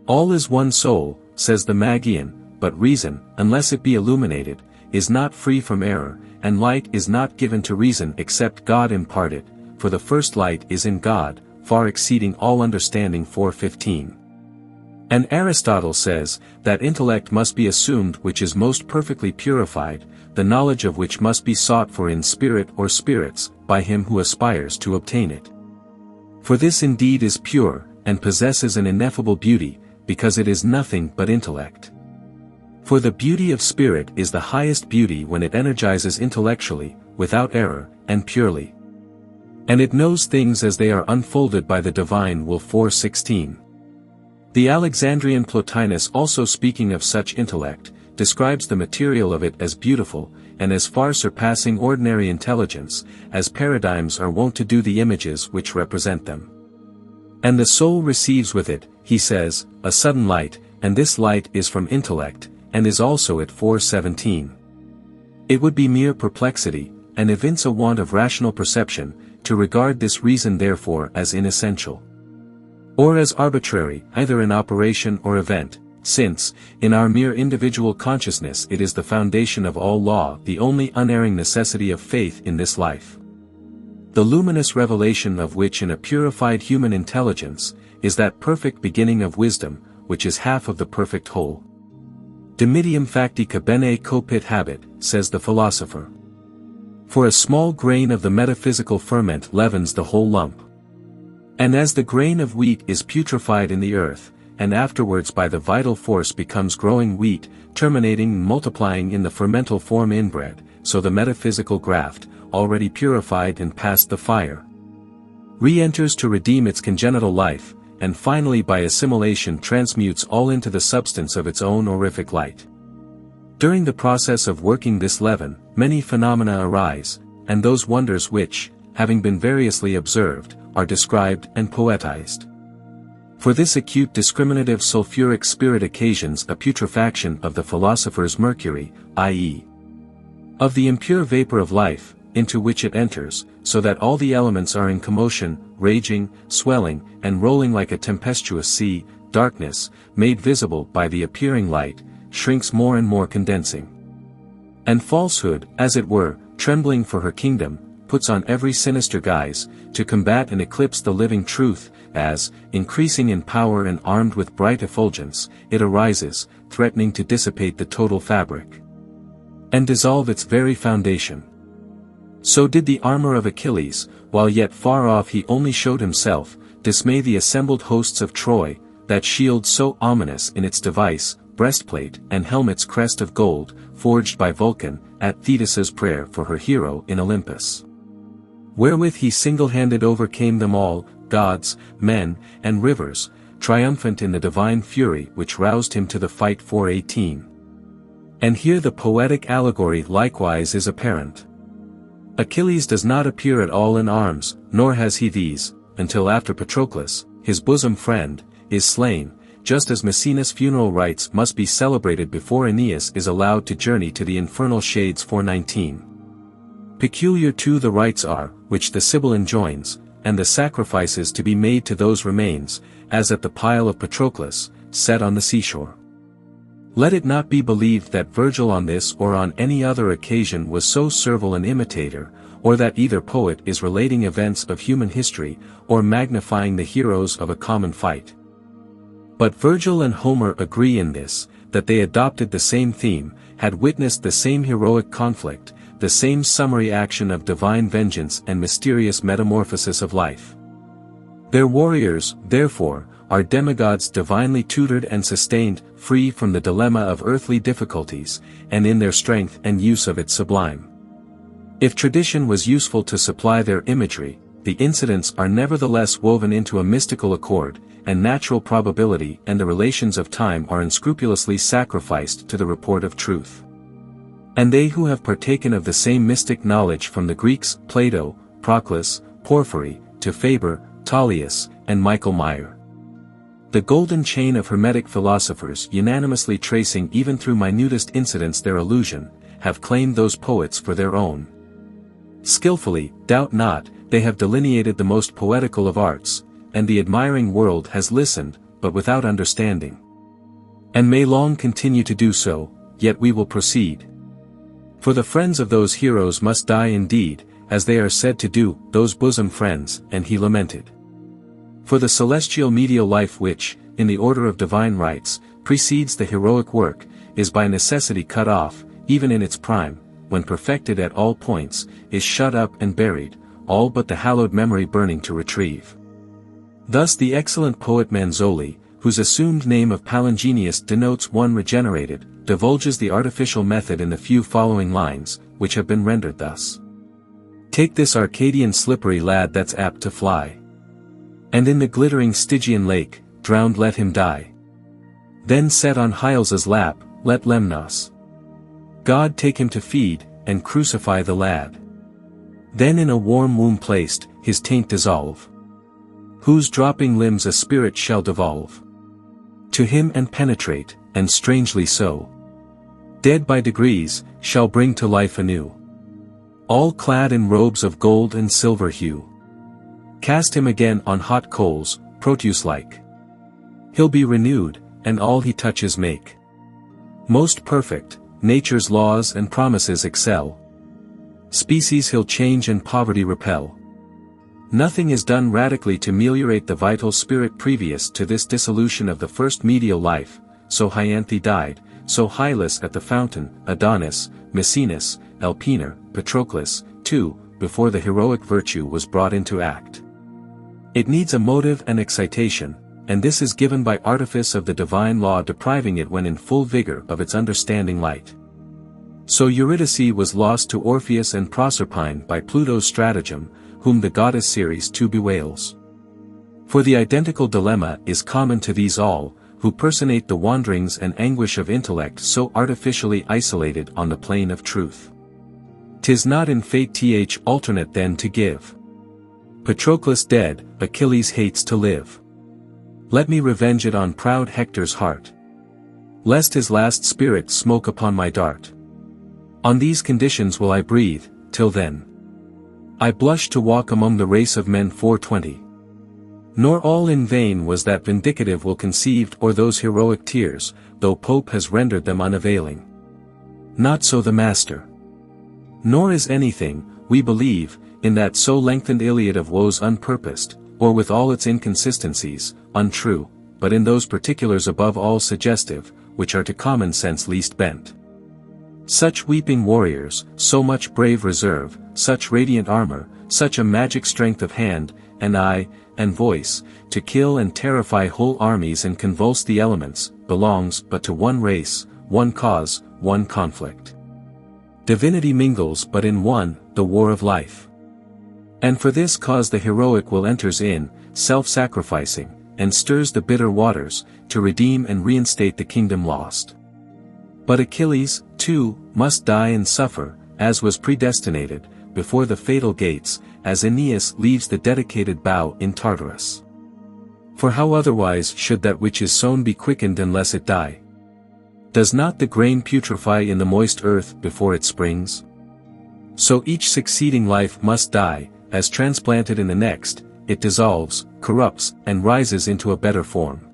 All is one soul, says the Magian, but reason, unless it be illuminated, is not free from error, and light is not given to reason except God impart it, for the first light is in God, far exceeding all understanding. 415. And Aristotle says, that intellect must be assumed which is most perfectly purified, the knowledge of which must be sought for in spirit or spirits, by him who aspires to obtain it. For this indeed is pure, and possesses an ineffable beauty, because it is nothing but intellect. For the beauty of spirit is the highest beauty when it energizes intellectually, without error, and purely. And it knows things as they are unfolded by the divine will. 416. The Alexandrian Plotinus, also speaking of such intellect, describes the material of it as beautiful, and as far surpassing ordinary intelligence, as paradigms are wont to do the images which represent them. And the soul receives with it, he says, a sudden light, and this light is from intellect, and is also at. 417. It would be mere perplexity, and evince a want of rational perception, to regard this reason therefore as inessential, or as arbitrary, either in operation or event, since, in our mere individual consciousness it is the foundation of all law, the only unerring necessity of faith in this life. The luminous revelation of which in a purified human intelligence, is that perfect beginning of wisdom, which is half of the perfect whole. Dimidium factica bene copit habet, says the philosopher. For a small grain of the metaphysical ferment leavens the whole lump. And as the grain of wheat is putrefied in the earth, and afterwards by the vital force becomes growing wheat, terminating and multiplying in the fermental form inbred, so the metaphysical graft, already purified and past the fire, re-enters to redeem its congenital life, and finally by assimilation transmutes all into the substance of its own aurific light. During the process of working this leaven, many phenomena arise, and those wonders which, having been variously observed, are described and poetized. For this acute discriminative sulfuric spirit occasions a putrefaction of the philosopher's mercury, i.e., Of the impure vapor of life, into which it enters, so that all the elements are in commotion, raging, swelling, and rolling like a tempestuous sea, darkness, made visible by the appearing light, shrinks more and more condensing. And falsehood, as it were, trembling for her kingdom, puts on every sinister guise, to combat and eclipse the living truth, as, increasing in power and armed with bright effulgence, it arises, threatening to dissipate the total fabric, and dissolve its very foundation. So did the armor of Achilles, while yet far off he only showed himself, dismay the assembled hosts of Troy, that shield so ominous in its device, breastplate and helmet's crest of gold, forged by Vulcan, at Thetis's prayer for her hero in Olympus. Wherewith he single-handed overcame them all, gods, men, and rivers, triumphant in the divine fury which roused him to the fight. 4:18. And here the poetic allegory likewise is apparent. Achilles does not appear at all in arms, nor has he these, until after Patroclus, his bosom friend, is slain, just as Maecenas' funeral rites must be celebrated before Aeneas is allowed to journey to the infernal shades. 4:19. Peculiar too the rites are, which the Sibyl enjoins, and the sacrifices to be made to those remains, as at the pile of Patroclus, set on the seashore. Let it not be believed that Virgil on this or on any other occasion was so servile an imitator, or that either poet is relating events of human history, or magnifying the heroes of a common fight. But Virgil and Homer agree in this, that they adopted the same theme, had witnessed the same heroic conflict, the same summary action of divine vengeance and mysterious metamorphosis of life. Their warriors, therefore, are demigods divinely tutored and sustained, free from the dilemma of earthly difficulties, and in their strength and use of its sublime. If tradition was useful to supply their imagery, the incidents are nevertheless woven into a mystical accord, and natural probability and the relations of time are unscrupulously sacrificed to the report of truth. And they who have partaken of the same mystic knowledge from the Greeks, Plato, Proclus, Porphyry, to Faber, Tullius, and Michael Meyer. The golden chain of Hermetic philosophers unanimously tracing even through minutest incidents their allusion, have claimed those poets for their own. Skillfully, doubt not, they have delineated the most poetical of arts, and the admiring world has listened, but without understanding. And may long continue to do so, yet we will proceed. For the friends of those heroes must die indeed, as they are said to do, those bosom friends, and he lamented. For the celestial medial life which, in the order of divine rights, precedes the heroic work, is by necessity cut off, even in its prime, when perfected at all points, is shut up and buried, all but the hallowed memory burning to retrieve. Thus the excellent poet Manzoli, whose assumed name of Palingenius denotes one regenerated, divulges the artificial method in the few following lines, which have been rendered thus. Take this Arcadian slippery lad that's apt to fly, and in the glittering Stygian lake, drowned let him die. Then set on Hylas's lap, let Lemnos God take him to feed, and crucify the lad. Then in a warm womb placed, his taint dissolve, whose dropping limbs a spirit shall devolve to him and penetrate, and strangely so, dead by degrees, shall bring to life anew, all clad in robes of gold and silver hue. Cast him again on hot coals, Proteus-like. He'll be renewed, and all he touches make most perfect, nature's laws and promises excel. Species he'll change and poverty repel. Nothing is done radically to meliorate the vital spirit previous to this dissolution of the first medial life, so Hyanthe died, so Hylas at the fountain, Adonis, Maecenas, Elpenor, Patroclus, too, before the heroic virtue was brought into act. It needs a motive and excitation, and this is given by artifice of the divine law depriving it when in full vigor of its understanding light. So Eurydice was lost to Orpheus and Proserpine by Pluto's stratagem, whom the goddess Ceres too bewails. For the identical dilemma is common to these all, who personate the wanderings and anguish of intellect so artificially isolated on the plane of truth. 'Tis not in fate th alternate then to give. Patroclus dead, Achilles hates to live. Let me revenge it on proud Hector's heart, lest his last spirit smoke upon my dart. On these conditions will I breathe, till then. I blush to walk among the race of men 420. Nor all in vain was that vindicative will conceived or those heroic tears, though Pope has rendered them unavailing. Not so the Master. Nor is anything, we believe, in that so lengthened Iliad of woes unpurposed, or with all its inconsistencies, untrue, but in those particulars above all suggestive, which are to common sense least bent. Such weeping warriors, so much brave reserve, such radiant armor, such a magic strength of hand, and eye, and voice, to kill and terrify whole armies and convulse the elements, belongs but to one race, one cause, one conflict. Divinity mingles but in one, the war of life. And for this cause the heroic will enters in, self-sacrificing, and stirs the bitter waters, to redeem and reinstate the kingdom lost. But Achilles, too, must die and suffer, as was predestinated, before the fatal gates, as Aeneas leaves the dedicated bough in Tartarus. For how otherwise should that which is sown be quickened unless it die? Does not the grain putrefy in the moist earth before it springs? So each succeeding life must die, as transplanted in the next, it dissolves, corrupts, and rises into a better form.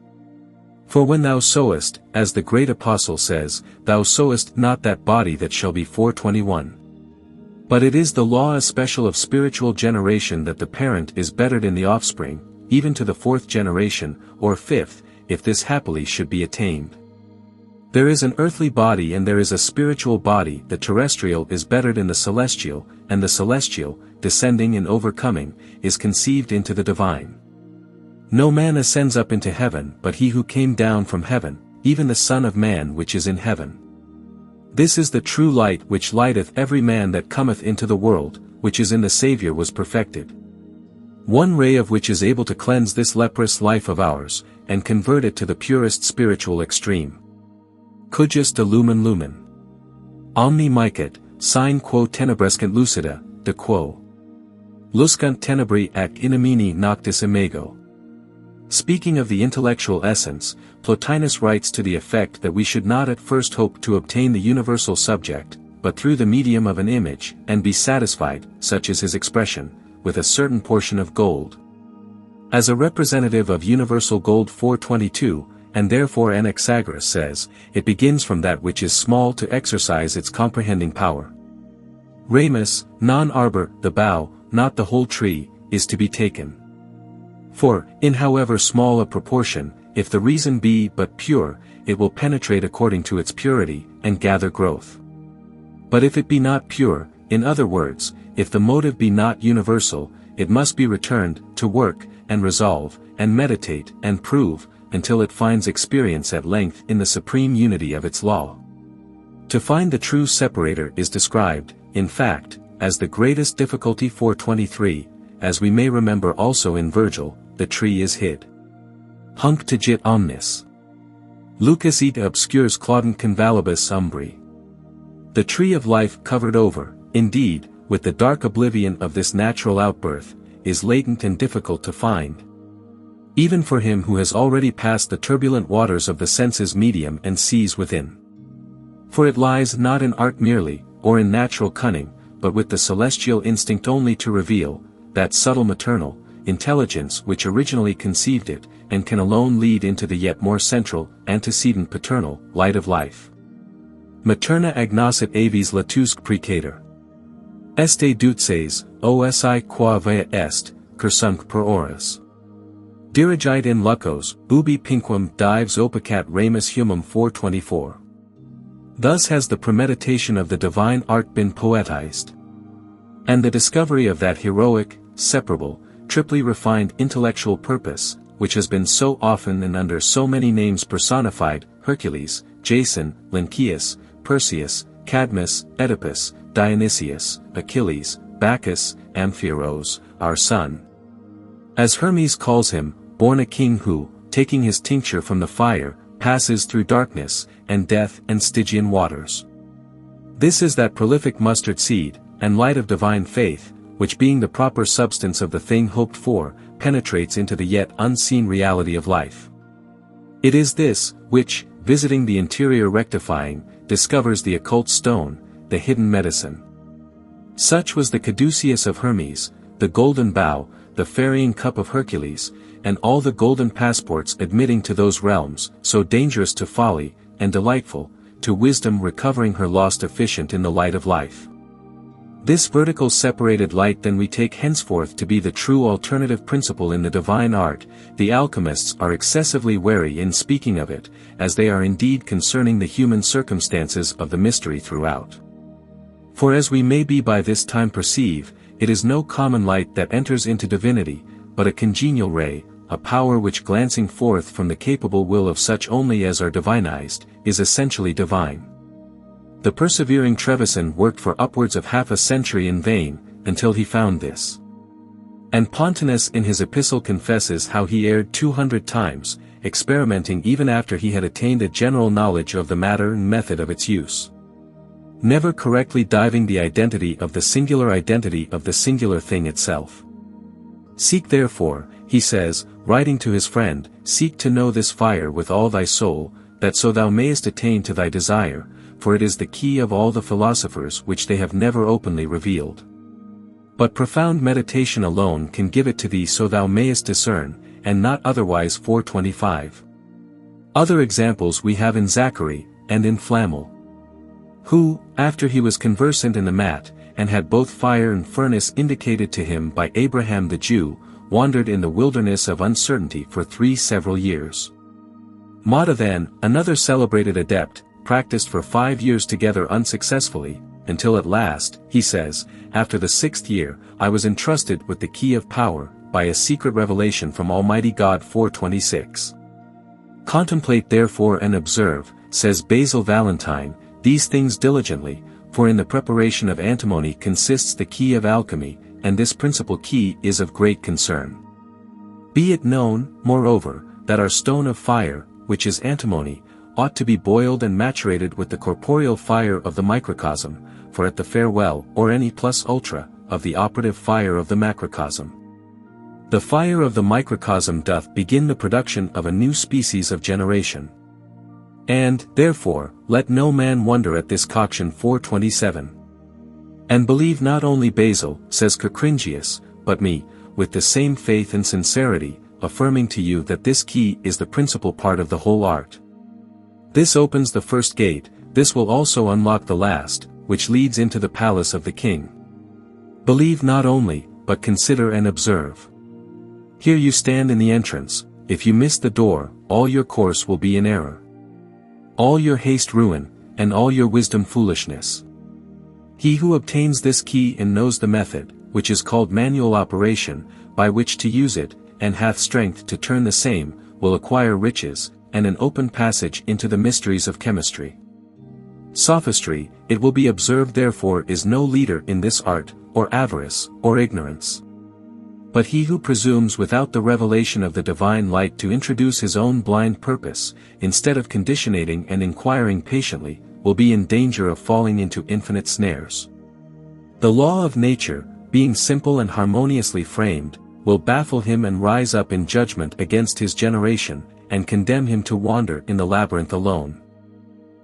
For when thou sowest, as the great apostle says, thou sowest not that body that shall be 421. But it is the law especial of spiritual generation that the parent is bettered in the offspring, even to the fourth generation, or fifth, if this happily should be attained. There is an earthly body and there is a spiritual body, the terrestrial is bettered in the celestial, and the celestial, descending and overcoming, is conceived into the divine. No man ascends up into heaven but he who came down from heaven, even the Son of Man which is in heaven. This is the true light which lighteth every man that cometh into the world, which is in the Saviour was perfected. One ray of which is able to cleanse this leprous life of ours, and convert it to the purest spiritual extreme. Cujus de lumen. Omni micet, sine quo tenebrescent lucida, de quo luscant tenebri ac inimini noctis imago. Speaking of the intellectual essence, Plotinus writes to the effect that we should not at first hope to obtain the universal subject, but through the medium of an image, and be satisfied, such is his expression, with a certain portion of gold. As a representative of universal gold 422, and therefore Anaxagoras says, it begins from that which is small to exercise its comprehending power. Ramus, non arbor, the bough, not the whole tree, is to be taken. For, in however small a proportion, if the reason be but pure, it will penetrate according to its purity, and gather growth. But if it be not pure, in other words, if the motive be not universal, it must be returned, to work, and resolve, and meditate, and prove, until it finds experience at length in the supreme unity of its law. To find the true separator is described, in fact, as the greatest difficulty 423, as we may remember also in Virgil, the tree is hid. Hunc tegit omnis. Lucas et obscures claudent convalibus umbri. The tree of life covered over, indeed, with the dark oblivion of this natural outbirth, is latent and difficult to find. Even for him who has already passed the turbulent waters of the senses medium and sees within. For it lies not in art merely, or in natural cunning, but with the celestial instinct only to reveal, that subtle maternal, intelligence which originally conceived it, and can alone lead into the yet more central, antecedent paternal, light of life. Materna agnosit avis latusque precator. Este dutses, osi qua vea est, cursunc per horas. Dirigite in lucos, ubi pinquam dives opicat ramus humum 424. Thus has the premeditation of the divine art been poetized. And the discovery of that heroic, separable, triply refined intellectual purpose, which has been so often and under so many names personified, Hercules, Jason, Lynceus, Perseus, Cadmus, Oedipus, Dionysius, Achilles, Bacchus, Amphiaraus, our son. As Hermes calls him, born a king who, taking his tincture from the fire, passes through darkness, and death and Stygian waters. This is that prolific mustard seed, and light of divine faith, which being the proper substance of the thing hoped for, penetrates into the yet unseen reality of life. It is this, which, visiting the interior rectifying, discovers the occult stone, the hidden medicine. Such was the caduceus of Hermes, the golden bow, the ferrying cup of Hercules, and all the golden passports admitting to those realms, so dangerous to folly, and delightful, to wisdom recovering her lost efficient in the light of life. This vertical separated light then we take henceforth to be the true alternative principle in the divine art. The alchemists are excessively wary in speaking of it, as they are indeed concerning the human circumstances of the mystery throughout. For as we may be by this time perceive, it is no common light that enters into divinity, but a congenial ray, a power which glancing forth from the capable will of such only as are divinized, is essentially divine. The persevering Trevisan worked for upwards of half a century in vain, until he found this. And Pontanus in his epistle confesses how he erred 200 times, experimenting even after he had attained a general knowledge of the matter and method of its use. Never correctly diving the identity of the singular thing itself. Seek therefore, he says, writing to his friend, seek to know this fire with all thy soul, that so thou mayest attain to thy desire, for it is the key of all the philosophers which they have never openly revealed. But profound meditation alone can give it to thee so thou mayest discern, and not otherwise. 425. Other examples we have in Zachary, and in Flammel, who, after he was conversant in the mat, and had both fire and furnace indicated to him by Abraham the Jew, wandered in the wilderness of uncertainty for 3 several years. Mata then, another celebrated adept, practiced for 5 years together unsuccessfully, until at last, he says, after the 6th year, I was entrusted with the key of power, by a secret revelation from Almighty God. 426. Contemplate therefore and observe, says Basil Valentine, these things diligently, for in the preparation of antimony consists the key of alchemy, and this principal key is of great concern. Be it known, moreover, that our stone of fire, which is antimony, ought to be boiled and maturated with the corporeal fire of the microcosm, for at the farewell, or any plus ultra, of the operative fire of the macrocosm. The fire of the microcosm doth begin the production of a new species of generation. And, therefore, let no man wonder at this coction. 427. And believe not only Basil, says Cocringius, but me, with the same faith and sincerity, affirming to you that this key is the principal part of the whole art. This opens the first gate, this will also unlock the last, which leads into the palace of the king. Believe not only, but consider and observe. Here you stand in the entrance, if you miss the door, all your course will be in error. All your haste ruin, and all your wisdom foolishness. He who obtains this key and knows the method, which is called manual operation, by which to use it, and hath strength to turn the same, will acquire riches, and an open passage into the mysteries of chemistry. Sophistry, it will be observed therefore is no leader in this art, or avarice, or ignorance. But he who presumes without the revelation of the divine light to introduce his own blind purpose, instead of conditionating and inquiring patiently, will be in danger of falling into infinite snares. The law of nature, being simple and harmoniously framed, will baffle him and rise up in judgment against his generation, and condemn him to wander in the labyrinth alone.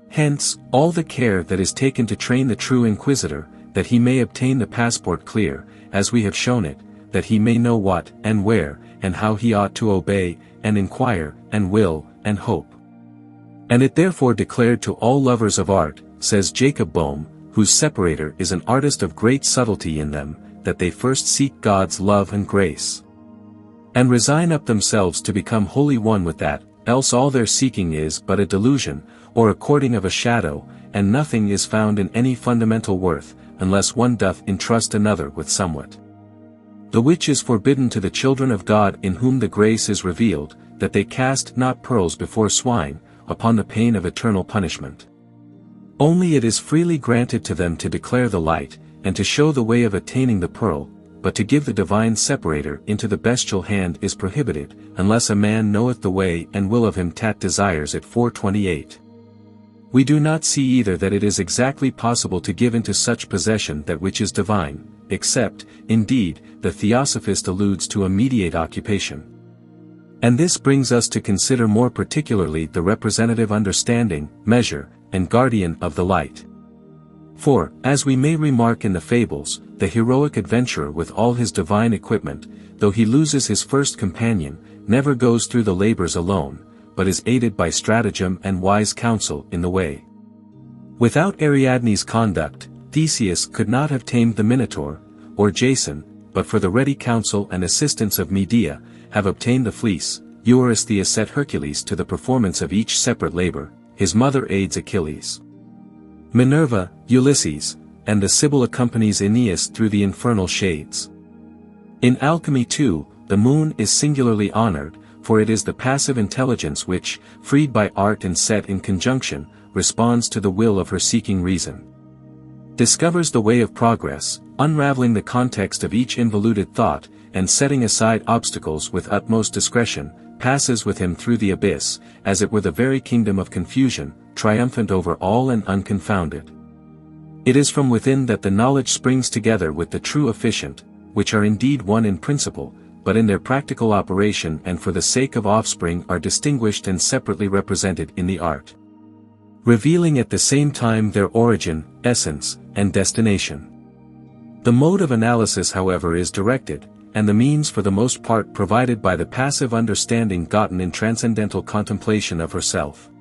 Hence, all the care that is taken to train the true inquisitor, that he may obtain the passport clear, as we have shown it, that he may know what, and where, and how he ought to obey, and inquire, and will, and hope. And it therefore declared to all lovers of art, says Jacob Boehme, whose separator is an artist of great subtlety in them, that they first seek God's love and grace, and resign up themselves to become wholly one with that, else all their seeking is but a delusion, or a courting of a shadow, and nothing is found in any fundamental worth, unless one doth entrust another with somewhat. The which is forbidden to the children of God in whom the grace is revealed, that they cast not pearls before swine, upon the pain of eternal punishment. Only it is freely granted to them to declare the light, and to show the way of attaining the pearl, but to give the divine separator into the bestial hand is prohibited, unless a man knoweth the way and will of him. Tat desires at 428. We do not see either that it is exactly possible to give into such possession that which is divine, except, indeed, the Theosophist alludes to a mediate occupation. And this brings us to consider more particularly the representative understanding, measure, and guardian of the light. For, as we may remark in the fables, the heroic adventurer with all his divine equipment, though he loses his first companion, never goes through the labors alone, but is aided by stratagem and wise counsel in the way. Without Ariadne's conduct, Theseus could not have tamed the Minotaur, or Jason, but for the ready counsel and assistance of Medea, have obtained the fleece. Eurystheus set Hercules to the performance of each separate labor, his mother aids Achilles. Minerva, Ulysses, and the Sibyl accompanies Aeneas through the infernal shades. In alchemy too, the moon is singularly honored, for it is the passive intelligence which, freed by art and set in conjunction, responds to the will of her seeking reason. Discovers the way of progress, unraveling the context of each involuted thought, and setting aside obstacles with utmost discretion, passes with him through the abyss, as it were the very kingdom of confusion, triumphant over all and unconfounded. It is from within that the knowledge springs together with the true efficient, which are indeed one in principle, but in their practical operation and for the sake of offspring are distinguished and separately represented in the art, revealing at the same time their origin, essence, and destination. The mode of analysis however is directed, and the means for the most part provided by the passive understanding gotten in transcendental contemplation of herself.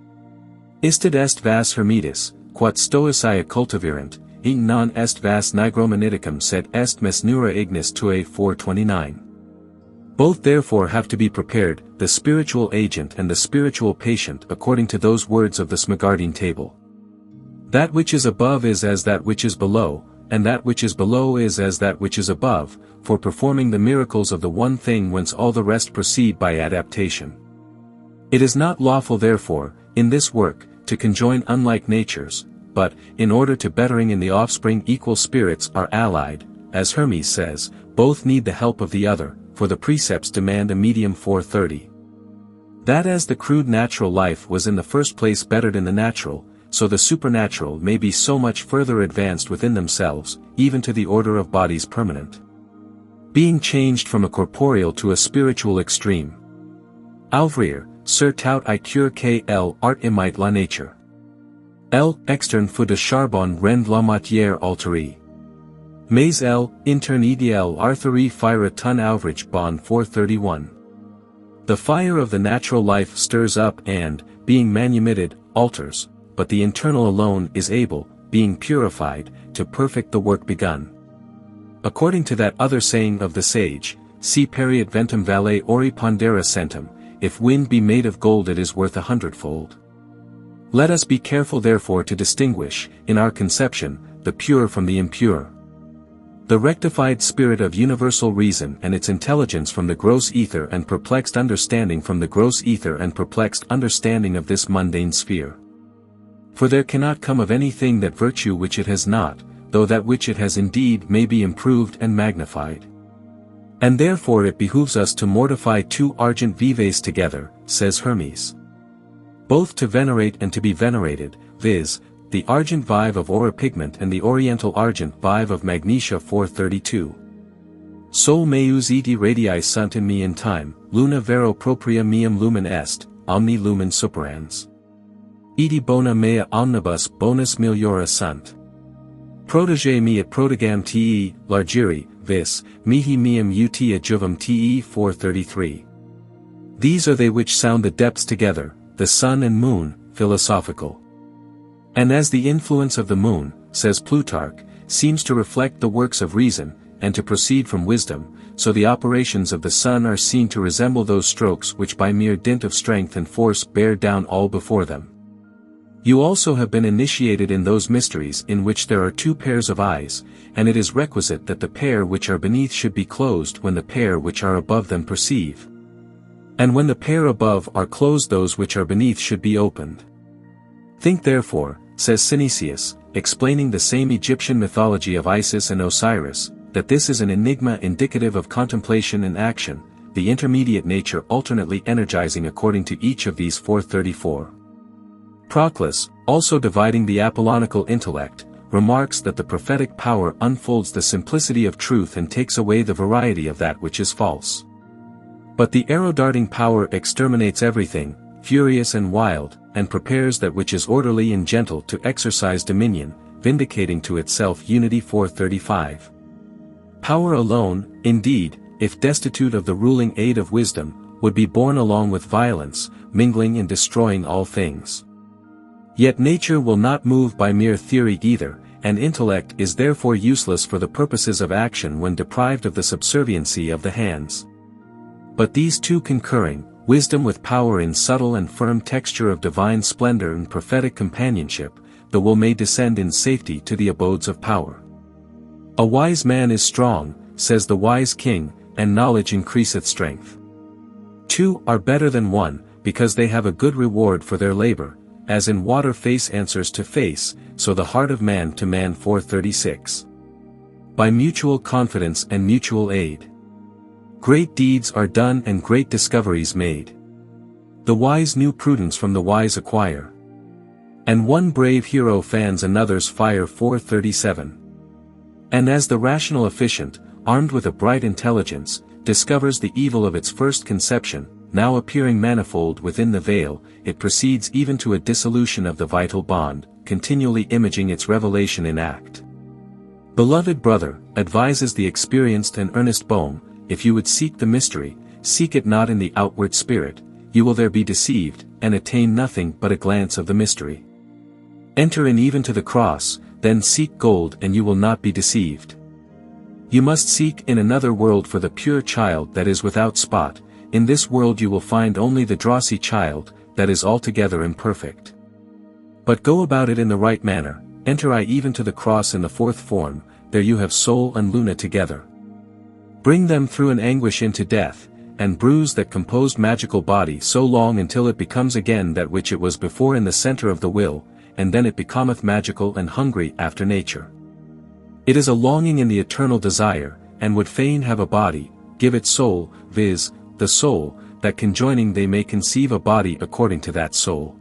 Isted est vas Hermetis, quod stoici cultivirant, ing non est vas nigromaniticum sed est mesnura ignis tuae 429. Both therefore have to be prepared, the spiritual agent and the spiritual patient according to those words of the Smuggardine table. That which is above is as that which is below, and that which is below is as that which is above, for performing the miracles of the one thing whence all the rest proceed by adaptation. It is not lawful therefore, in this work, to conjoin unlike natures, but, in order to bettering in the offspring equal spirits are allied, as Hermes says, both need the help of the other, for the precepts demand a medium 430. That as the crude natural life was in the first place bettered in the natural, so the supernatural may be so much further advanced within themselves, even to the order of bodies permanent, being changed from a corporeal to a spiritual extreme. Ouvrir, sur tout I cure que l'art imite la nature. Externe feu de charbon rend la matière alterée. Mais interne idéal artherie fire ton ouvrage bon 431. The fire of the natural life stirs up and, being manumitted, alters, but the internal alone is able, being purified, to perfect the work begun. According to that other saying of the sage, si periat ventum valet ori pondera centum, if wind be made of gold it is worth 100-fold. Let us be careful therefore to distinguish, in our conception, the pure from the impure. The rectified spirit of universal reason and its intelligence from the gross ether and perplexed understanding from the gross ether and perplexed understanding of this mundane sphere. For there cannot come of anything that virtue which it has not, though that which it has indeed may be improved and magnified. And therefore it behooves us to mortify two argent vives together, says Hermes. Both to venerate and to be venerated, viz., the argent vive of aura pigment and the oriental argent vive of magnesia 432. Sol meus eti radii sunt in me in time, luna vero propria meum lumen est, omni lumen superans. Eti bona mea omnibus bonus meliora sunt. Protege me et protegam te, largiri, vis, mihi meum ut adjuvum te 433. These are they which sound the depths together, the sun and moon, philosophical. And as the influence of the moon, says Plutarch, seems to reflect the works of reason, and to proceed from wisdom, so the operations of the sun are seen to resemble those strokes which by mere dint of strength and force bear down all before them. You also have been initiated in those mysteries in which there are two pairs of eyes, and it is requisite that the pair which are beneath should be closed when the pair which are above them perceive. And when the pair above are closed those which are beneath should be opened. Think therefore, says Synesius, explaining the same Egyptian mythology of Isis and Osiris, that this is an enigma indicative of contemplation and action, the intermediate nature alternately energizing according to each of these 434. Proclus, also dividing the Apollonical intellect, remarks that the prophetic power unfolds the simplicity of truth and takes away the variety of that which is false. But the arrow-darting power exterminates everything, furious and wild, and prepares that which is orderly and gentle to exercise dominion, vindicating to itself unity. 435. Power alone, indeed, if destitute of the ruling aid of wisdom, would be borne along with violence, mingling and destroying all things. Yet nature will not move by mere theory either, and intellect is therefore useless for the purposes of action when deprived of the subserviency of the hands. But these two concurring, wisdom with power in subtle and firm texture of divine splendor and prophetic companionship, the will may descend in safety to the abodes of power. A wise man is strong, says the wise king, and knowledge increaseth strength. Two are better than one, because they have a good reward for their labor, as in water face answers to face, so the heart of man to man. 436. By mutual confidence and mutual aid, great deeds are done and great discoveries made. The wise new prudence from the wise acquire, and one brave hero fans another's fire. 437. And as the rational efficient, armed with a bright intelligence, discovers the evil of its first conception, now appearing manifold within the veil, it proceeds even to a dissolution of the vital bond, continually imaging its revelation in act. Beloved brother, advises the experienced and earnest Bohm, if you would seek the mystery, seek it not in the outward spirit, you will there be deceived, and attain nothing but a glance of the mystery. Enter in even to the cross, then seek gold and you will not be deceived. You must seek in another world for the pure child that is without spot, in this world you will find only the drossy child, that is altogether imperfect. But go about it in the right manner, enter I even to the cross in the fourth form, there you have soul and Luna together. Bring them through an anguish into death, and bruise that composed magical body so long until it becomes again that which it was before in the center of the will, and then it becometh magical and hungry after nature. It is a longing in the eternal desire, and would fain have a body, give it soul, viz., the soul, that conjoining they may conceive a body according to that soul.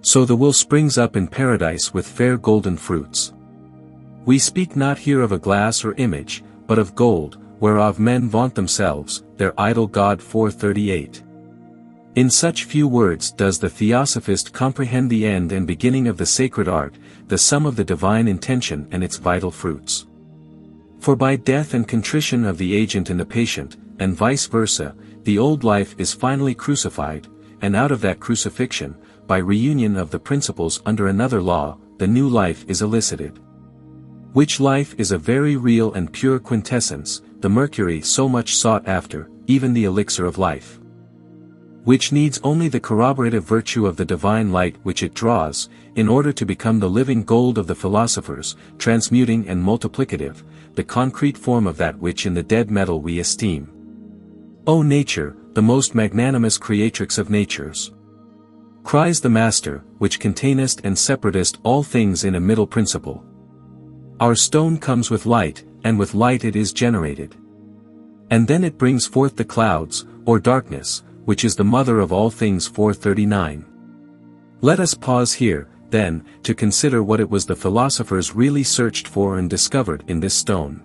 So the will springs up in paradise with fair golden fruits. We speak not here of a glass or image, but of gold, whereof men vaunt themselves, their idol god. 438. In such few words does the Theosophist comprehend the end and beginning of the sacred art, the sum of the divine intention and its vital fruits. For by death and contrition of the agent and the patient, and vice versa, the old life is finally crucified, and out of that crucifixion, by reunion of the principles under another law, the new life is elicited. Which life is a very real and pure quintessence, the mercury so much sought after, even the elixir of life. Which needs only the corroborative virtue of the divine light which it draws, in order to become the living gold of the philosophers, transmuting and multiplicative, the concrete form of that which in the dead metal we esteem. O nature, the most magnanimous creatrix of natures! Cries the Master, which containest and separatest all things in a middle principle. Our stone comes with light, and with light it is generated. And then it brings forth the clouds, or darkness, which is the mother of all things. 439. Let us pause here, then, to consider what it was the philosophers really searched for and discovered in this stone.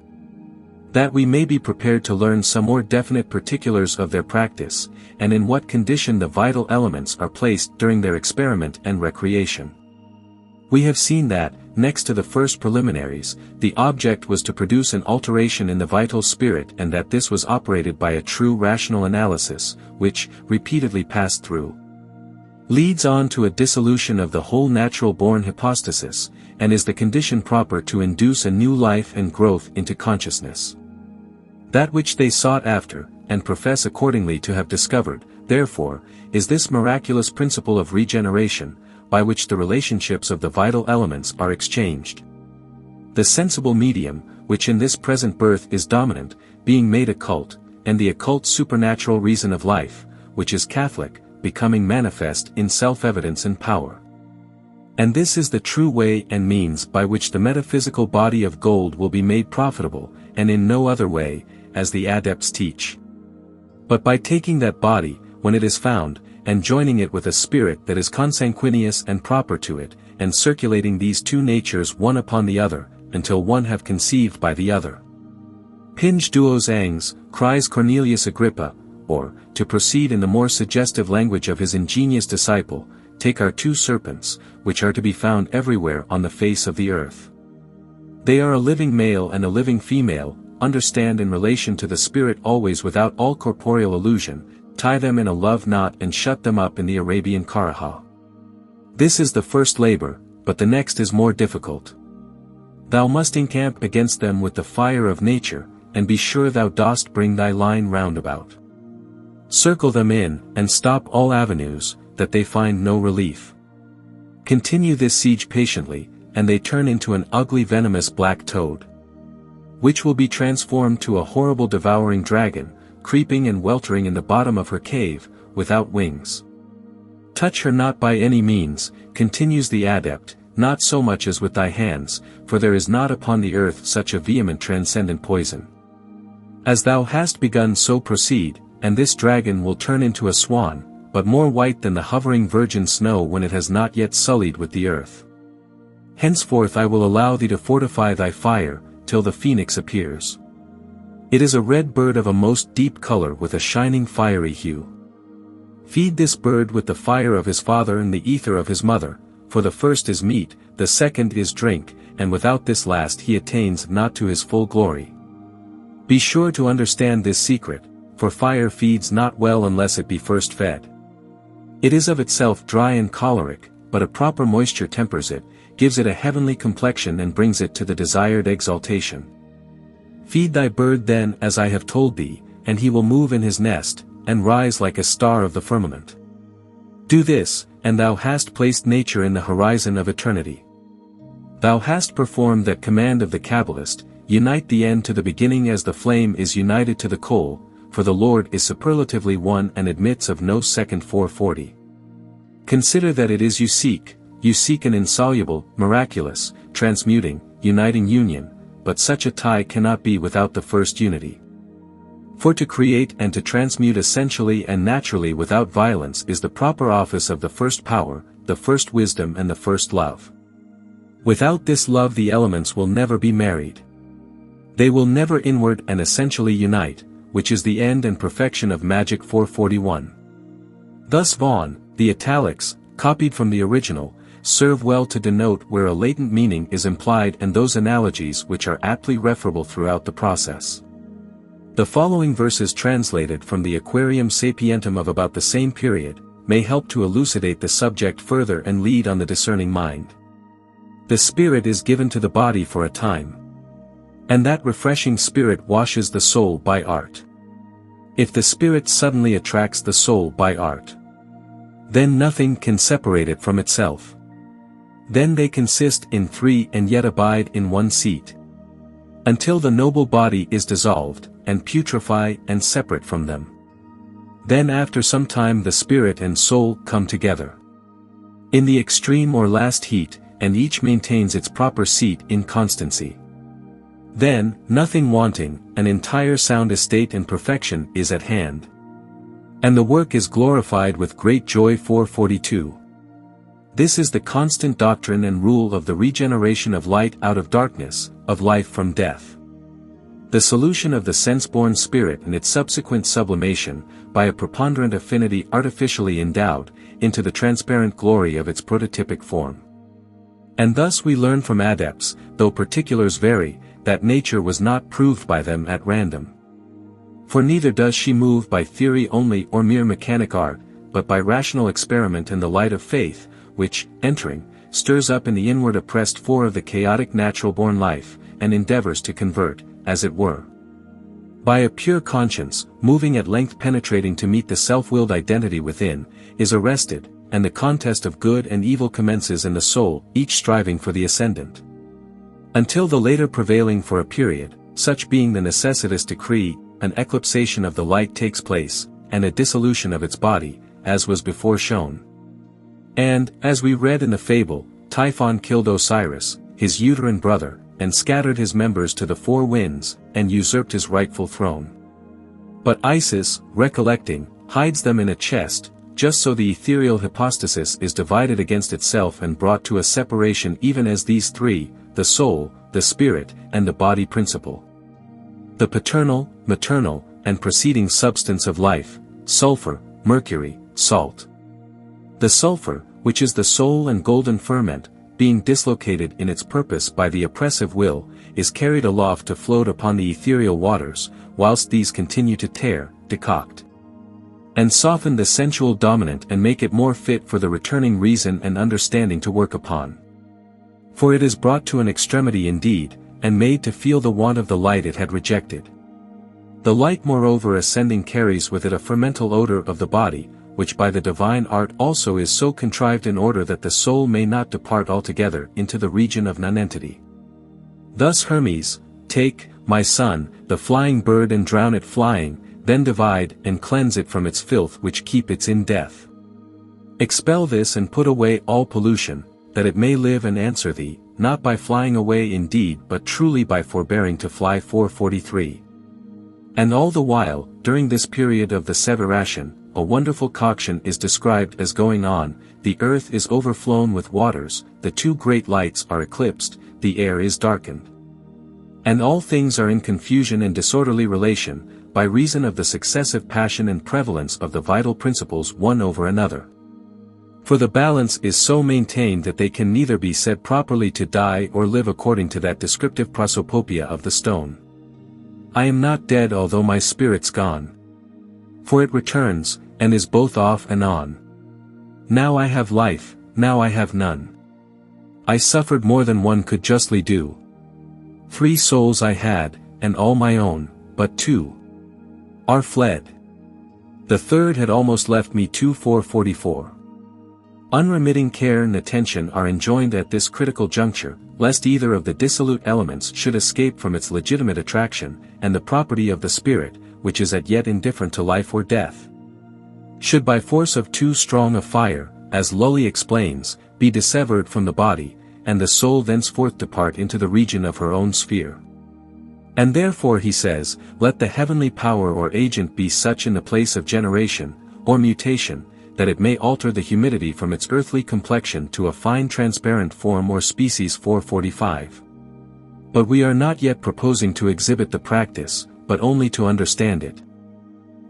That we may be prepared to learn some more definite particulars of their practice, and in what condition the vital elements are placed during their experiment and recreation. We have seen that, next to the first preliminaries, the object was to produce an alteration in the vital spirit, and that this was operated by a true rational analysis, which, repeatedly passed through, leads on to a dissolution of the whole natural-born hypostasis, and is the condition proper to induce a new life and growth into consciousness. That which they sought after, and profess accordingly to have discovered, therefore, is this miraculous principle of regeneration, by which the relationships of the vital elements are exchanged. The sensible medium, which in this present birth is dominant, being made occult, and the occult supernatural reason of life, which is Catholic, becoming manifest in self-evidence and power. And this is the true way and means by which the metaphysical body of gold will be made profitable, and in no other way, as the adepts teach. But by taking that body, when it is found, and joining it with a spirit that is consanguineous and proper to it, and circulating these two natures one upon the other, until one have conceived by the other. Pinge duos angs, cries Cornelius Agrippa, or, to proceed in the more suggestive language of his ingenious disciple, take our 2 serpents, which are to be found everywhere on the face of the earth. They are a living male and a living female, understand in relation to the spirit always without all corporeal illusion, tie them in a love knot and shut them up in the Arabian Karaha. This is the first labor, but the next is more difficult. Thou must encamp against them with the fire of nature, and be sure thou dost bring thy line round about. Circle them in, and stop all avenues, that they find no relief. Continue this siege patiently, and they turn into an ugly venomous black toad, which will be transformed to a horrible devouring dragon, creeping and weltering in the bottom of her cave, without wings. Touch her not by any means, continues the adept, not so much as with thy hands, for there is not upon the earth such a vehement transcendent poison. As thou hast begun so proceed, and this dragon will turn into a swan, but more white than the hovering virgin snow when it has not yet sullied with the earth. Henceforth I will allow thee to fortify thy fire, till the phoenix appears. It is a red bird of a most deep color with a shining fiery hue. Feed this bird with the fire of his father and the ether of his mother, for the first is meat, the second is drink, and without this last he attains not to his full glory. Be sure to understand this secret, for fire feeds not well unless it be first fed. It is of itself dry and choleric, but a proper moisture tempers it, gives it a heavenly complexion and brings it to the desired exaltation. Feed thy bird then as I have told thee, and he will move in his nest, and rise like a star of the firmament. Do this, and thou hast placed nature in the horizon of eternity. Thou hast performed that command of the Kabbalist, unite the end to the beginning as the flame is united to the coal, for the Lord is superlatively one and admits of no second. 440. Consider that it is you seek an insoluble, miraculous, transmuting, uniting union, but such a tie cannot be without the first unity. For to create and to transmute essentially and naturally without violence is the proper office of the first power, the first wisdom and the first love. Without this love the elements will never be married. They will never inward and essentially unite, which is the end and perfection of magic. 441. Thus Vaughan, the italics, copied from the original, serve well to denote where a latent meaning is implied and those analogies which are aptly referable throughout the process. The following verses translated from the Aquarium Sapientum of about the same period, may help to elucidate the subject further and lead on the discerning mind. The spirit is given to the body for a time. And that refreshing spirit washes the soul by art. If the spirit suddenly attracts the soul by art, then nothing can separate it from itself. Then they consist in 3 and yet abide in one seat, until the noble body is dissolved, and putrefy and separate from them. Then after some time the spirit and soul come together in the extreme or last heat, and each maintains its proper seat in constancy. Then, nothing wanting, an entire sound estate and perfection is at hand. And the work is glorified with great joy. 442. This is the constant doctrine and rule of the regeneration of light out of darkness, of life from death. The solution of the sense-born spirit and its subsequent sublimation, by a preponderant affinity artificially endowed, into the transparent glory of its prototypic form. And thus we learn from adepts, though particulars vary, that nature was not proved by them at random. For neither does she move by theory only or mere mechanic art, but by rational experiment and the light of faith, which, entering, stirs up in the inward oppressed fore of the chaotic natural-born life, and endeavors to convert, as it were, by a pure conscience, moving at length penetrating to meet the self-willed identity within, is arrested, and the contest of good and evil commences in the soul, each striving for the ascendant. Until the later prevailing for a period, such being the necessitous decree, an eclipsation of the light takes place, and a dissolution of its body, as was before shown. And, as we read in the fable, Typhon killed Osiris, his uterine brother, and scattered his members to the 4 winds, and usurped his rightful throne. But Isis, recollecting, hides them in a chest, just so the ethereal hypostasis is divided against itself and brought to a separation even as these 3, the soul, the spirit, and the body principle. The paternal, maternal, and preceding substance of life, sulfur, mercury, salt. The sulfur, which is the soul and golden ferment, being dislocated in its purpose by the oppressive will, is carried aloft to float upon the ethereal waters, whilst these continue to tear, decoct, and soften the sensual dominant and make it more fit for the returning reason and understanding to work upon. For it is brought to an extremity indeed, and made to feel the want of the light it had rejected. The light moreover ascending carries with it a fermental odor of the body, which by the divine art also is so contrived in order that the soul may not depart altogether into the region of nonentity. Thus Hermes, take, my son, the flying bird and drown it flying, then divide and cleanse it from its filth which keep it in death. Expel this and put away all pollution, that it may live and answer thee, not by flying away indeed but truly by forbearing to fly. 443. And all the while, during this period of the severation, a wonderful coction is described as going on, the earth is overflown with waters, the two great lights are eclipsed, the air is darkened. And all things are in confusion and disorderly relation, by reason of the successive passion and prevalence of the vital principles one over another. For the balance is so maintained that they can neither be said properly to die or live according to that descriptive prosopopia of the stone. I am not dead although my spirit's gone. For it returns, and is both off and on. Now I have life, now I have none. I suffered more than one could justly do. 3 souls I had, and all my own, but 2 are fled. The third had almost left me. 444. Unremitting care and attention are enjoined at this critical juncture, lest either of the dissolute elements should escape from its legitimate attraction, and the property of the spirit, which is as yet indifferent to life or death, should by force of too strong a fire, as Lully explains, be dissevered from the body, and the soul thenceforth depart into the region of her own sphere. And therefore he says, let the heavenly power or agent be such in the place of generation, or mutation, that it may alter the humidity from its earthly complexion to a fine transparent form or species. 445. But we are not yet proposing to exhibit the practice, but only to understand it.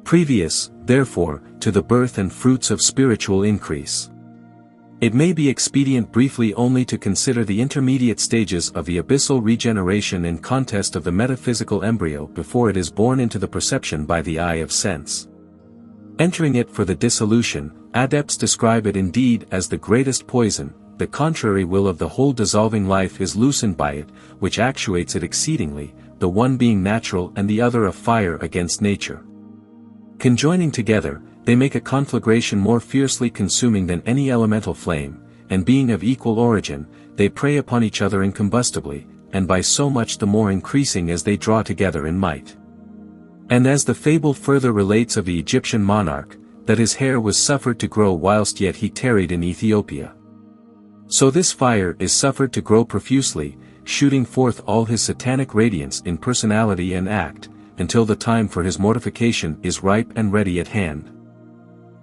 Previous, therefore, to the birth and fruits of spiritual increase, it may be expedient briefly only to consider the intermediate stages of the abyssal regeneration and contest of the metaphysical embryo before it is born into the perception by the eye of sense. Entering it for the dissolution, adepts describe it indeed as the greatest poison, the contrary will of the whole dissolving life is loosened by it, which actuates it exceedingly, the one being natural and the other a fire against nature. Conjoining together, they make a conflagration more fiercely consuming than any elemental flame, and being of equal origin, they prey upon each other incombustibly, and by so much the more increasing as they draw together in might. And as the fable further relates of the Egyptian monarch, that his hair was suffered to grow whilst yet he tarried in Ethiopia, so this fire is suffered to grow profusely, shooting forth all his satanic radiance in personality and act, until the time for his mortification is ripe and ready at hand.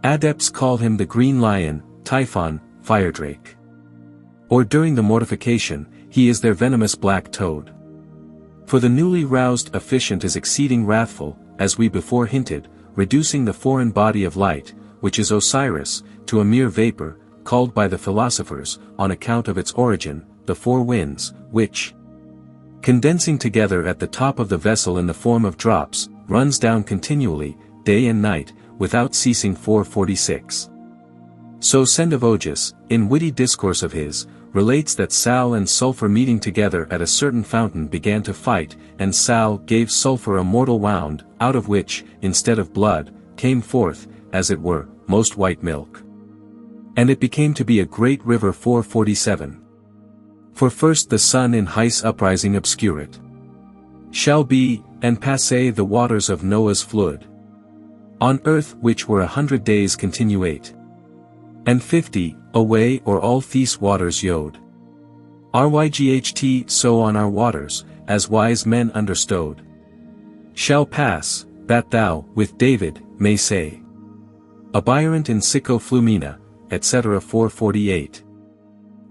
Adepts call him the green lion, Typhon, firedrake. Or during the mortification, he is their venomous black toad. For the newly roused efficient is exceeding wrathful, as we before hinted, reducing the foreign body of light, which is Osiris, to a mere vapor, called by the philosophers, on account of its origin, the 4 winds, which, condensing together at the top of the vessel in the form of drops, runs down continually, day and night, without ceasing. 446. So Sendivogus, in witty discourse of his, relates that Sal and Sulphur meeting together at a certain fountain began to fight, and Sal gave Sulphur a mortal wound, out of which, instead of blood, came forth, as it were, most white milk. And it became to be a great river. 447. For first the sun in highest uprising obscurate shall be, and passe the waters of Noah's flood, on earth which were 100 days continuate, and 50, away or all these waters yode. Ryght so on our waters, as wise men understood, shall pass, that thou, with David, may say, abirant in sicco flumina, etc. 448.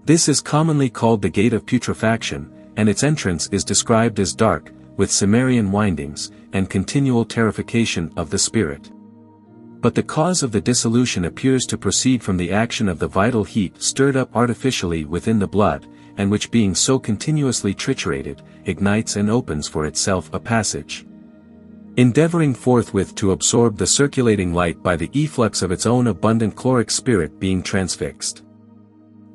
This is commonly called the gate of putrefaction, and its entrance is described as dark, with Cimmerian windings, and continual terrification of the spirit. But the cause of the dissolution appears to proceed from the action of the vital heat stirred up artificially within the blood, and which being so continuously triturated, ignites and opens for itself a passage, endeavoring forthwith to absorb the circulating light by the efflux of its own abundant chloric spirit being transfixed.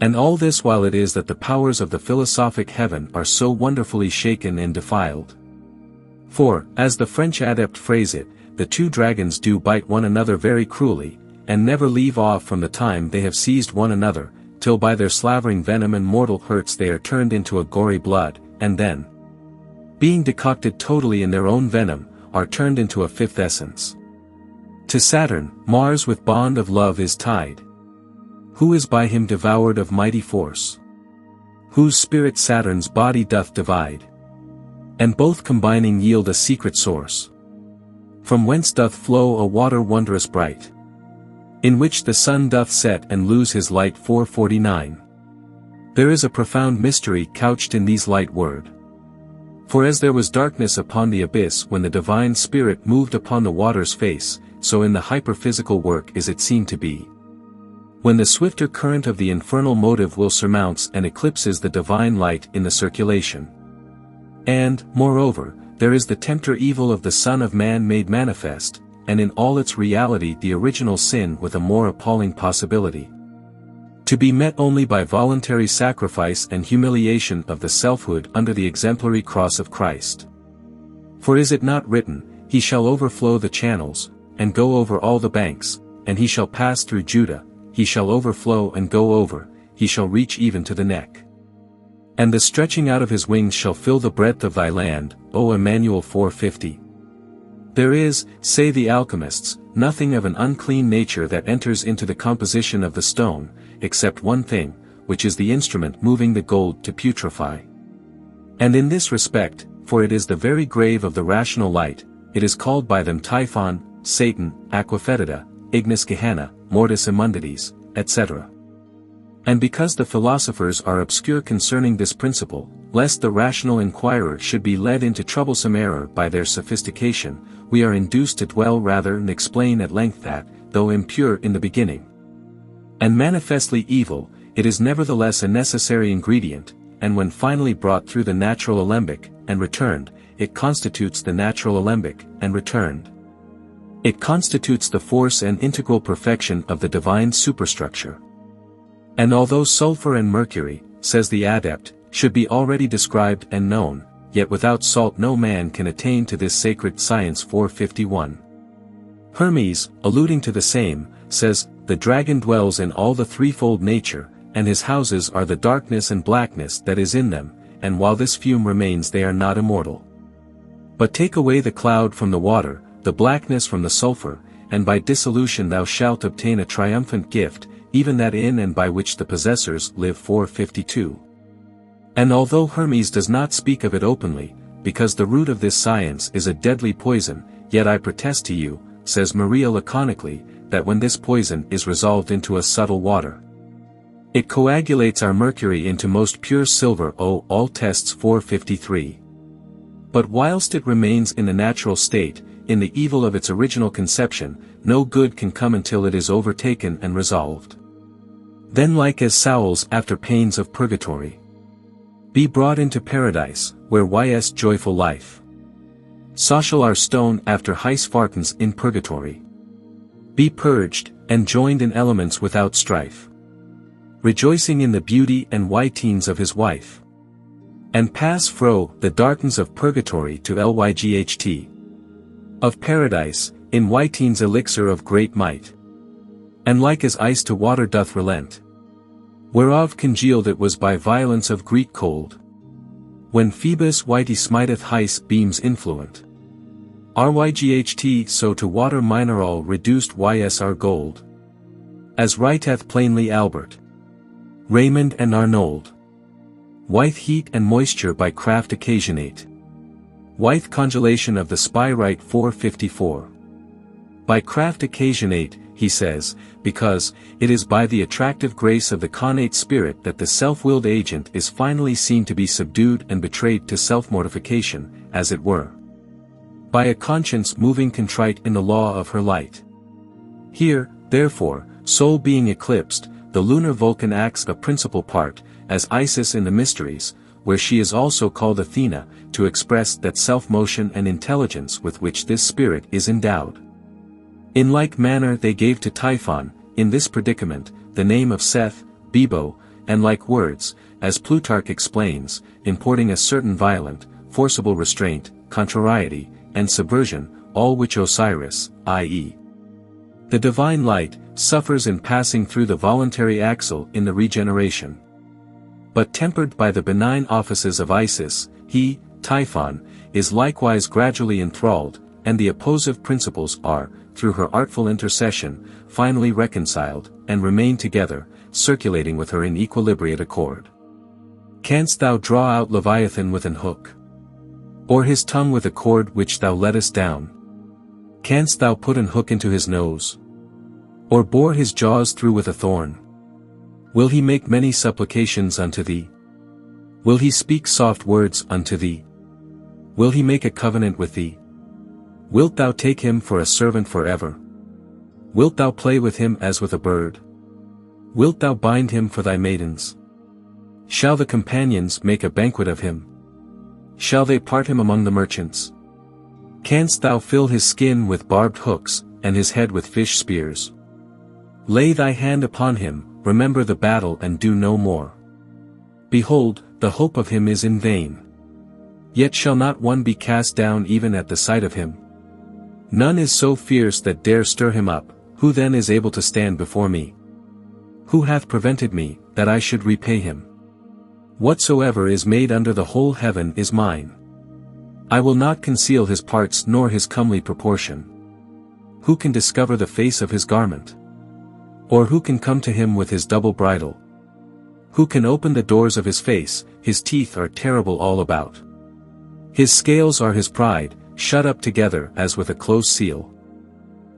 And all this while it is that the powers of the philosophic heaven are so wonderfully shaken and defiled. For, as the French adept phrase it, the two dragons do bite one another very cruelly, and never leave off from the time they have seized one another, till by their slavering venom and mortal hurts they are turned into a gory blood, and then, being decocted totally in their own venom, are turned into a fifth essence. To Saturn, Mars with bond of love is tied, who is by him devoured of mighty force, whose spirit Saturn's body doth divide, and both combining yield a secret source, from whence doth flow a water wondrous bright, in which the sun doth set and lose his light. 449. There is a profound mystery couched in these light word. For as there was darkness upon the abyss when the divine spirit moved upon the water's face, so in the hyperphysical work is it seen to be, when the swifter current of the infernal motive will surmounts and eclipses the divine light in the circulation. And, moreover, there is the tempter evil of the Son of Man made manifest, and in all its reality the original sin with a more appalling possibility, to be met only by voluntary sacrifice and humiliation of the selfhood under the exemplary cross of Christ. For is it not written, He shall overflow the channels, and go over all the banks, and he shall pass through Judah, he shall overflow and go over, he shall reach even to the neck. And the stretching out of his wings shall fill the breadth of thy land, O Emmanuel. 450. There is, say the alchemists, nothing of an unclean nature that enters into the composition of the stone, except one thing, which is the instrument moving the gold to putrefy. And in this respect, for it is the very grave of the rational light, it is called by them Typhon, Satan, Aquafetida, Ignis Gehenna, Mortis Immundities, etc. And because the philosophers are obscure concerning this principle, lest the rational inquirer should be led into troublesome error by their sophistication, we are induced to dwell rather and explain at length that, though impure in the beginning, and manifestly evil, it is nevertheless a necessary ingredient, and when finally brought through the natural alembic, and returned, it constitutes the natural alembic, and returned, it constitutes the force and integral perfection of the divine superstructure. And although sulfur and mercury, says the adept, should be already described and known, yet without salt no man can attain to this sacred science. 451. Hermes, alluding to the same, says, the dragon dwells in all the threefold nature, and his houses are the darkness and blackness that is in them, and while this fume remains they are not immortal. But take away the cloud from the water, the blackness from the sulfur, and by dissolution thou shalt obtain a triumphant gift, even that in and by which the possessors live. 452. And although Hermes does not speak of it openly, because the root of this science is a deadly poison, yet I protest to you, says Maria laconically, that when this poison is resolved into a subtle water, it coagulates our mercury into most pure silver. O all tests. 453. But whilst it remains in the natural state, in the evil of its original conception, no good can come until it is overtaken and resolved. Then like as Sauls after pains of purgatory, be brought into paradise, where ys joyful life, so shall our stone after his fartens in purgatory be purged, and joined in elements without strife, rejoicing in the beauty and whitings of his wife, and pass fro the darkness of purgatory to lyght of paradise, in whitings elixir of great might, and like as ice to water doth relent, whereof congealed it was by violence of Greek cold, when Phoebus whitey smiteth his beams influent, ryght so to water mineral reduced ysr gold, as writeth plainly Albert, Raymond and Arnold, white heat and moisture by craft occasionate, white congelation of the spyrite. 454. By craft occasionate, he says, because, it is by the attractive grace of the connate spirit that the self-willed agent is finally seen to be subdued and betrayed to self-mortification, as it were, by a conscience moving contrite in the law of her light. Here, therefore, Sol being eclipsed, the lunar Vulcan acts a principal part, as Isis in the Mysteries, where she is also called Athena, to express that self-motion and intelligence with which this spirit is endowed. In like manner they gave to Typhon, in this predicament, the name of Seth, Bebo, and like words, as Plutarch explains, importing a certain violent, forcible restraint, contrariety, and subversion, all which Osiris, i.e. the divine light, suffers in passing through the voluntary axle in the regeneration. But tempered by the benign offices of Isis, he, Typhon, is likewise gradually enthralled, and the opposive principles are, through her artful intercession, finally reconciled, and remain together, circulating with her in equilibriate accord. Canst thou draw out Leviathan with an hook? Or his tongue with a cord which thou lettest down? Canst thou put an hook into his nose? Or bore his jaws through with a thorn? Will he make many supplications unto thee? Will he speak soft words unto thee? Will he make a covenant with thee? Wilt thou take him for a servant forever? Wilt thou play with him as with a bird? Wilt thou bind him for thy maidens? Shall the companions make a banquet of him? Shall they part him among the merchants? Canst thou fill his skin with barbed hooks, and his head with fish spears? Lay thy hand upon him, remember the battle and do no more. Behold, the hope of him is in vain. Yet shall not one be cast down even at the sight of him? None is so fierce that dare stir him up, who then is able to stand before me? Who hath prevented me, that I should repay him? Whatsoever is made under the whole heaven is mine. I will not conceal his parts nor his comely proportion. Who can discover the face of his garment? Or who can come to him with his double bridle? Who can open the doors of his face? His teeth are terrible all about. His scales are his pride, shut up together as with a close seal.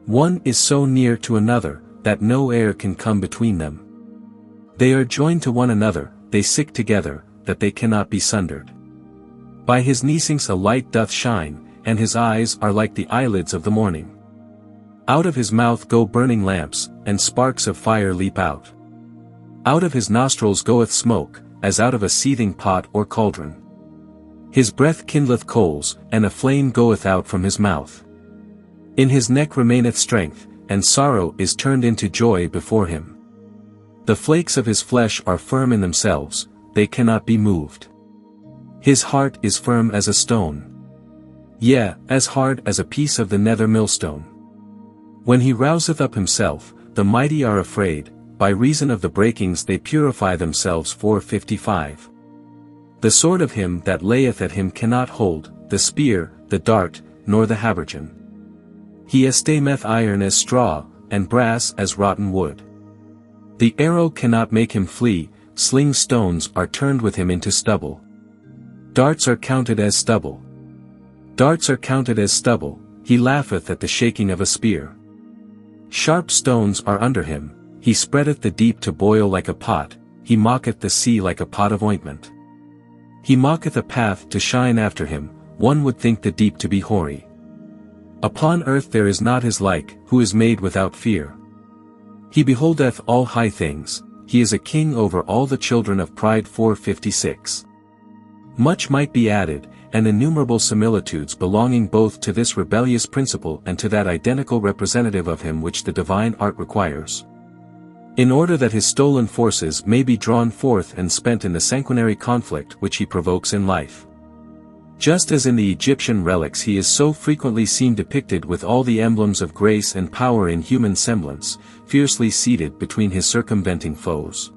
One is so near to another, that no air can come between them. They are joined to one another, they stick together, that they cannot be sundered. By his neesings a light doth shine, and his eyes are like the eyelids of the morning. Out of his mouth go burning lamps, and sparks of fire leap out. Out of his nostrils goeth smoke, as out of a seething pot or cauldron. His breath kindleth coals, and a flame goeth out from his mouth. In his neck remaineth strength, and sorrow is turned into joy before him. The flakes of his flesh are firm in themselves, they cannot be moved. His heart is firm as a stone. Yea, as hard as a piece of the nether millstone. When he rouseth up himself, the mighty are afraid, by reason of the breakings they purify themselves. 455. The sword of him that layeth at him cannot hold, the spear, the dart, nor the habergeon. He estimeth iron as straw, and brass as rotten wood. The arrow cannot make him flee, sling stones are turned with him into stubble. Darts are counted as stubble. Darts are counted as stubble, he laugheth at the shaking of a spear. Sharp stones are under him, he spreadeth the deep to boil like a pot, he mocketh the sea like a pot of ointment. He mocketh a path to shine after him, one would think the deep to be hoary. Upon earth there is not his like, who is made without fear. He beholdeth all high things, he is a king over all the children of pride. 456. Much might be added, and innumerable similitudes belonging both to this rebellious principle and to that identical representative of him which the divine art requires. In order that his stolen forces may be drawn forth and spent in the sanguinary conflict which he provokes in life. Just as in the Egyptian relics he is so frequently seen depicted with all the emblems of grace and power in human semblance, fiercely seated between his circumventing foes.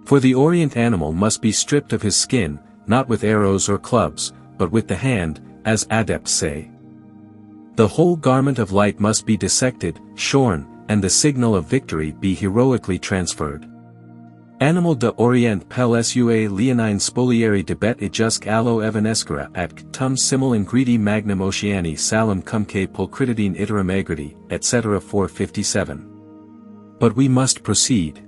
For the Orient animal must be stripped of his skin, not with arrows or clubs, but with the hand, as adepts say. The whole garment of light must be dissected, shorn, and the signal of victory be heroically transferred. Animal de Orient pel sua leonine spolieri debet ejusque allo evanescere at tum simul ingredi magnum oceani salem cumque pulchritidine iterum agredi, etc. 457. But we must proceed.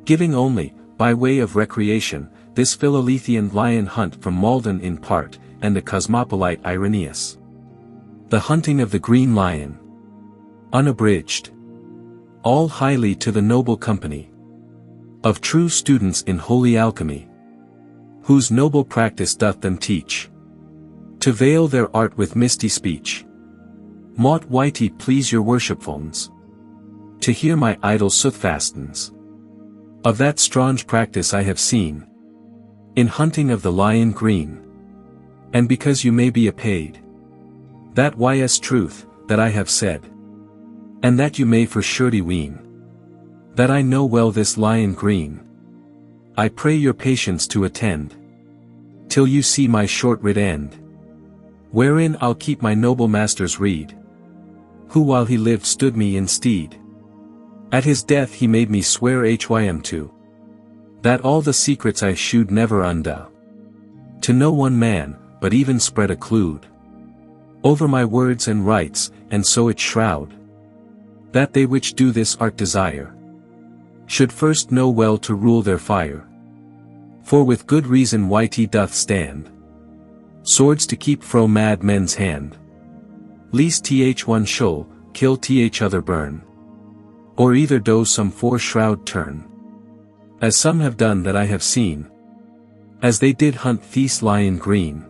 Giving only, by way of recreation, this Philolethian lion hunt from Malden in part, and the cosmopolite Irenaeus. The hunting of the green lion. Unabridged. all highly to the noble company of true students in holy alchemy, whose noble practice doth them teach to veil their art with misty speech. Mought wighty please your worshipfuls to hear my idle soothfastens of that strange practice I have seen in hunting of the lion green, and because you may be apaid that ys truth that I have said, and that you may for surety ween that I know well this lion green, I pray your patience to attend till you see my short writ end, wherein I'll keep my noble master's rede, who while he lived stood me in stead. At his death he made me swear hym to that all the secrets I should never undo, to no one man, but even spread a cloud over my words and rites, and so it shroud that they which do this art desire should first know well to rule their fire. For with good reason YT doth stand swords to keep fro mad men's hand, lest one shoal kill other burn, or either do some fore shroud turn, as some have done that I have seen, as they did hunt this lion green,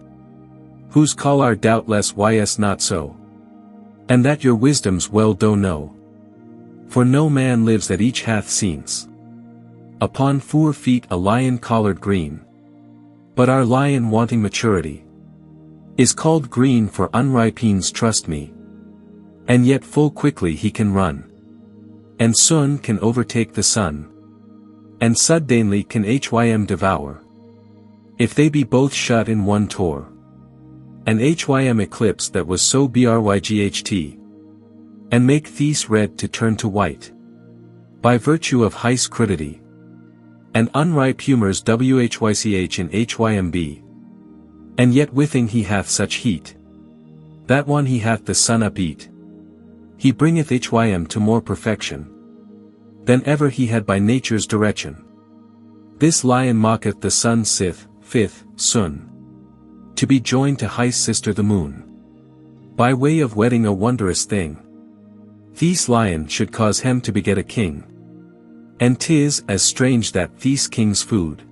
whose call are doubtless ys not so, and that your wisdoms well do know. For no man lives that each hath scenes upon 4 feet a lion collared green, but our lion wanting maturity is called green for unripens, trust me, and yet full quickly he can run, and soon can overtake the sun, and suddenly can hym devour, if they be both shut in one tor, and hym eclipse that was so bryght, and make these red to turn to white, by virtue of high crudity, and unripe humours whych in hymb, and yet withing he hath such heat, that one he hath the sun upbeat, he bringeth hym to more perfection than ever he had by nature's direction. This lion mocketh the sun sith, fifth, sun, to be joined to his sister the moon, by way of wedding a wondrous thing. This lion should cause him to beget a king, and 'tis as strange that this king's food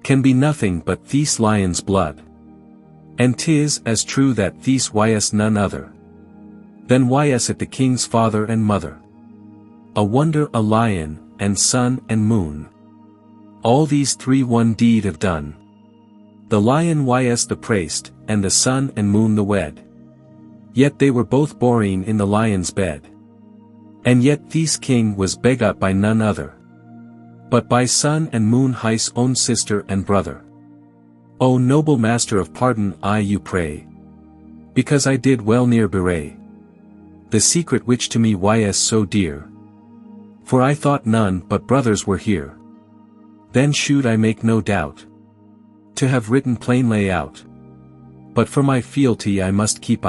can be nothing but this lion's blood, and 'tis as true that this ys none other than ys at the king's father and mother. A wonder a lion, and sun and moon, all these 3 one deed have done. The lion ys the praised, and the sun and moon the wed, yet they were both born in the lion's bed. And yet this king was begot by none other but by sun and moon his own sister and brother. O noble master of pardon I you pray, because I did well near bewray the secret which to me ys so dear, for I thought none but brothers were here. Then should I make no doubt to have written plain layout, but for my fealty I must keep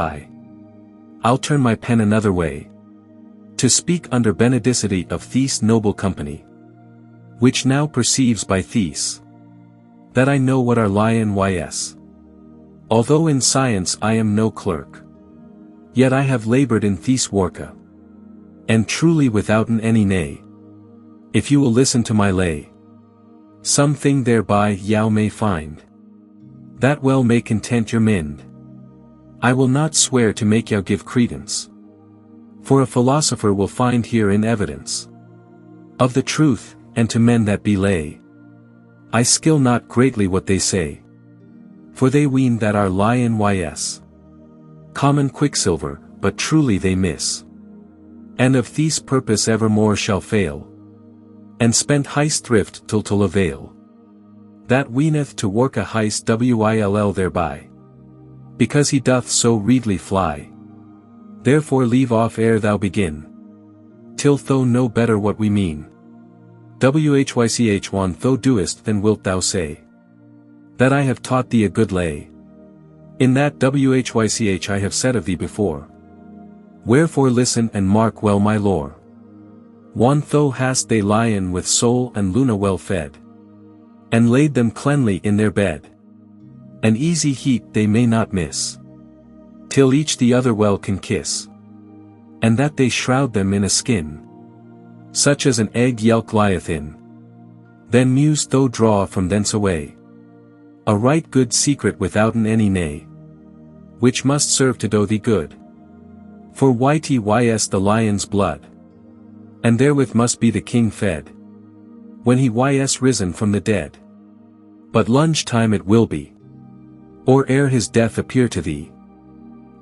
I'll turn my pen another way, to speak under benedicity of this noble company, which now perceives by this that I know what our lion ys. Although in science I am no clerk, yet I have labored in this worka, and truly withouten any nay. If you will listen to my lay, something thereby you may find that well may content your mind. I will not swear to make you give credence, for a philosopher will find herein evidence of the truth, and to men that be lay, I skill not greatly what they say, for they ween that our lion ys common quicksilver, but truly they miss, and of this purpose evermore shall fail, and spend heist thrift till to avail, that weeneth to work a heist will thereby, because he doth so readily fly. Therefore leave off ere thou begin, till thou know better what we mean. Whych one thou doest then wilt thou say that I have taught thee a good lay, in that whych I have said of thee before. Wherefore listen and mark well my lore. One thou hast they lion with soul and luna well fed, and laid them cleanly in their bed, an easy heat they may not miss, till each the other well can kiss, and that they shroud them in a skin, such as an egg yelk lieth in. Then muse thou draw from thence away a right good secret withouten any nay, which must serve to do thee good. For ys the lion's blood, and therewith must be the king fed, when he ys risen from the dead. But lunge time it will be, or ere his death appear to thee,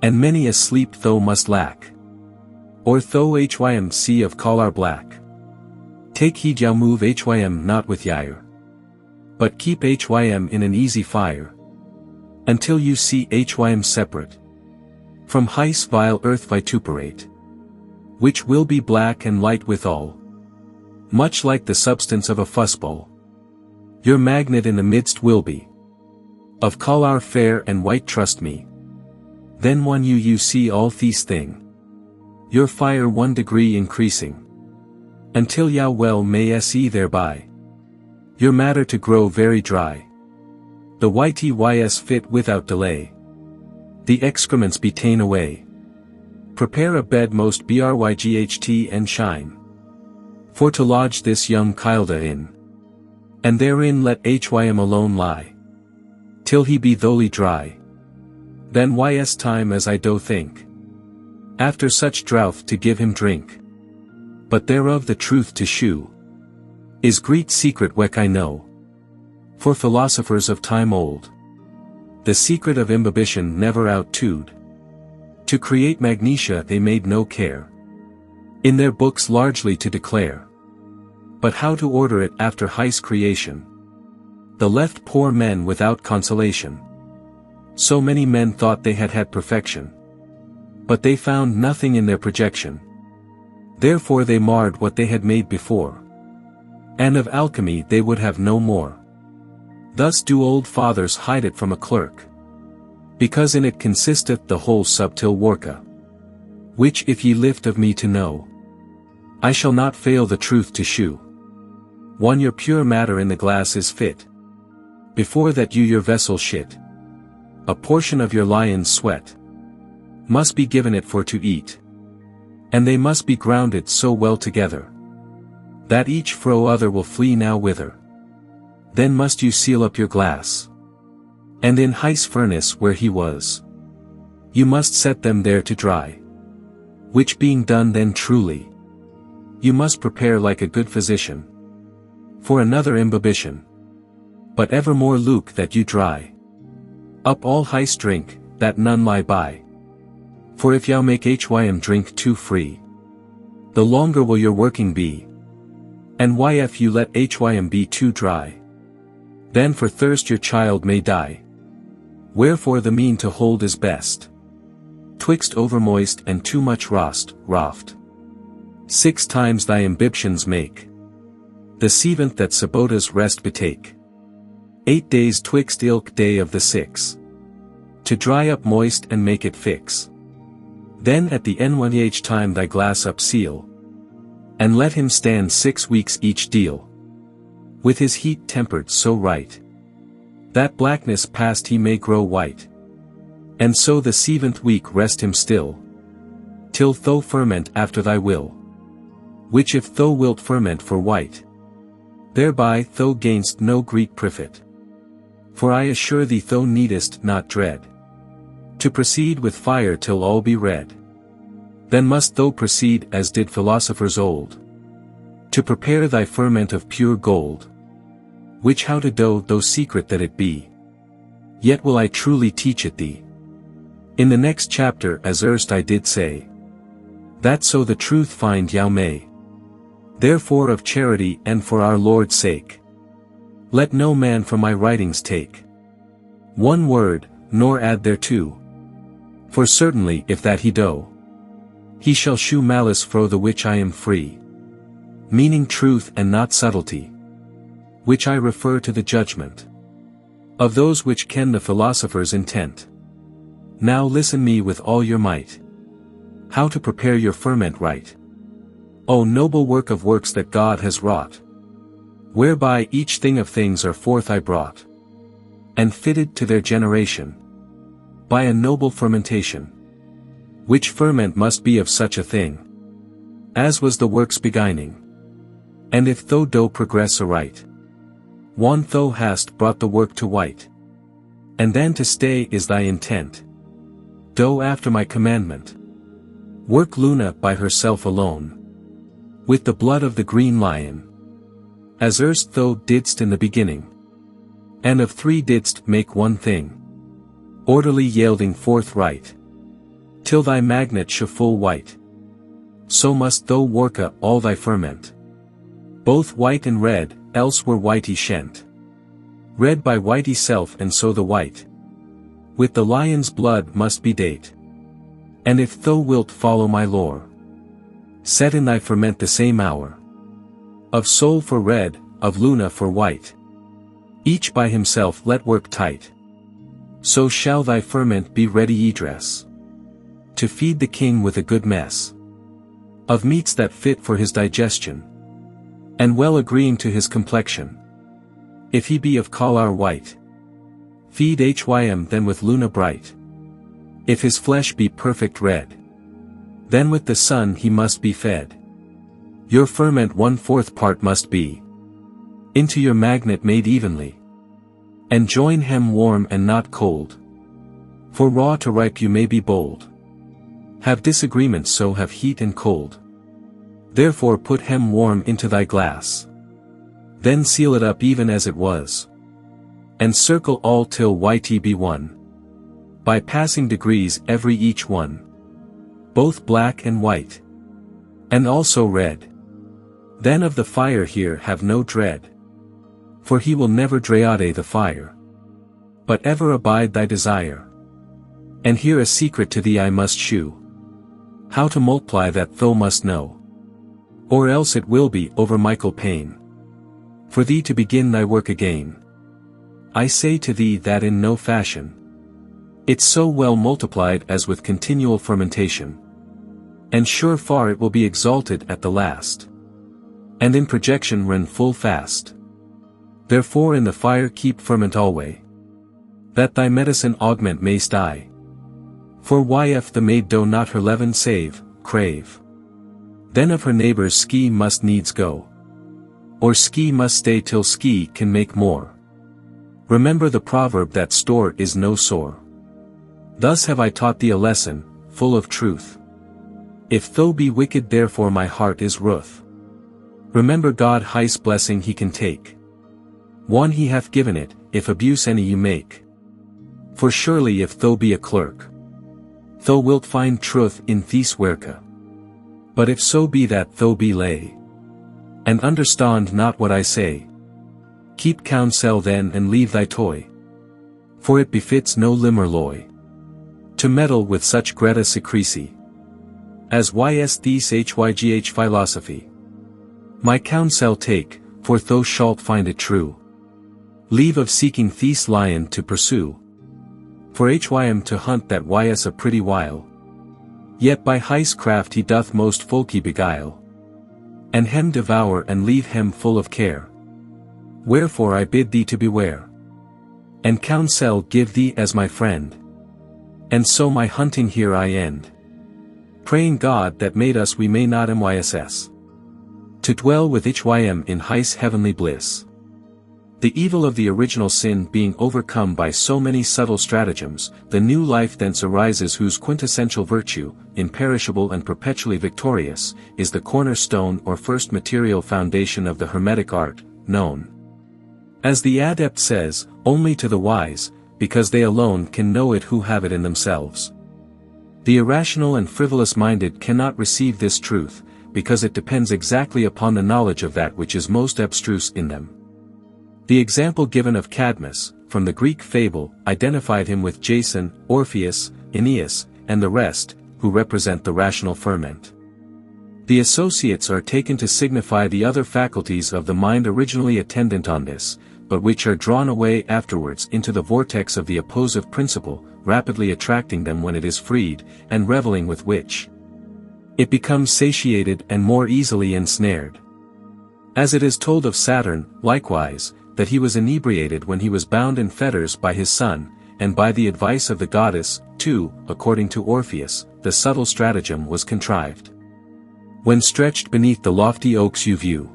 and many a sleep thou must lack, or thou hym see of collar black. Take heed thou move hym not with yire, but keep hym in an easy fire, until you see hym separate from his vile earth vituperate, which will be black and light withal, much like the substance of a fussball. Your magnet in the midst will be of color fair and white, trust me. Then when you see all these thing, your fire 1 degree increasing, until you well may see thereby your matter to grow very dry. The ys fit without delay, the excrements be ta'en away. Prepare a bed most bryght and shine, for to lodge this young Kilda in, and therein let hym alone lie, till he be thoroughly dry. Then ys time as I do think, after such drouth to give him drink, but thereof the truth to shew, is great secret wek I know. For philosophers of time old, the secret of imbibition never out-tude. To create magnesia they made no care, in their books largely to declare, but how to order it after his creation, the left poor men without consolation. So many men thought they had perfection, but they found nothing in their projection. Therefore they marred what they had made before, and of alchemy they would have no more. Thus do old fathers hide it from a clerk, because in it consisteth the whole subtil worka, which if ye lift of me to know, I shall not fail the truth to shew. One your pure matter in the glass is fit, before that you your vessel shit, a portion of your lion's sweat must be given it for to eat, and they must be grounded so well together, that each fro other will flee now wither. Then must you seal up your glass, and in his furnace where he was, you must set them there to dry, which being done then truly, you must prepare like a good physician, for another imbibition, but evermore luke that you dry up all his drink, that none lie by. For if you make hym drink too free, the longer will your working be, and if you let hym be too dry, then for thirst your child may die. Wherefore the mean to hold is best, twixt overmoist and too much raft. 6 times thy imbibtions make, the 7th that Sabota's rest betake. 8 days twixt ilk day of the 6, to dry up moist and make it fix. Then at the n1h time thy glass up seal, and let him stand 6 weeks each deal, with his heat tempered so right, that blackness past he may grow white. And so the 7th week rest him still, till thou ferment after thy will, which if thou wilt ferment for white, thereby thou gainst no great profit. For I assure thee thou needest not dread to proceed with fire till all be red. Then must thou proceed as did philosophers old, to prepare thy ferment of pure gold, which how to do though secret that it be, yet will I truly teach it thee. In the next chapter as erst I did say, that so the truth find thou may. Therefore of charity and for our Lord's sake, let no man from my writings take 1 word, nor add thereto. For certainly if that he do, he shall shew malice fro the which I am free, meaning truth and not subtlety, which I refer to the judgment of those which ken the philosopher's intent. Now listen me with all your might, how to prepare your ferment right. O noble work of works that God has wrought, whereby each thing of things are forth I brought, and fitted to their generation, by a noble fermentation, which ferment must be of such a thing, as was the work's beginning. And if thou do progress aright, one thou hast brought the work to white, and then to stay is thy intent, do after my commandment, work Luna by herself alone, with the blood of the green lion, as erst thou didst in the beginning, and of three didst make one thing, orderly yielding forth right, till thy magnet show full white. So must thou work all thy ferment, both white and red, else were whitey shent. Red by whitey self and so the white, with the lion's blood must be date. And if thou wilt follow my lore, set in thy ferment the same hour, of soul for red, of Luna for white, each by himself let work tight. So shall thy ferment be ready dress, to feed the king with a good mess, of meats that fit for his digestion, and well agreeing to his complexion. If he be of color white, feed him then with Luna bright. If his flesh be perfect red, then with the sun he must be fed. Your ferment 1/4 part must be into your magnet made evenly, and join hem warm and not cold. For raw to ripe you may be bold, have disagreements so have heat and cold. Therefore put hem warm into thy glass, then seal it up even as it was, and circle all till whitey be one, by passing degrees every each one, both black and white, and also red. Then of the fire here have no dread, for he will never dreade the fire, but ever abide thy desire. And here a secret to thee I must shew, how to multiply that thou must know, or else it will be over Michael pain, for thee to begin thy work again. I say to thee that in no fashion, it's so well multiplied as with continual fermentation, and sure far it will be exalted at the last, and in projection run full fast. Therefore in the fire keep ferment alway, that thy medicine augment mayst die. For if the maid do not her leaven save, crave, then of her neighbor's ski must needs go, or ski must stay till ski can make more. Remember the proverb that store is no sore. Thus have I taught thee a lesson, full of truth. If thou be wicked therefore my heart is ruth. Remember God highest blessing he can take, one he hath given it, if abuse any you make. For surely if thou be a clerk, thou wilt find truth in these worka. But if so be that thou be lay, and understand not what I say, keep counsel then and leave thy toy, for it befits no limmer loy, to meddle with such greta secrecy, as ys these hygh philosophy. My counsel take, for thou shalt find it true. Leave of seeking these lion to pursue, for hym to hunt that ys a pretty while, yet by his craft he doth most folky beguile, and hem devour and leave hem full of care. Wherefore I bid thee to beware, and counsel give thee as my friend. And so my hunting here I end, praying God that made us we may not myss, to dwell with hym in his heavenly bliss. The evil of the original sin being overcome by so many subtle stratagems, the new life thence arises whose quintessential virtue, imperishable and perpetually victorious, is the cornerstone or first material foundation of the Hermetic art, known, as the adept says, only to the wise, because they alone can know it who have it in themselves. The irrational and frivolous-minded cannot receive this truth, because it depends exactly upon the knowledge of that which is most abstruse in them. The example given of Cadmus, from the Greek fable, identified him with Jason, Orpheus, Aeneas, and the rest, who represent the rational ferment. The associates are taken to signify the other faculties of the mind originally attendant on this, but which are drawn away afterwards into the vortex of the opposive principle, rapidly attracting them when it is freed, and reveling with which it becomes satiated and more easily ensnared. As it is told of Saturn, likewise, that he was inebriated when he was bound in fetters by his son, and by the advice of the goddess, too, according to Orpheus, the subtle stratagem was contrived. When stretched beneath the lofty oaks you view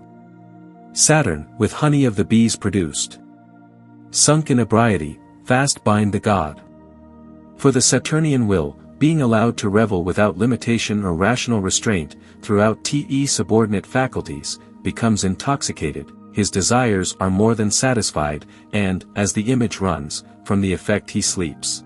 Saturn, with honey of the bees produced. Sunk in ebriety, fast bind the god. For the Saturnian will, being allowed to revel without limitation or rational restraint, throughout te subordinate faculties, becomes intoxicated, his desires are more than satisfied, and, as the image runs, from the effect he sleeps.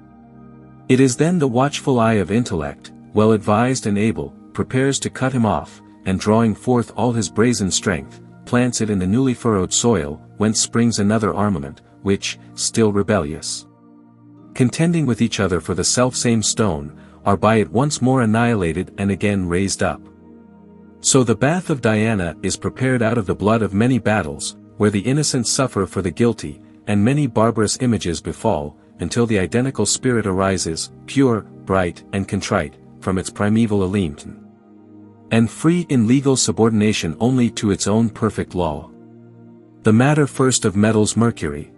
It is then the watchful eye of intellect, well advised and able, prepares to cut him off, and drawing forth all his brazen strength, plants it in the newly furrowed soil, whence springs another armament, which, still rebellious, contending with each other for the selfsame stone, are by it once more annihilated and again raised up. So the bath of Diana is prepared out of the blood of many battles, where the innocent suffer for the guilty, and many barbarous images befall, until the identical spirit arises, pure, bright, and contrite, from its primeval elementum, and free in legal subordination only to its own perfect law. The matter first of metals mercury.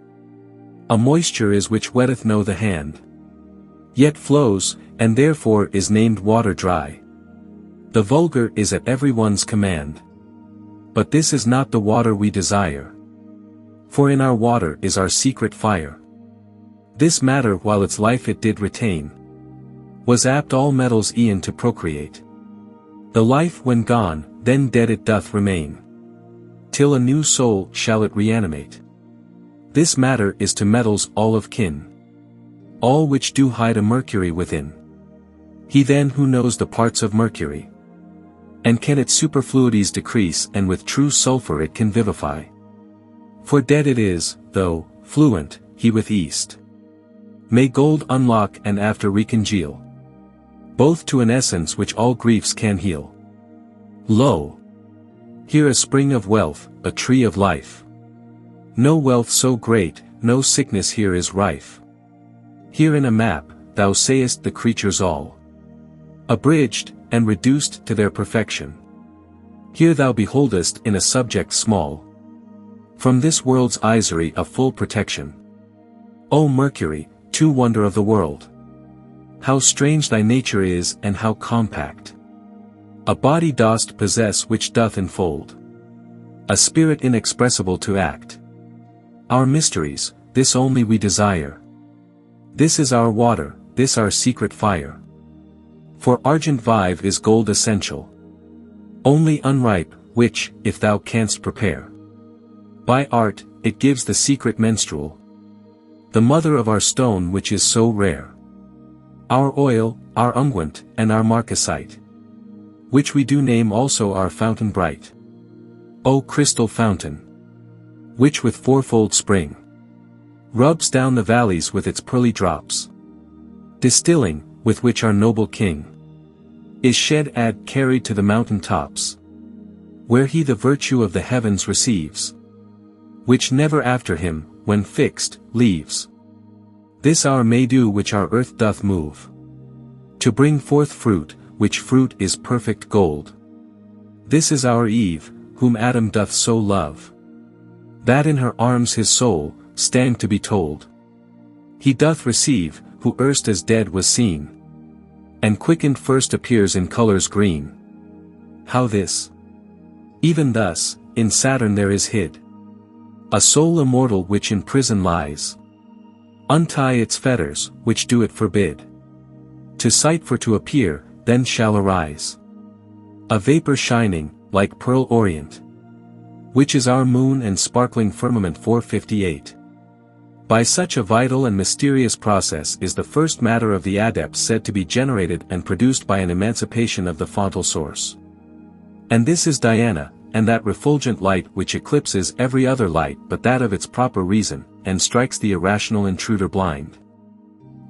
A moisture is which wetteth no the hand, yet flows, and therefore is named water dry. The vulgar is at every one's command. But this is not the water we desire. For in our water is our secret fire. This matter while its life it did retain, was apt all metals e'en to procreate. The life when gone, then dead it doth remain, till a new soul shall it reanimate. This matter is to metals all of kin, all which do hide a mercury within. He then who knows the parts of mercury, and can its superfluities decrease, and with true sulfur it can vivify. For dead it is, though, fluent, he with east may gold unlock and after recongeal, both to an essence which all griefs can heal. Lo! Here a spring of wealth, a tree of life. No wealth so great, no sickness here is rife. Here in a map, thou sayest the creatures all abridged, and reduced to their perfection. Here thou beholdest in a subject small, from this world's isery a full protection. O Mercury, true wonder of the world! How strange thy nature is and how compact! A body dost possess which doth enfold a spirit inexpressible to act. Our mysteries, this only we desire. This is our water, this our secret fire. For argent vive is gold essential, only unripe, which, if thou canst prepare by art, it gives the secret menstrual, the mother of our stone which is so rare. Our oil, our unguent, and our marcasite, which we do name also our fountain bright. O crystal fountain, which with fourfold spring rubs down the valleys with its pearly drops, distilling, with which our noble king is shed carried to the mountain tops, where he the virtue of the heavens receives, which never after him, when fixed, leaves. This our May-dew which our earth doth move, to bring forth fruit, which fruit is perfect gold. This is our Eve, whom Adam doth so love, that in her arms his soul, stand to be told, he doth receive, who erst as dead was seen, and quickened first appears in colors green. How this? Even thus, in Saturn there is hid a soul immortal which in prison lies. Untie its fetters, which do it forbid to sight, for to appear, then shall arise a vapor shining, like pearl orient, which is our moon and sparkling firmament 458. By such a vital and mysterious process is the first matter of the adepts said to be generated and produced by an emancipation of the fontal source. And this is Diana, and that refulgent light which eclipses every other light but that of its proper reason, and strikes the irrational intruder blind.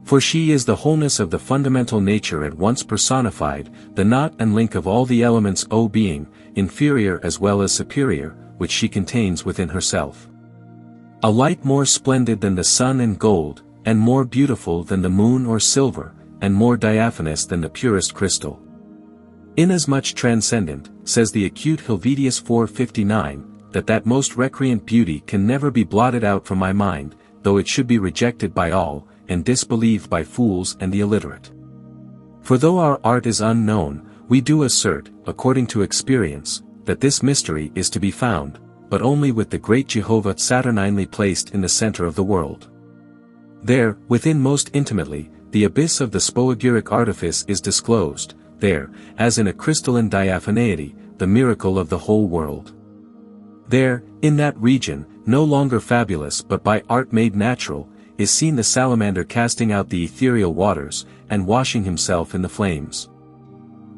For she is the wholeness of the fundamental nature at once personified, the knot and link of all the elements, O being, inferior as well as superior, which she contains within herself. A light more splendid than the sun and gold, and more beautiful than the moon or silver, and more diaphanous than the purest crystal. Inasmuch transcendent, says the acute Helvetius 459, that most recreant beauty can never be blotted out from my mind, though it should be rejected by all, and disbelieved by fools and the illiterate. For though our art is unknown, we do assert, according to experience, that this mystery is to be found, but only with the great Jehovah saturninely placed in the center of the world. There, within most intimately, the abyss of the spoagiric artifice is disclosed, there, as in a crystalline diaphaneity, the miracle of the whole world. There, in that region, no longer fabulous but by art made natural, is seen the salamander casting out the ethereal waters, and washing himself in the flames.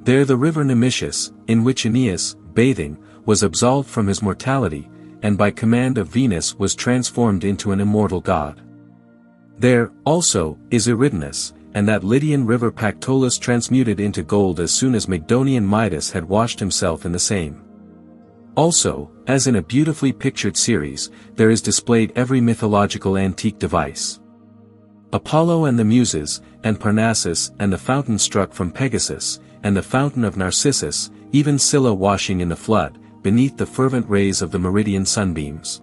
There the river Nemesis, in which Aeneas, bathing, was absolved from his mortality, and by command of Venus was transformed into an immortal god. There, also, is Eridanus, and that Lydian river Pactolus transmuted into gold as soon as Mygdonian Midas had washed himself in the same. Also, as in a beautifully pictured series, there is displayed every mythological antique device. Apollo and the Muses, and Parnassus and the fountain struck from Pegasus, and the fountain of Narcissus, even Scylla washing in the flood, beneath the fervent rays of the meridian sunbeams.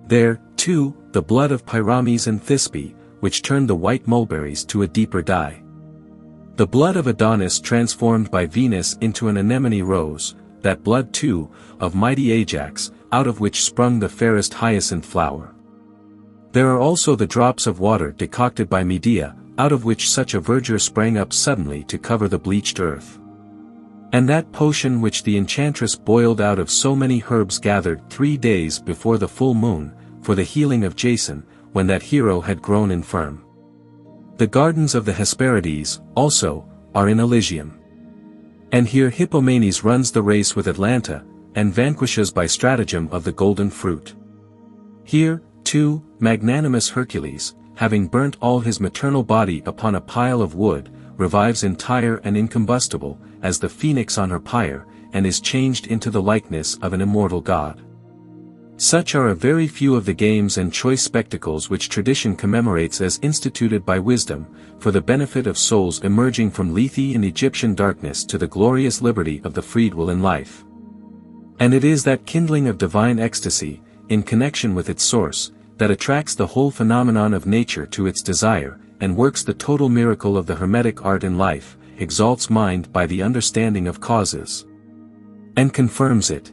There, too, the blood of Pyrames and Thisbe, which turned the white mulberries to a deeper dye. The blood of Adonis transformed by Venus into an anemone rose, that blood too, of mighty Ajax, out of which sprung the fairest hyacinth flower. There are also the drops of water decocted by Medea, out of which such a verdure sprang up suddenly to cover the bleached earth. And that potion which the enchantress boiled out of so many herbs gathered 3 days before the full moon, for the healing of Jason, when that hero had grown infirm. The gardens of the Hesperides, also, are in Elysium. And here Hippomenes runs the race with Atlanta, and vanquishes by stratagem of the golden fruit. Here, too, magnanimous Hercules, having burnt all his maternal body upon a pile of wood, revives entire and incombustible, as the phoenix on her pyre, and is changed into the likeness of an immortal god. Such are a very few of the games and choice spectacles which tradition commemorates as instituted by wisdom, for the benefit of souls emerging from Lethe and Egyptian darkness to the glorious liberty of the freed will in life. And it is that kindling of divine ecstasy, in connection with its source, that attracts the whole phenomenon of nature to its desire, and works the total miracle of the Hermetic art in life, exalts mind by the understanding of causes, and confirms it.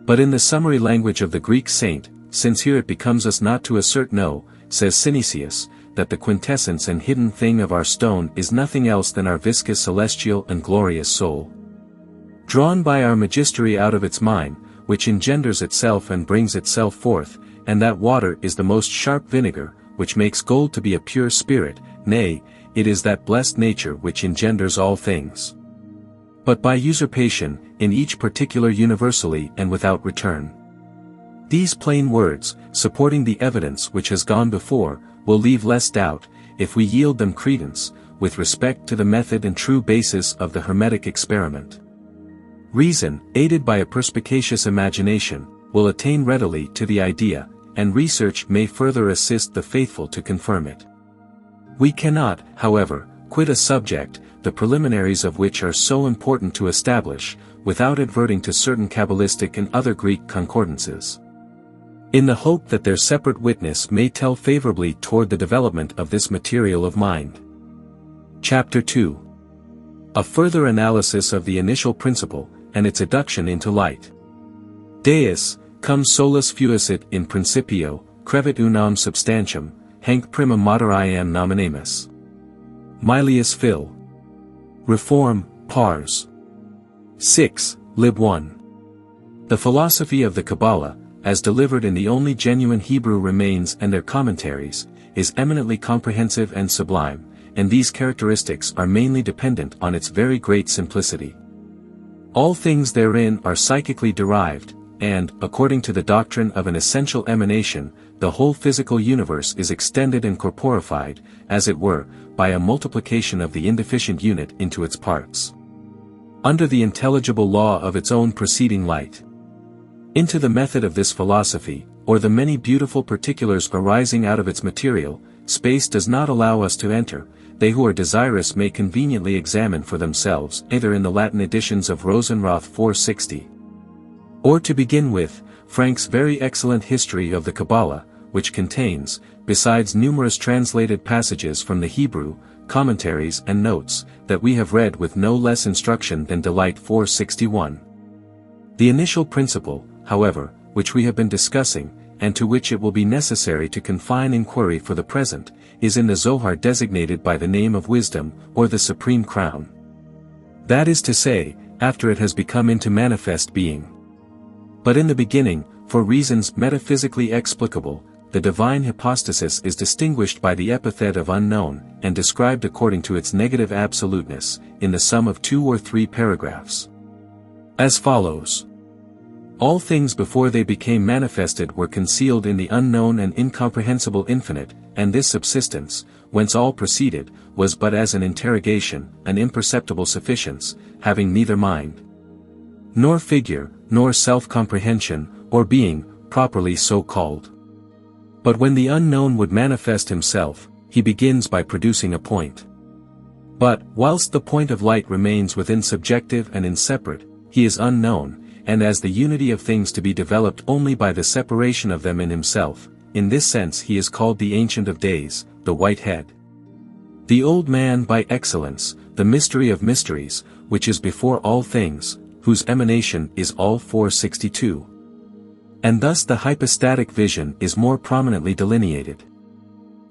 But in the summary language of the Greek saint, since here it becomes us not to assert no, says Synesius, that the quintessence and hidden thing of our stone is nothing else than our viscous celestial and glorious soul, drawn by our magistery out of its mine, which engenders itself and brings itself forth, and that water is the most sharp vinegar, which makes gold to be a pure spirit, nay, it is that blessed nature which engenders all things, but by usurpation, in each particular universally and without return. These plain words, supporting the evidence which has gone before, will leave less doubt, if we yield them credence, with respect to the method and true basis of the Hermetic experiment. Reason, aided by a perspicacious imagination, will attain readily to the idea, and research may further assist the faithful to confirm it. We cannot, however, quit a subject, the preliminaries of which are so important to establish, without adverting to certain Kabbalistic and other Greek concordances, in the hope that their separate witness may tell favorably toward the development of this material of mind. Chapter 2. A further analysis of the initial principle, and its eduction into light. Deus, cum solus fuesit in principio, crevit unam substantium, hanc prima materiam nominamus. Milius Phil. Reform, Pars. 6, Lib 1. The philosophy of the Kabbalah, as delivered in the only genuine Hebrew remains and their commentaries, is eminently comprehensive and sublime, and these characteristics are mainly dependent on its very great simplicity. All things therein are psychically derived, and, according to the doctrine of an essential emanation, the whole physical universe is extended and corporified, as it were, by a multiplication of the indeficient unit into its parts, under the intelligible law of its own proceeding light. Into the method of this philosophy, or the many beautiful particulars arising out of its material, space does not allow us to enter. They who are desirous may conveniently examine for themselves either in the Latin editions of Rosenroth 460, or to begin with, Frank's very excellent History of the Kabbalah, which contains, besides numerous translated passages from the Hebrew, commentaries and notes, that we have read with no less instruction than Delight 461. The initial principle, however, which we have been discussing, and to which it will be necessary to confine inquiry for the present, is in the Zohar designated by the name of wisdom, or the supreme crown. That is to say, after it has become into manifest being. But in the beginning, for reasons metaphysically explicable, the divine hypostasis is distinguished by the epithet of unknown, and described according to its negative absoluteness, in the sum of 2 or 3 paragraphs. As follows. All things before they became manifested were concealed in the unknown and incomprehensible infinite, and this subsistence, whence all proceeded, was but as an interrogation, an imperceptible sufficience, having neither mind, nor figure, nor self-comprehension, or being, properly so called. But when the unknown would manifest himself, he begins by producing a point. But, whilst the point of light remains within subjective and inseparate, he is unknown, and as the unity of things to be developed only by the separation of them in himself, in this sense he is called the Ancient of Days, the White Head. The Old Man by excellence, the mystery of mysteries, which is before all things, whose emanation is all 462. And thus the hypostatic vision is more prominently delineated.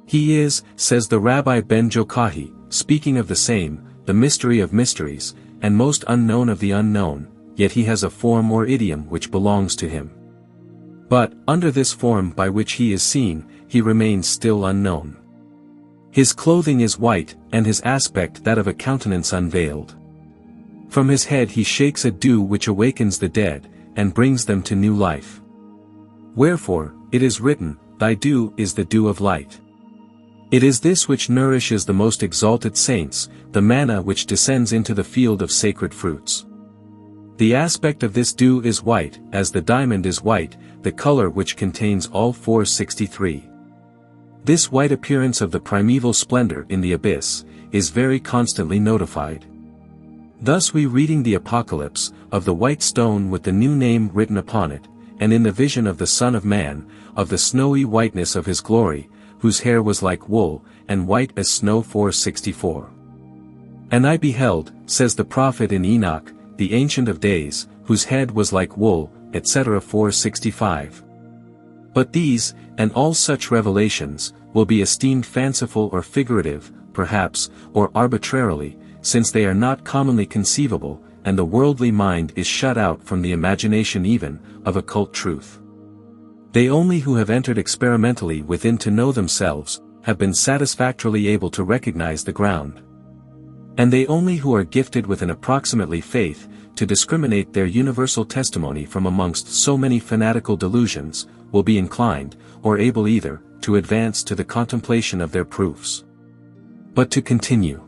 He is, says the Rabbi Ben Jokahi, speaking of the same, the mystery of mysteries, and most unknown of the unknown, yet he has a form or idiom which belongs to him. But, under this form by which he is seen, he remains still unknown. His clothing is white, and his aspect that of a countenance unveiled. From his head he shakes a dew which awakens the dead, and brings them to new life. Wherefore, it is written, Thy dew is the dew of light. It is this which nourishes the most exalted saints, the manna which descends into the field of sacred fruits. The aspect of this dew is white, as the diamond is white, the color which contains all 463. This white appearance of the primeval splendor in the abyss, is very constantly notified. Thus we reading the Apocalypse, of the white stone with the new name written upon it, and in the vision of the Son of Man, of the snowy whiteness of his glory, whose hair was like wool, and white as snow 464. And I beheld, says the prophet in Enoch, the Ancient of Days, whose head was like wool, etc. 465. But these, and all such revelations, will be esteemed fanciful or figurative, perhaps, or arbitrarily, since they are not commonly conceivable, and the worldly mind is shut out from the imagination even, of occult truth. They only who have entered experimentally within to know themselves, have been satisfactorily able to recognize the ground. And they only who are gifted with an approximately faith, to discriminate their universal testimony from amongst so many fanatical delusions, will be inclined, or able either, to advance to the contemplation of their proofs. But to continue.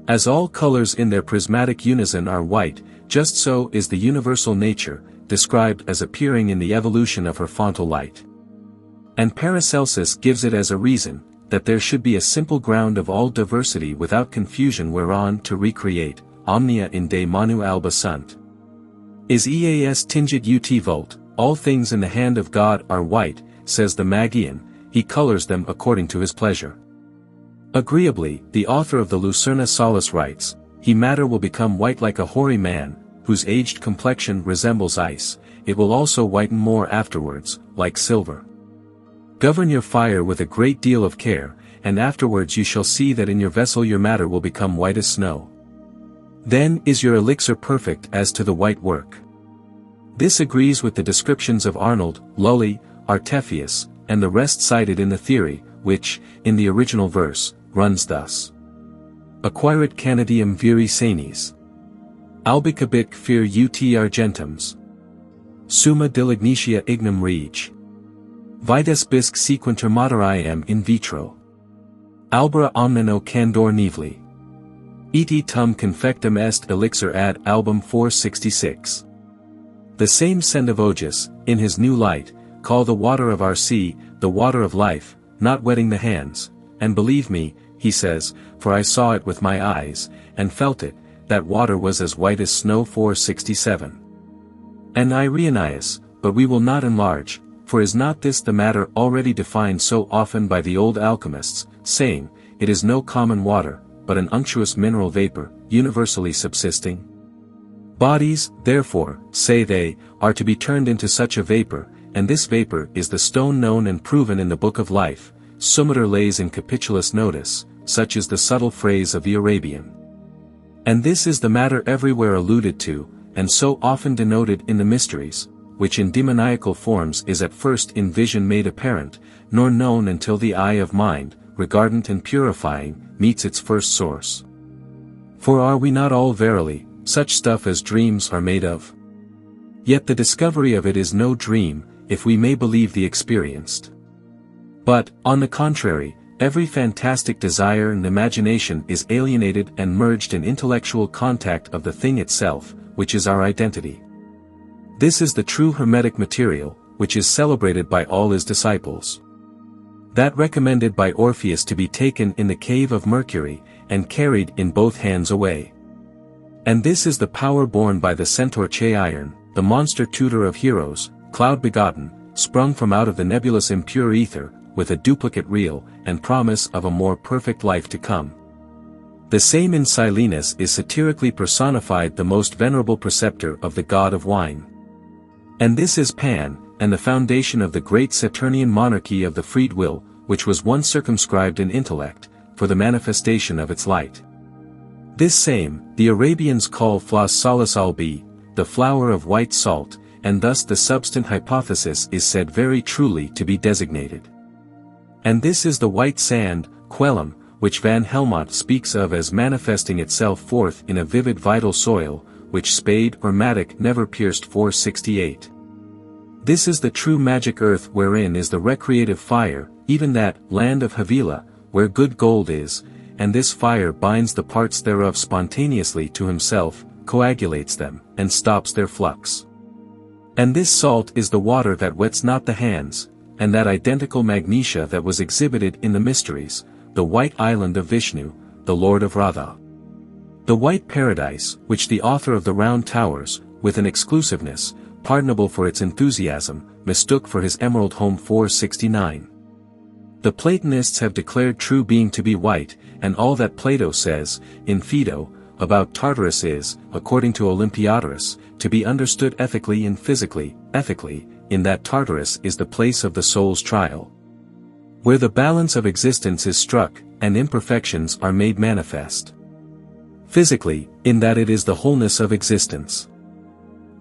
As all colors in their prismatic unison are white, just so is the universal nature, described as appearing in the evolution of her fontal light. And Paracelsus gives it as a reason, that there should be a simple ground of all diversity without confusion whereon to recreate, omnia in de manu alba sunt. Is eas tingit ut volt, all things in the hand of God are white, says the Magian, he colors them according to his pleasure. Agreeably, the author of the Lucerna Solis writes, he matter will become white like a hoary man, whose aged complexion resembles ice, it will also whiten more afterwards, like silver. Govern your fire with a great deal of care, and afterwards you shall see that in your vessel your matter will become white as snow. Then is your elixir perfect as to the white work. This agrees with the descriptions of Arnold, Lully, Artephius, and the rest cited in the theory, which, in the original verse, runs thus. Acquirit canadium viri senis. Albicabit fir ut argentums. Summa dilignitia ignum rege. Vides bisque sequenter moderiam in vitro. Albera omnino candor nivli. Et tum confectum est elixir ad album 466. The same Sendivogus, in his new light, call the water of our sea, the water of life, not wetting the hands, and believe me, he says, for I saw it with my eyes, and felt it, that water was as white as snow 467. And Irenaeus, but we will not enlarge, for is not this the matter already defined so often by the old alchemists, saying, it is no common water, but an unctuous mineral vapor, universally subsisting? Bodies, therefore, say they, are to be turned into such a vapor, and this vapor is the stone known and proven in the Book of Life, Sumiter lays in capitulous notice, such is the subtle phrase of the Arabian. And this is the matter everywhere alluded to, and so often denoted in the mysteries, which in demoniacal forms is at first in vision made apparent, nor known until the eye of mind, regardant and purifying, meets its first source. For are we not all verily, such stuff as dreams are made of? Yet the discovery of it is no dream, if we may believe the experienced. But, on the contrary, every fantastic desire and imagination is alienated and merged in intellectual contact of the thing itself, which is our identity. This is the true Hermetic material, which is celebrated by all his disciples. That recommended by Orpheus to be taken in the cave of Mercury, and carried in both hands away. And this is the power borne by the centaur Cheiron, the monster tutor of heroes, cloud-begotten, sprung from out of the nebulous impure ether, with a duplicate real, and promise of a more perfect life to come. The same in Silenus is satirically personified the most venerable preceptor of the god of wine. And this is Pan, and the foundation of the great Saturnian monarchy of the freed will, which was once circumscribed in intellect, for the manifestation of its light. This same, the Arabians call flas salis albi, the flower of white salt, and thus the substant hypothesis is said very truly to be designated. And this is the white sand, quellum, which Van Helmont speaks of as manifesting itself forth in a vivid vital soil, which spade or mattock never pierced. 468. This is the true magic earth wherein is the recreative fire, even that land of Havilah, where good gold is, and this fire binds the parts thereof spontaneously to himself, coagulates them, and stops their flux. And this salt is the water that wets not the hands, and that identical magnesia that was exhibited in the mysteries, the white island of Vishnu, the Lord of Radha. The white paradise, which the author of the Round Towers, with an exclusiveness, pardonable for its enthusiasm, mistook for his emerald home. 469. The Platonists have declared true being to be white, and all that Plato says, in Phaedo, about Tartarus is, according to Olympiodorus, to be understood ethically and physically, ethically, in that Tartarus is the place of the soul's trial, where the balance of existence is struck, and imperfections are made manifest. Physically, in that it is the wholeness of existence.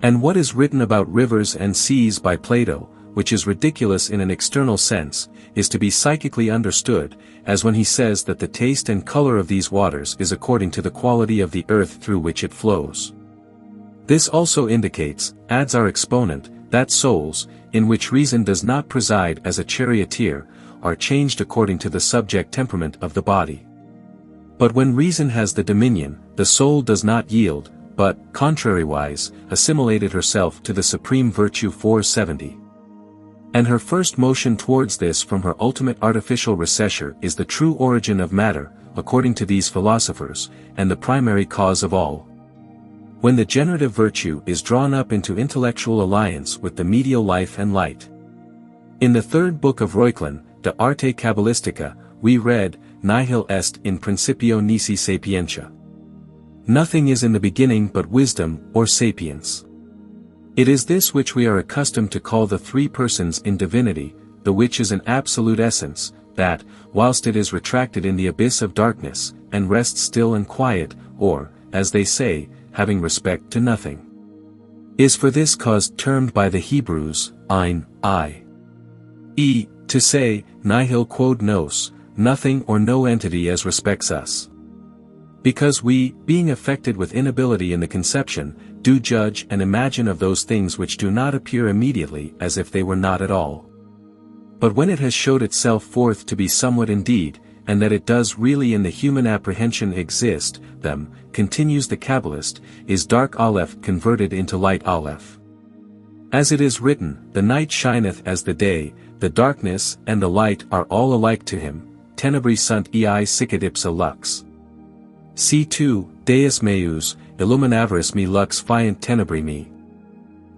And what is written about rivers and seas by Plato, which is ridiculous in an external sense, is to be psychically understood, as when he says that the taste and color of these waters is according to the quality of the earth through which it flows. This also indicates, adds our exponent, that souls, in which reason does not preside as a charioteer, are changed according to the subject temperament of the body. But when reason has the dominion, the soul does not yield, but, contrariwise, assimilated herself to the supreme virtue. 470. And her first motion towards this from her ultimate artificial recessure is the true origin of matter, according to these philosophers, and the primary cause of all. When the generative virtue is drawn up into intellectual alliance with the medial life and light. In the third book of Reuchlin, De Arte Cabalistica, we read, Nihil est in principio nisi sapientia. Nothing is in the beginning but wisdom, or sapience. It is this which we are accustomed to call the three persons in divinity, the which is an absolute essence, that, whilst it is retracted in the abyss of darkness, and rests still and quiet, or, as they say, having respect to nothing, is for this cause termed by the Hebrews, ein, i.e., to say, nihil quod nos, nothing or no entity as respects us. Because we, being affected with inability in the conception, do judge and imagine of those things which do not appear immediately as if they were not at all. But when it has showed itself forth to be somewhat indeed, and that it does really in the human apprehension exist, them, continues the Kabbalist, is dark Aleph converted into light Aleph. As it is written, the night shineth as the day, the darkness and the light are all alike to him, tenebri sunt ei sicut ipsa lux. C2, Deus meus, illuminavris me lux fiant tenebri me.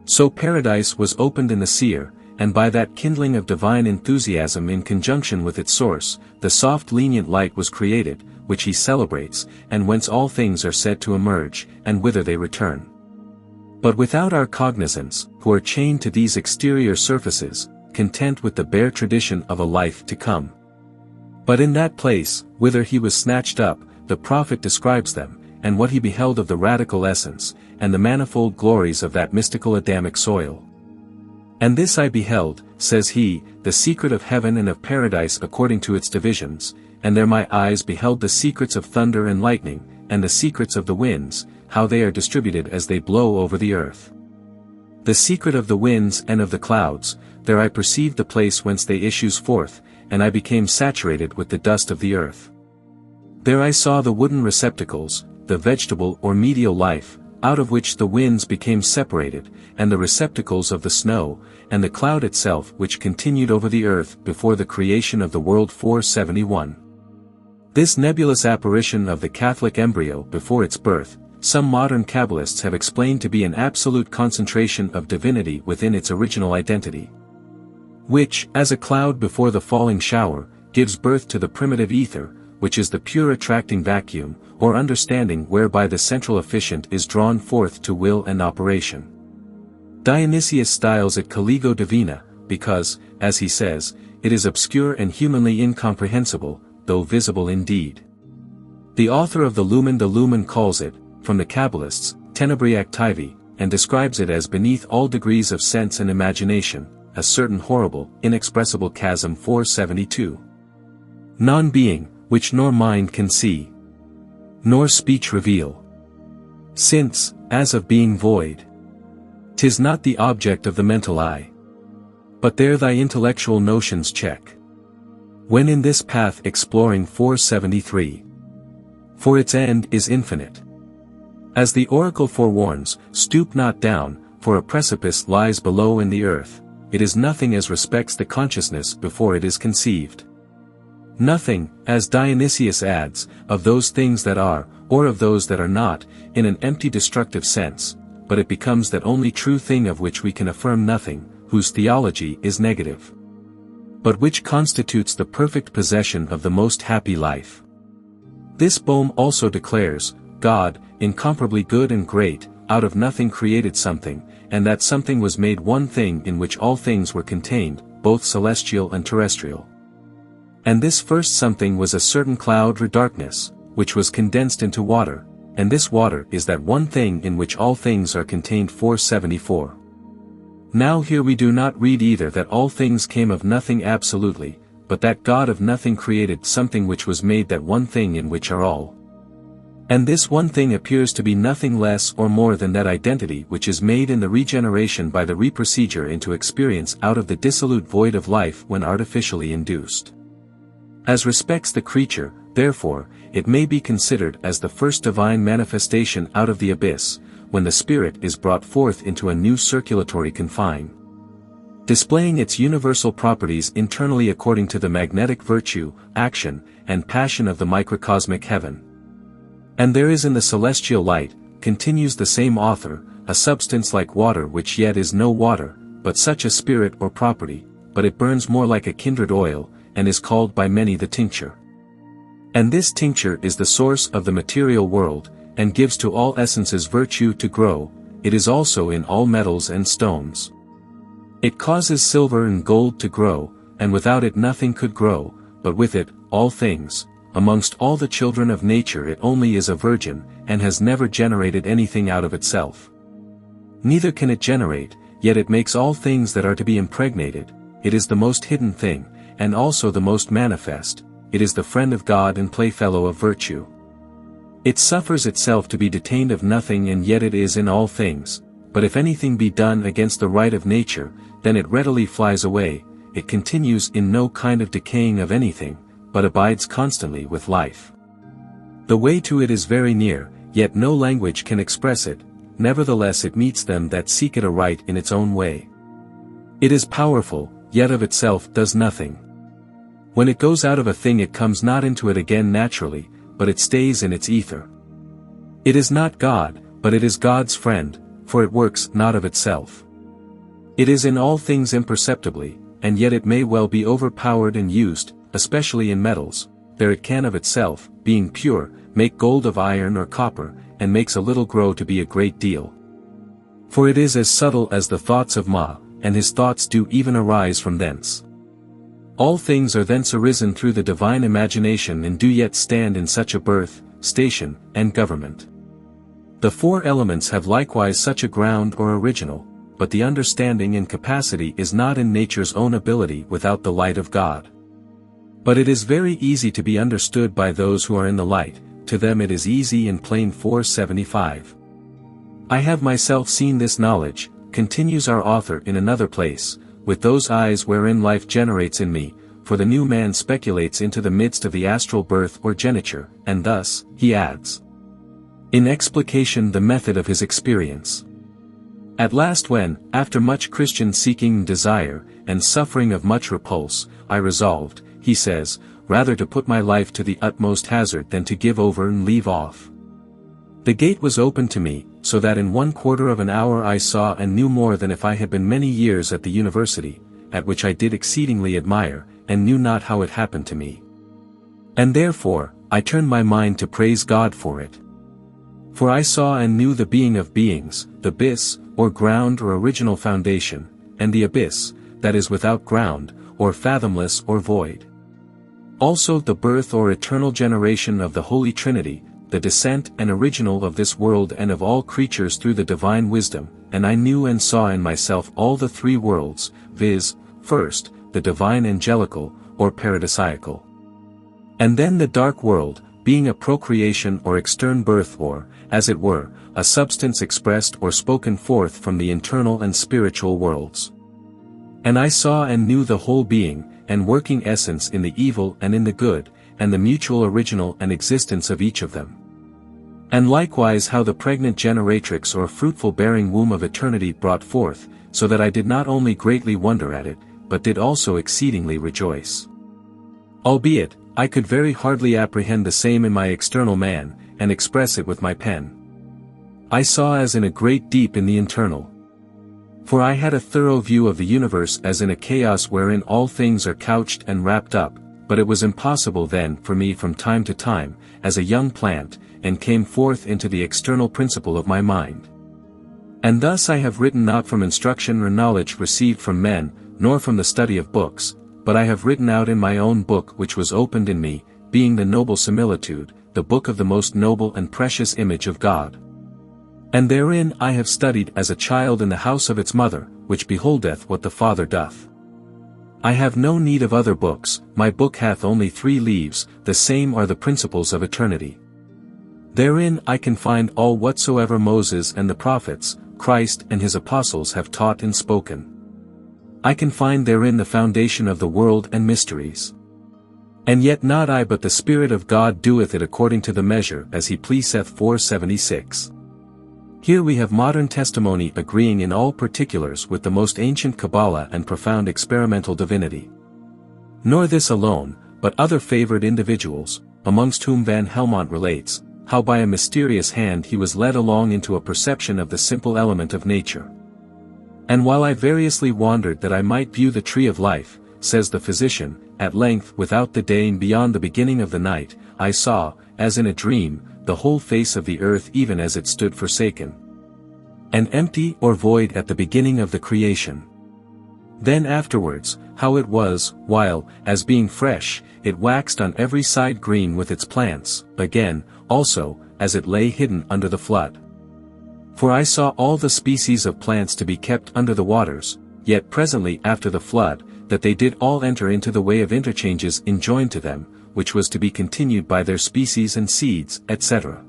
So paradise was opened in the seer, and by that kindling of divine enthusiasm in conjunction with its source, the soft lenient light was created, which he celebrates, and whence all things are said to emerge, and whither they return. But without our cognizance, who are chained to these exterior surfaces, content with the bare tradition of a life to come. But in that place, whither he was snatched up, the prophet describes them, and what he beheld of the radical essence, and the manifold glories of that mystical Adamic soil. And this I beheld, says he, the secret of heaven and of paradise according to its divisions, and there my eyes beheld the secrets of thunder and lightning, and the secrets of the winds, how they are distributed as they blow over the earth. The secret of the winds and of the clouds, there I perceived the place whence they issues forth, and I became saturated with the dust of the earth. There I saw the wooden receptacles, the vegetable or medial life, out of which the winds became separated, and the receptacles of the snow, and the cloud itself which continued over the earth before the creation of the world 471. This nebulous apparition of the Catholic embryo before its birth, some modern Kabbalists have explained to be an absolute concentration of divinity within its original identity, which, as a cloud before the falling shower, gives birth to the primitive ether, which is the pure attracting vacuum, or understanding whereby the central efficient is drawn forth to will and operation. Dionysius styles it colligo divina, because, as he says, it is obscure and humanly incomprehensible, though visible indeed. The author of the Lumen de Lumen calls it, from the Kabbalists, tenebrae activae, and describes it as beneath all degrees of sense and imagination, a certain horrible, inexpressible chasm 472. Non-being, which nor mind can see, nor speech reveal. Since, as of being void, 'tis not the object of the mental eye, but there thy intellectual notions check. When in this path exploring 473. For its end is infinite. As the oracle forewarns, stoop not down, for a precipice lies below in the earth, it is nothing as respects the consciousness before it is conceived. Nothing, as Dionysius adds, of those things that are, or of those that are not, in an empty destructive sense, but it becomes that only true thing of which we can affirm nothing, whose theology is negative, but which constitutes the perfect possession of the most happy life. This Bohm also declares, God, incomparably good and great, out of nothing created something, and that something was made one thing in which all things were contained, both celestial and terrestrial. And this first something was a certain cloud or darkness, which was condensed into water, and this water is that one thing in which all things are contained 474. Now here we do not read either that all things came of nothing absolutely, but that God of nothing created something which was made that one thing in which are all. And this one thing appears to be nothing less or more than that identity which is made in the regeneration by the reprocedure into experience out of the dissolute void of life when artificially induced. As respects the creature, therefore, it may be considered as the first divine manifestation out of the abyss, when the spirit is brought forth into a new circulatory confine, displaying its universal properties internally according to the magnetic virtue, action, and passion of the microcosmic heaven. And there is in the celestial light, continues the same author, a substance like water which yet is no water, but such a spirit or property, but it burns more like a kindred oil, and is called by many the tincture. And this tincture is the source of the material world, and gives to all essences virtue to grow, it is also in all metals and stones. It causes silver and gold to grow, and without it nothing could grow, but with it, all things. Amongst all the children of nature it only is a virgin, and has never generated anything out of itself. Neither can it generate, yet it makes all things that are to be impregnated, it is the most hidden thing, and also the most manifest, it is the friend of God and playfellow of virtue. It suffers itself to be detained of nothing and yet it is in all things, but if anything be done against the right of nature, then it readily flies away, it continues in no kind of decaying of anything, but abides constantly with life. The way to it is very near, yet no language can express it, nevertheless it meets them that seek it aright in its own way. It is powerful, yet of itself does nothing. When it goes out of a thing it comes not into it again naturally, but it stays in its ether. It is not God, but it is God's friend, for it works not of itself. It is in all things imperceptibly, and yet it may well be overpowered and used, especially in metals, there it can of itself, being pure, make gold of iron or copper, and makes a little grow to be a great deal. For it is as subtle as the thoughts of Ma, and his thoughts do even arise from thence. All things are thence arisen through the divine imagination and do yet stand in such a birth, station, and government. The four elements have likewise such a ground or original, but the understanding and capacity is not in nature's own ability without the light of God. But it is very easy to be understood by those who are in the light, to them it is easy in plain 475. I have myself seen this knowledge, continues our author in another place, with those eyes wherein life generates in me, for the new man speculates into the midst of the astral birth or geniture, and thus, he adds, in explication the method of his experience. At last when, after much Christian seeking and desire, and suffering of much repulse, I resolved, he says, rather to put my life to the utmost hazard than to give over and leave off. The gate was opened to me, so that in 1/4 of an hour I saw and knew more than if I had been many years at the university, at which I did exceedingly admire, and knew not how it happened to me. And therefore, I turned my mind to praise God for it. For I saw and knew the being of beings, the abyss, or ground or original foundation, and the abyss, that is without ground, or fathomless or void. Also the birth or eternal generation of the Holy Trinity, the descent and original of this world and of all creatures through the divine wisdom, and I knew and saw in myself all the three worlds, viz., first, the divine angelical, or paradisiacal. And then the dark world, being a procreation or extern birth or, as it were, a substance expressed or spoken forth from the internal and spiritual worlds. And I saw and knew the whole being, and working essence in the evil and in the good, and the mutual original and existence of each of them. And likewise how the pregnant generatrix or fruitful bearing womb of eternity brought forth, so that I did not only greatly wonder at it, but did also exceedingly rejoice. Albeit, I could very hardly apprehend the same in my external man, and express it with my pen. I saw as in a great deep in the internal. For I had a thorough view of the universe as in a chaos wherein all things are couched and wrapped up, but it was impossible then for me from time to time, as a young plant, and came forth into the external principle of my mind. And thus I have written not from instruction or knowledge received from men, nor from the study of books, but I have written out in my own book which was opened in me, being the noble similitude, the book of the most noble and precious image of God. And therein I have studied as a child in the house of its mother, which beholdeth what the Father doth. I have no need of other books, my book hath only 3 leaves, the same are the principles of eternity. Therein I can find all whatsoever Moses and the prophets, Christ and his apostles have taught and spoken. I can find therein the foundation of the world and mysteries. And yet not I but the Spirit of God doeth it according to the measure as he pleaseth 476. Here we have modern testimony agreeing in all particulars with the most ancient Kabbalah and profound experimental divinity. Nor this alone, but other favored individuals, amongst whom Van Helmont relates, how by a mysterious hand he was led along into a perception of the simple element of nature. And while I variously wandered that I might view the tree of life, says the physician, at length without the day and beyond the beginning of the night, I saw, as in a dream, the whole face of the earth even as it stood forsaken, and empty or void at the beginning of the creation. Then afterwards, how it was, while, as being fresh, it waxed on every side green with its plants, again, also, as it lay hidden under the flood. For I saw all the species of plants to be kept under the waters, yet presently after the flood, that they did all enter into the way of interchanges enjoined to them, which was to be continued by their species and seeds, etc.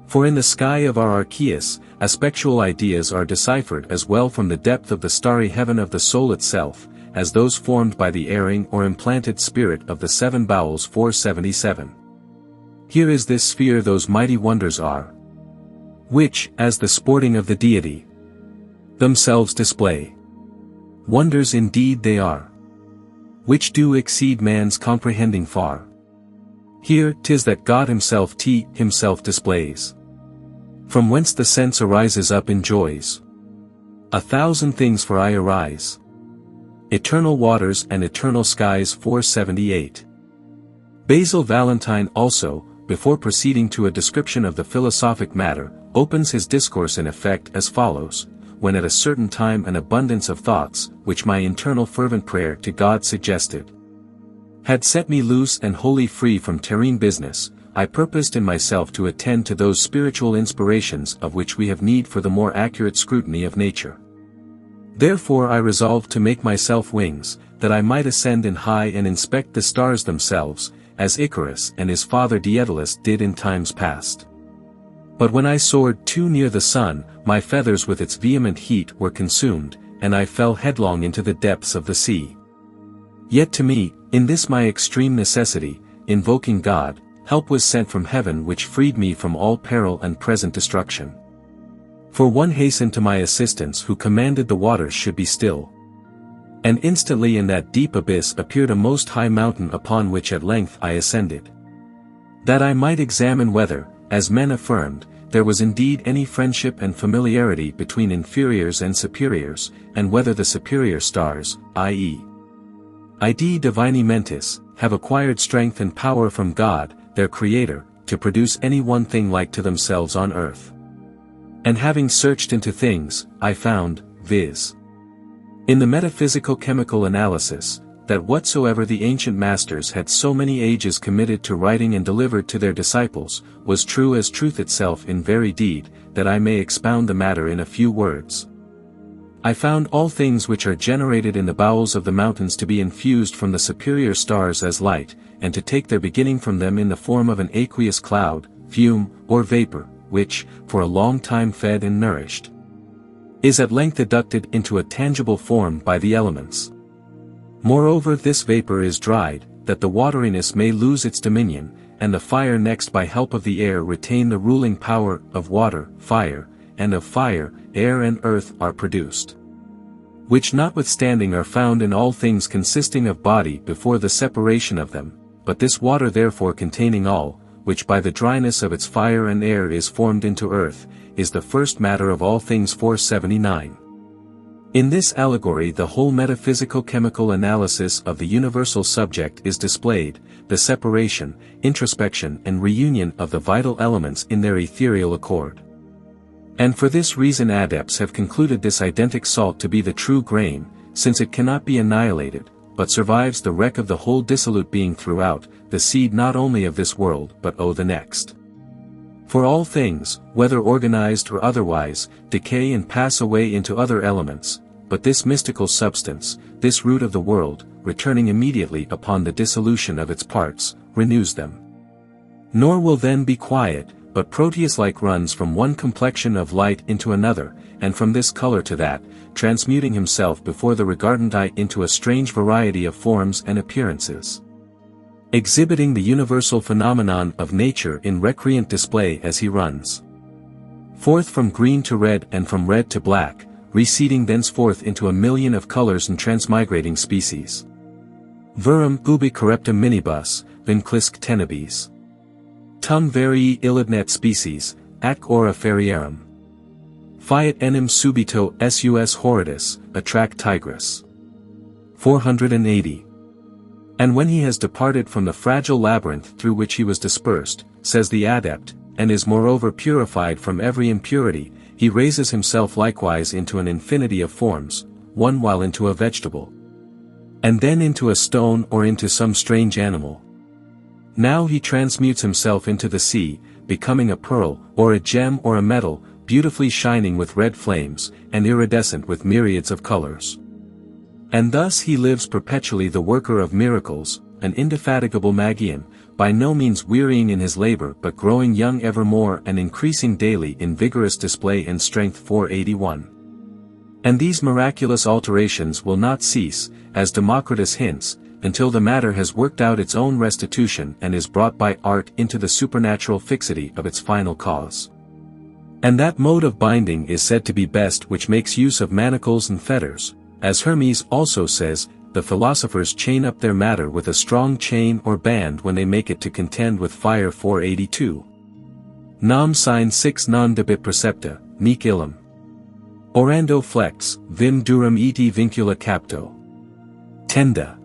For in the sky of our Archeus, aspectual ideas are deciphered as well from the depth of the starry heaven of the soul itself, as those formed by the erring or implanted spirit of the 7 bowels 477. Here is this sphere those mighty wonders are, which, as the sporting of the deity, themselves display. Wonders indeed they are, which do exceed man's comprehending far. Here 'tis that God himself himself displays, from whence the sense arises up in joys. 1,000 things for I arise. Eternal waters and eternal skies 478. Basil Valentine also, before proceeding to a description of the philosophic matter, opens his discourse in effect as follows: when at a certain time an abundance of thoughts, which my internal fervent prayer to God suggested, had set me loose and wholly free from terrene business, I purposed in myself to attend to those spiritual inspirations of which we have need for the more accurate scrutiny of nature. Therefore I resolved to make myself wings, that I might ascend in high and inspect the stars themselves, as Icarus and his father Daedalus did in times past. But when I soared too near the sun, my feathers with its vehement heat were consumed, and I fell headlong into the depths of the sea. Yet to me, in this my extreme necessity, invoking God, help was sent from heaven which freed me from all peril and present destruction. For one hastened to my assistance who commanded the waters should be still. And instantly in that deep abyss appeared a most high mountain upon which at length I ascended, that I might examine whether, as men affirmed, there was indeed any friendship and familiarity between inferiors and superiors, and whether the superior stars, i.e. id divini mentis, have acquired strength and power from God, their Creator, to produce any one thing like to themselves on earth. And having searched into things, I found, viz. in the metaphysical chemical analysis, that whatsoever the ancient masters had so many ages committed to writing and delivered to their disciples, was true as truth itself in very deed, that I may expound the matter in a few words. I found all things which are generated in the bowels of the mountains to be infused from the superior stars as light, and to take their beginning from them in the form of an aqueous cloud, fume, or vapor, which, for a long time fed and nourished, is at length adducted into a tangible form by the elements. Moreover this vapor is dried, that the wateriness may lose its dominion, and the fire next by help of the air retain the ruling power of water, fire, and of fire, air and earth are produced. Which notwithstanding are found in all things consisting of body before the separation of them, but this water therefore containing all, which by the dryness of its fire and air is formed into earth, is the first matter of all things. 479. In this allegory the whole metaphysical chemical analysis of the universal subject is displayed, the separation, introspection and reunion of the vital elements in their ethereal accord. And for this reason adepts have concluded this identic salt to be the true grain, since it cannot be annihilated, but survives the wreck of the whole dissolute being throughout, the seed not only of this world but the next. For all things, whether organized or otherwise, decay and pass away into other elements, but this mystical substance, this root of the world, returning immediately upon the dissolution of its parts, renews them. Nor will then be quiet, but Proteus-like runs from one complexion of light into another, and from this color to that, transmuting himself before the regardant eye into a strange variety of forms and appearances, exhibiting the universal phenomenon of nature in recreant display as he runs forth from green to red and from red to black, receding thenceforth into a million of colors and transmigrating species. Verum ubi corruptum minibus, vinclisque tenebis. Tum varii illidnet species, ac ora ferierum. Fiat enim subito sus horridus, attract tigris. 480. And when he has departed from the fragile labyrinth through which he was dispersed, says the adept, and is moreover purified from every impurity, he raises himself likewise into an infinity of forms, one while into a vegetable, and then into a stone or into some strange animal. Now he transmutes himself into the sea, becoming a pearl, or a gem or a metal, beautifully shining with red flames, and iridescent with myriads of colors. And thus he lives perpetually the worker of miracles, an indefatigable Magian, by no means wearying in his labor but growing young evermore and increasing daily in vigorous display and strength. 481. And these miraculous alterations will not cease, as Democritus hints, until the matter has worked out its own restitution and is brought by art into the supernatural fixity of its final cause. And that mode of binding is said to be best which makes use of manacles and fetters, as Hermes also says, the philosophers chain up their matter with a strong chain or band when they make it to contend with fire. 482. Nam sine 6 non debit precepta, nec illum. Orando flex, vim durum eti vincula capto. Tenda.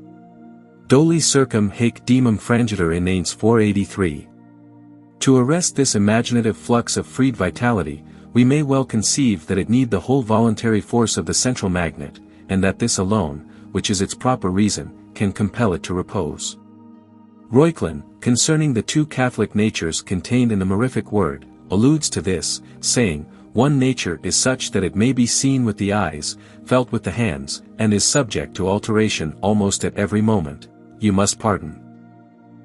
Doli circum haec demum frangitor inanes. 483. To arrest this imaginative flux of freed vitality, we may well conceive that it need the whole voluntary force of the central magnet, and that this alone, which is its proper reason, can compel it to repose. Reuchlin, concerning the two Catholic natures contained in the Mirific word, alludes to this, saying, one nature is such that it may be seen with the eyes, felt with the hands, and is subject to alteration almost at every moment. You must pardon.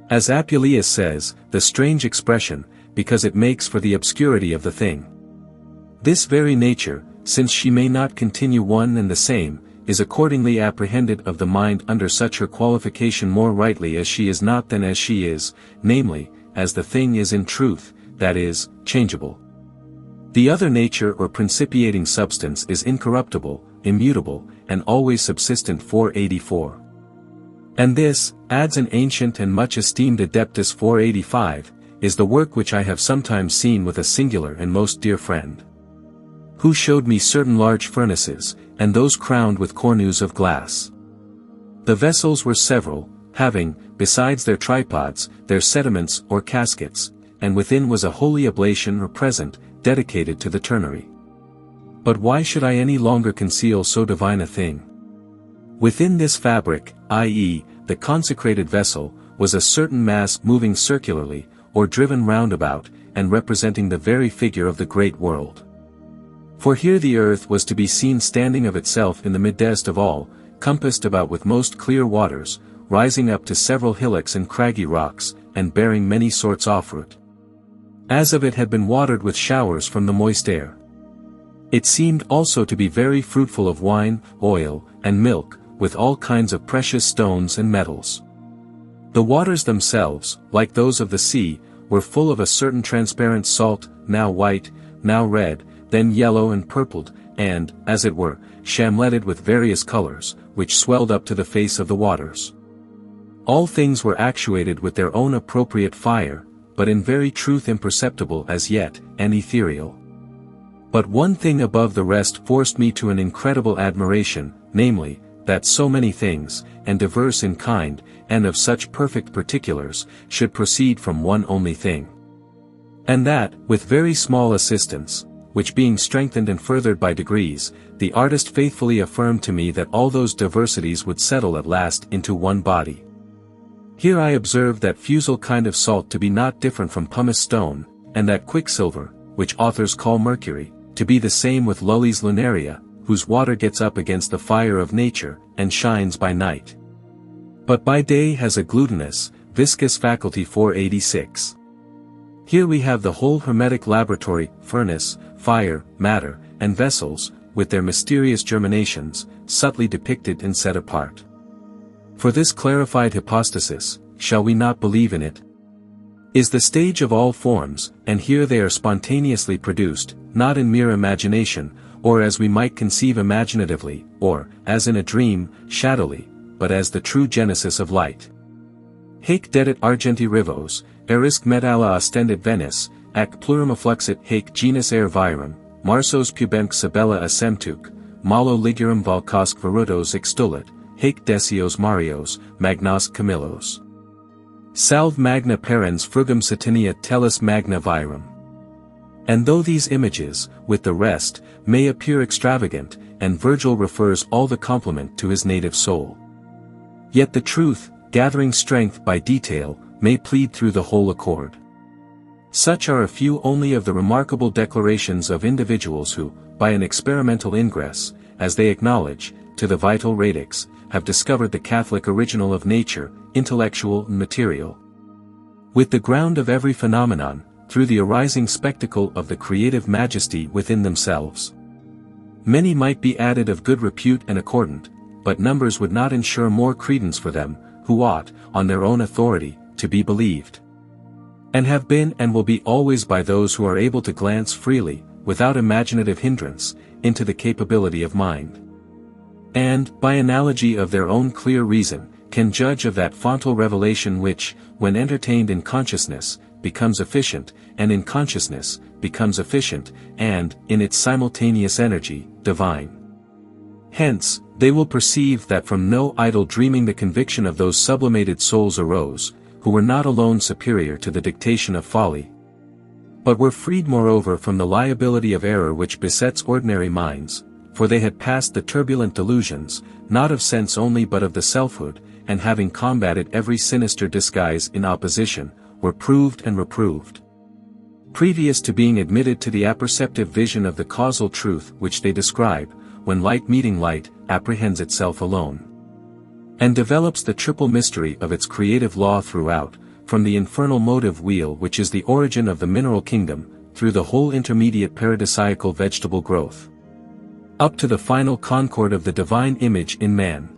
As Apuleius says, the strange expression, because it makes for the obscurity of the thing. This very nature, since she may not continue one and the same, is accordingly apprehended of the mind under such her qualification more rightly as she is not than as she is, namely, as the thing is in truth, that is, changeable. The other nature or principiating substance is incorruptible, immutable, and always subsistent. 484. And this, adds an ancient and much esteemed Adeptus 485, is the work which I have sometimes seen with a singular and most dear friend, who showed me certain large furnaces, and those crowned with cornues of glass. The vessels were several, having, besides their tripods, their sediments or caskets, and within was a holy oblation or present, dedicated to the ternary. But why should I any longer conceal so divine a thing? Within this fabric, i.e., the consecrated vessel, was a certain mass moving circularly, or driven round about, and representing the very figure of the great world. For here the earth was to be seen standing of itself in the midst of all, compassed about with most clear waters, rising up to several hillocks and craggy rocks, and bearing many sorts of fruit. As of it had been watered with showers from the moist air. It seemed also to be very fruitful of wine, oil, and milk, with all kinds of precious stones and metals. The waters themselves, like those of the sea, were full of a certain transparent salt, now white, now red, then yellow and purpled, and, as it were, shamletted with various colors, which swelled up to the face of the waters. All things were actuated with their own appropriate fire, but in very truth imperceptible as yet, and ethereal. But one thing above the rest forced me to an incredible admiration, namely, that so many things, and diverse in kind, and of such perfect particulars, should proceed from one only thing. And that, with very small assistance, which being strengthened and furthered by degrees, the artist faithfully affirmed to me that all those diversities would settle at last into one body. Here I observed that fusel kind of salt to be not different from pumice stone, and that quicksilver, which authors call mercury, to be the same with Lully's lunaria, whose water gets up against the fire of nature, and shines by night, but by day has a glutinous, viscous faculty. 486. Here we have the whole Hermetic laboratory, furnace, fire, matter, and vessels, with their mysterious germinations, subtly depicted and set apart. For this clarified hypostasis, shall we not believe in it? Is the stage of all forms, and here they are spontaneously produced, not in mere imagination, or as we might conceive imaginatively, or, as in a dream, shadowly, but as the true genesis of light. Haec dedit argenti rivos, erisque metalla ostendit Venice, ac plurum affluxit haec genus aer virum, marsos pubenc sabella assemtuc, malo ligurum valcosque verutos extulit, haec decios marios, magnos camillos. Salve magna parens frugum satinia tellus magna virum. And though these images, with the rest, may appear extravagant, and Virgil refers all the compliment to his native soul, yet the truth, gathering strength by detail, may plead through the whole accord. Such are a few only of the remarkable declarations of individuals who, by an experimental ingress, as they acknowledge, to the vital radix, have discovered the Catholic original of nature, intellectual and material. With the ground of every phenomenon, through the arising spectacle of the creative majesty within themselves. Many might be added of good repute and accordant, but numbers would not ensure more credence for them, who ought, on their own authority, to be believed. And have been and will be always by those who are able to glance freely, without imaginative hindrance, into the capability of mind. And, by analogy of their own clear reason, can judge of that fontal revelation which, when entertained in consciousness, becomes efficient, and in consciousness, becomes efficient, and, in its simultaneous energy, divine. Hence, they will perceive that from no idle dreaming the conviction of those sublimated souls arose, who were not alone superior to the dictation of folly, But were freed moreover from the liability of error which besets ordinary minds, for they had passed the turbulent delusions, not of sense only but of the selfhood, and having combated every sinister disguise in opposition, were proved and reproved. Previous to being admitted to the apperceptive vision of the causal truth which they describe, when light meeting light, apprehends itself alone. And develops the triple mystery of its creative law throughout, from the infernal motive wheel which is the origin of the mineral kingdom, through the whole intermediate paradisiacal vegetable growth, up to the final concord of the divine image in man.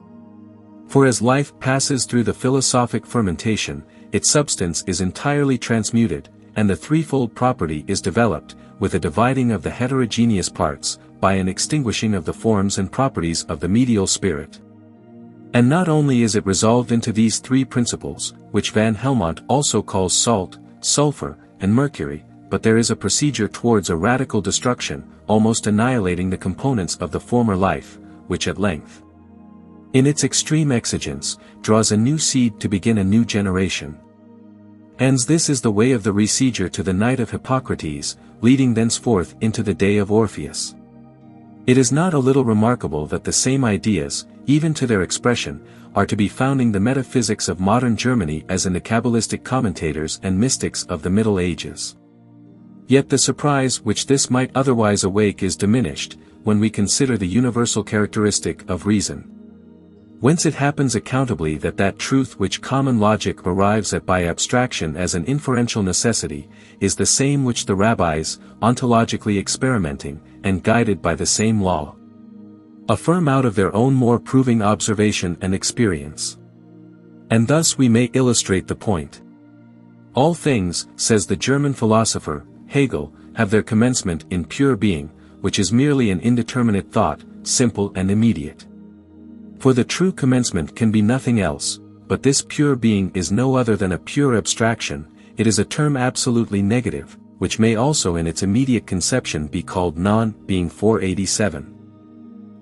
For as life passes through the philosophic fermentation, its substance is entirely transmuted, and the threefold property is developed, with a dividing of the heterogeneous parts, by an extinguishing of the forms and properties of the medial spirit. And not only is it resolved into these three principles, which Van Helmont also calls salt, sulfur, and mercury, but there is a procedure towards a radical destruction, almost annihilating the components of the former life, which at length, in its extreme exigence, draws a new seed to begin a new generation. And this is the way of the recedure to the night of Hippocrates, leading thenceforth into the day of Orpheus. It is not a little remarkable that the same ideas, even to their expression, are to be founding the metaphysics of modern Germany as in the Kabbalistic commentators and mystics of the Middle Ages. Yet the surprise which this might otherwise awake is diminished, when we consider the universal characteristic of reason. Whence it happens accountably that truth which common logic arrives at by abstraction as an inferential necessity, is the same which the rabbis, ontologically experimenting, and guided by the same law, affirm out of their own more proving observation and experience. And thus we may illustrate the point. All things, says the German philosopher, Hegel, have their commencement in pure being, which is merely an indeterminate thought, simple and immediate. For the true commencement can be nothing else, but this pure being is no other than a pure abstraction. It is a term absolutely negative, which may also in its immediate conception be called non-being. 487.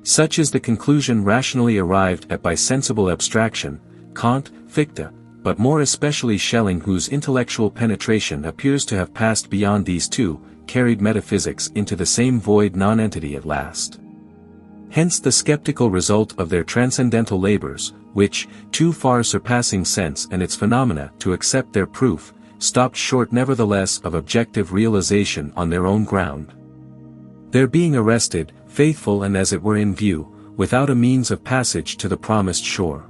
Such is the conclusion rationally arrived at by sensible abstraction, Kant, Fichte, but more especially Schelling, whose intellectual penetration appears to have passed beyond these two, carried metaphysics into the same void non-entity at last. Hence the skeptical result of their transcendental labors, which, too far surpassing sense and its phenomena to accept their proof, stopped short nevertheless of objective realization on their own ground. Their being arrested, faithful and as it were in view, without a means of passage to the promised shore.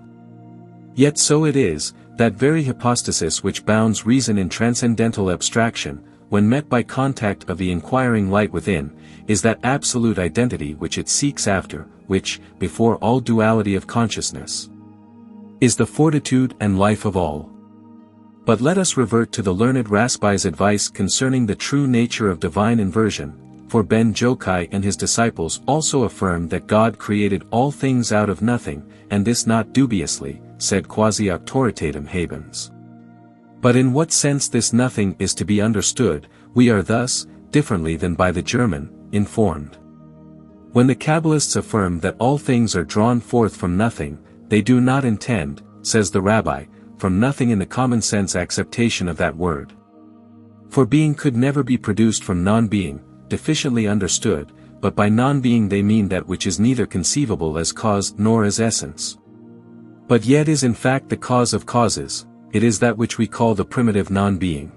Yet so it is, that very hypostasis which bounds reason in transcendental abstraction, when met by contact of the inquiring light within, is that absolute identity which it seeks after, which, before all duality of consciousness, is the fortitude and life of all. But let us revert to the learned Rasbai's advice concerning the true nature of divine inversion, for Ben Jokai and his disciples also affirm that God created all things out of nothing, and this not dubiously, said quasi-auctoritatem habens. But in what sense this nothing is to be understood, we are thus, differently than by the German, informed. When the Kabbalists affirm that all things are drawn forth from nothing, they do not intend, says the rabbi, from nothing in the common sense acceptation of that word. For being could never be produced from non-being, deficiently understood, but by non-being they mean that which is neither conceivable as cause nor as essence, but yet is in fact the cause of causes. It is that which we call the primitive non-being.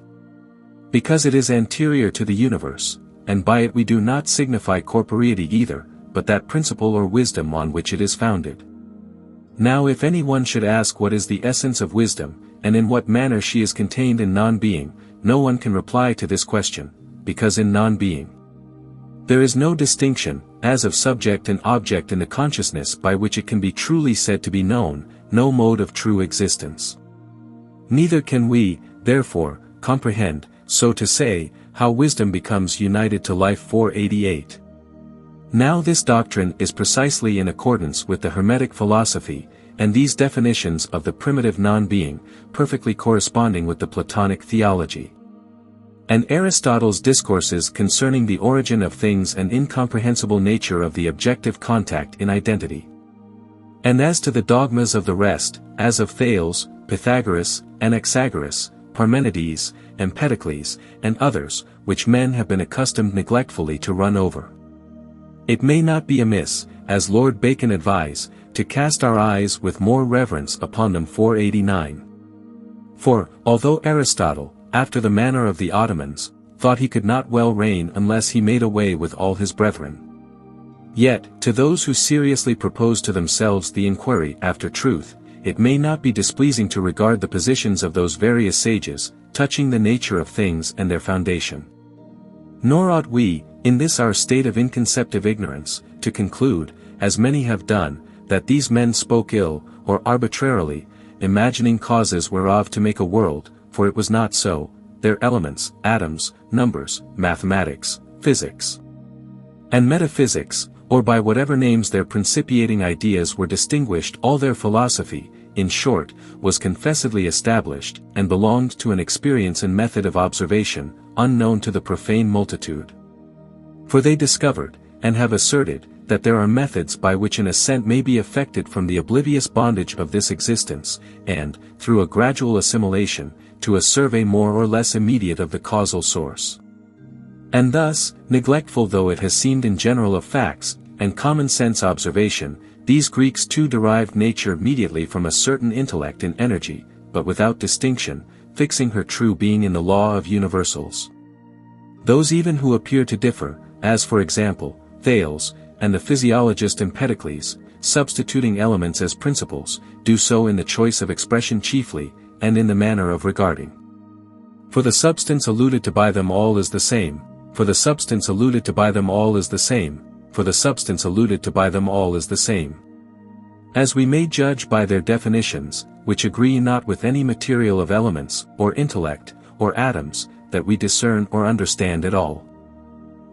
Because it is anterior to the universe, and by it we do not signify corporeity either, but that principle or wisdom on which it is founded. Now if any one should ask what is the essence of wisdom, and in what manner she is contained in non-being, no one can reply to this question, because in non-being there is no distinction, as of subject and object in the consciousness by which it can be truly said to be known, no mode of true existence. Neither can we, therefore, comprehend, so to say, how wisdom becomes united to life. 488. Now this doctrine is precisely in accordance with the Hermetic philosophy, and these definitions of the primitive non-being, perfectly corresponding with the Platonic theology. And Aristotle's discourses concerning the origin of things and incomprehensible nature of the objective contact in identity. And as to the dogmas of the rest, as of Thales, Pythagoras, Anaxagoras, Parmenides, Empedocles, and others, which men have been accustomed neglectfully to run over. It may not be amiss, as Lord Bacon advised, to cast our eyes with more reverence upon them. 489. For, although Aristotle, after the manner of the Ottomans, thought he could not well reign unless he made away with all his brethren, yet, to those who seriously propose to themselves the inquiry after truth, it may not be displeasing to regard the positions of those various sages, touching the nature of things and their foundation. Nor ought we, in this our state of inconceptive ignorance, to conclude, as many have done, that these men spoke ill, or arbitrarily, imagining causes whereof to make a world, for it was not so. Their elements, atoms, numbers, mathematics, physics, and metaphysics, or by whatever names their principiating ideas were distinguished, all their philosophy, in short, was confessedly established, and belonged to an experience and method of observation, unknown to the profane multitude. For they discovered, and have asserted, that there are methods by which an ascent may be effected from the oblivious bondage of this existence, and, through a gradual assimilation, to a survey more or less immediate of the causal source. And thus, neglectful though it has seemed in general of facts, and common sense observation, these Greeks too derived nature immediately from a certain intellect and energy, but without distinction, fixing her true being in the law of universals. Those even who appear to differ, as for example, Thales, and the physiologist Empedocles, substituting elements as principles, do so in the choice of expression chiefly, and in the manner of regarding. For the substance alluded to by them all is the same, for the substance alluded to by them all is the same, for the substance alluded to by them all is the same. As we may judge by their definitions, which agree not with any material of elements, or intellect, or atoms, that we discern or understand at all.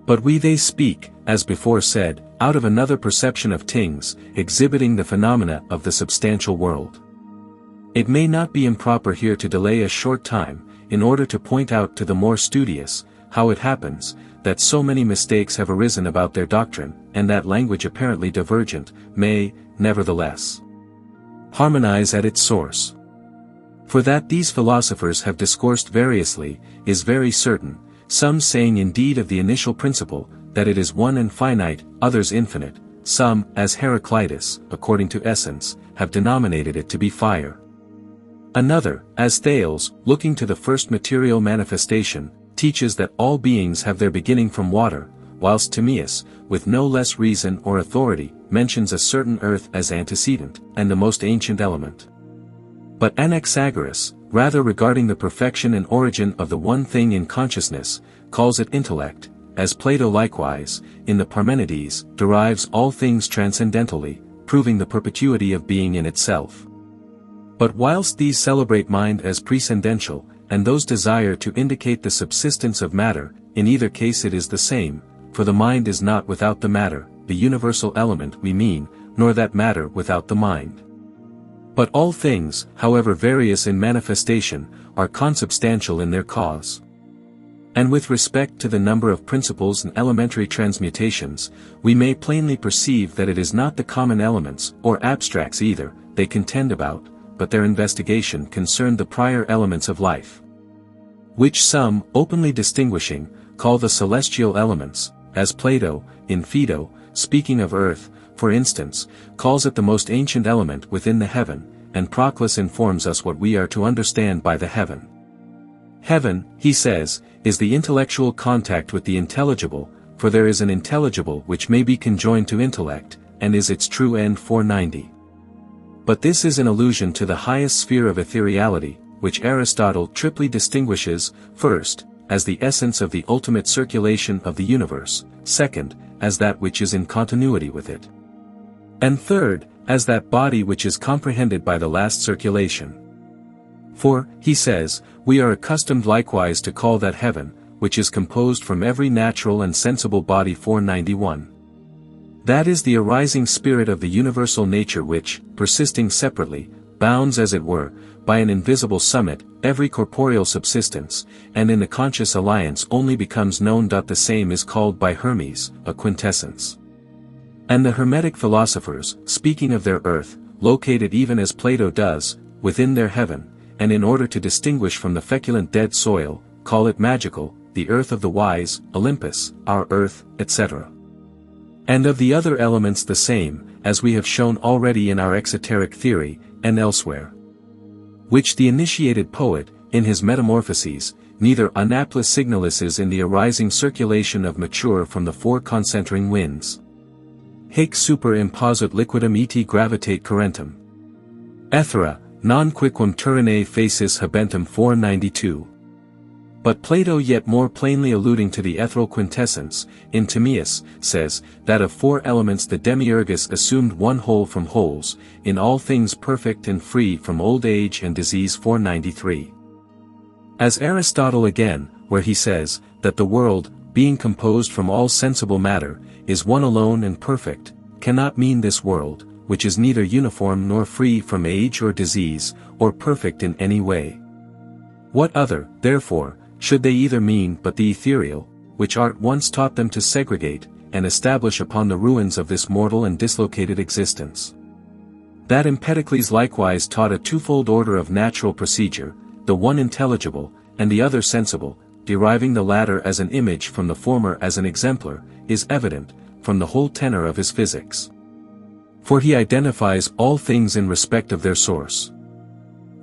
But they speak, as before said, out of another perception of things, exhibiting the phenomena of the substantial world. It may not be improper here to delay a short time, in order to point out to the more studious, how it happens, that so many mistakes have arisen about their doctrine, and that language apparently divergent, may, nevertheless, harmonize at its source. For that these philosophers have discoursed variously, is very certain, some saying indeed of the initial principle, that it is one and finite, others infinite, some, as Heraclitus, according to essence, have denominated it to be fire. Another, as Thales, looking to the first material manifestation, teaches that all beings have their beginning from water, whilst Timaeus, with no less reason or authority, mentions a certain earth as antecedent, and the most ancient element. But Anaxagoras, rather regarding the perfection and origin of the one thing in consciousness, calls it intellect, as Plato likewise, in the Parmenides, derives all things transcendentally, proving the perpetuity of being in itself. But whilst these celebrate mind as prescindential, and those desire to indicate the subsistence of matter, in either case it is the same, for the mind is not without the matter, the universal element we mean, nor that matter without the mind. But all things, however various in manifestation, are consubstantial in their cause. And with respect to the number of principles and elementary transmutations, we may plainly perceive that it is not the common elements, or abstracts either, they contend about, but their investigation concerned the prior elements of life, which some, openly distinguishing, call the celestial elements, as Plato, in Phaedo, speaking of earth, for instance, calls it the most ancient element within the heaven, and Proclus informs us what we are to understand by the heaven. Heaven, he says, is the intellectual contact with the intelligible, for there is an intelligible which may be conjoined to intellect, and is its true end. 490. But this is an allusion to the highest sphere of ethereality, which Aristotle triply distinguishes, first, as the essence of the ultimate circulation of the universe, second, as that which is in continuity with it, and third, as that body which is comprehended by the last circulation. For, he says, we are accustomed likewise to call that heaven, which is composed from every natural and sensible body. 491. That is the arising spirit of the universal nature which, persisting separately, bounds as it were, by an invisible summit, every corporeal subsistence, and in the conscious alliance only becomes known. The same is called by Hermes, a quintessence. And the Hermetic philosophers, speaking of their earth, located even as Plato does, within their heaven, and in order to distinguish from the feculent dead soil, call it magical, the earth of the wise, Olympus, our earth, etc. And of the other elements the same, as we have shown already in our exoteric theory, and elsewhere. Which the initiated poet, in his Metamorphoses, neither unaptly signalizes in the arising circulation of mature from the four concentring winds. Haec super imposut liquidum et gravitate currentum. Ethera, non quicquam turinae facis habentum 492. But Plato, yet more plainly alluding to the ethereal quintessence, in Timaeus, says, that of four elements the demiurgus assumed one whole from wholes, in all things perfect and free from old age and disease 493. As Aristotle again, where he says, that the world, being composed from all sensible matter, is one alone and perfect, cannot mean this world, which is neither uniform nor free from age or disease, or perfect in any way. What other, therefore, should they either mean but the ethereal, which art once taught them to segregate, and establish upon the ruins of this mortal and dislocated existence? That Empedocles likewise taught a twofold order of natural procedure, the one intelligible, and the other sensible, deriving the latter as an image from the former as an exemplar, is evident, from the whole tenor of his physics. For he identifies all things in respect of their source,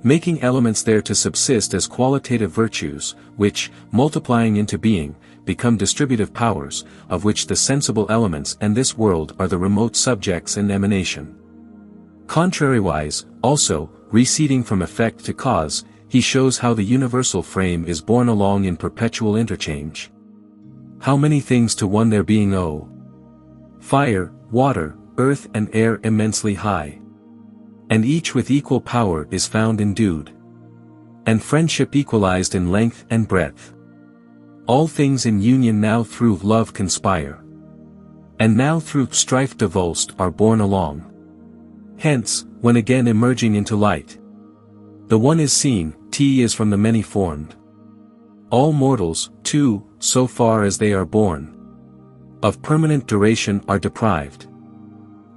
making elements there to subsist as qualitative virtues, which, multiplying into being, become distributive powers, of which the sensible elements and this world are the remote subjects and emanation. Contrariwise, also, receding from effect to cause, he shows how the universal frame is borne along in perpetual interchange. How many things to one their being owe? Fire, water, earth and air immensely high. And each with equal power is found endued. And friendship equalized in length and breadth. All things in union now through love conspire. And now through strife divulsed are borne along. Hence, when again emerging into light, the one is seen, T is from the many formed. All mortals, too, so far as they are born, of permanent duration are deprived.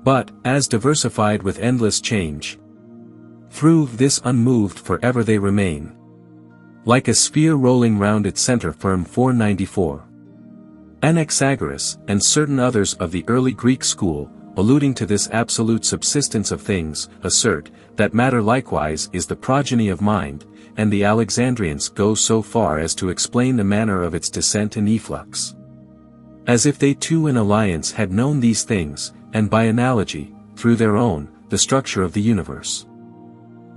But, as diversified with endless change, through this unmoved forever they remain. Like a sphere rolling round its center firm 494. Anaxagoras, and certain others of the early Greek school, alluding to this absolute subsistence of things, assert, that matter likewise is the progeny of mind, and the Alexandrians go so far as to explain the manner of its descent and efflux. As if they too in alliance had known these things, and by analogy, through their own, the structure of the universe.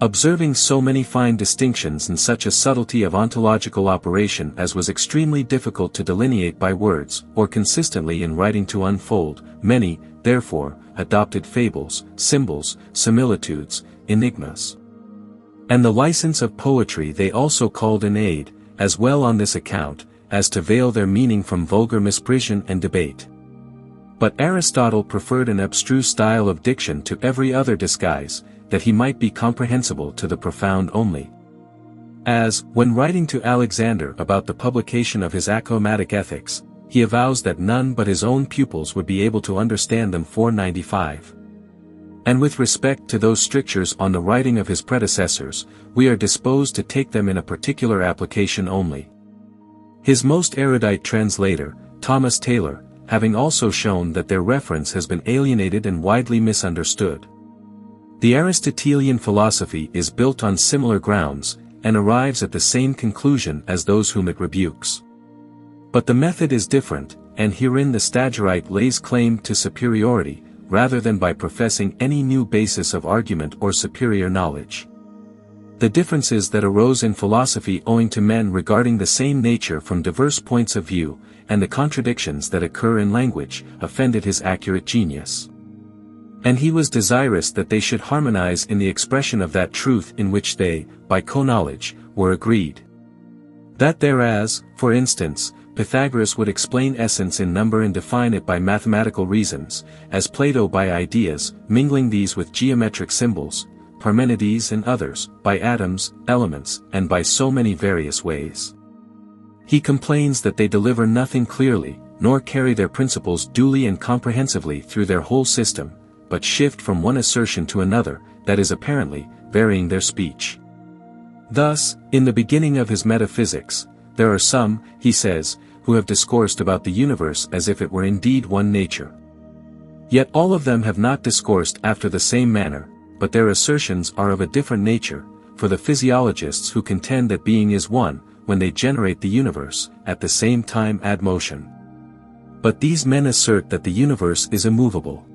Observing so many fine distinctions and such a subtlety of ontological operation as was extremely difficult to delineate by words, or consistently in writing to unfold, many, therefore, adopted fables, symbols, similitudes, enigmas. And the license of poetry they also called in aid, as well on this account, as to veil their meaning from vulgar misprision and debate. But Aristotle preferred an abstruse style of diction to every other disguise, that he might be comprehensible to the profound only. As, when writing to Alexander about the publication of his Achromatic Ethics, he avows that none but his own pupils would be able to understand them 495. And with respect to those strictures on the writing of his predecessors, we are disposed to take them in a particular application only. His most erudite translator, Thomas Taylor, having also shown that their reference has been alienated and widely misunderstood. The Aristotelian philosophy is built on similar grounds, and arrives at the same conclusion as those whom it rebukes. But the method is different, and herein the Stagirite lays claim to superiority, rather than by professing any new basis of argument or superior knowledge. The differences that arose in philosophy owing to men regarding the same nature from diverse points of view, and the contradictions that occur in language, offended his accurate genius. And he was desirous that they should harmonize in the expression of that truth in which they, by co-knowledge, were agreed. That thereas, for instance, Pythagoras would explain essence in number and define it by mathematical reasons, as Plato by ideas, mingling these with geometric symbols, Parmenides and others, by atoms, elements, and by so many various ways. He complains that they deliver nothing clearly, nor carry their principles duly and comprehensively through their whole system, but shift from one assertion to another, that is apparently, varying their speech. Thus, in the beginning of his Metaphysics, there are some, he says, who have discoursed about the universe as if it were indeed one nature. Yet all of them have not discoursed after the same manner, but their assertions are of a different nature, for the physiologists who contend that being is one, when they generate the universe, at the same time add motion. But these men assert that the universe is immovable.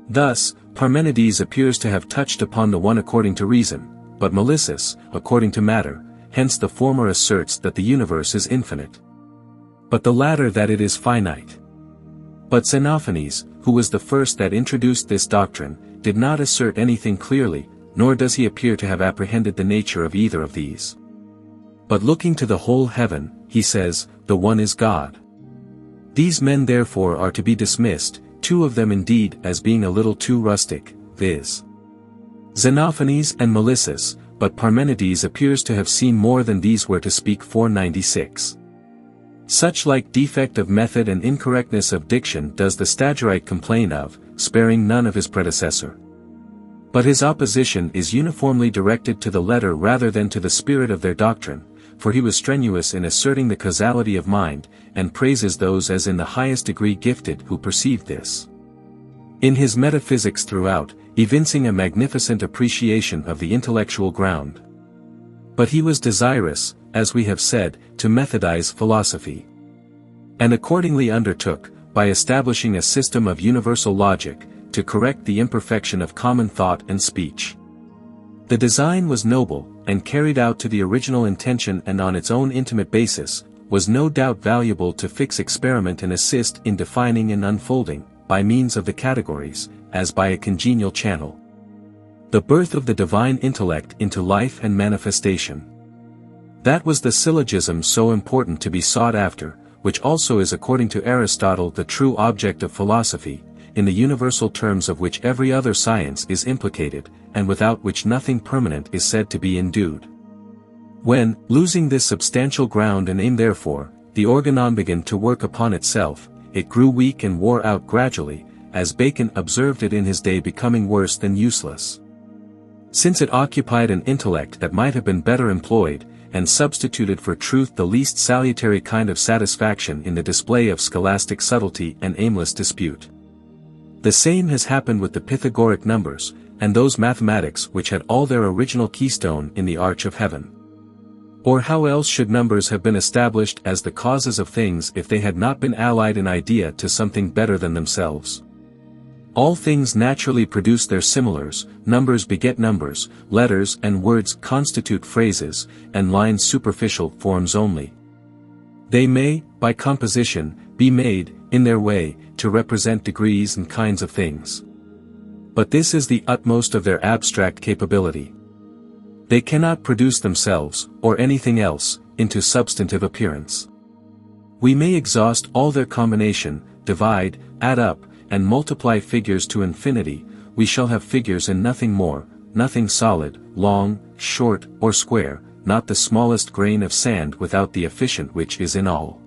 Thus, Parmenides appears to have touched upon the one according to reason, but Melissus, according to matter, hence the former asserts that the universe is infinite, but the latter that it is finite. But Xenophanes, who was the first that introduced this doctrine, did not assert anything clearly, nor does he appear to have apprehended the nature of either of these. But looking to the whole heaven, he says, the one is God. These men therefore are to be dismissed, two of them indeed as being a little too rustic, viz. Xenophanes and Melissus, but Parmenides appears to have seen more than these were to speak 496. Such like defect of method and incorrectness of diction does the Stagirite complain of, sparing none of his predecessor. But his opposition is uniformly directed to the letter rather than to the spirit of their doctrine, for he was strenuous in asserting the causality of mind, and praises those as in the highest degree gifted who perceived this. In his metaphysics throughout, evincing a magnificent appreciation of the intellectual ground. But he was desirous, as we have said, to methodize philosophy. And accordingly undertook, by establishing a system of universal logic, to correct the imperfection of common thought and speech. The design was noble, and carried out to the original intention and on its own intimate basis, was no doubt valuable to fix experiment and assist in defining and unfolding, by means of the categories, as by a congenial channel, the birth of the divine intellect into life and manifestation. That was the syllogism so important to be sought after, which also is according to Aristotle the true object of philosophy, in the universal terms of which every other science is implicated, and without which nothing permanent is said to be endued. When, losing this substantial ground and aim therefore, the organon began to work upon itself, it grew weak and wore out gradually, as Bacon observed it in his day, becoming worse than useless. Since it occupied an intellect that might have been better employed, and substituted for truth the least salutary kind of satisfaction in the display of scholastic subtlety and aimless dispute. The same has happened with the Pythagorean numbers, and those mathematics which had all their original keystone in the arch of heaven. Or how else should numbers have been established as the causes of things if they had not been allied in idea to something better than themselves? All things naturally produce their similars, numbers beget numbers, letters and words constitute phrases, and lines superficial forms only. They may, by composition, be made, in their way, to represent degrees and kinds of things. But this is the utmost of their abstract capability. They cannot produce themselves, or anything else, into substantive appearance. We may exhaust all their combination, divide, add up, and multiply figures to infinity, we shall have figures and nothing more, nothing solid, long, short, or square, not the smallest grain of sand without the efficient which is in all.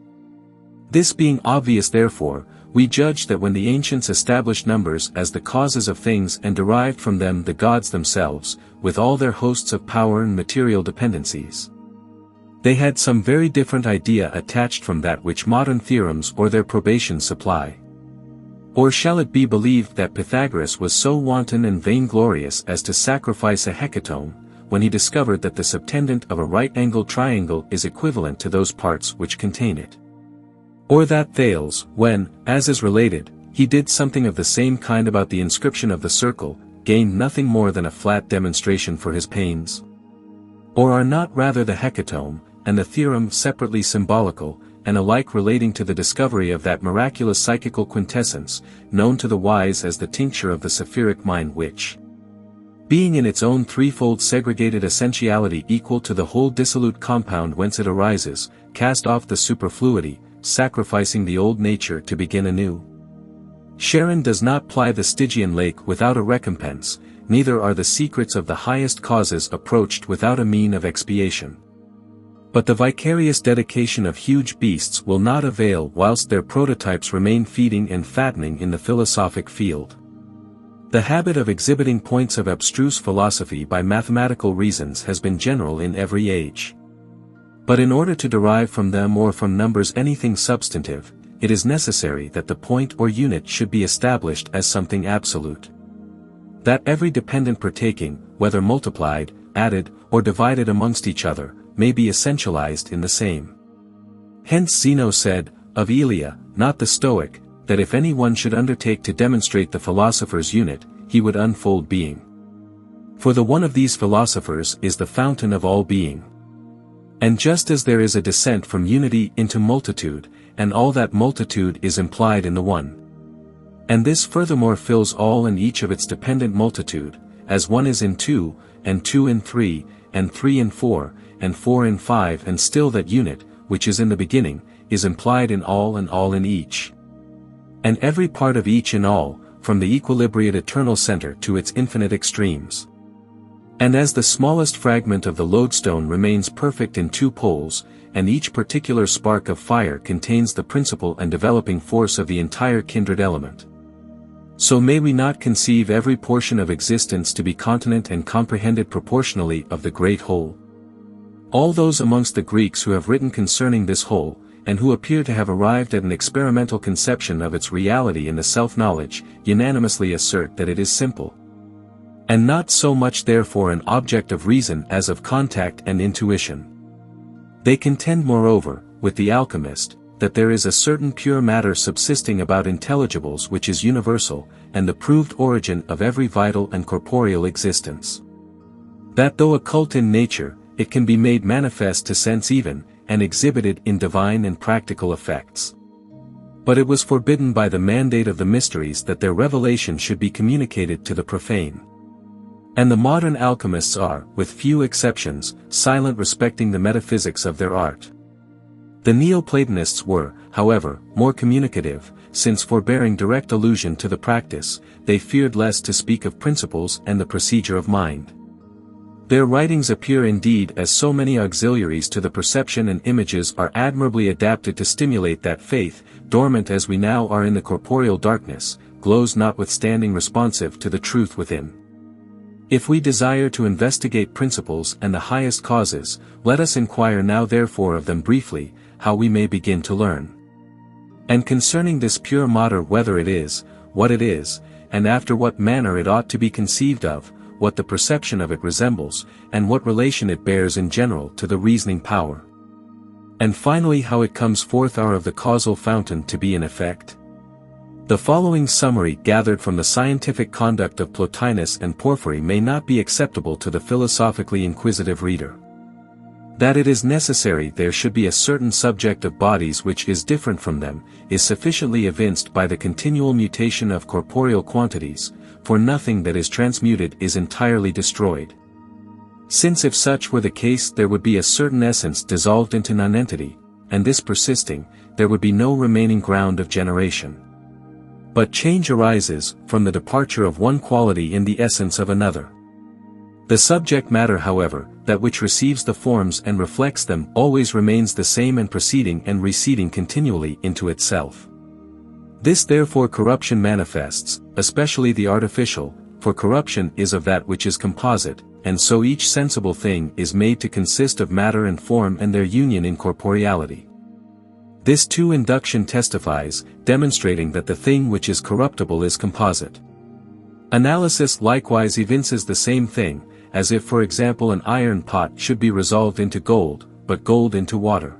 This being obvious therefore, we judge that when the ancients established numbers as the causes of things and derived from them the gods themselves, with all their hosts of power and material dependencies, they had some very different idea attached from that which modern theorems or their probations supply. Or shall it be believed that Pythagoras was so wanton and vainglorious as to sacrifice a hecatomb, when he discovered that the subtendent of a right-angled triangle is equivalent to those parts which contain it? Or that Thales, when, as is related, he did something of the same kind about the inscription of the circle, gained nothing more than a flat demonstration for his pains? Or are not rather the hecatomb, and the theorem separately symbolical, and alike relating to the discovery of that miraculous psychical quintessence, known to the wise as the tincture of the sapphiric mind which, being in its own threefold segregated essentiality equal to the whole dissolute compound whence it arises, cast off the superfluity, sacrificing the old nature to begin anew? Charon does not ply the Stygian lake without a recompense, neither are the secrets of the highest causes approached without a mean of expiation. But the vicarious dedication of huge beasts will not avail whilst their prototypes remain feeding and fattening in the philosophic field. The habit of exhibiting points of abstruse philosophy by mathematical reasons has been general in every age. But in order to derive from them or from numbers anything substantive, it is necessary that the point or unit should be established as something absolute. That every dependent partaking, whether multiplied, added, or divided amongst each other, may be essentialized in the same. Hence Zeno said, of Elia, not the Stoic, that if any one should undertake to demonstrate the philosopher's unit, he would unfold being. For the one of these philosophers is the fountain of all being. And just as there is a descent from unity into multitude, and all that multitude is implied in the one. And this furthermore fills all and each of its dependent multitude, as one is in two, and two in three, and three in four, and four in five, and still that unit, which is in the beginning, is implied in all and all in each. And every part of each in all, from the equilibriate eternal center to its infinite extremes. And as the smallest fragment of the lodestone remains perfect in two poles, and each particular spark of fire contains the principle and developing force of the entire kindred element. So may we not conceive every portion of existence to be continent and comprehended proportionally of the great whole? All those amongst the Greeks who have written concerning this whole, and who appear to have arrived at an experimental conception of its reality in the self-knowledge, unanimously assert that it is simple. And not so much therefore an object of reason as of contact and intuition. They contend moreover, with the alchemist, that there is a certain pure matter subsisting about intelligibles which is universal, and the proved origin of every vital and corporeal existence. That though occult in nature, it can be made manifest to sense even, and exhibited in divine and practical effects. But it was forbidden by the mandate of the mysteries that their revelation should be communicated to the profane. And the modern alchemists are, with few exceptions, silent respecting the metaphysics of their art. The Neoplatonists were, however, more communicative, since forbearing direct allusion to the practice, they feared less to speak of principles and the procedure of mind. Their writings appear indeed as so many auxiliaries to the perception, and images are admirably adapted to stimulate that faith, dormant as we now are in the corporeal darkness, glows notwithstanding responsive to the truth within. If we desire to investigate principles and the highest causes, let us inquire now therefore of them briefly, how we may begin to learn. And concerning this pure matter, whether it is, what it is, and after what manner it ought to be conceived of, what the perception of it resembles, and what relation it bears in general to the reasoning power. And finally how it comes forth are of the causal fountain to be in effect. The following summary gathered from the scientific conduct of Plotinus and Porphyry may not be acceptable to the philosophically inquisitive reader. That it is necessary there should be a certain subject of bodies which is different from them, is sufficiently evinced by the continual mutation of corporeal quantities, for nothing that is transmuted is entirely destroyed. Since if such were the case there would be a certain essence dissolved into nonentity, and this persisting, there would be no remaining ground of generation. But change arises from the departure of one quality in the essence of another. The subject matter, however, that which receives the forms and reflects them, always remains the same and proceeding and receding continually into itself. This therefore corruption manifests, especially the artificial, for corruption is of that which is composite, and so each sensible thing is made to consist of matter and form and their union in corporeality. This too Induction testifies, demonstrating that the thing which is corruptible is composite. Analysis likewise evinces the same thing, as if for example an iron pot should be resolved into gold, but gold into water.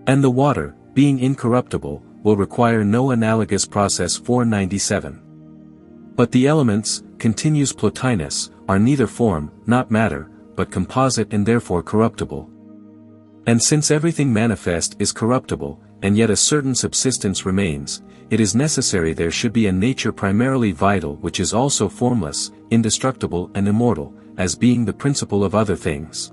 And the water, being incorruptible, will require no analogous process. 497. But the elements, continues Plotinus, are neither form, not matter, but composite and therefore corruptible. And since everything manifest is corruptible, and yet a certain subsistence remains, it is necessary there should be a nature primarily vital which is also formless, indestructible and immortal, as being the principle of other things.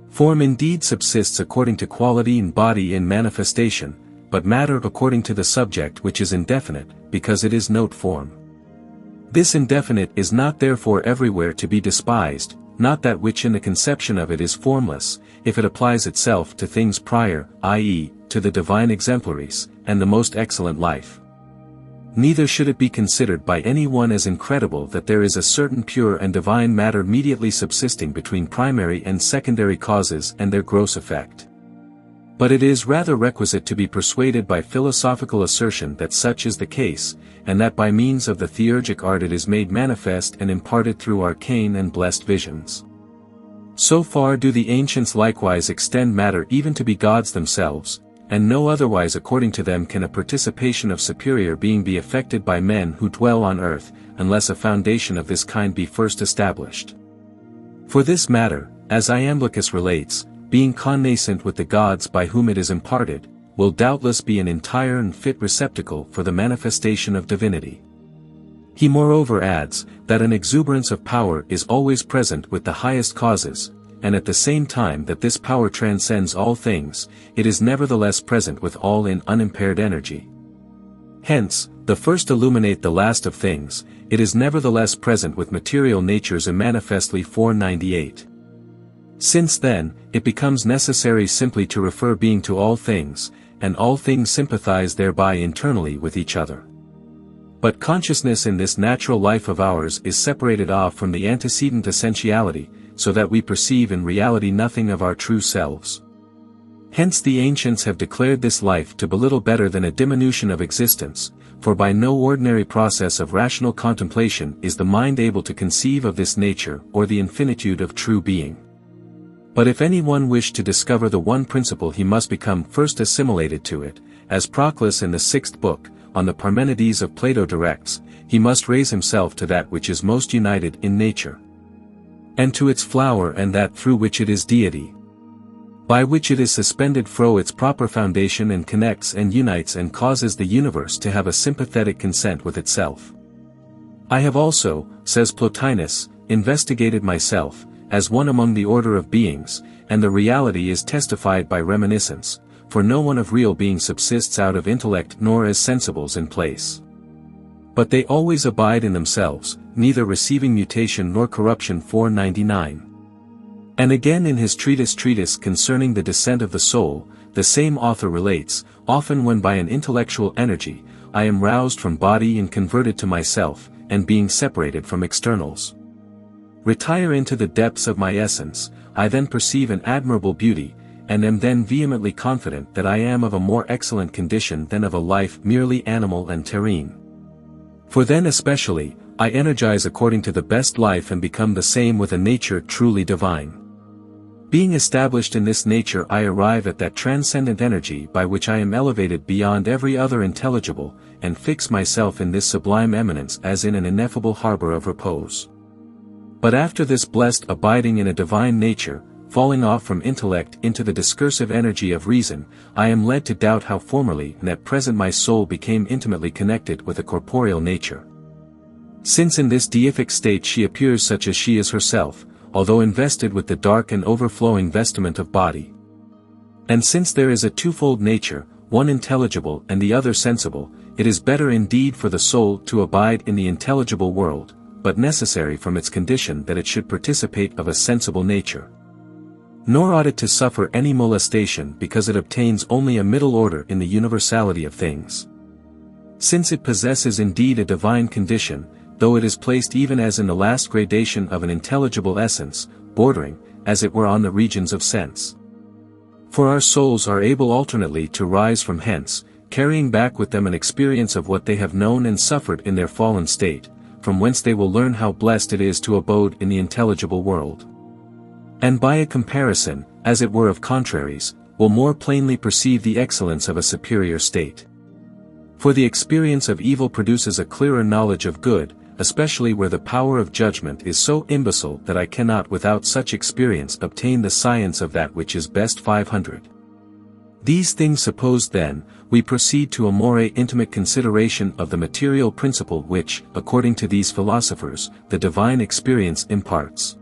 Form indeed subsists according to quality and body in manifestation, but matter according to the subject which is indefinite, because it is note form. This indefinite is not therefore everywhere to be despised, not that which in the conception of it is formless, if it applies itself to things prior, i.e., to the divine exemplaries, and the most excellent life. Neither should it be considered by any one as incredible that there is a certain pure and divine matter immediately subsisting between primary and secondary causes and their gross effect. But it is rather requisite to be persuaded by philosophical assertion that such is the case, and that by means of the theurgic art it is made manifest and imparted through arcane and blessed visions. So far do the ancients likewise extend matter even to be gods themselves, and no otherwise according to them can a participation of superior being be effected by men who dwell on earth, unless a foundation of this kind be first established. For this matter, as Iamblichus relates, being connascent with the gods by whom it is imparted, will doubtless be an entire and fit receptacle for the manifestation of divinity. He moreover adds, that an exuberance of power is always present with the highest causes, and at the same time that this power transcends all things, it is nevertheless present with all in unimpaired energy. Hence, the first illuminate the last of things, it is nevertheless present with material natures immanifestly 498. Since then, it becomes necessary simply to refer being to all things, and all things sympathize thereby internally with each other. But consciousness in this natural life of ours is separated off from the antecedent essentiality, so that we perceive in reality nothing of our true selves. Hence the ancients have declared this life to be little better than a diminution of existence, for by no ordinary process of rational contemplation is the mind able to conceive of this nature or the infinitude of true being. But if any one wish to discover the one principle he must become first assimilated to it, as Proclus in the 6th book, on the Parmenides of Plato directs, he must raise himself to that which is most united in nature, and to its flower and that through which it is deity, by which it is suspended fro its proper foundation and connects and unites and causes the universe to have a sympathetic consent with itself. I have also, says Plotinus, investigated myself, as one among the order of beings, and the reality is testified by reminiscence, for no one of real being subsists out of intellect nor as sensibles in place. But they always abide in themselves, neither receiving mutation nor corruption 499. And again in his treatise concerning the descent of the soul, the same author relates, often when by an intellectual energy, I am roused from body and converted to myself, and being separated from externals, retire into the depths of my essence, I then perceive an admirable beauty, and am then vehemently confident that I am of a more excellent condition than of a life merely animal and terrene. For then especially, I energize according to the best life and become the same with a nature truly divine. Being established in this nature I arrive at that transcendent energy by which I am elevated beyond every other intelligible, and fix myself in this sublime eminence as in an ineffable harbor of repose. But after this blessed abiding in a divine nature, falling off from intellect into the discursive energy of reason, I am led to doubt how formerly and at present my soul became intimately connected with a corporeal nature. Since in this deific state she appears such as she is herself, although invested with the dark and overflowing vestment of body. And since there is a twofold nature, one intelligible and the other sensible, it is better indeed for the soul to abide in the intelligible world, but necessary from its condition that it should participate of a sensible nature. Nor ought it to suffer any molestation because it obtains only a middle order in the universality of things. Since it possesses indeed a divine condition, though it is placed even as in the last gradation of an intelligible essence, bordering, as it were on the regions of sense. For our souls are able alternately to rise from hence, carrying back with them an experience of what they have known and suffered in their fallen state, from whence they will learn how blessed it is to abode in the intelligible world. And by a comparison, as it were of contraries, will more plainly perceive the excellence of a superior state. For the experience of evil produces a clearer knowledge of good, especially where the power of judgment is so imbecile that I cannot without such experience obtain the science of that which is best. 500. These things supposed then, we proceed to a more intimate consideration of the material principle which, according to these philosophers, the divine experience imparts.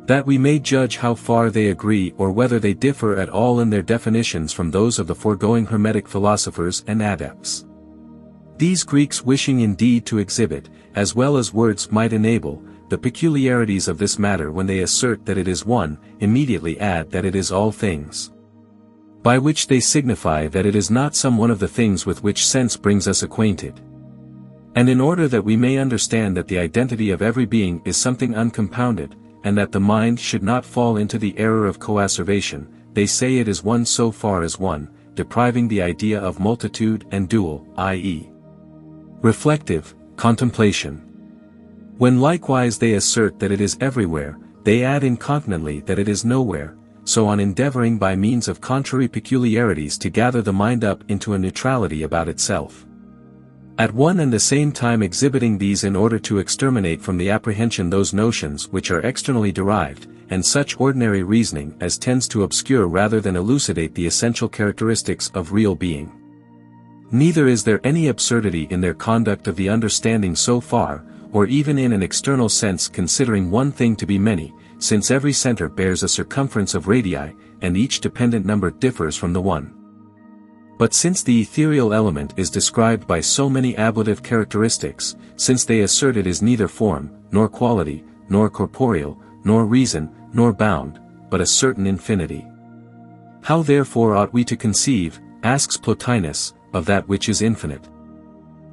That we may judge how far they agree or whether they differ at all in their definitions from those of the foregoing Hermetic philosophers and adepts. These Greeks wishing indeed to exhibit, as well as words might enable, the peculiarities of this matter when they assert that it is one, immediately add that it is all things. By which they signify that it is not some one of the things with which sense brings us acquainted. And in order that we may understand that the identity of every being is something uncompounded, and that the mind should not fall into the error of coacervation, they say it is one so far as one, depriving the idea of multitude and dual, i.e. reflective, contemplation. When likewise they assert that it is everywhere, they add incontinently that it is nowhere, so on endeavoring by means of contrary peculiarities to gather the mind up into a neutrality about itself. At one and the same time exhibiting these in order to exterminate from the apprehension those notions which are externally derived, and such ordinary reasoning as tends to obscure rather than elucidate the essential characteristics of real being. Neither is there any absurdity in their conduct of the understanding so far, or even in an external sense considering one thing to be many, since every center bears a circumference of radii, and each dependent number differs from the one. But since the ethereal element is described by so many ablative characteristics, since they assert it is neither form, nor quality, nor corporeal, nor reason, nor bound, but a certain infinity. How therefore ought we to conceive, asks Plotinus, of that which is infinite?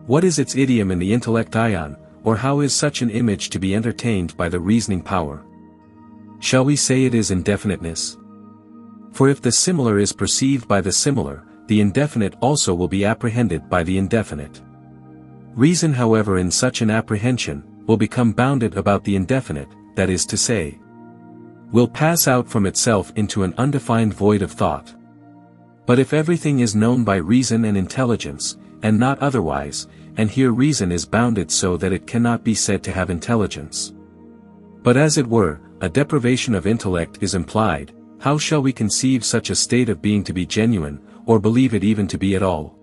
What is its idiom in the intellect ion, or how is such an image to be entertained by the reasoning power? Shall we say it is indefiniteness? For if the similar is perceived by the similar, the indefinite also will be apprehended by the indefinite. Reason however in such an apprehension, will become bounded about the indefinite, that is to say, will pass out from itself into an undefined void of thought. But if everything is known by reason and intelligence, and not otherwise, and here reason is bounded so that it cannot be said to have intelligence, but as it were, a deprivation of intellect is implied, how shall we conceive such a state of being to be genuine, or believe it even to be at all?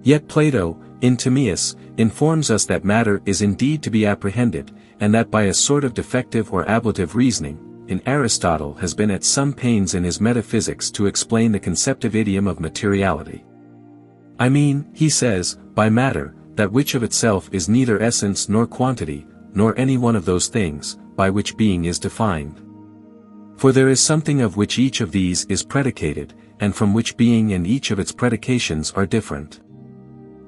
Yet Plato, in Timaeus, informs us that matter is indeed to be apprehended, and that by a sort of defective or ablative reasoning, and Aristotle has been at some pains in his Metaphysics to explain the conceptive idiom of materiality. I mean, he says, by matter, that which of itself is neither essence nor quantity, nor any one of those things, by which being is defined. For there is something of which each of these is predicated, and from which being and each of its predications are different.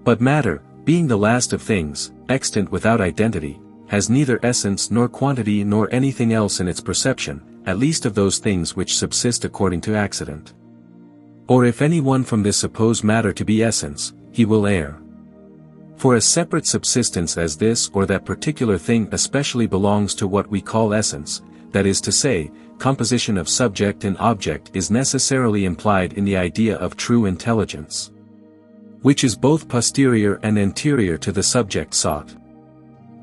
But matter, being the last of things, extant without identity, has neither essence nor quantity nor anything else in its perception, at least of those things which subsist according to accident. Or if any one from this suppose matter to be essence, he will err. For a separate subsistence as this or that particular thing especially belongs to what we call essence, that is to say, composition of subject and object is necessarily implied in the idea of true intelligence, which is both posterior and anterior to the subject sought,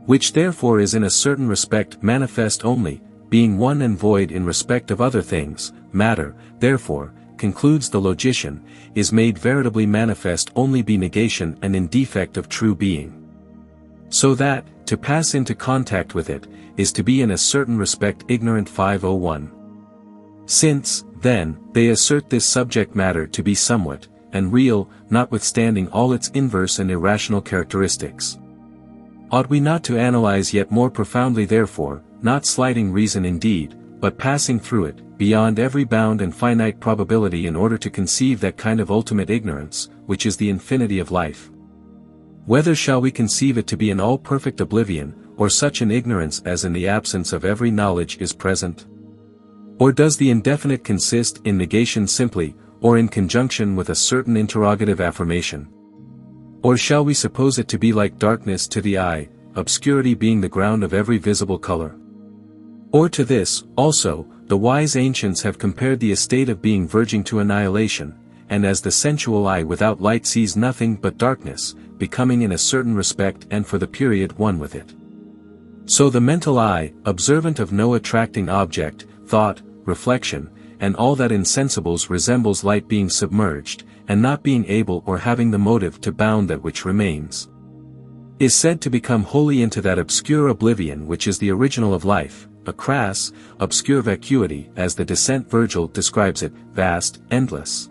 which therefore is in a certain respect manifest only, being one and void in respect of other things. Matter, therefore, concludes the logician, is made veritably manifest only by negation and in defect of true being. So that, to pass into contact with it, is to be in a certain respect ignorant. 501. Since, then, they assert this subject matter to be somewhat, and real, notwithstanding all its inverse and irrational characteristics. Ought we not to analyze yet more profoundly therefore, not slighting reason indeed, but passing through it, beyond every bound and finite probability in order to conceive that kind of ultimate ignorance, which is the infinity of life? Whether shall we conceive it to be an all-perfect oblivion, or such an ignorance as in the absence of every knowledge is present? Or does the indefinite consist in negation simply, or in conjunction with a certain interrogative affirmation? Or shall we suppose it to be like darkness to the eye, obscurity being the ground of every visible color? Or to this, also, the wise ancients have compared the estate of being verging to annihilation, and as the sensual eye without light sees nothing but darkness, becoming in a certain respect and for the period one with it. So the mental eye, observant of no attracting object, thought, reflection, and all that in sensibles resembles light being submerged, and not being able or having the motive to bound that which remains, is said to become wholly into that obscure oblivion which is the original of life, a crass, obscure vacuity as the Descent Virgil describes it, vast, endless,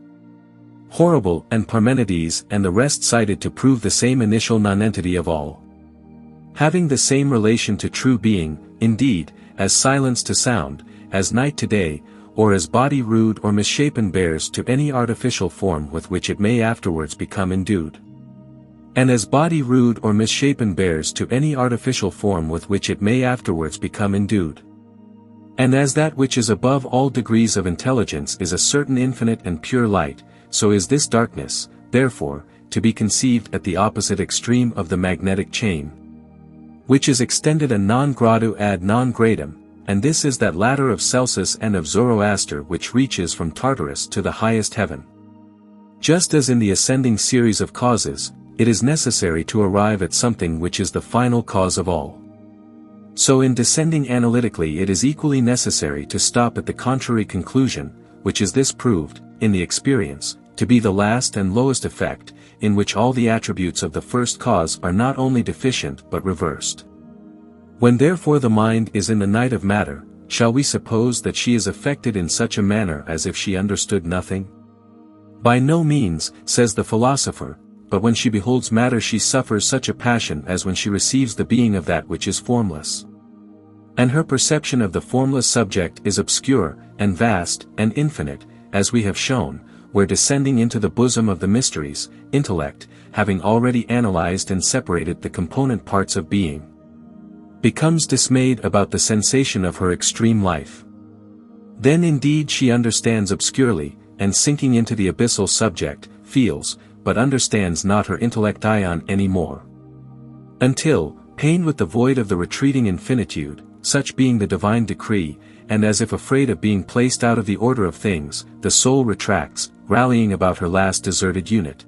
horrible, and Parmenides and the rest cited to prove the same initial nonentity of all, having the same relation to true being, indeed, as silence to sound, as night to day, or as body rude or misshapen bears to any artificial form with which it may afterwards become endued. And as body rude or misshapen bears to any artificial form with which it may afterwards become endued. And as that which is above all degrees of intelligence is a certain infinite and pure light, so is this darkness, therefore, to be conceived at the opposite extreme of the magnetic chain, which is extended a non gradu ad non gradum, and this is that ladder of Celsus and of Zoroaster which reaches from Tartarus to the highest heaven. Just as in the ascending series of causes, it is necessary to arrive at something which is the final cause of all. So in descending analytically it is equally necessary to stop at the contrary conclusion, which is this proved, in the experience, to be the last and lowest effect, in which all the attributes of the first cause are not only deficient but reversed. When therefore the mind is in the night of matter, shall we suppose that she is affected in such a manner as if she understood nothing? By no means, says the philosopher, but when she beholds matter she suffers such a passion as when she receives the being of that which is formless. And her perception of the formless subject is obscure, and vast, and infinite, as we have shown, where descending into the bosom of the mysteries, intellect, having already analyzed and separated the component parts of being, becomes dismayed about the sensation of her extreme life. Then indeed she understands obscurely, and sinking into the abyssal subject, feels, but understands not her intellect ion any more. Until, pained with the void of the retreating infinitude, such being the divine decree, and as if afraid of being placed out of the order of things, the soul retracts, rallying about her last deserted unit.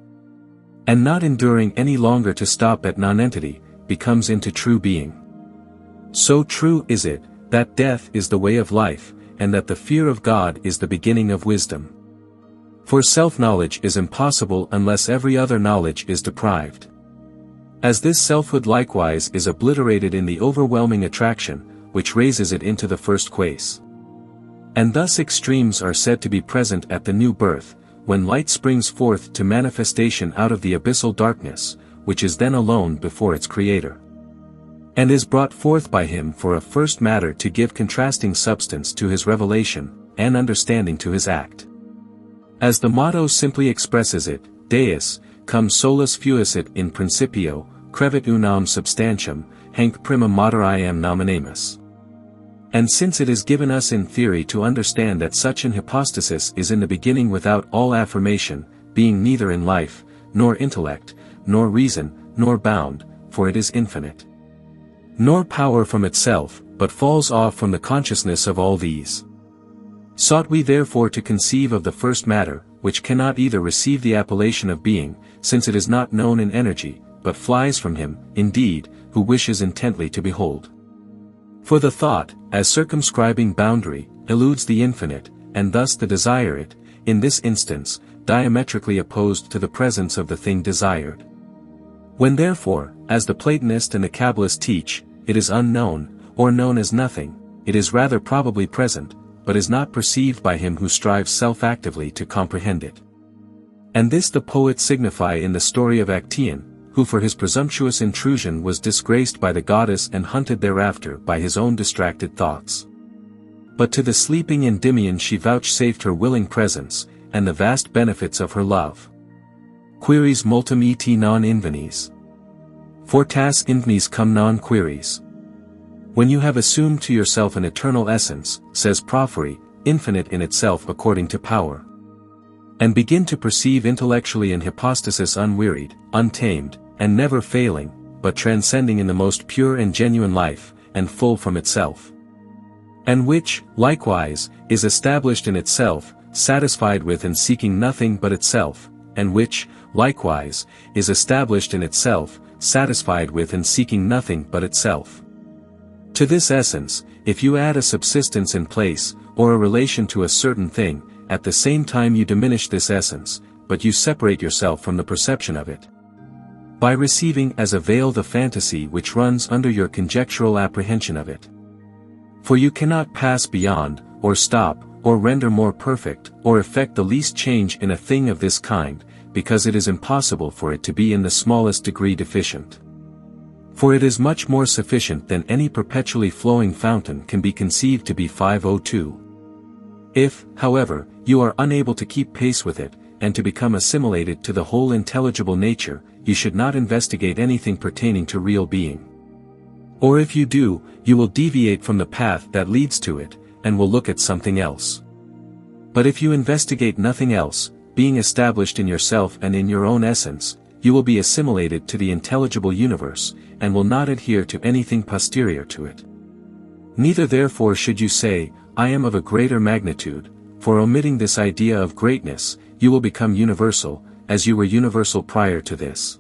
And not enduring any longer to stop at nonentity, becomes into true being. So true is it, that death is the way of life, and that the fear of God is the beginning of wisdom. For self-knowledge is impossible unless every other knowledge is deprived. As this selfhood likewise is obliterated in the overwhelming attraction, which raises it into the first place. And thus extremes are said to be present at the new birth, when light springs forth to manifestation out of the abyssal darkness, which is then alone before its creator, and is brought forth by him for a first matter to give contrasting substance to his revelation, and understanding to his act. As the motto simply expresses it, Deus, cum solus fuisit in principio, crevit unam substantiam, hanc prima materiam nominamus. And since it is given us in theory to understand that such an hypostasis is in the beginning without all affirmation, being neither in life, nor intellect, nor reason, nor bound, for it is infinite, nor power from itself, but falls off from the consciousness of all these. Sought we therefore to conceive of the first matter, which cannot either receive the appellation of being, since it is not known in energy, but flies from him, indeed, who wishes intently to behold. For the thought, as circumscribing boundary, eludes the infinite, and thus the desire it, in this instance, diametrically opposed to the presence of the thing desired. When therefore, as the Platonist and the Kabbalist teach, it is unknown, or known as nothing, it is rather probably present, but is not perceived by him who strives self-actively to comprehend it. And this the poets signify in the story of Actaeon, who for his presumptuous intrusion was disgraced by the goddess and hunted thereafter by his own distracted thoughts. But to the sleeping Endymion she vouchsafed her willing presence, and the vast benefits of her love. Queries multum et non invenis. Fortas invenis cum non queries. When you have assumed to yourself an eternal essence, says Porphyry, infinite in itself according to power, and begin to perceive intellectually an hypostasis unwearied, untamed, and never failing, but transcending in the most pure and genuine life, and full from itself, and which, likewise, is established in itself, satisfied with and seeking nothing but itself, and which, likewise, is established in itself, satisfied with and seeking nothing but itself. To this essence, if you add a subsistence in place, or a relation to a certain thing, at the same time you diminish this essence, but you separate yourself from the perception of it, by receiving as a veil the fantasy which runs under your conjectural apprehension of it. For you cannot pass beyond, or stop, or render more perfect, or effect the least change in a thing of this kind, because it is impossible for it to be in the smallest degree deficient. For it is much more sufficient than any perpetually flowing fountain can be conceived to be 502. If, however, you are unable to keep pace with it, and to become assimilated to the whole intelligible nature, you should not investigate anything pertaining to real being. Or if you do, you will deviate from the path that leads to it, and will look at something else. But if you investigate nothing else, being established in yourself and in your own essence, you will be assimilated to the intelligible universe, and will not adhere to anything posterior to it. Neither therefore should you say, I am of a greater magnitude, for omitting this idea of greatness, you will become universal, as you were universal prior to this.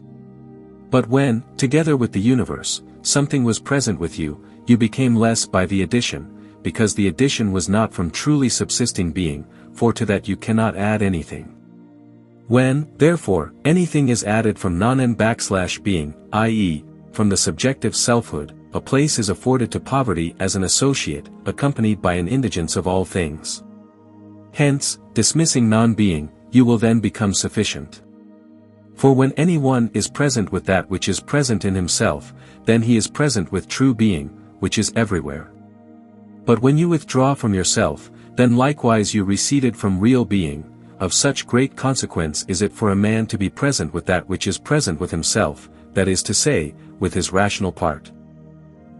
But when, together with the universe, something was present with you, you became less by the addition, because the addition was not from truly subsisting being, for to that you cannot add anything. When, therefore, anything is added from non-being, i.e., from the subjective selfhood, a place is afforded to poverty as an associate, accompanied by an indigence of all things. Hence, dismissing non-being, you will then become sufficient. For when anyone is present with that which is present in himself, then he is present with true being, which is everywhere. But when you withdraw from yourself, then likewise you receded from real being. Of such great consequence is it for a man to be present with that which is present with himself, that is to say, with his rational part.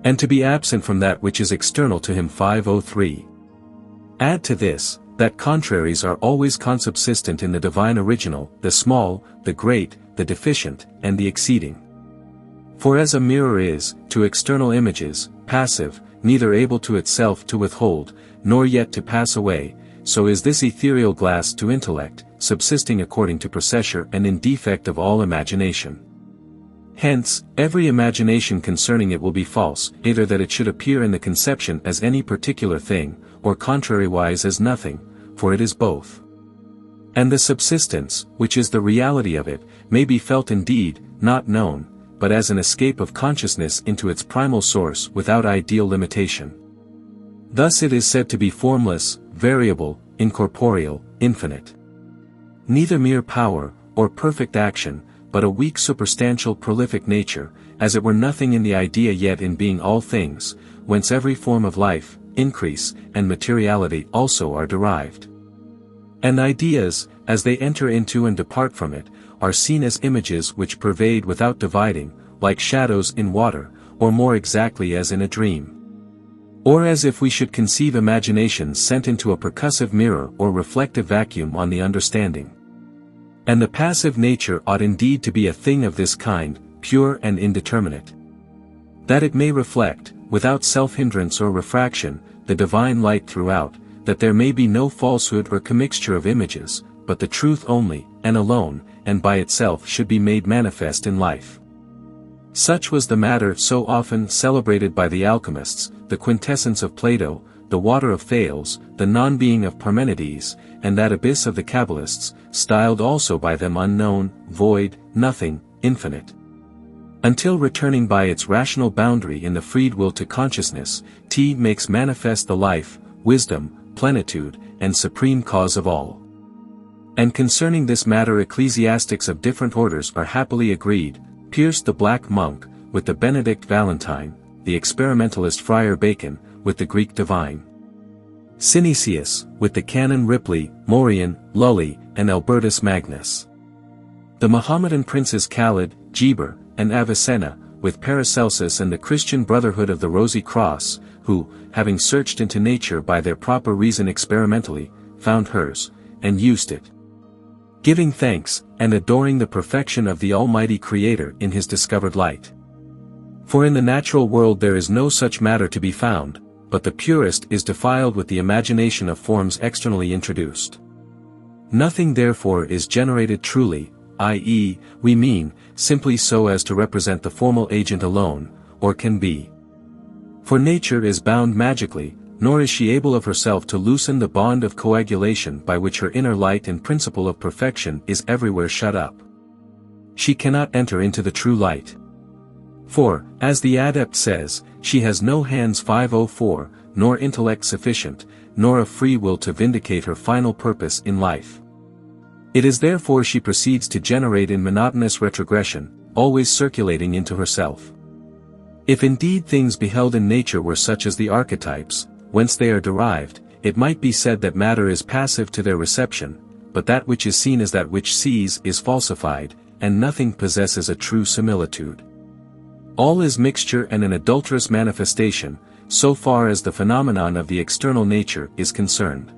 And to be absent from that which is external to him. 503. Add to this, that contraries are always consubsistent in the divine original, the small, the great, the deficient, and the exceeding. For as a mirror is, to external images, passive, neither able to itself to withhold, nor yet to pass away, so is this ethereal glass to intellect, subsisting according to procedure and in defect of all imagination. Hence, every imagination concerning it will be false, either that it should appear in the conception as any particular thing, or contrariwise as nothing, for it is both. And the subsistence, which is the reality of it, may be felt indeed, not known, but as an escape of consciousness into its primal source without ideal limitation. Thus it is said to be formless, variable, incorporeal, infinite. Neither mere power, or perfect action, but a weak superstantial prolific nature, as it were nothing in the idea yet in being all things, whence every form of life, increase, and materiality also are derived. And ideas, as they enter into and depart from it, are seen as images which pervade without dividing, like shadows in water, or more exactly as in a dream. Or as if we should conceive imaginations sent into a percussive mirror or reflective vacuum on the understanding. And the passive nature ought indeed to be a thing of this kind, pure and indeterminate. That it may reflect, without self-hindrance or refraction, the divine light throughout, that there may be no falsehood or commixture of images, but the truth only, and alone, and by itself should be made manifest in life. Such was the matter so often celebrated by the alchemists, the quintessence of Plato, the water of Thales, the non-being of Parmenides, and that abyss of the Kabbalists, styled also by them unknown, void, nothing, infinite. Until returning by its rational boundary in the freed will to consciousness, T makes manifest the life, wisdom, plenitude, and supreme cause of all. And concerning this matter ecclesiastics of different orders are happily agreed, Pierce the Black Monk, with the Benedict Valentine, the experimentalist Friar Bacon, with the Greek divine Synesius, with the Canon Ripley, Maurian, Lully, and Albertus Magnus. The Mohammedan princes Khalid, Geber, and Avicenna, with Paracelsus and the Christian Brotherhood of the Rosy Cross, who, having searched into nature by their proper reason experimentally, found hers, and used it, giving thanks, and adoring the perfection of the Almighty Creator in His discovered light. For in the natural world there is no such matter to be found, but the purest is defiled with the imagination of forms externally introduced. Nothing therefore is generated truly, i.e., we mean, simply so as to represent the formal agent alone, or can be. For nature is bound magically, nor is she able of herself to loosen the bond of coagulation by which her inner light and principle of perfection is everywhere shut up. She cannot enter into the true light. For, as the adept says, she has no hands 504, nor intellect sufficient, nor a free will to vindicate her final purpose in life. It is therefore she proceeds to generate in monotonous retrogression, always circulating into herself. If indeed things beheld in nature were such as the archetypes, whence they are derived, it might be said that matter is passive to their reception, but that which is seen as that which sees is falsified, and nothing possesses a true similitude. All is mixture and an adulterous manifestation, so far as the phenomenon of the external nature is concerned.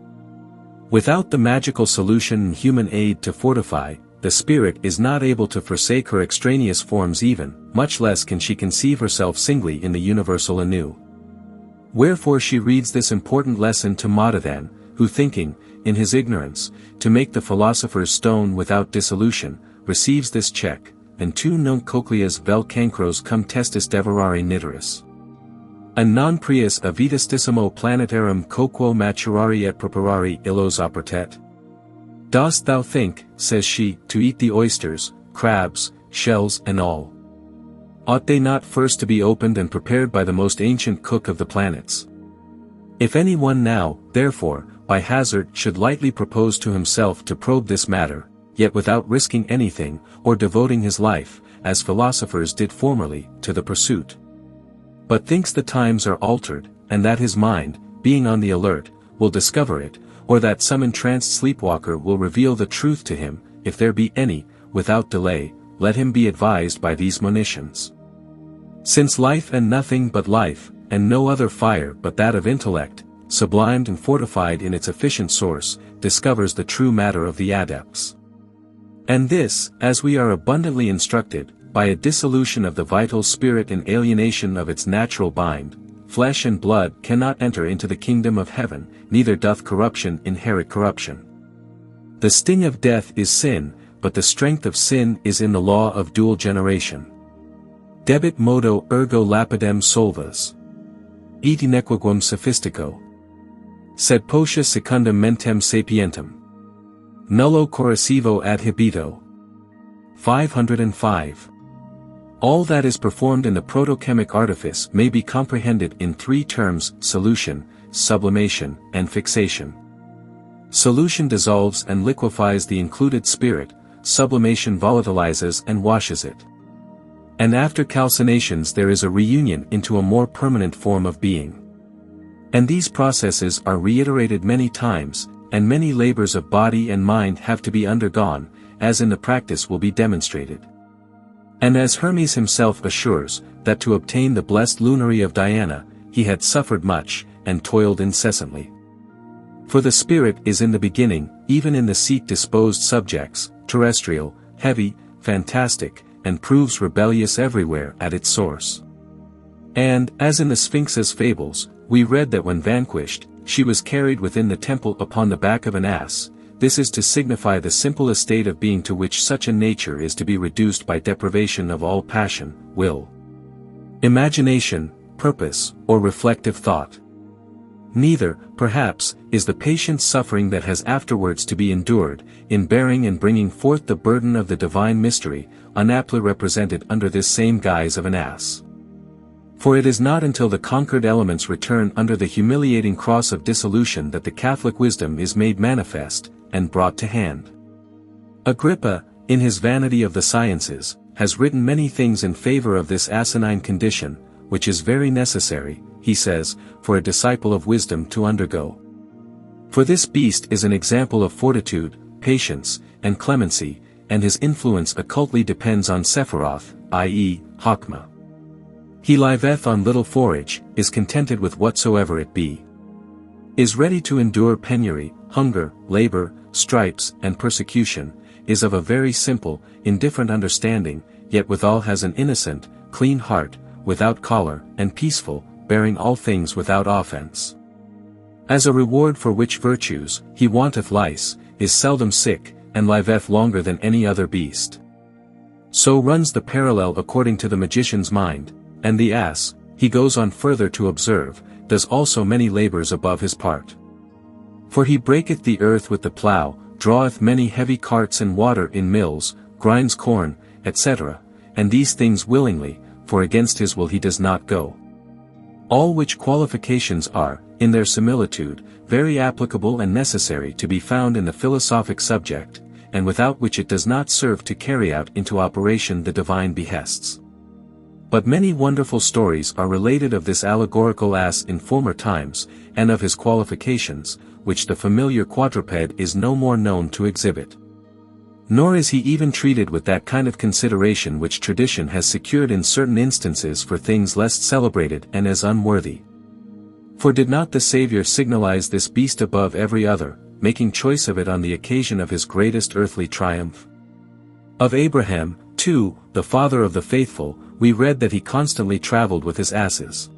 Without the magical solution and human aid to fortify, the spirit is not able to forsake her extraneous forms even, much less can she conceive herself singly in the universal anew. Wherefore she reads this important lesson to Madadan, who thinking, in his ignorance, to make the philosopher's stone without dissolution, receives this check, and tu nunc cochleas vel cancros cum testis devorare niteris. A non prius avitastissimo planetarum coquo maturari et preparari illos opertet? Dost thou think, says she, to eat the oysters, crabs, shells and all? Ought they not first to be opened and prepared by the most ancient cook of the planets? If any one now, therefore, by hazard should lightly propose to himself to probe this matter, yet without risking anything, or devoting his life, as philosophers did formerly, to the pursuit, but thinks the times are altered, and that his mind, being on the alert, will discover it, or that some entranced sleepwalker will reveal the truth to him, if there be any, without delay, let him be advised by these monitions. Since life and nothing but life, and no other fire but that of intellect, sublimed and fortified in its efficient source, discovers the true matter of the adepts. And this, as we are abundantly instructed, by a dissolution of the vital spirit and alienation of its natural bind, flesh and blood cannot enter into the kingdom of heaven, neither doth corruption inherit corruption. The sting of death is sin, but the strength of sin is in the law of dual generation. Debit modo ergo lapidem solvas. Et inequaquam sophistico. Sed potia secundum mentem sapientem. Nullo corrosivo adhibito. 505. All that is performed in the protochemic artifice may be comprehended in three terms: solution, sublimation, and fixation. Solution dissolves and liquefies the included spirit, sublimation volatilizes and washes it. And after calcinations there is a reunion into a more permanent form of being. And these processes are reiterated many times, and many labors of body and mind have to be undergone, as in the practice will be demonstrated. And as Hermes himself assures, that to obtain the blessed lunary of Diana, he had suffered much, and toiled incessantly. For the spirit is in the beginning, even in the seat-disposed subjects, terrestrial, heavy, fantastic, and proves rebellious everywhere at its source. And, as in the Sphinx's fables, we read that when vanquished, she was carried within the temple upon the back of an ass. This is to signify the simple estate of being to which such a nature is to be reduced by deprivation of all passion, will, imagination, purpose, or reflective thought. Neither, perhaps, is the patient suffering that has afterwards to be endured, in bearing and bringing forth the burden of the divine mystery, unaptly represented under this same guise of an ass. For it is not until the conquered elements return under the humiliating cross of dissolution that the Catholic wisdom is made manifest, and brought to hand. Agrippa, in his Vanity of the Sciences, has written many things in favor of this asinine condition, which is very necessary, he says, for a disciple of wisdom to undergo. For this beast is an example of fortitude, patience, and clemency, and his influence occultly depends on Sephiroth, i.e., Chokmah. He liveth on little forage, is contented with whatsoever it be. Is ready to endure penury, hunger, labor, stripes, and persecution, is of a very simple, indifferent understanding, yet withal has an innocent, clean heart, without choler, and peaceful, bearing all things without offense. As a reward for which virtues, he wanteth lice, is seldom sick, and liveth longer than any other beast. So runs the parallel according to the magician's mind, and the ass, he goes on further to observe, does also many labors above his part. For he breaketh the earth with the plough, draweth many heavy carts and water in mills, grinds corn, etc., and these things willingly, for against his will he does not go. All which qualifications are, in their similitude, very applicable and necessary to be found in the philosophic subject, and without which it does not serve to carry out into operation the divine behests. But many wonderful stories are related of this allegorical ass in former times, and of his qualifications, which the familiar quadruped is no more known to exhibit. Nor is he even treated with that kind of consideration which tradition has secured in certain instances for things less celebrated and as unworthy. For did not the Saviour signalize this beast above every other, making choice of it on the occasion of his greatest earthly triumph? Of Abraham, too, the father of the faithful, we read that he constantly travelled with his asses.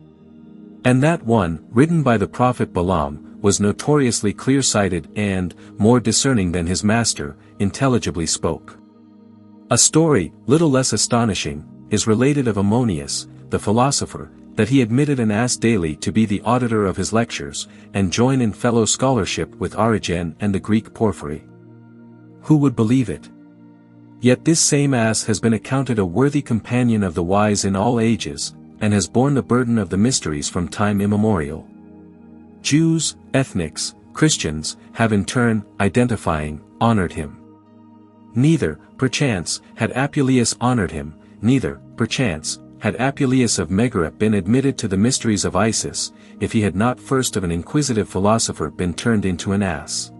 And that one, ridden by the prophet Balaam, was notoriously clear-sighted and, more discerning than his master, intelligibly spoke. A story, little less astonishing, is related of Ammonius, the philosopher, that he admitted an ass daily to be the auditor of his lectures, and join in fellow scholarship with Origen and the Greek Porphyry. Who would believe it? Yet this same ass has been accounted a worthy companion of the wise in all ages, and has borne the burden of the mysteries from time immemorial. Jews, ethnics, Christians, have in turn, identifying, honored him. Neither, perchance, had Apuleius honored him, neither, perchance, had Apuleius of Megara been admitted to the mysteries of Isis, if he had not first of an inquisitive philosopher been turned into an ass.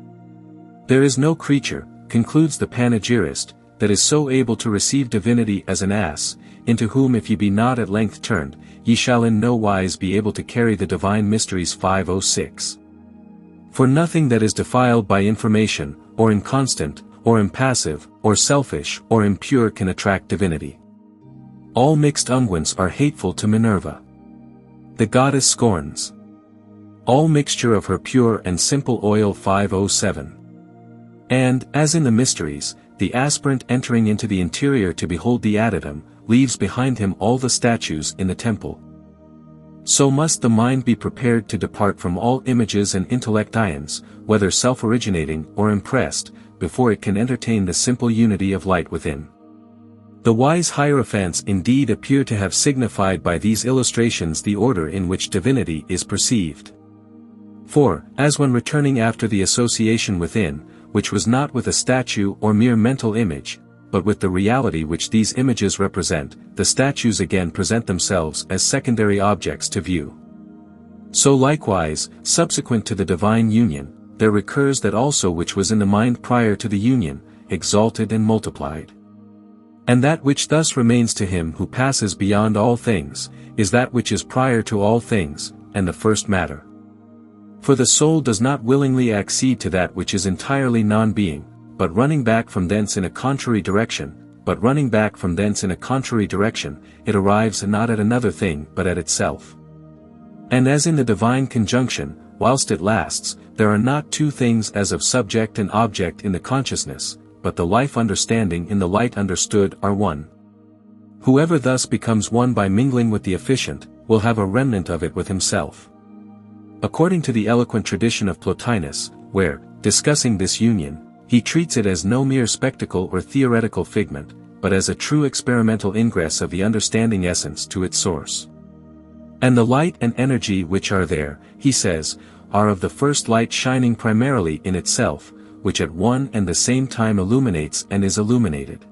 There is no creature, concludes the panegyrist, that is so able to receive divinity as an ass, into whom if ye be not at length turned, ye shall in no wise be able to carry the divine mysteries. 506. For nothing that is defiled by information, or inconstant, or impassive, or selfish, or impure can attract divinity. All mixed unguents are hateful to Minerva. The goddess scorns all mixture of her pure and simple oil. 507. And, as in the mysteries, the aspirant entering into the interior to behold the adytum, leaves behind him all the statues in the temple. So must the mind be prepared to depart from all images and intellections, whether self-originating or impressed, before it can entertain the simple unity of light within. The wise Hierophants indeed appear to have signified by these illustrations the order in which divinity is perceived. For, as when returning after the association within, which was not with a statue or mere mental image, but with the reality which these images represent, the statues again present themselves as secondary objects to view. So likewise, subsequent to the divine union, there recurs that also which was in the mind prior to the union, exalted and multiplied. And that which thus remains to him who passes beyond all things, is that which is prior to all things, and the first matter. For the soul does not willingly accede to that which is entirely non-being, but running back from thence in a contrary direction, it arrives not at another thing but at itself. And as in the divine conjunction, whilst it lasts, there are not two things as of subject and object in the consciousness, but the life understanding in the light understood are one. Whoever thus becomes one by mingling with the efficient, will have a remnant of it with himself. According to the eloquent tradition of Plotinus, where, discussing this union, he treats it as no mere spectacle or theoretical figment, but as a true experimental ingress of the understanding essence to its source. And the light and energy which are there, he says, are of the first light shining primarily in itself, which at one and the same time illuminates and is illuminated.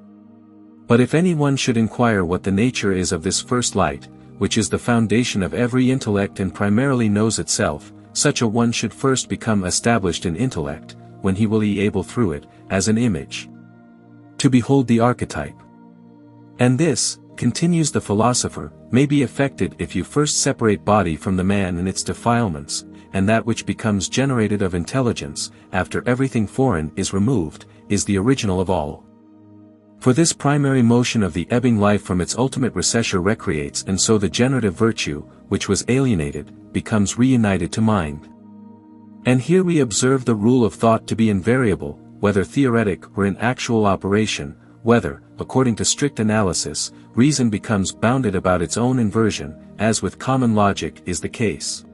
But if anyone should inquire what the nature is of this first light, which is the foundation of every intellect and primarily knows itself, such a one should first become established in intellect, when he will be able through it, as an image, to behold the archetype. And this, continues the philosopher, may be effected if you first separate body from the man and its defilements, and that which becomes generated of intelligence, after everything foreign is removed, is the original of all. For this primary motion of the ebbing life from its ultimate recessure recreates, and so the generative virtue, which was alienated, becomes reunited to mind. And here we observe the rule of thought to be invariable, whether theoretic or in actual operation, whether, according to strict analysis, reason becomes bounded about its own inversion, as with common logic is the case.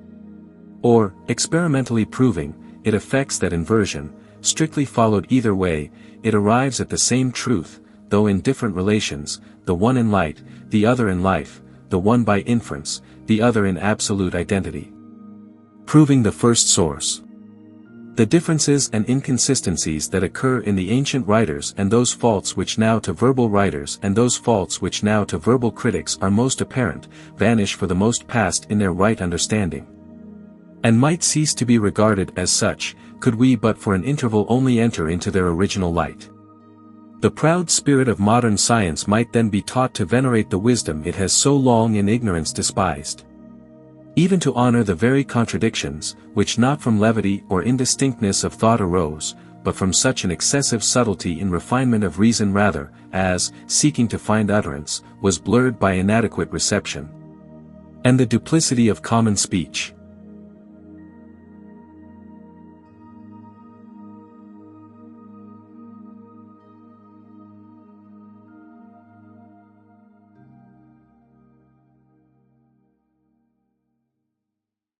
Or, experimentally proving, it effects that inversion, strictly followed either way, it arrives at the same truth, though in different relations, the one in light, the other in life, the one by inference, the other in absolute identity. Proving the first source. The differences and inconsistencies that occur in the ancient writers and those faults which now to verbal writers and those faults which now to verbal critics are most apparent, vanish for the most past in their right understanding. And might cease to be regarded as such, could we but for an interval only enter into their original light. The proud spirit of modern science might then be taught to venerate the wisdom it has so long in ignorance despised. Even to honor the very contradictions, which not from levity or indistinctness of thought arose, but from such an excessive subtlety in refinement of reason rather, as, seeking to find utterance, was blurred by inadequate reception. And the duplicity of common speech.